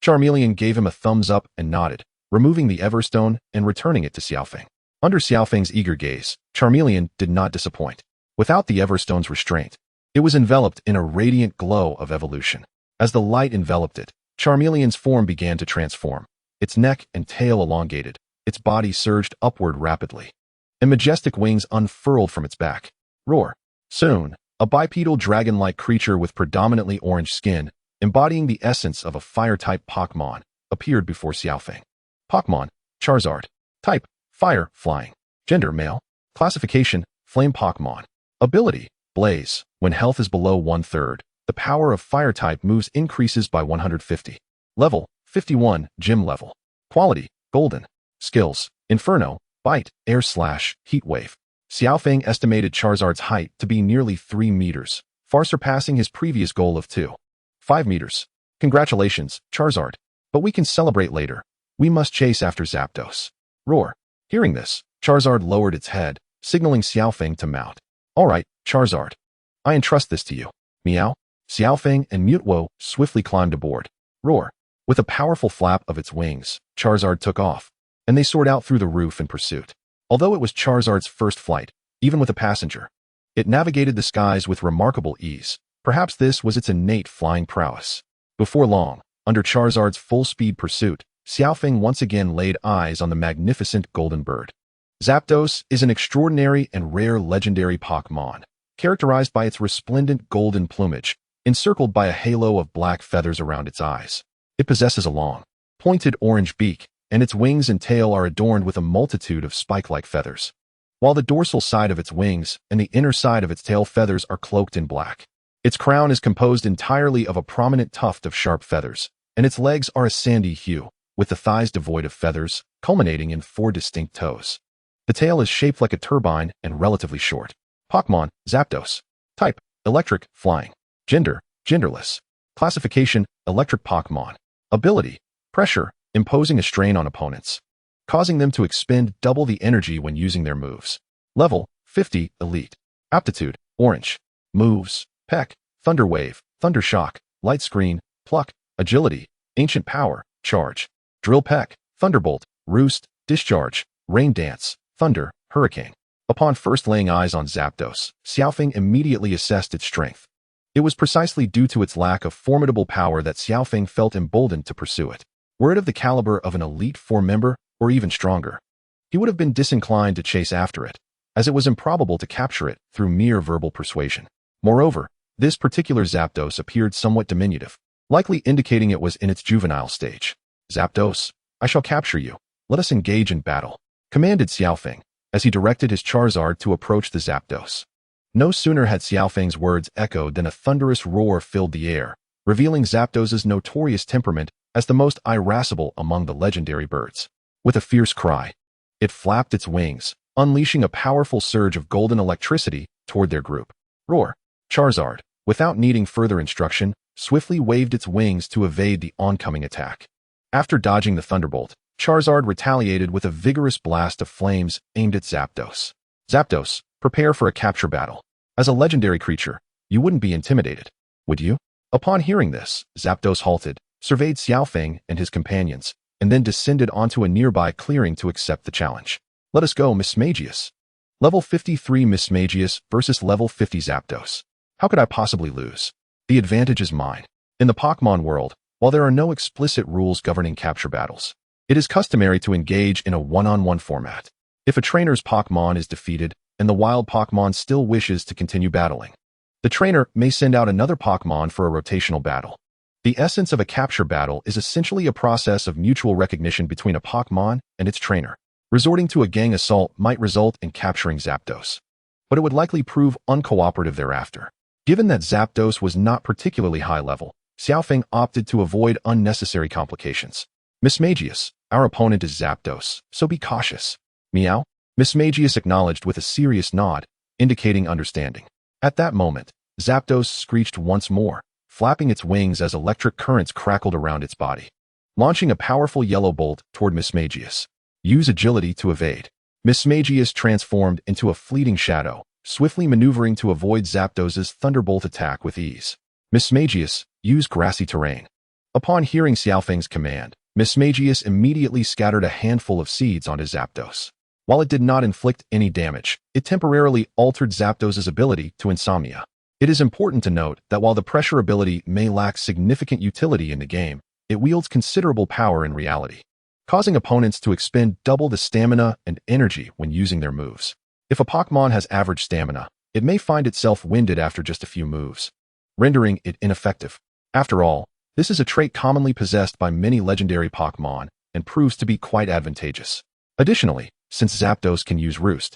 A: Charmeleon gave him a thumbs up and nodded, removing the Everstone and returning it to Xiaofeng. Under Xiaofeng's eager gaze, Charmeleon did not disappoint. Without the Everstone's restraint, it was enveloped in a radiant glow of evolution. As the light enveloped it, Charmeleon's form began to transform. Its neck and tail elongated, its body surged upward rapidly, and majestic wings unfurled from its back. Roar. Soon, a bipedal dragon-like creature with predominantly orange skin, embodying the essence of a fire-type Pokemon, appeared before Xiaofeng. Pokemon, Charizard. Type, fire, flying. Gender, male. Classification, flame Pokemon. Ability, blaze. When health is below 1/3, the power of fire type moves increases by 150. Level, 51, gym level. Quality, golden. Skills, Inferno, Bite, Air Slash, Heat Wave. Xiaofeng estimated Charizard's height to be nearly 3 meters, far surpassing his previous goal of 2.5 meters. Congratulations, Charizard. But we can celebrate later. We must chase after Zapdos. Roar. Hearing this, Charizard lowered its head, signaling Xiaofeng to mount. All right, Charizard. I entrust this to you. Meow. Xiaofeng and Mutwo swiftly climbed aboard. Roar. With a powerful flap of its wings, Charizard took off, and they soared out through the roof in pursuit. Although it was Charizard's first flight, even with a passenger, it navigated the skies with remarkable ease. Perhaps this was its innate flying prowess. Before long, under Charizard's full-speed pursuit, Xiaofeng once again laid eyes on the magnificent golden bird. Zapdos is an extraordinary and rare legendary Pokemon, characterized by its resplendent golden plumage, encircled by a halo of black feathers around its eyes. It possesses a long, pointed orange beak, and its wings and tail are adorned with a multitude of spike-like feathers, while the dorsal side of its wings and the inner side of its tail feathers are cloaked in black. Its crown is composed entirely of a prominent tuft of sharp feathers, and its legs are a sandy hue, with the thighs devoid of feathers, culminating in 4 distinct toes. The tail is shaped like a turbine and relatively short. Pokemon, Zapdos. Type, electric, flying. Gender, genderless. Classification, electric Pokemon. Ability, pressure, imposing a strain on opponents, causing them to expend double the energy when using their moves. Level, 50, elite. Aptitude, orange. Moves, Peck, Thunder Wave, Thunder Shock, Light Screen, Pluck, Agility, Ancient Power, Charge. Drill Peck, Thunderbolt, Roost, Discharge, Rain Dance, Thunder, Hurricane. Upon first laying eyes on Zapdos, Xiaofeng immediately assessed its strength. It was precisely due to its lack of formidable power that Xiaofeng felt emboldened to pursue it. Were it of the caliber of an Elite Four member, or even stronger, he would have been disinclined to chase after it, as it was improbable to capture it through mere verbal persuasion. Moreover, this particular Zapdos appeared somewhat diminutive, likely indicating it was in its juvenile stage. Zapdos, I shall capture you. Let us engage in battle, commanded Xiaofeng, as he directed his Charizard to approach the Zapdos. No sooner had Xiaofeng's words echoed than a thunderous roar filled the air, revealing Zapdos's notorious temperament as the most irascible among the legendary birds. With a fierce cry, it flapped its wings, unleashing a powerful surge of golden electricity toward their group. Roar! Charizard, without needing further instruction, swiftly waved its wings to evade the oncoming attack. After dodging the thunderbolt, Charizard retaliated with a vigorous blast of flames aimed at Zapdos. Zapdos, prepare for a capture battle. As a legendary creature, you wouldn't be intimidated, would you? Upon hearing this, Zapdos halted, surveyed Xiao Feng and his companions, and then descended onto a nearby clearing to accept the challenge. Let us go, Mismagius. Level 53 Mismagius versus level 50 Zapdos. How could I possibly lose? The advantage is mine. In the Pokemon world, while there are no explicit rules governing capture battles, it is customary to engage in a one-on-one format. If a trainer's Pokemon is defeated and the wild Pokemon still wishes to continue battling, the trainer may send out another Pokemon for a rotational battle. The essence of a capture battle is essentially a process of mutual recognition between a Pokemon and its trainer. Resorting to a gang assault might result in capturing Zapdos, but it would likely prove uncooperative thereafter. Given that Zapdos was not particularly high level, Xiao Feng opted to avoid unnecessary complications. Mismagius, our opponent is Zapdos, so be cautious. Meow? Mismagius acknowledged with a serious nod, indicating understanding. At that moment, Zapdos screeched once more, flapping its wings as electric currents crackled around its body. Launching a powerful yellow bolt toward Mismagius. Use agility to evade. Mismagius transformed into a fleeting shadow, swiftly maneuvering to avoid Zapdos's thunderbolt attack with ease. Mismagius, use grassy terrain. Upon hearing Xiao Feng's command, Mismagius immediately scattered a handful of seeds onto Zapdos. While it did not inflict any damage, it temporarily altered Zapdos's ability to insomnia. It is important to note that while the pressure ability may lack significant utility in the game, it wields considerable power in reality, causing opponents to expend double the stamina and energy when using their moves. If a Pokemon has average stamina, it may find itself winded after just a few moves, rendering it ineffective. After all, this is a trait commonly possessed by many legendary Pokemon and proves to be quite advantageous. Additionally, since Zapdos can use Roost,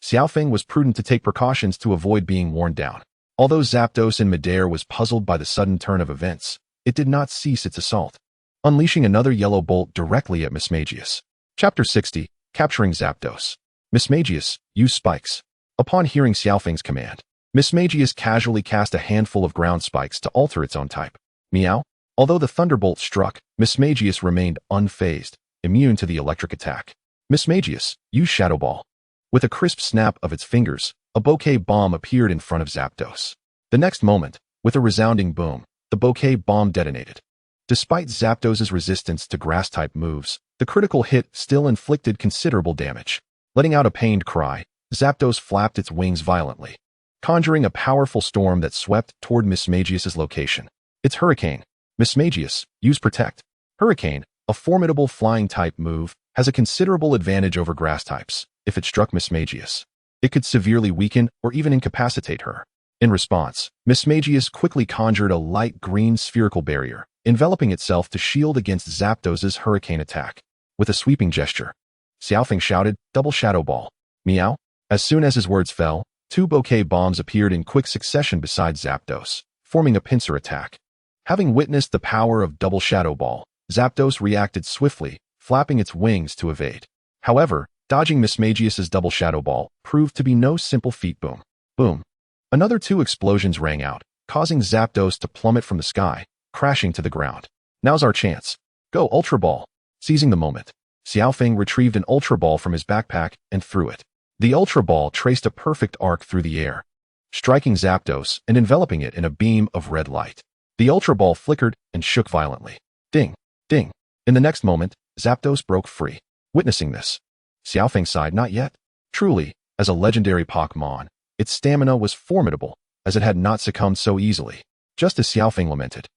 A: Xiao Feng was prudent to take precautions to avoid being worn down. Although Zapdos in midair was puzzled by the sudden turn of events, it did not cease its assault, unleashing another yellow bolt directly at Mismagius. Chapter 60, Capturing Zapdos. Mismagius, use spikes. Upon hearing Xiao Feng's command, Mismagius casually cast a handful of ground spikes to alter its own type. Meow? Although the thunderbolt struck, Mismagius remained unfazed, immune to the electric attack. Mismagius, use Shadow Ball. With a crisp snap of its fingers, a bouquet bomb appeared in front of Zapdos. The next moment, with a resounding boom, the bouquet bomb detonated. Despite Zapdos's resistance to grass-type moves, the critical hit still inflicted considerable damage. Letting out a pained cry, Zapdos flapped its wings violently, conjuring a powerful storm that swept toward Mismagius's location. It's Hurricane. Mismagius, use Protect. Hurricane, a formidable flying-type move, has a considerable advantage over grass types. If it struck Mismagius, it could severely weaken or even incapacitate her. In response, Mismagius quickly conjured a light green spherical barrier, enveloping itself to shield against Zapdos's hurricane attack. With a sweeping gesture, Xiao Feng shouted, "Double Shadow Ball." Meow? As soon as his words fell, two bouquet bombs appeared in quick succession beside Zapdos, forming a pincer attack. Having witnessed the power of Double Shadow Ball, Zapdos reacted swiftly, flapping its wings to evade. However, dodging Mismagius's Double Shadow Ball proved to be no simple feat. Boom. Boom. Another two explosions rang out, causing Zapdos to plummet from the sky, crashing to the ground. Now's our chance. Go Ultra Ball. Seizing the moment, Xiao Feng retrieved an Ultra Ball from his backpack and threw it. The Ultra Ball traced a perfect arc through the air, striking Zapdos and enveloping it in a beam of red light. The Ultra Ball flickered and shook violently. Ding! Ding! In the next moment, Zapdos broke free. Witnessing this, Xiao Feng sighed, not yet. Truly, as a legendary Pokemon, its stamina was formidable, as it had not succumbed so easily. Just as Xiao Feng lamented,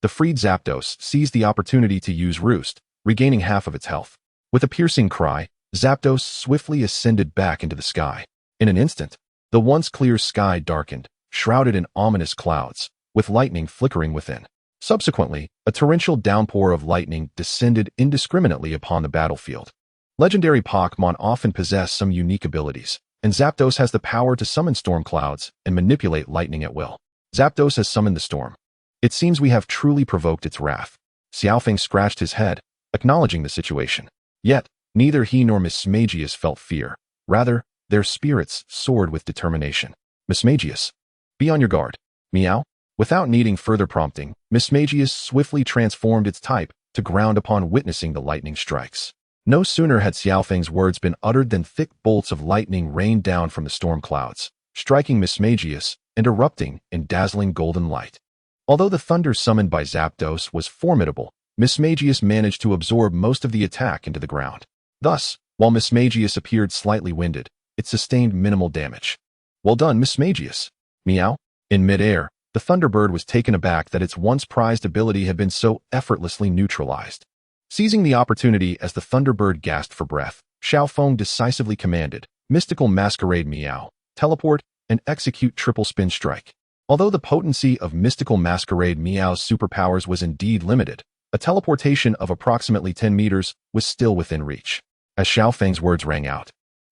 A: the freed Zapdos seized the opportunity to use Roost, regaining half of its health. With a piercing cry, Zapdos swiftly ascended back into the sky. In an instant, the once clear sky darkened, shrouded in ominous clouds, with lightning flickering within. Subsequently, a torrential downpour of lightning descended indiscriminately upon the battlefield. Legendary Pokemon often possess some unique abilities, and Zapdos has the power to summon storm clouds and manipulate lightning at will. Zapdos has summoned the storm. It seems we have truly provoked its wrath. Xiao Feng scratched his head, acknowledging the situation. Yet, neither he nor Mismagius felt fear. Rather, their spirits soared with determination. Mismagius, be on your guard. Meow. Without needing further prompting, Mismagius swiftly transformed its type to ground upon witnessing the lightning strikes. No sooner had Xiaofeng's words been uttered than thick bolts of lightning rained down from the storm clouds, striking Mismagius and erupting in dazzling golden light. Although the thunder summoned by Zapdos was formidable, Mismagius managed to absorb most of the attack into the ground. Thus, while Mismagius appeared slightly winded, it sustained minimal damage. Well done, Mismagius. Meow. In midair, the Thunderbird was taken aback that its once prized ability had been so effortlessly neutralized. Seizing the opportunity as the Thunderbird gasped for breath, Xiaofeng decisively commanded, Mystical Masquerade Meow, teleport, and execute triple spin strike. Although the potency of Mystical Masquerade Meow's superpowers was indeed limited, a teleportation of approximately 10 meters was still within reach. As Xiaofeng's words rang out,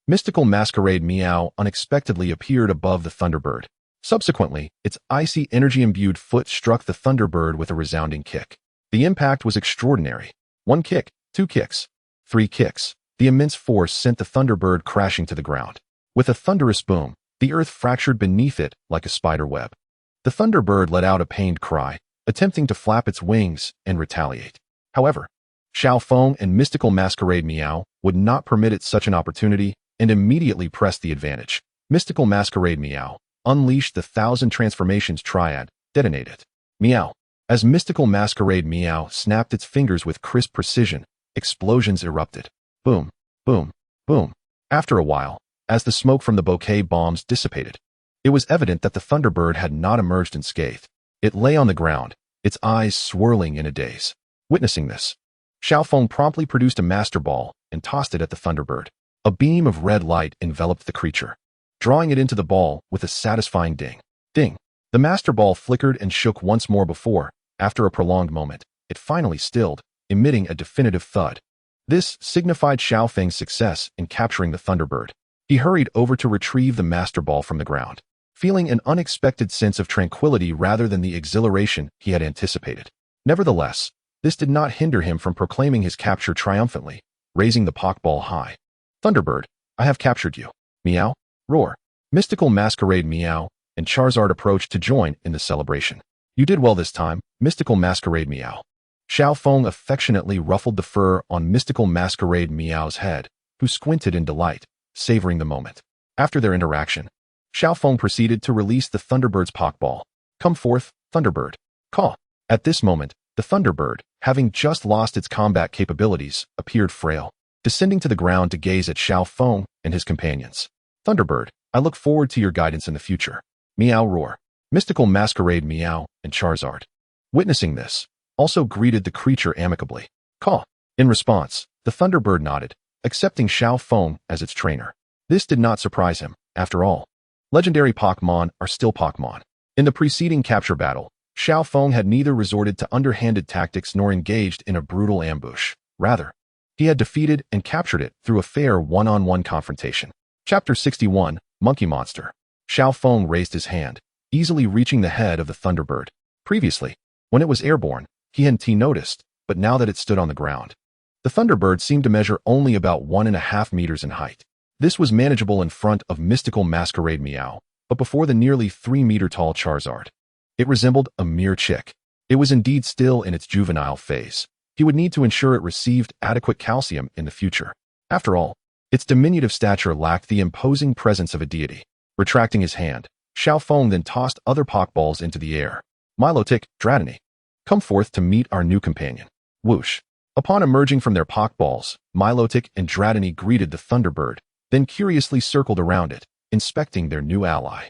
A: Mystical Masquerade Meow unexpectedly appeared above the Thunderbird. Subsequently, its icy energy-imbued foot struck the Thunderbird with a resounding kick. The impact was extraordinary. 1 kick, 2 kicks, 3 kicks. The immense force sent the Thunderbird crashing to the ground. With a thunderous boom, the earth fractured beneath it like a spider web. The Thunderbird let out a pained cry, attempting to flap its wings and retaliate. However, Xiaofeng and Mystical Masquerade Meow would not permit it such an opportunity and immediately pressed the advantage. Mystical Masquerade Meow unleashed the 1,000 transformations triad, detonated. Meow. As Mystical Masquerade Meow snapped its fingers with crisp precision, explosions erupted. Boom, boom, boom. After a while, as the smoke from the bouquet bombs dissipated, it was evident that the Thunderbird had not emerged unscathed. It lay on the ground, its eyes swirling in a daze. Witnessing this, Xiaofeng promptly produced a Master Ball and tossed it at the Thunderbird. A beam of red light enveloped the creature, drawing it into the ball with a satisfying ding. Ding. The Master Ball flickered and shook once more before, after a prolonged moment, it finally stilled, emitting a definitive thud. This signified Xiaofeng's success in capturing the Thunderbird. He hurried over to retrieve the Master Ball from the ground, feeling an unexpected sense of tranquility rather than the exhilaration he had anticipated. Nevertheless, this did not hinder him from proclaiming his capture triumphantly, raising the Pokeball high. Thunderbird, I have captured you. Meow. Roar. Mystical Masquerade Meow and Charizard approached to join in the celebration. You did well this time, Mystical Masquerade Meow. Xiaofeng affectionately ruffled the fur on Mystical Masquerade Meow's head, who squinted in delight, savoring the moment. After their interaction, Xiaofeng proceeded to release the Thunderbird's Pokeball. Come forth, Thunderbird. Caw. At this moment, the Thunderbird, having just lost its combat capabilities, appeared frail, descending to the ground to gaze at Xiaofeng and his companions. Thunderbird, I look forward to your guidance in the future. Meow. Roar. Mystical Masquerade Meow and Charizard, witnessing this, also greeted the creature amicably. Caw. In response, the Thunderbird nodded, accepting Xiaofeng as its trainer. This did not surprise him. After all, legendary Pokemon are still Pokemon. In the preceding capture battle, Xiaofeng had neither resorted to underhanded tactics nor engaged in a brutal ambush. Rather, he had defeated and captured it through a fair one-on-one confrontation. Chapter 61, Monkey Monster. Xiaofeng raised his hand, easily reaching the head of the Thunderbird. Previously, when it was airborne, he hadn't noticed, but now that it stood on the ground, the Thunderbird seemed to measure only about 1.5 meters in height. This was manageable in front of Mystical Masquerade Meow, but before the nearly 3-meter-tall Charizard, it resembled a mere chick. It was indeed still in its juvenile phase. He would need to ensure it received adequate calcium in the future. After all, its diminutive stature lacked the imposing presence of a deity. Retracting his hand, Xiaofeng then tossed other Pokeballs into the air. Milotic, Dratini, come forth to meet our new companion. Whoosh. Upon emerging from their Pokeballs, Milotic and Dratini greeted the Thunderbird, then curiously circled around it, inspecting their new ally.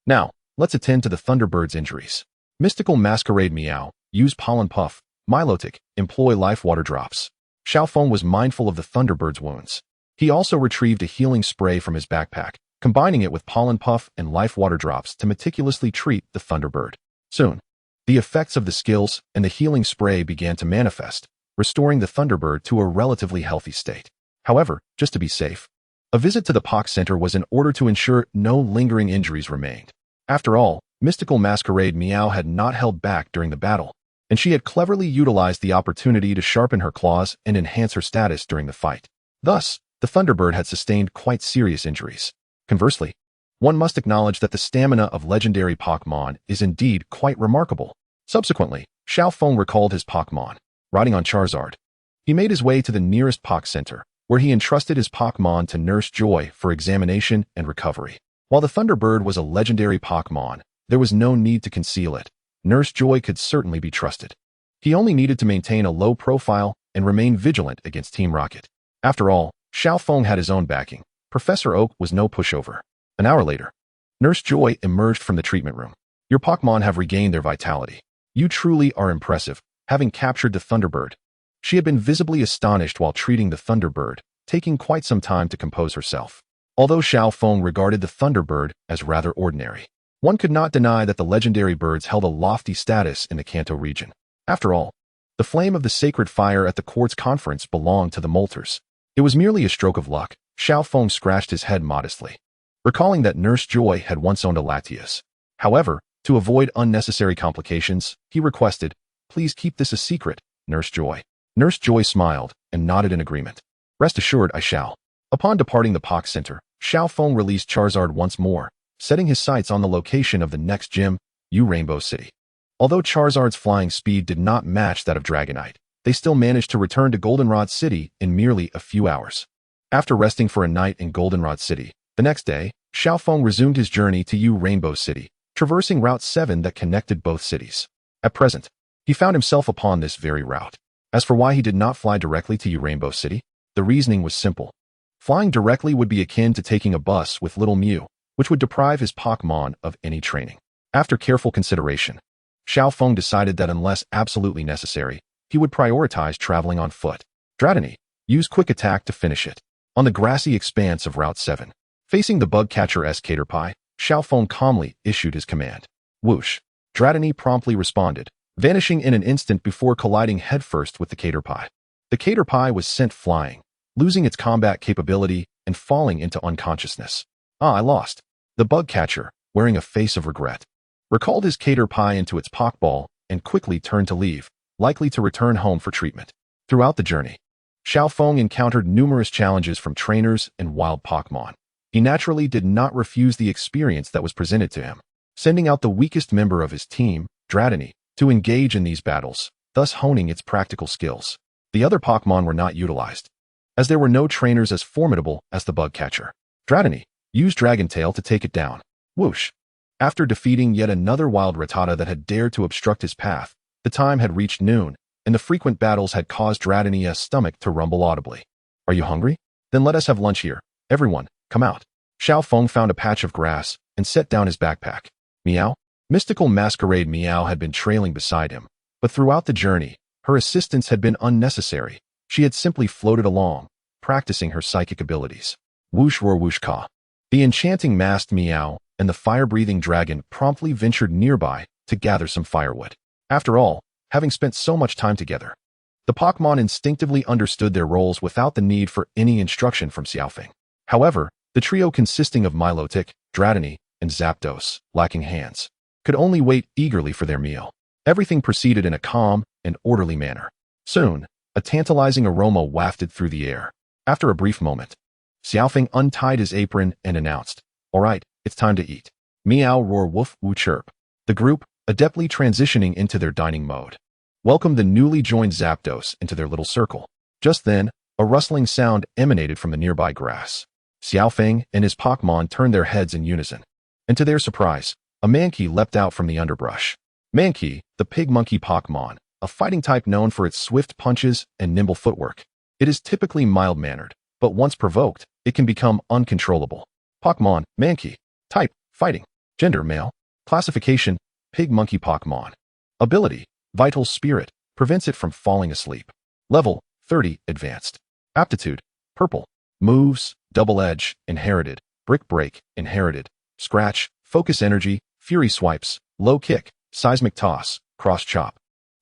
A: Now, let's attend to the Thunderbird's injuries. Mystical Masquerade Meow, use Pollen Puff. Milotic, employ Life Water Drops. Xiaofeng was mindful of the Thunderbird's wounds. He also retrieved a healing spray from his backpack, combining it with Pollen Puff and Life Water Drops to meticulously treat the Thunderbird. Soon, the effects of the skills and the healing spray began to manifest, restoring the Thunderbird to a relatively healthy state. However, just to be safe, a visit to the Pock Center was in order to ensure no lingering injuries remained. After all, Mystical Masquerade Meow had not held back during the battle, and she had cleverly utilized the opportunity to sharpen her claws and enhance her status during the fight. Thus, the Thunderbird had sustained quite serious injuries. Conversely, one must acknowledge that the stamina of legendary Pokmon is indeed quite remarkable. Subsequently, Xiao Feng recalled his Pokmon. Riding on Charizard, he made his way to the nearest Pok Center, where he entrusted his Pokmon to Nurse Joy for examination and recovery. While the Thunderbird was a legendary Pokmon, there was no need to conceal it. Nurse Joy could certainly be trusted. He only needed to maintain a low profile and remain vigilant against Team Rocket. After all, Xiao Feng had his own backing. Professor Oak was no pushover. An hour later, Nurse Joy emerged from the treatment room. Your Pokmon have regained their vitality. You truly are impressive, having captured the Thunderbird. She had been visibly astonished while treating the Thunderbird, taking quite some time to compose herself. Although Xiao Feng regarded the Thunderbird as rather ordinary, one could not deny that the legendary birds held a lofty status in the Kanto region. After all, the flame of the sacred fire at the Quartz Conference belonged to the Molters. It was merely a stroke of luck. Xiao Feng scratched his head modestly, recalling that Nurse Joy had once owned a Latias. However, to avoid unnecessary complications, he requested, "Please keep this a secret, Nurse Joy." Nurse Joy smiled and nodded in agreement. "Rest assured, I shall." Upon departing the Pok Center, Xiao Feng released Charizard once more, setting his sights on the location of the next gym, Rainbow City. Although Charizard's flying speed did not match that of Dragonite, they still managed to return to Goldenrod City in merely a few hours. After resting for a night in Goldenrod City, the next day, Xiao Feng resumed his journey to Rainbow City, traversing Route 7 that connected both cities. At present, he found himself upon this very route. As for why he did not fly directly to Rainbow City, the reasoning was simple. Flying directly would be akin to taking a bus with Little Mew, which would deprive his Pokmon of any training. After careful consideration, Xiao Feng decided that unless absolutely necessary, he would prioritize traveling on foot. Dratini, use Quick Attack to finish it. On the grassy expanse of Route 7, facing the Bugcatcher-esque Caterpie, Xiao Feng calmly issued his command. Whoosh! Dratini promptly responded, vanishing in an instant before colliding headfirst with the Caterpie. The Caterpie was sent flying, losing its combat capability and falling into unconsciousness. I lost. The Bugcatcher, wearing a face of regret, recalled his Caterpie into its Pokeball and quickly turned to leave, likely to return home for treatment. Throughout the journey, Xiao Feng encountered numerous challenges from trainers and wild Pokemon. He naturally did not refuse the experience that was presented to him, sending out the weakest member of his team, Dratini, to engage in these battles, thus honing its practical skills. The other Pokemon were not utilized, as there were no trainers as formidable as the Bugcatcher. Dratini used Dragon Tail to take it down. Whoosh! After defeating yet another wild Rattata that had dared to obstruct his path, the time had reached noon, and the frequent battles had caused Dratini's stomach to rumble audibly. Are you hungry? Then let us have lunch here. Everyone, come out. Xiao Feng found a patch of grass and set down his backpack. Meow? Mystical Masquerade Meow had been trailing beside him, but throughout the journey, her assistance had been unnecessary. She had simply floated along, practicing her psychic abilities. Whoosh roar whoosh ka. The enchanting masked Meow and the fire-breathing dragon promptly ventured nearby to gather some firewood. After all, having spent so much time together, the Pokemon instinctively understood their roles without the need for any instruction from Xiao Feng. However, the trio consisting of Milotic, Dratini, and Zapdos, lacking hands, could only wait eagerly for their meal. Everything proceeded in a calm and orderly manner. Soon, a tantalizing aroma wafted through the air. After a brief moment, Xiao Feng untied his apron and announced, "All right, it's time to eat." Meow roar woof woo chirp. The group, adeptly transitioning into their dining mode, welcomed the newly joined Zapdos into their little circle. Just then, a rustling sound emanated from the nearby grass. Xiao Feng and his Pokemon turned their heads in unison, and to their surprise, a Mankey leapt out from the underbrush. Mankey, the pig monkey Pokemon, a fighting type known for its swift punches and nimble footwork. It is typically mild-mannered, but once provoked, it can become uncontrollable. Pokemon, Mankey. Type, fighting. Gender, male. Classification, pig monkey Pokemon. Ability, Vital Spirit, prevents it from falling asleep. Level, 30, advanced. Aptitude, purple. Moves, Double Edge, inherited. Brick Break, inherited. Scratch, Focus Energy, Fury Swipes, Low Kick, Seismic Toss, Cross Chop.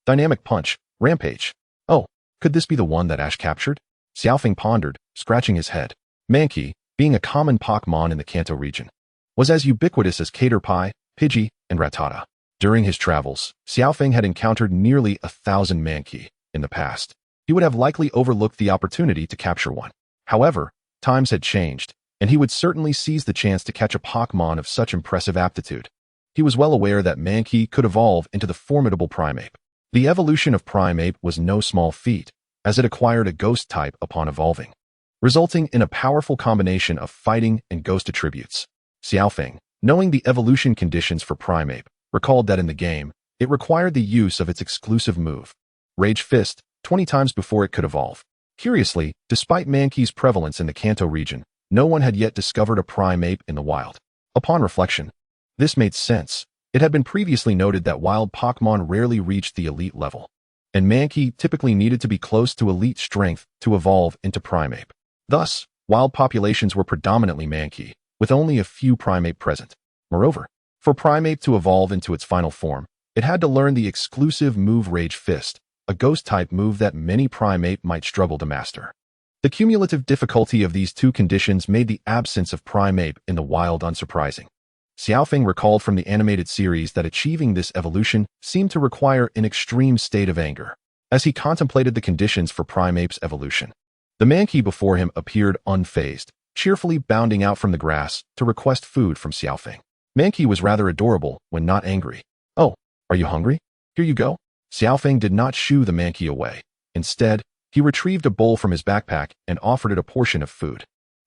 A: Dynamic Punch, Rampage. Oh, could this be the one that Ash captured? Xiao Feng pondered, scratching his head. Mankey, being a common Pokemon in the Kanto region, was as ubiquitous as Caterpie, Pidgey, and Rattata. During his travels, Xiao Feng had encountered nearly 1,000 Mankey in the past. He would have likely overlooked the opportunity to capture one. However, times had changed, and he would certainly seize the chance to catch a Pokemon of such impressive aptitude. He was well aware that Mankey could evolve into the formidable Primeape. The evolution of Primeape was no small feat, as it acquired a ghost type upon evolving, resulting in a powerful combination of fighting and ghost attributes. Xiaofeng, knowing the evolution conditions for Primeape, recalled that in the game, it required the use of its exclusive move, Rage Fist, 20 times before it could evolve. Curiously, despite Mankey's prevalence in the Kanto region, no one had yet discovered a Primeape in the wild. Upon reflection, this made sense. It had been previously noted that wild Pokemon rarely reached the elite level, and Mankey typically needed to be close to elite strength to evolve into Primeape. Thus, wild populations were predominantly Mankey, with only a few Primeape present. Moreover, for Primeape to evolve into its final form, it had to learn the exclusive move Rage Fist, a ghost-type move that many Primeape might struggle to master. The cumulative difficulty of these two conditions made the absence of Primeape in the wild unsurprising. Xiaofeng recalled from the animated series that achieving this evolution seemed to require an extreme state of anger. As he contemplated the conditions for Primeape's evolution, the Mankey before him appeared unfazed, cheerfully bounding out from the grass to request food from Xiaofeng. Mankey was rather adorable when not angry. "Oh, are you hungry? Here you go." Xiaofeng did not shoo the Mankey away. Instead, he retrieved a bowl from his backpack and offered it a portion of food.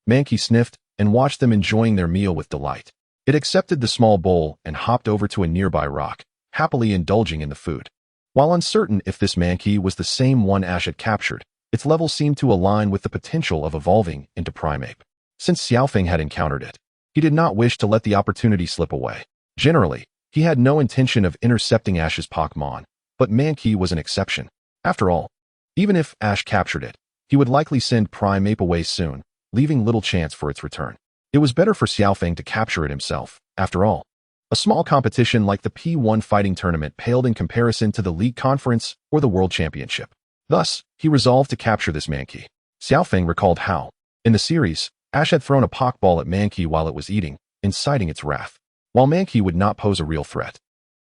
A: Mankey sniffed and watched them enjoying their meal with delight. It accepted the small bowl and hopped over to a nearby rock, happily indulging in the food. While uncertain if this Mankey was the same one Ash had captured, its level seemed to align with the potential of evolving into Primeape. Since Xiaofeng had encountered it, he did not wish to let the opportunity slip away. Generally, he had no intention of intercepting Ash's Pokemon, but Mankey was an exception. After all, even if Ash captured it, he would likely send Primeape away soon, leaving little chance for its return. It was better for Xiaofeng to capture it himself. After all, a small competition like the P1 fighting tournament paled in comparison to the League Conference or the World Championship. Thus, he resolved to capture this Mankey. Xiaofeng recalled how, in the series, Ash had thrown a Pokeball at Mankey while it was eating, inciting its wrath. While Mankey would not pose a real threat,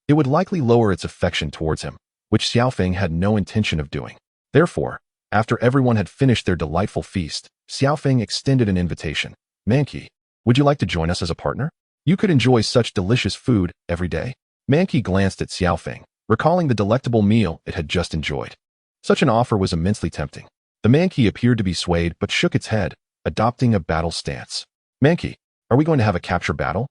A: it would likely lower its affection towards him, which Xiaofeng had no intention of doing. Therefore, after everyone had finished their delightful feast, Xiaofeng extended an invitation. "Mankey, would you like to join us as a partner? You could enjoy such delicious food every day." Mankey glanced at Xiaofeng, recalling the delectable meal it had just enjoyed. Such an offer was immensely tempting. The Mankey appeared to be swayed but shook its head, adopting a battle stance. "Mankey, are we going to have a capture battle?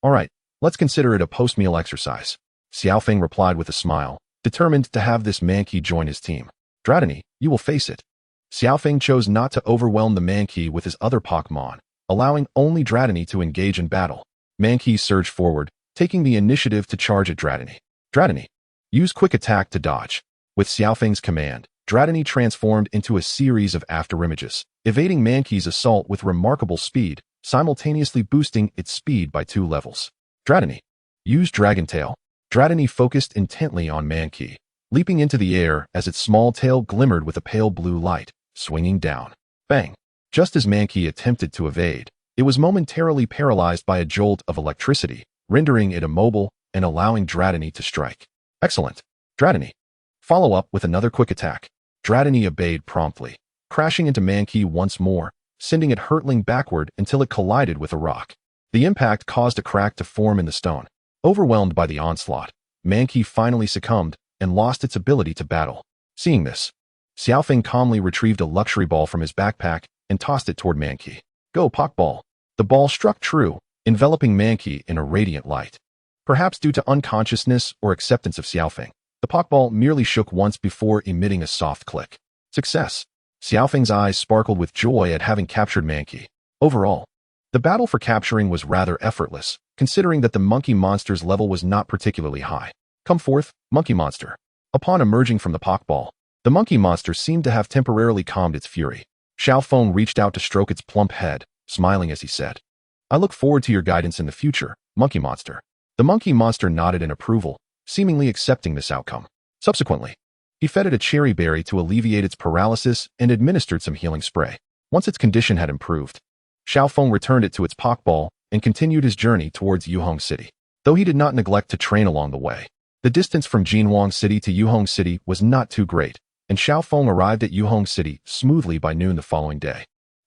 A: All right, let's consider it a post-meal exercise." Xiaofeng replied with a smile, determined to have this Mankey join his team. "Dratini, you will face it." Xiaofeng chose not to overwhelm the Mankey with his other Pokemon, allowing only Dratini to engage in battle. Mankey surged forward, taking the initiative to charge at Dratini. "Dratini, use quick attack to dodge." With Xiaofeng's command, Dratini transformed into a series of afterimages, evading Mankey's assault with remarkable speed, simultaneously boosting its speed by 2 levels. "Dratini, use Dragon Tail." Dratini focused intently on Mankey, leaping into the air as its small tail glimmered with a pale blue light, swinging down. Bang! Just as Mankey attempted to evade, it was momentarily paralyzed by a jolt of electricity, rendering it immobile and allowing Dratini to strike. "Excellent. Dratini, follow up with another quick attack." Dratini obeyed promptly, crashing into Mankey once more, sending it hurtling backward until it collided with a rock. The impact caused a crack to form in the stone. Overwhelmed by the onslaught, Mankey finally succumbed and lost its ability to battle. Seeing this, Xiaofeng calmly retrieved a luxury ball from his backpack and tossed it toward Mankey. "Go, Pokeball." The ball struck true, enveloping Mankey in a radiant light. Perhaps due to unconsciousness or acceptance of Xiaofeng, the Pokeball merely shook once before emitting a soft click. Success! Xiaofeng's eyes sparkled with joy at having captured Mankey. Overall, the battle for capturing was rather effortless, considering that the monkey monster's level was not particularly high. "Come forth, monkey monster." Upon emerging from the Pokeball, the monkey monster seemed to have temporarily calmed its fury. Xiaofeng reached out to stroke its plump head, smiling as he said, "I look forward to your guidance in the future, monkey monster." The monkey monster nodded in approval, seemingly accepting this outcome. Subsequently, he fed it a cherry berry to alleviate its paralysis and administered some healing spray. Once its condition had improved, Xiaofeng returned it to its Pokeball and continued his journey towards Yuhong City. Though he did not neglect to train along the way, the distance from Jinwang City to Yuhong City was not too great, and Xiaofeng arrived at Yuhong City smoothly by noon the following day.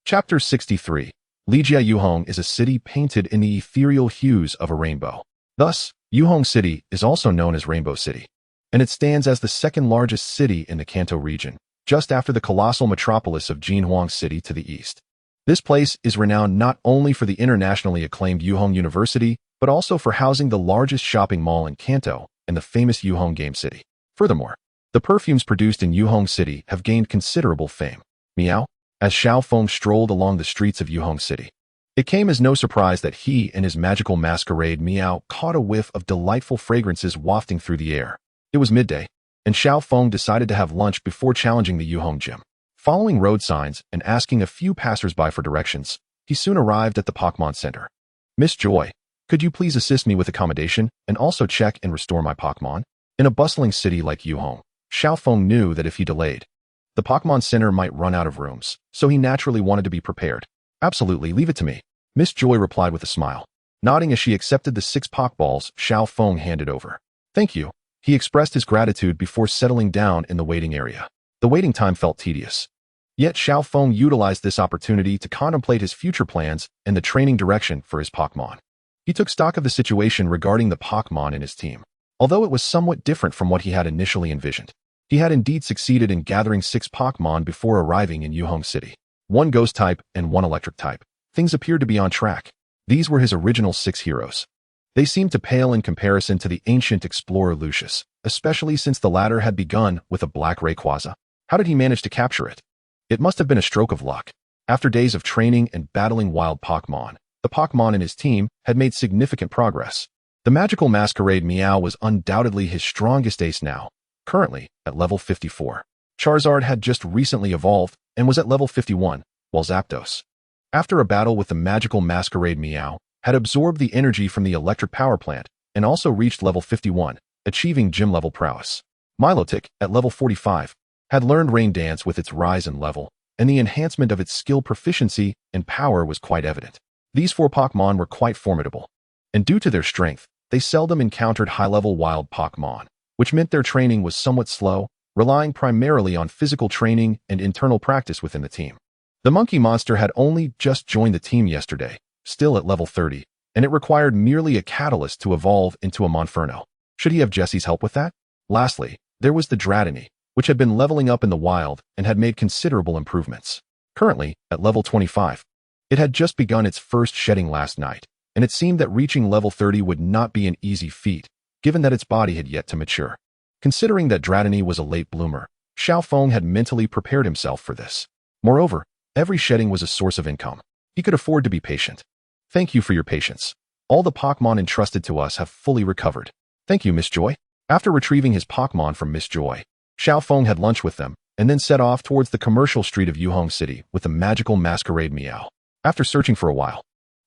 A: Chapter 63. Ligia Yuhong is a city painted in the ethereal hues of a rainbow. Thus, Yuhong City is also known as Rainbow City, and it stands as the second largest city in the Kanto region, just after the colossal metropolis of Jinhuang City to the east. This place is renowned not only for the internationally acclaimed Yuhong University, but also for housing the largest shopping mall in Kanto and the famous Yuhong Game City. Furthermore, the perfumes produced in Yuhong City have gained considerable fame. Meow. As Xiao Feng strolled along the streets of Yuhong City, it came as no surprise that he and his magical masquerade Meow caught a whiff of delightful fragrances wafting through the air. It was midday, and Xiao Feng decided to have lunch before challenging the Yuhong gym. Following road signs and asking a few passersby for directions, he soon arrived at the Pokmon Center. Miss Joy, could you please assist me with accommodation and also check and restore my Pokmon? In a bustling city like Yuhong, Xiao Feng knew that if he delayed, the Pokmon Center might run out of rooms, so he naturally wanted to be prepared. Absolutely, leave it to me, Miss Joy replied with a smile, nodding as she accepted the 6 Pokballs Xiao Feng handed over. Thank you. He expressed his gratitude before settling down in the waiting area. The waiting time felt tedious. Yet Xiao Feng utilized this opportunity to contemplate his future plans and the training direction for his Pokmon. He took stock of the situation regarding the Pokmon in his team. Although it was somewhat different from what he had initially envisioned, he had indeed succeeded in gathering 6 Pokmon before arriving in Yuhong City. 1 ghost type and 1 electric type. Things appeared to be on track. These were his original 6 heroes. They seemed to pale in comparison to the ancient explorer Lucius, especially since the latter had begun with a black Rayquaza. How did he manage to capture it? It must have been a stroke of luck. After days of training and battling wild Pokmon, the Pokmon in his team had made significant progress. The magical masquerade Meow was undoubtedly his strongest ace now, currently at level 54. Charizard had just recently evolved and was at level 51, while Zapdos, after a battle with the magical masquerade Meow, had absorbed the energy from the electric power plant and also reached level 51, achieving gym level prowess. Milotic, at level 45, had learned Rain Dance with its rise in level, and the enhancement of its skill proficiency and power was quite evident. These 4 Pokmon were quite formidable, and due to their strength, they seldom encountered high-level wild Pokmon, which meant their training was somewhat slow, relying primarily on physical training and internal practice within the team. The monkey monster had only just joined the team yesterday, still at level 30, and it required merely a catalyst to evolve into a Monferno. Should he have Jesse's help with that? Lastly, there was the Dratini, which had been leveling up in the wild and had made considerable improvements. Currently, at level 25, it had just begun its first shedding last night, and it seemed that reaching level 30 would not be an easy feat, given that its body had yet to mature. Considering that Dratini was a late bloomer, Xiao Feng had mentally prepared himself for this. Moreover, every shedding was a source of income. He could afford to be patient. Thank you for your patience. All the Pokmon entrusted to us have fully recovered. Thank you, Miss Joy. After retrieving his Pokmon from Miss Joy, Xiao Feng had lunch with them, and then set off towards the commercial street of Yuhong City with the magical masquerade Meow. After searching for a while,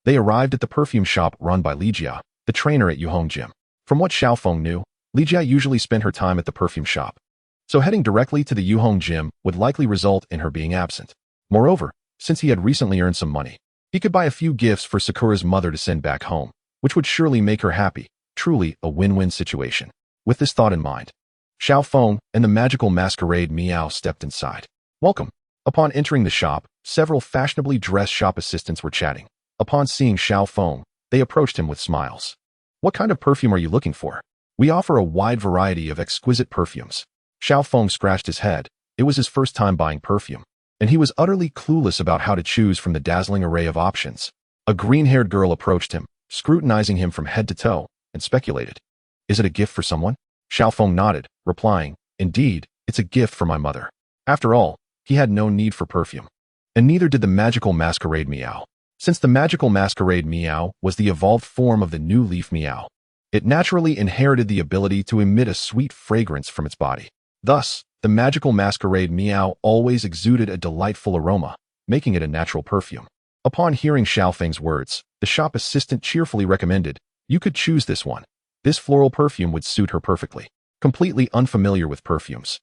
A: they arrived at the perfume shop run by Ligia, the trainer at Yuhong Gym. From what Xiao Feng knew, Ligia usually spent her time at the perfume shop, so heading directly to the Yuhong Gym would likely result in her being absent. Moreover, since he had recently earned some money, he could buy a few gifts for Sakura's mother to send back home, which would surely make her happy. Truly a win-win situation. With this thought in mind, Xiao Feng and the magical masquerade Meow stepped inside. Welcome. Upon entering the shop, several fashionably dressed shop assistants were chatting. Upon seeing Xiao Feng, they approached him with smiles. What kind of perfume are you looking for? We offer a wide variety of exquisite perfumes. Xiao Feng scratched his head. It was his first time buying perfume, and he was utterly clueless about how to choose from the dazzling array of options. A green-haired girl approached him, scrutinizing him from head to toe, and speculated. Is it a gift for someone? Xiao Feng nodded, replying, Indeed, it's a gift for my mother. After all, he had no need for perfume. And neither did the magical masquerade Meow. Since the magical masquerade Meow was the evolved form of the new leaf Meow, it naturally inherited the ability to emit a sweet fragrance from its body. Thus, the magical masquerade Meow always exuded a delightful aroma, making it a natural perfume. Upon hearing Xiao Feng's words, the shop assistant cheerfully recommended, You could choose this one. This floral perfume would suit her perfectly. Completely unfamiliar with perfumes,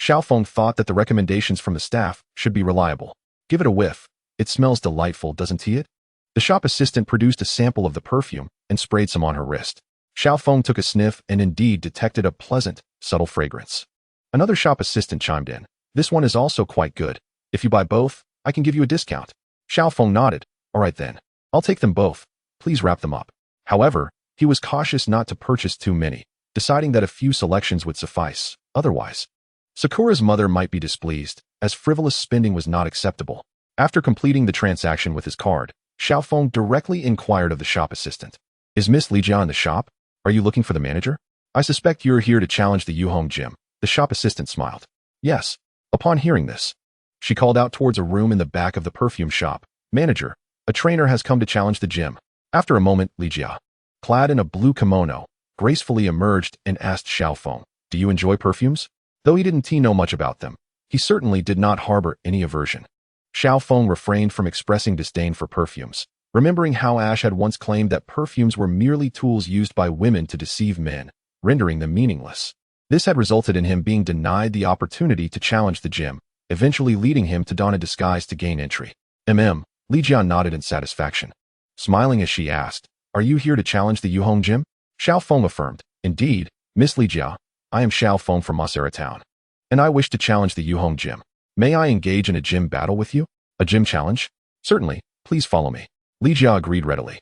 A: Xiao Feng thought that the recommendations from the staff should be reliable. Give it a whiff. It smells delightful, doesn't it? The shop assistant produced a sample of the perfume and sprayed some on her wrist. Xiao Feng took a sniff and indeed detected a pleasant, subtle fragrance. Another shop assistant chimed in. This one is also quite good. If you buy both, I can give you a discount. Xiao Feng nodded. All right then. I'll take them both. Please wrap them up. However, he was cautious not to purchase too many, deciding that a few selections would suffice. Otherwise, Sakura's mother might be displeased, as frivolous spending was not acceptable. After completing the transaction with his card, Xiao Feng directly inquired of the shop assistant. Is Miss Li Jia in the shop? Are you looking for the manager? I suspect you're here to challenge the Yuhong Gym. The shop assistant smiled. Yes. Upon hearing this, she called out towards a room in the back of the perfume shop. Manager, a trainer has come to challenge the gym. After a moment, Li Jia, clad in a blue kimono, gracefully emerged and asked Xiao Feng, do you enjoy perfumes? Though he didn't know much about them, he certainly did not harbor any aversion. Xiao Feng refrained from expressing disdain for perfumes, remembering how Ash had once claimed that perfumes were merely tools used by women to deceive men, rendering them meaningless. This had resulted in him being denied the opportunity to challenge the gym, eventually leading him to don a disguise to gain entry. Li Jia nodded in satisfaction, smiling as she asked, are you here to challenge the Yuhong Gym? Xiao Feng affirmed, indeed, Miss Li Jia, I am Xiao Feng from Pallet Town, and I wish to challenge the Yuhong Gym. May I engage in a gym battle with you? A gym challenge? Certainly, please follow me. Li Jia agreed readily,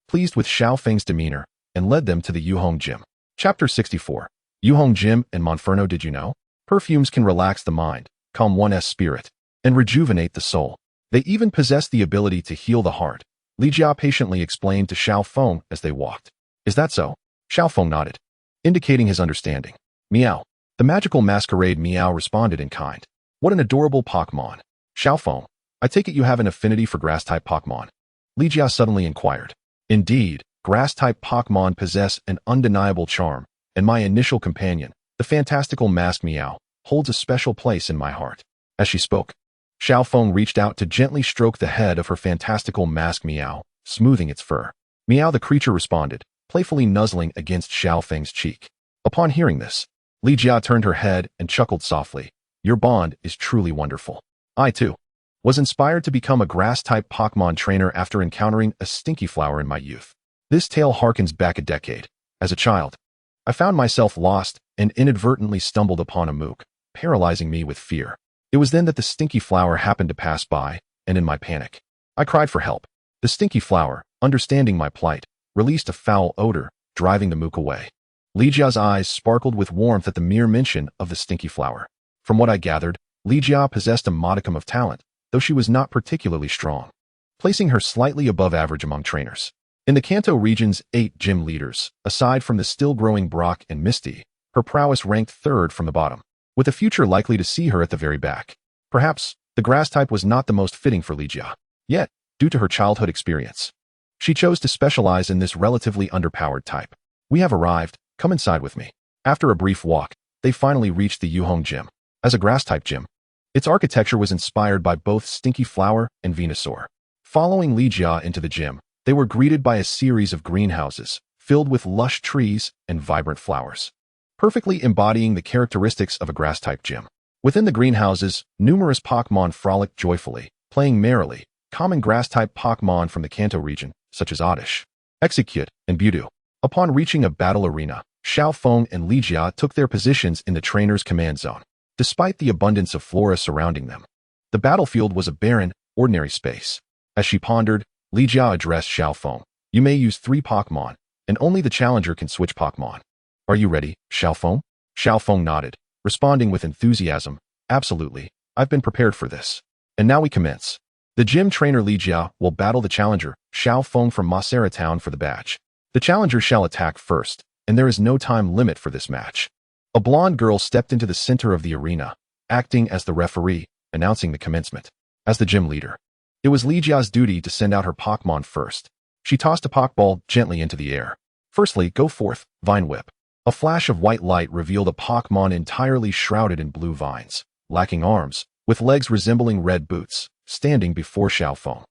A: pleased with Xiao Feng's demeanor, and led them to the Yuhong Gym. Chapter 64. Yuhong Gym and Monferno. Did you know? Perfumes can relax the mind, calm one's spirit, and rejuvenate the soul. They even possess the ability to heal the heart. Li Jia patiently explained to Xiao Feng as they walked. Is that so? Xiao Feng nodded, indicating his understanding. Meow. The magical masquerade Meow responded in kind. What an adorable Pokmon. Xiao Feng, I take it you have an affinity for grass-type Pokmon. Li Jia suddenly inquired. Indeed, grass-type Pokmon possess an undeniable charm, and my initial companion, the fantastical masked Meow, holds a special place in my heart. As she spoke, Xiao Feng reached out to gently stroke the head of her fantastical masked Meow, smoothing its fur. Meow the creature responded, playfully nuzzling against Xiao Feng's cheek. Upon hearing this, Li Jia turned her head and chuckled softly. Your bond is truly wonderful. I, too, was inspired to become a grass-type Pokemon trainer after encountering a stinky flower in my youth. This tale harkens back a decade. As a child, I found myself lost and inadvertently stumbled upon a mook, paralyzing me with fear. It was then that the stinky flower happened to pass by, and in my panic, I cried for help. The stinky flower, understanding my plight, released a foul odor, driving the mook away. Li Jia's eyes sparkled with warmth at the mere mention of the stinky flower. From what I gathered, Li Jia possessed a modicum of talent, though she was not particularly strong, placing her slightly above average among trainers. In the Kanto region's 8 gym leaders, aside from the still-growing Brock and Misty, her prowess ranked third from the bottom, with a future likely to see her at the very back. Perhaps, the grass type was not the most fitting for Li Jia. Yet, due to her childhood experience, she chose to specialize in this relatively underpowered type. We have arrived, come inside with me. After a brief walk, they finally reached the Yuhong Gym. As a grass-type gym, its architecture was inspired by both Stinky Flower and Venusaur. Following Li Jia into the gym, they were greeted by a series of greenhouses, filled with lush trees and vibrant flowers, perfectly embodying the characteristics of a grass-type gym. Within the greenhouses, numerous Pokemon frolicked joyfully, playing merrily. Common grass-type Pokemon from the Kanto region, such as Oddish, Execute, and Budu. Upon reaching a battle arena, Xiao Feng and Li Jia took their positions in the trainer's command zone. Despite the abundance of flora surrounding them, the battlefield was a barren, ordinary space. As she pondered, Li Jia addressed Xiao Feng. You may use 3 Pokemon, and only the challenger can switch Pokemon. Are you ready, Xiao Feng? Xiao Feng nodded, responding with enthusiasm. Absolutely, I've been prepared for this. And now we commence. The gym trainer Li Jia will battle the challenger, Xiao Feng from Pallet Town for the badge. The challenger shall attack first, and there is no time limit for this match. A blonde girl stepped into the center of the arena, acting as the referee, announcing the commencement. As the gym leader, it was Li Jia's duty to send out her Pokemon first. She tossed a Pokeball gently into the air. Firstly, go forth, Vine Whip. A flash of white light revealed a Pokemon entirely shrouded in blue vines, lacking arms, with legs resembling red boots, standing before Xiao Feng.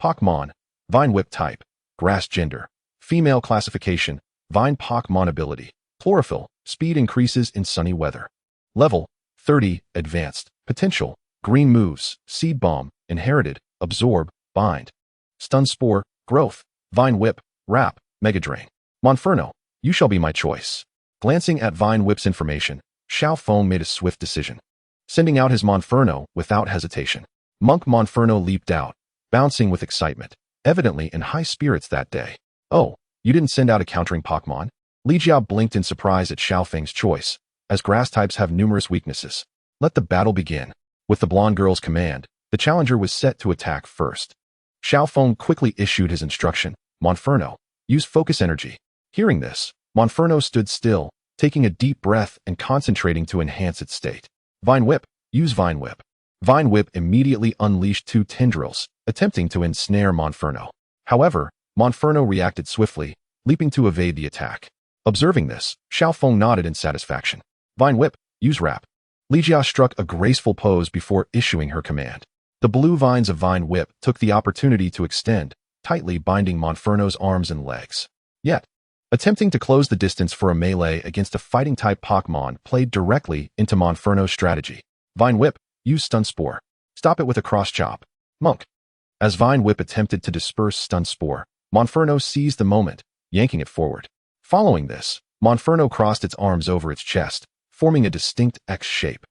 A: Pokemon, Vine Whip type, grass gender, female classification, Vine Pokemon ability, chlorophyll, speed increases in sunny weather. Level, 30, advanced, potential, green moves, seed bomb, inherited, absorb, bind. Stun spore, growth, Vine Whip, wrap, mega drain. Monferno, you shall be my choice. Glancing at Vine Whip's information, Xiao Feng made a swift decision, sending out his Monferno without hesitation. Monk Monferno leaped out, bouncing with excitement, evidently in high spirits that day. "Oh, you didn't send out a countering Pokmon?" Li Jia blinked in surprise at Xiao Feng's choice, as grass types have numerous weaknesses. Let the battle begin. With the blonde girl's command, the challenger was set to attack first. Xiao Feng quickly issued his instruction, "Monferno, use focus energy." Hearing this, Monferno stood still, taking a deep breath and concentrating to enhance its state. "Vine Whip, use Vine Whip." Vine Whip immediately unleashed two tendrils, attempting to ensnare Monferno. However, Monferno reacted swiftly, leaping to evade the attack. Observing this, Xiao Feng nodded in satisfaction. "Vine Whip, use Wrap." Li Jia struck a graceful pose before issuing her command. The blue vines of Vine Whip took the opportunity to extend, tightly binding Monferno's arms and legs. Yet, attempting to close the distance for a melee against a fighting-type Pokemon played directly into Monferno's strategy. "Vine Whip, use Stun Spore. Stop it with a cross chop." Monk. As Vine Whip attempted to disperse Stun Spore, Monferno seized the moment, yanking it forward. Following this, Monferno crossed its arms over its chest, forming a distinct X shape,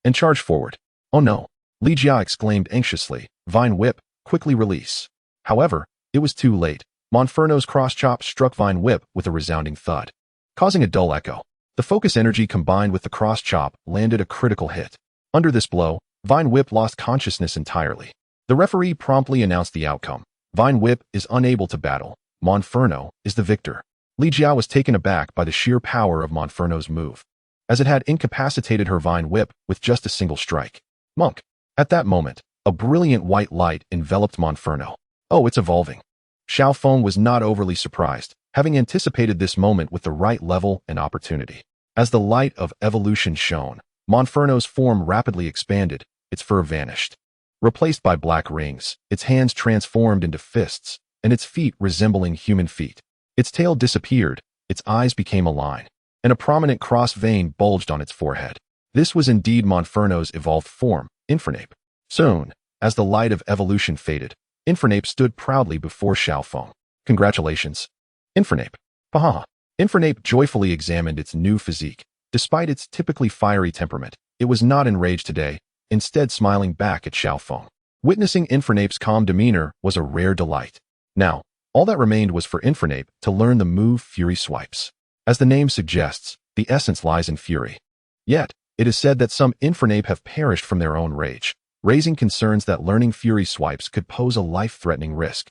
A: and charged forward. "Oh no!" Li Jia exclaimed anxiously. "Vine Whip, quickly release." However, it was too late. Monferno's cross-chop struck Vine Whip with a resounding thud, causing a dull echo. The focus energy combined with the cross-chop landed a critical hit. Under this blow, Vine Whip lost consciousness entirely. The referee promptly announced the outcome. Vine Whip is unable to battle. Monferno is the victor. Li Jia was taken aback by the sheer power of Monferno's move, as it had incapacitated her Vine Whip with just a single strike. Monk. At that moment, a brilliant white light enveloped Monferno. "Oh, it's evolving." Xiao Feng was not overly surprised, having anticipated this moment with the right level and opportunity. As the light of evolution shone, Monferno's form rapidly expanded, its fur vanished. Replaced by black rings, its hands transformed into fists, and its feet resembling human feet. Its tail disappeared, its eyes became a line, and a prominent cross vein bulged on its forehead. This was indeed Monferno's evolved form, Infernape. Soon, as the light of evolution faded, Infernape stood proudly before Xiao Feng. "Congratulations, Infernape." "Haha." Infernape joyfully examined its new physique. Despite its typically fiery temperament, it was not enraged today, instead smiling back at Xiao Feng. Witnessing Infernape's calm demeanor was a rare delight. Now, all that remained was for Infernape to learn the move Fury Swipes. As the name suggests, the essence lies in fury. Yet, it is said that some Infernape have perished from their own rage, raising concerns that learning Fury Swipes could pose a life-threatening risk.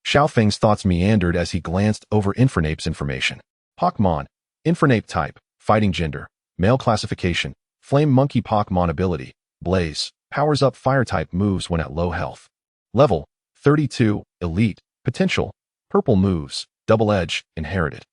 A: Xiao Feng's thoughts meandered as he glanced over Infernape's information. Pokmon, Infernape type, fighting gender, male classification, flame monkey Pokmon ability, blaze, powers up fire-type moves when at low health. Level, 32, elite, potential, purple moves, double edge, inherited.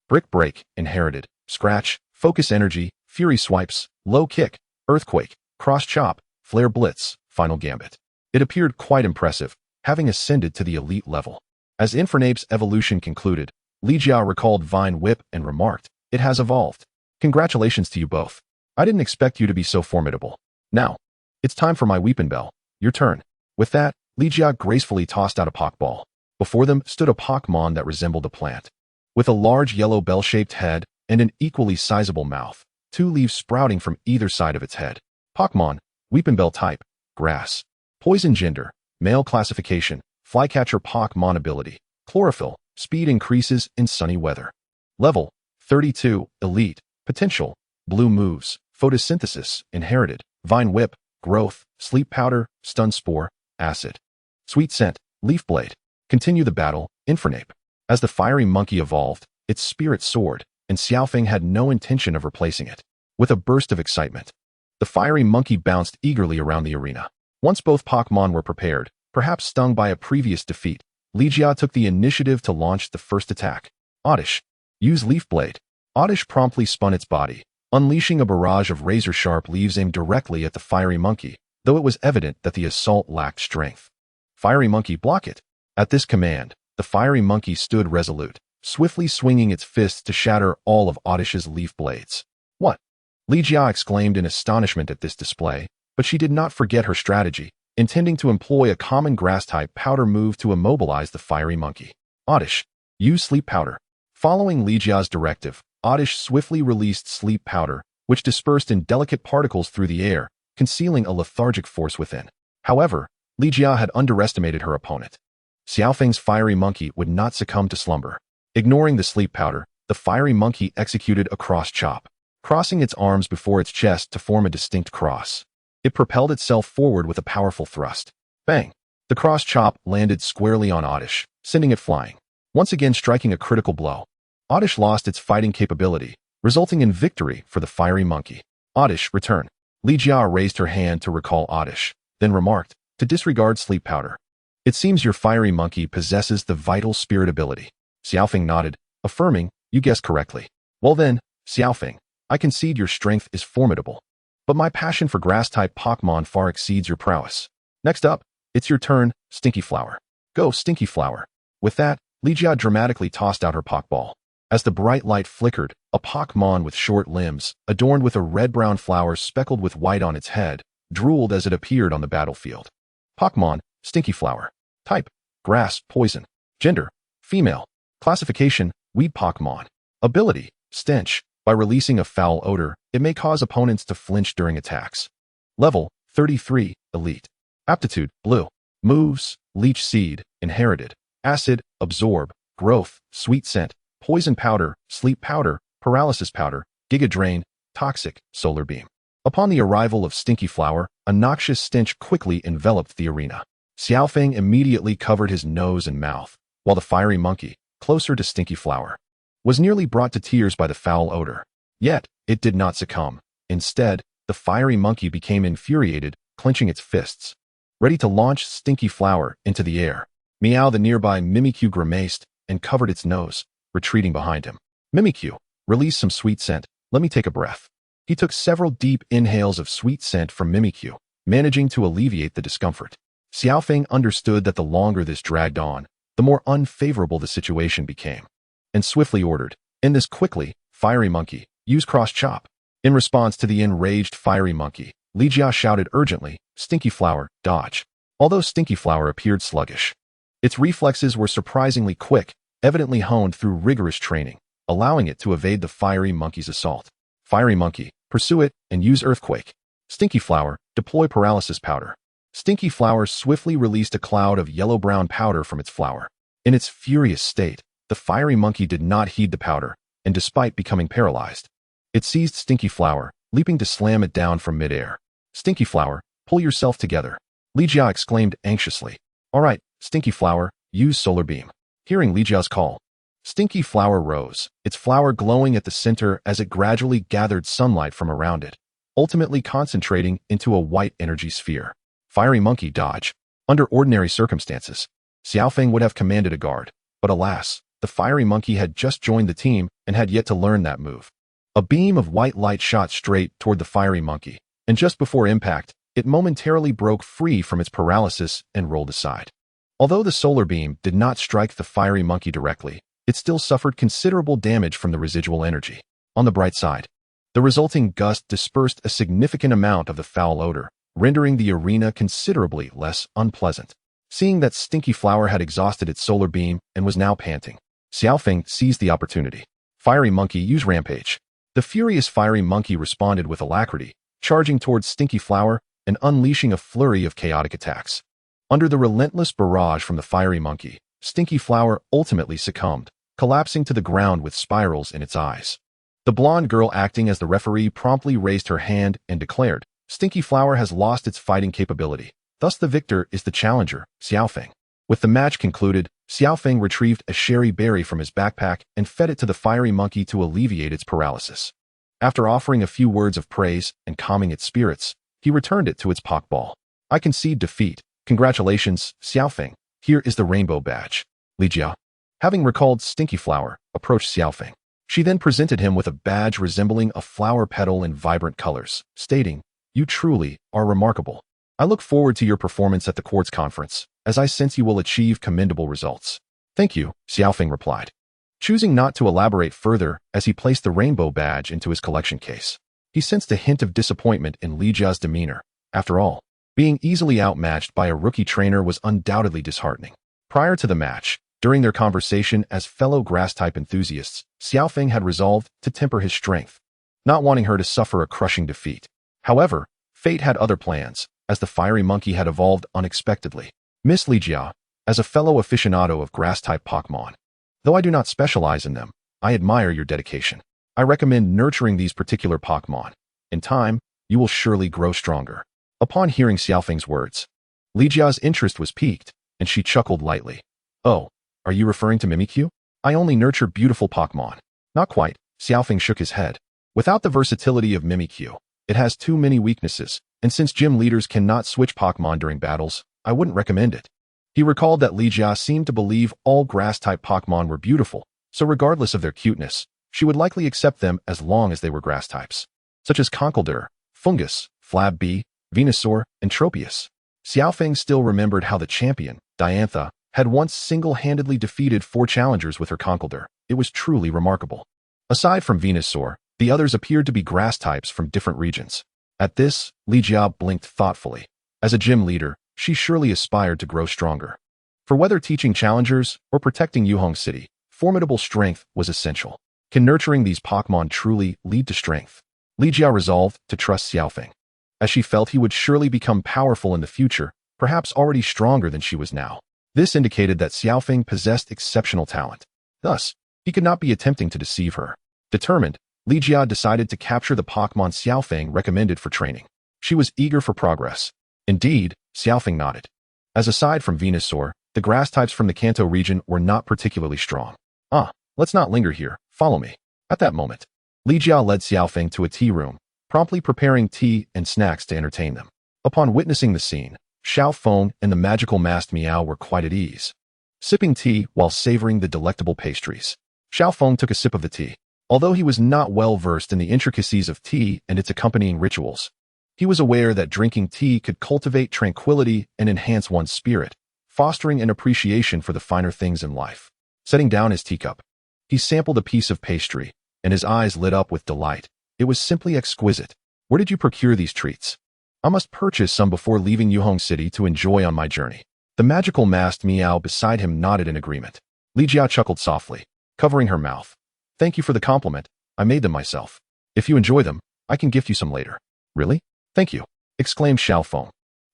A: Brick break, inherited, scratch, focus energy, fury swipes, low kick, earthquake, cross chop, flare blitz, final gambit. It appeared quite impressive, having ascended to the elite level. As Infernape's evolution concluded, Li Jia recalled Vine Whip and remarked, "It has evolved. Congratulations to you both. I didn't expect you to be so formidable. Now, it's time for my Weepin' Bell. Your turn." With that, Li Jia gracefully tossed out a Pokeball. Before them stood a Pokemon that resembled a plant. With a large yellow bell-shaped head and an equally sizable mouth, two leaves sprouting from either side of its head. Pokemon, Weepin' Bell type, grass. Poison gender, male classification, flycatcher Pokemon ability, chlorophyll, speed increases in sunny weather. Level, 32, elite, potential, blue moves, photosynthesis, inherited, vine whip, growth, sleep powder, stun spore, acid. Sweet scent, leaf blade. Continue the battle, Infernape. As the fiery monkey evolved, its spirit soared, and Xiao Feng had no intention of replacing it. With a burst of excitement, the fiery monkey bounced eagerly around the arena. Once both Pokemon were prepared, perhaps stung by a previous defeat, Li Jia took the initiative to launch the first attack. Oddish. Use Leaf Blade. Oddish promptly spun its body, unleashing a barrage of razor-sharp leaves aimed directly at the fiery monkey, though it was evident that the assault lacked strength. Fiery monkey, block it. At this command, the fiery monkey stood resolute, swiftly swinging its fists to shatter all of Oddish's leaf blades. What? Li Jia exclaimed in astonishment at this display, but she did not forget her strategy, intending to employ a common grass-type powder move to immobilize the fiery monkey. Oddish, use sleep powder. Following Li Jia's directive, Oddish swiftly released sleep powder, which dispersed in delicate particles through the air, concealing a lethargic force within. However, Li Jia had underestimated her opponent. Xiaofeng's fiery monkey would not succumb to slumber. Ignoring the sleep powder, the fiery monkey executed a cross chop, crossing its arms before its chest to form a distinct cross. It propelled itself forward with a powerful thrust. Bang! The cross chop landed squarely on Oddish, sending it flying, once again striking a critical blow. Oddish lost its fighting capability, resulting in victory for the fiery monkey. Oddish, return. Li Jia raised her hand to recall Oddish, then remarked, to disregard sleep powder. It seems your fiery monkey possesses the vital spirit ability. Xiaofeng nodded, affirming, you guessed correctly. Well then, Xiaofeng, I concede your strength is formidable. But my passion for grass-type Pokmon far exceeds your prowess. Next up, it's your turn, Stinky Flower. Go, Stinky Flower. With that, Li Jia dramatically tossed out her Pokeball. As the bright light flickered, a Pokmon with short limbs, adorned with a red-brown flower speckled with white on its head, drooled as it appeared on the battlefield. Pokmon, Stinky Flower. Type, Grass, Poison. Gender, Female. Classification, Weed Pokemon. Ability, Stench. By releasing a foul odor, it may cause opponents to flinch during attacks. Level, 33, Elite. Aptitude, Blue. Moves, Leech Seed, Inherited. Acid, Absorb. Growth, Sweet Scent. Poison Powder, Sleep Powder, Paralysis Powder, Giga Drain, Toxic, Solar Beam. Upon the arrival of Stinky Flower, a noxious stench quickly enveloped the arena. Xiaofeng immediately covered his nose and mouth, while the fiery monkey, closer to Stinky Flower, was nearly brought to tears by the foul odor. Yet, it did not succumb. Instead, the fiery monkey became infuriated, clenching its fists, ready to launch Stinky Flower into the air. Meow, the nearby Mimikyu, grimaced and covered its nose, retreating behind him. Mimikyu, release some sweet scent. Let me take a breath. He took several deep inhales of sweet scent from Mimikyu, managing to alleviate the discomfort. Xiaofeng understood that the longer this dragged on, the more unfavorable the situation became, and swiftly ordered, end this quickly, fiery monkey, use cross chop. In response to the enraged fiery monkey, Li Jia shouted urgently, Stinky Flower, dodge. Although Stinky Flower appeared sluggish, its reflexes were surprisingly quick, evidently honed through rigorous training, allowing it to evade the fiery monkey's assault. Fiery monkey, pursue it and use earthquake. Stinky Flower, deploy paralysis powder. Stinky Flower swiftly released a cloud of yellow-brown powder from its flower. In its furious state, the fiery monkey did not heed the powder, and despite becoming paralyzed, it seized Stinky Flower, leaping to slam it down from midair. Stinky Flower, pull yourself together. Li Jia exclaimed anxiously. All right, Stinky Flower, use Solar Beam. Hearing Li Jia's call, Stinky Flower rose, its flower glowing at the center as it gradually gathered sunlight from around it, ultimately concentrating into a white energy sphere. Fiery monkey, dodge. Under ordinary circumstances, Xiaofeng would have commanded a guard, but alas, the fiery monkey had just joined the team and had yet to learn that move. A beam of white light shot straight toward the fiery monkey, and just before impact, it momentarily broke free from its paralysis and rolled aside. Although the solar beam did not strike the fiery monkey directly, it still suffered considerable damage from the residual energy. On the bright side, the resulting gust dispersed a significant amount of the foul odor, rendering the arena considerably less unpleasant. Seeing that Stinky Flower had exhausted its solar beam and was now panting, Xiaofeng seized the opportunity. Fiery monkey, use rampage. The furious fiery monkey responded with alacrity, charging towards Stinky Flower and unleashing a flurry of chaotic attacks. Under the relentless barrage from the fiery monkey, Stinky Flower ultimately succumbed, collapsing to the ground with spirals in its eyes. The blonde girl acting as the referee promptly raised her hand and declared, Stinky Flower has lost its fighting capability. Thus the victor is the challenger, Xiaofeng. With the match concluded, Xiaofeng retrieved a sherry berry from his backpack and fed it to the fiery monkey to alleviate its paralysis. After offering a few words of praise and calming its spirits, he returned it to its Pokeball. I concede defeat. Congratulations, Xiaofeng. Here is the rainbow badge. Li Jia, having recalled Stinky Flower, approached Xiaofeng. She then presented him with a badge resembling a flower petal in vibrant colors, stating, You truly are remarkable. I look forward to your performance at the Quartz Conference, as I sense you will achieve commendable results. Thank you, Xiaofeng replied, choosing not to elaborate further as he placed the rainbow badge into his collection case. He sensed a hint of disappointment in Li Jia's demeanor. After all, being easily outmatched by a rookie trainer was undoubtedly disheartening. Prior to the match, during their conversation as fellow grass-type enthusiasts, Xiaofeng had resolved to temper his strength, not wanting her to suffer a crushing defeat. However, fate had other plans, as the fiery monkey had evolved unexpectedly. Miss Ligia, as a fellow aficionado of grass-type Pokemon, though I do not specialize in them, I admire your dedication. I recommend nurturing these particular Pokemon. In time, you will surely grow stronger. Upon hearing Xiaofeng's words, Lijia's interest was piqued, and she chuckled lightly. Oh, are you referring to Mimikyu? I only nurture beautiful Pokemon. Not quite, Xiaofeng shook his head. Without the versatility of Mimikyu, it has too many weaknesses, and since gym leaders cannot switch Pokemon during battles, I wouldn't recommend it. He recalled that Ligia seemed to believe all grass-type Pokemon were beautiful, so regardless of their cuteness, she would likely accept them as long as they were grass types, such as Conkeldurr, Fungus, Flabby, Venusaur, and Tropius. Xiaofeng still remembered how the champion, Diantha, had once single-handedly defeated 4 challengers with her Conkeldurr. It was truly remarkable. Aside from Venusaur, the others appeared to be grass types from different regions. At this, Ligia blinked thoughtfully. As a gym leader, she surely aspired to grow stronger. For whether teaching challengers or protecting Yuhong City, formidable strength was essential. Can nurturing these Pokemon truly lead to strength? Ligia resolved to trust Xiaofeng, as she felt he would surely become powerful in the future, perhaps already stronger than she was now. This indicated that Xiaofeng possessed exceptional talent. Thus, he could not be attempting to deceive her. Determined, Ligia decided to capture the Pokemon Xiaofeng recommended for training. She was eager for progress. Indeed, Xiaofeng nodded. As aside from Venusaur, the grass types from the Kanto region were not particularly strong. Let's not linger here. Follow me. At that moment, Ligia led Xiaofeng to a tea room, promptly preparing tea and snacks to entertain them. Upon witnessing the scene, Xiaofeng and the magical masked Meow were quite at ease, sipping tea while savoring the delectable pastries. Xiaofeng took a sip of the tea. Although he was not well versed in the intricacies of tea and its accompanying rituals, he was aware that drinking tea could cultivate tranquility and enhance one's spirit, fostering an appreciation for the finer things in life. Setting down his teacup, he sampled a piece of pastry, and his eyes lit up with delight. It was simply exquisite. Where did you procure these treats? I must purchase some before leaving Yuhong City to enjoy on my journey. The magical masked Meow beside him nodded in agreement. Ligia chuckled softly, covering her mouth. Thank you for the compliment. I made them myself. If you enjoy them, I can gift you some later. Really? Thank you, exclaimed Xiaofeng.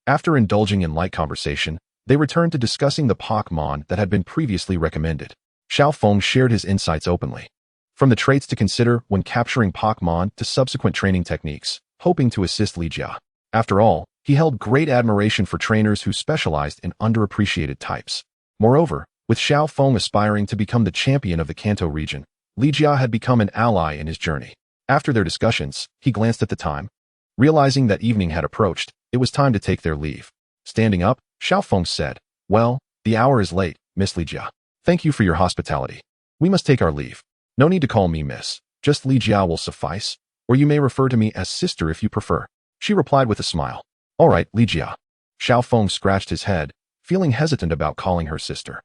A: After indulging in light conversation, they returned to discussing the Pokemon that had been previously recommended. Xiaofeng shared his insights openly, from the traits to consider when capturing Pokemon to subsequent training techniques, hoping to assist Ligia. After all, he held great admiration for trainers who specialized in underappreciated types. Moreover, with Xiaofeng aspiring to become the champion of the Kanto region, Ligia had become an ally in his journey. After their discussions, he glanced at the time. Realizing that evening had approached, it was time to take their leave. Standing up, Xiaofeng said, Well, the hour is late, Miss Ligia. Thank you for your hospitality. We must take our leave. No need to call me Miss. Just Ligia will suffice, or you may refer to me as sister if you prefer. She replied with a smile. All right, Ligia. Xiaofeng scratched his head, feeling hesitant about calling her sister.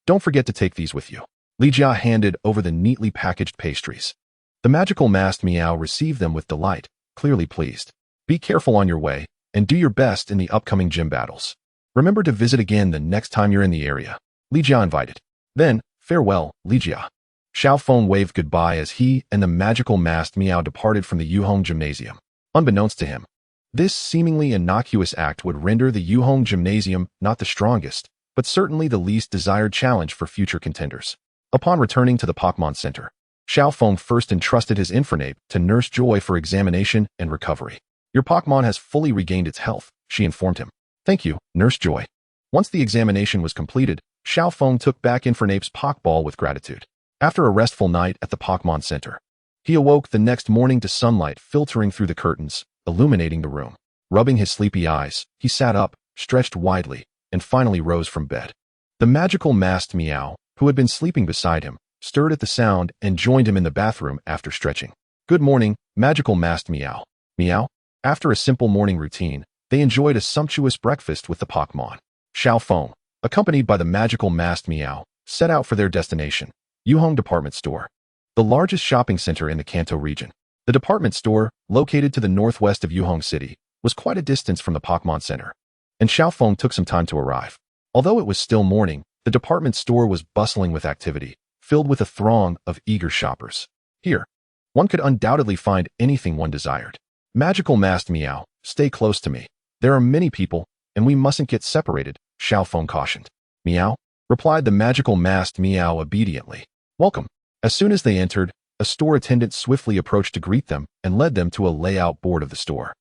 A: Don't forget to take these with you. Ligia handed over the neatly packaged pastries. The magical masked Meow received them with delight, clearly pleased. Be careful on your way, and do your best in the upcoming gym battles. Remember to visit again the next time you're in the area. Ligia invited. Then, farewell, Ligia. Xiaofeng waved goodbye as he and the magical masked Meow departed from the Yuhong Gymnasium. Unbeknownst to him, this seemingly innocuous act would render the Yuhong Gymnasium not the strongest, but certainly the least desired challenge for future contenders. Upon returning to the Pokemon Center, Xiaofeng first entrusted his Infernape to Nurse Joy for examination and recovery. Your Pokemon has fully regained its health, she informed him. Thank you, Nurse Joy. Once the examination was completed, Xiaofeng took back Infernape's Pokeball with gratitude. After a restful night at the Pokemon Center, he awoke the next morning to sunlight filtering through the curtains, illuminating the room. Rubbing his sleepy eyes, he sat up, stretched widely, and finally rose from bed. The magical masked Meow, who had been sleeping beside him, stirred at the sound and joined him in the bathroom after stretching. Good morning, magical masked Meow. Meow? After a simple morning routine, they enjoyed a sumptuous breakfast with the Pokemon. Xiaofeng, accompanied by the magical masked Meow, set out for their destination, Yuhong Department Store, the largest shopping center in the Kanto region. The department store, located to the northwest of Yuhong City, was quite a distance from the Pokemon Center, and Xiaofeng took some time to arrive. Although it was still morning, the department store was bustling with activity, filled with a throng of eager shoppers. Here, one could undoubtedly find anything one desired. Magical masked Meow, stay close to me. There are many people, and we mustn't get separated, Xiao Feng cautioned. Meow, replied the magical masked Meow obediently. Welcome. As soon as they entered, a store attendant swiftly approached to greet them and led them to a layout board of the store.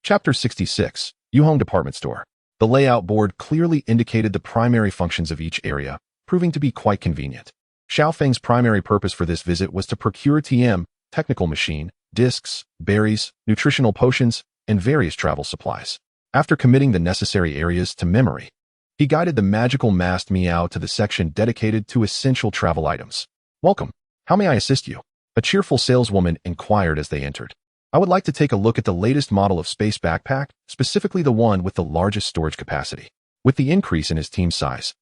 A: Chapter 66, Yuhong Department Store. The layout board clearly indicated the primary functions of each area, proving to be quite convenient. Xiao Feng's primary purpose for this visit was to procure TM, technical machine, discs, berries, nutritional potions, and various travel supplies. After committing the necessary areas to memory, he guided the magical masked Meow to the section dedicated to essential travel items. Welcome. How may I assist you? A cheerful saleswoman inquired as they entered. I would like to take a look at the latest model of space backpack, specifically the one with the largest storage capacity. With the increase in his team's size,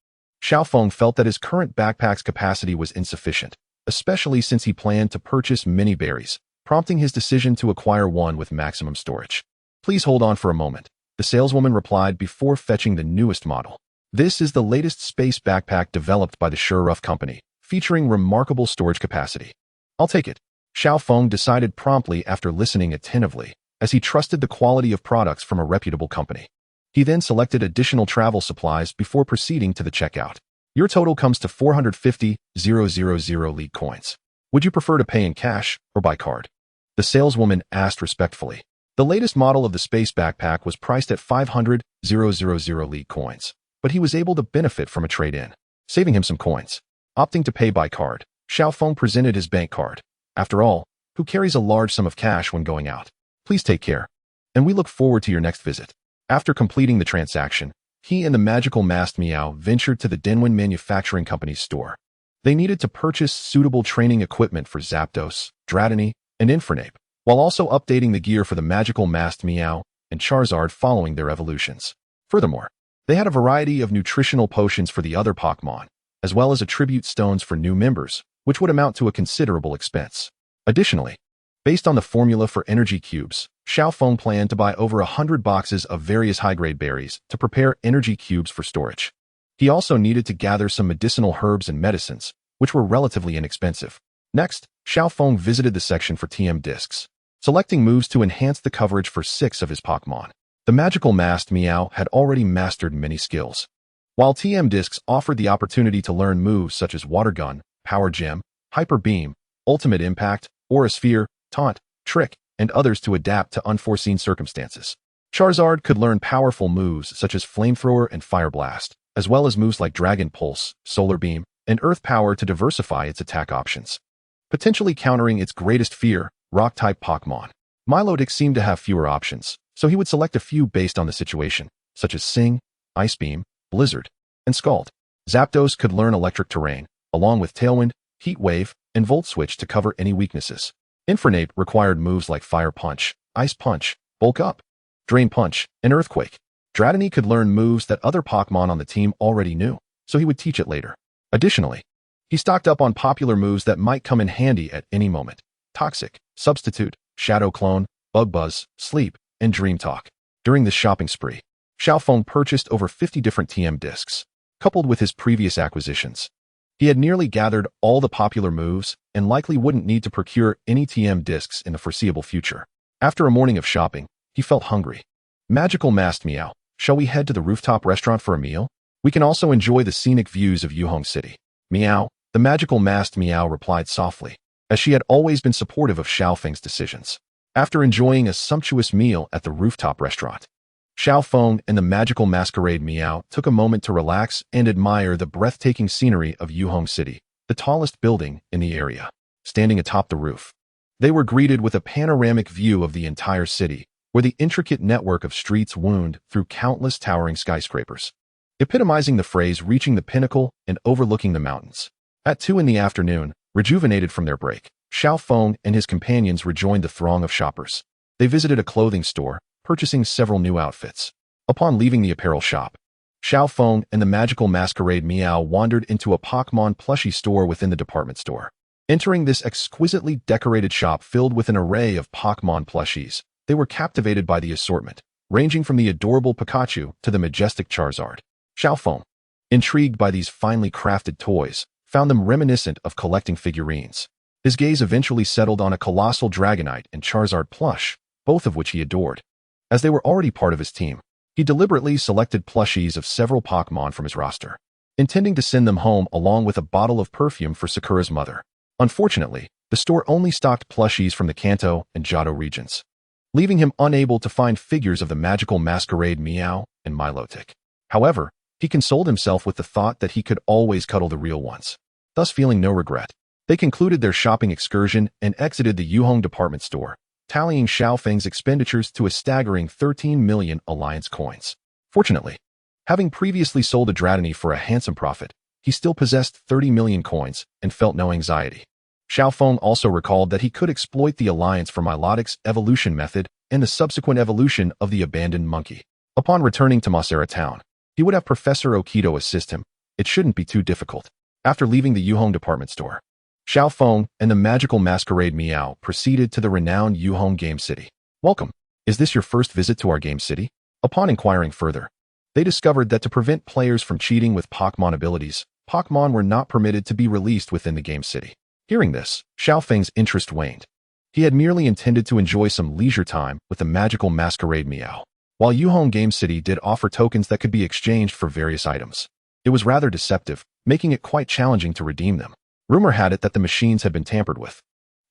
A: Xiao Feng felt that his current backpack's capacity was insufficient, especially since he planned to purchase many berries, prompting his decision to acquire one with maximum storage. Please hold on for a moment, the saleswoman replied before fetching the newest model. This is the latest space backpack developed by the Shurruff Company, featuring remarkable storage capacity. I'll take it. Xiao Feng decided promptly after listening attentively, as he trusted the quality of products from a reputable company. He then selected additional travel supplies before proceeding to the checkout. Your total comes to 450,000 league coins. Would you prefer to pay in cash or by card? The saleswoman asked respectfully. The latest model of the space backpack was priced at 500,000 league coins, but he was able to benefit from a trade-in, saving him some coins. Opting to pay by card, Xiao Feng presented his bank card. After all, who carries a large sum of cash when going out? Please take care, and we look forward to your next visit. After completing the transaction, he and the magical masked Meow ventured to the Denwen Manufacturing Company's store. They needed to purchase suitable training equipment for Zapdos, Dratini, and Infernape, while also updating the gear for the magical masked Meow and Charizard following their evolutions. Furthermore, they had a variety of nutritional potions for the other Pokmon, as well as attribute stones for new members, which would amount to a considerable expense. Additionally, based on the formula for energy cubes, Xiao Feng planned to buy over 100 boxes of various high-grade berries to prepare energy cubes for storage. He also needed to gather some medicinal herbs and medicines, which were relatively inexpensive. Next, Xiao Feng visited the section for TM discs, selecting moves to enhance the coverage for 6 of his Pokemon. The magical masked Meow had already mastered many skills, while TM discs offered the opportunity to learn moves such as Water Gun, Power Gem, Hyper Beam, Ultimate Impact, Aura Sphere, Taunt, Trick, and others to adapt to unforeseen circumstances. Charizard could learn powerful moves such as Flamethrower and Fire Blast, as well as moves like Dragon Pulse, Solar Beam, and Earth Power to diversify its attack options, potentially countering its greatest fear, Rock-type Pokemon. Milotic seemed to have fewer options, so he would select a few based on the situation, such as Sing, Ice Beam, Blizzard, and Scald. Zapdos could learn Electric Terrain, along with Tailwind, Heat Wave, and Volt Switch to cover any weaknesses. Infernape required moves like Fire Punch, Ice Punch, Bulk Up, Drain Punch, and Earthquake. Dratini could learn moves that other Pokemon on the team already knew, so he would teach it later. Additionally, he stocked up on popular moves that might come in handy at any moment: Toxic, Substitute, Shadow Clone, Bug Buzz, Sleep, and Dream Talk. During this shopping spree, Xiao Feng purchased over 50 different TM discs. Coupled with his previous acquisitions, he had nearly gathered all the popular moves and likely wouldn't need to procure any TM discs in the foreseeable future. After a morning of shopping, he felt hungry. Magical masked Meow, shall we head to the rooftop restaurant for a meal? We can also enjoy the scenic views of Yuhong City. Meow, the magical masked Meow replied softly, as she had always been supportive of Xiao Feng's decisions. After enjoying a sumptuous meal at the rooftop restaurant, Xiao Feng and the magical masquerade Meow took a moment to relax and admire the breathtaking scenery of Yuhong City, the tallest building in the area. Standing atop the roof, they were greeted with a panoramic view of the entire city, where the intricate network of streets wound through countless towering skyscrapers, epitomizing the phrase reaching the pinnacle and overlooking the mountains. At 2 in the afternoon, rejuvenated from their break, Xiao Feng and his companions rejoined the throng of shoppers. They visited a clothing store, purchasing several new outfits. Upon leaving the apparel shop, Xiao Feng and the magical masquerade Meow wandered into a Pokemon plushie store within the department store. Entering this exquisitely decorated shop filled with an array of Pokemon plushies, they were captivated by the assortment, ranging from the adorable Pikachu to the majestic Charizard. Xiao Feng, intrigued by these finely crafted toys, found them reminiscent of collecting figurines. His gaze eventually settled on a colossal Dragonite and Charizard plush, both of which he adored. As they were already part of his team, He deliberately selected plushies of several Pokmon from his roster, intending to send them home along with a bottle of perfume for Sakura's mother. Unfortunately, the store only stocked plushies from the Kanto and Johto regions, leaving him unable to find figures of the magical masquerade Meow and Milotic. However, he consoled himself with the thought that he could always cuddle the real ones, thus feeling no regret. They concluded their shopping excursion and exited the Yuhong department store, tallying Xiao Feng's expenditures to a staggering 13 million alliance coins. Fortunately, having previously sold a Dratini for a handsome profit, he still possessed 30 million coins and felt no anxiety. Xiao Feng also recalled that he could exploit the alliance for Milotic's evolution method and the subsequent evolution of the abandoned monkey. Upon returning to Pallet Town, he would have Professor Okido assist him. It shouldn't be too difficult. After leaving the Yuhong department store, Xiao Feng and the magical masquerade Meow proceeded to the renowned Yuhong Game City. Welcome. Is this your first visit to our game city? Upon inquiring further, they discovered that to prevent players from cheating with Pokmon abilities, Pokmon were not permitted to be released within the game city. Hearing this, Xiao Feng's interest waned. He had merely intended to enjoy some leisure time with the magical masquerade Meow. While Yuhong Game City did offer tokens that could be exchanged for various items, it was rather deceptive, making it quite challenging to redeem them. Rumor had it that the machines had been tampered with.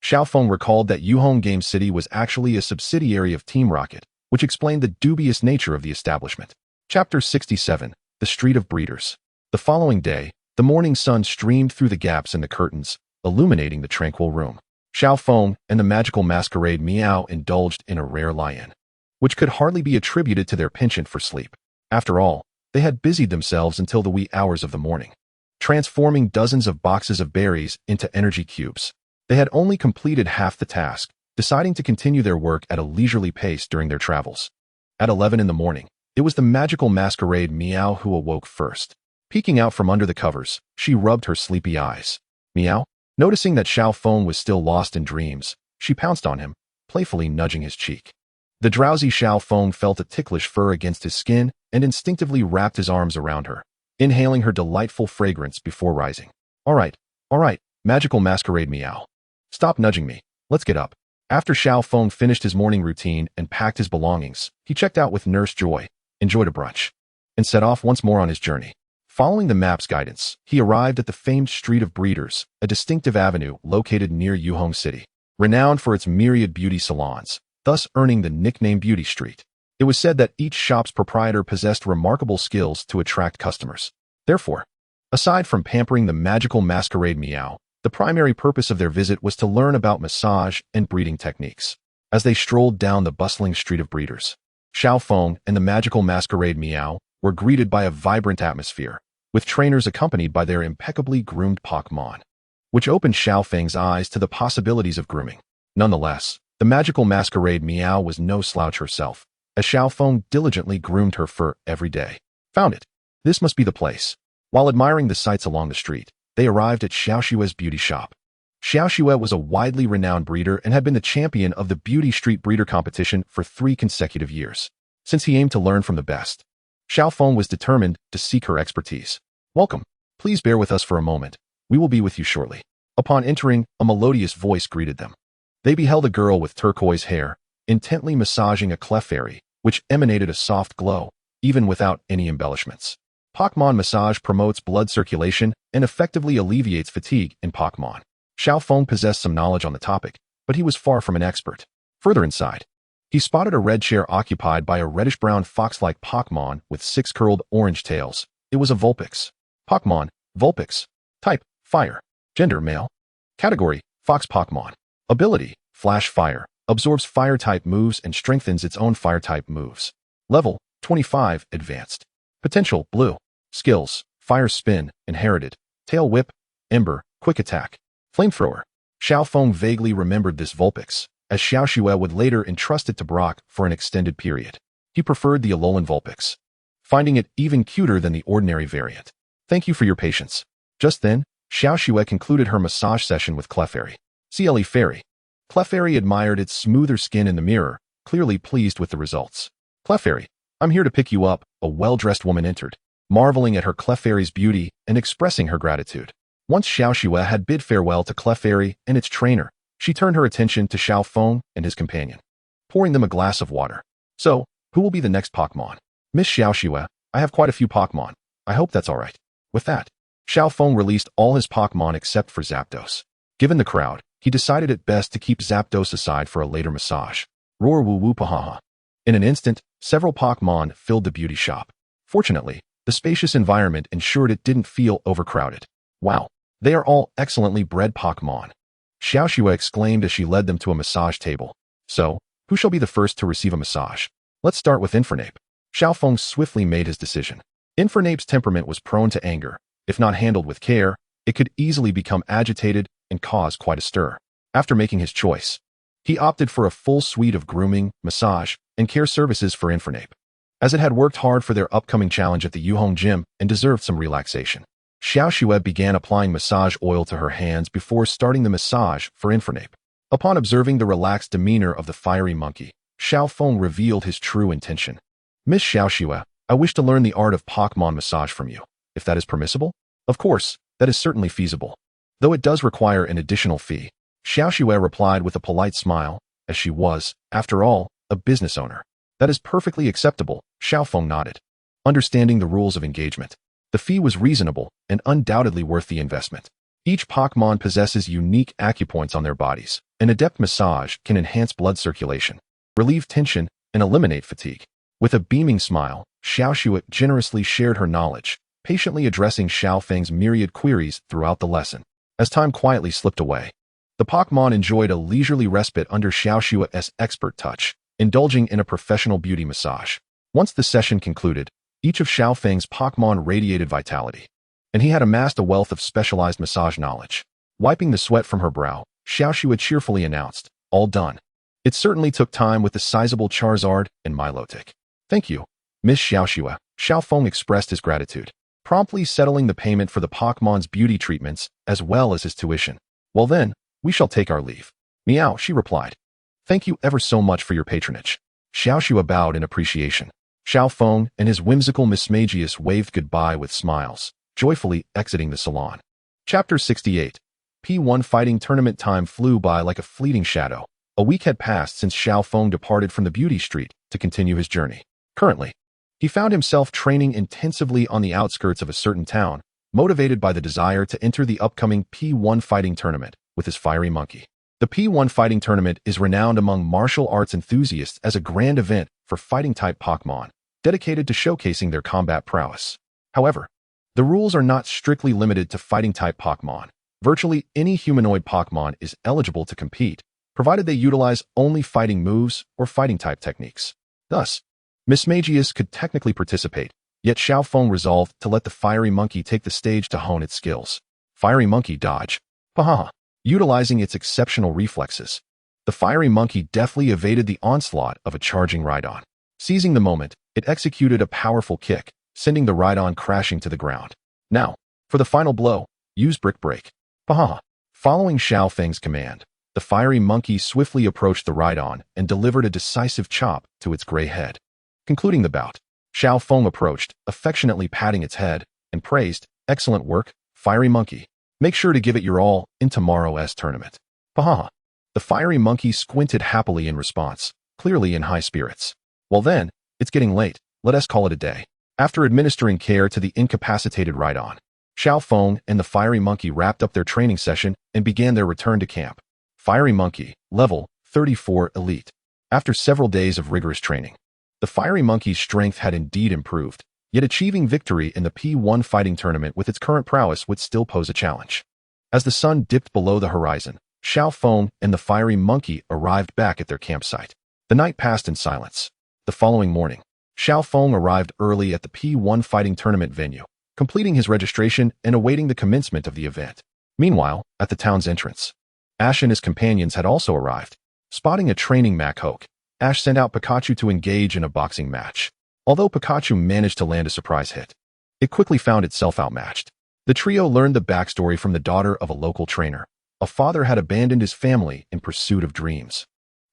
A: Xiao Feng recalled that Yuhong Game City was actually a subsidiary of Team Rocket, which explained the dubious nature of the establishment. Chapter 67, The Street of Breeders. The following day, the morning sun streamed through the gaps in the curtains, illuminating the tranquil room. Xiao Feng and the magical masquerade Meow indulged in a rare lie-in, which could hardly be attributed to their penchant for sleep. After all, they had busied themselves until the wee hours of the morning, transforming dozens of boxes of berries into energy cubes. They had only completed half the task, deciding to continue their work at a leisurely pace during their travels. At 11 in the morning, it was the magical masquerade Meow who awoke first. Peeking out from under the covers, she rubbed her sleepy eyes. Meow? Noticing that Xiao Feng was still lost in dreams, she pounced on him, playfully nudging his cheek. The drowsy Xiao Feng felt a ticklish fur against his skin and instinctively wrapped his arms around her, inhaling her delightful fragrance before rising. All right, magical masquerade Meow. Stop nudging me. Let's get up. After Xiao Feng finished his morning routine and packed his belongings, he checked out with Nurse Joy, enjoyed a brunch, and set off once more on his journey. Following the map's guidance, he arrived at the famed Street of Breeders, a distinctive avenue located near Yuhong City, renowned for its myriad beauty salons, thus earning the nickname Beauty Street. It was said that each shop's proprietor possessed remarkable skills to attract customers. Therefore, aside from pampering the magical masquerade Meow, the primary purpose of their visit was to learn about massage and breeding techniques. As they strolled down the bustling Street of Breeders, Xiao Feng and the magical masquerade Meow were greeted by a vibrant atmosphere, with trainers accompanied by their impeccably groomed Pokmon, which opened Xiao Feng's eyes to the possibilities of grooming. Nonetheless, the magical masquerade Meow was no slouch herself, as Xiao Feng diligently groomed her fur every day. Found it. This must be the place. While admiring the sights along the street, they arrived at Xiaoshue's beauty shop. Xiaoshue was a widely renowned breeder and had been the champion of the Beauty Street Breeder competition for 3 consecutive years. Since he aimed to learn from the best, Xiao Feng was determined to seek her expertise. Welcome. Please bear with us for a moment. We will be with you shortly. Upon entering, a melodious voice greeted them. They beheld a girl with turquoise hair, intently massaging a Clefairy, which emanated a soft glow, even without any embellishments. Pokmon massage promotes blood circulation and effectively alleviates fatigue in Pokmon. Xiao Feng possessed some knowledge on the topic, but he was far from an expert. Further inside, he spotted a red chair occupied by a reddish-brown fox-like Pokmon with 6 curled orange tails. It was a Vulpix. Pokmon, Vulpix. Type, Fire. Gender, Male. Category, Fox Pokmon. Ability, Flash Fire. Absorbs Fire-type moves and strengthens its own Fire-type moves. Level, 25, Advanced. Potential, Blue. Skills, Fire Spin, Inherited. Tail Whip, Ember, Quick Attack. Flamethrower. Xiao Feng vaguely remembered this Vulpix, as Xiaoshue would later entrust it to Brock for an extended period. He preferred the Alolan Vulpix, finding it even cuter than the ordinary variant. Thank you for your patience. Just then, Xiaoshue concluded her massage session with Clefairy. CLE Fairy. Clefairy admired its smoother skin in the mirror, clearly pleased with the results. Clefairy, I'm here to pick you up, a well-dressed woman entered, marveling at her Clefairy's beauty and expressing her gratitude. Once Xiaoshue had bid farewell to Clefairy and its trainer, she turned her attention to Xiao Feng and his companion, pouring them a glass of water. So, who will be the next Pokemon? Miss Xiaoxue, I have quite a few Pokmon. I hope that's alright. With that, Xiao Feng released all his Pokmon except for Zapdos. Given the crowd, he decided it best to keep Zapdos aside for a later massage. Roar woo woo pahaha. In an instant, several Pokmon filled the beauty shop. Fortunately, the spacious environment ensured it didn't feel overcrowded. Wow, they are all excellently bred Pokmon. Xiaoxue exclaimed as she led them to a massage table. So, who shall be the first to receive a massage? Let's start with Infernape. Xiao Feng swiftly made his decision. Infernape's temperament was prone to anger. If not handled with care, it could easily become agitated and cause quite a stir. After making his choice, he opted for a full suite of grooming, massage, and care services for Infernape, as it had worked hard for their upcoming challenge at the Yuhong Gym and deserved some relaxation. Xiaoxue began applying massage oil to her hands before starting the massage for Infernape. Upon observing the relaxed demeanor of the fiery monkey, Xiao Feng revealed his true intention. Miss Xiaoxue, I wish to learn the art of Pokmon massage from you, if that is permissible. Of course, that is certainly feasible, though it does require an additional fee. Xiaoxue replied with a polite smile, as she was, after all, a business owner. That is perfectly acceptable, Xiao Feng nodded. Understanding the rules of engagement, the fee was reasonable and undoubtedly worth the investment. Each Pokmon possesses unique acupoints on their bodies. An adept massage can enhance blood circulation, relieve tension, and eliminate fatigue. With a beaming smile, Xiaoxue generously shared her knowledge, patiently addressing Xiao Feng's myriad queries throughout the lesson. As time quietly slipped away, the Pokmon enjoyed a leisurely respite under Xiaoxue's expert touch, indulging in a professional beauty massage. Once the session concluded, each of Xiao Feng's Pokmon radiated vitality, and he had amassed a wealth of specialized massage knowledge. Wiping the sweat from her brow, Xiaoxue cheerfully announced, all done. It certainly took time with the sizable Charizard and Milotic. Thank you, Miss Xiaoxue. Xiao Feng expressed his gratitude, promptly settling the payment for the Pokmon's beauty treatments as well as his tuition. Well then, we shall take our leave. Meow, she replied. Thank you ever so much for your patronage. Xiaoxue bowed in appreciation. Xiao Feng and his whimsical Miss Magius waved goodbye with smiles, joyfully exiting the salon. Chapter 68. P1 Fighting Tournament. Time flew by like a fleeting shadow. A week had passed since Xiao Feng departed from the beauty street to continue his journey. Currently, he found himself training intensively on the outskirts of a certain town, motivated by the desire to enter the upcoming P1 Fighting Tournament with his fiery monkey. The P1 Fighting Tournament is renowned among martial arts enthusiasts as a grand event for fighting-type Pokmon, dedicated to showcasing their combat prowess. However, the rules are not strictly limited to fighting-type Pokmon. Virtually any humanoid Pokmon is eligible to compete, provided they utilize only fighting moves or fighting-type techniques. Thus, Miss Magius could technically participate, yet Xiao Feng resolved to let the fiery monkey take the stage to hone its skills. Fiery monkey dodge. Pahaha. Utilizing its exceptional reflexes, the fiery monkey deftly evaded the onslaught of a charging Rhydon. Seizing the moment, it executed a powerful kick, sending the Rhydon crashing to the ground. Now, for the final blow, use Brick Break. Pahaha. Following Xiao Feng's command, the fiery monkey swiftly approached the Rhydon and delivered a decisive chop to its gray head. Concluding the bout, Xiao Feng approached, affectionately patting its head, and praised, excellent work, fiery monkey. Make sure to give it your all in tomorrow's tournament. Pahaha. The fiery monkey squinted happily in response, clearly in high spirits. Well then, it's getting late, let us call it a day. After administering care to the incapacitated Rhydon, Xiao Feng and the fiery monkey wrapped up their training session and began their return to camp. Fiery monkey, level 34 elite. After several days of rigorous training, the fiery monkey's strength had indeed improved, yet achieving victory in the P1 Fighting Tournament with its current prowess would still pose a challenge. As the sun dipped below the horizon, Xiao Feng and the fiery monkey arrived back at their campsite. The night passed in silence. The following morning, Xiao Feng arrived early at the P1 Fighting Tournament venue, completing his registration and awaiting the commencement of the event. Meanwhile, at the town's entrance, Ash and his companions had also arrived. Spotting a training Machoke, Ash sent out Pikachu to engage in a boxing match. Although Pikachu managed to land a surprise hit, it quickly found itself outmatched. The trio learned the backstory from the daughter of a local trainer. A father had abandoned his family in pursuit of dreams,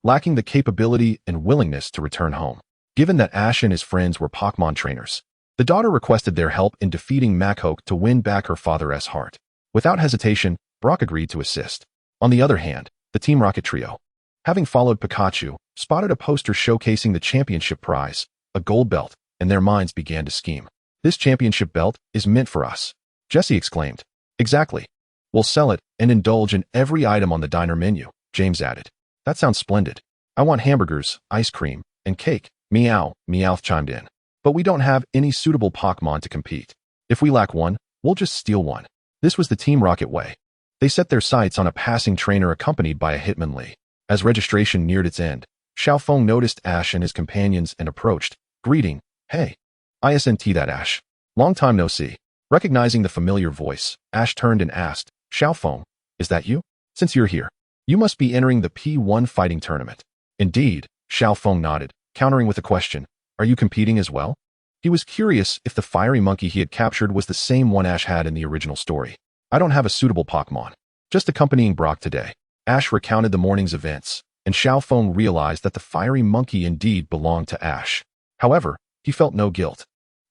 A: lacking the capability and willingness to return home. Given that Ash and his friends were Pokemon trainers, the daughter requested their help in defeating Machoke to win back her father's heart. Without hesitation, Brock agreed to assist. On the other hand, the Team Rocket trio, having followed Pikachu, spotted a poster showcasing the championship prize, a gold belt, and their minds began to scheme. This championship belt is meant for us, Jesse exclaimed. Exactly. We'll sell it and indulge in every item on the diner menu, James added. That sounds splendid. I want hamburgers, ice cream, and cake. Meow, Meowth chimed in. But we don't have any suitable Pokemon to compete. If we lack one, we'll just steal one. This was the Team Rocket way. They set their sights on a passing trainer accompanied by a Hitmonlee. As registration neared its end, Xiao Feng noticed Ash and his companions and approached, greeting, Hey. ISNT that Ash. Long time no see. Recognizing the familiar voice, Ash turned and asked, Xiao Feng, is that you? Since you're here, you must be entering the P1 fighting tournament. Indeed, Xiao Feng nodded, countering with a question, Are you competing as well? He was curious if the fiery monkey he had captured was the same one Ash had in the original story. I don't have a suitable Pokemon. Just accompanying Brock today. Ash recounted the morning's events, and Xiao Feng realized that the fiery monkey indeed belonged to Ash. However, he felt no guilt,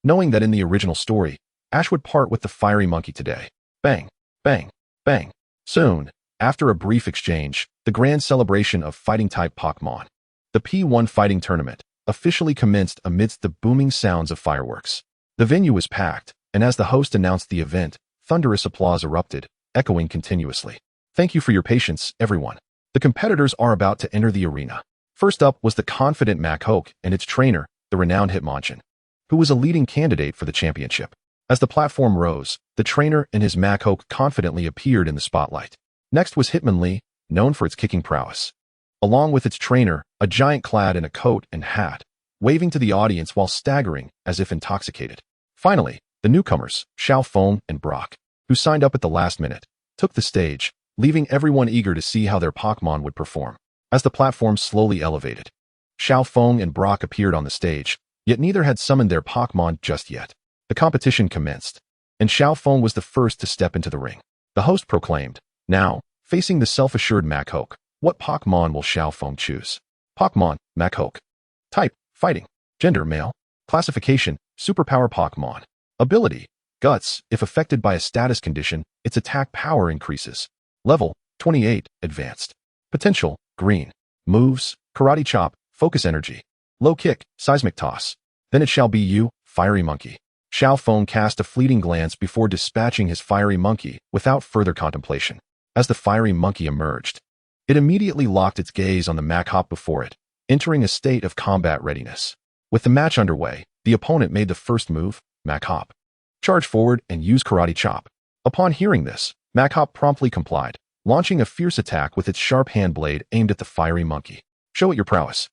A: knowing that in the original story, Ash would part with the fiery monkey today. Bang, bang, bang. Soon, after a brief exchange, the grand celebration of fighting-type Pokemon, the P1 fighting tournament, officially commenced amidst the booming sounds of fireworks. The venue was packed, and as the host announced the event, thunderous applause erupted, echoing continuously. Thank you for your patience, everyone. The competitors are about to enter the arena. First up was the confident Machoke and its trainer, the renowned Hitmonchan, who was a leading candidate for the championship. As the platform rose, the trainer and his Machoke confidently appeared in the spotlight. Next was Hitmonlee, known for its kicking prowess. Along with its trainer, a giant clad in a coat and hat, waving to the audience while staggering as if intoxicated. Finally, the newcomers, Xiao Feng and Brock, who signed up at the last minute, took the stage, leaving everyone eager to see how their Pokemon would perform. As the platform slowly elevated, Xiao Feng and Brock appeared on the stage, yet neither had summoned their Pokemon just yet. The competition commenced, and Xiao Feng was the first to step into the ring. The host proclaimed, Now, facing the self-assured Machoke, what Pokemon will Xiao Feng choose? Pokemon, Machoke. Type, Fighting. Gender, Male. Classification, Superpower Pokemon. Ability, Guts. If affected by a status condition, its attack power increases. Level, 28, Advanced. Potential, Green. Moves, Karate Chop, Focus Energy. Low Kick, Seismic Toss. Then it shall be you, Fiery Monkey. Xiao Feng cast a fleeting glance before dispatching his fiery monkey without further contemplation. As the fiery monkey emerged, it immediately locked its gaze on the Machoke before it, entering a state of combat readiness. With the match underway, the opponent made the first move, Machoke. Charge forward and use Karate Chop. Upon hearing this, Machoke promptly complied, launching a fierce attack with its sharp hand blade aimed at the fiery monkey. Show it your prowess.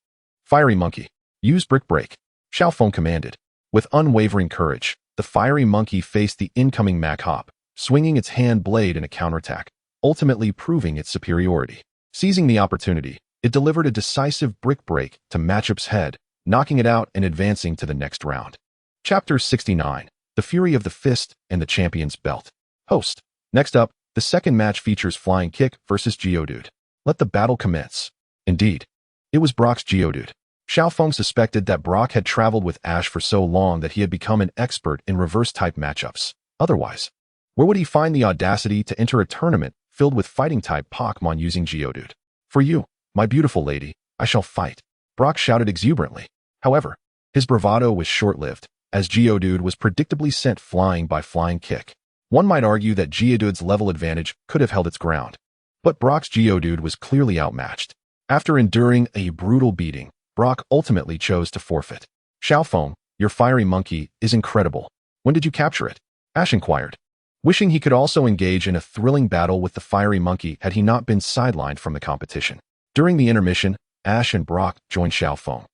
A: Fiery Monkey. Use Brick Break. Xiao Feng commanded. With unwavering courage, the fiery monkey faced the incoming Machoke, swinging its hand blade in a counterattack, ultimately proving its superiority. Seizing the opportunity, it delivered a decisive Brick Break to Machop's head, knocking it out and advancing to the next round. Chapter 69. The Fury of the Fist and the Champion's Belt. Host. Next up, the second match features Flying Kick versus Geodude. Let the battle commence. Indeed, it was Brock's Geodude. Xiao Feng suspected that Brock had traveled with Ash for so long that he had become an expert in reverse-type matchups. Otherwise, where would he find the audacity to enter a tournament filled with fighting-type Pokemon using Geodude? For you, my beautiful lady, I shall fight, Brock shouted exuberantly. However, his bravado was short-lived, as Geodude was predictably sent flying by Flying Kick. One might argue that Geodude's level advantage could have held its ground, but Brock's Geodude was clearly outmatched. After enduring a brutal beating, Brock ultimately chose to forfeit. Xiao Feng, your fiery monkey is incredible. When did you capture it? Ash inquired, wishing he could also engage in a thrilling battle with the fiery monkey had he not been sidelined from the competition. During the intermission, Ash and Brock joined Xiao Feng,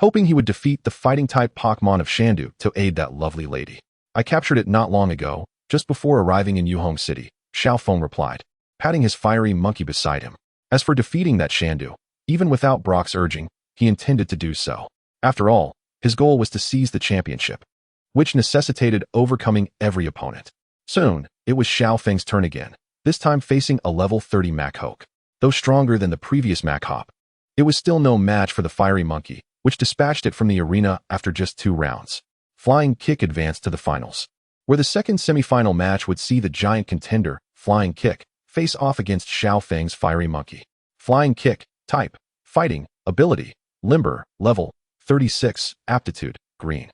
A: hoping he would defeat the fighting-type Pokemon of Shandu to aid that lovely lady. I captured it not long ago, just before arriving in Yuhong City, Xiao Feng replied, patting his fiery monkey beside him. As for defeating that Shandu, even without Brock's urging, he intended to do so. After all, his goal was to seize the championship, which necessitated overcoming every opponent. Soon, it was Xiao Feng's turn again, this time facing a level 30 Machoke. Though stronger than the previous Machoke, it was still no match for the fiery monkey, which dispatched it from the arena after just 2 rounds. Flying Kick advanced to the finals, where the second semifinal match would see the giant contender, Flying Kick, face off against Xiao Feng's fiery monkey. Flying Kick, Type, Fighting, Ability, Limber, Level, 36, Aptitude, Green.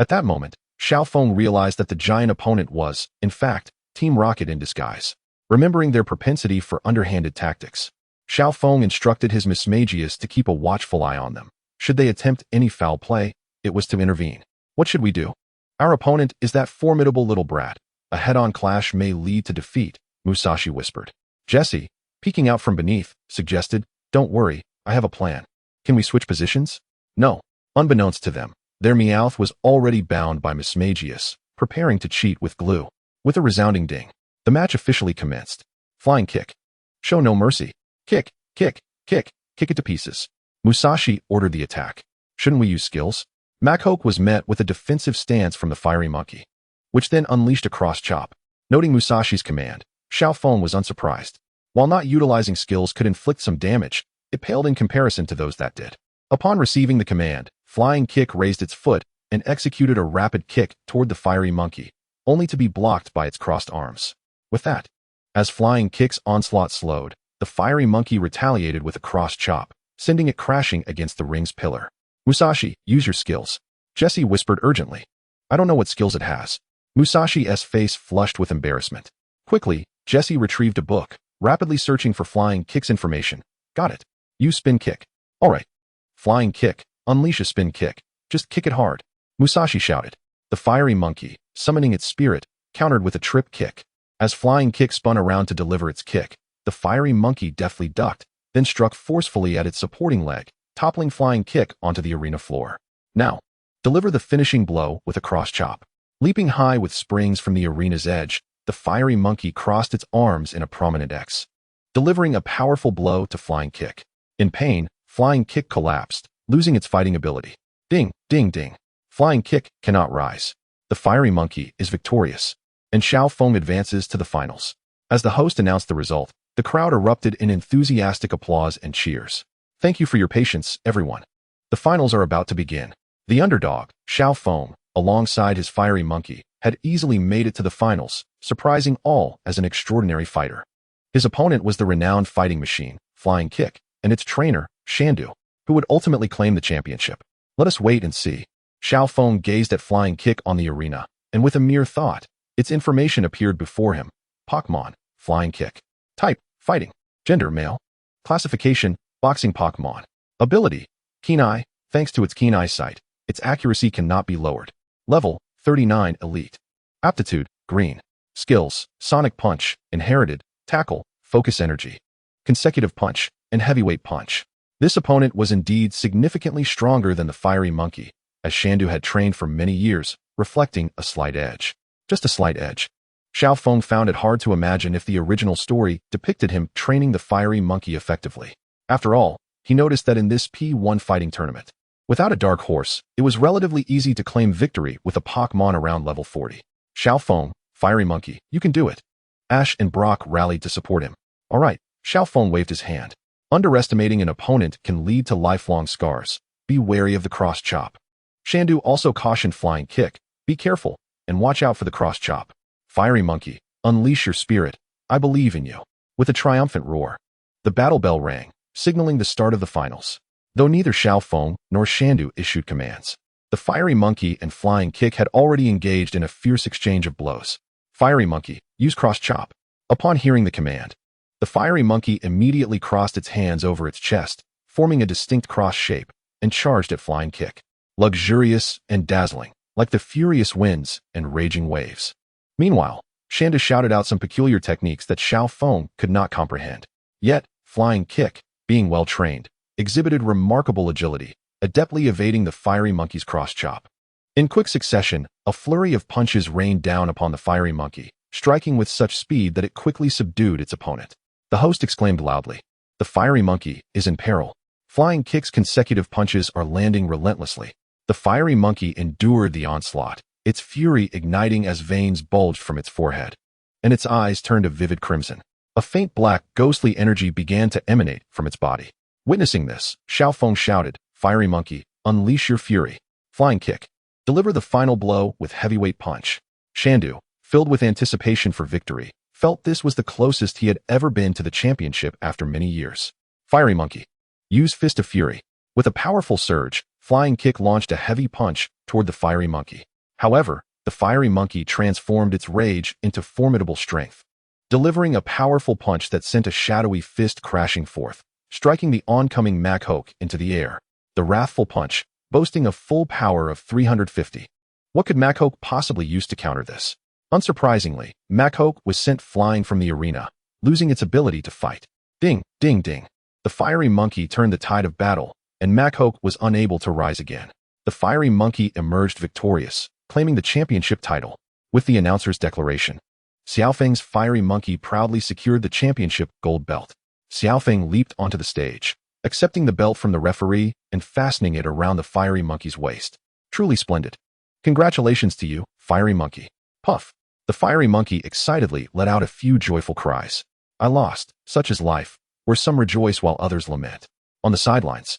A: At that moment, Xiao Feng realized that the giant opponent was, in fact, Team Rocket in disguise. Remembering their propensity for underhanded tactics, Xiao Feng instructed his Mismagius to keep a watchful eye on them. Should they attempt any foul play, it was to intervene. What should we do? Our opponent is that formidable little brat. A head-on clash may lead to defeat, Musashi whispered. Jessie, peeking out from beneath, suggested, don't worry, I have a plan. Can we switch positions? No. Unbeknownst to them, their Meowth was already bound by Mismagius, preparing to cheat with glue. With a resounding ding, the match officially commenced. Flying kick. Show no mercy. Kick, kick, kick, kick it to pieces. Musashi ordered the attack. Shouldn't we use skills? Machoke was met with a defensive stance from the fiery monkey, which then unleashed a cross chop. Noting Musashi's command, Xiao Feng was unsurprised. While not utilizing skills could inflict some damage, it paled in comparison to those that did. Upon receiving the command, Flying Kick raised its foot and executed a rapid kick toward the fiery monkey, only to be blocked by its crossed arms. With that, as Flying Kick's onslaught slowed, the fiery monkey retaliated with a cross chop, sending it crashing against the ring's pillar. Musashi, use your skills. Jessie whispered urgently. I don't know what skills it has. Musashi's face flushed with embarrassment. Quickly, Jessie retrieved a book, rapidly searching for Flying Kick's information. Got it. Use spin kick. All right. Flying Kick, unleash a spin kick. Just kick it hard. Musashi shouted. The fiery monkey, summoning its spirit, countered with a trip kick. As Flying Kick spun around to deliver its kick, the fiery monkey deftly ducked, then struck forcefully at its supporting leg, toppling Flying Kick onto the arena floor. Now, deliver the finishing blow with a cross chop. Leaping high with springs from the arena's edge, the fiery monkey crossed its arms in a prominent X, delivering a powerful blow to Flying Kick. In pain, Flying Kick collapsed, losing its fighting ability. Ding, ding, ding. Flying Kick cannot rise. The fiery monkey is victorious, and Xiao Feng advances to the finals. As the host announced the result, the crowd erupted in enthusiastic applause and cheers. Thank you for your patience, everyone. The finals are about to begin. The underdog, Xiao Feng, alongside his fiery monkey, had easily made it to the finals, surprising all as an extraordinary fighter. His opponent was the renowned fighting machine, Flying Kick, and its trainer, Shandu, who would ultimately claim the championship. Let us wait and see. Xiao Feng gazed at Flying Kick on the arena, and with a mere thought, its information appeared before him. Pokmon, Flying Kick. Type, fighting. Gender, male. Classification, boxing Pokmon. Ability, keen eye. Thanks to its keen eyesight, its accuracy cannot be lowered. Level, 39 Elite. Aptitude, green. Skills, Sonic Punch, Inherited, Tackle, Focus Energy, Consecutive Punch, and Heavyweight Punch. This opponent was indeed significantly stronger than the fiery monkey, as Shandu had trained for many years, reflecting a slight edge. Just a slight edge. Xiao Feng found it hard to imagine if the original story depicted him training the fiery monkey effectively. After all, he noticed that in this P1 fighting tournament, without a dark horse, it was relatively easy to claim victory with a Pokmon around level 40. Xiao Feng, fiery monkey, you can do it. Ash and Brock rallied to support him. All right, Xiao Feng waved his hand. Underestimating an opponent can lead to lifelong scars. Be wary of the cross chop. Shandu also cautioned Flying Kick. Be careful, and watch out for the cross chop. Fiery monkey, unleash your spirit. I believe in you. With a triumphant roar, the battle bell rang, signaling the start of the finals. Though neither Xiao Feng nor Shandu issued commands, the fiery monkey and Flying Kick had already engaged in a fierce exchange of blows. Fiery monkey, use cross chop. Upon hearing the command, the fiery monkey immediately crossed its hands over its chest, forming a distinct cross shape, and charged at Flying Kick. Luxurious and dazzling, like the furious winds and raging waves. Meanwhile, Shandu shouted out some peculiar techniques that Xiao Feng could not comprehend. Yet, Flying Kick, being well trained, exhibited remarkable agility, adeptly evading the fiery monkey's cross chop. In quick succession, a flurry of punches rained down upon the fiery monkey, striking with such speed that it quickly subdued its opponent. The host exclaimed loudly, "The fiery monkey is in peril." Flying Kick's consecutive punches are landing relentlessly. The fiery monkey endured the onslaught, its fury igniting as veins bulged from its forehead, and its eyes turned a vivid crimson. A faint black, ghostly energy began to emanate from its body. Witnessing this, Xiao Feng shouted, "Fiery monkey, unleash your fury." Flying Kick, deliver the final blow with heavyweight punch. Shandu, filled with anticipation for victory, felt this was the closest he had ever been to the championship after many years. Fiery monkey, use Fist of Fury. With a powerful surge, Flying Kick launched a heavy punch, toward the fiery monkey. However, the fiery monkey transformed its rage into formidable strength, delivering a powerful punch that sent a shadowy fist crashing forth, striking the oncoming Machoke into the air. The wrathful punch, boasting a full power of 350. What could Machoke possibly use to counter this? Unsurprisingly, Machoke was sent flying from the arena, losing its ability to fight. Ding, ding, ding. The fiery monkey turned the tide of battle, and Machoke was unable to rise again. The fiery monkey emerged victorious, claiming the championship title. With the announcer's declaration, Xiaofeng's fiery monkey proudly secured the championship gold belt. Xiaofeng leaped onto the stage, accepting the belt from the referee and fastening it around the fiery monkey's waist. Truly splendid. Congratulations to you, fiery monkey. Puff. The fiery monkey excitedly let out a few joyful cries. I lost, such is life, where some rejoice while others lament. On the sidelines,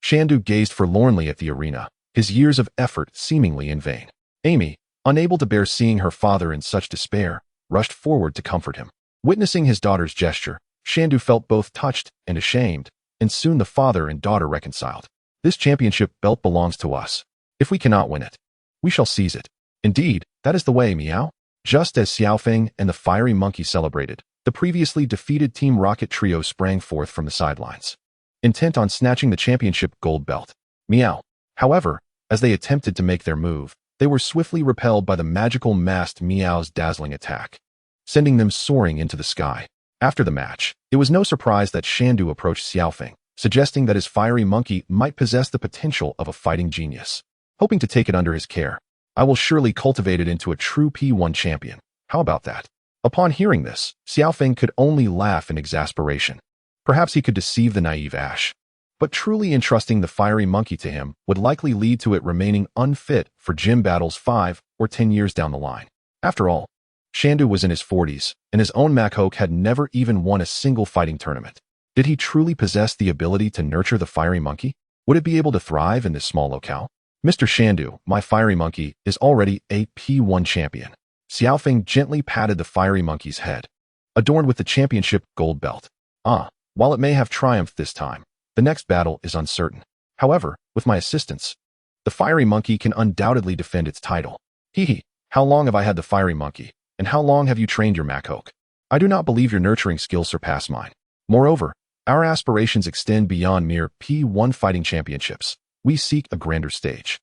A: Shandu gazed forlornly at the arena, his years of effort seemingly in vain. Amy, unable to bear seeing her father in such despair, rushed forward to comfort him. Witnessing his daughter's gesture, Shandu felt both touched and ashamed, and soon the father and daughter reconciled. This championship belt belongs to us. If we cannot win it, we shall seize it. Indeed, that is the way, Meow. Just as Xiaofeng and the fiery monkey celebrated, the previously defeated Team Rocket trio sprang forth from the sidelines, intent on snatching the championship gold belt. Meow. However, as they attempted to make their move, they were swiftly repelled by the magical masked Meow's dazzling attack, sending them soaring into the sky. After the match, it was no surprise that Shandu approached Xiaofeng, suggesting that his fiery monkey might possess the potential of a fighting genius. Hoping to take it under his care, I will surely cultivate it into a true P1 champion. How about that? Upon hearing this, Xiaofeng could only laugh in exasperation. Perhaps he could deceive the naive Ash, but truly entrusting the fiery monkey to him would likely lead to it remaining unfit for gym battles 5 or 10 years down the line. After all, Shandu was in his 40s, and his own Machoke had never even won a single fighting tournament. Did he truly possess the ability to nurture the fiery monkey? Would it be able to thrive in this small locale? Mr. Shandu, my fiery monkey, is already a P1 champion. Xiaofeng gently patted the fiery monkey's head, adorned with the championship gold belt. While it may have triumphed this time, the next battle is uncertain. However, with my assistance, the fiery monkey can undoubtedly defend its title. Hee. How long have I had the fiery monkey, and how long have you trained your Machoke? I do not believe your nurturing skills surpass mine. Moreover, our aspirations extend beyond mere P1 fighting championships. We seek a grander stage.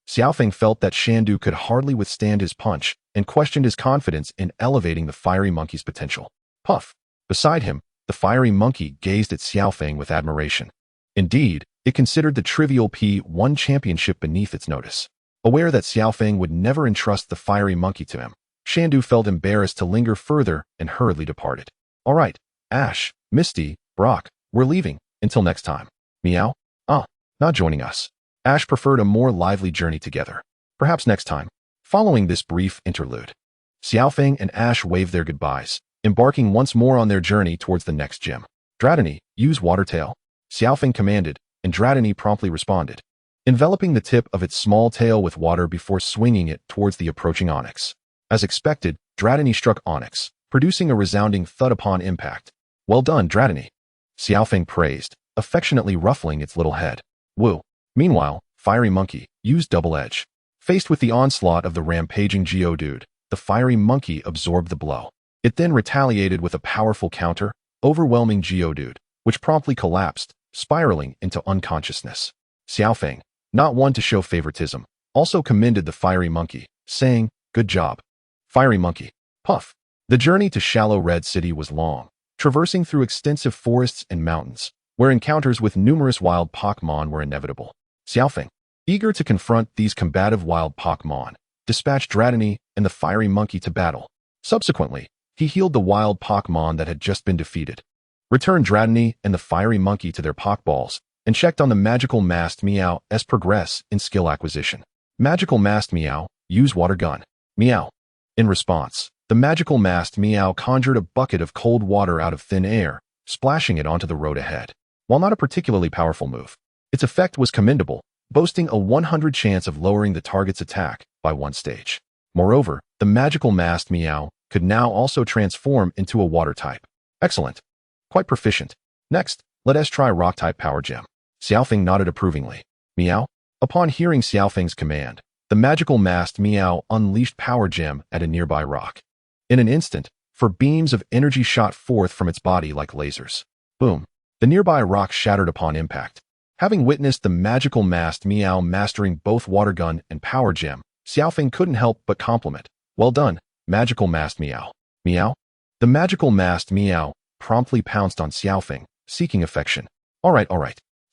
A: Xiaofeng felt that Shandu could hardly withstand his punch and questioned his confidence in elevating the fiery monkey's potential. Puff. Beside him, the fiery monkey gazed at Xiaofeng with admiration. Indeed, it considered the trivial P1 championship beneath its notice. Aware that Xiaofeng would never entrust the fiery monkey to him, Shandu felt embarrassed to linger further and hurriedly departed. All right, Ash, Misty, Brock, we're leaving. Until next time. Meow? Not joining us. Ash preferred a more lively journey together. Perhaps next time. Following this brief interlude, Xiaofeng and Ash waved their goodbyes, embarking once more on their journey towards the next gym. Dratini, use water tail. Xiaofeng commanded, and Dratini promptly responded, enveloping the tip of its small tail with water before swinging it towards the approaching Onyx. As expected, Dratini struck Onyx, producing a resounding thud upon impact. Well done, Dratini. Xiaofeng praised, affectionately ruffling its little head. Woo. Meanwhile, fiery monkey, used double edge. Faced with the onslaught of the rampaging Geodude, the fiery monkey absorbed the blow. It then retaliated with a powerful counter, overwhelming Geodude, which promptly collapsed, spiraling into unconsciousness. Xiaofeng, not one to show favoritism, also commended the fiery monkey, saying, good job. Fiery monkey. Puff. The journey to Shallow Red City was long, traversing through extensive forests and mountains, where encounters with numerous wild Pokmon were inevitable. Xiaofeng, eager to confront these combative wild Pokmon, dispatched Dratini and the fiery monkey to battle. Subsequently, he healed the wild Pokmon that had just been defeated, returned Dratini and the fiery monkey to their Pokballs, and checked on the magical masked Meow's progress in skill acquisition. Magical masked Meow, use water gun. Meow. In response, the magical masked Meow conjured a bucket of cold water out of thin air, splashing it onto the road ahead. While not a particularly powerful move, its effect was commendable, boasting a 100 chance of lowering the target's attack by 1 stage. Moreover, the magical masked Meow could now also transform into a water type. Excellent. Quite proficient. Next, let us try rock type power gem. Xiaofeng nodded approvingly. Meow. Upon hearing Xiaofeng's command, The magical masked Meow unleashed power gem at a nearby rock. In an instant, four beams of energy shot forth from its body like lasers. Boom! The nearby rock shattered upon impact. Having witnessed the magical masked Meow mastering both water gun and power gem, Xiaofeng couldn't help but compliment. Well done, magical masked Meow. Meow? The magical masked Meow promptly pounced on Xiaofeng, seeking affection. All right.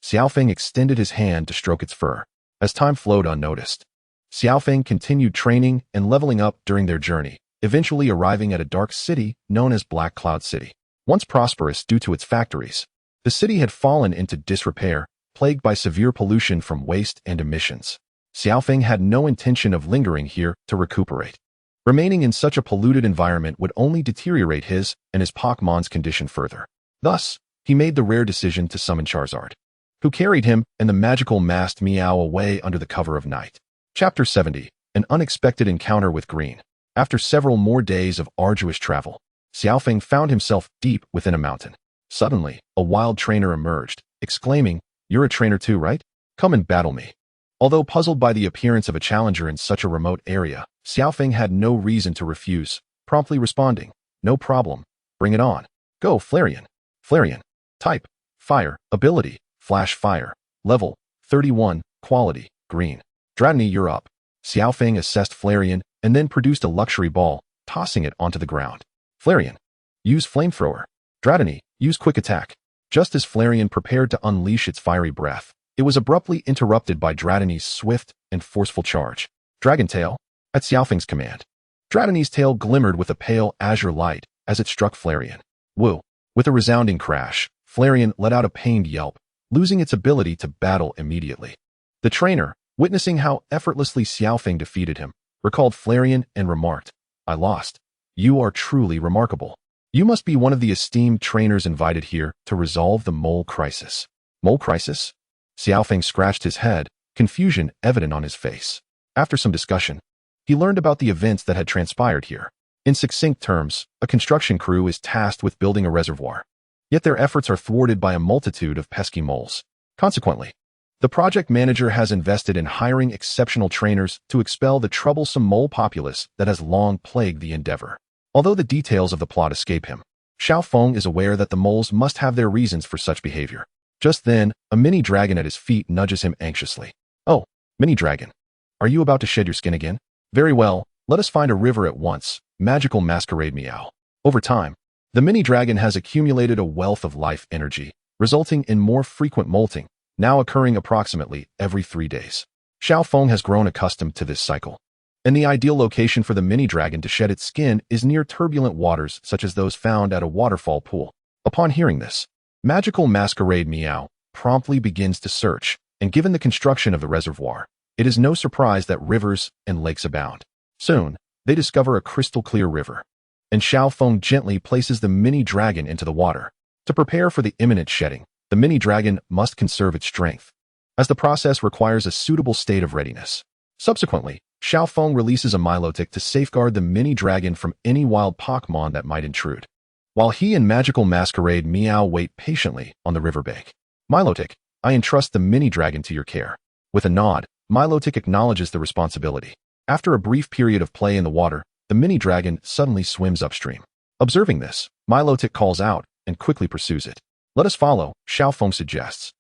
A: Xiaofeng extended his hand to stroke its fur. As time flowed unnoticed, Xiaofeng continued training and leveling up during their journey, eventually arriving at a dark city known as Black Cloud City. Once prosperous due to its factories, the city had fallen into disrepair, plagued by severe pollution from waste and emissions. Xiaofeng had no intention of lingering here to recuperate. Remaining in such a polluted environment would only deteriorate his and his Pokmon's condition further. Thus, he made the rare decision to summon Charizard, who carried him and the magical masked Meow away under the cover of night. Chapter 70. An unexpected encounter with Green. After several more days of arduous travel, Xiaofeng found himself deep within a mountain. Suddenly, a wild trainer emerged, exclaiming, "You're a trainer too, right? Come and battle me." Although puzzled by the appearance of a challenger in such a remote area, Xiaofeng had no reason to refuse, promptly responding, "No problem. Bring it on. Go, Flareon." Flareon. Type: Fire. Ability: Flash Fire. Level: 31. Quality: Green. Dratini, you're up. Xiaofeng assessed Flareon and then produced a luxury ball, tossing it onto the ground. Flareon. Use Flamethrower. Dratini. Use Quick Attack. Just as Flareon prepared to unleash its fiery breath, it was abruptly interrupted by Dratini's swift and forceful charge. Dragon Tail. At Xiaofeng's command, Dratini's tail glimmered with a pale azure light as it struck Flareon. Woo! With a resounding crash, Flareon let out a pained yelp, losing its ability to battle immediately. The trainer, witnessing how effortlessly Xiaofeng defeated him, recalled Flareon and remarked, "I lost. You are truly remarkable. You must be one of the esteemed trainers invited here to resolve the mole crisis." Mole crisis? Xiaofeng scratched his head, confusion evident on his face. After some discussion, he learned about the events that had transpired here. In succinct terms, a construction crew is tasked with building a reservoir. Yet their efforts are thwarted by a multitude of pesky moles. Consequently, the project manager has invested in hiring exceptional trainers to expel the troublesome mole populace that has long plagued the endeavor. Although the details of the plot escape him, Xiaofeng is aware that the moles must have their reasons for such behavior. Just then, a mini dragon at his feet nudges him anxiously. "Oh, mini dragon. Are you about to shed your skin again? Very well, let us find a river at once." Magical Masquerade Meow. Over time, the mini dragon has accumulated a wealth of life energy, resulting in more frequent molting, now occurring approximately every 3 days. Xiaofeng has grown accustomed to this cycle, and the ideal location for the mini dragon to shed its skin is near turbulent waters such as those found at a waterfall pool. Upon hearing this, Magical Masquerade Meow promptly begins to search, and given the construction of the reservoir, it is no surprise that rivers and lakes abound. Soon, they discover a crystal-clear river, and Xiaofeng gently places the mini dragon into the water. To prepare for the imminent shedding, the mini dragon must conserve its strength, as the process requires a suitable state of readiness. Subsequently, Xiaofeng releases a Milotic to safeguard the mini dragon from any wild Pokmon that might intrude, while he and Magical Masquerade Meow wait patiently on the riverbank. "Milotic, I entrust the mini dragon to your care." With a nod, Milotic acknowledges the responsibility. After a brief period of play in the water, the mini dragon suddenly swims upstream. Observing this, Milotic calls out and quickly pursues it. "Let us follow," Xiaofeng suggests,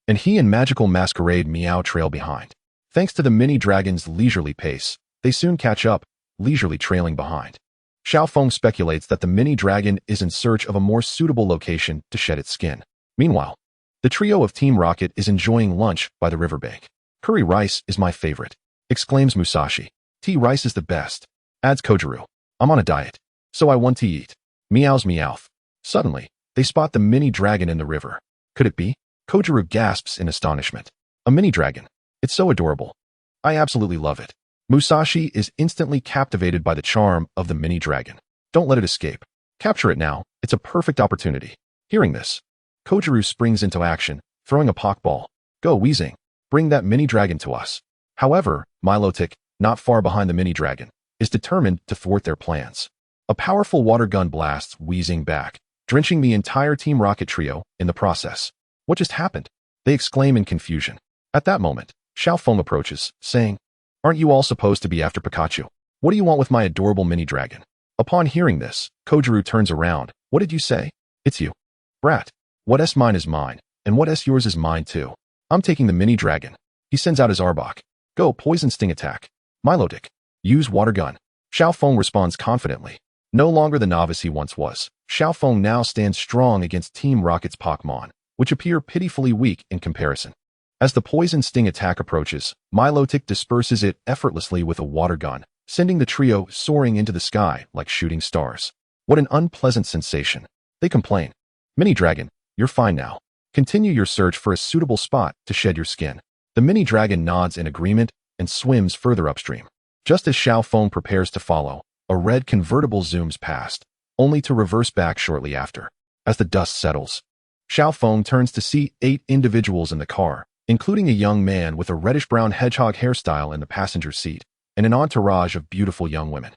A: and he and Magical Masquerade Meow trail behind. Thanks to the mini dragon's leisurely pace, they soon catch up, leisurely trailing behind. Xiaofeng speculates that the mini dragon is in search of a more suitable location to shed its skin. Meanwhile, the trio of Team Rocket is enjoying lunch by the riverbank. "Curry rice is my favorite," exclaims Musashi. "Tea rice is the best," adds Kojiru. "I'm on a diet, so I want to eat." Meows Meowth. Suddenly, they spot the mini dragon in the river. Could it be? Kojiru gasps in astonishment. "A mini dragon. It's so adorable. I absolutely love it." Musashi is instantly captivated by the charm of the mini dragon. "Don't let it escape. Capture it now. It's a perfect opportunity." Hearing this, Kojiru springs into action, throwing a Pokeball. "Go, Weezing. Bring that mini dragon to us." However, Milotic, not far behind the mini dragon, is determined to thwart their plans. A powerful water gun blasts Weezing back, drenching the entire Team Rocket trio in the process. "What just happened?" they exclaim in confusion. At that moment, Xiaofeng approaches, saying, Aren't you all supposed to be after Pikachu? What do you want with my adorable mini-dragon? Upon hearing this, Kojiru turns around. What did you say? It's you. Brat. What's mine is mine, and what's yours is mine too. I'm taking the mini-dragon. He sends out his Arbok. Go, poison sting attack. Milotic. Use water gun. Xiao Feng responds confidently. No longer the novice he once was, Xiao Feng now stands strong against Team Rocket's Pokmon, which appear pitifully weak in comparison. As the poison sting attack approaches, Milotic disperses it effortlessly with a water gun, sending the trio soaring into the sky like shooting stars. What an unpleasant sensation. They complain. Mini-dragon, you're fine now. Continue your search for a suitable spot to shed your skin. The mini-dragon nods in agreement and swims further upstream. Just as Xiao Feng prepares to follow, a red convertible zooms past, only to reverse back shortly after. As the dust settles, Xiao Feng turns to see 8 individuals in the car, including a young man with a reddish-brown hedgehog hairstyle in the passenger seat, and an entourage of beautiful young women.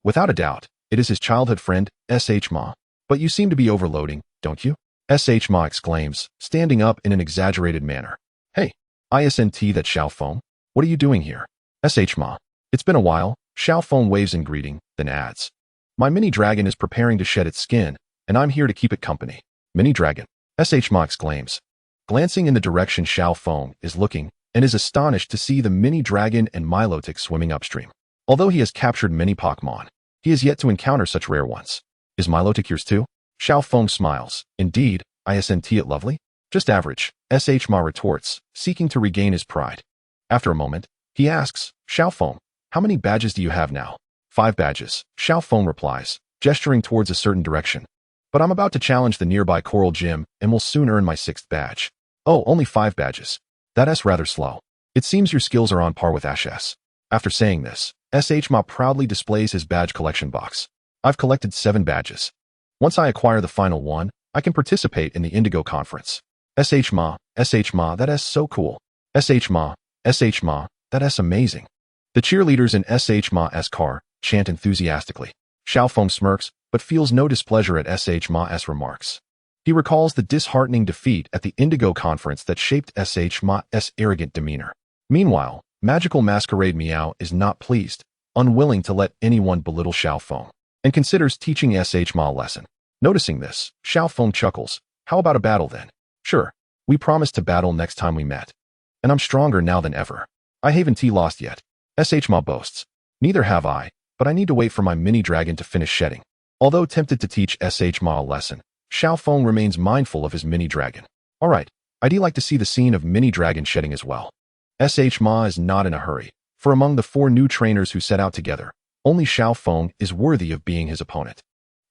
A: Without a doubt, it is his childhood friend, S.H. Ma. But you seem to be overloading, don't you? S.H. Ma exclaims, standing up in an exaggerated manner. Hey, isn't that Xiao Feng? What are you doing here? S.H. Ma. It's been a while. Xiao Feng waves in greeting, then adds. My mini-dragon is preparing to shed its skin, and I'm here to keep it company. Mini-dragon. S.H. Ma exclaims. Glancing in the direction Xiao Feng is looking, and is astonished to see the mini-dragon and Milotic swimming upstream. Although he has captured many Pokmon, he has yet to encounter such rare ones. Is Milotic yours too? Xiao Feng smiles. Indeed, isn't it lovely? Just average, S.H. Ma retorts, seeking to regain his pride. After a moment, he asks, Xiao Feng, how many badges do you have now? 5 badges, Xiao Feng replies, gesturing towards a certain direction. But I'm about to challenge the nearby Coral Gym and will soon earn my 6th badge. Oh, only 5 badges. That's rather slow. It seems your skills are on par with Ash's. After saying this, S.H. Ma proudly displays his badge collection box. I've collected 7 badges. Once I acquire the final one, I can participate in the Indigo conference. S.H. Ma, that's so cool. S.H. Ma, that's amazing. The cheerleaders in S.H. Ma's car chant enthusiastically. Xiao Feng smirks, but feels no displeasure at S.H. Ma's remarks. He recalls the disheartening defeat at the Indigo conference that shaped S.H. Ma's arrogant demeanor. Meanwhile, Magical Masquerade Meow is not pleased, unwilling to let anyone belittle Xiao Feng, and considers teaching S.H. Ma a lesson. Noticing this, Xiao Feng chuckles. How about a battle then? Sure, we promised to battle next time we met. And I'm stronger now than ever. I haven't lost yet. S.H. Ma boasts. Neither have I, but I need to wait for my mini-dragon to finish shedding. Although tempted to teach S.H. Ma a lesson, Xiao Feng remains mindful of his mini-dragon. Alright, I'd like to see the scene of mini-dragon shedding as well. S.H. Ma is not in a hurry, for among the 4 new trainers who set out together, only Xiao Feng is worthy of being his opponent.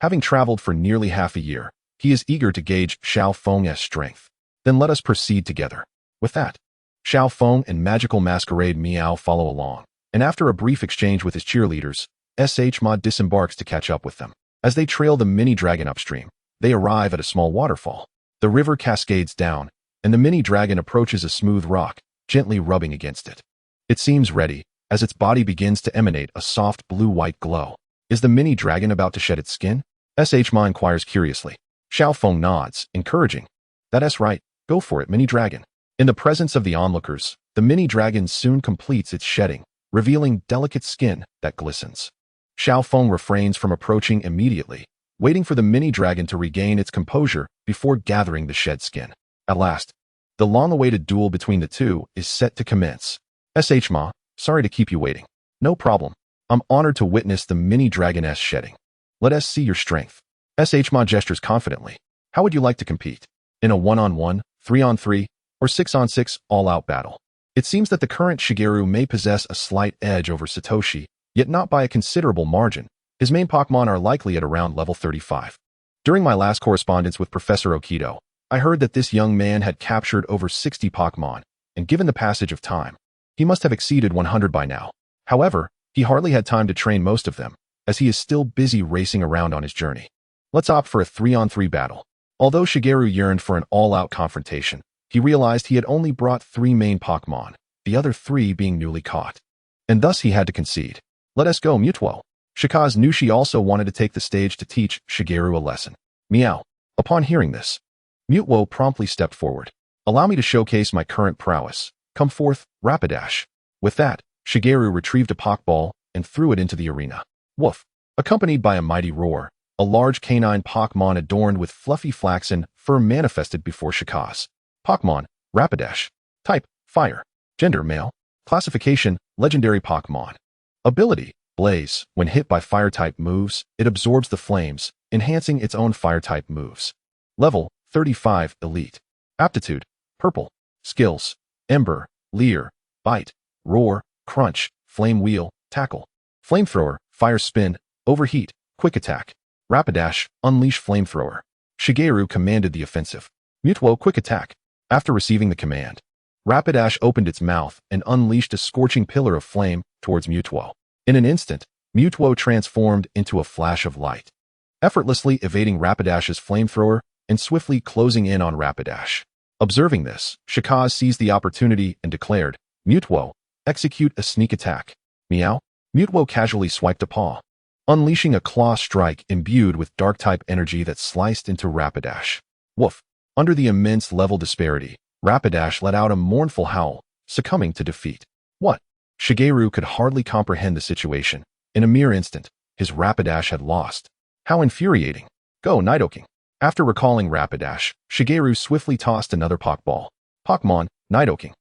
A: Having traveled for nearly half a year, he is eager to gauge Xiao Feng's strength. Then let us proceed together. With that, Xiao Feng and Magical Masquerade Meow follow along, and after a brief exchange with his cheerleaders, S.H. Ma disembarks to catch up with them. As they trail the mini-dragon upstream, they arrive at a small waterfall. The river cascades down, and the mini-dragon approaches a smooth rock, gently rubbing against it. It seems ready, as its body begins to emanate a soft blue-white glow. Is the mini-dragon about to shed its skin? S.H. Ma inquires curiously. Xiao Feng nods, encouraging. That's right, go for it, mini-dragon. In the presence of the onlookers, the mini-dragon soon completes its shedding, revealing delicate skin that glistens. Xiao Feng refrains from approaching immediately, waiting for the mini-dragon to regain its composure before gathering the shed skin. At last, the long-awaited duel between the two is set to commence. S.H. Ma, sorry to keep you waiting. No problem. I'm honored to witness the mini-dragoness shedding. Let us see your strength. S.H. Ma gestures confidently. How would you like to compete? In a 1-on-1, 3-on-3, or 6-on-6 all-out battle? It seems that the current Shigeru may possess a slight edge over Satoshi, yet not by a considerable margin. His main Pokemon are likely at around level 35. During my last correspondence with Professor Okido, I heard that this young man had captured over 60 Pokemon, and given the passage of time, he must have exceeded 100 by now. However, he hardly had time to train most of them, as he is still busy racing around on his journey. Let's opt for a 3-on-3 battle. Although Shigeru yearned for an all-out confrontation, he realized he had only brought 3 main Pokemon, the other 3 being newly caught. And thus he had to concede. Let us go, Mutuo. Shikaz knew she also wanted to take the stage to teach Shigeru a lesson. Meow. Upon hearing this, Mutuo promptly stepped forward. Allow me to showcase my current prowess. Come forth, Rapidash. With that, Shigeru retrieved a Pokeball and threw it into the arena. Woof! Accompanied by a mighty roar, a large canine Pokmon adorned with fluffy flaxen fur manifested before Shikaze. Pokmon, Rapidash. Type, Fire. Gender, Male. Classification, Legendary Pokemon. Ability, Blaze. When hit by Fire-type moves, it absorbs the flames, enhancing its own Fire-type moves. Level, 35, Elite. Aptitude, Purple. Skills, Ember, Leer, Bite, Roar, Crunch, Flame Wheel, Tackle. Flamethrower, Fire Spin, Overheat, Quick Attack. Rapidash, Unleash Flamethrower. Shigeru commanded the offensive. Mutuo Quick Attack. After receiving the command, Rapidash opened its mouth and unleashed a scorching pillar of flame towards Mutuo. In an instant, Mutuo transformed into a flash of light, effortlessly evading Rapidash's flamethrower and swiftly closing in on Rapidash. Observing this, Shikaze seized the opportunity and declared, Mutuo, execute a sneak attack. Meow. Mutuo casually swiped a paw, unleashing a claw strike imbued with dark-type energy that sliced into Rapidash. Woof! Under the immense level disparity, Rapidash let out a mournful howl, succumbing to defeat. What? Shigeru could hardly comprehend the situation. In a mere instant, his Rapidash had lost. How infuriating! Go, Nidoking! After recalling Rapidash, Shigeru swiftly tossed another Pokeball. Pokemon, Nidoking.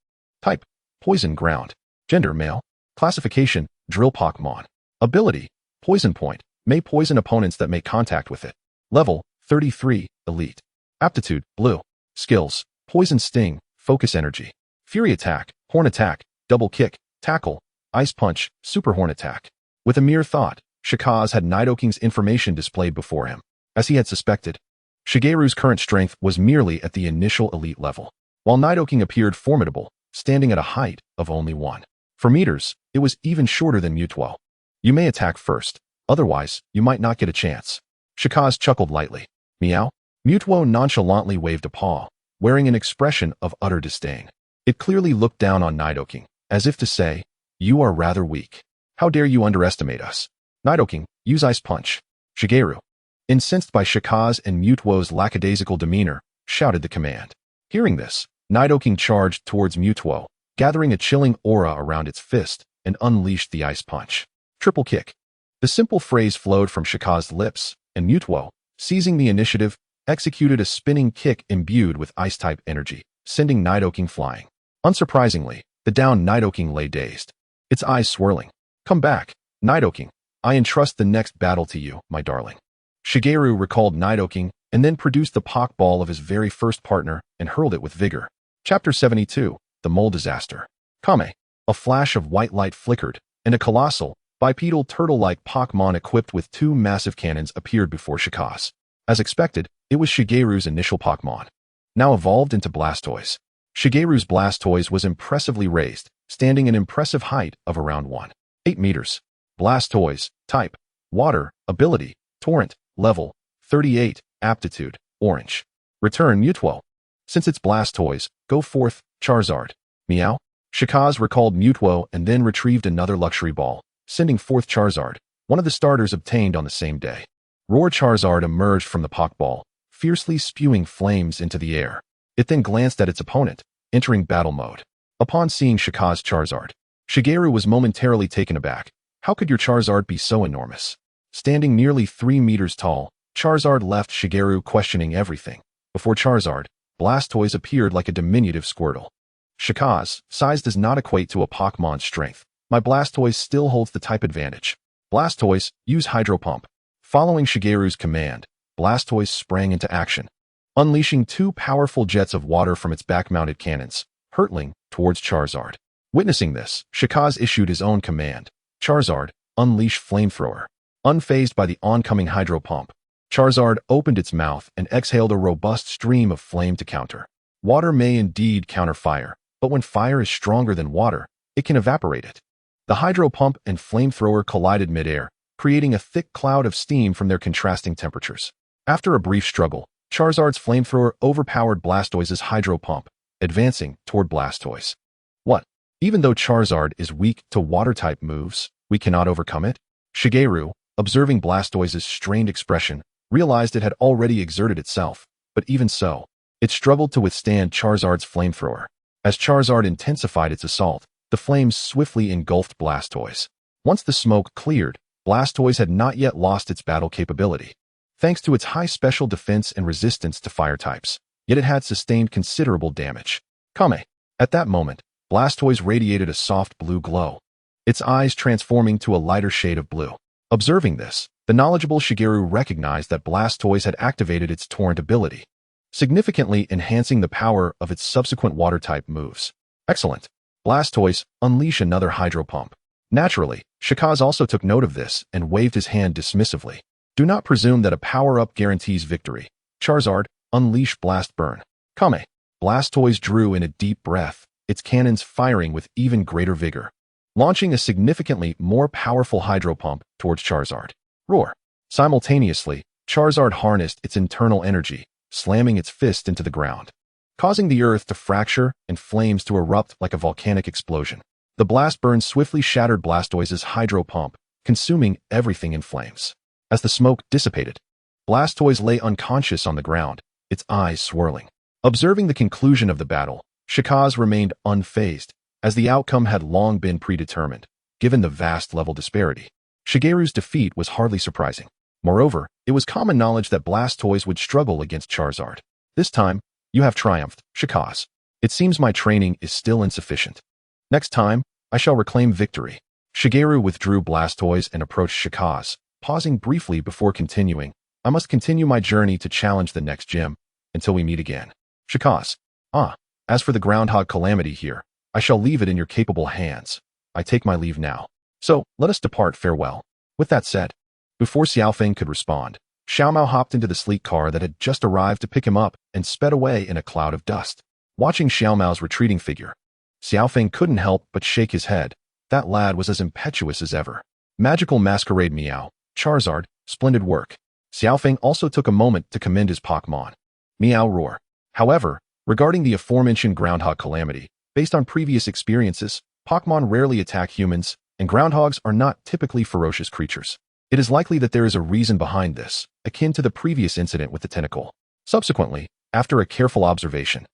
A: Type, Poison Ground. Gender, Male. Classification, Drill Pokemon. Ability, Poison Point. May poison opponents that make contact with it. Level, 33, Elite. Aptitude, Blue. Skills, Poison Sting, Focus Energy. Fury Attack, Horn Attack, Double Kick, Tackle, Ice Punch, Super Horn Attack. With a mere thought, Shikaze had Nidoking's information displayed before him. As he had suspected, Shigeru's current strength was merely at the initial elite level, while Nidoking appeared formidable, standing at a height of only 1. For meters, it was even shorter than Mutuo. You may attack first, otherwise, you might not get a chance. Shikaze chuckled lightly. Meow. Mutuo nonchalantly waved a paw, wearing an expression of utter disdain. It clearly looked down on Nidoking, as if to say, you are rather weak. How dare you underestimate us? Nidoking, use Ice Punch. Shigeru, incensed by Shikaze and Mutuo's lackadaisical demeanor, shouted the command. Hearing this, Nidoking charged towards Mutuo, gathering a chilling aura around its fist, and unleashed the Ice Punch. Triple Kick. The simple phrase flowed from Shikaze's lips, and Mutuo, seizing the initiative, executed a spinning kick imbued with Ice-type energy, sending Nidoking flying. Unsurprisingly, the downed Nidoking lay dazed, its eyes swirling. Come back, Nidoking. I entrust the next battle to you, my darling. Shigeru recalled Nidoking and then produced the Pokeball of his very first partner and hurled it with vigor. Chapter 72, The Mole Disaster. Kame. A flash of white light flickered, and a colossal, bipedal turtle-like Pokemon equipped with 2 massive cannons appeared before Shikaze. As expected, it was Shigeru's initial Pokemon, now evolved into Blastoise. Shigeru's Blastoise was impressively raised, standing an impressive height of around 1.8 meters. Blastoise, type, Water, ability, Torrent, level, 38, aptitude, Orange. Return Mutuo. Since it's Blastoise, go forth, Charizard. Meow. Shikaze recalled Mutuo and then retrieved another luxury ball, sending forth Charizard, one of the starters obtained on the same day. Roar Charizard emerged from the Pokeball, fiercely spewing flames into the air. It then glanced at its opponent, entering battle mode. Upon seeing Shikaze's Charizard, Shigeru was momentarily taken aback. How could your Charizard be so enormous? Standing nearly 3 meters tall, Charizard left Shigeru questioning everything. Before Charizard, Blastoise appeared like a diminutive Squirtle. Shikaze, size does not equate to a Pokemon's strength. My Blastoise still holds the type advantage. Blastoise, use Hydro Pump. Following Shigeru's command, Blastoise sprang into action, unleashing 2 powerful jets of water from its back-mounted cannons, hurtling towards Charizard. Witnessing this, Shikaze issued his own command. Charizard, unleash Flamethrower. Unfazed by the oncoming Hydro Pump, Charizard opened its mouth and exhaled a robust stream of flame to counter. Water may indeed counter fire, but when fire is stronger than water, it can evaporate it. The Hydro Pump and Flamethrower collided midair, creating a thick cloud of steam from their contrasting temperatures. After a brief struggle, Charizard's Flamethrower overpowered Blastoise's Hydro Pump, advancing toward Blastoise. What? Even though Charizard is weak to water-type moves, we cannot overcome it? Shigeru, observing Blastoise's strained expression, realized it had already exerted itself, but even so, it struggled to withstand Charizard's Flamethrower. As Charizard intensified its assault, The flames swiftly engulfed Blastoise. Once the smoke cleared, Blastoise had not yet lost its battle capability, thanks to its high special defense and resistance to fire types, yet it had sustained considerable damage. Kame. At that moment, Blastoise radiated a soft blue glow, its eyes transforming to a lighter shade of blue. Observing this, the knowledgeable Shigeru recognized that Blastoise had activated its Torrent ability, significantly enhancing the power of its subsequent water-type moves. Excellent. Blastoise, unleash another Hydro Pump. Naturally, Shikaz also took note of this and waved his hand dismissively. Do not presume that a power-up guarantees victory. Charizard, unleash Blast Burn. Kame. Blastoise drew in a deep breath, its cannons firing with even greater vigor, launching a significantly more powerful Hydro Pump towards Charizard. Roar. Simultaneously, Charizard harnessed its internal energy, slamming its fist into the ground, causing the earth to fracture and flames to erupt like a volcanic explosion. The blast burn swiftly shattered Blastoise's Hydro Pump, consuming everything in flames. As the smoke dissipated, Blastoise lay unconscious on the ground, its eyes swirling. Observing the conclusion of the battle, Shikaz remained unfazed, as the outcome had long been predetermined, given the vast level disparity. Shigeru's defeat was hardly surprising. Moreover, it was common knowledge that Blastoise would struggle against Charizard. This time, you have triumphed, Shikaz. It seems my training is still insufficient. Next time, I shall reclaim victory. Shigeru withdrew Blastoise and approached Shikaz, pausing briefly before continuing. I must continue my journey to challenge the next gym, until we meet again. Shikaz. As for the Groundhog Calamity here, I shall leave it in your capable hands. I take my leave now. So, let us depart farewell. With that said, before Xiao Feng could respond, Xiaomao hopped into the sleek car that had just arrived to pick him up and sped away in a cloud of dust. Watching Xiaomao's retreating figure, Xiao Feng couldn't help but shake his head. That lad was as impetuous as ever. Magical Masquerade Meow. Charizard, splendid work. Xiao Feng also took a moment to commend his Pokmon. Meow roar. However, regarding the aforementioned Groundhog Calamity, based on previous experiences, Pokmon rarely attack humans, and groundhogs are not typically ferocious creatures. It is likely that there is a reason behind this, akin to the previous incident with the tentacle. Subsequently, after a careful observation,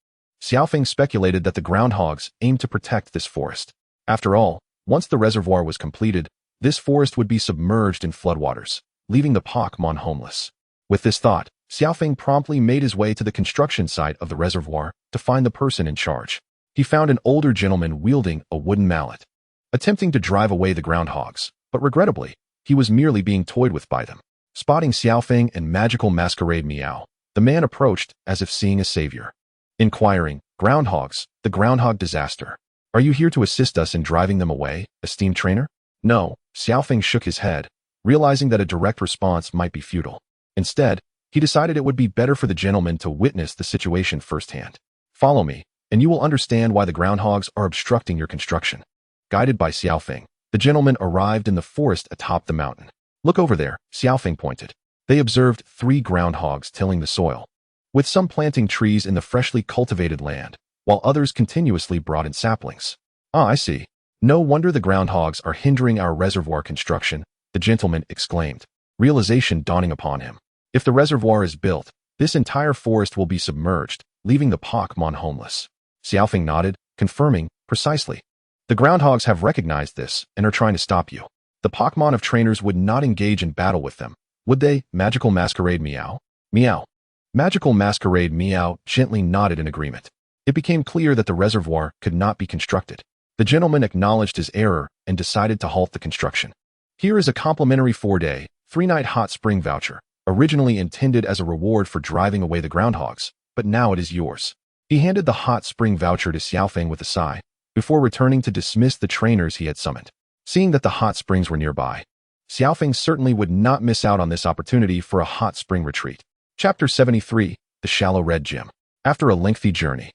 A: Xiao Feng speculated that the groundhogs aimed to protect this forest. After all, once the reservoir was completed, this forest would be submerged in floodwaters, leaving the Pokmon homeless. With this thought, Xiao Feng promptly made his way to the construction site of the reservoir to find the person in charge. He found an older gentleman wielding a wooden mallet, attempting to drive away the groundhogs, but regrettably, he was merely being toyed with by them. Spotting Xiao Feng and Magical Masquerade Meow, the man approached as if seeing a savior. Inquiring, Groundhogs, the groundhog disaster. Are you here to assist us in driving them away, esteemed trainer? No, Xiao Feng shook his head, realizing that a direct response might be futile. Instead, he decided it would be better for the gentleman to witness the situation firsthand. Follow me, and you will understand why the groundhogs are obstructing your construction. Guided by Xiao Feng, the gentleman arrived in the forest atop the mountain. Look over there, Xiao Feng pointed. They observed 3 groundhogs tilling the soil, with some planting trees in the freshly cultivated land, while others continuously brought in saplings. I see. No wonder the groundhogs are hindering our reservoir construction, the gentleman exclaimed, realization dawning upon him. If the reservoir is built, this entire forest will be submerged, leaving the Pokmon homeless. Xiao Feng nodded, confirming, precisely. The groundhogs have recognized this and are trying to stop you. The Pokmon of trainers would not engage in battle with them, would they, Magical Masquerade Meow? Meow. Magical Masquerade Meow gently nodded in agreement. It became clear that the reservoir could not be constructed. The gentleman acknowledged his error and decided to halt the construction. Here is a complimentary 4-day, 3-night hot spring voucher, originally intended as a reward for driving away the groundhogs, but now it is yours. He handed the hot spring voucher to Xiao Feng with a sigh, before returning to dismiss the trainers he had summoned. Seeing that the hot springs were nearby, Xiao Feng certainly would not miss out on this opportunity for a hot spring retreat. Chapter 73, The Shallow Red Gym. After a lengthy journey,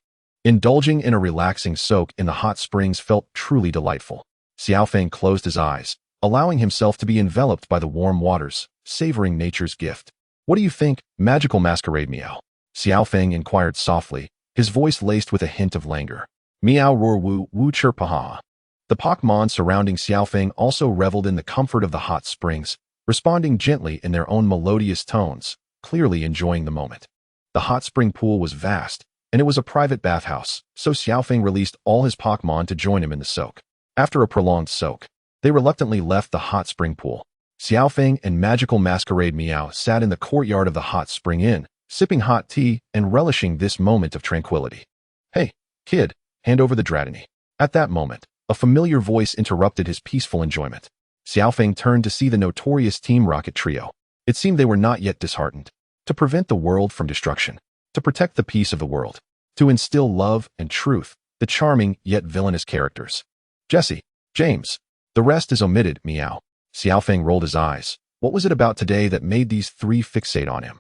A: indulging in a relaxing soak in the hot springs felt truly delightful. Xiao Feng closed his eyes, allowing himself to be enveloped by the warm waters, savoring nature's gift. What do you think, Magical Masquerade Meow? Xiao Feng inquired softly, his voice laced with a hint of languor. Meow roar woo woo chirp ha. The Pokmon surrounding Xiao Feng also reveled in the comfort of the hot springs, responding gently in their own melodious tones, clearly enjoying the moment. The hot spring pool was vast, and it was a private bathhouse, so Xiao Feng released all his Pokmon to join him in the soak. After a prolonged soak, they reluctantly left the hot spring pool. Xiaofeng and Magical Masquerade Meow sat in the courtyard of the hot spring inn, sipping hot tea and relishing this moment of tranquility. "Hey, kid, hand over the Dratini." At that moment, a familiar voice interrupted his peaceful enjoyment. Xiaofeng turned to see the notorious Team Rocket trio. It seemed they were not yet disheartened. To prevent the world from destruction, to protect the peace of the world, to instill love and truth, the charming yet villainous characters. Jesse, James. The rest is omitted, meow. Xiaofeng rolled his eyes. What was it about today that made these three fixate on him?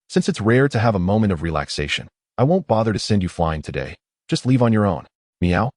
A: Since it's rare to have a moment of relaxation, I won't bother to send you flying today. Just leave on your own. Meow?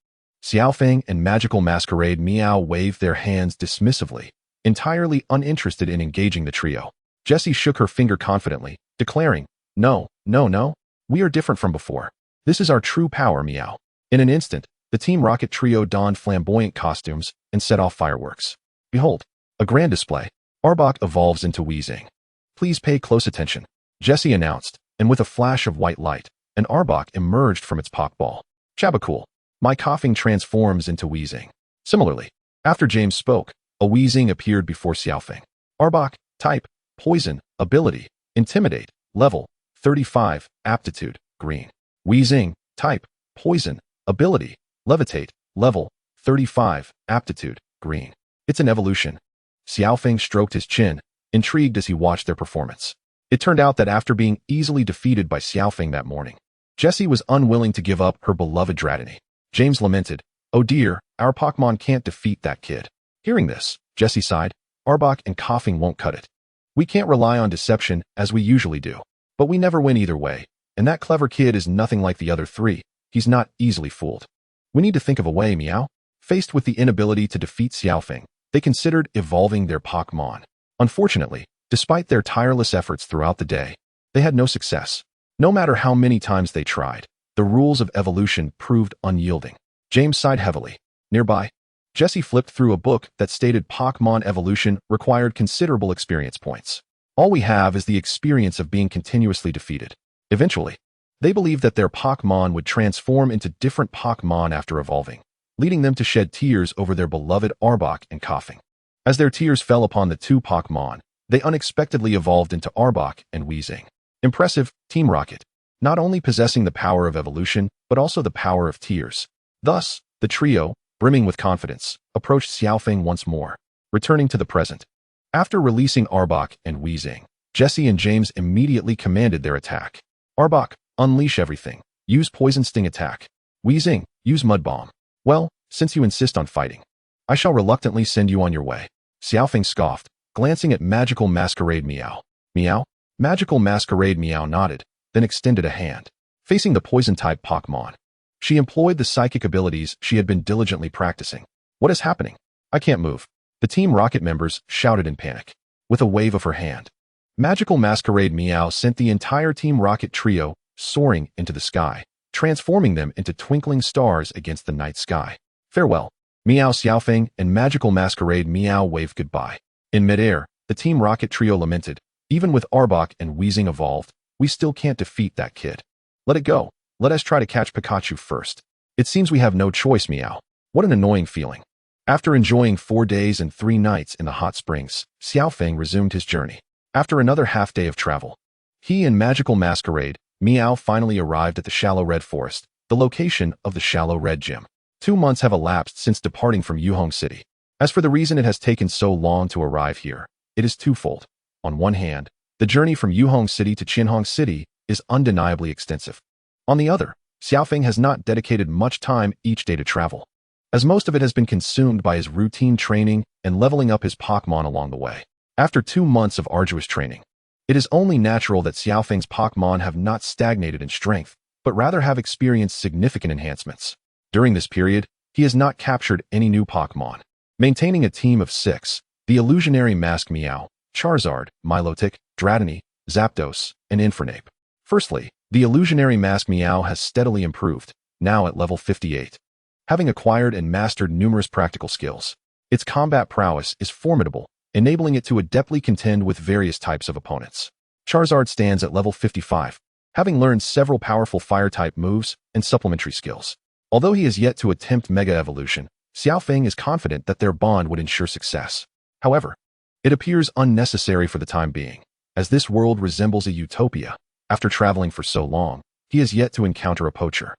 A: Xiaofeng and Magical Masquerade Meow waved their hands dismissively, entirely uninterested in engaging the trio. Jessie shook her finger confidently, declaring, No, no, no. We are different from before. This is our true power, Meow. In an instant, the Team Rocket trio donned flamboyant costumes and set off fireworks. Behold, a grand display. Arbok evolves into Weezing. Please pay close attention, Jessie announced, and with a flash of white light, an Arbok emerged from its Pokeball. Chabacool. My coughing transforms into Weezing. Similarly, after James spoke, a Weezing appeared before Xiaofeng. Arbok, type, poison, ability, intimidate, level, 35, aptitude, green. Weezing, type, poison, ability, levitate, level, 35, aptitude, green. It's an evolution. Xiaofeng stroked his chin, intrigued as he watched their performance. It turned out that after being easily defeated by Xiaofeng that morning, Jessie was unwilling to give up her beloved Dratini. James lamented, Oh dear, our Pokemon can't defeat that kid. Hearing this, Jessie sighed, Arbok and coughing won't cut it. We can't rely on deception as we usually do. But we never win either way, and that clever kid is nothing like the other three. He's not easily fooled. We need to think of a way, Meow. Faced with the inability to defeat Xiaofeng, they considered evolving their Pokemon. Unfortunately, despite their tireless efforts throughout the day, they had no success. No matter how many times they tried, the rules of evolution proved unyielding. James sighed heavily. Nearby, Jessie flipped through a book that stated Pokemon evolution required considerable experience points. All we have is the experience of being continuously defeated. Eventually, they believed that their Pokemon would transform into different Pokemon after evolving, leading them to shed tears over their beloved Arbok and coughing. As their tears fell upon the two Pokemon, they unexpectedly evolved into Arbok and Weezing. Impressive, Team Rocket. Not only possessing the power of evolution, but also the power of tears. Thus, the trio, brimming with confidence, approached Xiaofeng once more, returning to the present. After releasing Arbok and Weezing, Jessie and James immediately commanded their attack. Arbok, unleash everything. Use Poison Sting attack. Weezing, use Mud Bomb. Well, since you insist on fighting, I shall reluctantly send you on your way. Xiaofeng scoffed, glancing at Magical Masquerade Meow. Meow? Magical Masquerade Meow nodded, then extended a hand, facing the Poison-type Pokemon. She employed the psychic abilities she had been diligently practicing. What is happening? I can't move. The Team Rocket members shouted in panic. With a wave of her hand, Magical Masquerade Meow sent the entire Team Rocket trio soaring into the sky, transforming them into twinkling stars against the night sky. Farewell. Meow Xiaofeng and Magical Masquerade Meow waved goodbye. In midair, the Team Rocket trio lamented, even with Arbok and Weezing evolved, we still can't defeat that kid. Let it go. Let us try to catch Pikachu first. It seems we have no choice, Meow. What an annoying feeling. After enjoying 4 days and 3 nights in the hot springs, Xiaofeng resumed his journey. After another half-day of travel, he and Magical Masquerade Meow finally arrived at the Shallow Red Forest, the location of the Shallow Red Gym. 2 months have elapsed since departing from Yuhong City. As for the reason it has taken so long to arrive here, it is twofold. On one hand, the journey from Yuhong City to Qinhong City is undeniably extensive. On the other, Xiaofeng has not dedicated much time each day to travel, as most of it has been consumed by his routine training and leveling up his Pokemon along the way. After 2 months of arduous training, it is only natural that Xiaofeng's Pokemon have not stagnated in strength, but rather have experienced significant enhancements. During this period, he has not captured any new Pokemon, maintaining a team of 6, the illusionary Mask Meow, Charizard, Milotic, Dratini, Zapdos, and Infernape. Firstly, the illusionary Mask Meow has steadily improved, now at level 58. Having acquired and mastered numerous practical skills, its combat prowess is formidable, enabling it to adeptly contend with various types of opponents. Charizard stands at level 55, having learned several powerful fire-type moves and supplementary skills. Although he has yet to attempt Mega Evolution, Xiao Feng is confident that their bond would ensure success. However, it appears unnecessary for the time being, as this world resembles a utopia. After traveling for so long, he has yet to encounter a poacher,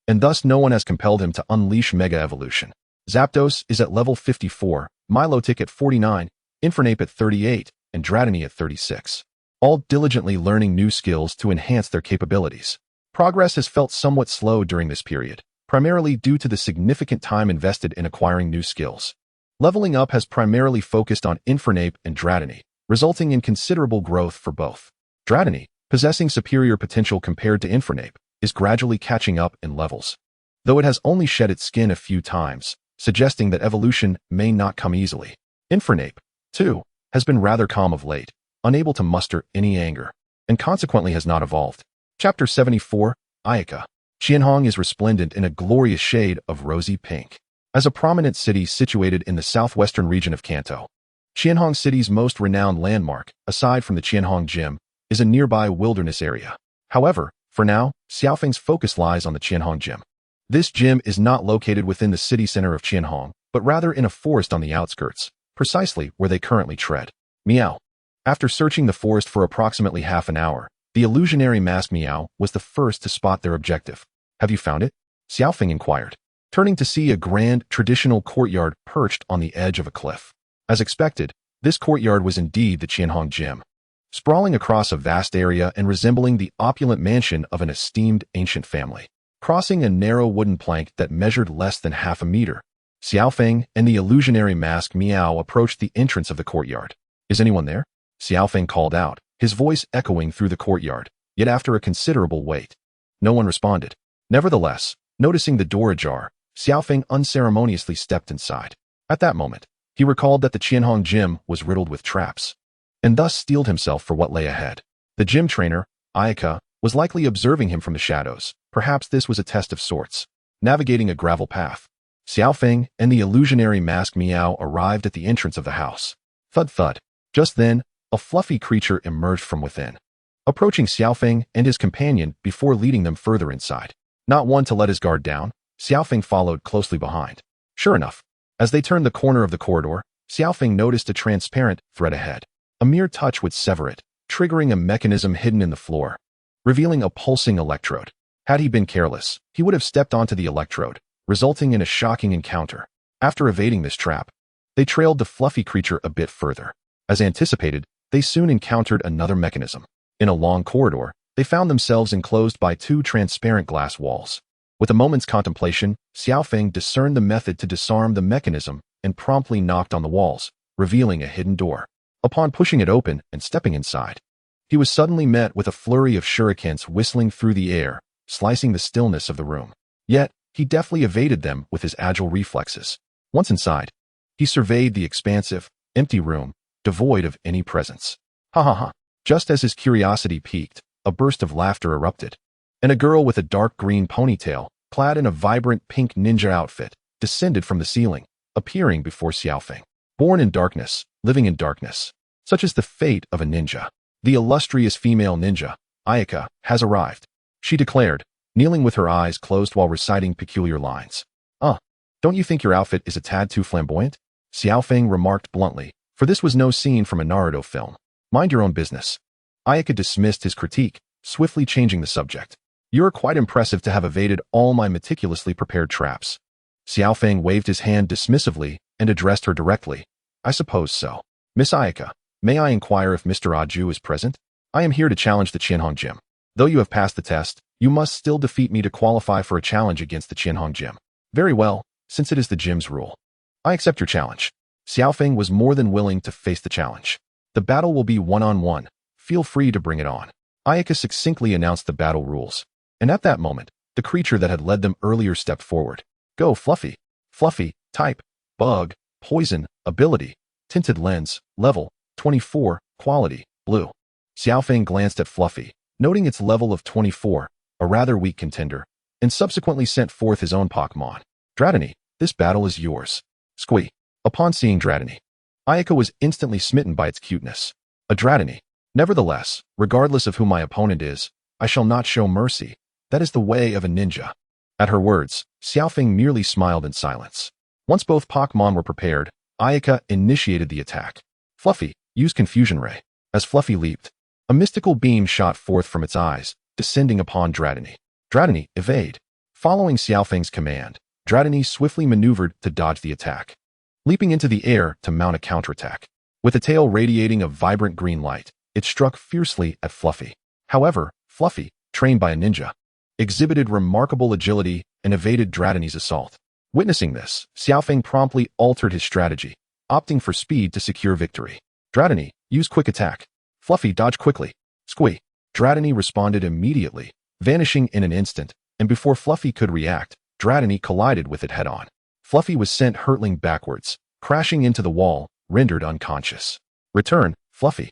A: and thus no one has compelled him to unleash Mega Evolution. Zapdos is at level 54, Milotic at 49, Infernape at 38, and Dratini at 36, all diligently learning new skills to enhance their capabilities. Progress has felt somewhat slow during this period, primarily due to the significant time invested in acquiring new skills. Leveling up has primarily focused on Infernape and Dratini, resulting in considerable growth for both. Dratini, possessing superior potential compared to Infernape, is gradually catching up in levels, though it has only shed its skin a few times, suggesting that evolution may not come easily. Infernape, too, has been rather calm of late, unable to muster any anger, and consequently has not evolved. Chapter 74, Ayaka. Qianhong is resplendent in a glorious shade of rosy pink. As a prominent city situated in the southwestern region of Kanto, Qianhong City's most renowned landmark, aside from the Qianhong Gym, is a nearby wilderness area. However, for now, Xiao Feng's focus lies on the Qianhong Gym. This gym is not located within the city center of Qianhong, but rather in a forest on the outskirts, precisely where they currently tread. Meow. After searching the forest for approximately half an hour, the illusionary mask Meow was the first to spot their objective. Have you found it? Xiao Feng inquired, turning to see a grand, traditional courtyard perched on the edge of a cliff. As expected, this courtyard was indeed the Qianhong Gym, sprawling across a vast area and resembling the opulent mansion of an esteemed ancient family. Crossing a narrow wooden plank that measured less than half a meter, Xiao Feng and the illusionary mask Meow approached the entrance of the courtyard. Is anyone there? Xiao Feng called out, his voice echoing through the courtyard, yet after a considerable wait, no one responded. Nevertheless, noticing the door ajar, Xiao Feng unceremoniously stepped inside. At that moment, he recalled that the Qianhong Gym was riddled with traps, and thus steeled himself for what lay ahead. The gym trainer, Ayaka, was likely observing him from the shadows. Perhaps this was a test of sorts. Navigating a gravel path, Xiao Feng and the illusionary mask Meow arrived at the entrance of the house. Thud thud. Just then, a fluffy creature emerged from within, approaching Xiao Feng and his companion before leading them further inside. Not one to let his guard down, Xiao Feng followed closely behind. Sure enough, as they turned the corner of the corridor, Xiao Feng noticed a transparent thread ahead. A mere touch would sever it, triggering a mechanism hidden in the floor, revealing a pulsing electrode. Had he been careless, he would have stepped onto the electrode, resulting in a shocking encounter. After evading this trap, they trailed the fluffy creature a bit further. As anticipated, they soon encountered another mechanism. In a long corridor, they found themselves enclosed by two transparent glass walls. With a moment's contemplation, Xiao Feng discerned the method to disarm the mechanism and promptly knocked on the walls, revealing a hidden door. Upon pushing it open and stepping inside, he was suddenly met with a flurry of shurikens whistling through the air, slicing the stillness of the room. Yet, he deftly evaded them with his agile reflexes. Once inside, he surveyed the expansive, empty room, devoid of any presence. Ha ha ha. Just as his curiosity peaked, a burst of laughter erupted, and a girl with a dark green ponytail, clad in a vibrant pink ninja outfit, descended from the ceiling, appearing before Xiao Feng. Born in darkness, living in darkness. Such is the fate of a ninja. The illustrious female ninja, Ayaka, has arrived, she declared, kneeling with her eyes closed while reciting peculiar lines. Don't you think your outfit is a tad too flamboyant? Xiao Feng remarked bluntly, for this was no scene from a Naruto film. Mind your own business. Ayaka dismissed his critique, swiftly changing the subject. You're quite impressive to have evaded all my meticulously prepared traps. Xiao Feng waved his hand dismissively and addressed her directly. I suppose so. Miss Ayaka, may I inquire if Mr. Aju is present? I am here to challenge the Qianhong Gym. Though you have passed the test, you must still defeat me to qualify for a challenge against the Qianhong Gym. Very well, since it is the gym's rule. I accept your challenge. Xiao Feng was more than willing to face the challenge. The battle will be one-on-one. Feel free to bring it on. Ayaka succinctly announced the battle rules. And at that moment, the creature that had led them earlier stepped forward. Go, Fluffy. Fluffy, type, bug, poison, ability, tinted lens, level, 24, quality, blue. Xiao Feng glanced at Fluffy, noting its level of 24, a rather weak contender, and subsequently sent forth his own Pokmon. Dratini, this battle is yours. Squee. Upon seeing Dratini, Ayaka was instantly smitten by its cuteness. A Dratini. Nevertheless, regardless of who my opponent is, I shall not show mercy. That is the way of a ninja. At her words, Xiao Feng merely smiled in silence. Once both Pokmon were prepared, Ayaka initiated the attack. Fluffy, use Confusion Ray. As Fluffy leaped, a mystical beam shot forth from its eyes, descending upon Dratini. Dratini, evade. Following Xiaofeng's command, Dratini swiftly maneuvered to dodge the attack, leaping into the air to mount a counterattack. With a tail radiating a vibrant green light, it struck fiercely at Fluffy. However, Fluffy, trained by a ninja, exhibited remarkable agility and evaded Dratini's assault. Witnessing this, Xiaofeng promptly altered his strategy, opting for speed to secure victory. Dratini, use Quick Attack. Fluffy, dodge quickly. Squee. Dratini responded immediately, vanishing in an instant, and before Fluffy could react, Dratini collided with it head-on. Fluffy was sent hurtling backwards, crashing into the wall, rendered unconscious. Return, Fluffy.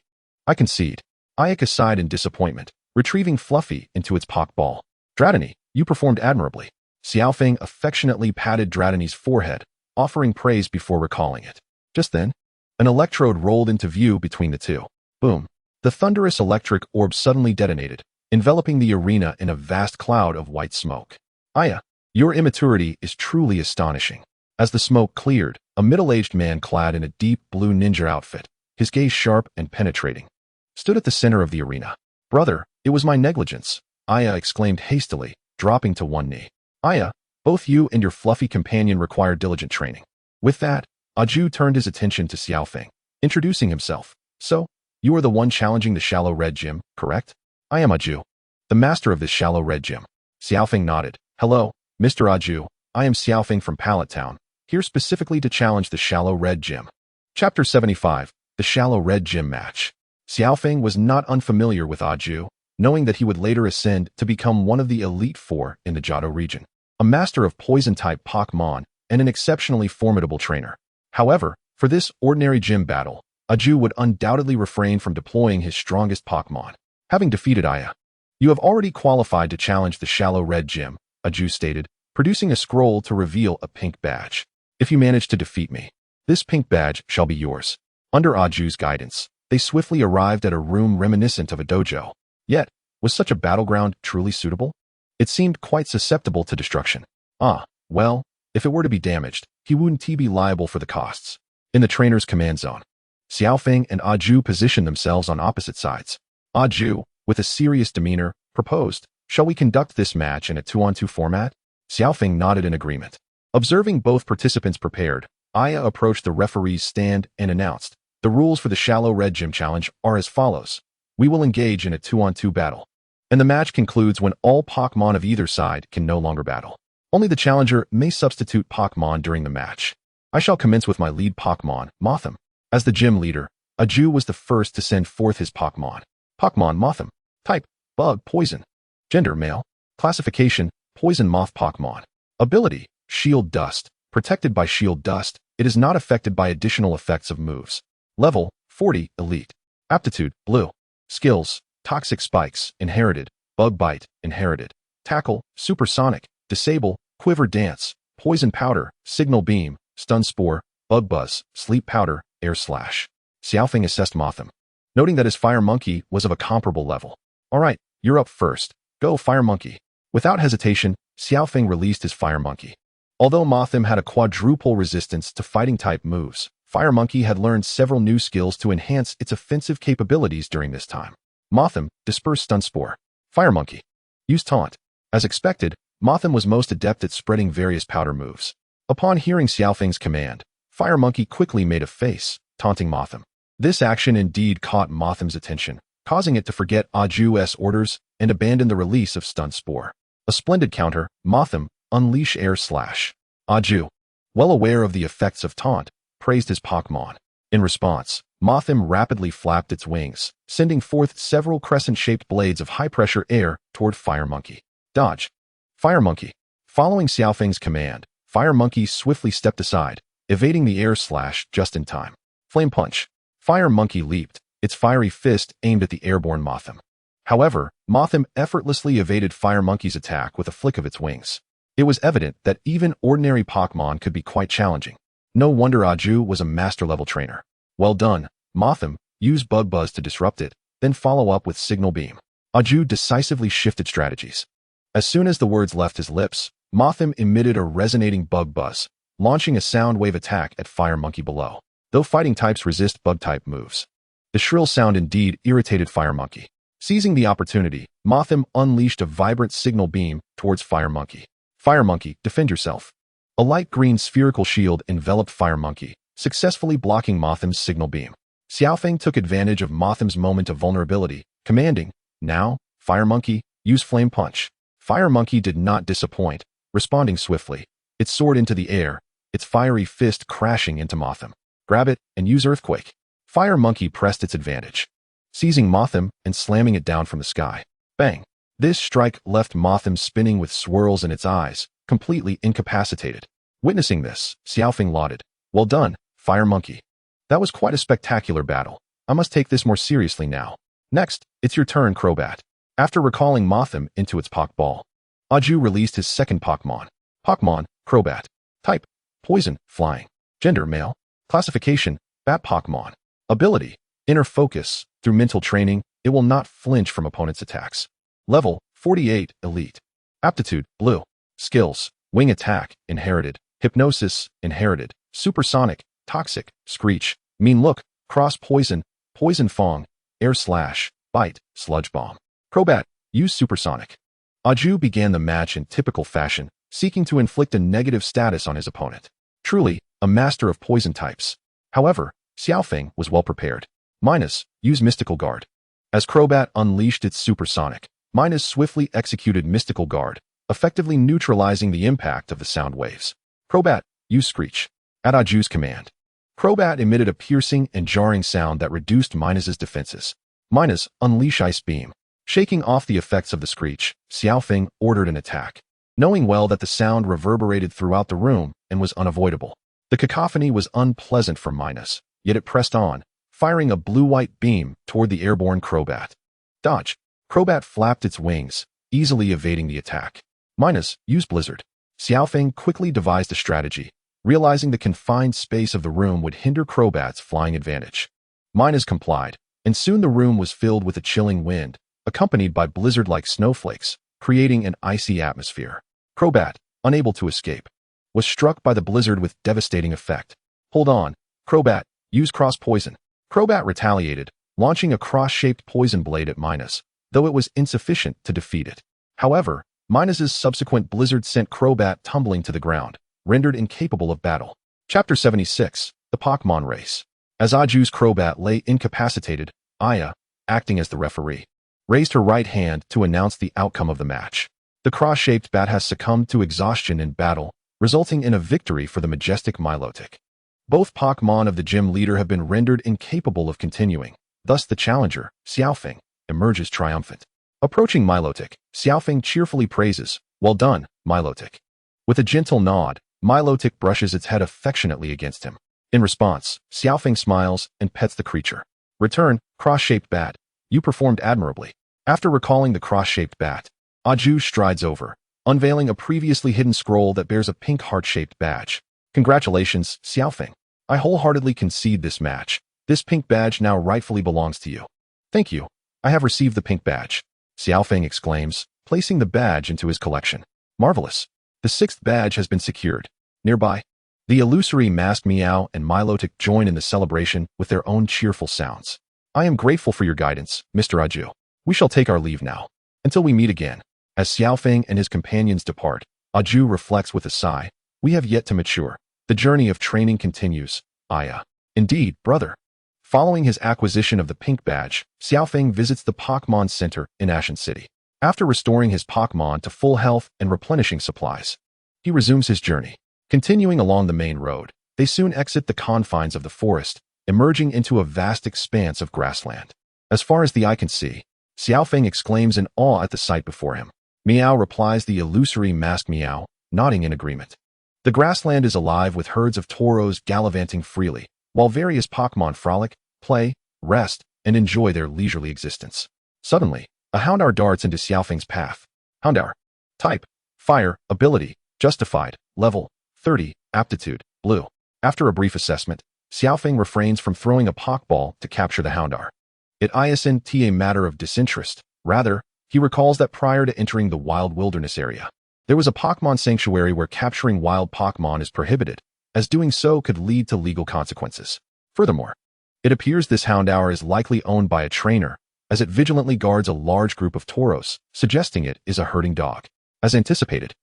A: I concede. Ayaka sighed in disappointment, retrieving Fluffy into its Pokball. Dratini, you performed admirably. Xiaofeng affectionately patted Dratini's forehead, offering praise before recalling it. Just then, an electrode rolled into view between the two. Boom. The thunderous electric orb suddenly detonated, enveloping the arena in a vast cloud of white smoke. Aya, your immaturity is truly astonishing. As the smoke cleared, a middle-aged man clad in a deep blue ninja outfit, his gaze sharp and penetrating, stood at the center of the arena. Brother, it was my negligence, Aya exclaimed hastily, dropping to one knee. Aya, both you and your fluffy companion require diligent training. With that, Aju turned his attention to Xiaofeng, introducing himself. So, you are the one challenging the shallow red gym, correct? I am Aju, the master of this shallow red gym. Xiaofeng nodded. Hello, Mr. Aju, I am Xiaofeng from Pallet Town, here specifically to challenge the shallow red gym. Chapter 75, The Shallow Red Gym Match. Xiaofeng was not unfamiliar with Aju, knowing that he would later ascend to become one of the Elite Four in the Johto region, a master of poison-type Pokmon and an exceptionally formidable trainer. However, for this ordinary gym battle, Aju would undoubtedly refrain from deploying his strongest Pokmon. Having defeated Aya, you have already qualified to challenge the shallow red gym, Aju stated, producing a scroll to reveal a pink badge. If you manage to defeat me, this pink badge shall be yours. Under Aju's guidance, they swiftly arrived at a room reminiscent of a dojo. Yet, was such a battleground truly suitable? It seemed quite susceptible to destruction. Well, if it were to be damaged, he wouldn't be liable for the costs. In the trainer's command zone, Xiaofeng and Aju positioned themselves on opposite sides. Aju, with a serious demeanor, proposed, shall we conduct this match in a 2-on-2 format? Xiaofeng nodded in agreement. Observing both participants prepared, Aya approached the referee's stand and announced, the rules for the shallow red gym challenge are as follows. We will engage in a 2-on-2 battle, and the match concludes when all Pokmon of either side can no longer battle. Only the challenger may substitute Pokmon during the match. I shall commence with my lead Pokmon, Mothim. As the gym leader, Aju was the first to send forth his Pokmon. Pokmon Mothim. Type, Bug, Poison. Gender, Male. Classification, Poison Moth Pokmon. Ability, Shield Dust. Protected by Shield Dust, it is not affected by additional effects of moves. Level, 40, Elite. Aptitude, Blue. Skills, Toxic Spikes, Inherited. Bug Bite, Inherited. Tackle, Supersonic. Disable, Quiver Dance. Poison Powder, Signal Beam. Stun Spore, Bug Buzz, Sleep Powder, Air Slash. Xiaofeng assessed Mothim, noting that his Fire Monkey was of a comparable level. Alright, you're up first. Go, Fire Monkey. Without hesitation, Xiaofeng released his Fire Monkey. Although Mothim had a quadruple resistance to fighting-type moves, Fire Monkey had learned several new skills to enhance its offensive capabilities during this time. Mothim, Disperse Stun Spore. Fire Monkey. Use Taunt. As expected, Mothim was most adept at spreading various powder moves. Upon hearing Xiaofeng's command, Fire Monkey quickly made a face, taunting Mothim. This action indeed caught Mothim's attention, causing it to forget Aju's orders and abandon the release of Stun Spore. A splendid counter, Mothim, Unleash Air Slash. Aju, well aware of the effects of taunt, praised his Pokmon. In response, Mothim rapidly flapped its wings, sending forth several crescent-shaped blades of high-pressure air toward Fire Monkey. Dodge. Fire Monkey. Following Xiaofeng's command, Fire Monkey swiftly stepped aside, evading the air slash just in time. Flame Punch. Fire Monkey leaped, its fiery fist aimed at the airborne Mothim. However, Mothim effortlessly evaded Fire Monkey's attack with a flick of its wings. It was evident that even ordinary Pokmon could be quite challenging. No wonder Aju was a master-level trainer. Well done, Mothim. Use Bug Buzz to disrupt it, then follow up with Signal Beam. Aju decisively shifted strategies. As soon as the words left his lips, Mothim emitted a resonating bug buzz, launching a sound wave attack at Fire Monkey below. Though fighting types resist bug-type moves, the shrill sound indeed irritated Fire Monkey. Seizing the opportunity, Mothim unleashed a vibrant signal beam towards Fire Monkey. Fire Monkey, defend yourself. A light green spherical shield enveloped Fire Monkey, successfully blocking Mothim's signal beam. Xiaofeng took advantage of Mothim's moment of vulnerability, commanding, "Now, Fire Monkey, use Flame Punch." Fire Monkey did not disappoint, responding swiftly. It soared into the air, its fiery fist crashing into Mothim. "Grab it and use Earthquake." Fire Monkey pressed its advantage, seizing Mothim and slamming it down from the sky. Bang! This strike left Mothim spinning with swirls in its eyes, completely incapacitated. Witnessing this, Xiaofeng lauded, "Well done, Fire Monkey. That was quite a spectacular battle. I must take this more seriously now. Next, it's your turn, Crobat." After recalling Mothim into its Pokeball, Aju released his second Pokemon. Pokemon, Crobat. Type, Poison, Flying. Gender, Male. Classification, Bat Pokemon. Ability, Inner Focus. Through mental training, it will not flinch from opponents' attacks. Level, 48, Elite. Aptitude, Blue. Skills, Wing Attack, Inherited. Hypnosis, Inherited. Supersonic, Toxic, Screech. Mean Look, Cross Poison, Poison Fong. Air Slash, Bite, Sludge Bomb. Crobat, use Supersonic. Aju began the match in typical fashion, seeking to inflict a negative status on his opponent. Truly, a master of poison types. However, Xiaofeng was well prepared. Minus, use Mystical Guard. As Crobat unleashed its Supersonic, Minus swiftly executed Mystical Guard, effectively neutralizing the impact of the sound waves. Crobat, use Screech. At Aju's command, Crobat emitted a piercing and jarring sound that reduced Minus's defenses. Minus, unleash Ice Beam. Shaking off the effects of the Screech, Xiaofeng ordered an attack, knowing well that the sound reverberated throughout the room and was unavoidable. The cacophony was unpleasant for Minus, yet it pressed on, firing a blue-white beam toward the airborne Crobat. Dodge. Crobat flapped its wings, easily evading the attack. Minus, use Blizzard. Xiaofeng quickly devised a strategy, realizing the confined space of the room would hinder Crobat's flying advantage. Minus complied, and soon the room was filled with a chilling wind, accompanied by blizzard-like snowflakes, creating an icy atmosphere. Crobat, unable to escape, was struck by the blizzard with devastating effect. Hold on, Crobat, use Cross Poison. Crobat retaliated, launching a cross-shaped poison blade at Minus, though it was insufficient to defeat it. However, Minus's subsequent blizzard sent Crobat tumbling to the ground, rendered incapable of battle. Chapter 76, The Pokemon Race. As Aju's Crobat lay incapacitated, Aya, acting as the referee, raised her right hand to announce the outcome of the match. The cross-shaped bat has succumbed to exhaustion in battle, resulting in a victory for the majestic Milotic. Both Pokemon of the gym leader have been rendered incapable of continuing, thus the challenger, Xiaofeng, emerges triumphant. Approaching Milotic, Xiaofeng cheerfully praises, "Well done, Milotic." With a gentle nod, Milotic brushes its head affectionately against him. In response, Xiaofeng smiles and pets the creature. Return, cross-shaped bat. You performed admirably. After recalling the cross-shaped bat, Aju strides over, unveiling a previously hidden scroll that bears a pink heart-shaped badge. Congratulations, Xiaofeng. I wholeheartedly concede this match. This pink badge now rightfully belongs to you. Thank you. I have received the pink badge. Xiaofeng exclaims, placing the badge into his collection. Marvelous. The sixth badge has been secured. Nearby, the illusory masked Meow and Milotic join in the celebration with their own cheerful sounds. I am grateful for your guidance, Mr. Aju. We shall take our leave now. Until we meet again. As Xiaofeng and his companions depart, Aju reflects with a sigh. We have yet to mature. The journey of training continues. Aya. Indeed, brother. Following his acquisition of the pink badge, Xiaofeng visits the Pokemon Center in Ashen City. After restoring his Pokemon to full health and replenishing supplies, he resumes his journey. Continuing along the main road, they soon exit the confines of the forest, emerging into a vast expanse of grassland. As far as the eye can see, Xiaofeng exclaims in awe at the sight before him. Meow replies the illusory masked Meow, nodding in agreement. The grassland is alive with herds of toros gallivanting freely, while various Pokemon frolic, play, rest, and enjoy their leisurely existence. Suddenly, a Houndour darts into Xiaofeng's path. Houndour. Type. Fire. Ability. Justified. Level. 30. Aptitude. Blue. After a brief assessment, Xiaofeng refrains from throwing a Pokeball to capture the Houndour. It isn't a matter of disinterest. Rather, he recalls that prior to entering the wild wilderness area, There was a Pokemon sanctuary where capturing wild Pokemon is prohibited, as doing so could lead to legal consequences. Furthermore, it appears this Houndour is likely owned by a trainer, as it vigilantly guards a large group of Tauros, suggesting it is a herding dog. As anticipated,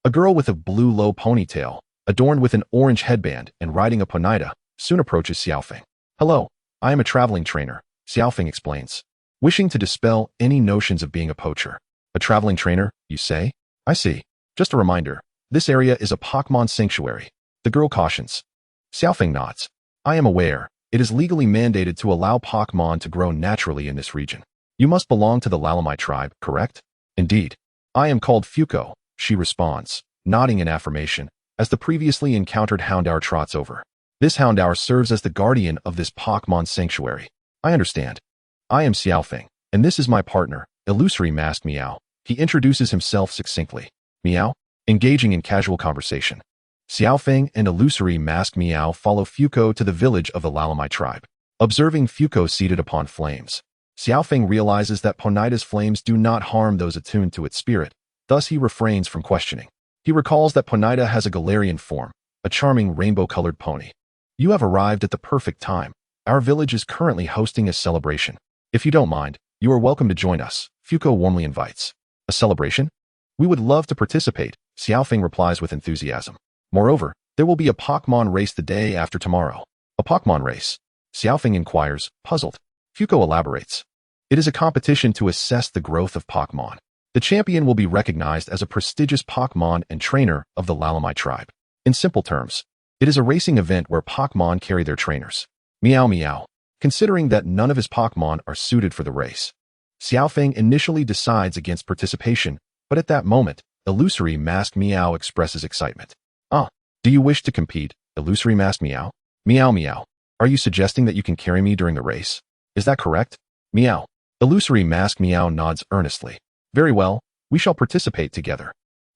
A: a girl with a blue low ponytail, adorned with an orange headband and riding a Ponyta, soon approaches Xiaofeng. Hello, I am a traveling trainer, Xiaofeng explains, wishing to dispel any notions of being a poacher. A traveling trainer, you say? I see. Just a reminder, this area is a Pokemon sanctuary. The girl cautions. Xiaofeng nods. I am aware. It is legally mandated to allow Pokemon to grow naturally in this region. You must belong to the Lalamai tribe, correct? Indeed. I am called Fuko, she responds, nodding in affirmation, as the previously encountered Houndour trots over. This Houndour serves as the guardian of this Pokemon sanctuary. I understand. I am Xiaofeng, and this is my partner, Illusory Masked Meow. He introduces himself succinctly. Meow? Engaging in casual conversation. Xiaofeng and Illusory Masked Meow follow Fuko to the village of the Lalamai tribe. Observing Fuko seated upon flames, Xiaofeng realizes that Ponyta's flames do not harm those attuned to its spirit, thus he refrains from questioning. He recalls that Ponyta has a Galarian form, a charming rainbow-colored pony. You have arrived at the perfect time. Our village is currently hosting a celebration. If you don't mind, you are welcome to join us, Fuko warmly invites. A celebration? We would love to participate, Xiaofeng replies with enthusiasm. Moreover, there will be a Pokemon race the day after tomorrow. A Pokemon race? Xiaofeng inquires, puzzled. Fuko elaborates. It is a competition to assess the growth of Pokemon. The champion will be recognized as a prestigious Pokemon and trainer of the Lalamai tribe. In simple terms, it is a racing event where Pokemon carry their trainers. Meow meow. Considering that none of his Pokemon are suited for the race, Xiaofeng initially decides against participation, but at that moment, Illusory Masked Meow expresses excitement. Do you wish to compete, Illusory Masked Meow? Meow meow. Are you suggesting that you can carry me during the race? Is that correct? Meow. Illusory Masked Meow nods earnestly. Very well, we shall participate together.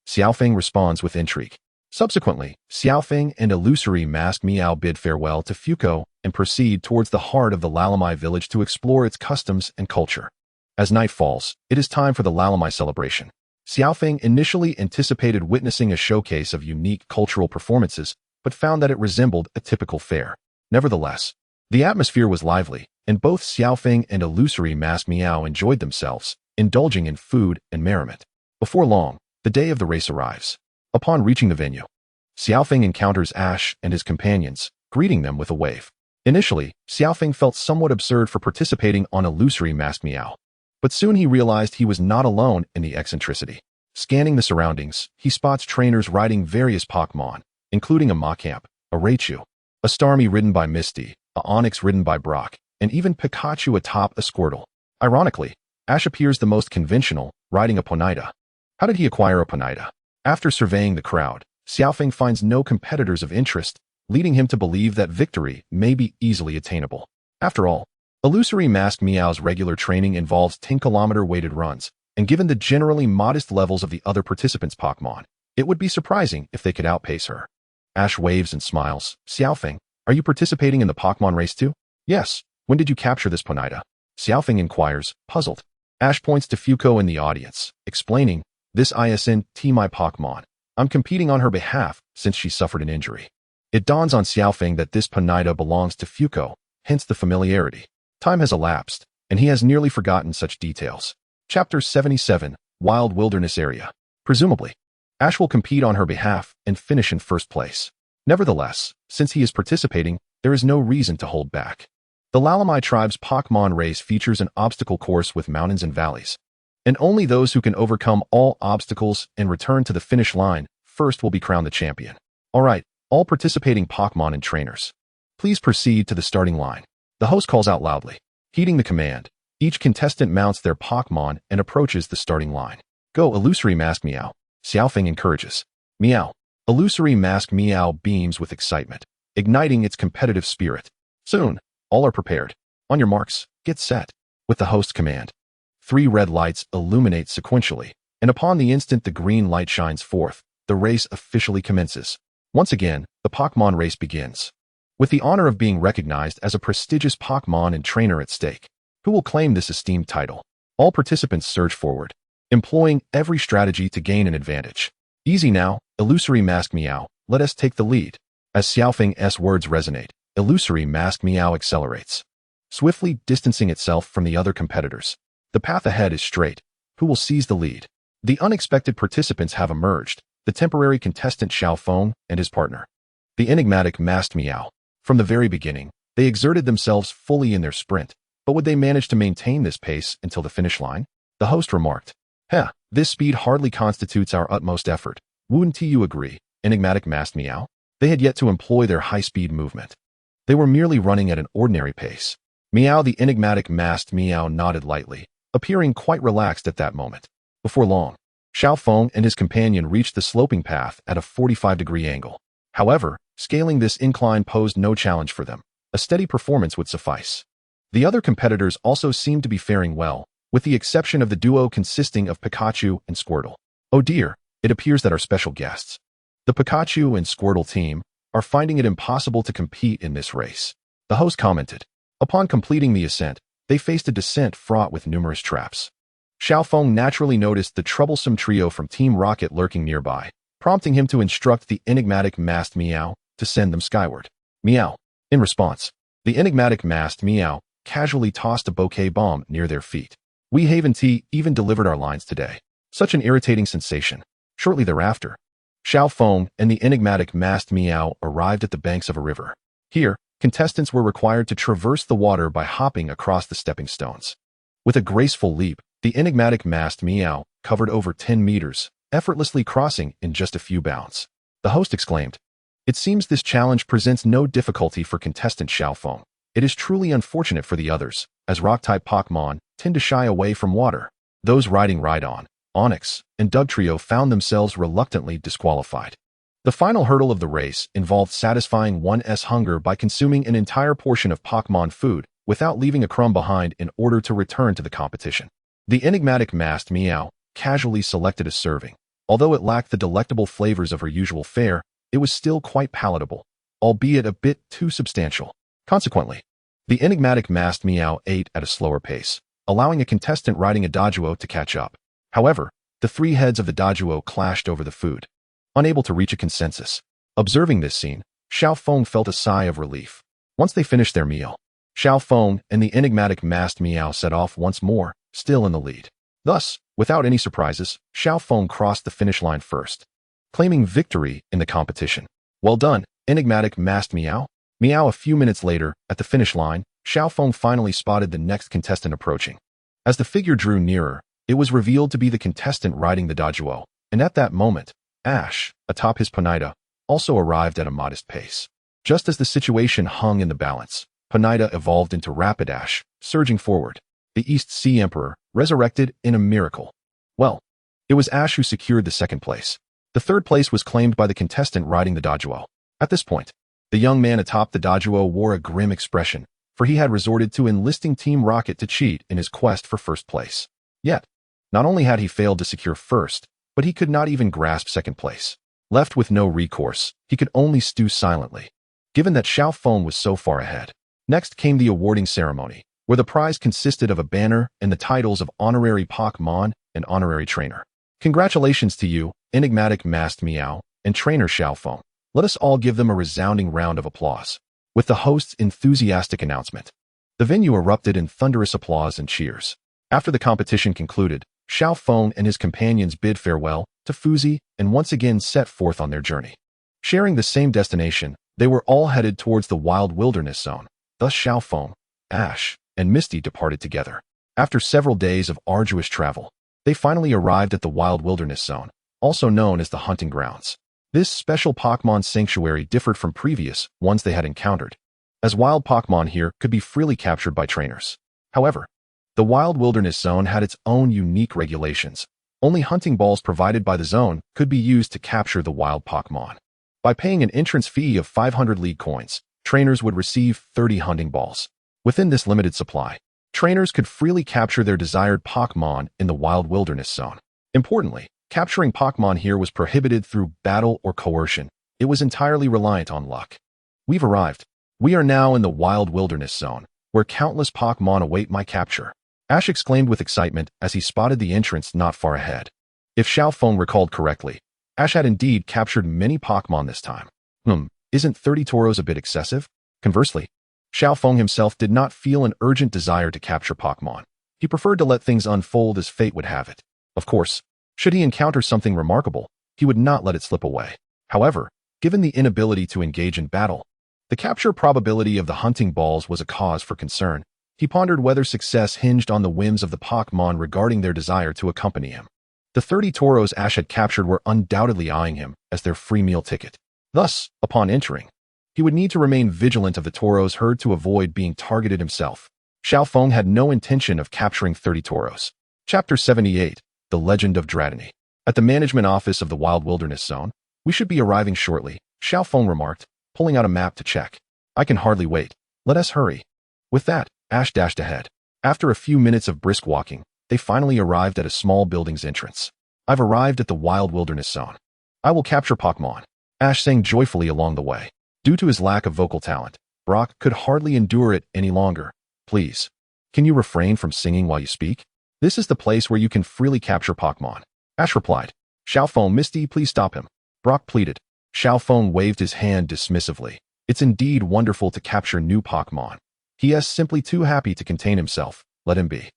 A: Xiaofeng responds with intrigue. Subsequently, Xiaofeng and Illusory Masked Meow bid farewell to Fuko and proceed towards the heart of the Lalamai village to explore its customs and culture. As night falls, it is time for the Lalamai celebration. Xiaofeng initially anticipated witnessing a showcase of unique cultural performances, but found that it resembled a typical fair. Nevertheless, the atmosphere was lively, and both Xiaofeng and Illusory Masked Meow enjoyed themselves, indulging in food and merriment. Before long, the day of the race arrives. Upon reaching the venue, Xiaofeng encounters Ash and his companions, greeting them with a wave. Initially, Xiaofeng felt somewhat absurd for participating on Illusory Masked Meow, but soon he realized he was not alone in the eccentricity. Scanning the surroundings, he spots trainers riding various Pokemon, including a Machamp, a Raichu, a Starmie ridden by Misty, a Onix ridden by Brock, and even Pikachu atop a Squirtle. Ironically, Ash appears the most conventional, riding a Ponyta. How did he acquire a Ponyta? After surveying the crowd, Xiaofeng finds no competitors of interest, leading him to believe that victory may be easily attainable. After all, Illusory Masked Meow's regular training involves 10-kilometer weighted runs, and given the generally modest levels of the other participants' Pokemon, it would be surprising if they could outpace her. Ash waves and smiles. Xiaofeng, are you participating in the Pokemon race too? Yes. When did you capture this Ponyta? Xiaofeng inquires, puzzled. Ash points to Fuko in the audience, explaining, this ISNT my Pokemon. I'm competing on her behalf since she suffered an injury. It dawns on Xiaofeng that this Ponyta belongs to Fuko, hence the familiarity. Time has elapsed, and he has nearly forgotten such details. Chapter 77, Wild Wilderness Area. Presumably, Ash will compete on her behalf and finish in first place. Nevertheless, since he is participating, there is no reason to hold back. The Lalamai tribe's Pokemon race features an obstacle course with mountains and valleys, and only those who can overcome all obstacles and return to the finish line first will be crowned the champion. Alright, all participating Pokemon and trainers, please proceed to the starting line. The host calls out loudly. Heeding the command, each contestant mounts their Pokemon and approaches the starting line. Go, Illusory Masked Meow. Xiaofeng encourages. Meow. Illusory Masked Meow beams with excitement, igniting its competitive spirit. Soon, all are prepared. On your marks, get set. With the host command, 3 red lights illuminate sequentially, and upon the instant the green light shines forth, the race officially commences. Once again, the Pokemon race begins. With the honor of being recognized as a prestigious Pokemon and trainer at stake, who will claim this esteemed title? All participants surge forward, employing every strategy to gain an advantage. Easy now, illusory mask Meow, let us take the lead. As Xiaofeng's words resonate, illusory mask Meow accelerates, swiftly distancing itself from the other competitors. The path ahead is straight. Who will seize the lead? The unexpected participants have emerged, the temporary contestant Xiaofeng and his partner, the enigmatic masked Meow. From the very beginning, they exerted themselves fully in their sprint, but would they manage to maintain this pace until the finish line? The host remarked, this speed hardly constitutes our utmost effort. Wouldn't you agree, enigmatic masked Meow? They had yet to employ their high-speed movement. They were merely running at an ordinary pace. Meow, the enigmatic masked Meow, nodded lightly, appearing quite relaxed at that moment. Before long, Xiaofeng and his companion reached the sloping path at a 45-degree angle. However, scaling this incline posed no challenge for them. A steady performance would suffice. The other competitors also seemed to be faring well, with the exception of the duo consisting of Pikachu and Squirtle. Oh dear, it appears that our special guests, the Pikachu and Squirtle team, are finding it impossible to compete in this race. The host commented. Upon completing the ascent, they faced a descent fraught with numerous traps. Xiaofeng naturally noticed the troublesome trio from Team Rocket lurking nearby, prompting him to instruct the enigmatic masked Meow to send them skyward. Meow. In response, the enigmatic masked Meow casually tossed a bouquet bomb near their feet. We haven't even delivered our lines today. Such an irritating sensation. Shortly thereafter, Xiaofeng and the enigmatic masked Meow arrived at the banks of a river. Here, contestants were required to traverse the water by hopping across the stepping stones. With a graceful leap, the enigmatic masked Meow covered over 10 meters, effortlessly crossing in just a few bounds. The host exclaimed, "It seems this challenge presents no difficulty for contestant Xiaofeng. It is truly unfortunate for the others, as rock-type Pokmon tend to shy away from water." Those riding Rhydon, Onyx, and Dugtrio found themselves reluctantly disqualified. The final hurdle of the race involved satisfying one's hunger by consuming an entire portion of Pokmon food without leaving a crumb behind in order to return to the competition. The enigmatic masked Meow casually selected a serving. Although it lacked the delectable flavors of her usual fare, it was still quite palatable, albeit a bit too substantial. Consequently, the enigmatic masked Meow ate at a slower pace, allowing a contestant riding a Doduo to catch up. However, the three heads of the Doduo clashed over the food, unable to reach a consensus. Observing this scene, Xiaofeng felt a sigh of relief. Once they finished their meal, Xiaofeng and the enigmatic masked Meow set off once more, still in the lead. Thus, without any surprises, Xiaofeng crossed the finish line first, claiming victory in the competition. Well done, enigmatic masked Meow. Meow. A few minutes later, at the finish line, Xiaofeng finally spotted the next contestant approaching. As the figure drew nearer, it was revealed to be the contestant riding the Doduo, and at that moment, Ash, atop his Ponyta, also arrived at a modest pace. Just as the situation hung in the balance, Ponyta evolved into Rapid Ash, surging forward. The East Sea Emperor, resurrected in a miracle. Well, it was Ash who secured the second place. The third place was claimed by the contestant riding the Doduo. At this point, the young man atop the Doduo wore a grim expression, for he had resorted to enlisting Team Rocket to cheat in his quest for first place. Yet, not only had he failed to secure first, but he could not even grasp second place. Left with no recourse, he could only stew silently, given that Xiaofeng was so far ahead. Next came the awarding ceremony, where the prize consisted of a banner and the titles of Honorary Pokmon and Honorary Trainer. Congratulations to you, enigmatic masked Meow, and Trainer Xiaofeng. Let us all give them a resounding round of applause. With the host's enthusiastic announcement, the venue erupted in thunderous applause and cheers. After the competition concluded, Xiaofeng and his companions bid farewell to Fuchsia and once again set forth on their journey. Sharing the same destination, they were all headed towards the wild wilderness zone. Thus Xiaofeng, Ash, and Misty departed together. After several days of arduous travel, they finally arrived at the wild wilderness zone, also known as the hunting grounds. This special Pokemon sanctuary differed from previous ones they had encountered, as wild Pokemon here could be freely captured by trainers. However, the wild wilderness zone had its own unique regulations. Only hunting balls provided by the zone could be used to capture the wild Pokemon. By paying an entrance fee of 500 league coins, trainers would receive 30 hunting balls. Within this limited supply, trainers could freely capture their desired Pokemon in the wild wilderness zone. Importantly, capturing Pokemon here was prohibited through battle or coercion. It was entirely reliant on luck. We've arrived. We are now in the wild wilderness zone, where countless Pokemon await my capture. Ash exclaimed with excitement as he spotted the entrance not far ahead. If Xiaofeng recalled correctly, Ash had indeed captured many Pokmon this time. Isn't 30 Tauros a bit excessive? Conversely, Xiao Feng himself did not feel an urgent desire to capture Pokmon. He preferred to let things unfold as fate would have it. Of course, should he encounter something remarkable, he would not let it slip away. However, given the inability to engage in battle, the capture probability of the hunting balls was a cause for concern. He pondered whether success hinged on the whims of the Pokmon regarding their desire to accompany him. The 30 Tauros Ash had captured were undoubtedly eyeing him as their free meal ticket. Thus, upon entering, he would need to remain vigilant of the Tauros herd to avoid being targeted himself. Xiao Feng had no intention of capturing 30 Tauros. Chapter 78, The Legend of Dratini. At the management office of the Wild Wilderness Zone, we should be arriving shortly, Xiao Feng remarked, pulling out a map to check. I can hardly wait. Let us hurry. With that, Ash dashed ahead. After a few minutes of brisk walking, they finally arrived at a small building's entrance. I've arrived at the Wild Wilderness Zone. I will capture Pokmon, Ash sang joyfully along the way. Due to his lack of vocal talent, Brock could hardly endure it any longer. Please, can you refrain from singing while you speak? This is the place where you can freely capture Pokmon. Ash replied. Xiao Feng, Misty, please stop him. Brock pleaded. Xiao Feng waved his hand dismissively. It's indeed wonderful to capture new Pokmon. He is simply too happy to contain himself. Let him be.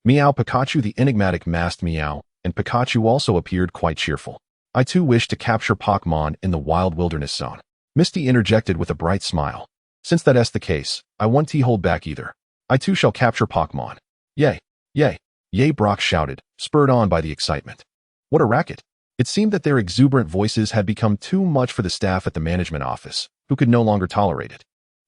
A: Meow Pikachu, the enigmatic masked Meow, and Pikachu also appeared quite cheerful. I too wish to capture Pokmon in the Wild Wilderness Zone. Misty interjected with a bright smile. Since that is the case, I won't hold back either. I too shall capture Pokmon. Yay! Yay! Yay! Brock shouted, spurred on by the excitement. What a racket! It seemed that their exuberant voices had become too much for the staff at the management office, who could no longer tolerate it.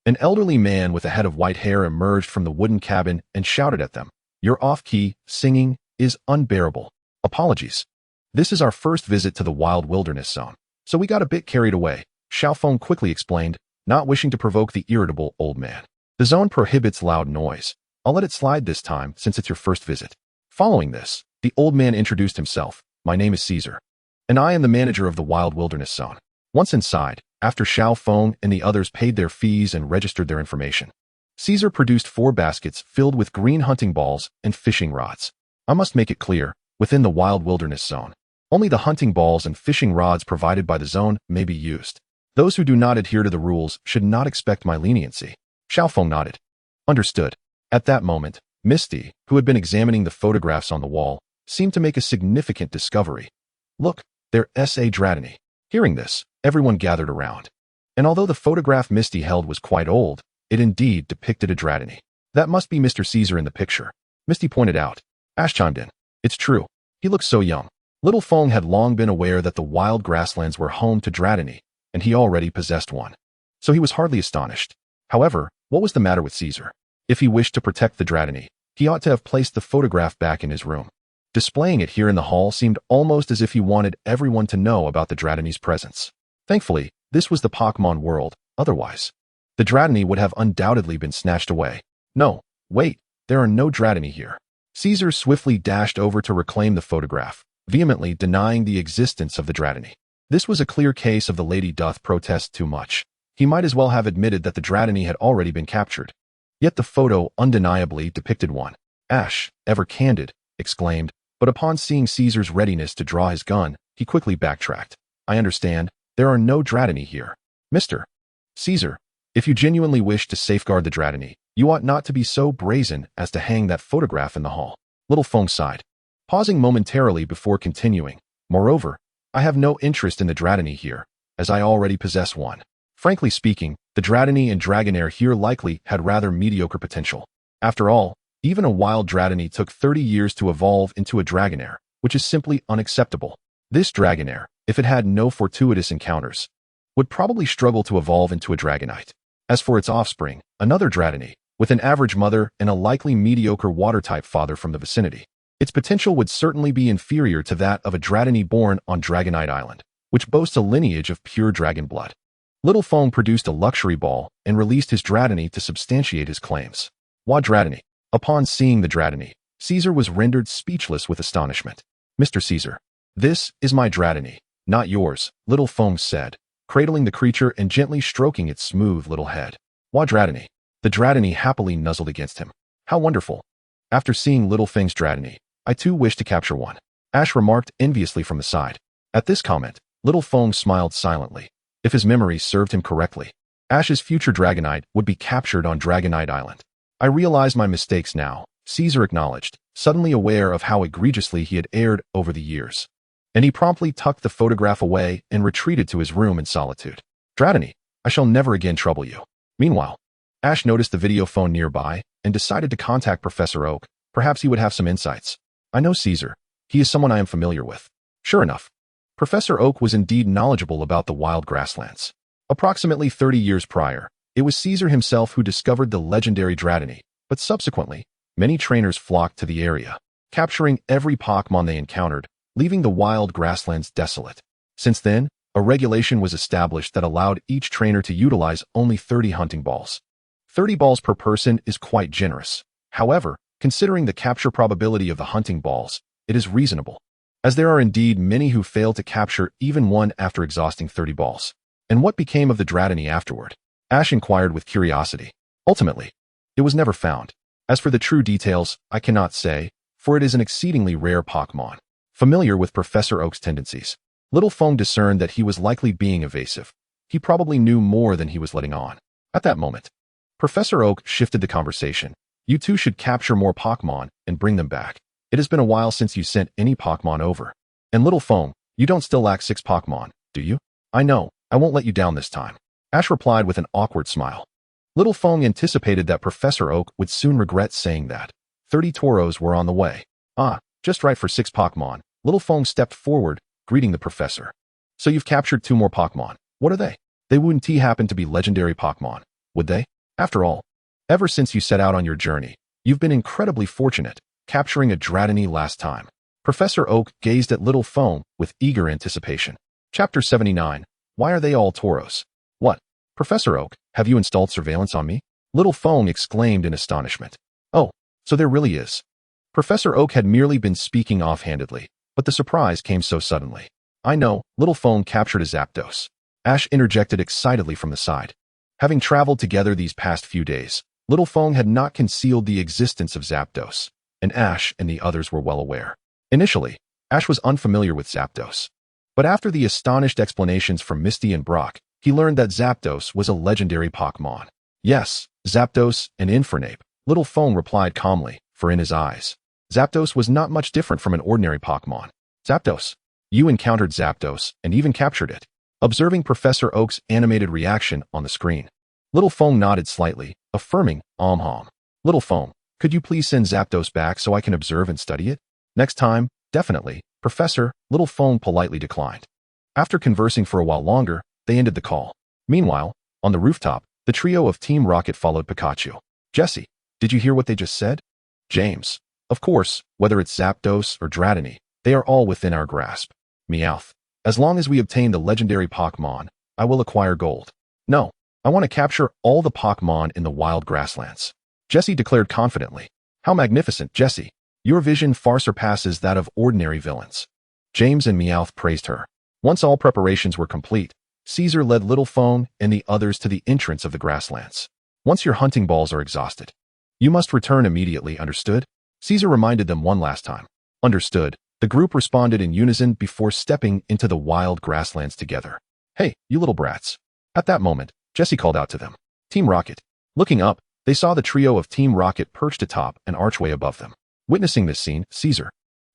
A: An elderly man with a head of white hair emerged from the wooden cabin and shouted at them. Your off-key singing is unbearable. Apologies. This is our first visit to the Wild Wilderness Zone, so we got a bit carried away, Xiao Feng quickly explained, not wishing to provoke the irritable old man. The zone prohibits loud noise. I'll let it slide this time since it's your first visit. Following this, the old man introduced himself. My name is Caesar, and I am the manager of the Wild Wilderness Zone. Once inside, after Xiao Feng and the others paid their fees and registered their information, Caesar produced 4 baskets filled with green hunting balls and fishing rods. I must make it clear, within the Wild Wilderness Zone, only the hunting balls and fishing rods provided by the zone may be used. Those who do not adhere to the rules should not expect my leniency. Xiao Feng nodded. Understood. At that moment, Misty, who had been examining the photographs on the wall, seemed to make a significant discovery. Look, they're S.A. Dratini. Hearing this, everyone gathered around. And although the photograph Misty held was quite old, it indeed depicted a Dratini. That must be Mr. Caesar in the picture, Misty pointed out. Ash chimed in. It's true. He looks so young. Little Feng had long been aware that the wild grasslands were home to Dratini, and he already possessed one. So he was hardly astonished. However, what was the matter with Caesar? If he wished to protect the Dratini, he ought to have placed the photograph back in his room. Displaying it here in the hall seemed almost as if he wanted everyone to know about the Dratini's presence. Thankfully, this was the Pokemon world, otherwise, the Dratini would have undoubtedly been snatched away. No, wait, there are no Dratini here. Caesar swiftly dashed over to reclaim the photograph, vehemently denying the existence of the Dratini. This was a clear case of the lady doth protest too much. He might as well have admitted that the Dratini had already been captured. Yet the photo undeniably depicted one. Ash, ever candid, exclaimed, but upon seeing Caesar's readiness to draw his gun, he quickly backtracked. I understand, there are no Dratini here. Mr. Caesar, if you genuinely wish to safeguard the Dratini, you ought not to be so brazen as to hang that photograph in the hall. Little Feng sighed, pausing momentarily before continuing. Moreover, I have no interest in the Dratini here, as I already possess one. Frankly speaking, the Dratini and Dragonair here likely had rather mediocre potential. After all, even a wild Dratini took 30 years to evolve into a Dragonair, which is simply unacceptable. This Dragonair, if it had no fortuitous encounters, would probably struggle to evolve into a Dragonite. As for its offspring, another Dratini, with an average mother and a likely mediocre water-type father from the vicinity, its potential would certainly be inferior to that of a Dratini born on Dragonite Island, which boasts a lineage of pure dragon blood. Little Feng produced a luxury ball and released his Dratini to substantiate his claims. Wah Dratini. Upon seeing the Dratini, Caesar was rendered speechless with astonishment. Mr. Caesar, this is my Dratini, not yours, Little Feng said, cradling the creature and gently stroking its smooth little head. Wah Dratini. The Dratini happily nuzzled against him. How wonderful. After seeing Little Feng's Dratini, I too wish to capture one. Ash remarked enviously from the side. At this comment, Little Feng smiled silently. If his memory served him correctly, Ash's future Dragonite would be captured on Dragonite Island. I realize my mistakes now, Caesar acknowledged, suddenly aware of how egregiously he had erred over the years. And he promptly tucked the photograph away and retreated to his room in solitude. Dratini, I shall never again trouble you. Meanwhile, Ash noticed the video phone nearby and decided to contact Professor Oak. Perhaps he would have some insights. I know Caesar. He is someone I am familiar with. Sure enough, Professor Oak was indeed knowledgeable about the wild grasslands. Approximately 30 years prior, it was Caesar himself who discovered the legendary Dratini, but subsequently, many trainers flocked to the area, capturing every Pokemon they encountered, leaving the wild grasslands desolate. Since then, a regulation was established that allowed each trainer to utilize only 30 hunting balls. 30 balls per person is quite generous. However, considering the capture probability of the hunting balls, it is reasonable, as there are indeed many who fail to capture even one after exhausting 30 balls. And what became of the Dratini afterward? Ash inquired with curiosity. Ultimately, it was never found. As for the true details, I cannot say, for it is an exceedingly rare Pokemon. Familiar with Professor Oak's tendencies, Little Feng discerned that he was likely being evasive. He probably knew more than he was letting on. At that moment, Professor Oak shifted the conversation. You two should capture more Pokemon and bring them back. It has been a while since you sent any Pokemon over. And Little Feng, you don't still lack 6 Pokemon, do you? I know, I won't let you down this time. Ash replied with an awkward smile. Little Feng anticipated that Professor Oak would soon regret saying that. 30 Tauros were on the way. Ah, just right for 6 Pokemon. Little Feng stepped forward, greeting the professor. So you've captured 2 more Pokemon. What are they? They wouldn't happen to be legendary Pokemon, would they? After all, ever since you set out on your journey, you've been incredibly fortunate, capturing a Dratini last time. Professor Oak gazed at Little Feng with eager anticipation. Chapter 79. Why are they all Tauros? What? Professor Oak, have you installed surveillance on me? Little Feng exclaimed in astonishment. Oh, so there really is. Professor Oak had merely been speaking offhandedly, but the surprise came so suddenly. I know, Little Feng captured a Zapdos. Ash interjected excitedly from the side. Having traveled together these past few days, Little Feng had not concealed the existence of Zapdos, and Ash and the others were well aware. Initially, Ash was unfamiliar with Zapdos. But after the astonished explanations from Misty and Brock, he learned that Zapdos was a legendary Pokemon. Yes, Zapdos and Infernape, Little Feng replied calmly, for in his eyes, Zapdos was not much different from an ordinary Pokemon. Zapdos. You encountered Zapdos and even captured it. Observing Professor Oak's animated reaction on the screen, Little Feng nodded slightly, affirming, Little Feng, could you please send Zapdos back so I can observe and study it? Next time, definitely, Professor, Little Feng politely declined. After conversing for a while longer, they ended the call. Meanwhile, on the rooftop, the trio of Team Rocket followed Pikachu. Jesse, did you hear what they just said? James. Of course, whether it's Zapdos or Dratini, they are all within our grasp. Meowth. As long as we obtain the legendary Pokemon, I will acquire gold. No, I want to capture all the Pokemon in the wild grasslands. Jesse declared confidently. How magnificent, Jesse. Your vision far surpasses that of ordinary villains. James and Meowth praised her. Once all preparations were complete, Caesar led Little Feng and the others to the entrance of the grasslands. Once your hunting balls are exhausted, you must return immediately, understood? Caesar reminded them one last time. Understood. The group responded in unison before stepping into the wild grasslands together. Hey, you little brats. At that moment, Jesse called out to them. Team Rocket. Looking up, they saw the trio of Team Rocket perched atop an archway above them. Witnessing this scene, Caesar,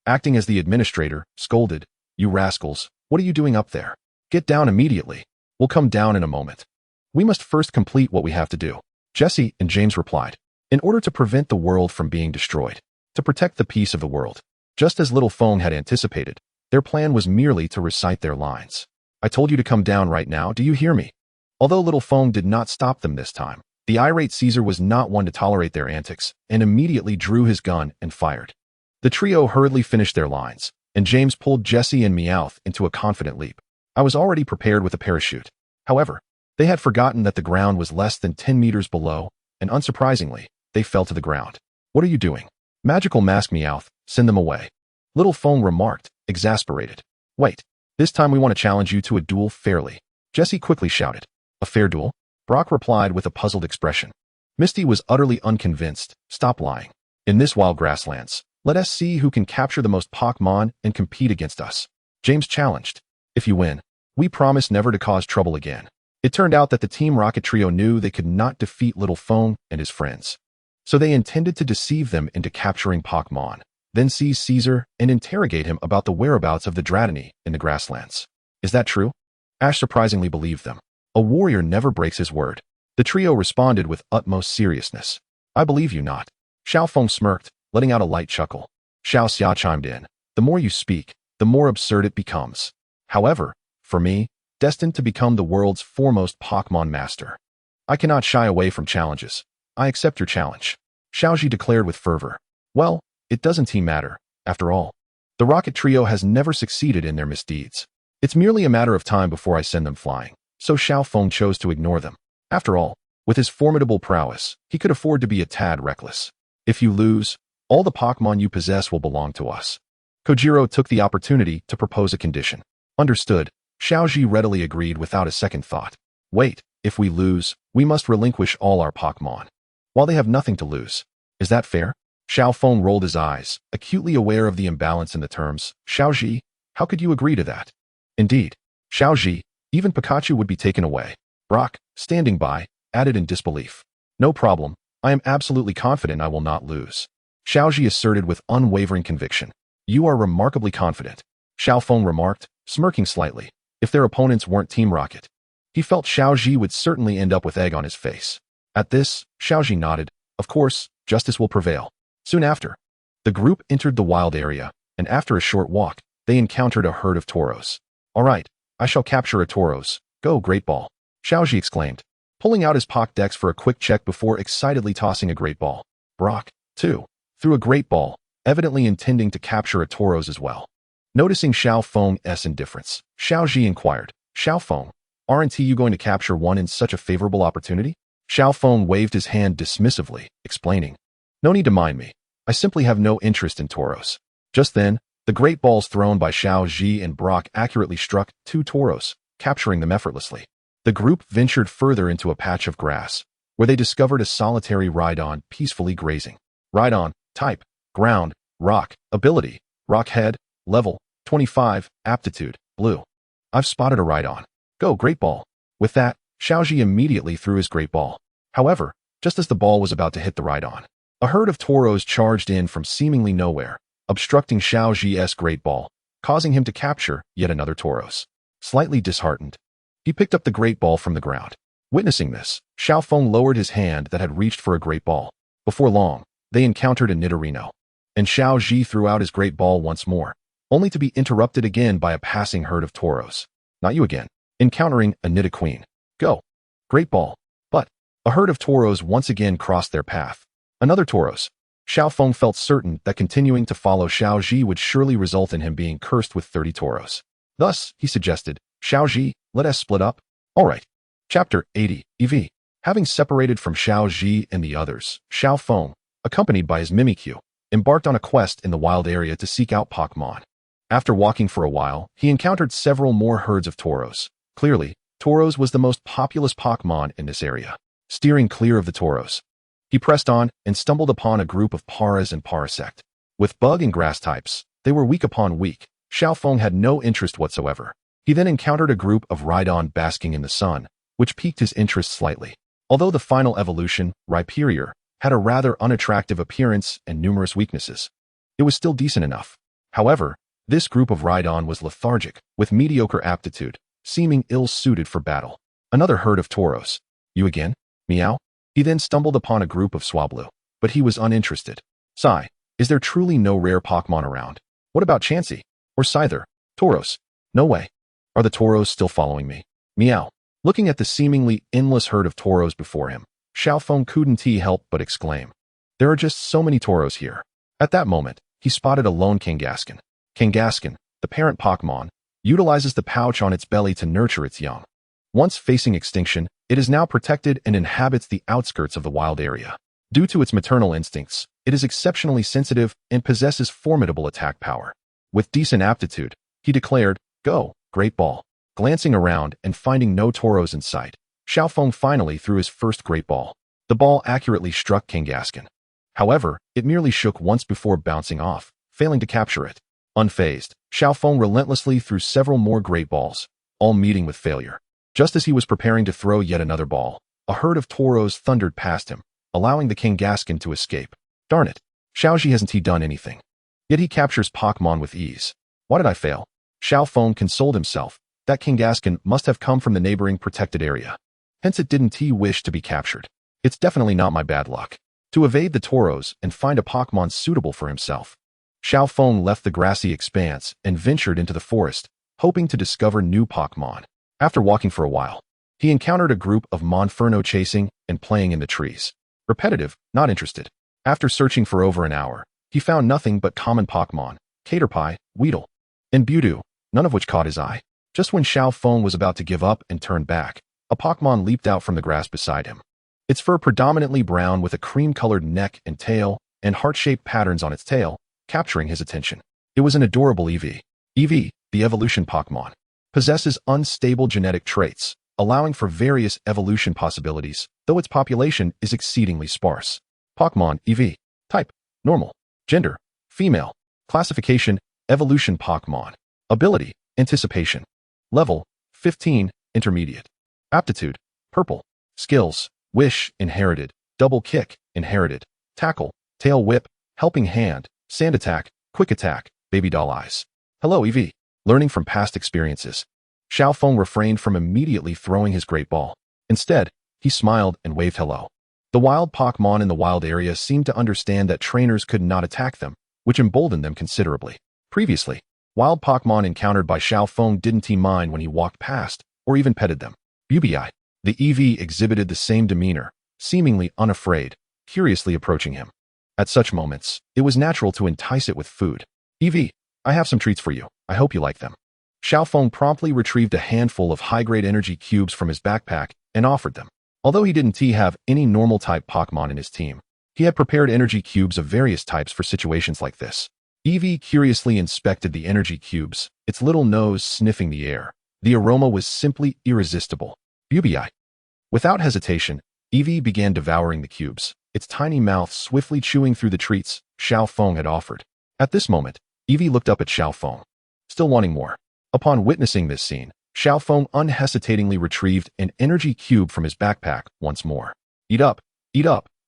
A: acting as the administrator, scolded, You rascals, what are you doing up there? Get down immediately. We'll come down in a moment. We must first complete what we have to do. Jesse and James replied. In order to prevent the world from being destroyed, to protect the peace of the world. Just as Little Feng had anticipated, their plan was merely to recite their lines. I told you to come down right now, do you hear me? Although Little Feng did not stop them this time, the irate Caesar was not one to tolerate their antics, and immediately drew his gun and fired. The trio hurriedly finished their lines, and James pulled Jesse and Meowth into a confident leap. I was already prepared with a parachute. However, they had forgotten that the ground was less than 10 meters below, and unsurprisingly, they fell to the ground. What are you doing? Magical mask, Meowth. Send them away. Little Feng remarked, exasperated. Wait, this time we want to challenge you to a duel fairly. Jesse quickly shouted. A fair duel? Brock replied with a puzzled expression. Misty was utterly unconvinced. Stop lying. In this wild grasslands, let us see who can capture the most Pokemon and compete against us. James challenged. If you win, We promise never to cause trouble again. It turned out that the Team Rocket trio knew they could not defeat Luo Feng and his friends. So they intended to deceive them into capturing Pokmon, then seize Caesar and interrogate him about the whereabouts of the Dratini in the grasslands. Is that true? Ash surprisingly believed them. A warrior never breaks his word. The trio responded with utmost seriousness. I believe you not. Xiao Feng smirked, letting out a light chuckle. Xiao Xia chimed in. The more you speak, the more absurd it becomes. However, for me, destined to become the world's foremost Pokemon Master, I cannot shy away from challenges. I accept your challenge. Xiaoji declared with fervor. Well, it doesn't matter, after all. The Rocket Trio has never succeeded in their misdeeds. It's merely a matter of time before I send them flying, so Xiao Feng chose to ignore them. After all, with his formidable prowess, he could afford to be a tad reckless. If you lose, all the Pokemon you possess will belong to us. Kojiro took the opportunity to propose a condition. Understood, Xiaoji readily agreed without a second thought. Wait, if we lose, we must relinquish all our Pokemon, while they have nothing to lose. Is that fair? Xiao Feng rolled his eyes, acutely aware of the imbalance in the terms. Xiaoji, how could you agree to that? Indeed, Xiaoji, even Pikachu would be taken away. Brock, standing by, added in disbelief. No problem, I am absolutely confident I will not lose. Xiaoji asserted with unwavering conviction. You are remarkably confident, Xiao Feng remarked, smirking slightly. If their opponents weren't Team Rocket, he felt Xiaoji would certainly end up with egg on his face. At this, Xiaoji nodded. Of course, justice will prevail. Soon after, the group entered the wild area, and after a short walk, they encountered a herd of Tauros. All right, I shall capture a Tauros. Go, Great Ball, Xiaoji exclaimed, pulling out his Pokédex for a quick check before excitedly tossing a Great Ball. Brock, too, threw a Great Ball, evidently intending to capture a Tauros as well. Noticing Xiao Feng's indifference, Xiaoji inquired, Xiao Feng, aren't you going to capture one in such a favorable opportunity? Xiao Feng waved his hand dismissively, explaining, no need to mind me. I simply have no interest in Tauros. Just then, the great balls thrown by Xiaoji and Brock accurately struck two Tauros, capturing them effortlessly. The group ventured further into a patch of grass, where they discovered a solitary Rhydon peacefully grazing. Rhydon, type, ground, rock, ability, rock head, level, 25, aptitude, blue. I've spotted a Rhydon. Go, Great Ball. With that, Xiaoji immediately threw his Great Ball. However, just as the ball was about to hit the Rhydon, a herd of Tauros charged in from seemingly nowhere, obstructing Xiaoji's Great Ball, causing him to capture yet another Tauros. Slightly disheartened, he picked up the Great Ball from the ground. Witnessing this, Xiao Feng lowered his hand that had reached for a Great Ball. Before long, they encountered a Nidorino, and Xiaoji threw out his Great Ball once more, only to be interrupted again by a passing herd of Tauros. Not you again. Encountering a Nidoqueen. Go. Great Ball. But a herd of Tauros once again crossed their path. Another Tauros. Xiao Feng felt certain that continuing to follow Xiaoji would surely result in him being cursed with 30 Tauros. Thus, he suggested, Xiaoji, let us split up. All right. Chapter 80, EV. Having separated from Xiaoji and the others, Xiao Feng, accompanied by his Mimikyu, embarked on a quest in the wild area to seek out Pokmon. After walking for a while, he encountered several more herds of Tauros. Clearly, Tauros was the most populous Pokemon in this area. Steering clear of the Tauros, he pressed on and stumbled upon a group of Paras and Parasect. With bug and grass types, they were weak upon weak. Xiao Feng had no interest whatsoever. He then encountered a group of Rhydon basking in the sun, which piqued his interest slightly. Although the final evolution, Rhyperior, had a rather unattractive appearance and numerous weaknesses, it was still decent enough. However, this group of Rhydon was lethargic, with mediocre aptitude, seeming ill-suited for battle. Another herd of Tauros. You again? Meow? He then stumbled upon a group of Swablu, but he was uninterested. Sigh, is there truly no rare Pokemon around? What about Chansey? Or Scyther? Tauros? No way. Are the Tauros still following me? Meow. Looking at the seemingly endless herd of Tauros before him, Xiao Feng couldn't help but exclaim. There are just so many Tauros here. At that moment, he spotted a lone Kangaskhan. Kangaskhan, the parent Pokemon, utilizes the pouch on its belly to nurture its young. Once facing extinction, it is now protected and inhabits the outskirts of the wild area. Due to its maternal instincts, it is exceptionally sensitive and possesses formidable attack power. With decent aptitude, he declared, Go, Great Ball. Glancing around and finding no Tauros in sight, Xiao Feng finally threw his first Great Ball. The ball accurately struck Kangaskhan. However, it merely shook once before bouncing off, failing to capture it. Unfazed, Xiao Feng relentlessly threw several more Great Balls, all meeting with failure. Just as he was preparing to throw yet another ball, a herd of toros thundered past him, allowing the Kangaskhan to escape. Darn it, Xiaoji hasn't he done anything? Yet he captures Pokmon with ease. Why did I fail? Xiao Feng consoled himself. That Kangaskhan must have come from the neighboring protected area. Hence it didn't he wish to be captured. It's definitely not my bad luck. To evade the toros and find a Pokmon suitable for himself. Xiao Feng left the grassy expanse and ventured into the forest, hoping to discover new Pokmon. After walking for a while, he encountered a group of Monferno chasing and playing in the trees. Repetitive, not interested. After searching for over an hour, he found nothing but common Pokmon, Caterpie, Weedle, and Budew, none of which caught his eye. Just when Xiao Feng was about to give up and turn back, a Pokmon leaped out from the grass beside him. Its fur predominantly brown with a cream-colored neck and tail and heart-shaped patterns on its tail, capturing his attention. It was an adorable Eevee. Eevee, the evolution Pokmon, possesses unstable genetic traits, allowing for various evolution possibilities, though its population is exceedingly sparse. Pokmon Eevee. Type: normal. Gender: female. Classification: evolution Pokmon. Ability: anticipation. Level: 15, intermediate. Aptitude: purple. Skills: wish, inherited. Double kick, inherited. Tackle, tail whip, helping hand, sand attack, quick attack, baby doll eyes. Hello Eevee. Learning from past experiences, Xiao Feng refrained from immediately throwing his great ball. Instead, he smiled and waved hello. The wild Pokmon in the wild area seemed to understand that trainers could not attack them, which emboldened them considerably. Previously, wild Pokmon encountered by Xiao Feng didn't he mind when he walked past, or even petted them. Bubi, the Eevee exhibited the same demeanor, seemingly unafraid, curiously approaching him. At such moments, it was natural to entice it with food. Eevee, I have some treats for you. I hope you like them. Xiao Feng promptly retrieved a handful of high-grade energy cubes from his backpack and offered them. Although he didn't have any normal-type Pokemon in his team, he had prepared energy cubes of various types for situations like this. Eevee curiously inspected the energy cubes, its little nose sniffing the air. The aroma was simply irresistible. Bubi. Without hesitation, Eevee began devouring the cubes, its tiny mouth swiftly chewing through the treats Xiao Feng had offered. At this moment, Eevee looked up at Xiao Feng, still wanting more. Upon witnessing this scene, Xiao Feng unhesitatingly retrieved an energy cube from his backpack once more. Eat up,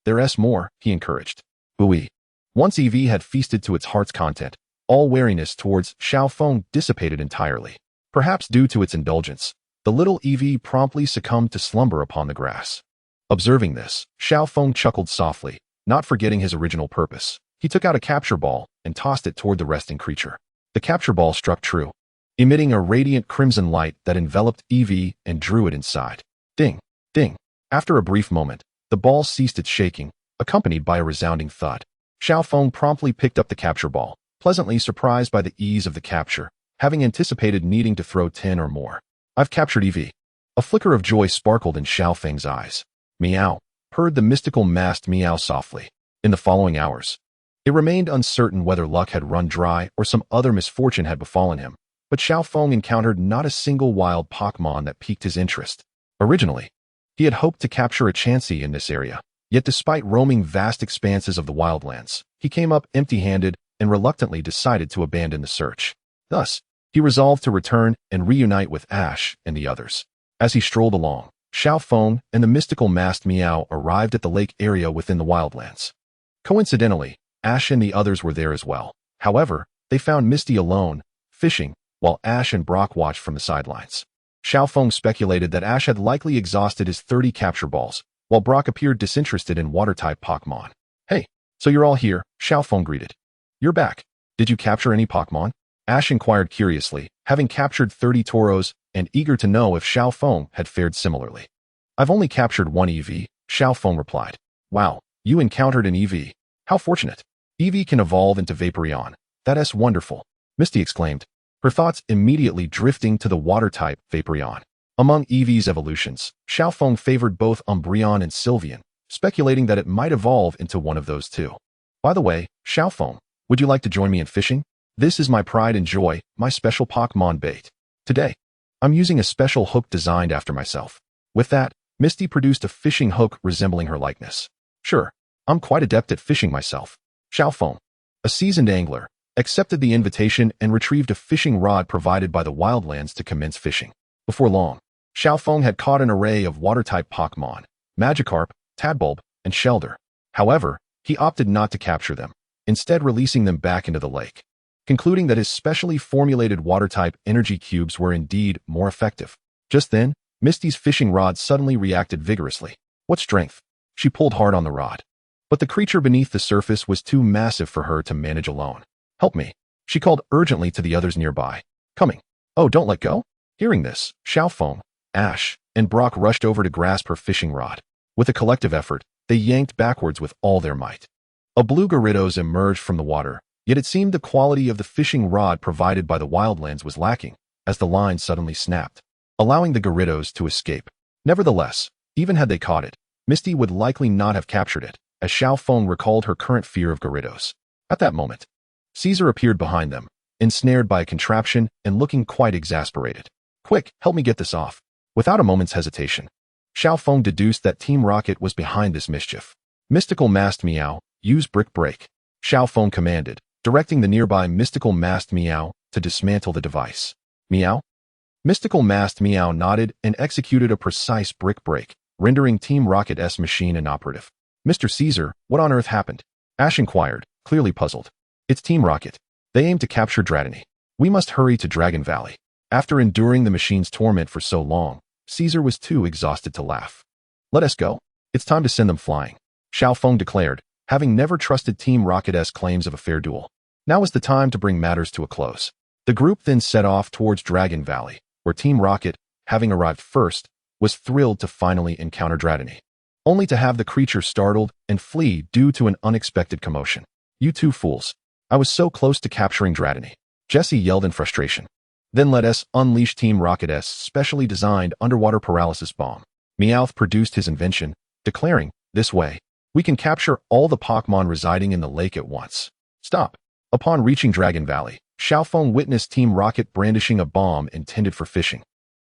A: there's more, he encouraged. Bui. Once Eevee had feasted to its heart's content, all wariness towards Xiao Feng dissipated entirely. Perhaps due to its indulgence, the little Eevee promptly succumbed to slumber upon the grass. Observing this, Xiao Feng chuckled softly, not forgetting his original purpose. He took out a capture ball and tossed it toward the resting creature. The capture ball struck true, emitting a radiant crimson light that enveloped Eevee and drew it inside. Ding, ding. After a brief moment, the ball ceased its shaking, accompanied by a resounding thud. Xiao Feng promptly picked up the capture ball, pleasantly surprised by the ease of the capture, having anticipated needing to throw 10 or more. I've captured Eevee. A flicker of joy sparkled in Xiao Feng's eyes. Meow, purred the mystical masked Meow softly. In the following hours, it remained uncertain whether luck had run dry or some other misfortune had befallen him, but Xiao Feng encountered not a single wild Pokemon that piqued his interest. Originally, he had hoped to capture a Chansey in this area, yet despite roaming vast expanses of the wildlands, he came up empty-handed and reluctantly decided to abandon the search. Thus, he resolved to return and reunite with Ash and the others. As he strolled along, Xiao Feng and the mystical masked Meow arrived at the lake area within the wildlands. Coincidentally, Ash and the others were there as well. However, they found Misty alone, fishing, while Ash and Brock watched from the sidelines. Xiao Feng speculated that Ash had likely exhausted his 30 capture balls, while Brock appeared disinterested in water-type Pokemon. Hey, so you're all here, Xiao Feng greeted. You're back. Did you capture any Pokemon? Ash inquired curiously, having captured 30 Tauros and eager to know if Xiao Feng had fared similarly. I've only captured one Eevee, Xiao Feng replied. Wow, you encountered an Eevee. How fortunate. Eevee can evolve into Vaporeon. That's wonderful, Misty exclaimed, her thoughts immediately drifting to the water-type Vaporeon. Among Eevee's evolutions, Xiao Feng favored both Umbreon and Sylveon, speculating that it might evolve into one of those two. By the way, Xiao Feng, would you like to join me in fishing? This is my pride and joy, my special Pokemon bait. Today, I'm using a special hook designed after myself. With that, Misty produced a fishing hook resembling her likeness. Sure, I'm quite adept at fishing myself. Xiao Feng, a seasoned angler, accepted the invitation and retrieved a fishing rod provided by the wildlands to commence fishing. Before long, Xiao Feng had caught an array of water-type Pokmon, Magikarp, Tadbulb, and Shelder. However, he opted not to capture them, instead releasing them back into the lake, concluding that his specially formulated water-type energy cubes were indeed more effective. Just then, Misty's fishing rod suddenly reacted vigorously. What strength! She pulled hard on the rod. But the creature beneath the surface was too massive for her to manage alone. "Help me," she called urgently to the others nearby. "Coming." "Oh, don't let go." Hearing this, Xiao Feng, Ash, and Brock rushed over to grasp her fishing rod. With a collective effort, they yanked backwards with all their might. A blue Gyarados emerged from the water, yet it seemed the quality of the fishing rod provided by the wildlands was lacking, as the line suddenly snapped, allowing the Gyarados to escape. Nevertheless, even had they caught it, Misty would likely not have captured it, as Xiao Feng recalled her current fear of Gyarados. At that moment, Caesar appeared behind them, ensnared by a contraption and looking quite exasperated. "Quick, help me get this off." Without a moment's hesitation, Xiao Feng deduced that Team Rocket was behind this mischief. "Mystical Mast Meow, use Brick Break," Xiao Feng commanded, directing the nearby Mystical Mast Meow to dismantle the device. "Meow?" Mystical Mast Meow nodded and executed a precise Brick Break, rendering Team Rocket's machine inoperative. "Mr. Caesar, what on earth happened?" Ash inquired, clearly puzzled. "It's Team Rocket. They aim to capture Dratini. We must hurry to Dragon Valley." After enduring the machine's torment for so long, Caesar was too exhausted to laugh. "Let us go. It's time to send them flying," Xiao Feng declared, having never trusted Team Rocket's claims of a fair duel. Now was the time to bring matters to a close. The group then set off towards Dragon Valley, where Team Rocket, having arrived first, was thrilled to finally encounter Dratini, only to have the creature startled and flee due to an unexpected commotion. "You two fools. I was so close to capturing Dratini," Jesse yelled in frustration. "Then let us unleash Team Rocket's specially designed underwater paralysis bomb." Meowth produced his invention, declaring, "This way, we can capture all the Pokemon residing in the lake at once." Stop. Upon reaching Dragon Valley, Xiao Feng witnessed Team Rocket brandishing a bomb intended for fishing,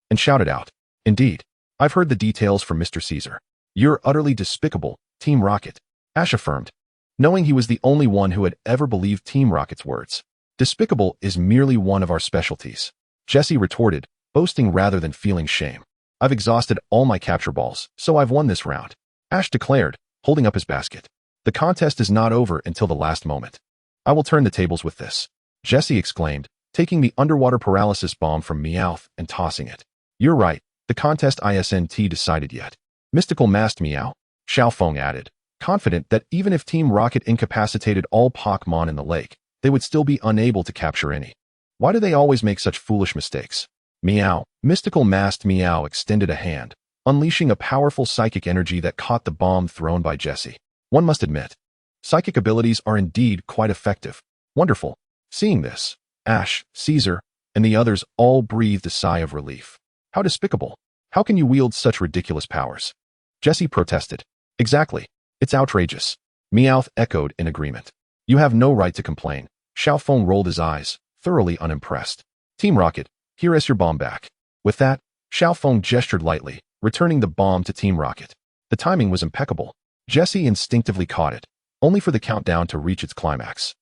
A: and shouted out, "Indeed, I've heard the details from Mr. Caesar. You're utterly despicable, Team Rocket," Ash affirmed, knowing he was the only one who had ever believed Team Rocket's words. "Despicable is merely one of our specialties," Jesse retorted, boasting rather than feeling shame. "I've exhausted all my capture balls, so I've won this round," Ash declared, holding up his basket. "The contest is not over until the last moment. I will turn the tables with this," Jesse exclaimed, taking the underwater paralysis bomb from Meowth and tossing it. "You're right, the contest isn't decided yet. Mystical Mast Meow," Xiao Feng added, confident that even if Team Rocket incapacitated all Pokemon in the lake, they would still be unable to capture any. Why do they always make such foolish mistakes? Meow. Mystical Mast Meow extended a hand, unleashing a powerful psychic energy that caught the bomb thrown by Jesse. One must admit, psychic abilities are indeed quite effective. Wonderful. Seeing this, Ash, Caesar, and the others all breathed a sigh of relief. How despicable. How can you wield such ridiculous powers? Jesse protested. Exactly. It's outrageous. Meowth echoed in agreement. You have no right to complain. Xiao Feng rolled his eyes, thoroughly unimpressed. Team Rocket, here is your bomb back. With that, Xiao Feng gestured lightly, returning the bomb to Team Rocket. The timing was impeccable. Jesse instinctively caught it, only for the countdown to reach its climax.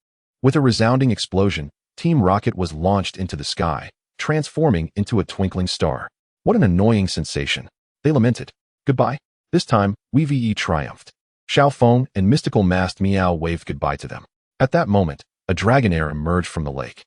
A: With a resounding explosion, Team Rocket was launched into the sky, transforming into a twinkling star. What an annoying sensation. They lamented. Goodbye. This time, we triumphed. Xiao Feng and Mystical Mast Meow waved goodbye to them. At that moment, a Dragonair emerged from the lake,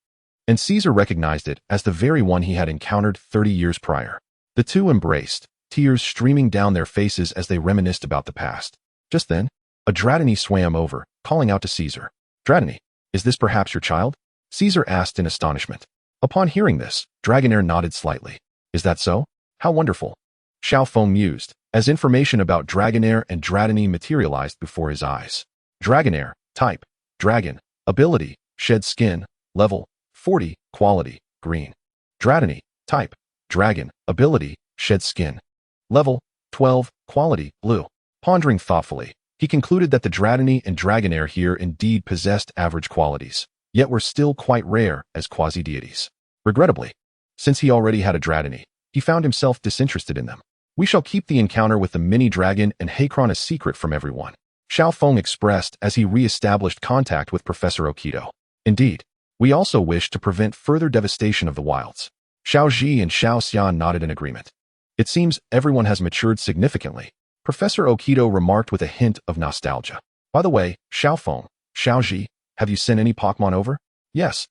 A: and Caesar recognized it as the very one he had encountered 30 years prior. The two embraced, tears streaming down their faces as they reminisced about the past. Just then, a Dratini swam over, calling out to Caesar. Dratini, is this perhaps your child? Caesar asked in astonishment. Upon hearing this, Dragonair nodded slightly. Is that so? How wonderful. Xiao Feng mused, as information about Dragonair and Dratini materialized before his eyes. Dragonair, type, dragon, ability, shed skin, level, 40, quality, green. Dratini, type, dragon, ability, shed skin, level, 12, quality, blue. Pondering thoughtfully, he concluded that the Dratini and Dragonair here indeed possessed average qualities, yet were still quite rare as quasi-deities. Regrettably, since he already had a Dratini, he found himself disinterested in them. We shall keep the encounter with the mini-dragon and Hakron a secret from everyone, Xiao Feng expressed as he re-established contact with Professor Okito. Indeed, we also wish to prevent further devastation of the wilds. Xiao Ji and Xiao Xian nodded in agreement. It seems everyone has matured significantly, Professor Okito remarked with a hint of nostalgia. By the way, Xiao Feng, Xiao Ji, have you sent any Pokemon over? Yes.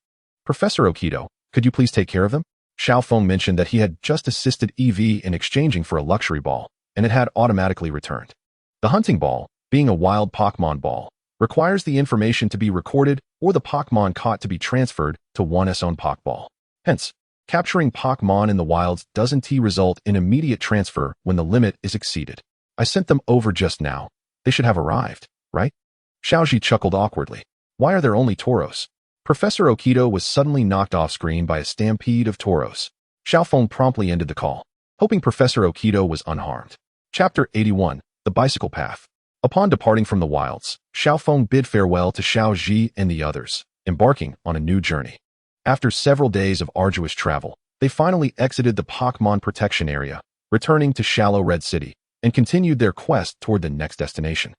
A: Professor Okito, could you please take care of them? Xiao Feng mentioned that he had just assisted EV in exchanging for a luxury ball, and it had automatically returned. The hunting ball, being a wild Pokemon ball, requires the information to be recorded or the Pokemon caught to be transferred to one's own Pokeball. Hence, capturing Pokemon in the wilds doesn't result in immediate transfer when the limit is exceeded. I sent them over just now. They should have arrived, right? Xiaoji chuckled awkwardly. Why are there only Tauros? Professor Okito was suddenly knocked off screen by a stampede of Tauros. Xiaofeng promptly ended the call, hoping Professor Okito was unharmed. Chapter 81, The Bicycle Path. Upon departing from the wilds, Xiaofeng bid farewell to Xiao Ji and the others, embarking on a new journey. After several days of arduous travel, they finally exited the Pokemon protection area, returning to Shallow Red City, and continued their quest toward the next destination,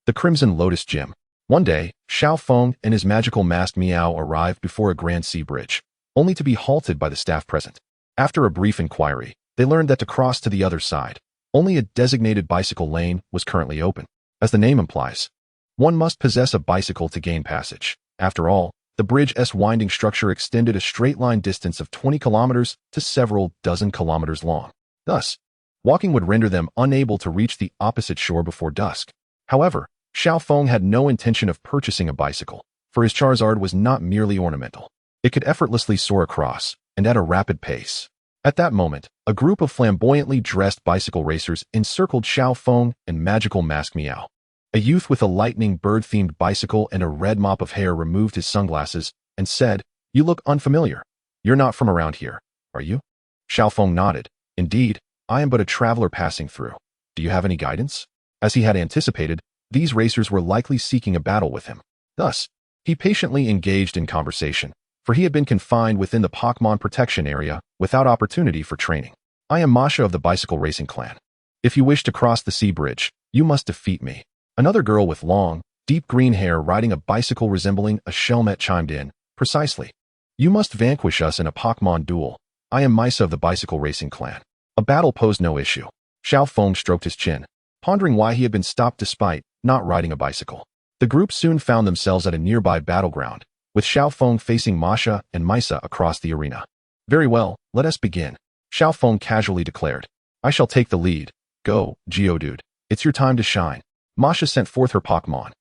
A: the Crimson Lotus Gym. One day, Xiaofeng and his magical masked Meow arrived before a grand sea bridge, only to be halted by the staff present. After a brief inquiry, they learned that to cross to the other side, only a designated bicycle lane was currently open. As the name implies, one must possess a bicycle to gain passage. After all, the bridge's winding structure extended a straight-line distance of 20 kilometers to several dozen kilometers long. Thus, walking would render them unable to reach the opposite shore before dusk. However, Xiaofeng had no intention of purchasing a bicycle, for his Charizard was not merely ornamental. It could effortlessly soar across, and at a rapid pace. At that moment, a group of flamboyantly dressed bicycle racers encircled Xiaofeng and Magical Mask Meow. A youth with a lightning bird-themed bicycle and a red mop of hair removed his sunglasses and said, "You look unfamiliar. You're not from around here, are you?" Xiaofeng nodded. "Indeed, I am but a traveler passing through. Do you have any guidance?" As he had anticipated, these racers were likely seeking a battle with him. Thus, he patiently engaged in conversation, for he had been confined within the Pokemon protection area without opportunity for training. "I am Masha of the Bicycle Racing Clan. If you wish to cross the sea bridge, you must defeat me." Another girl with long, deep green hair riding a bicycle resembling a Shelmet chimed in. "Precisely. You must vanquish us in a Pokemon duel. I am Misa of the Bicycle Racing Clan." A battle posed no issue. Xiaofeng stroked his chin, pondering why he had been stopped despite not riding a bicycle. The group soon found themselves at a nearby battleground, with Xiaofeng facing Masha and Misa across the arena. "Very well, let us begin," Xiaofeng casually declared. "I shall take the lead. Go, Geodude. It's your time to shine." Masha sent forth her Pokemon.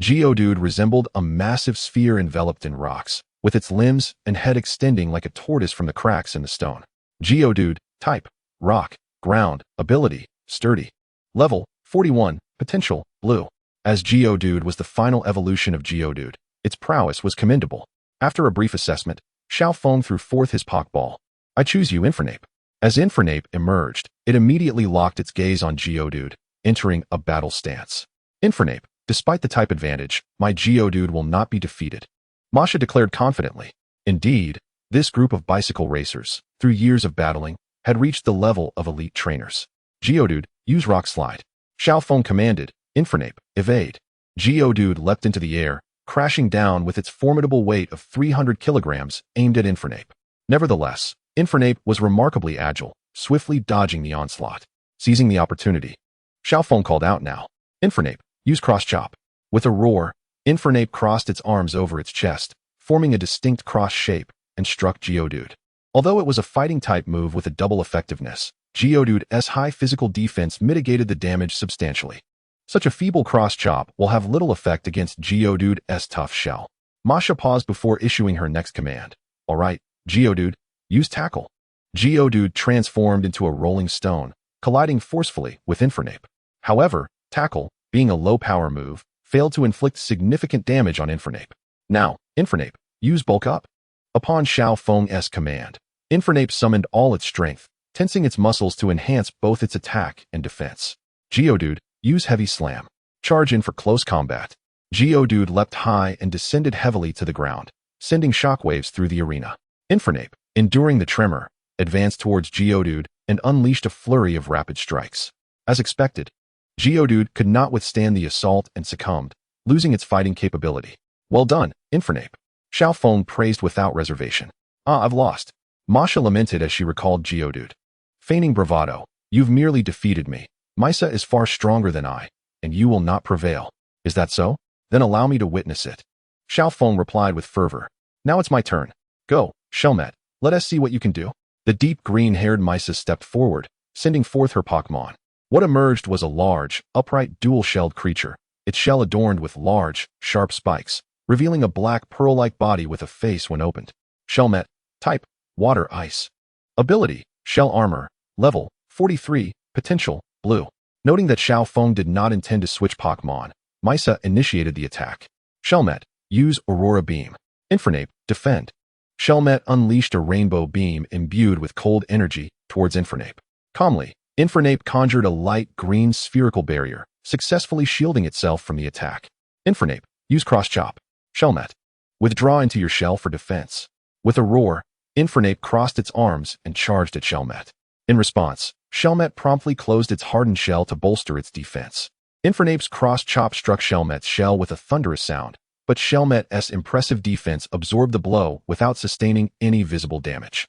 A: Geodude resembled a massive sphere enveloped in rocks, with its limbs and head extending like a tortoise from the cracks in the stone. Geodude, type, rock, ground, ability, sturdy. Level, 41, potential, blue. As Geodude was the final evolution of Geodude, its prowess was commendable. After a brief assessment, Xiaofeng threw forth his Pokeball. "I choose you, Infernape." As Infernape emerged, it immediately locked its gaze on Geodude, entering a battle stance. "Infernape, despite the type advantage, my Geodude will not be defeated," Masha declared confidently. Indeed, this group of bicycle racers, through years of battling, had reached the level of elite trainers. "Geodude, use Rock Slide." Xiaofeng commanded. "Infernape, evade." Geodude leapt into the air, crashing down with its formidable weight of 300 kilograms aimed at Infernape. Nevertheless, Infernape was remarkably agile, swiftly dodging the onslaught. Seizing the opportunity, Xiaofeng called out now. "Infernape, use Cross Chop." With a roar, Infernape crossed its arms over its chest, forming a distinct cross shape, and struck Geodude. Although it was a fighting-type move with a double effectiveness, Geodude's high physical defense mitigated the damage substantially. Such a feeble cross-chop will have little effect against Geodude's tough shell. Masha paused before issuing her next command. "All right, Geodude, use Tackle." Geodude transformed into a rolling stone, colliding forcefully with Infernape. However, Tackle, being a low-power move, failed to inflict significant damage on Infernape. "Now, Infernape, use Bulk Up." Upon Xiaofeng's command, Infernape summoned all its strength, tensing its muscles to enhance both its attack and defense. "Geodude, use Heavy Slam." Charge in for close combat. Geodude leapt high and descended heavily to the ground, sending shockwaves through the arena. Infernape, enduring the tremor, advanced towards Geodude and unleashed a flurry of rapid strikes. As expected, Geodude could not withstand the assault and succumbed, losing its fighting capability. "Well done, Infernape," Xiaofeng praised without reservation. "Ah, I've lost." Masha lamented as she recalled Geodude. Feigning bravado, you've merely defeated me. Misa is far stronger than I, and you will not prevail. Is that so? Then allow me to witness it. Xiao Feng replied with fervor. Now it's my turn. Go, Shelmet, let us see what you can do. The deep green-haired Misa stepped forward, sending forth her Pokmon. What emerged was a large, upright dual-shelled creature, its shell adorned with large, sharp spikes, revealing a black pearl-like body with a face when opened. Shelmet, type, water ice. Ability, shell armor, level, 43, potential, blue. Noting that Xiao Feng did not intend to switch Pokmon, Misa initiated the attack. Shelmet, use Aurora Beam. Infernape, defend. Shelmet unleashed a rainbow beam imbued with cold energy towards Infernape. Calmly, Infernape conjured a light green spherical barrier, successfully shielding itself from the attack. Infernape, use Cross Chop. Shelmet, withdraw into your shell for defense. With a roar, Infernape crossed its arms and charged at Shelmet. In response, Shelmet promptly closed its hardened shell to bolster its defense. Infernape's Cross Chop struck Shelmet's shell with a thunderous sound, but Shelmet's impressive defense absorbed the blow without sustaining any visible damage.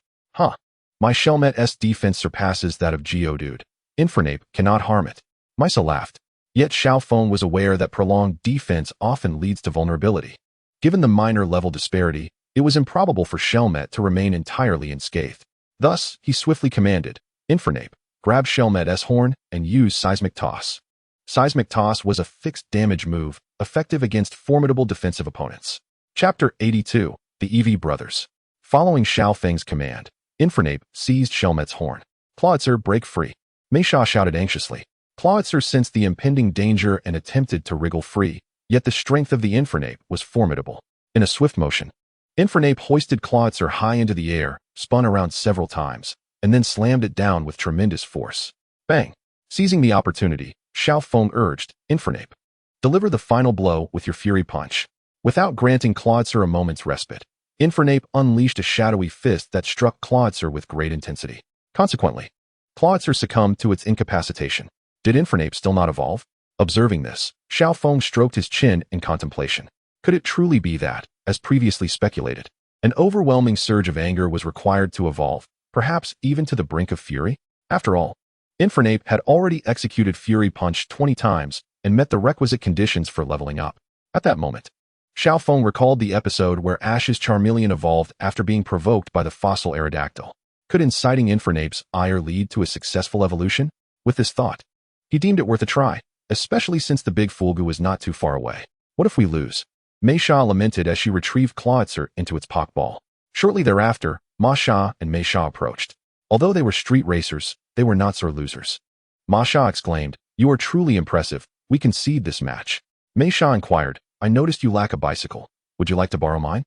A: My Shelmet's defense surpasses that of Geodude. Infernape cannot harm it. Misa laughed. Yet Xiao Feng was aware that prolonged defense often leads to vulnerability. Given the minor level disparity, it was improbable for Shelmet to remain entirely unscathed. Thus, he swiftly commanded, Infernape, grab Shelmet's horn and use Seismic Toss. Seismic Toss was a fixed damage move, effective against formidable defensive opponents. Chapter 82, The EV Brothers. Following Xiao Feng's command, Infernape seized Shelmet's horn. Clawitzer, break free. Meisha shouted anxiously. Clawitzer sensed the impending danger and attempted to wriggle free, yet the strength of the Infernape was formidable. In a swift motion, Infernape hoisted Clawitzer high into the air, spun around several times, and then slammed it down with tremendous force. Bang! Seizing the opportunity, Xiao Feng urged, Infernape, deliver the final blow with your Fury Punch. Without granting Clawitzer a moment's respite, Infernape unleashed a shadowy fist that struck Clawitzer with great intensity. Consequently, Clawitzer succumbed to its incapacitation. Did Infernape still not evolve? Observing this, Xiao Feng stroked his chin in contemplation. Could it truly be that, as previously speculated, an overwhelming surge of anger was required to evolve, perhaps even to the brink of fury? After all, Infernape had already executed Fury Punch 20 times and met the requisite conditions for leveling up. At that moment, Xiao Feng recalled the episode where Ash's Charmeleon evolved after being provoked by the fossil Aerodactyl. Could inciting Infernape's ire lead to a successful evolution? With this thought, he deemed it worth a try, especially since the big Fulgu was not too far away. What if we lose? Meisha lamented as she retrieved Clawitzer into its Pokeball. Shortly thereafter, Masha and Meisha approached. Although they were street racers, they were not sore losers. Masha exclaimed, "You are truly impressive. We concede this match." Meisha inquired, "I noticed you lack a bicycle. Would you like to borrow mine?"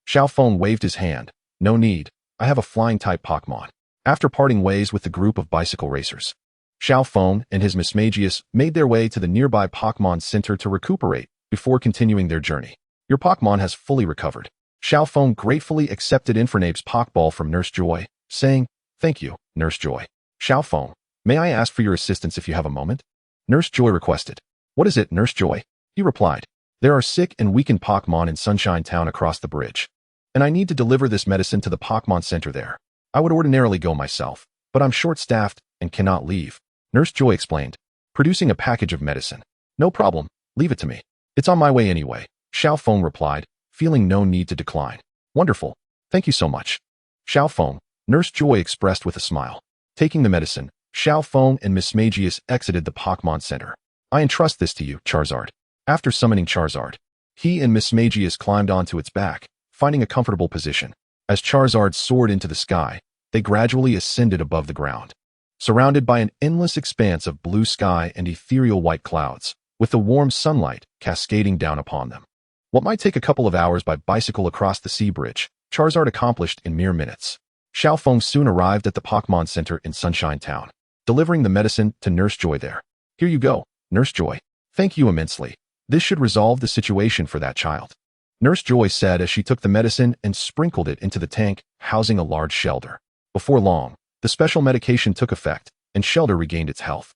A: Xiao Feng waved his hand. "No need. I have a flying-type Pokemon." After parting ways with the group of bicycle racers, Xiao Feng and his Mismagius made their way to the nearby Pokemon Center to recuperate before continuing their journey. Your Pokemon has fully recovered. Xiao Feng gratefully accepted Infernape's Pokeball from Nurse Joy, saying, "Thank you, Nurse Joy." Xiao Feng, may I ask for your assistance if you have a moment? Nurse Joy requested. What is it, Nurse Joy? He replied. There are sick and weakened Pokemon in Sunshine Town across the bridge, and I need to deliver this medicine to the Pokemon Center there. I would ordinarily go myself, but I'm short-staffed and cannot leave. Nurse Joy explained, producing a package of medicine. No problem, leave it to me. It's on my way anyway, Xiao Feng replied, feeling no need to decline. Wonderful, thank you so much. Xiao Feng, Nurse Joy expressed with a smile. Taking the medicine, Xiao Feng and Mismagius exited the Pokemon Center. I entrust this to you, Charizard. After summoning Charizard, he and Mismagius climbed onto its back, finding a comfortable position. As Charizard soared into the sky, they gradually ascended above the ground. Surrounded by an endless expanse of blue sky and ethereal white clouds, with the warm sunlight cascading down upon them. What might take a couple of hours by bicycle across the sea bridge, Charizard accomplished in mere minutes. Xiao Feng soon arrived at the Pokemon Center in Sunshine Town, delivering the medicine to Nurse Joy there. Here you go, Nurse Joy. Thank you immensely. This should resolve the situation for that child. Nurse Joy said as she took the medicine and sprinkled it into the tank housing a large Shelder. Before long, the special medication took effect, and Shelder regained its health.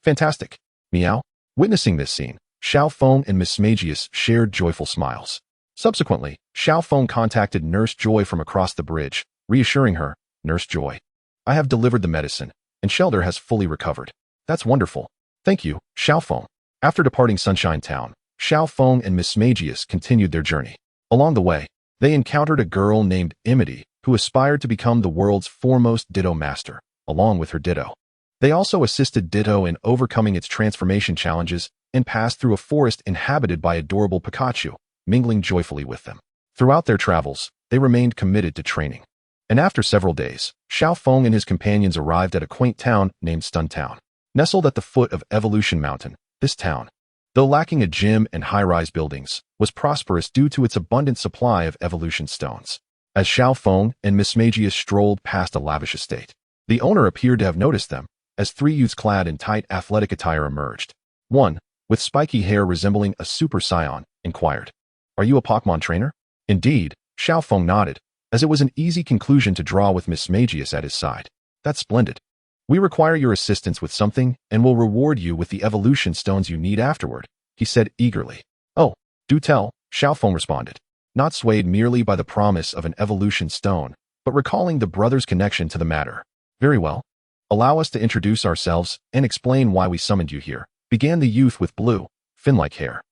A: Fantastic. Meow. Witnessing this scene, Xiao Feng and Mismagius shared joyful smiles. Subsequently, Xiao Feng contacted Nurse Joy from across the bridge, reassuring her, Nurse Joy. I have delivered the medicine, and Shelter has fully recovered. That's wonderful. Thank you, Xiaofeng. After departing Sunshine Town, Xiaofeng and Miss Magius continued their journey. Along the way, they encountered a girl named Imity, who aspired to become the world's foremost Ditto master, along with her Ditto. They also assisted Ditto in overcoming its transformation challenges and passed through a forest inhabited by adorable Pikachu, mingling joyfully with them. Throughout their travels, they remained committed to training. And after several days, Xiaofeng and his companions arrived at a quaint town named Stun Town. Nestled at the foot of Evolution Mountain, this town, though lacking a gym and high-rise buildings, was prosperous due to its abundant supply of evolution stones. As Xiaofeng and Miss Magius strolled past a lavish estate, the owner appeared to have noticed them, as three youths clad in tight athletic attire emerged. One, with spiky hair resembling a Super Saiyan, inquired, "Are you a Pokemon trainer?" Indeed, Xiaofeng nodded, as it was an easy conclusion to draw with Miss Magius at his side. "That's splendid. We require your assistance with something and will reward you with the evolution stones you need afterward," he said eagerly. "Oh, do tell," Xiaofeng responded, not swayed merely by the promise of an evolution stone, but recalling the brothers' connection to the matter. "Very well. Allow us to introduce ourselves and explain why we summoned you here," began the youth with blue, fin-like hair.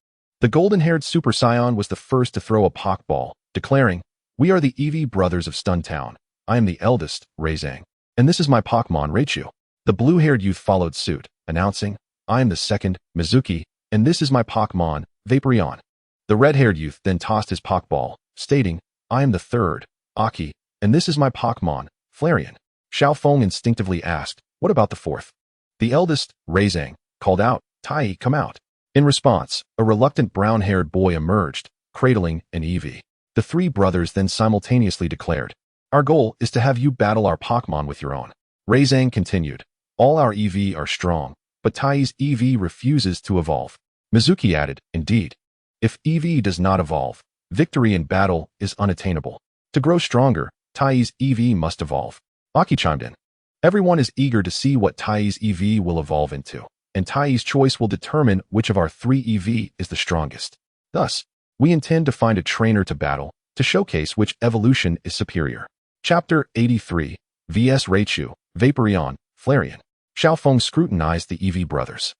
A: The golden-haired Super Saiyan was the first to throw a Pokeball, declaring, "We are the Eevee brothers of Stun Town. I am the eldest, Reizang. And this is my Pokemon, Raichu." The blue-haired youth followed suit, announcing, "I am the second, Mizuki, and this is my Pokemon, Vaporeon." The red-haired youth then tossed his Pokeball, stating, "I am the third, Aki, and this is my Pokemon, Flareon." Xiaofeng instinctively asked, "What about the fourth?" The eldest, Reizang, called out, "Tai, come out." In response, a reluctant brown-haired boy emerged, cradling an Eevee. The three brothers then simultaneously declared, "Our goal is to have you battle our Pokemon with your own." Reizang continued, "All our Eevee are strong, but Tai's Eevee refuses to evolve." Mizuki added, "Indeed. If Eevee does not evolve, victory in battle is unattainable. To grow stronger, Tai's Eevee must evolve." Aki chimed in, "Everyone is eager to see what Tai's Eevee will evolve into, and Tai's choice will determine which of our three Eevee is the strongest. Thus, we intend to find a trainer to battle, to showcase which evolution is superior." Chapter 83, vs Raichu, Vaporeon, Flareon. Xiaofeng scrutinized the Eevee brothers.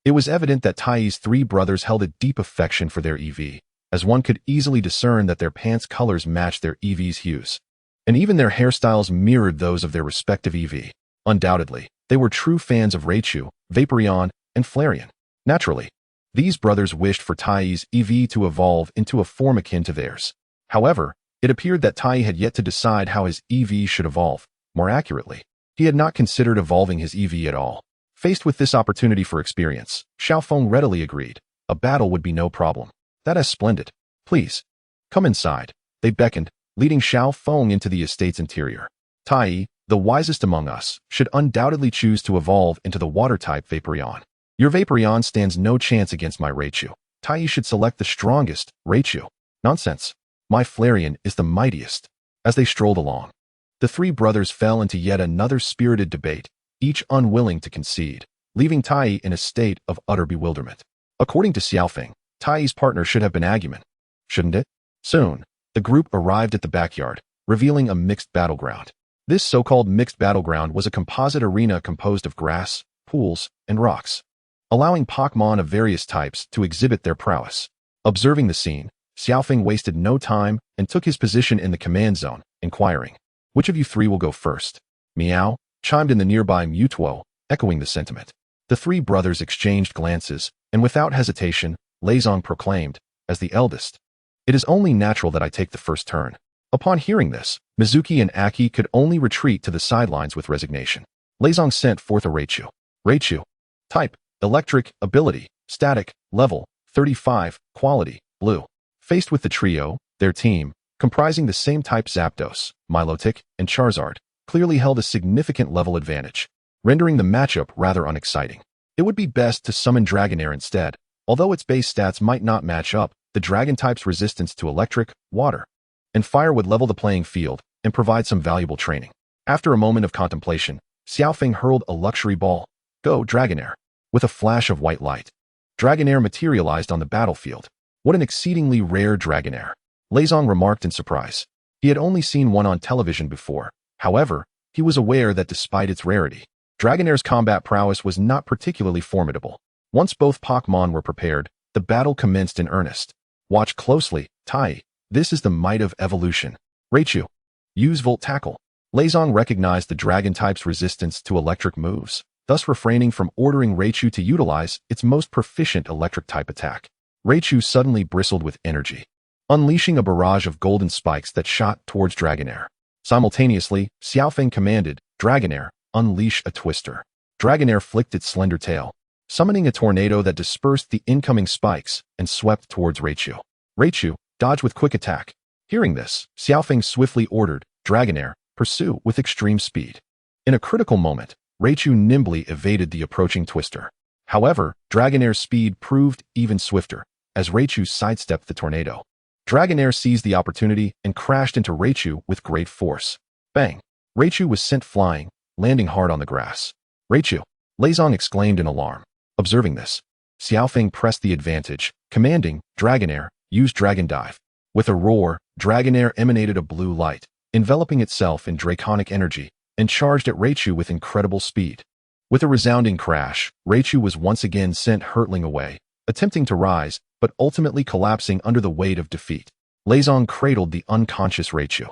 A: It was evident that Tai's three brothers held a deep affection for their Eevee, as one could easily discern that their pants' colors matched their Eevee's hues. And even their hairstyles mirrored those of their respective Eevee. Undoubtedly, they were true fans of Raichu, Vaporeon, and Flareon. Naturally, these brothers wished for Tai's Eevee to evolve into a form akin to theirs. However, it appeared that Tai had yet to decide how his Eevee should evolve. More accurately, he had not considered evolving his Eevee at all. Faced with this opportunity for experience, Xiaofeng readily agreed. A battle would be no problem. "That is splendid. Please, come inside." They beckoned, leading Xiaofeng into the estate's interior. "Tai, the wisest among us, should undoubtedly choose to evolve into the water-type Vaporeon. Your Vaporeon stands no chance against my Raichu. Tai should select the strongest, Raichu." "Nonsense. My Flareon is the mightiest." As they strolled along, the three brothers fell into yet another spirited debate, each unwilling to concede, leaving Tai in a state of utter bewilderment. According to Xiaofeng, Tai's partner should have been Agumon, shouldn't it? Soon, the group arrived at the backyard, revealing a mixed battleground. This so-called mixed battleground was a composite arena composed of grass, pools, and rocks, allowing Pokemon of various types to exhibit their prowess. Observing the scene, Xiaofeng wasted no time and took his position in the command zone, inquiring, "Which of you three will go first?" "Meow," chimed in the nearby Mewtwo, echoing the sentiment. The three brothers exchanged glances, and without hesitation, Leizong proclaimed, as the eldest, "It is only natural that I take the first turn." Upon hearing this, Mizuki and Aki could only retreat to the sidelines with resignation. Leizong sent forth a Raichu. Raichu. Type, electric, ability, static, level, 35, quality, blue. Faced with the trio, their team, comprising the same type Zapdos, Milotic, and Charizard, clearly held a significant level advantage, rendering the matchup rather unexciting. It would be best to summon Dragonair instead. Although its base stats might not match up, the dragon type's resistance to electric, water, and fire would level the playing field and provide some valuable training. After a moment of contemplation, Xiaofeng hurled a luxury ball. "Go, Dragonair." With a flash of white light, Dragonair materialized on the battlefield. "What an exceedingly rare Dragonair," Leizong remarked in surprise. He had only seen one on television before. However, He was aware that despite its rarity, Dragonair's combat prowess was not particularly formidable. Once both Pokmon were prepared, the battle commenced in earnest. Watch closely, Tai. This is the might of evolution. Raichu. Use Volt Tackle. Lazong recognized the dragon type's resistance to electric moves, thus refraining from ordering Raichu to utilize its most proficient electric type attack. Raichu suddenly bristled with energy, unleashing a barrage of golden spikes that shot towards Dragonair. Simultaneously, Xiaofeng commanded, Dragonair, unleash a twister. Dragonair flicked its slender tail, summoning a tornado that dispersed the incoming spikes and swept towards Raichu. Raichu, dodge with quick attack. Hearing this, Xiaofeng swiftly ordered, Dragonair, pursue with extreme speed. In a critical moment, Raichu nimbly evaded the approaching twister. However, Dragonair's speed proved even swifter, as Raichu sidestepped the tornado. Dragonair seized the opportunity and crashed into Raichu with great force. Bang! Raichu was sent flying, landing hard on the grass. Raichu! Lazong exclaimed in alarm. Observing this, Xiaofeng pressed the advantage, commanding, Dragonair, use Dragon Dive. With a roar, Dragonair emanated a blue light, enveloping itself in draconic energy, and charged at Raichu with incredible speed. With a resounding crash, Raichu was once again sent hurtling away, attempting to rise, but ultimately collapsing under the weight of defeat. Lazong cradled the unconscious Raichu,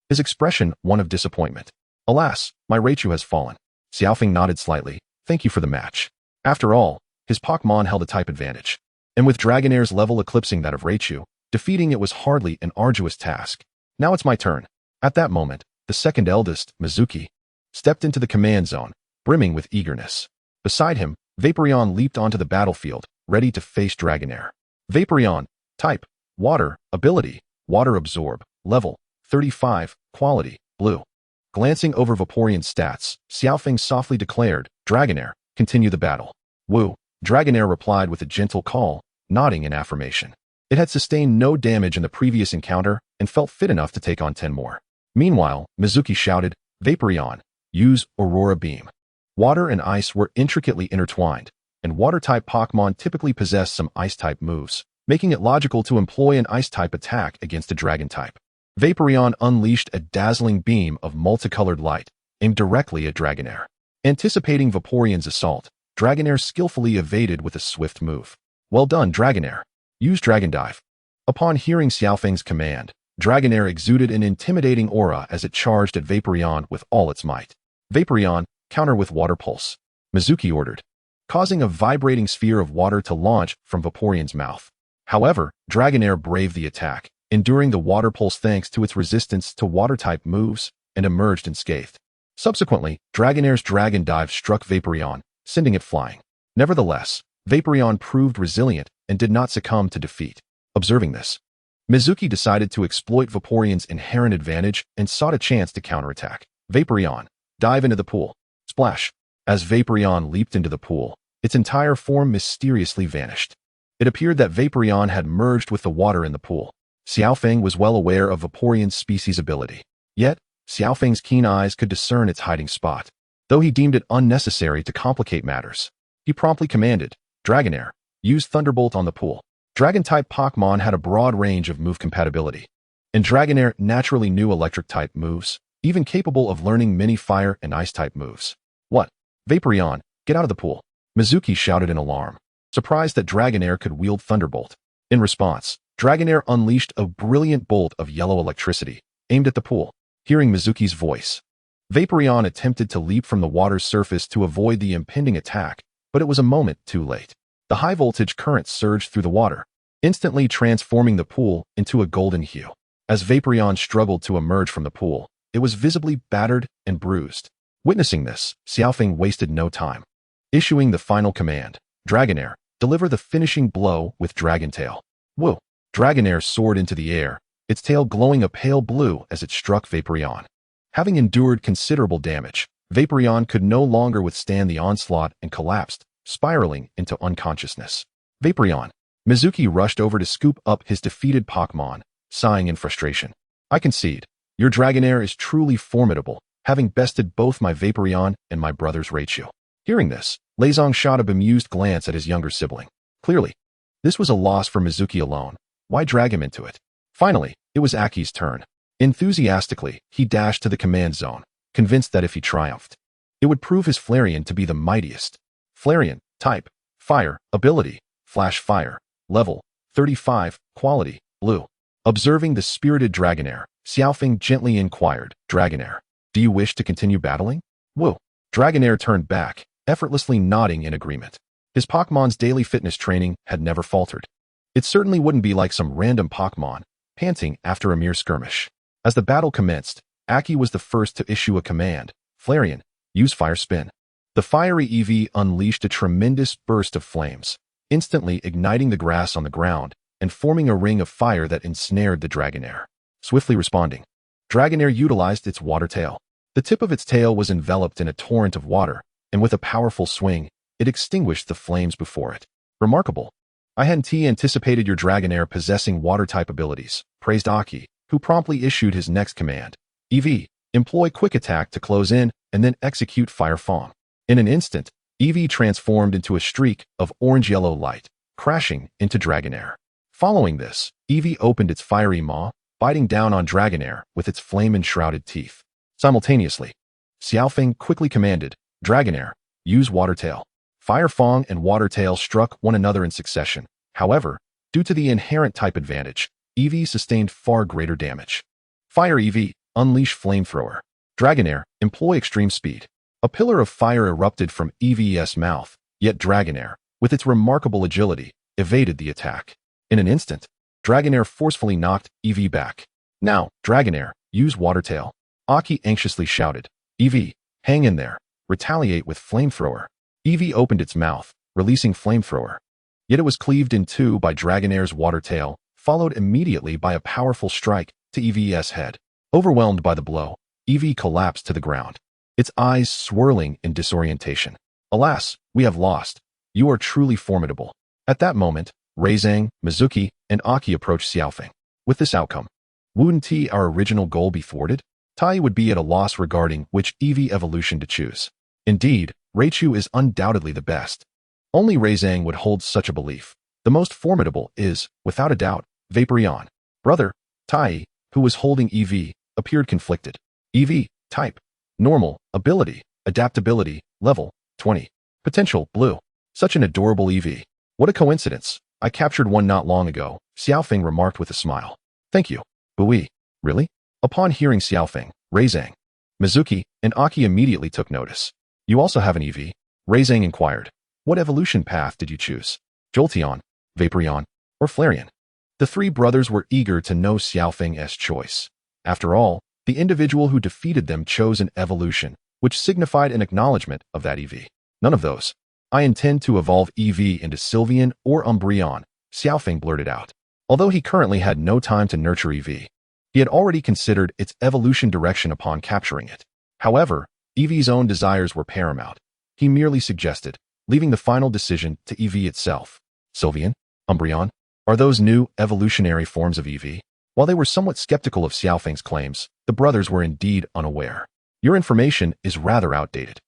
A: his expression one of disappointment. Alas, my Raichu has fallen. Xiaofeng nodded slightly. Thank you for the match. After all, his Pokemon held a type advantage, and with Dragonair's level eclipsing that of Raichu, defeating it was hardly an arduous task. Now it's my turn. At that moment, the second eldest, Mizuki, stepped into the command zone, brimming with eagerness. Beside him, Vaporeon leaped onto the battlefield, ready to face Dragonair. Vaporeon, type, water, ability, water absorb, level, 35, quality, blue. Glancing over Vaporeon's stats, Xiaofeng softly declared, Dragonair, continue the battle. Woo! Dragonair replied with a gentle call, nodding in affirmation. It had sustained no damage in the previous encounter and felt fit enough to take on 10 more. Meanwhile, Mizuki shouted, Vaporeon, use Aurora Beam. Water and ice were intricately intertwined, and water-type Pokemon typically possess some ice-type moves, making it logical to employ an ice-type attack against a dragon-type. Vaporeon unleashed a dazzling beam of multicolored light, aimed directly at Dragonair. Anticipating Vaporeon's assault, Dragonair skillfully evaded with a swift move. Well done, Dragonair. Use Dragon Dive. Upon hearing Xiaofeng's command, Dragonair exuded an intimidating aura as it charged at Vaporeon with all its might. Vaporeon, counter with Water Pulse. Mizuki ordered, causing a vibrating sphere of water to launch from Vaporeon's mouth. However, Dragonair braved the attack, enduring the Water Pulse thanks to its resistance to water-type moves, and emerged unscathed. Subsequently, Dragonair's Dragon Dive struck Vaporeon, sending it flying. Nevertheless, Vaporeon proved resilient and did not succumb to defeat. Observing this, Mizuki decided to exploit Vaporeon's inherent advantage and sought a chance to counterattack. Vaporeon, dive into the pool. Splash. As Vaporeon leaped into the pool, its entire form mysteriously vanished. It appeared that Vaporeon had merged with the water in the pool. Xiaofeng was well aware of Vaporeon's species ability. Yet, Xiaofeng's keen eyes could discern its hiding spot. Though he deemed it unnecessary to complicate matters, he promptly commanded, Dragonair, use Thunderbolt on the pool. Dragon-type Pokemon had a broad range of move compatibility, and Dragonair naturally knew electric-type moves, even capable of learning many fire and ice-type moves. What? Vaporeon, get out of the pool. Mizuki shouted in alarm, surprised that Dragonair could wield Thunderbolt. In response, Dragonair unleashed a brilliant bolt of yellow electricity, aimed at the pool. Hearing Mizuki's voice, Vaporeon attempted to leap from the water's surface to avoid the impending attack, but it was a moment too late. The high-voltage current surged through the water, instantly transforming the pool into a golden hue. As Vaporeon struggled to emerge from the pool, it was visibly battered and bruised. Witnessing this, Xiaofeng wasted no time. Issuing the final command, Dragonair, deliver the finishing blow with Dragon Tail. Woo! Dragonair soared into the air, its tail glowing a pale blue as it struck Vaporeon. Having endured considerable damage, Vaporeon could no longer withstand the onslaught and collapsed, spiraling into unconsciousness. Vaporeon. Mizuki rushed over to scoop up his defeated Pokemon, sighing in frustration. I concede, your Dragonair is truly formidable, having bested both my Vaporeon and my brother's Raichu. Hearing this, Lazong shot a bemused glance at his younger sibling. Clearly, this was a loss for Mizuki alone. Why drag him into it? Finally, it was Aki's turn. Enthusiastically, he dashed to the command zone, convinced that if he triumphed, it would prove his Flareon to be the mightiest. Flareon, type, fire, ability, flash fire, level, 35, quality, blue. Observing the spirited Dragonair, Xiaofeng gently inquired, Dragonair, do you wish to continue battling? Woo. Dragonair turned back, effortlessly nodding in agreement. His Pokmon's daily fitness training had never faltered. It certainly wouldn't be like some random Pokmon, panting after a mere skirmish. As the battle commenced, Aki was the first to issue a command, Flareon, use Fire Spin. The fiery EV unleashed a tremendous burst of flames, instantly igniting the grass on the ground and forming a ring of fire that ensnared the Dragonair. Swiftly responding, Dragonair utilized its water tail. The tip of its tail was enveloped in a torrent of water, and with a powerful swing, it extinguished the flames before it. Remarkable. I hadn't anticipated your Dragonair possessing water-type abilities, praised Aki, who promptly issued his next command. EV, employ Quick Attack to close in and then execute Fire Fong. In an instant, EV transformed into a streak of orange-yellow light, crashing into Dragonair. Following this, EV opened its fiery maw, biting down on Dragonair with its flame-enshrouded teeth. Simultaneously, Xiaofeng quickly commanded, Dragonair, use Water Tail. Fire Fong and Water Tail struck one another in succession. However, due to the inherent type advantage, EV sustained far greater damage. Fire EV, unleash Flamethrower. Dragonair, employ Extreme Speed. A pillar of fire erupted from EV's mouth, yet Dragonair, with its remarkable agility, evaded the attack. In an instant, Dragonair forcefully knocked EV back. Now, Dragonair, use Water Tail. Aki anxiously shouted, EV, hang in there, retaliate with Flamethrower. EV opened its mouth, releasing Flamethrower. Yet it was cleaved in two by Dragonair's Water Tail, followed immediately by a powerful strike to EV's head. Overwhelmed by the blow, EV collapsed to the ground, its eyes swirling in disorientation. Alas, we have lost. You are truly formidable. At that moment, Reizang, Mizuki, and Aki approached Xiaofeng. With this outcome, wouldn't our original goal be thwarted? Tai would be at a loss regarding which EV evolution to choose. Indeed, Raichu is undoubtedly the best. Only Reizang would hold such a belief. The most formidable is, without a doubt, Vaporeon. Brother, Tai, who was holding EV, appeared conflicted. EV, type, normal, ability, adaptability, level, 20. Potential, blue. Such an adorable EV. What a coincidence. I captured one not long ago, Xiaofeng remarked with a smile. Thank you. Bui. Really? Upon hearing Xiaofeng, Reizang, Mizuki, and Aki immediately took notice. You also have an EV? Reizang inquired. What evolution path did you choose? Jolteon, Vaporeon, or Flareon? The three brothers were eager to know Xiaofeng's choice. After all, the individual who defeated them chose an evolution, which signified an acknowledgement of that EV. None of those. I intend to evolve EV into Sylveon or Umbreon, Xiaofeng blurted out. Although he currently had no time to nurture EV, he had already considered its evolution direction upon capturing it. However, EV's own desires were paramount. He merely suggested, leaving the final decision to EV itself. Sylveon, Umbreon, are those new evolutionary forms of EV? While they were somewhat skeptical of Xiaofeng's claims, the brothers were indeed unaware. Your information is rather outdated.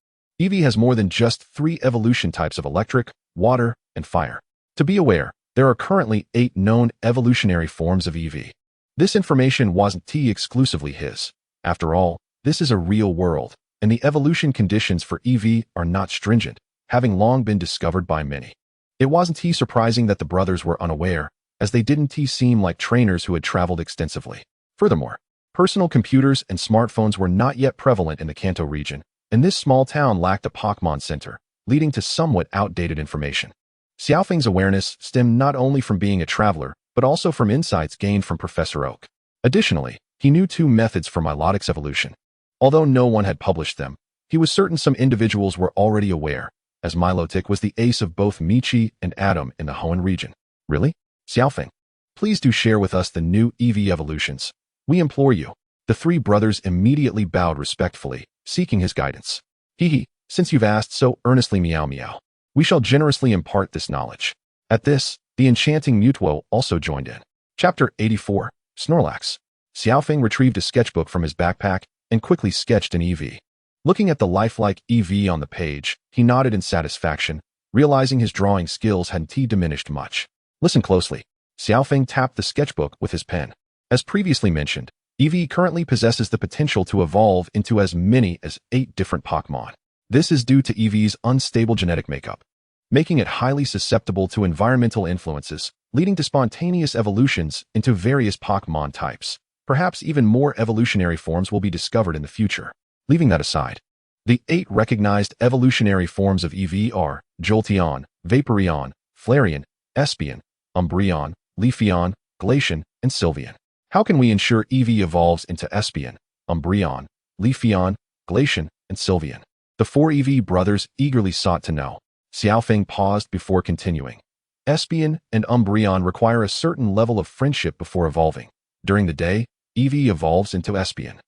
A: EV has more than just 3 evolution types of electric, water, and fire. To be aware, there are currently 8 known evolutionary forms of EV. This information wasn't exclusively his. After all, this is a real world, and the evolution conditions for EV are not stringent, having long been discovered by many. It wasn't surprising that the brothers were unaware, as they didn't seem like trainers who had traveled extensively. Furthermore, personal computers and smartphones were not yet prevalent in the Kanto region, and this small town lacked a Pokemon Center, leading to somewhat outdated information. Xiaofeng's awareness stemmed not only from being a traveler, but also from insights gained from Professor Oak. Additionally, he knew 2 methods for Milotic's evolution. Although no one had published them, he was certain some individuals were already aware, as Milotic was the ace of both Michi and Atom in the Hoenn region. Really? Xiaofeng, please do share with us the new EV evolutions. We implore you. The 3 brothers immediately bowed respectfully, seeking his guidance. Hee, since you've asked so earnestly, Meow Meow, we shall generously impart this knowledge. At this, the enchanting Mutuo also joined in. Chapter 84, Snorlax. Xiaofeng retrieved a sketchbook from his backpack and quickly sketched an EV. Looking at the lifelike EV on the page, he nodded in satisfaction, realizing his drawing skills hadn't diminished much. Listen closely. Xiaofeng tapped the sketchbook with his pen. As previously mentioned, Eevee currently possesses the potential to evolve into as many as 8 different Pokemon. This is due to Eevee's unstable genetic makeup, making it highly susceptible to environmental influences, leading to spontaneous evolutions into various Pokemon types. Perhaps even more evolutionary forms will be discovered in the future. Leaving that aside, the 8 recognized evolutionary forms of Eevee are Jolteon, Vaporeon, Flareon, Espeon, Umbreon, Leafeon, Glaceon, and Sylveon. How can we ensure Eevee evolves into Espeon, Umbreon, Leafeon, Glaceon, and Sylveon? The 4 Eevee brothers eagerly sought to know. Xiao Feng paused before continuing. Espeon and Umbreon require a certain level of friendship before evolving. During the day, Eevee evolves into Espeon,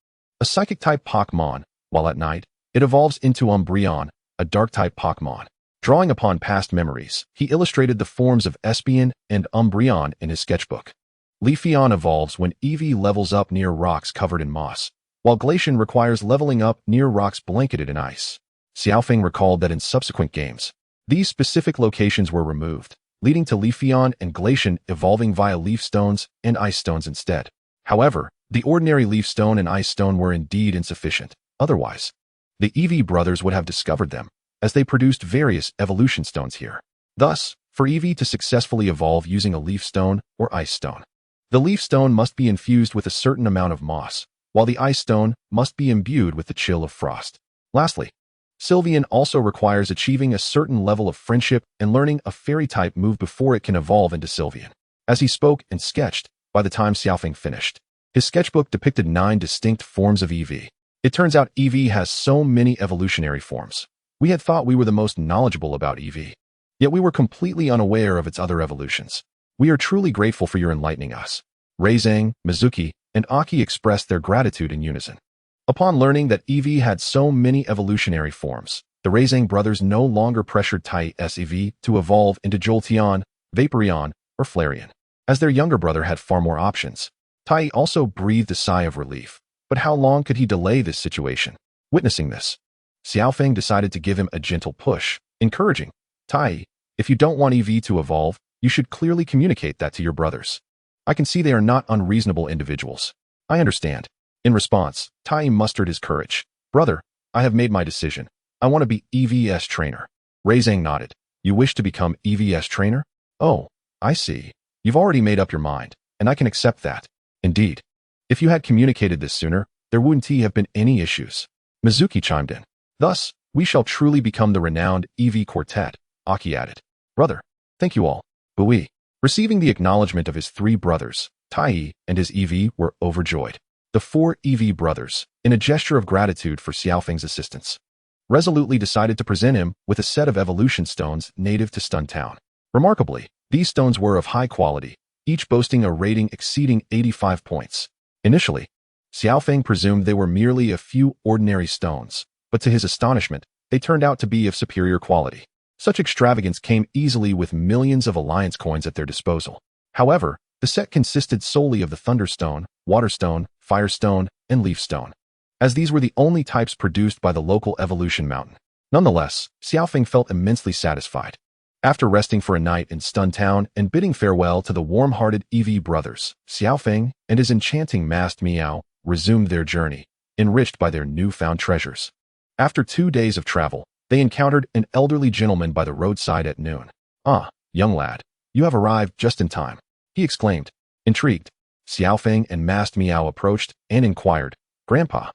A: a psychic-type Pokemon, while at night, it evolves into Umbreon, a dark-type Pokemon. Drawing upon past memories, he illustrated the forms of Espeon and Umbreon in his sketchbook. Leafeon evolves when Eevee levels up near rocks covered in moss, while Glaceon requires leveling up near rocks blanketed in ice. Xiao Feng recalled that in subsequent games, these specific locations were removed, leading to Leafeon and Glaceon evolving via leaf stones and ice stones instead. However, the ordinary leaf stone and ice stone were indeed insufficient. Otherwise, the Eevee brothers would have discovered them, as they produced various evolution stones here. Thus, for Eevee to successfully evolve using a leaf stone or ice stone, the leaf stone must be infused with a certain amount of moss, while the ice stone must be imbued with the chill of frost. Lastly, Sylveon also requires achieving a certain level of friendship and learning a fairy-type move before it can evolve into Sylveon. As he spoke and sketched, by the time Xiao Feng finished, his sketchbook depicted 9 distinct forms of Eevee. It turns out Eevee has so many evolutionary forms. We had thought we were the most knowledgeable about Eevee, yet we were completely unaware of its other evolutions. We are truly grateful for your enlightening us. Reizang, Mizuki, and Aki expressed their gratitude in unison. Upon learning that Eevee had so many evolutionary forms, the Reizang brothers no longer pressured Tai's Eevee to evolve into Jolteon, Vaporeon, or Flareon, as their younger brother had far more options. Tai also breathed a sigh of relief, but how long could he delay this situation? Witnessing this, Xiao Feng decided to give him a gentle push, encouraging, Tai, if you don't want Eevee to evolve, you should clearly communicate that to your brothers. I can see they are not unreasonable individuals. I understand. In response, Tai mustered his courage. Brother, I have made my decision. I want to be EVS trainer. Reizang nodded. You wish to become EVS trainer? Oh, I see. You've already made up your mind, and I can accept that. Indeed. If you had communicated this sooner, there wouldn't have been any issues. Mizuki chimed in. Thus, we shall truly become the renowned Eevee Quartet, Aki added. Brother, thank you all. Bui. Receiving the acknowledgement of his 3 brothers, Tai and his Eevee were overjoyed. The 4 Eevee brothers, in a gesture of gratitude for Xiao Feng's assistance, resolutely decided to present him with a set of evolution stones native to Stun Town. Remarkably, these stones were of high quality, each boasting a rating exceeding 85 points. Initially, Xiao Feng presumed they were merely a few ordinary stones, but to his astonishment, they turned out to be of superior quality. Such extravagance came easily with millions of alliance coins at their disposal. However, the set consisted solely of the Thunderstone, Waterstone, Firestone, and Leafstone, as these were the only types produced by the local evolution mountain. Nonetheless, Xiao Feng felt immensely satisfied. After resting for a night in Stun Town and bidding farewell to the warm-hearted Eevee brothers, Xiao Feng and his enchanting masked Meow resumed their journey, enriched by their newfound treasures. After 2 days of travel, they encountered an elderly gentleman by the roadside at noon. Ah, young lad, you have arrived just in time, he exclaimed. Intrigued, Xiao Feng and masked Meow approached and inquired, Grandpa,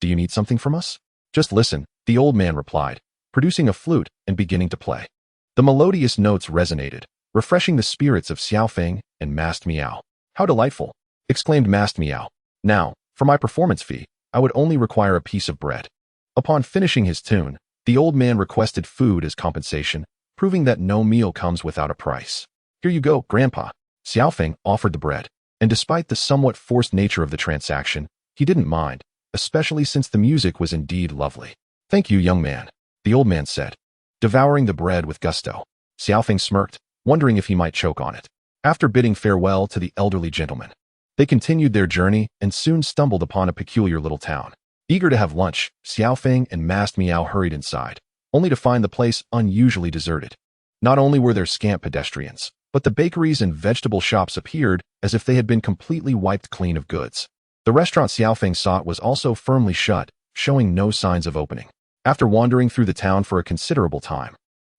A: do you need something from us? Just listen, the old man replied, producing a flute and beginning to play. The melodious notes resonated, refreshing the spirits of Xiao Feng and masked Meow. How delightful, exclaimed masked Meow. Now, for my performance fee, I would only require a piece of bread. Upon finishing his tune, the old man requested food as compensation, proving that no meal comes without a price. Here you go, Grandpa. Xiao Feng offered the bread, and despite the somewhat forced nature of the transaction, he didn't mind, especially since the music was indeed lovely. Thank you, young man, the old man said, devouring the bread with gusto. Xiao Feng smirked, wondering if he might choke on it. After bidding farewell to the elderly gentleman, they continued their journey and soon stumbled upon a peculiar little town. Eager to have lunch, Xiao Feng and masked Meow hurried inside, only to find the place unusually deserted. Not only were there scant pedestrians, but the bakeries and vegetable shops appeared as if they had been completely wiped clean of goods. The restaurant Xiaofeng sought was also firmly shut, showing no signs of opening. After wandering through the town for a considerable time,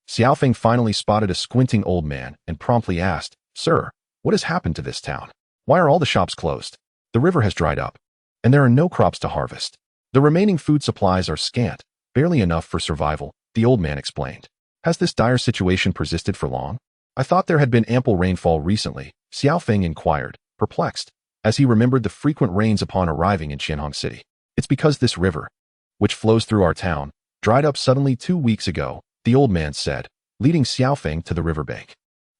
A: Xiaofeng finally spotted a squinting old man and promptly asked, "Sir, what has happened to this town? Why are all the shops closed? The river has dried up, and there are no crops to harvest. The remaining food supplies are scant, barely enough for survival," the old man explained. "Has this dire situation persisted for long? I thought there had been ample rainfall recently," Xiaofeng inquired, perplexed, as he remembered the frequent rains upon arriving in Qianhong City. "It's because this river, which flows through our town, dried up suddenly 2 weeks ago," the old man said, leading Xiaofeng to the riverbank.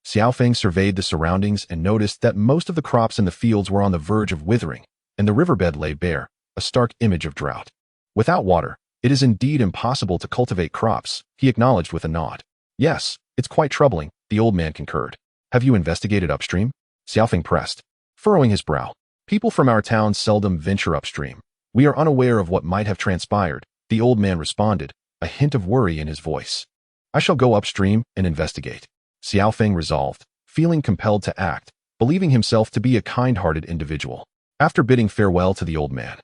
A: Xiaofeng surveyed the surroundings and noticed that most of the crops in the fields were on the verge of withering, and the riverbed lay bare, a stark image of drought. "Without water, it is indeed impossible to cultivate crops," he acknowledged with a nod. "Yes, it's quite troubling," the old man concurred. "Have you investigated upstream?" Xiaofeng pressed, furrowing his brow. "People from our town seldom venture upstream. We are unaware of what might have transpired," the old man responded, a hint of worry in his voice. "I shall go upstream and investigate," Xiaofeng resolved, feeling compelled to act, believing himself to be a kind-hearted individual. After bidding farewell to the old man,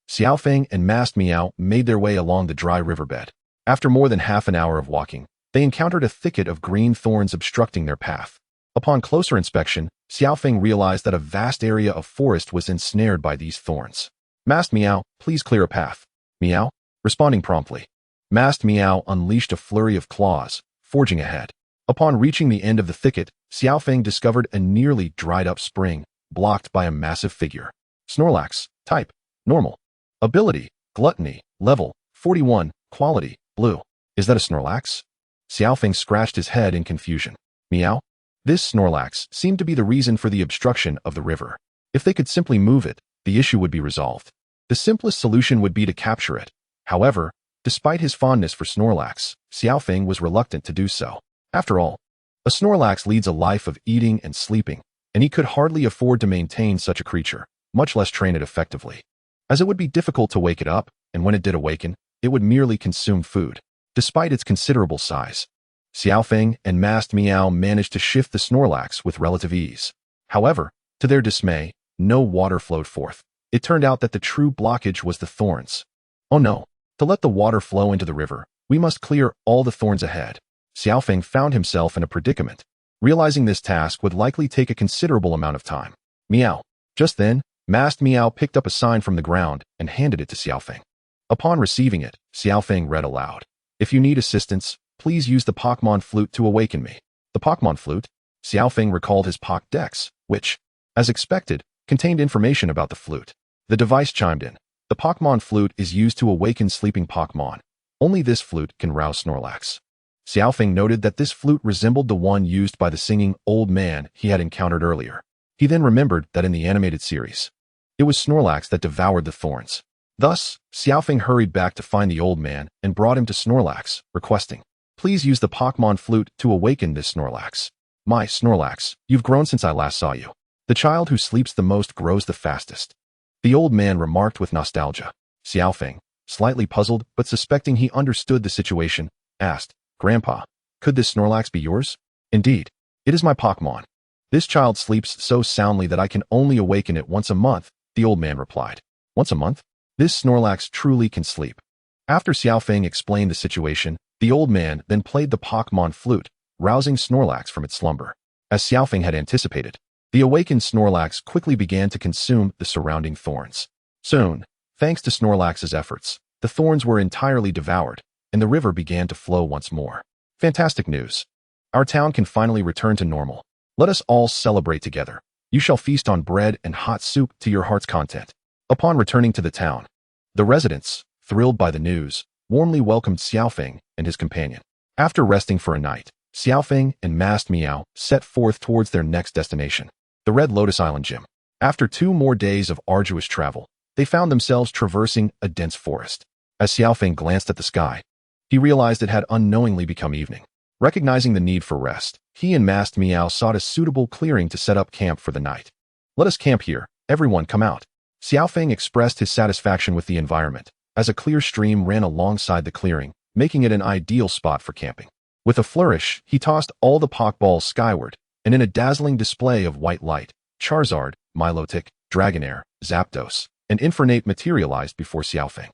A: Xiaofeng and Master Meow made their way along the dry riverbed. After more than half an hour of walking, they encountered a thicket of green thorns obstructing their path. Upon closer inspection, Xiaofeng realized that a vast area of forest was ensnared by these thorns. "Master Meow, please clear a path." Meow, responding promptly. Master Meow unleashed a flurry of claws, forging ahead. Upon reaching the end of the thicket, Xiaofeng discovered a nearly dried-up spring, blocked by a massive figure. Snorlax, type, normal. Ability, gluttony, level, 41, quality, blue. "Is that a Snorlax?" Xiaofeng scratched his head in confusion. Meow? This Snorlax seemed to be the reason for the obstruction of the river. If they could simply move it, the issue would be resolved. The simplest solution would be to capture it. However, despite his fondness for Snorlax, Xiaofeng was reluctant to do so. After all, a Snorlax leads a life of eating and sleeping, and he could hardly afford to maintain such a creature, much less train it effectively, as it would be difficult to wake it up, and when it did awaken, it would merely consume food. Despite its considerable size, Xiaofeng and Master Meow managed to shift the Snorlax with relative ease. However, to their dismay, no water flowed forth. It turned out that the true blockage was the thorns. "Oh no, to let the water flow into the river, we must clear all the thorns ahead." Xiaofeng found himself in a predicament, realizing this task would likely take a considerable amount of time. Meow. Just then, Master Meow picked up a sign from the ground and handed it to Xiaofeng. Upon receiving it, Xiaofeng read aloud, "If you need assistance, please use the Pokmon flute to awaken me." The Pokmon flute? Xiaofeng recalled his Pokédex, which, as expected, contained information about the flute. The device chimed in. The Pokmon flute is used to awaken sleeping Pokmon. Only this flute can rouse Snorlax. Xiaofeng noted that this flute resembled the one used by the singing old man he had encountered earlier. He then remembered that in the animated series, it was Snorlax that devoured the thorns. Thus, Xiaofeng hurried back to find the old man and brought him to Snorlax, requesting, "Please use the Pokmon flute to awaken this Snorlax." "My Snorlax, you've grown since I last saw you. The child who sleeps the most grows the fastest," the old man remarked with nostalgia. Xiaofeng, slightly puzzled but suspecting he understood the situation, asked, "Grandpa, could this Snorlax be yours?" "Indeed, it is my Pokmon. This child sleeps so soundly that I can only awaken it once a month," the old man replied. "Once a month? This Snorlax truly can sleep." After Xiaofeng explained the situation, the old man then played the Pokmon flute, rousing Snorlax from its slumber. As Xiaofeng had anticipated, the awakened Snorlax quickly began to consume the surrounding thorns. Soon, thanks to Snorlax's efforts, the thorns were entirely devoured, and the river began to flow once more. Fantastic news. Our town can finally return to normal. Let us all celebrate together. You shall feast on bread and hot soup to your heart's content. Upon returning to the town, the residents, thrilled by the news, warmly welcomed Xiaofeng and his companion. After resting for a night, Xiaofeng and Master Meow set forth towards their next destination, the Red Lotus Island Gym. After 2 more days of arduous travel, they found themselves traversing a dense forest. As Xiaofeng glanced at the sky, he realized it had unknowingly become evening. Recognizing the need for rest, he and Master Meow sought a suitable clearing to set up camp for the night. "Let us camp here. Everyone come out." Xiaofeng expressed his satisfaction with the environment, as a clear stream ran alongside the clearing, making it an ideal spot for camping. With a flourish, he tossed all the Pokeballs skyward, and in a dazzling display of white light, Charizard, Milotic, Dragonair, Zapdos, and Infernape materialized before Xiaofeng.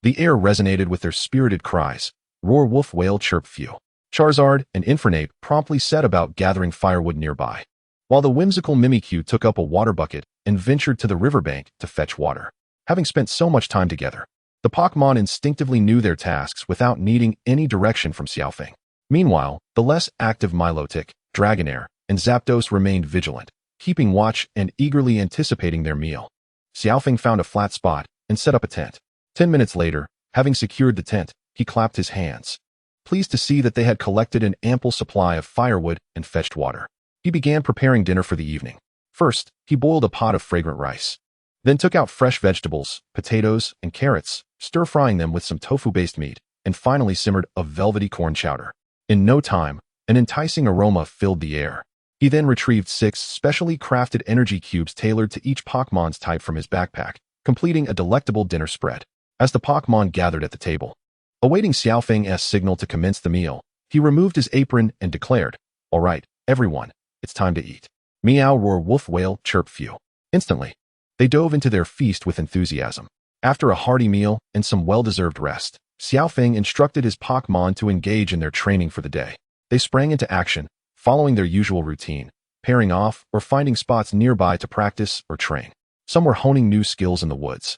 A: The air resonated with their spirited cries, roar wolf whale chirp phew. Charizard and Infernape promptly set about gathering firewood nearby, while the whimsical Mimikyu took up a water bucket and ventured to the riverbank to fetch water. Having spent so much time together, the Pokmon instinctively knew their tasks without needing any direction from Xiaofeng. Meanwhile, the less active Milotic, Dragonair, and Zapdos remained vigilant, keeping watch and eagerly anticipating their meal. Xiaofeng found a flat spot and set up a tent. 10 minutes later, having secured the tent, he clapped his hands, pleased to see that they had collected an ample supply of firewood and fetched water. He began preparing dinner for the evening. First, he boiled a pot of fragrant rice, then took out fresh vegetables, potatoes, and carrots, stir-frying them with some tofu-based meat, and finally simmered a velvety corn chowder. In no time, an enticing aroma filled the air. He then retrieved 6 specially crafted energy cubes tailored to each Pokmon's type from his backpack, completing a delectable dinner spread. As the Pokmon gathered at the table, awaiting Xiaofeng's signal to commence the meal, he removed his apron and declared, "All right, everyone, it's time to eat." Meow roar wolf whale chirp phew. Instantly, they dove into their feast with enthusiasm. After a hearty meal and some well-deserved rest, Xiaofeng instructed his Pokmon to engage in their training for the day. They sprang into action, following their usual routine, pairing off or finding spots nearby to practice or train. Some were honing new skills in the woods,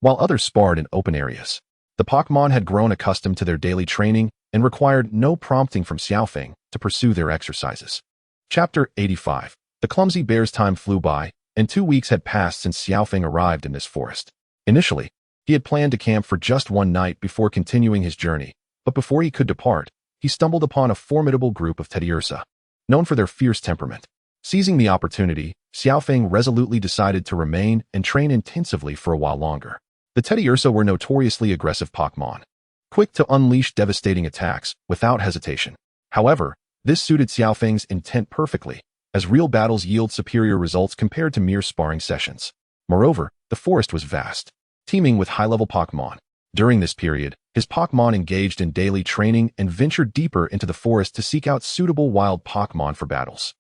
A: while others sparred in open areas. The Pokmon had grown accustomed to their daily training and required no prompting from Xiaofeng to pursue their exercises. Chapter 85. The clumsy bear's time flew by, and 2 weeks had passed since Xiaofeng arrived in this forest. Initially, he had planned to camp for just one night before continuing his journey, but before he could depart, he stumbled upon a formidable group of Teddiursa, known for their fierce temperament. Seizing the opportunity, Xiaofeng resolutely decided to remain and train intensively for a while longer. The Teddiursa were notoriously aggressive Pokmon, quick to unleash devastating attacks without hesitation. However, this suited Xiaofeng's intent perfectly, as real battles yield superior results compared to mere sparring sessions. Moreover, the forest was vast, teeming with high-level Pokmon. During this period, his Pokmon engaged in daily training and ventured deeper into the forest to seek out suitable wild Pokmon for battles.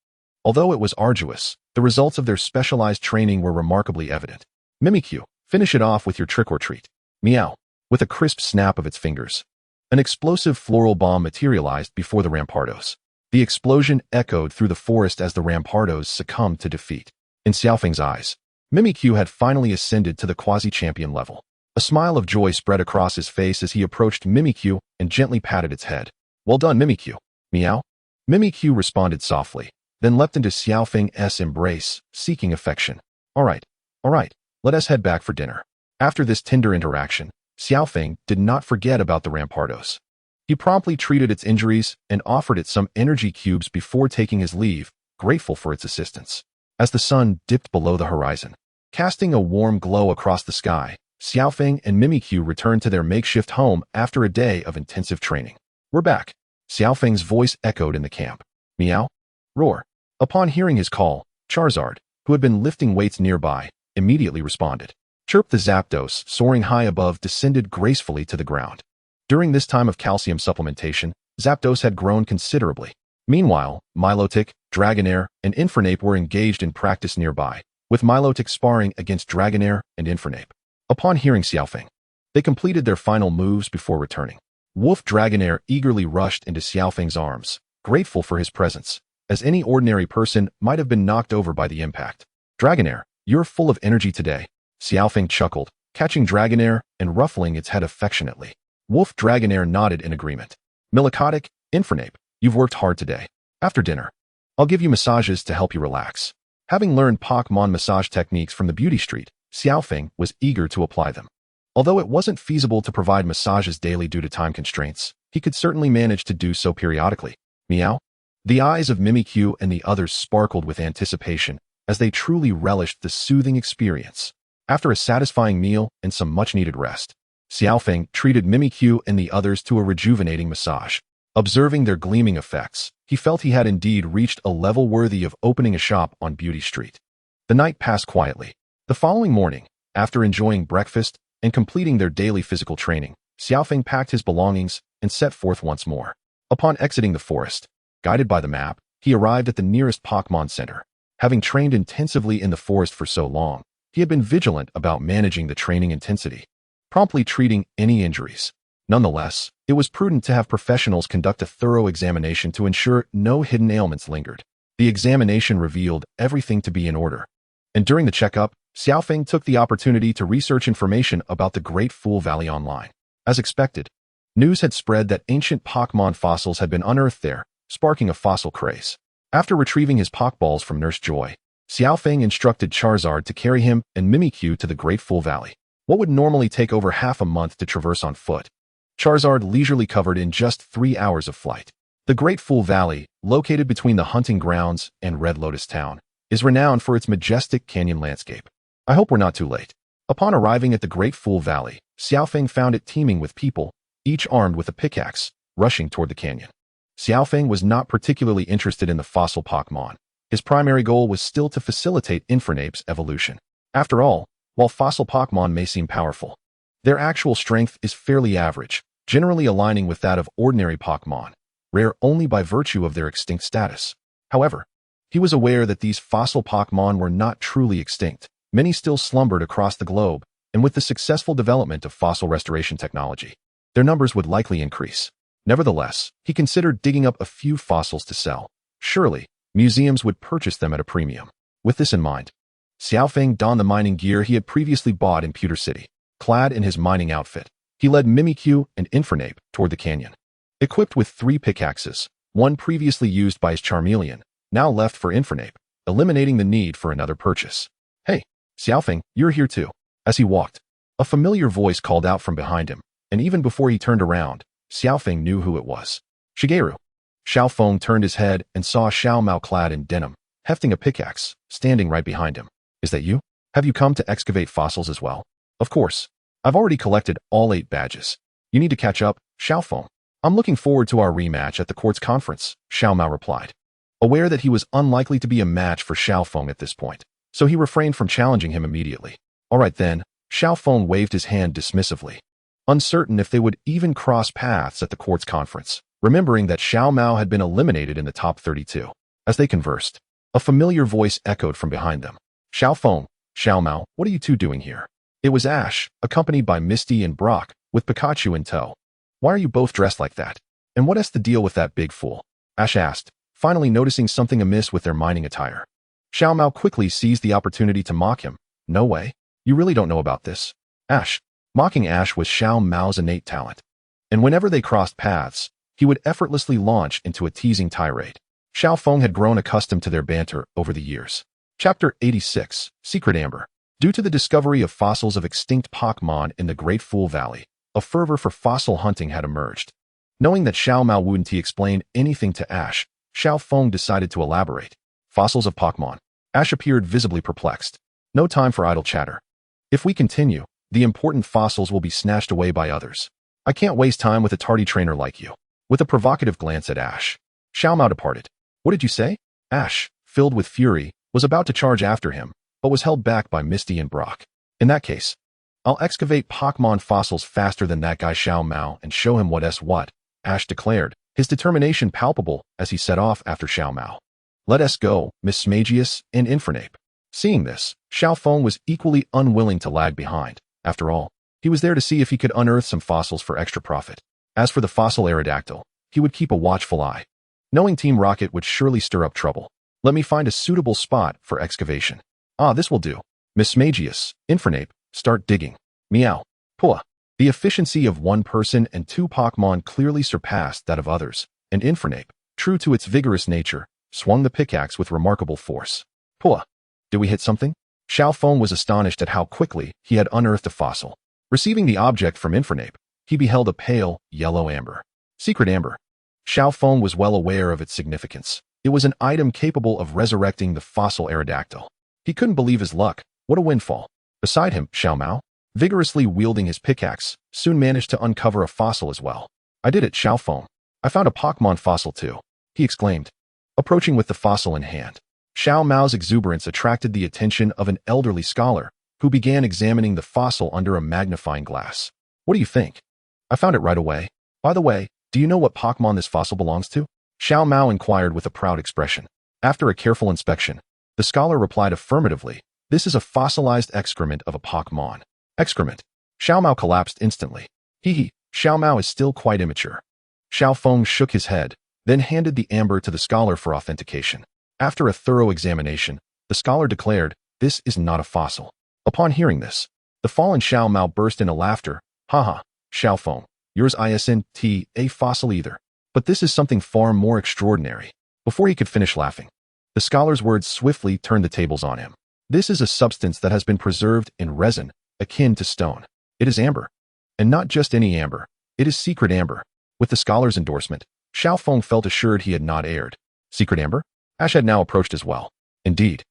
A: Although it was arduous, the results of their specialized training were remarkably evident. Mimikyu, finish it off with your trick or treat. Meow. With a crisp snap of its fingers, an explosive floral bomb materialized before the Rampardos. The explosion echoed through the forest as the Rampardos succumbed to defeat. In Xiaofeng's eyes, Mimikyu had finally ascended to the quasi-champion level. A smile of joy spread across his face as he approached Mimikyu and gently patted its head. "Well done, Mimikyu." Meow. Mimikyu responded softly, then leapt into Xiaofeng's embrace, seeking affection. All right, let us head back for dinner." After this tender interaction, Xiaofeng did not forget about the Rampardos. He promptly treated its injuries and offered it some energy cubes before taking his leave, grateful for its assistance. As the sun dipped below the horizon, casting a warm glow across the sky, Xiaofeng and Mimikyu returned to their makeshift home after a day of intensive training. "We're back." Xiaofeng's voice echoed in the camp. Meow. Roar. Upon hearing his call, Charizard, who had been lifting weights nearby, immediately responded. Chirp. The Zapdos, soaring high above, descended gracefully to the ground. During this time of calcium supplementation, Zapdos had grown considerably. Meanwhile, Milotic, Dragonair, and Infernape were engaged in practice nearby, with Milotic sparring against Dragonair and Infernape. Upon hearing Xiaofeng, they completed their final moves before returning. Wolf Dragonair eagerly rushed into Xiaofeng's arms, grateful for his presence, as any ordinary person might have been knocked over by the impact. "Dragonair, you're full of energy today." Xiaofeng chuckled, catching Dragonair and ruffling its head affectionately. Wolf Dragonair nodded in agreement. "Milotic, Infernape, you've worked hard today. After dinner, I'll give you massages to help you relax." Having learned Pokmon massage techniques from the beauty street, Xiaofeng was eager to apply them. Although it wasn't feasible to provide massages daily due to time constraints, he could certainly manage to do so periodically. Meow. The eyes of Mimikyu and the others sparkled with anticipation as they truly relished the soothing experience. After a satisfying meal and some much-needed rest, Xiaofeng treated Mimikyu and the others to a rejuvenating massage. Observing their gleaming effects, he felt he had indeed reached a level worthy of opening a shop on Beauty Street. The night passed quietly. The following morning, after enjoying breakfast and completing their daily physical training, Xiaofeng packed his belongings and set forth once more. Upon exiting the forest, guided by the map, he arrived at the nearest Pokemon Center. Having trained intensively in the forest for so long, he had been vigilant about managing the training intensity, promptly treating any injuries. Nonetheless, it was prudent to have professionals conduct a thorough examination to ensure no hidden ailments lingered. The examination revealed everything to be in order. And during the checkup, Xiaofeng took the opportunity to research information about the Great Fool Valley online. As expected, news had spread that ancient Pokemon fossils had been unearthed there, sparking a fossil craze. After retrieving his Pokeballs from Nurse Joy, Xiaofeng instructed Charizard to carry him and Mimikyu to the Great Fool Valley. What would normally take over half a month to traverse on foot, Charizard leisurely covered in just 3 hours of flight. The Great Fool Valley, located between the hunting grounds and Red Lotus Town, is renowned for its majestic canyon landscape. I hope we're not too late. Upon arriving at the Great Fool Valley, Xiaofeng found it teeming with people, each armed with a pickaxe, rushing toward the canyon. Xiaofeng was not particularly interested in the fossil Pokemon. His primary goal was still to facilitate Infernape's evolution. After all, while fossil Pokemon may seem powerful, their actual strength is fairly average, generally aligning with that of ordinary Pokemon, rare only by virtue of their extinct status. However, he was aware that these fossil Pokemon were not truly extinct. Many still slumbered across the globe, and with the successful development of fossil restoration technology, their numbers would likely increase. Nevertheless, he considered digging up a few fossils to sell. Surely, museums would purchase them at a premium. With this in mind, Xiaofeng donned the mining gear he had previously bought in Pewter City. Clad in his mining outfit, he led Mimikyu and Infernape toward the canyon. Equipped with 3 pickaxes, one previously used by his Charmeleon, now left for Infernape, eliminating the need for another purchase. Hey, Xiaofeng, you're here too. As he walked, a familiar voice called out from behind him, and even before he turned around, Xiaofeng knew who it was. Shigeru. Xiaofeng turned his head and saw Xiao Mao clad in denim, hefting a pickaxe, standing right behind him. Is that you? Have you come to excavate fossils as well? Of course. I've already collected all 8 badges. You need to catch up, Xiaofeng. I'm looking forward to our rematch at the court's conference, Xiao Mao replied. Aware that he was unlikely to be a match for Xiaofeng at this point, so he refrained from challenging him immediately. All right then, Xiaofeng waved his hand dismissively, uncertain if they would even cross paths at the court's conference, remembering that Xiao Mao had been eliminated in the top 32. As they conversed, a familiar voice echoed from behind them. Xiaofeng, Xiao Mao, what are you two doing here? It was Ash, accompanied by Misty and Brock, with Pikachu in tow. Why are you both dressed like that? And what has to deal with that big fool? Ash asked, finally noticing something amiss with their mining attire. Xiao Mao quickly seized the opportunity to mock him. No way. You really don't know about this. Ash. Mocking Ash was Xiao Mao's innate talent. And whenever they crossed paths, he would effortlessly launch into a teasing tirade. Xiaofeng had grown accustomed to their banter over the years. Chapter 86, Secret Amber. Due to the discovery of fossils of extinct Pokemon in the Great Fool Valley, a fervor for fossil hunting had emerged. Knowing that Xiao Mao wouldn't explain anything to Ash, Xiaofeng decided to elaborate. Fossils of Pokemon. Ash appeared visibly perplexed. No time for idle chatter. If we continue, the important fossils will be snatched away by others. I can't waste time with a tardy trainer like you. With a provocative glance at Ash, Xiao Mao departed. What did you say? Ash, filled with fury, was about to charge after him, but was held back by Misty and Brock. In that case, I'll excavate Pokemon fossils faster than that guy Xiao Mao and show him what, Ash declared, his determination palpable as he set off after Xiao Mao. Let us go, Miss Smagius and Infernape. Seeing this, Xiaofeng was equally unwilling to lag behind. After all, he was there to see if he could unearth some fossils for extra profit. As for the fossil Aerodactyl, he would keep a watchful eye. Knowing Team Rocket would surely stir up trouble, let me find a suitable spot for excavation. Ah, this will do. Miss Smagius, Infernape, start digging. Meow. Pua. The efficiency of one person and 2 Pokemon clearly surpassed that of others, and Infernape, true to its vigorous nature, swung the pickaxe with remarkable force. Pua. Did we hit something? Xiaofeng was astonished at how quickly he had unearthed a fossil. Receiving the object from Infernape, he beheld a pale, yellow amber. Secret amber. Xiaofeng was well aware of its significance. It was an item capable of resurrecting the fossil Aerodactyl. He couldn't believe his luck. What a windfall. Beside him, Xiao Mao, vigorously wielding his pickaxe, soon managed to uncover a fossil as well. I did it, Xiaofeng. I found a Pokemon fossil too, he exclaimed, approaching with the fossil in hand. Xiao Mao's exuberance attracted the attention of an elderly scholar, who began examining the fossil under a magnifying glass. What do you think? I found it right away. By the way, do you know what Pokemon this fossil belongs to? Xiao Mao inquired with a proud expression. After a careful inspection, the scholar replied affirmatively, This is a fossilized excrement of a Pokmon. Excrement. Xiao Mao collapsed instantly. Hee. Xiao Mao is still quite immature. Xiao Feng shook his head, then handed the amber to the scholar for authentication. After a thorough examination, the scholar declared, "This is not a fossil." Upon hearing this, the fallen Xiao Mao burst into laughter. Haha, Xiao Feng, yours isn't a fossil either. But this is something far more extraordinary. Before he could finish laughing, the scholar's words swiftly turned the tables on him. This is a substance that has been preserved in resin, akin to stone. It is amber. And not just any amber. It is secret amber. With the scholar's endorsement, Xiao Feng felt assured he had not erred. Secret amber? Ash had now approached as well. Indeed.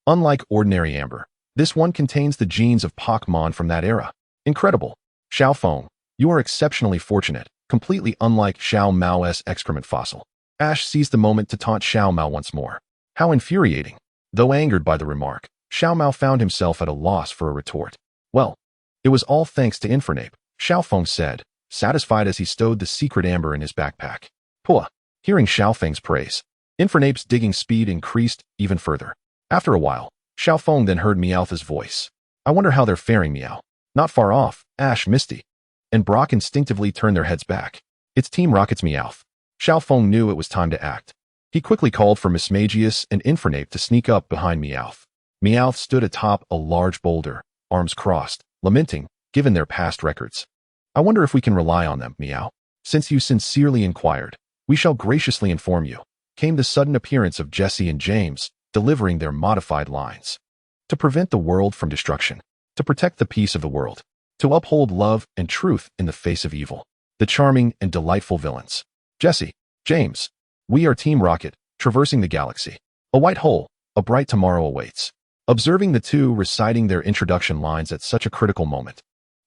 A: Unlike ordinary amber, this one contains the genes of Pokmon from that era. Incredible. Xiao Feng, you are exceptionally fortunate, completely unlike Xiao Mao's excrement fossil. Ash seized the moment to taunt Xiao Mao once more. How infuriating. Though angered by the remark, Xiao Mao found himself at a loss for a retort. Well, it was all thanks to Infernape, Xiao Feng said, satisfied as he stowed the secret amber in his backpack. Puh. Hearing Xiao Feng's praise, Infernape's digging speed increased even further. After a while, Xiao Feng then heard Meowth's voice. I wonder how they're faring, Meow. Not far off, Ash, Misty. And Brock instinctively turned their heads back. It's Team Rocket's Meowth. Xiao Feng knew it was time to act. He quickly called for Mismagius and Infernape to sneak up behind Meowth. Meowth stood atop a large boulder, arms crossed, lamenting, given their past records. I wonder if we can rely on them, Meow. Since you sincerely inquired, we shall graciously inform you. Came the sudden appearance of Jesse and James, delivering their modified lines. To prevent the world from destruction. To protect the peace of the world. To uphold love and truth in the face of evil. The charming and delightful villains. Jesse, James. We are Team Rocket, traversing the galaxy. A white hole, a bright tomorrow awaits. Observing the two reciting their introduction lines at such a critical moment,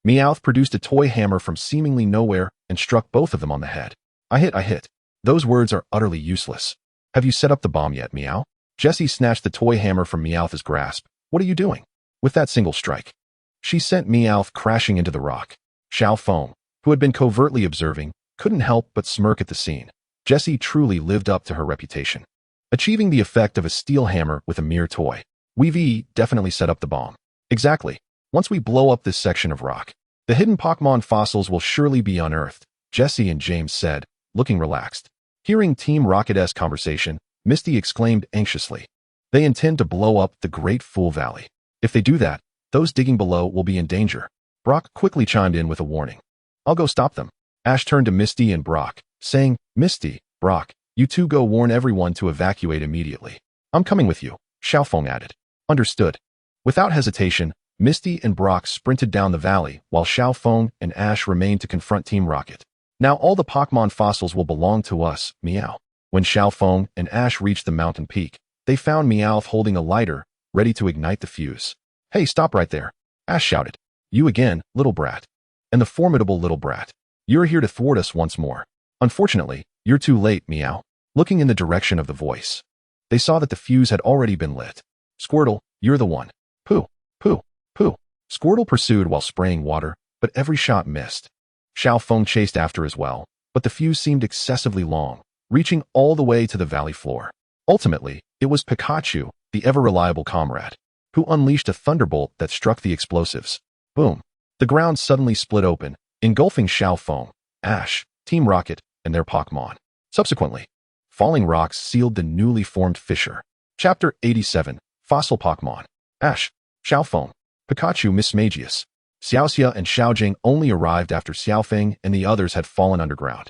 A: Meowth produced a toy hammer from seemingly nowhere and struck both of them on the head. I hit. Those words are utterly useless. Have you set up the bomb yet, Meow? Jessie snatched the toy hammer from Meowth's grasp. What are you doing? With that single strike, she sent Meowth crashing into the rock. Xiao Feng, who had been covertly observing, couldn't help but smirk at the scene. Jessie truly lived up to her reputation, achieving the effect of a steel hammer with a mere toy. We've definitely set up the bomb. Exactly. Once we blow up this section of rock, the hidden Pokemon fossils will surely be unearthed, Jesse and James said, looking relaxed. Hearing Team Rocket's conversation, Misty exclaimed anxiously. They intend to blow up the Great Fool Valley. If they do that, those digging below will be in danger. Brock quickly chimed in with a warning. I'll go stop them. Ash turned to Misty and Brock, saying, Misty, Brock, you two go warn everyone to evacuate immediately. I'm coming with you, Xiao Feng added. Understood. Without hesitation, Misty and Brock sprinted down the valley, while Xiao Feng and Ash remained to confront Team Rocket. Now all the Pokemon fossils will belong to us, Meow. When Xiao Feng and Ash reached the mountain peak, they found Meowth holding a lighter, ready to ignite the fuse. Hey, stop right there, Ash shouted. You again, little brat. And the formidable little brat. You're here to thwart us once more. Unfortunately, you're too late, Meow. Looking in the direction of the voice, they saw that the fuse had already been lit. Squirtle, you're the one. Pooh, pooh, pooh. Squirtle pursued while spraying water, but every shot missed. Xiao Feng chased after as well, but the fuse seemed excessively long, reaching all the way to the valley floor. Ultimately, it was Pikachu, the ever-reliable comrade, who unleashed a thunderbolt that struck the explosives. Boom. The ground suddenly split open, engulfing Xiao Feng, Ash, Team Rocket, and their Pokemon. Subsequently, falling rocks sealed the newly formed fissure. Chapter 87. Fossil Pokemon. Ash, Xiao Feng, Pikachu, Mismagius. Xiaoxia and Xiaojing only arrived after Xiaofeng and the others had fallen underground.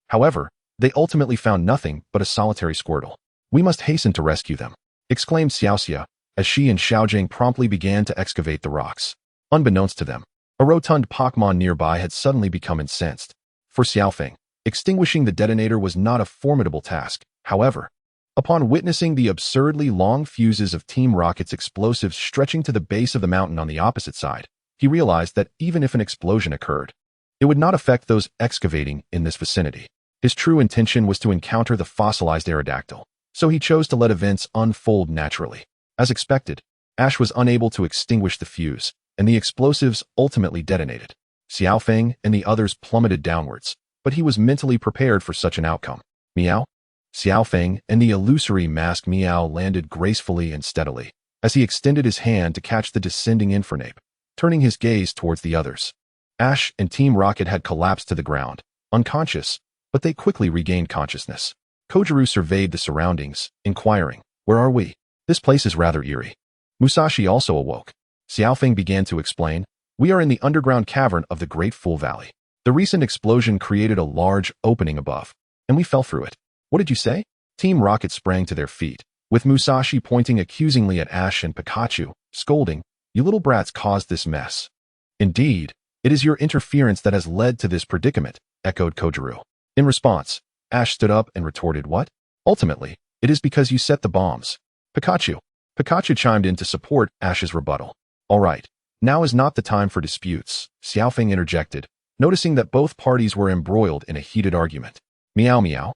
A: However, they ultimately found nothing but a solitary Squirtle. We must hasten to rescue them, exclaimed Xiaoxia, as she and Xiaojing promptly began to excavate the rocks. Unbeknownst to them, a rotund Pokemon nearby had suddenly become incensed. For Xiaofeng, extinguishing the detonator was not a formidable task. However, upon witnessing the absurdly long fuses of Team Rocket's explosives stretching to the base of the mountain on the opposite side, he realized that even if an explosion occurred, it would not affect those excavating in this vicinity. His true intention was to encounter the fossilized Aerodactyl, so he chose to let events unfold naturally. As expected, Ash was unable to extinguish the fuse, and the explosives ultimately detonated. Xiaofeng and the others plummeted downwards, but he was mentally prepared for such an outcome. Meow? Xiaofeng and the illusory mask Meow landed gracefully and steadily. as he extended his hand to catch the descending Infernape, turning his gaze towards the others. Ash and Team Rocket had collapsed to the ground, unconscious, but they quickly regained consciousness. Kojiru surveyed the surroundings, inquiring, "Where are we? This place is rather eerie." Musashi also awoke. Xiaofeng began to explain, "We are in the underground cavern of the Great Fool Valley. The recent explosion created a large opening above, and we fell through it." "What did you say?" Team Rocket sprang to their feet, with Musashi pointing accusingly at Ash and Pikachu, scolding, "You little brats caused this mess." "Indeed, it is your interference that has led to this predicament," echoed Kojiru. In response, Ash stood up and retorted, "What? Ultimately, it is because you set the bombs." Pikachu chimed in to support Ash's rebuttal. "All right, now is not the time for disputes," Xiaofeng interjected, noticing that both parties were embroiled in a heated argument. "Meow meow."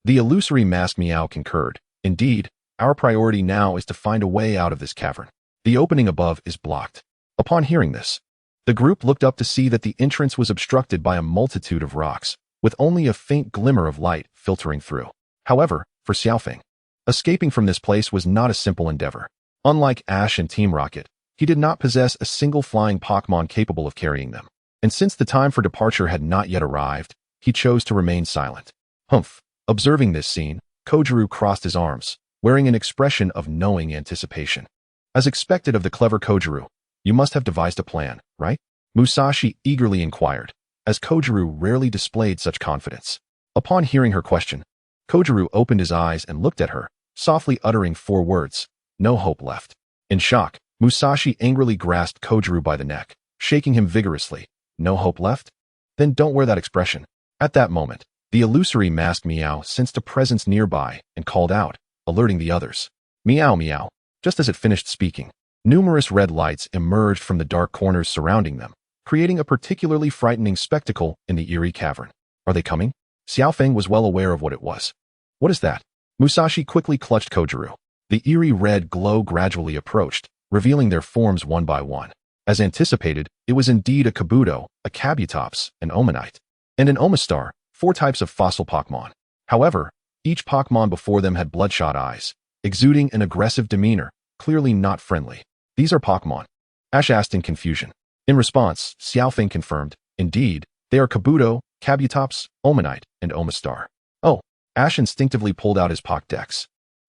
A: The illusory masked Meow concurred. "Indeed, our priority now is to find a way out of this cavern. The opening above is blocked." Upon hearing this, the group looked up to see that the entrance was obstructed by a multitude of rocks, with only a faint glimmer of light filtering through. However, for Xiaofeng, escaping from this place was not a simple endeavor. Unlike Ash and Team Rocket, he did not possess a single flying Pokemon capable of carrying them. And since the time for departure had not yet arrived, he chose to remain silent. Humph. Observing this scene, Kojiru crossed his arms, wearing an expression of knowing anticipation. As expected of the clever Kojiru, "You must have devised a plan, right?" Musashi eagerly inquired, as Kojiru rarely displayed such confidence. Upon hearing her question, Kojiru opened his eyes and looked at her, softly uttering 4 words, "No hope left." In shock, Musashi angrily grasped Kojiru by the neck, shaking him vigorously. "No hope left? Then don't wear that expression." At that moment, the illusory masked Meow sensed a presence nearby and called out, alerting the others. "Meow meow." Just as it finished speaking, numerous red lights emerged from the dark corners surrounding them, creating a particularly frightening spectacle in the eerie cavern. "Are they coming?" Xiaofeng was well aware of what it was. "What is that?" Musashi quickly clutched Kojiru. The eerie red glow gradually approached, revealing their forms one by one. As anticipated, it was indeed a Kabuto, a Kabutops, an Omanite, and an Omastar, 4 types of fossil Pokemon. However, each Pokemon before them had bloodshot eyes, exuding an aggressive demeanor, clearly not friendly. "These are Pokemon?" Ash asked in confusion. In response, Xiaofeng confirmed, "Indeed, they are Kabuto, Kabutops, Omanite, and Omastar." "Oh." Ash instinctively pulled out his Pokédex,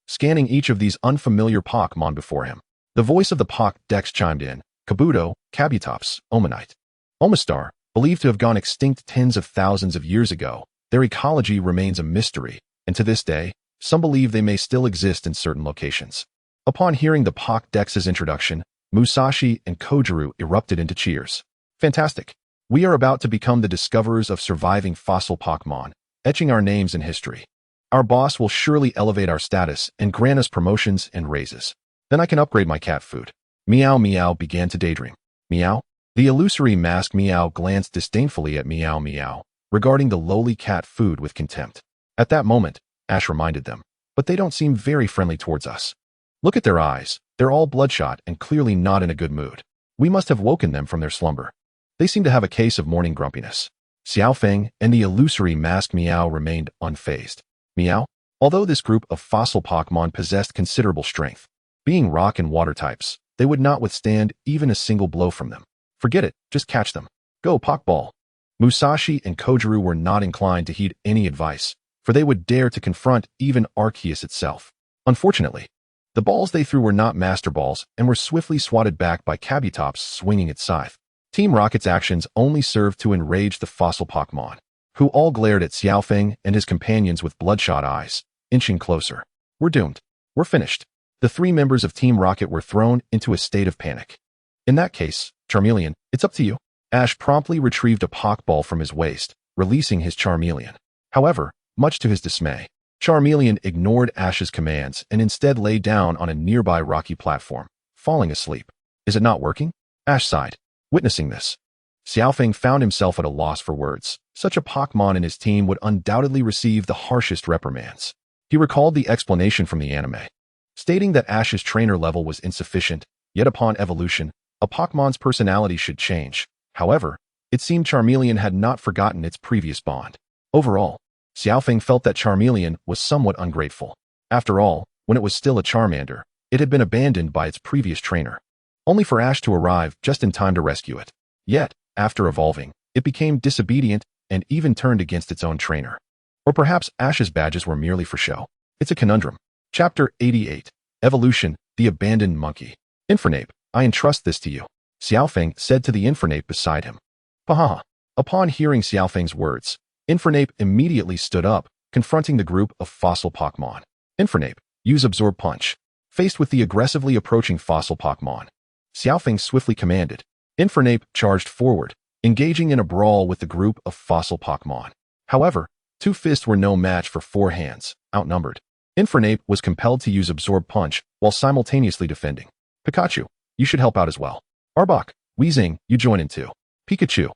A: scanning each of these unfamiliar Pokemon before him. The voice of the Pokédex chimed in, "Kabuto, Kabutops, Omanite, Omastar, believed to have gone extinct tens of thousands of years ago. Their ecology remains a mystery, and to this day, some believe they may still exist in certain locations." Upon hearing the Pokédex's introduction, Musashi and Kojiru erupted into cheers. "Fantastic. We are about to become the discoverers of surviving fossil Pokemon, etching our names in history. Our boss will surely elevate our status and grant us promotions and raises. Then I can upgrade my cat food." Meow Meow began to daydream. "Meow?" The illusory masked Meow glanced disdainfully at Meow Meow, regarding the lowly cat food with contempt. At that moment, Ash reminded them, "But they don't seem very friendly towards us. Look at their eyes. They're all bloodshot and clearly not in a good mood. We must have woken them from their slumber. They seem to have a case of morning grumpiness." Xiaofeng and the illusory masked Meow remained unfazed. Meow? Although this group of fossil Pokemon possessed considerable strength, being rock and water types, they would not withstand even a single blow from them. "Forget it, just catch them. Go, Pokeball." Musashi and Kojiru were not inclined to heed any advice, for they would dare to confront even Arceus itself. Unfortunately, the balls they threw were not Master Balls and were swiftly swatted back by Kabutops swinging its scythe. Team Rocket's actions only served to enrage the fossil Pokemon, who all glared at Xiaofeng and his companions with bloodshot eyes, inching closer. "We're doomed. We're finished." The 3 members of Team Rocket were thrown into a state of panic. "In that case, Charmeleon, it's up to you." Ash promptly retrieved a Pokeball from his waist, releasing his Charmeleon. However, much to his dismay, Charmeleon ignored Ash's commands and instead lay down on a nearby rocky platform, falling asleep. "Is it not working?" Ash sighed. Witnessing this, Xiaofeng found himself at a loss for words. Such a Pokemon in his team would undoubtedly receive the harshest reprimands. He recalled the explanation from the anime, stating that Ash's trainer level was insufficient, yet upon evolution, a Pokemon's personality should change. However, it seemed Charmeleon had not forgotten its previous bond. Overall, Xiaofeng felt that Charmeleon was somewhat ungrateful. After all, when it was still a Charmander, It had been abandoned by its previous trainer, only for Ash to arrive just in time to rescue it. Yet, after evolving, it became disobedient and even turned against its own trainer. Or perhaps Ash's badges were merely for show. It's a conundrum. Chapter 88. Evolution, the Abandoned Monkey. Infernape, I entrust this to you, Xiaofeng said to the Infernape beside him. Pahaha. Upon hearing Xiaofeng's words, Infernape immediately stood up, confronting the group of fossil Pokmon. Infernape, use Absorb Punch. Faced with the aggressively approaching fossil Pokmon, Xiaofeng swiftly commanded. Infernape charged forward, engaging in a brawl with the group of fossil Pokmon. However, 2 fists were no match for 4 hands, outnumbered. Infernape was compelled to use Absorb Punch while simultaneously defending. Pikachu, you should help out as well. Arbok, Weezing, you join in too. Pikachu.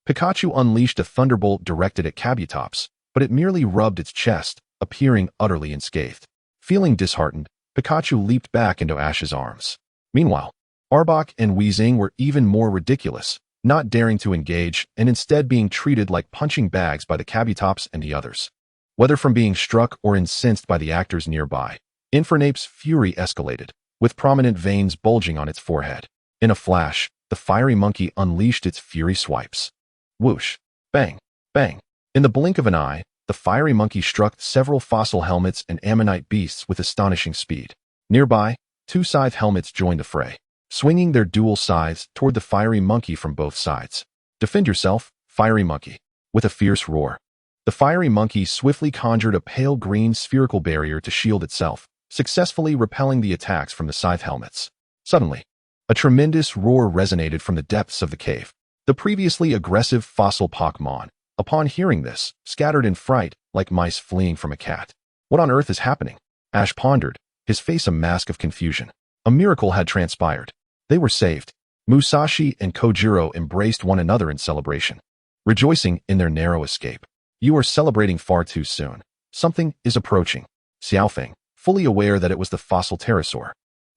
A: Pikachu unleashed a thunderbolt directed at Kabutops, but it merely rubbed its chest, appearing utterly unscathed. Feeling disheartened, Pikachu leaped back into Ash's arms. Meanwhile, Arbok and Weezing were even more ridiculous, not daring to engage and instead being treated like punching bags by the Kabutops and the others. Whether from being struck or incensed by the actors nearby, Infernape's fury escalated, with prominent veins bulging on its forehead. In a flash, the fiery monkey unleashed its fury swipes. Whoosh! Bang! Bang! In the blink of an eye, the fiery monkey struck several fossil helmets and ammonite beasts with astonishing speed. Nearby, 2 scythe helmets joined the fray, swinging their dual scythes toward the fiery monkey from both sides. Defend yourself, fiery monkey. With a fierce roar, the fiery monkey swiftly conjured a pale green spherical barrier to shield itself, successfully repelling the attacks from the scythe helmets. Suddenly, a tremendous roar resonated from the depths of the cave. The previously aggressive fossil Pokmon, upon hearing this, scattered in fright like mice fleeing from a cat. What on earth is happening? Ash pondered, his face a mask of confusion. A miracle had transpired. They were saved. Musashi and Kojiro embraced one another in celebration, rejoicing in their narrow escape. You are celebrating far too soon. Something is approaching. Xiaofeng, fully aware that it was the fossil pterosaur,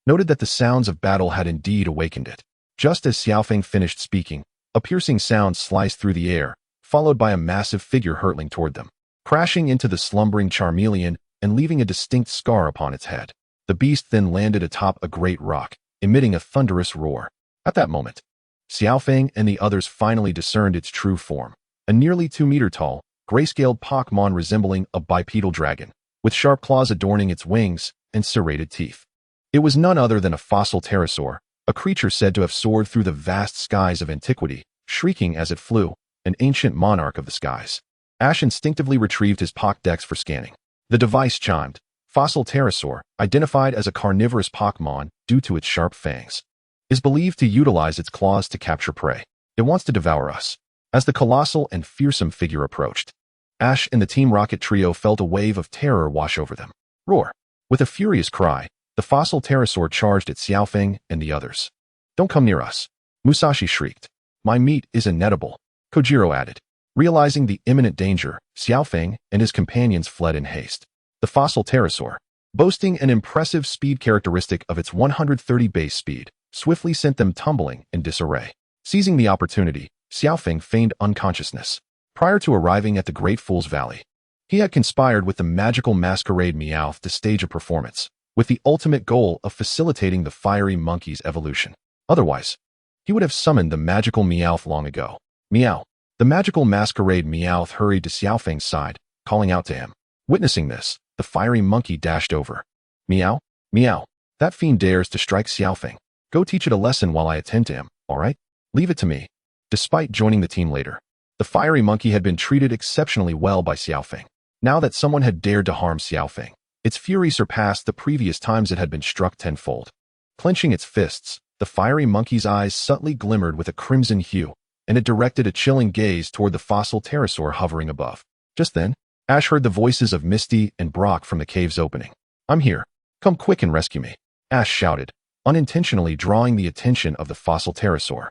A: noted that the sounds of battle had indeed awakened it. Just as Xiaofeng finished speaking, a piercing sound sliced through the air, followed by a massive figure hurtling toward them, crashing into the slumbering Charmeleon and leaving a distinct scar upon its head. The beast then landed atop a great rock, emitting a thunderous roar. At that moment, Xiaofeng and the others finally discerned its true form, a nearly 2-meter-tall, gray-scaled Pokmon resembling a bipedal dragon, with sharp claws adorning its wings and serrated teeth. It was none other than a fossil pterosaur, a creature said to have soared through the vast skies of antiquity, shrieking as it flew, an ancient monarch of the skies. Ash instinctively retrieved his Pokédex for scanning. The device chimed. Fossil pterosaur, identified as a carnivorous Pokmon due to its sharp fangs, is believed to utilize its claws to capture prey. It wants to devour us. As the colossal and fearsome figure approached, Ash and the Team Rocket trio felt a wave of terror wash over them. Roar! With a furious cry, the fossil pterosaur charged at Xiaofeng and the others. Don't come near us, Musashi shrieked. My meat is inedible, Kojiro added. Realizing the imminent danger, Xiaofeng and his companions fled in haste. The fossil pterosaur, boasting an impressive speed characteristic of its 130 base speed, swiftly sent them tumbling in disarray. Seizing the opportunity, Xiaofeng feigned unconsciousness. Prior to arriving at the Great Fool's Valley, he had conspired with the magical masquerade Meowth to stage a performance, with the ultimate goal of facilitating the fiery monkey's evolution. Otherwise, he would have summoned the magical Meowth long ago. Meow. The magical masquerade Meowth hurried to Xiaofeng's side, calling out to him. Witnessing this, the fiery monkey dashed over. Meow, meow. That fiend dares to strike Xiaofeng. Go teach it a lesson while I attend to him, all right? Leave it to me. Despite joining the team later, the fiery monkey had been treated exceptionally well by Xiaofeng. Now that someone had dared to harm Xiaofeng, its fury surpassed the previous times it had been struck tenfold. Clenching its fists, the fiery monkey's eyes subtly glimmered with a crimson hue, and it directed a chilling gaze toward the fossil pterosaur hovering above. Just then, Ash heard the voices of Misty and Brock from the cave's opening. I'm here. Come quick and rescue me, Ash shouted, unintentionally drawing the attention of the fossil pterosaur,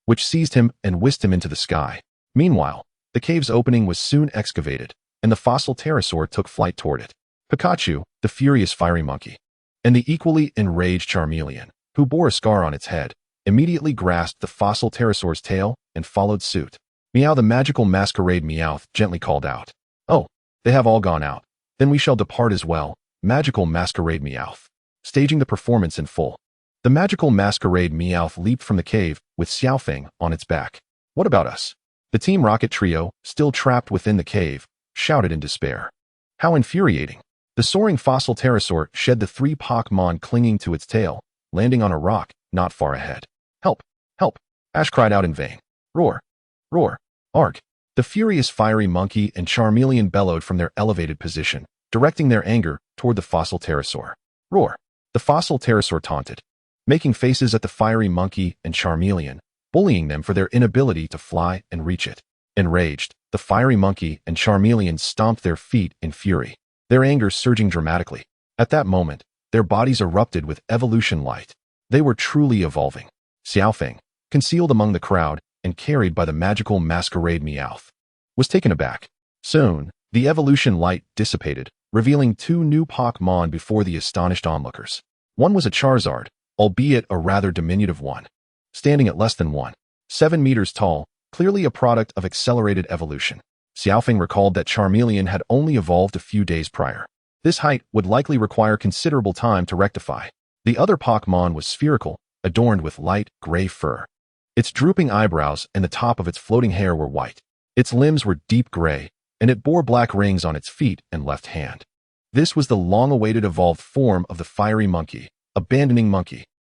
A: which seized him and whisked him into the sky. Meanwhile, the cave's opening was soon excavated, and the fossil pterosaur took flight toward it. Pikachu, the furious fiery monkey, and the equally enraged Charmeleon, who bore a scar on its head, immediately grasped the fossil pterosaur's tail and followed suit. Meow, the magical masquerade Meowth gently called out. Oh, they have all gone out. Then we shall depart as well, magical masquerade Meowth. staging the performance in full. The magical masquerade Meowth leaped from the cave with Xiaofeng on its back. What about us? The Team Rocket trio, still trapped within the cave, shouted in despair. How infuriating. The soaring fossil pterosaur shed the 3 Pokmon clinging to its tail, landing on a rock not far ahead. Help! Help! Ash cried out in vain. Roar! Roar! Arg! The furious fiery monkey and Charmeleon bellowed from their elevated position, directing their anger toward the fossil pterosaur. Roar! The fossil pterosaur taunted, making faces at the fiery monkey and Charmeleon, bullying them for their inability to fly and reach it. Enraged, the fiery monkey and Charmeleon stomped their feet in fury, their anger surging dramatically. At that moment, their bodies erupted with evolution light. They were truly evolving. Xiaofeng, concealed among the crowd and carried by the magical masquerade Meowth, was taken aback. Soon, the evolution light dissipated, revealing 2 new Pokmon before the astonished onlookers. One was a Charizard, albeit a rather diminutive one, standing at less than 7 meters tall, clearly a product of accelerated evolution. Xiaofeng recalled that Charmeleon had only evolved a few days prior. This height would likely require considerable time to rectify. The other Pokmon was spherical, adorned with light gray fur. Its drooping eyebrows and the top of its floating hair were white. Its limbs were deep gray, and it bore black rings on its feet and left hand. This was the long-awaited evolved form of the fiery monkey, abandoning monkey.